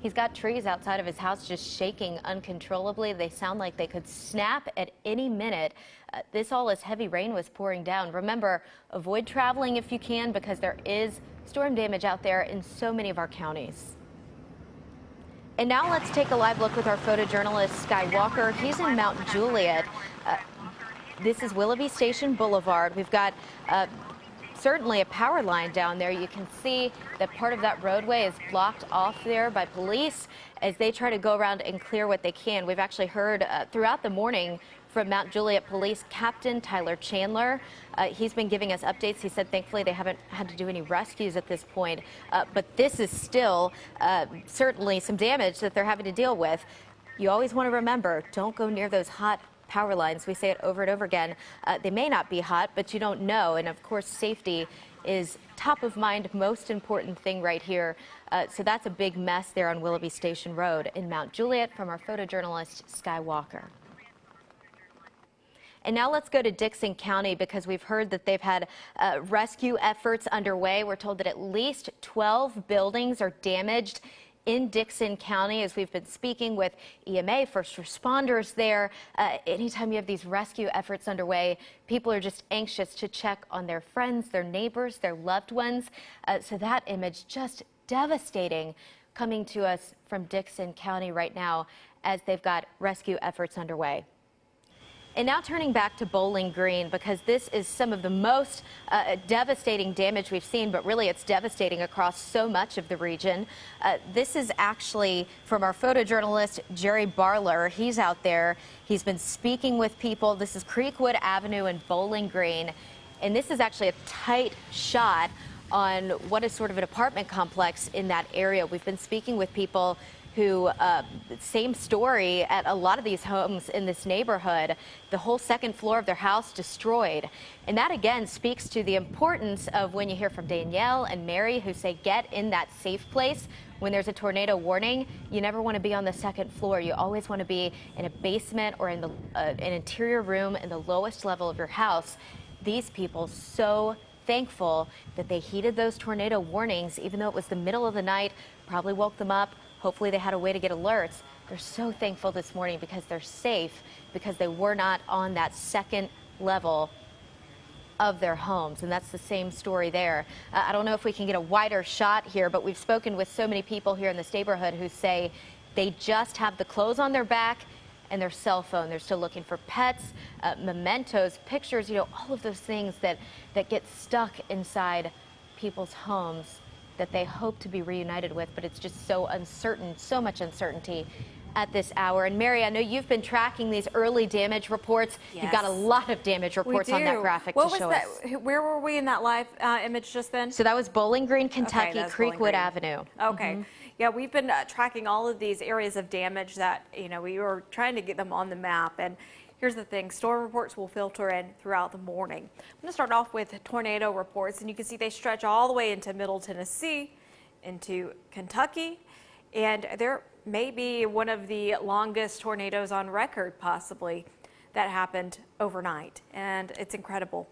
He's got trees outside of his house just shaking uncontrollably. They sound like they could snap at any minute. This all as heavy rain was pouring down. Remember, avoid traveling if you can, because there is storm damage out there in so many of our counties. And now let's take a live look with our photojournalist, Sky Walker. He's in Mount Juliet. This is Willoughby Station Boulevard. We've got certainly a power line down there. You can see that part of that roadway is blocked off there by police as they try to go around and clear what they can. We've actually heard throughout the morning from Mount Juliet Police Captain Tyler Chandler. He's been giving us updates. He said thankfully they haven't had to do any rescues at this point, but this is still certainly some damage that they're having to deal with. You always want to remember, don't go near those hot power lines. We say it over and over again. They may not be hot, but you don't know. And of course, safety is top of mind, most important thing right here. So that's a big mess there on Willoughby Station Road in Mount Juliet from our photojournalist, Sky Walker. And now let's go to Dixon County because we've heard that they've had rescue efforts underway. We're told that at least 12 buildings are damaged in Dixon County, as we've been speaking with EMA, first responders there. Anytime you have these rescue efforts underway, people are just anxious to check on their friends, their neighbors, their loved ones. So that image just devastating coming to us from Dixon County right now as they've got rescue efforts underway. And now turning back to Bowling Green, because this is some of the most devastating damage we've seen, but really it's devastating across so much of the region. This is actually from our photojournalist, Jerry Barler. He's out there. He's been speaking with people. This is Creekwood Avenue in Bowling Green. And this is actually a tight shot on what is sort of an apartment complex in that area. We've been speaking with people who, same story at a lot of these homes in this neighborhood, the whole second floor of their house destroyed. And that again speaks to the importance of when you hear from Danielle and Mary who say get in that safe place. When there's a tornado warning, you never want to be on the second floor. You always want to be in a basement or in the, an interior room in the lowest level of your house. These people so thankful that they heeded those tornado warnings, even though it was the middle of the night, probably woke them up. Hopefully they had a way to get alerts. They're so thankful this morning because they're safe, because they were not on that second level of their homes. And that's the same story there. I don't know if we can get a wider shot here, but we've spoken with so many people here in this neighborhood who say they just have the clothes on their back and their cell phone. They're still looking for pets, mementos, pictures, you know, all of those things that get stuck inside people's homes that they hope to be reunited with, but it's just so uncertain, so much uncertainty at this hour. And Mary, I know you've been tracking these early damage reports. Yes. You've got a lot of damage reports on that graphic what to show was us. that? Where were we in that live image just then? So that was Bowling Green, Kentucky, Okay, Creekwood Avenue. Okay. Yeah, we've been tracking all of these areas of damage that, you know, we were trying to get them on the map. And here's the thing, storm reports will filter in throughout the morning. I'm going to start off with tornado reports, and you can see they stretch all the way into Middle Tennessee, into Kentucky, and there may be one of the longest tornadoes on record, possibly, that happened overnight, and it's incredible.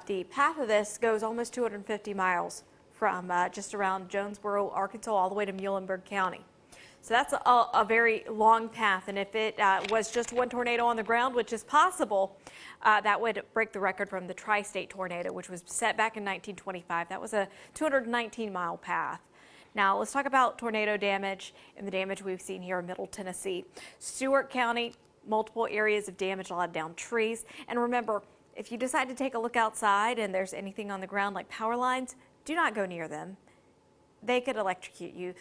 The path of this goes almost 250 miles from just around Jonesboro, Arkansas, all the way to Muhlenberg County. So that's a very long path, and if it was just one tornado on the ground, which is possible, that would break the record from the tri-state tornado, which was set back in 1925. That was a 219-mile path. Now, let's talk about tornado damage and the damage we've seen here in Middle Tennessee. Stewart County, multiple areas of damage, a lot of downed trees. And remember, if you decide to take a look outside and there's anything on the ground like power lines, do not go near them. They could electrocute you.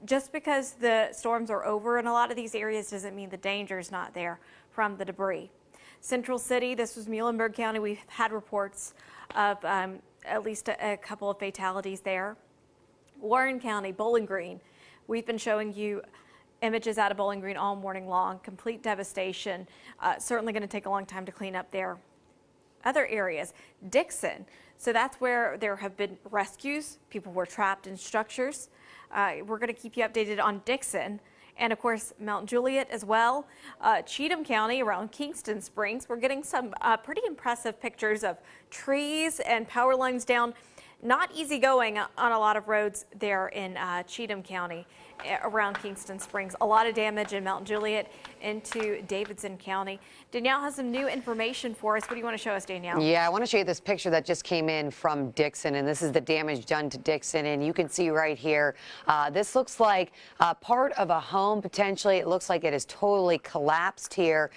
Just because the storms are over in a lot of these areas doesn't mean the danger is not there from the debris. Central City, this was Muhlenberg County. We've had reports of at least a couple of fatalities there. Warren County, Bowling Green. We've been showing you images out of Bowling Green all morning long. Complete devastation. Certainly going to take a long time to clean up there. Other areas, Dixon. So that's where there have been rescues. People were trapped in structures. We're going to keep you updated on Dixon. And of course, Mount Juliet as well. Cheatham County around Kingston Springs. We're getting some pretty impressive pictures of trees and power lines down. Not easy going on a lot of roads there in Cheatham County around Kingston Springs. A lot of damage in Mount Juliet into Davidson County. Danielle has some new information for us. What do you want to show us, Danielle? Yeah, I want to show you this picture that just came in from Dixon, and this is the damage done to Dixon. And you can see right here, this looks like part of a home, potentially. It looks like it is totally collapsed here.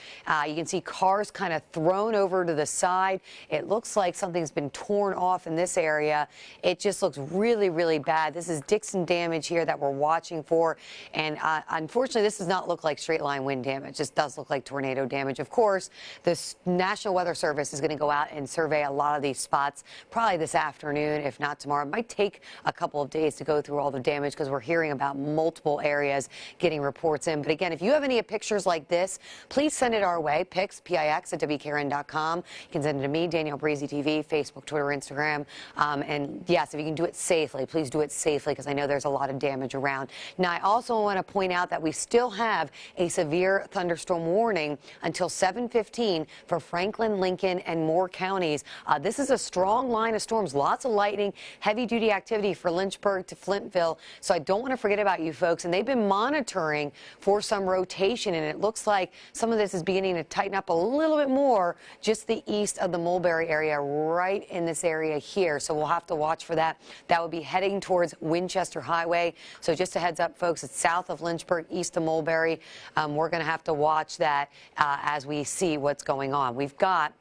You can see cars kind of thrown over to the side. It looks like something's been torn off in this area. It just looks really, really bad. This is Dixon damage here that we're watching for. And unfortunately, this does not look like straight line wind damage. This does look like tornado damage. Of course, the National Weather Service is going to go out and survey a lot of these spots probably this afternoon, if not tomorrow. It might take a couple of days to go through all the damage because we're hearing about multiple areas getting reports in. But again, if you have any pictures like this, please send it our way. Pics, PIX at WKRN.com. You can send it to me, Danielle Breezy TV, Facebook, Twitter, Instagram. And And yes, if you can do it safely, please do it safely, because I know there's a lot of damage around. Now, I also want to point out that we still have a severe thunderstorm warning until 7:15 for Franklin, Lincoln, and Moore counties. This is a strong line of storms, lots of lightning, heavy-duty activity for Lynchburg to Flintville. So I don't want to forget about you folks. And they've been monitoring for some rotation, and it looks like some of this is beginning to tighten up a little bit more just the east of the Mulberry area, right in this area here. So we'll have to watch for that. That would be heading towards Winchester Highway. So just a heads up, folks, it's south of Lynchburg, east of Mulberry. We're going to have to watch that as we see what's going on. We've got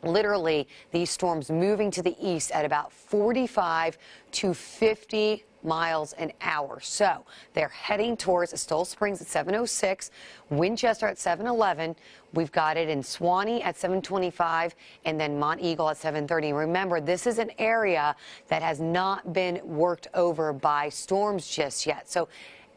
literally these storms moving to the east at about 45 to 50 miles an hour. So they're heading towards Estole Springs at 7:06, Winchester at 7:11. We've got it in Suwanee at 7:25, and then Mont Eagle at 7:30. Remember, this is an area that has not been worked over by storms just yet. So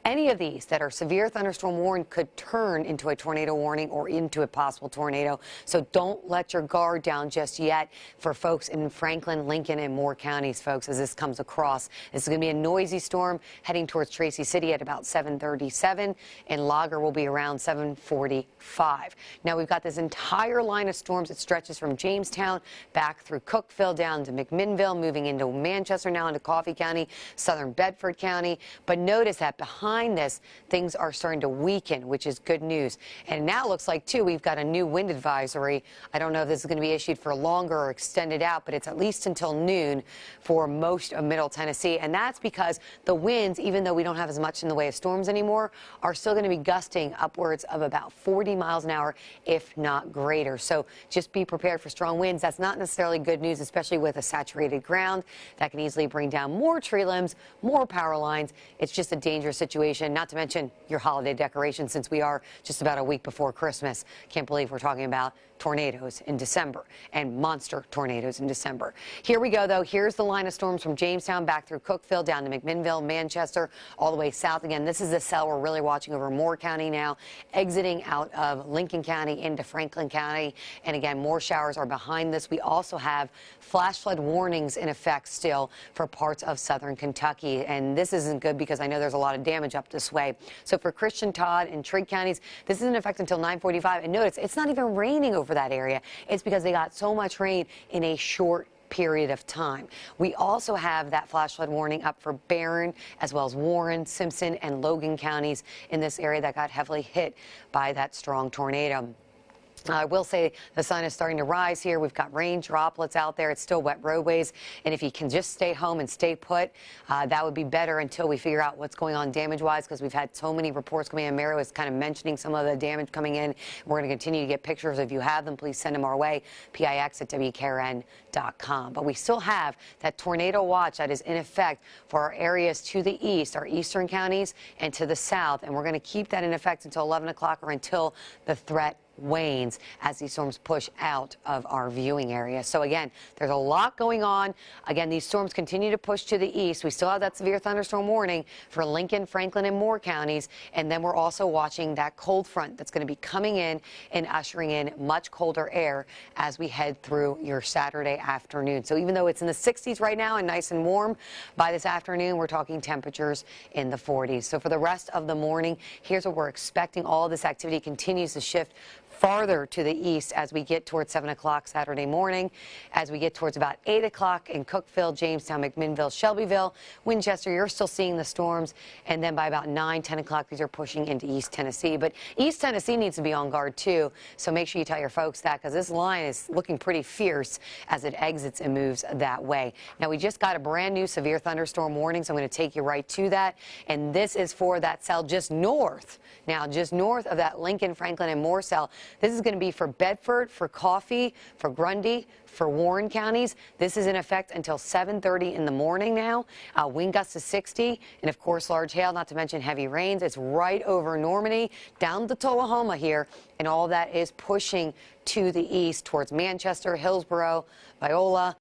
any of these that are severe thunderstorm warned could turn into a tornado warning or into a possible tornado. So don't let your guard down just yet for folks in Franklin, Lincoln, and Moore counties, folks, as this comes across. This is going to be a noisy storm heading towards Tracy City at about 7:37, and Lager will be around 7:45. Now, we've got this entire line of storms that stretches from Jamestown back through Cookeville down to McMinnville, moving into Manchester, now into Coffee County, southern Bedford County. But notice that behind this, things are starting to weaken, which is good news. And now it looks like, too, we've got a new wind advisory. I don't know if this is going to be issued for longer or extended out, but it's at least until noon for most of Middle Tennessee. And that's because the winds, even though we don't have as much in the way of storms anymore, are still going to be gusting upwards of about 40 miles an hour, if not greater. So just be prepared for strong winds. That's not necessarily good news, especially with a saturated ground. That can easily bring down more tree limbs, more power lines. It's just a dangerous situation. Not to mention your holiday decorations, since we are just about a week before Christmas. Can't believe we're talking about tornadoes in December and monster tornadoes in December. Here we go, though. Here's the line of storms from Jamestown back through Cookeville down to McMinnville, Manchester, all the way south. Again, this is the cell we're really watching over Moore County now, exiting out of Lincoln County into Franklin County. And again, more showers are behind this. We also have flash flood warnings in effect still for parts of southern Kentucky. And this isn't good because I know there's a lot of damage up this way. So for Christian, Todd, and Trigg counties, this is in effect until 9:45. And notice, it's not even raining over that area. It's because they got so much rain in a short period of time. We also have that flash flood warning up for Barron, as well as Warren, Simpson, and Logan counties in this area that got heavily hit by that strong tornado. I will say the sun is starting to rise here. We've got rain droplets out there. It's still wet roadways. And if you can just stay home and stay put, that would be better until we figure out what's going on damage-wise, because we've had so many reports coming in. Mary was kind of mentioning some of the damage coming in. We're going to continue to get pictures. If you have them, please send them our way, pix@WKRN.com. But we still have that tornado watch that is in effect for our areas to the east, our eastern counties, and to the south. And we're going to keep that in effect until 11 o'clock or until the threat wanes as these storms push out of our viewing area. So again, there's a lot going on. Again, these storms continue to push to the east. We still have that severe thunderstorm warning for Lincoln, Franklin, and Moore counties. And then we're also watching that cold front that's going to be coming in and ushering in much colder air as we head through your Saturday afternoon. So even though it's in the 60s right now and nice and warm, by this afternoon, we're talking temperatures in the 40s. So for the rest of the morning, here's what we're expecting. All of this activity continues to shift farther to the east as we get towards 7 o'clock Saturday morning, as we get towards about 8 o'clock in Cookeville, Jamestown, McMinnville, Shelbyville, Winchester. You're still seeing the storms. And then by about 9, 10 o'clock, these are pushing into East Tennessee. But East Tennessee needs to be on guard, too. So make sure you tell your folks that, because this line is looking pretty fierce as it exits and moves that way. Now, we just got a brand new severe thunderstorm warning, so I'm going to take you right to that. And this is for that cell just north. Now, just north of that Lincoln, Franklin, and Moore cell. This is going to be for Bedford, for Coffee, for Grundy, for Warren counties. This is in effect until 7:30 in the morning now. Wind gusts to 60, and of course large hail, not to mention heavy rains. It's right over Normandy, down to Tullahoma here, and all that is pushing to the east towards Manchester, Hillsborough, Viola,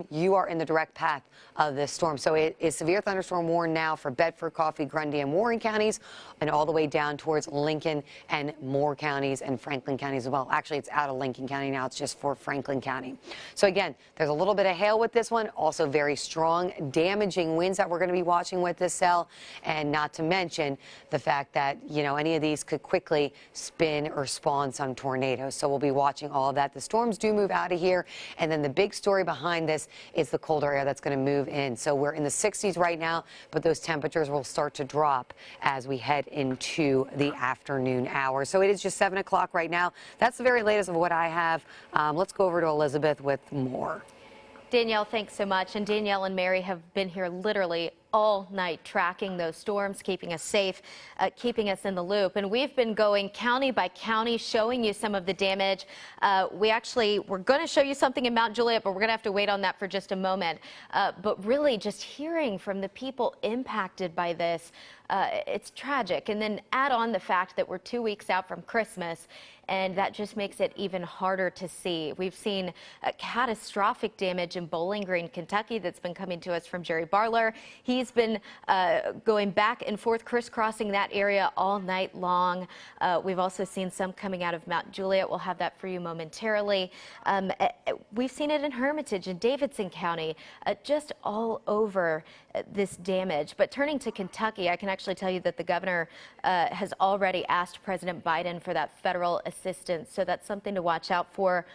You are in the direct path of this storm. So it is severe thunderstorm warned now for Bedford, Coffee, Grundy, and Warren counties, and all the way down towards Lincoln and Moore counties and Franklin counties as well. Actually, it's out of Lincoln County now. It's just for Franklin County. So again, there's a little bit of hail with this one. Also very strong, damaging winds that we're going to be watching with this cell. And not to mention the fact that, you know, any of these could quickly spin or spawn some tornadoes. So we'll be watching all of that. The storms do move out of here. And then the big story behind this is the colder air that's going to move in. So we're in the 60s right now, but those temperatures will start to drop as we head into the afternoon hours. So it is just 7 o'clock right now. That's the very latest of what I have. Let's go over to Elizabeth with more. Danielle, thanks so much. And Danielle and Mary have been here literally all night tracking those storms, keeping us safe, keeping us in the loop. And we've been going county by county, showing you some of the damage. We're going to show you something in Mount Juliet, but we're going to have to wait on that for just a moment. But really just hearing from the people impacted by this, it's tragic. And then add on the fact that we're 2 weeks out from Christmas, and that just makes it even harder to see. We've seen catastrophic damage in Bowling Green, Kentucky, that's been coming to us from Jerry Barler. He's been going back and forth, crisscrossing that area all night long. We've also seen some coming out of Mount Juliet. We'll have that for you momentarily. We've seen it in Hermitage and Davidson County, just all over this damage. But turning to Kentucky, I can actually tell you that the governor has already asked President Biden for that federal assistance. So that's something to watch out for.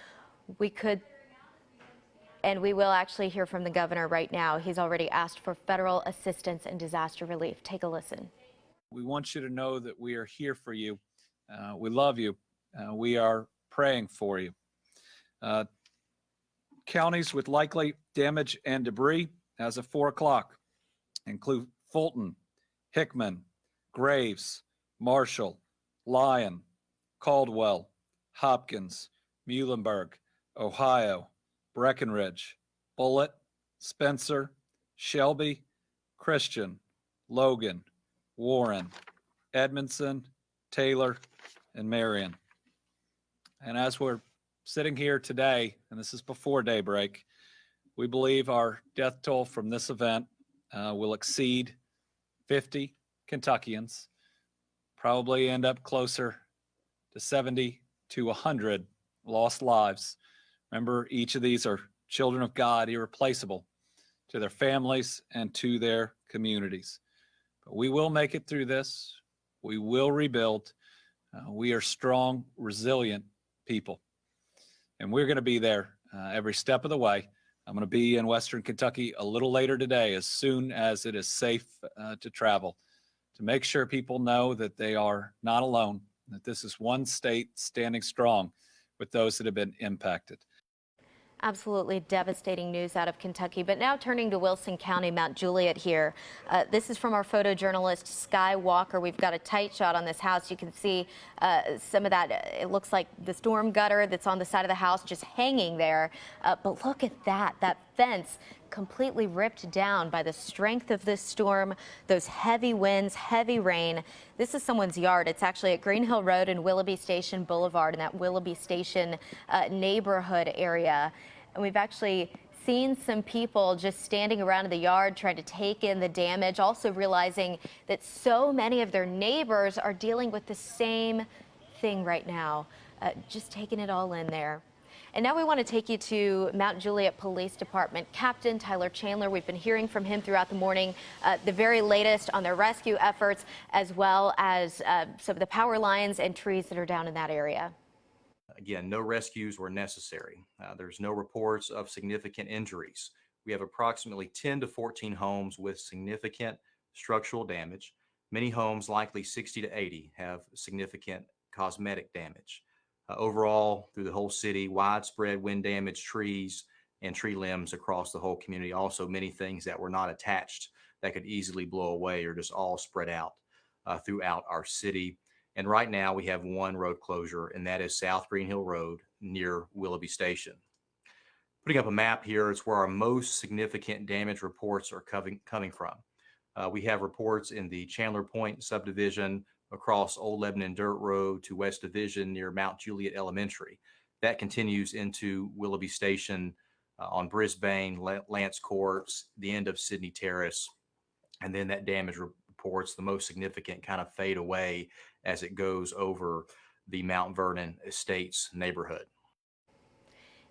And we will actually hear from the governor right now. He's already asked for federal assistance and disaster relief. Take a listen. We want you to know that we are here for you. We love you. We are praying for you. Counties with likely damage and debris as of 4 o'clock include Fulton, Hickman, Graves, Marshall, Lyon, Caldwell, Hopkins, Muhlenberg, Ohio, Breckenridge, Bullitt, Spencer, Shelby, Christian, Logan, Warren, Edmondson, Taylor, and Marion. And as we're sitting here today, and this is before daybreak, we believe our death toll from this event will exceed 50 Kentuckians, probably end up closer to 70 to 100 lost lives. Remember, each of these are children of God, irreplaceable to their families and to their communities. But we will make it through this. We will rebuild. We are strong, resilient people. And we're going to be there every step of the way. I'm going to be in Western Kentucky a little later today, as soon as it is safe to travel, to make sure people know that they are not alone, that this is one state standing strong with those that have been impacted. Absolutely devastating news out of Kentucky. But now turning to Wilson County, Mount Juliet here. This is from our photojournalist, Sky Walker. We've got a tight shot on this house. You can see some of that. It looks like the storm gutter that's on the side of the house just hanging there. But look at that fence completely ripped down by the strength of this storm, those heavy winds, heavy rain. This is someone's yard. It's actually at Green Hill Road and Willoughby Station Boulevard in that Willoughby Station neighborhood area. And we've actually seen some people just standing around in the yard trying to take in the damage, also realizing that so many of their neighbors are dealing with the same thing right now, just taking it all in there. And now we want to take you to Mount Juliet Police Department. Captain Tyler Chandler, we've been hearing from him throughout the morning, the very latest on their rescue efforts, as well as some of the power lines and trees that are down in that area. Again, no rescues were necessary. There's no reports of significant injuries. We have approximately 10 to 14 homes with significant structural damage. Many homes, likely 60 to 80, have significant cosmetic damage. Overall, through the whole city, widespread wind damage, trees and tree limbs across the whole community. Also, many things that were not attached that could easily blow away or just all spread out throughout our city. And right now we have one road closure, and that is South Green Hill Road near Willoughby Station. Putting up a map here, it's where our most significant damage reports are coming from. We have reports in the Chandler Point subdivision, across Old Lebanon Dirt Road to West Division near Mount Juliet Elementary. That continues into Willoughby Station on Brisbane, Lance Courts, the end of Sydney Terrace, and then that damage reports the most significant kind of fade away as it goes over the Mount Vernon Estates neighborhood.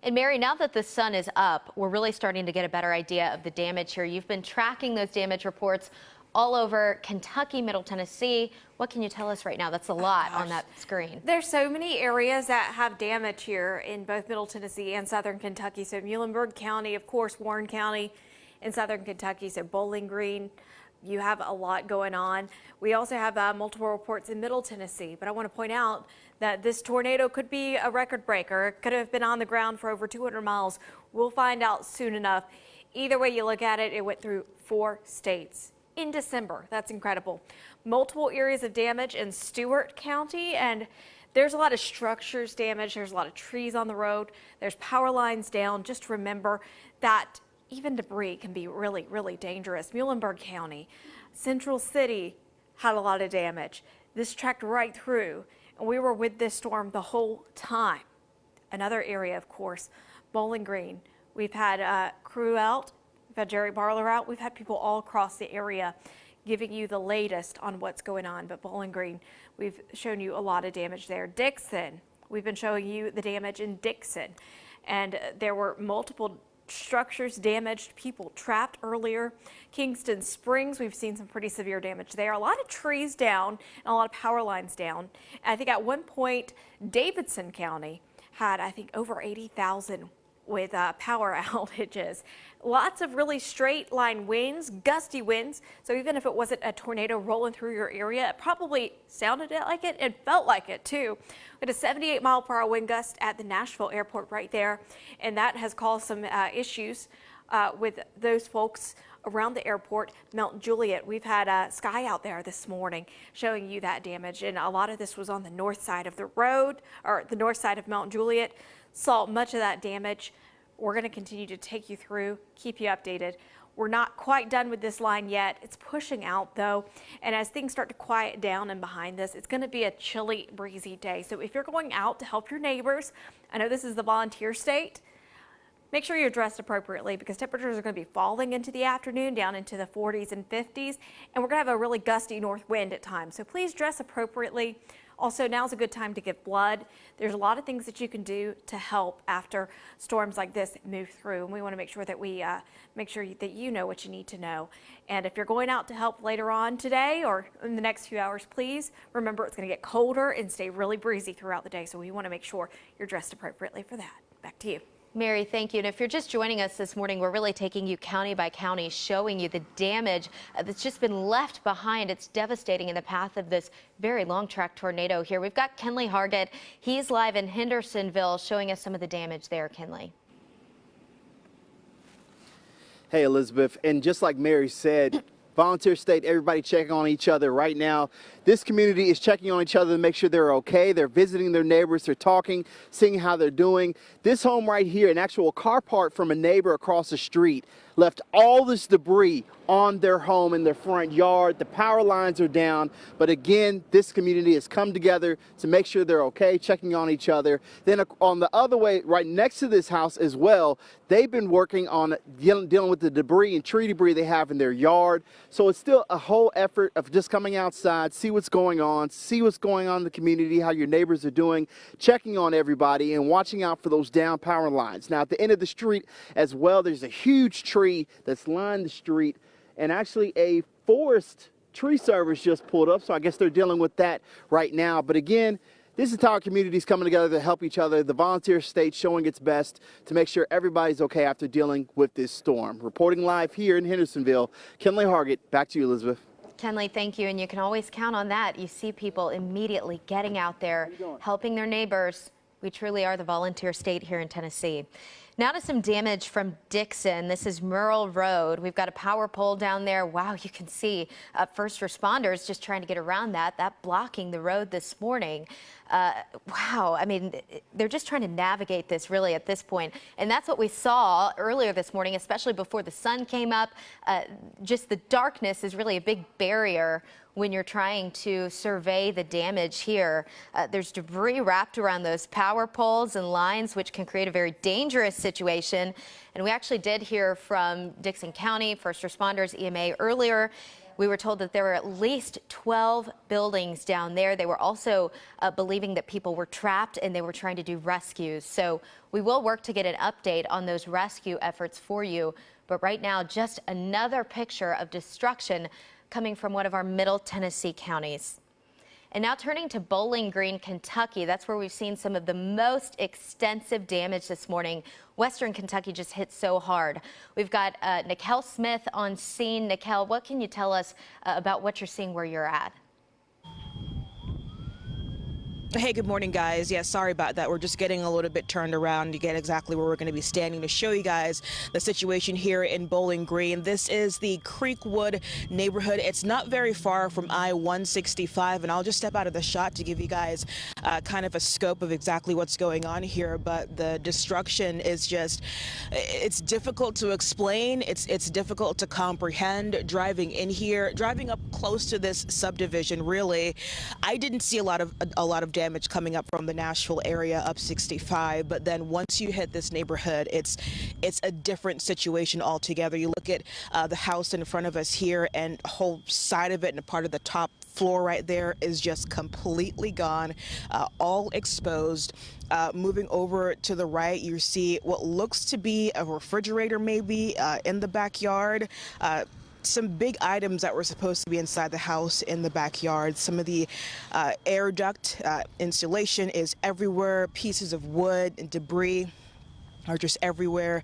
And Mary, now that the sun is up, we're really starting to get a better idea of the damage here. You've been tracking those damage reports all over Kentucky, Middle Tennessee. What can you tell us right now? That's a lot on that screen. There's so many areas that have damage here in both Middle Tennessee and Southern Kentucky. So Muhlenberg County, of course, Warren County in Southern Kentucky. So Bowling Green, you have a lot going on. We also have multiple reports in Middle Tennessee. But I want to point out that this tornado could be a record breaker. It could have been on the ground for over 200 miles. We'll find out soon enough. Either way you look at it, it went through 4 states in December. That's incredible. Multiple areas of damage in Stewart County, and there's a lot of structures damaged. There's a lot of trees on the road. There's power lines down. Just remember that even debris can be really, really dangerous. Muhlenberg County, Central City had a lot of damage. This tracked right through, and we were with this storm the whole time. Another area, of course, Bowling Green. We've had crew out. We've had Jerry Barlow out. We've had people all across the area giving you the latest on what's going on. But Bowling Green, we've shown you a lot of damage there. Dixon, we've been showing you the damage in Dixon. And there were multiple structures damaged, people trapped earlier. Kingston Springs, we've seen some pretty severe damage there. A lot of trees down and a lot of power lines down. I think at one point, Davidson County had, I think, over 80,000 with power outages. Lots of really straight line winds, gusty winds. So even if it wasn't a tornado rolling through your area, it probably sounded like it and felt like it too. We had a 78-mile-per-hour wind gust at the Nashville airport right there, and that has caused some issues with those folks around the airport. Mount Juliet, we've had Sky out there this morning showing you that damage, and a lot of this was on the north side of the road, or the north side of Mount Juliet. Saw much of that damage. We're going to continue to take you through, keep you updated. We're not quite done with this line yet. It's pushing out though, and as things start to quiet down and behind this, it's going to be a chilly, breezy day. So if you're going out to help your neighbors, I know this is the volunteer state, make sure you're dressed appropriately because temperatures are going to be falling into the afternoon down into the 40s and 50s, and we're going to have a really gusty north wind at times. So please dress appropriately. Also, now's a good time to give blood. There's a lot of things that you can do to help after storms like this move through. And we want to make sure that we make sure that you know what you need to know. And if you're going out to help later on today or in the next few hours, please remember it's going to get colder and stay really breezy throughout the day. So we want to make sure you're dressed appropriately for that. Back to you. Mary, thank you. And if you're just joining us this morning, we're really taking you county by county, showing you the damage that's just been left behind. It's devastating in the path of this very long track tornado here. We've got Kenley Hargett. He's live in Hendersonville showing us some of the damage there, Kenley. Hey, Elizabeth. And just like Mary said, volunteer state, everybody checking on each other right now. This community is checking on each other to make sure they're okay. They're visiting their neighbors. They're talking, seeing how they're doing. This home right here, an actual car part from a neighbor across the street, left all this debris on their home in their front yard. The power lines are down. But again, this community has come together to make sure they're okay, checking on each other. Then on the other way, right next to this house as well, they've been working on dealing with the debris and tree debris they have in their yard. So it's still a whole effort of just coming outside, see what's going on in the community, how your neighbors are doing, checking on everybody and watching out for those down power lines. Now at the end of the street as well, there's a huge tree that's lined the street, and actually a forest tree service just pulled up, so I guess they're dealing with that right now. But again, this entire community is coming together to help each other. The volunteer state showing its best to make sure everybody's okay after dealing with this storm. Reporting live here in Hendersonville, Kenley Hargett, back to you, Elizabeth. Kenley, thank you. And you can always count on that. You see people immediately getting out there, helping their neighbors. We truly are the volunteer state here in Tennessee. Now to some damage from Dixon. This is Merle Road. We've got a power pole down there. Wow, you can see first responders just trying to get around that blocking the road this morning. Wow, I mean, they're just trying to navigate this really at this point. And that's what we saw earlier this morning, especially before the sun came up. Just the darkness is really a big barrier when you're trying to survey the damage here. There's debris wrapped around those power poles and lines, which can create a very dangerous situation. And we actually did hear from Dixon County first responders, EMA, earlier. We were told that there were at least 12 buildings down there. They were also believing that people were trapped and they were trying to do rescues. So we will work to get an update on those rescue efforts for you. But right now, just another picture of destruction coming from one of our Middle Tennessee counties. And now turning to Bowling Green, Kentucky, that's where we've seen some of the most extensive damage this morning. Western Kentucky just hit so hard. We've got Nikel Smith on scene. Nikel, what can you tell us about what you're seeing where you're at? Hey, good morning, guys. Yeah, sorry about that. We're just getting a little bit turned around to get exactly where we're going to be standing to show you guys the situation here in Bowling Green. This is the Creekwood neighborhood. It's not very far from I-165, and I'll just step out of the shot to give you guys kind of a scope of exactly what's going on here. But the destruction is just, it's difficult to explain. It's difficult to comprehend. Driving in here, driving up close to this subdivision, really, I didn't see a lot of damage coming up from the Nashville area up 65, but then once you hit this neighborhood, it's a different situation altogether. You look at the house in front of us here, and a whole side of it and a part of the top floor right there is just completely gone, all exposed. Moving over to the right, you see what looks to be a refrigerator maybe in the backyard. Some big items that were supposed to be inside the house in the backyard. Some of the air duct insulation is everywhere. Pieces of wood and debris are just everywhere,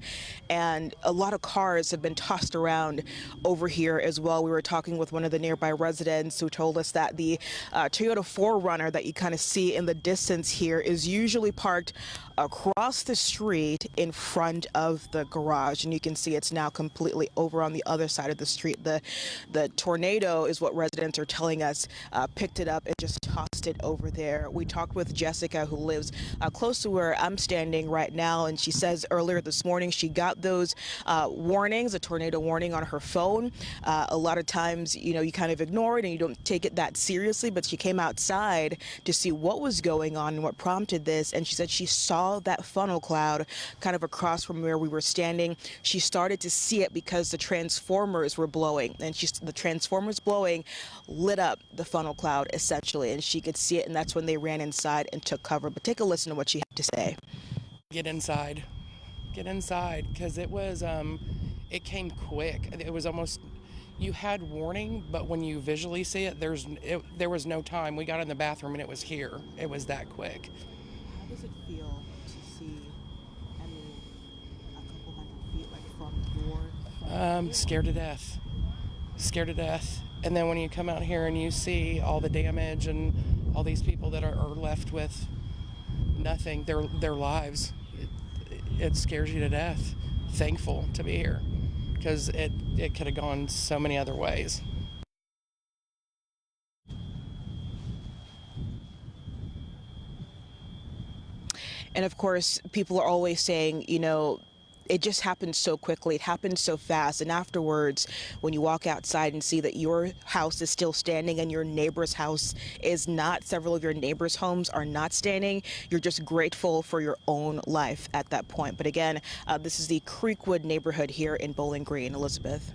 and a lot of cars have been tossed around over here as well. We were talking with one of the nearby residents who told us that the Toyota 4Runner that you kind of see in the distance here is usually parked across the street in front of the garage, and you can see it's now completely over on the other side of the street. The tornado is what residents are telling us picked it up and just tossed it over there. We talked with Jessica, who lives close to where I'm standing right now, and she says earlier this morning she got those warnings, a tornado warning on her phone. A lot of times, you know, you kind of ignore it and you don't take it that seriously, but she came outside to see what was going on and what prompted this, and she said she saw that funnel cloud kind of across from where we were standing. She started to see it because the transformers were blowing, and the transformers blowing lit up the funnel cloud essentially, and she could see it, and that's when they ran inside and took cover. But take a listen to what she had to say. Get inside, because it was it came quick. It was almost, you had warning, but when you visually see it, there was no time. We got in the bathroom and it was here. It was that quick. How does it feel to see, I mean, a couple hundred feet like from your Scared to death. And then when you come out here and you see all the damage and all these people that are left with nothing, their lives, it scares you to death. Thankful to be here, because it could have gone so many other ways. And of course, people are always saying, you know, it just happened so quickly. It happened so fast. And afterwards, when you walk outside and see that your house is still standing and your neighbor's house is not, several of your neighbors' homes are not standing, you're just grateful for your own life at that point. But again, this is the Creekwood neighborhood here in Bowling Green. Elizabeth.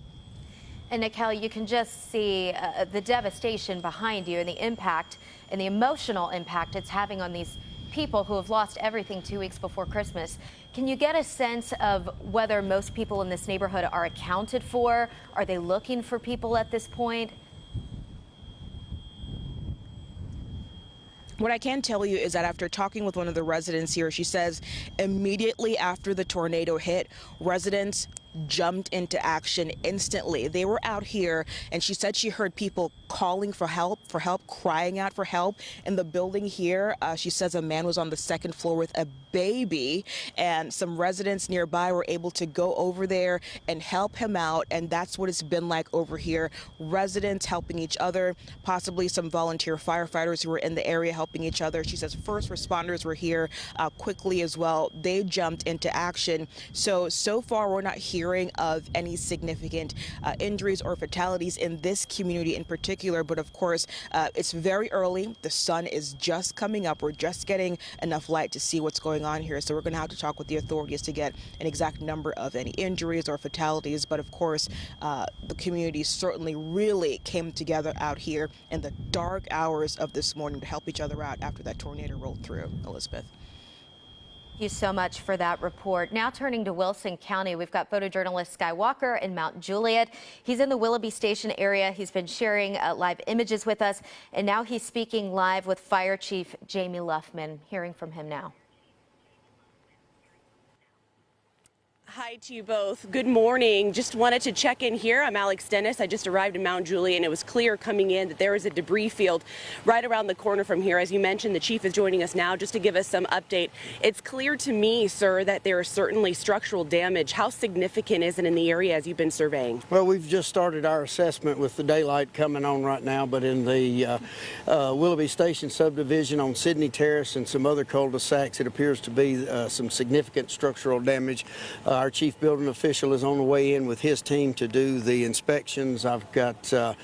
And Nikel, you can just see the devastation behind you and the impact and the emotional impact it's having on these people who have lost everything 2 weeks before Christmas. Can you get a sense of whether most people in this neighborhood are accounted for? Are they looking for people at this point? What I can tell you is that after talking with one of the residents here, she says immediately after the tornado hit, residents jumped into action instantly. They were out here, and she said she heard people calling for help, crying out for help. In the building here, she says a man was on the second floor with a baby, and some residents nearby were able to go over there and help him out, and that's what it's been like over here. Residents helping each other, possibly some volunteer firefighters who were in the area helping each other. She says first responders were here quickly as well. They jumped into action. So far we're not hearing of any significant injuries or fatalities in this community in particular, but of course it's very early. The sun is just coming up. We're just getting enough light to see what's going on here. So we're going to have to talk with the authorities to get an exact number of any injuries or fatalities. But of course, the community certainly really came together out here in the dark hours of this morning to help each other out after that tornado rolled through. Elizabeth. Thank you so much for that report. Now turning to Wilson County, we've got photojournalist Sky Walker in Mount Juliet. He's in the Willoughby Station area. He's been sharing live images with us, and now he's speaking live with Fire Chief Jamie Luffman. Hearing from him now. Hi to you both. Good morning. Just wanted to check in here. I'm Alex Dennis. I just arrived in Mount Juliet, and it was clear coming in that there is a debris field right around the corner from here. As you mentioned, the chief is joining us now just to give us some update. It's clear to me, sir, that there is certainly structural damage. How significant is it in the area as you've been surveying? Well, we've just started our assessment with the daylight coming on right now, but in the Willoughby Station subdivision on Sydney Terrace and some other cul-de-sacs, it appears to be some significant structural damage. Our chief building official is on the way in with his team to do the inspections. I've got the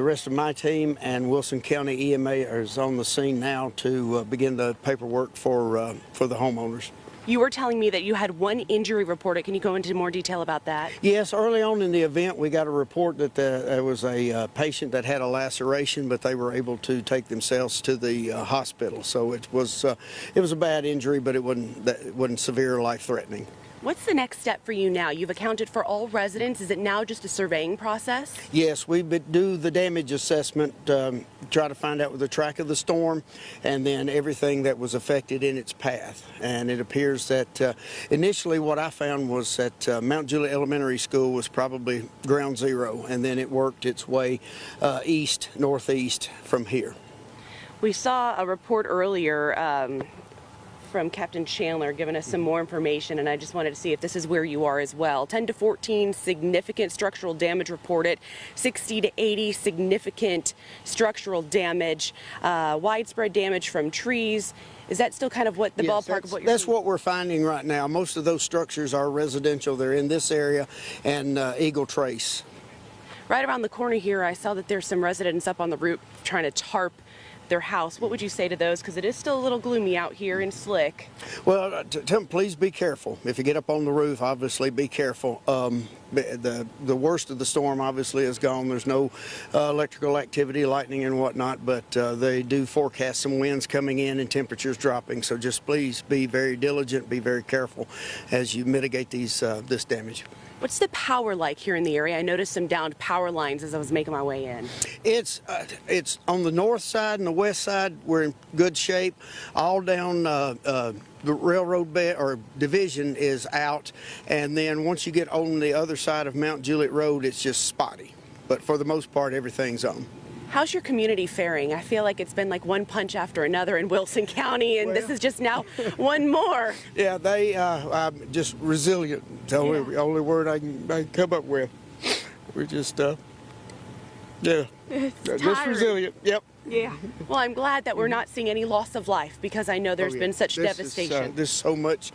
rest of my team, and Wilson County EMA is on the scene now to begin the paperwork for the homeowners. You were telling me that you had one injury reported. Can you go into more detail about that? Yes, early on in the event, we got a report that there was a patient that had a laceration, but they were able to take themselves to the hospital. So it was a bad injury, but it wasn't severe or life-threatening. What's the next step for you now? You've accounted for all residents. Is it now just a surveying process? Yes, we do the damage assessment, try to find out the track of the storm, and then everything that was affected in its path. And it appears that initially what I found was that Mount Juliet Elementary School was probably ground zero, and then it worked its way east, northeast from here. We saw a report earlier from Captain Chandler giving us some more information, and I just wanted to see if this is where you are as well. 10 to 14 significant structural damage reported, 60 to 80 significant structural damage, widespread damage from trees. Is that still kind of what the ballpark of what you're That's seeing? what we're finding right now. Most of those structures are residential. They're in this area and Eagle Trace. Right around the corner here, I saw that there's some residents up on the roof trying to tarp their house. What would you say to those? Because it is still a little gloomy out here and slick. Well, tell them, please be careful. If you get up on the roof, obviously be careful. The worst of the storm obviously is gone. There's no electrical activity, lightning and whatnot, but they do forecast some winds coming in and temperatures dropping. So just please be very diligent, be very careful as you mitigate this damage. What's the power like here in the area? I noticed some downed power lines as I was making my way in. It's on the north side and the west side. We're in good shape. All down the railroad bed or division is out, and then once you get on the other side of Mount Juliet Road, it's just spotty. But for the most part, everything's on. How's your community faring? I feel like it's been like one punch after another in Wilson County, and this is just now one more. Yeah, they just resilient. It's the only word I can come up with. We're just, just resilient. Yep. Yeah. Well, I'm glad that we're not seeing any loss of life, because I know there's been such devastation. This is so much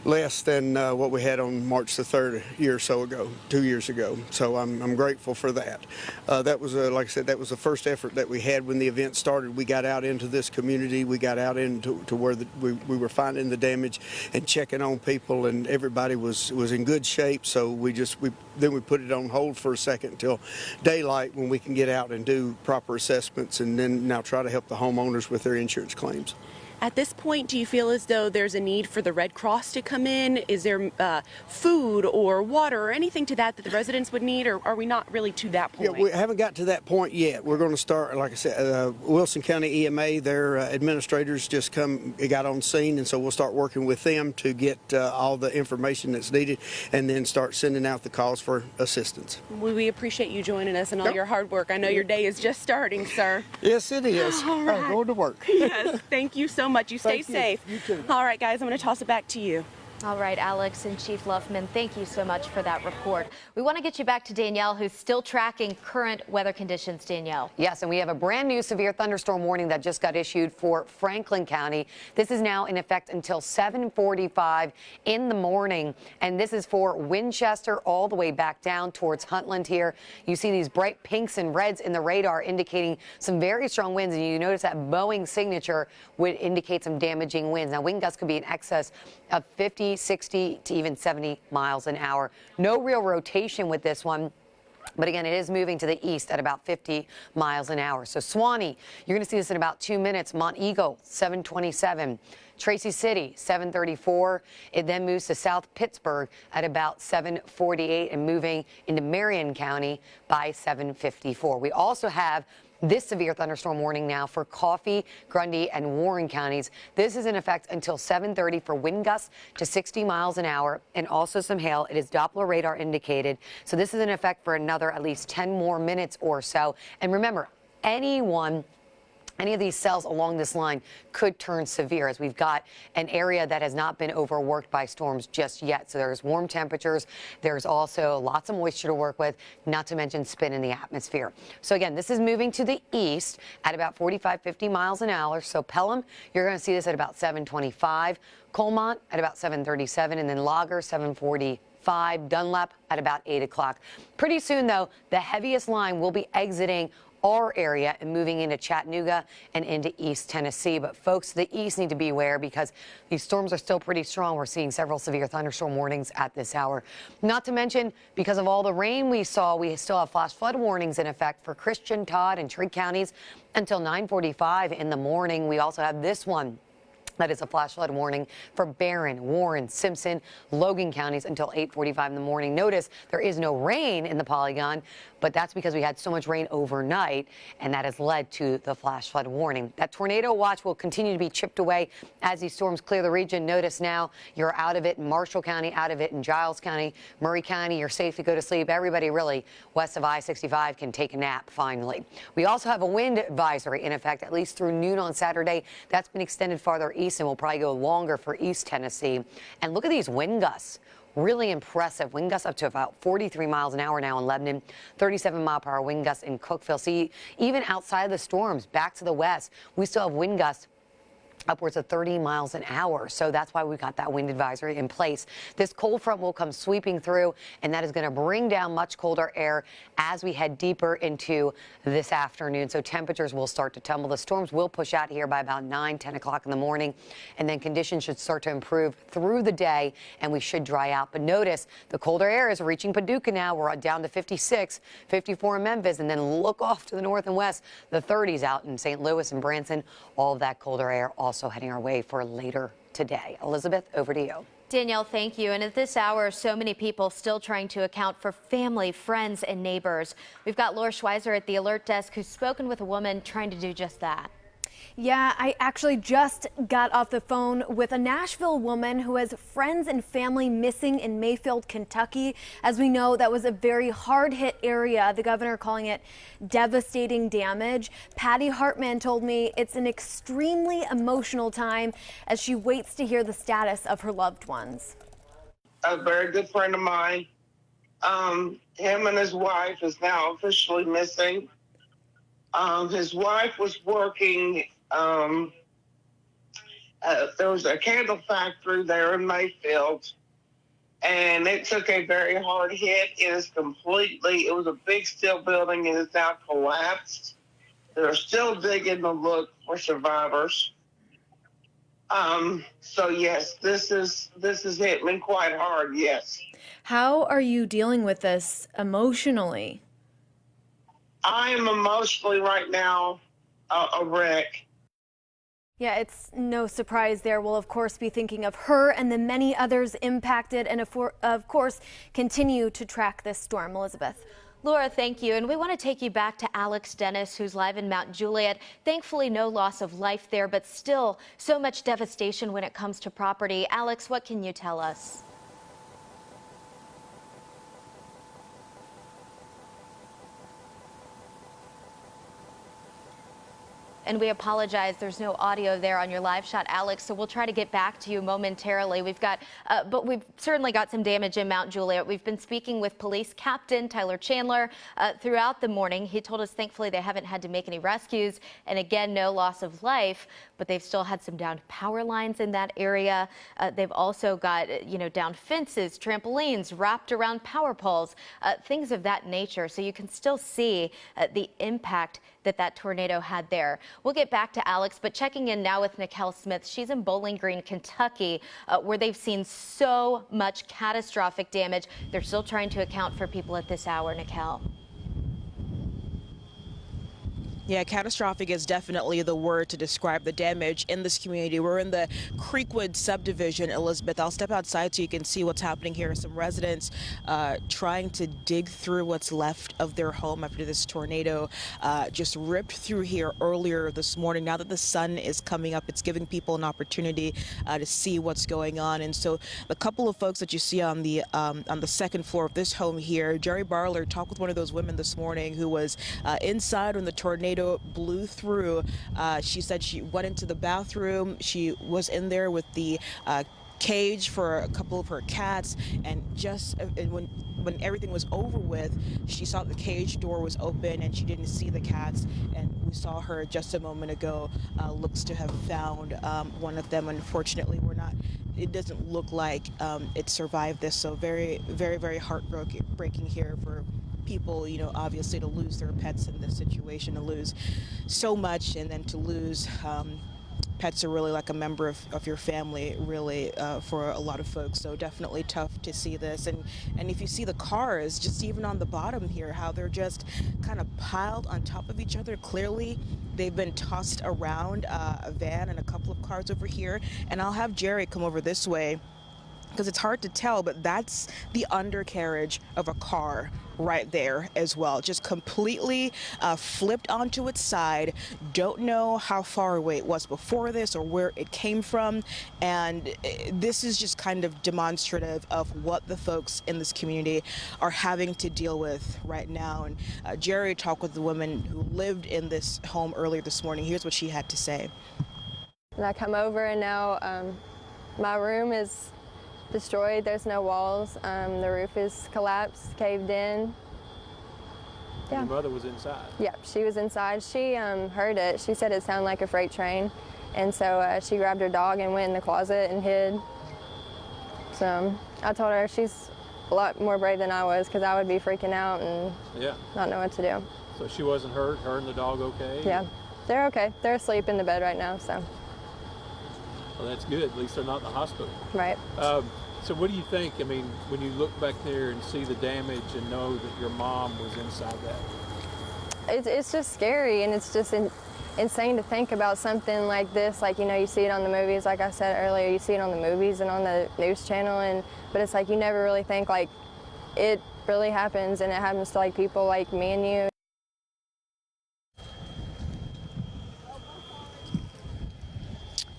less than what we had on March the 3rd a year or so ago, 2 years ago. So I'm grateful for that. That was, like I said, that was the first effort that we had when the event started. We got out into this community. We got out into where we were finding the damage and checking on people, and everybody was in good shape. So then we put it on hold for a second until daylight, when we can get out and do proper assessments, and then now try to help the homeowners with their insurance claims. At this point, do you feel as though there's a need for the Red Cross to come in? Is there food or water or anything to that the residents would need, or are we not really to that point? Yeah, we haven't got to that point yet. We're going to start, like I said, Wilson County EMA, their administrators just got on scene, and so we'll start working with them to get all the information that's needed, and then start sending out the calls for assistance. We appreciate you joining us and all your hard work. I know your day is just starting, sir. Yes, it is. All right. I'm going to work. Yes, thank you so much. You stay safe. You too. All right, guys, I'm going to toss it back to you. All right, Alex and Chief Luffman, thank you so much for that report. We want to get you back to Danielle, who's still tracking current weather conditions. Danielle. Yes, and we have a brand new severe thunderstorm warning that just got issued for Franklin County. This is now in effect until 7:45 in the morning, and this is for Winchester all the way back down towards Huntland here. You see these bright pinks and reds in the radar indicating some very strong winds, and you notice that Boeing signature would indicate some damaging winds. Now, wind gusts could be in excess of 50, 60 to even 70 miles an hour. No real rotation with this one. But again, it is moving to the east at about 50 miles an hour. So Suwannee, you're going to see this in about 2 minutes. Montego, 727. Tracy City, 734. It then moves to South Pittsburgh at about 748 and moving into Marion County by 754. We also have this severe thunderstorm warning now for Coffee, Grundy, and Warren counties. This is in effect until 7:30 for wind gusts to 60 miles an hour and also some hail. It is Doppler radar indicated. So this is in effect for another at least 10 more minutes or so. And remember, any of these cells along this line could turn severe, as we've got an area that has not been overworked by storms just yet. So there's warm temperatures. There's also lots of moisture to work with, not to mention spin in the atmosphere. So again, this is moving to the east at about 45, 50 miles an hour. So Pelham, you're going to see this at about 725. Colmont at about 737, and then Lager 745. Dunlap at about 8 o'clock. Pretty soon, though, the heaviest line will be exiting our area and moving into Chattanooga and into East Tennessee. But folks to the east need to be aware because these storms are still pretty strong. We're seeing several severe thunderstorm warnings at this hour. Not to mention, because of all the rain we saw, we still have flash flood warnings in effect for Christian, Todd, and Trigg counties until 9:45 in the morning. We also have this one. That is a flash flood warning for Barron, Warren, Simpson, Logan counties until 8:45 in the morning. Notice there is no rain in the polygon, but that's because we had so much rain overnight, and that has led to the flash flood warning. That tornado watch will continue to be chipped away as these storms clear the region. Notice now you're out of it in Marshall County, out of it in Giles County, Murray County. You're safe to go to sleep. Everybody really west of I-65 can take a nap finally. We also have a wind advisory in effect at least through noon on Saturday. That's been extended farther east and will probably go longer for East Tennessee. And look at these wind gusts. Really impressive. Wind gusts up to about 43 miles an hour now in Lebanon, 37-mile-per-hour wind gusts in Cookeville. See, even outside of the storms, back to the west, we still have wind gusts upwards of 30 miles an hour. So that's why we got that wind advisory in place. This cold front will come sweeping through, and that is going to bring down much colder air as we head deeper into this afternoon. So temperatures will start to tumble. The storms will push out here by about 9, 10 o'clock in the morning, and then conditions should start to improve through the day, and we should dry out. But notice the colder air is reaching Paducah now. We're down to 56, 54 in Memphis, and then look off to the north and west, the 30s out in St. Louis and Branson. All of that colder air also heading our way for later today. Elizabeth, over to you. Danielle, thank you. And at this hour, so many people still trying to account for family, friends, and neighbors. We've got Laura Schweizer at the alert desk who's spoken with a woman trying to do just that. Yeah, I actually just got off the phone with a Nashville woman who has friends and family missing in Mayfield, Kentucky. As we know, that was a very hard-hit area, the governor calling it devastating damage. Patty Hartman told me it's an extremely emotional time as she waits to hear the status of her loved ones. A very good friend of mine, him and his wife is now officially missing. His wife was working, there was a candle factory there in Mayfield, and it took a very hard hit. It was a big steel building, and it's now collapsed. They're still digging to look for survivors. So yes, this has hit me quite hard, yes. How are you dealing with this emotionally? I am emotionally right now a wreck. Yeah, it's no surprise there. We'll, of course, be thinking of her and the many others impacted and, of course, continue to track this storm. Elizabeth. Laura, thank you. And we want to take you back to Alex Dennis, who's live in Mount Juliet. Thankfully, no loss of life there, but still so much devastation when it comes to property. Alex, what can you tell us? And we apologize, there's no audio there on your live shot, Alex, so we'll try to get back to you momentarily. But we've certainly got some damage in Mount Juliet. We've been speaking with Police Captain Tyler Chandler throughout the morning. He told us thankfully they haven't had to make any rescues, and again, no loss of life, but they've still had some downed power lines in that area. They've also got, down fences, trampolines wrapped around power poles, things of that nature. So you can still see the impact that tornado had there. We'll get back to Alex, but checking in now with Nicole Smith. She's in Bowling Green, Kentucky, where they've seen so much catastrophic damage. They're still trying to account for people at this hour, Nicole. Yeah, catastrophic is definitely the word to describe the damage in this community. We're in the Creekwood subdivision, Elizabeth. I'll step outside so you can see what's happening here. Some residents trying to dig through what's left of their home after this tornado just ripped through here earlier this morning. Now that the sun is coming up, it's giving people an opportunity to see what's going on. And so the couple of folks that you see on the second floor of this home here, Jerry Barler talked with one of those women this morning who was inside when the tornado blew through. She said she went into the bathroom. She was in there with the cage for a couple of her cats, and when everything was over with, she saw the cage door was open and she didn't see the cats, and we saw her just a moment ago. Looks to have found one of them. Unfortunately, it doesn't look like it survived this, so very, very, very heartbreaking here for people, obviously, to lose their pets in this situation, to lose so much, and then to lose pets are really like a member of your family, really, for a lot of folks. So definitely tough to see this. And if you see the cars, just even on the bottom here, how they're just kind of piled on top of each other. Clearly, they've been tossed around, a van and a couple of cars over here. And I'll have Jerry come over this way, because it's hard to tell, but that's the undercarriage of a car right there as well. Just completely flipped onto its side. Don't know how far away it was before this or where it came from. And this is just kind of demonstrative of what the folks in this community are having to deal with right now. And Jerry talked with the woman who lived in this home earlier this morning. Here's what she had to say. And I come over, and now my room is destroyed. There's no walls. The roof is collapsed, caved in. Yeah. Your mother was inside? Yep, she was inside. She heard it. She said it sounded like a freight train. And so she grabbed her dog and went in the closet and hid. So I told her she's a lot more brave than I was, because I would be freaking out and not know what to do. So she wasn't hurt? Her and the dog okay? Yeah, they're okay. They're asleep in the bed right now, so. Well, that's good. At least they're not in the hospital. Right. So what do you think? I mean, when you look back there and see the damage and know that your mom was inside that? It's just scary, and it's just insane to think about something like this. Like, you see it on the movies, like I said earlier, you see it on the movies and on the news channel, but it's like you never really think like it really happens, and it happens to like people like me and you.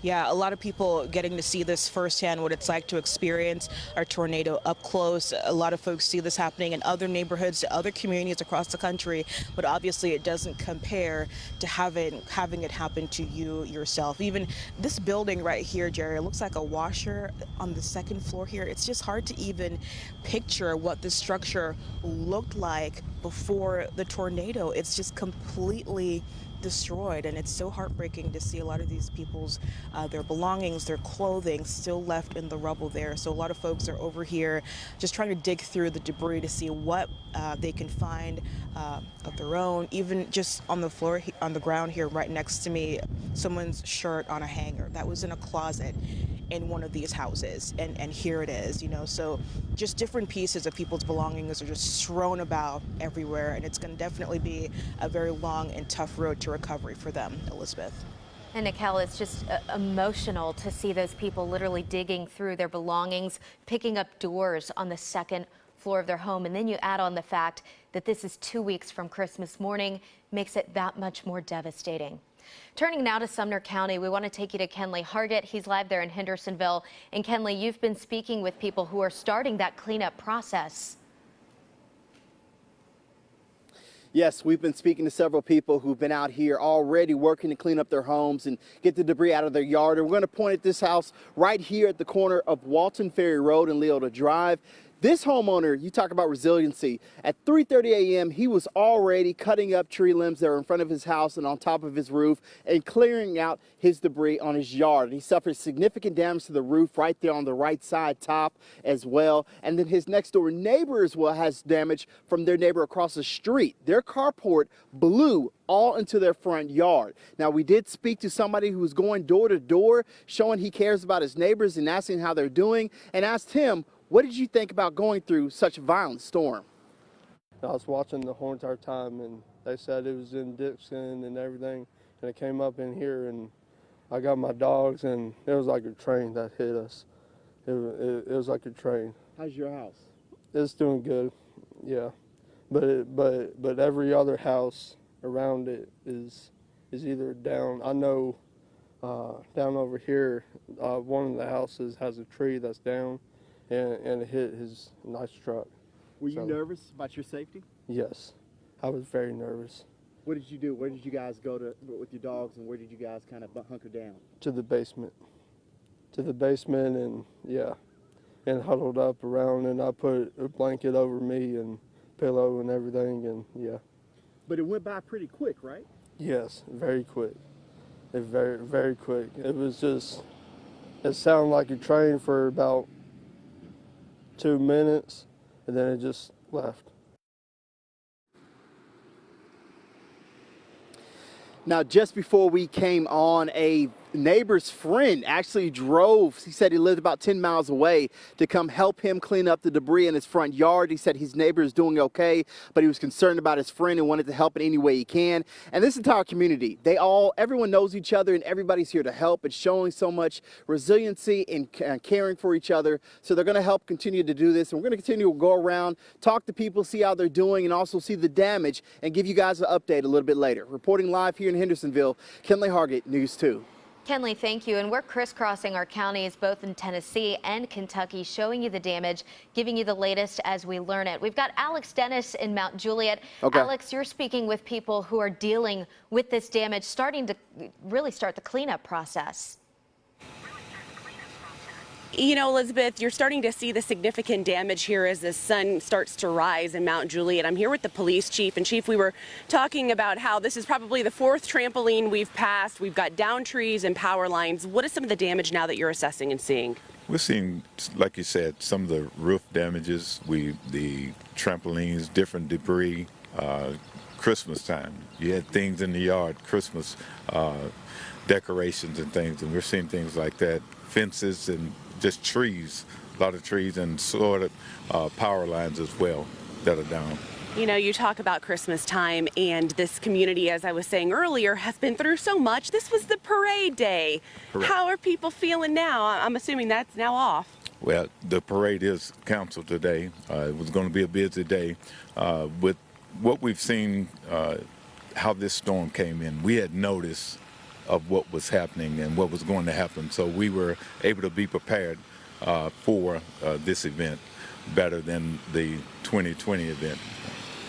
Yeah, a lot of people getting to see this firsthand, what it's like to experience a tornado up close. A lot of folks see this happening in other neighborhoods, other communities across the country, but obviously it doesn't compare to having it happen to you yourself. Even this building right here, Jerry, it looks like a washer on the second floor here. It's just hard to even picture what this structure looked like before the tornado. It's just completely destroyed, and it's so heartbreaking to see a lot of these people's their belongings, their clothing still left in the rubble there. So a lot of folks are over here just trying to dig through the debris to see what they can find of their own. Even just on the floor, on the ground here right next to me, someone's shirt on a hanger that was in a closet in one of these houses, and here it is, so just different pieces of people's belongings are just thrown about everywhere, and it's going to definitely be a very long and tough road to recovery for them, Elizabeth. And Nicole, it's just emotional to see those people literally digging through their belongings, picking up doors on the second floor of their home. And then you add on the fact that this is 2 weeks from Christmas morning, makes it that much more devastating. Turning now to Sumner County, we want to take you to Kenley Hargett. He's live there in Hendersonville. And Kenley, you've been speaking with people who are starting that cleanup process. Yes, we've been speaking to several people who've been out here already working to clean up their homes and get the debris out of their yard. And we're going to point at this house right here at the corner of Walton Ferry Road and Leota Drive. This homeowner, you talk about resiliency. At 3:30 a.m., he was already cutting up tree limbs that were in front of his house and on top of his roof and clearing out his debris on his yard. And he suffered significant damage to the roof right there on the right side top as well. And then his next door neighbor as well has damage from their neighbor across the street. Their carport blew all into their front yard. Now, we did speak to somebody who was going door to door, showing he cares about his neighbors and asking how they're doing, and asked him, what did you think about going through such a violent storm? I was watching the whole entire time, and they said it was in Dixon and everything, and it came up in here, and I got my dogs, and it was like a train that hit us. It was like a train. How's your house? It's doing good, yeah, but every other house around it is either down. I know down over here, one of the houses has a tree that's down, and it hit his nice truck. Were you nervous about your safety? Yes, I was very nervous. What did you do? Where did you guys go to with your dogs, and where did you guys kind of hunker down? To the basement. And yeah, and huddled up around, and I put a blanket over me and pillow and everything, and yeah. But it went by pretty quick, right? Yes, very quick. Very, very quick. It was just, it sounded like a train for about 2 minutes, and then it just left. Now, just before we came on, a neighbor's friend actually drove. He said he lived about 10 miles away to come help him clean up the debris in his front yard. He said his neighbor is doing okay, but he was concerned about his friend and wanted to help in any way he can. And this entire community, everyone knows each other, and everybody's here to help. It's showing so much resiliency and caring for each other. So they're going to help continue to do this. And we're going to continue to go around, talk to people, see how they're doing, and also see the damage and give you guys an update a little bit later. Reporting live here in Hendersonville, Kenley Hargett, News 2. Kenley, thank you. And we're crisscrossing our counties both in Tennessee and Kentucky, showing you the damage, giving you the latest as we learn it. We've got Alex Dennis in Mount Juliet. Okay. Alex, you're speaking with people who are dealing with this damage, starting to really start the cleanup process. You know, Elizabeth, you're starting to see the significant damage here as the sun starts to rise in Mount Juliet. I'm here with the police chief. And Chief, we were talking about how this is probably the 4th trampoline we've passed. We've got down trees and power lines. What is some of the damage now that you're assessing and seeing? We're seeing, like you said, some of the roof damages, the trampolines, different debris, Christmas time. You had things in the yard, Christmas decorations and things, and we're seeing things like that, fences and just trees, a lot of trees, and sort of power lines as well that are down. You know, you talk about Christmas time, and this community, as I was saying earlier, has been through so much. This was the parade day. Correct. How are people feeling now? I'm assuming that's now off. Well, the parade is canceled today. It was going to be a busy day. With what we've seen, how this storm came in, we had notice of what was happening and what was going to happen. So we were able to be prepared for this event better than the 2020 event.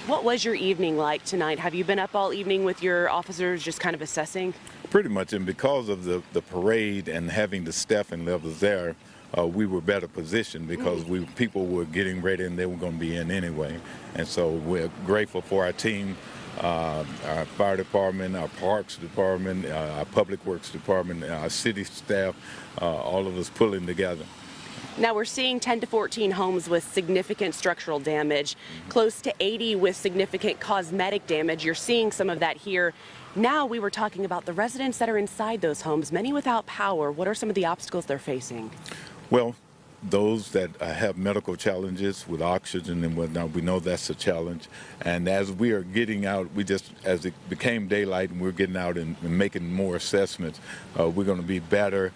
What was your evening like tonight? Have you been up all evening with your officers just kind of assessing? Pretty much, and because of the parade and having the staffing levels there, we were better positioned because people were getting ready and they were going to be in anyway. And so we're grateful for our team. Our fire department, our parks department, our public works department, our city staff, all of us pulling together. Now we're seeing 10 to 14 homes with significant structural damage, close to 80 with significant cosmetic damage. You're seeing some of that here. Now we were talking about the residents that are inside those homes, many without power. What are some of the obstacles they're facing? Well, those that have medical challenges with oxygen and whatnot, we know that's a challenge. And as we are getting out, as it became daylight and we're getting out and making more assessments, we're going to be better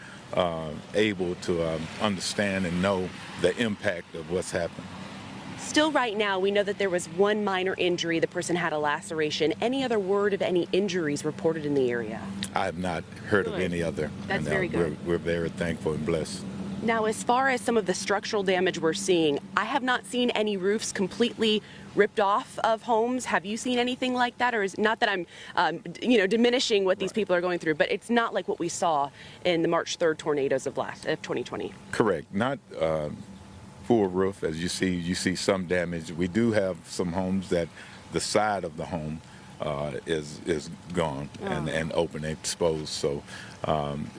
able to understand and know the impact of what's happened. Still right now, we know that there was one minor injury. The person had a laceration. Any other word of any injuries reported in the area? I have not heard of any other. That's very good. We're very thankful and blessed. Now, as far as some of the structural damage we're seeing, I have not seen any roofs completely ripped off of homes. Have you seen anything like that? Or is not that I'm, diminishing what these people are going through, but it's not like what we saw in the March 3rd tornadoes of 2020. Correct. Not full roof, as you see some damage. We do have some homes that the side of the home is gone and open, exposed. So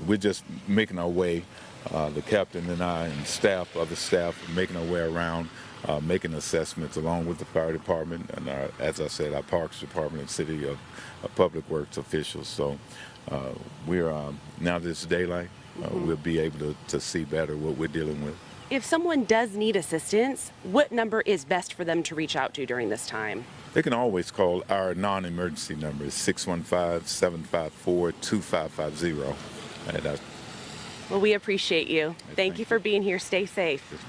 we're just making our way. The captain and I and other staff, making our way around, making assessments along with the fire department and, as I said, our parks department and city of public works officials. So we're now that it's daylight, we'll be able to see better what we're dealing with. If someone does need assistance, what number is best for them to reach out to during this time? They can always call our non-emergency number, 615-754-2550. Well, we appreciate you. Thank you for being here. Stay safe. Yes, ma'am.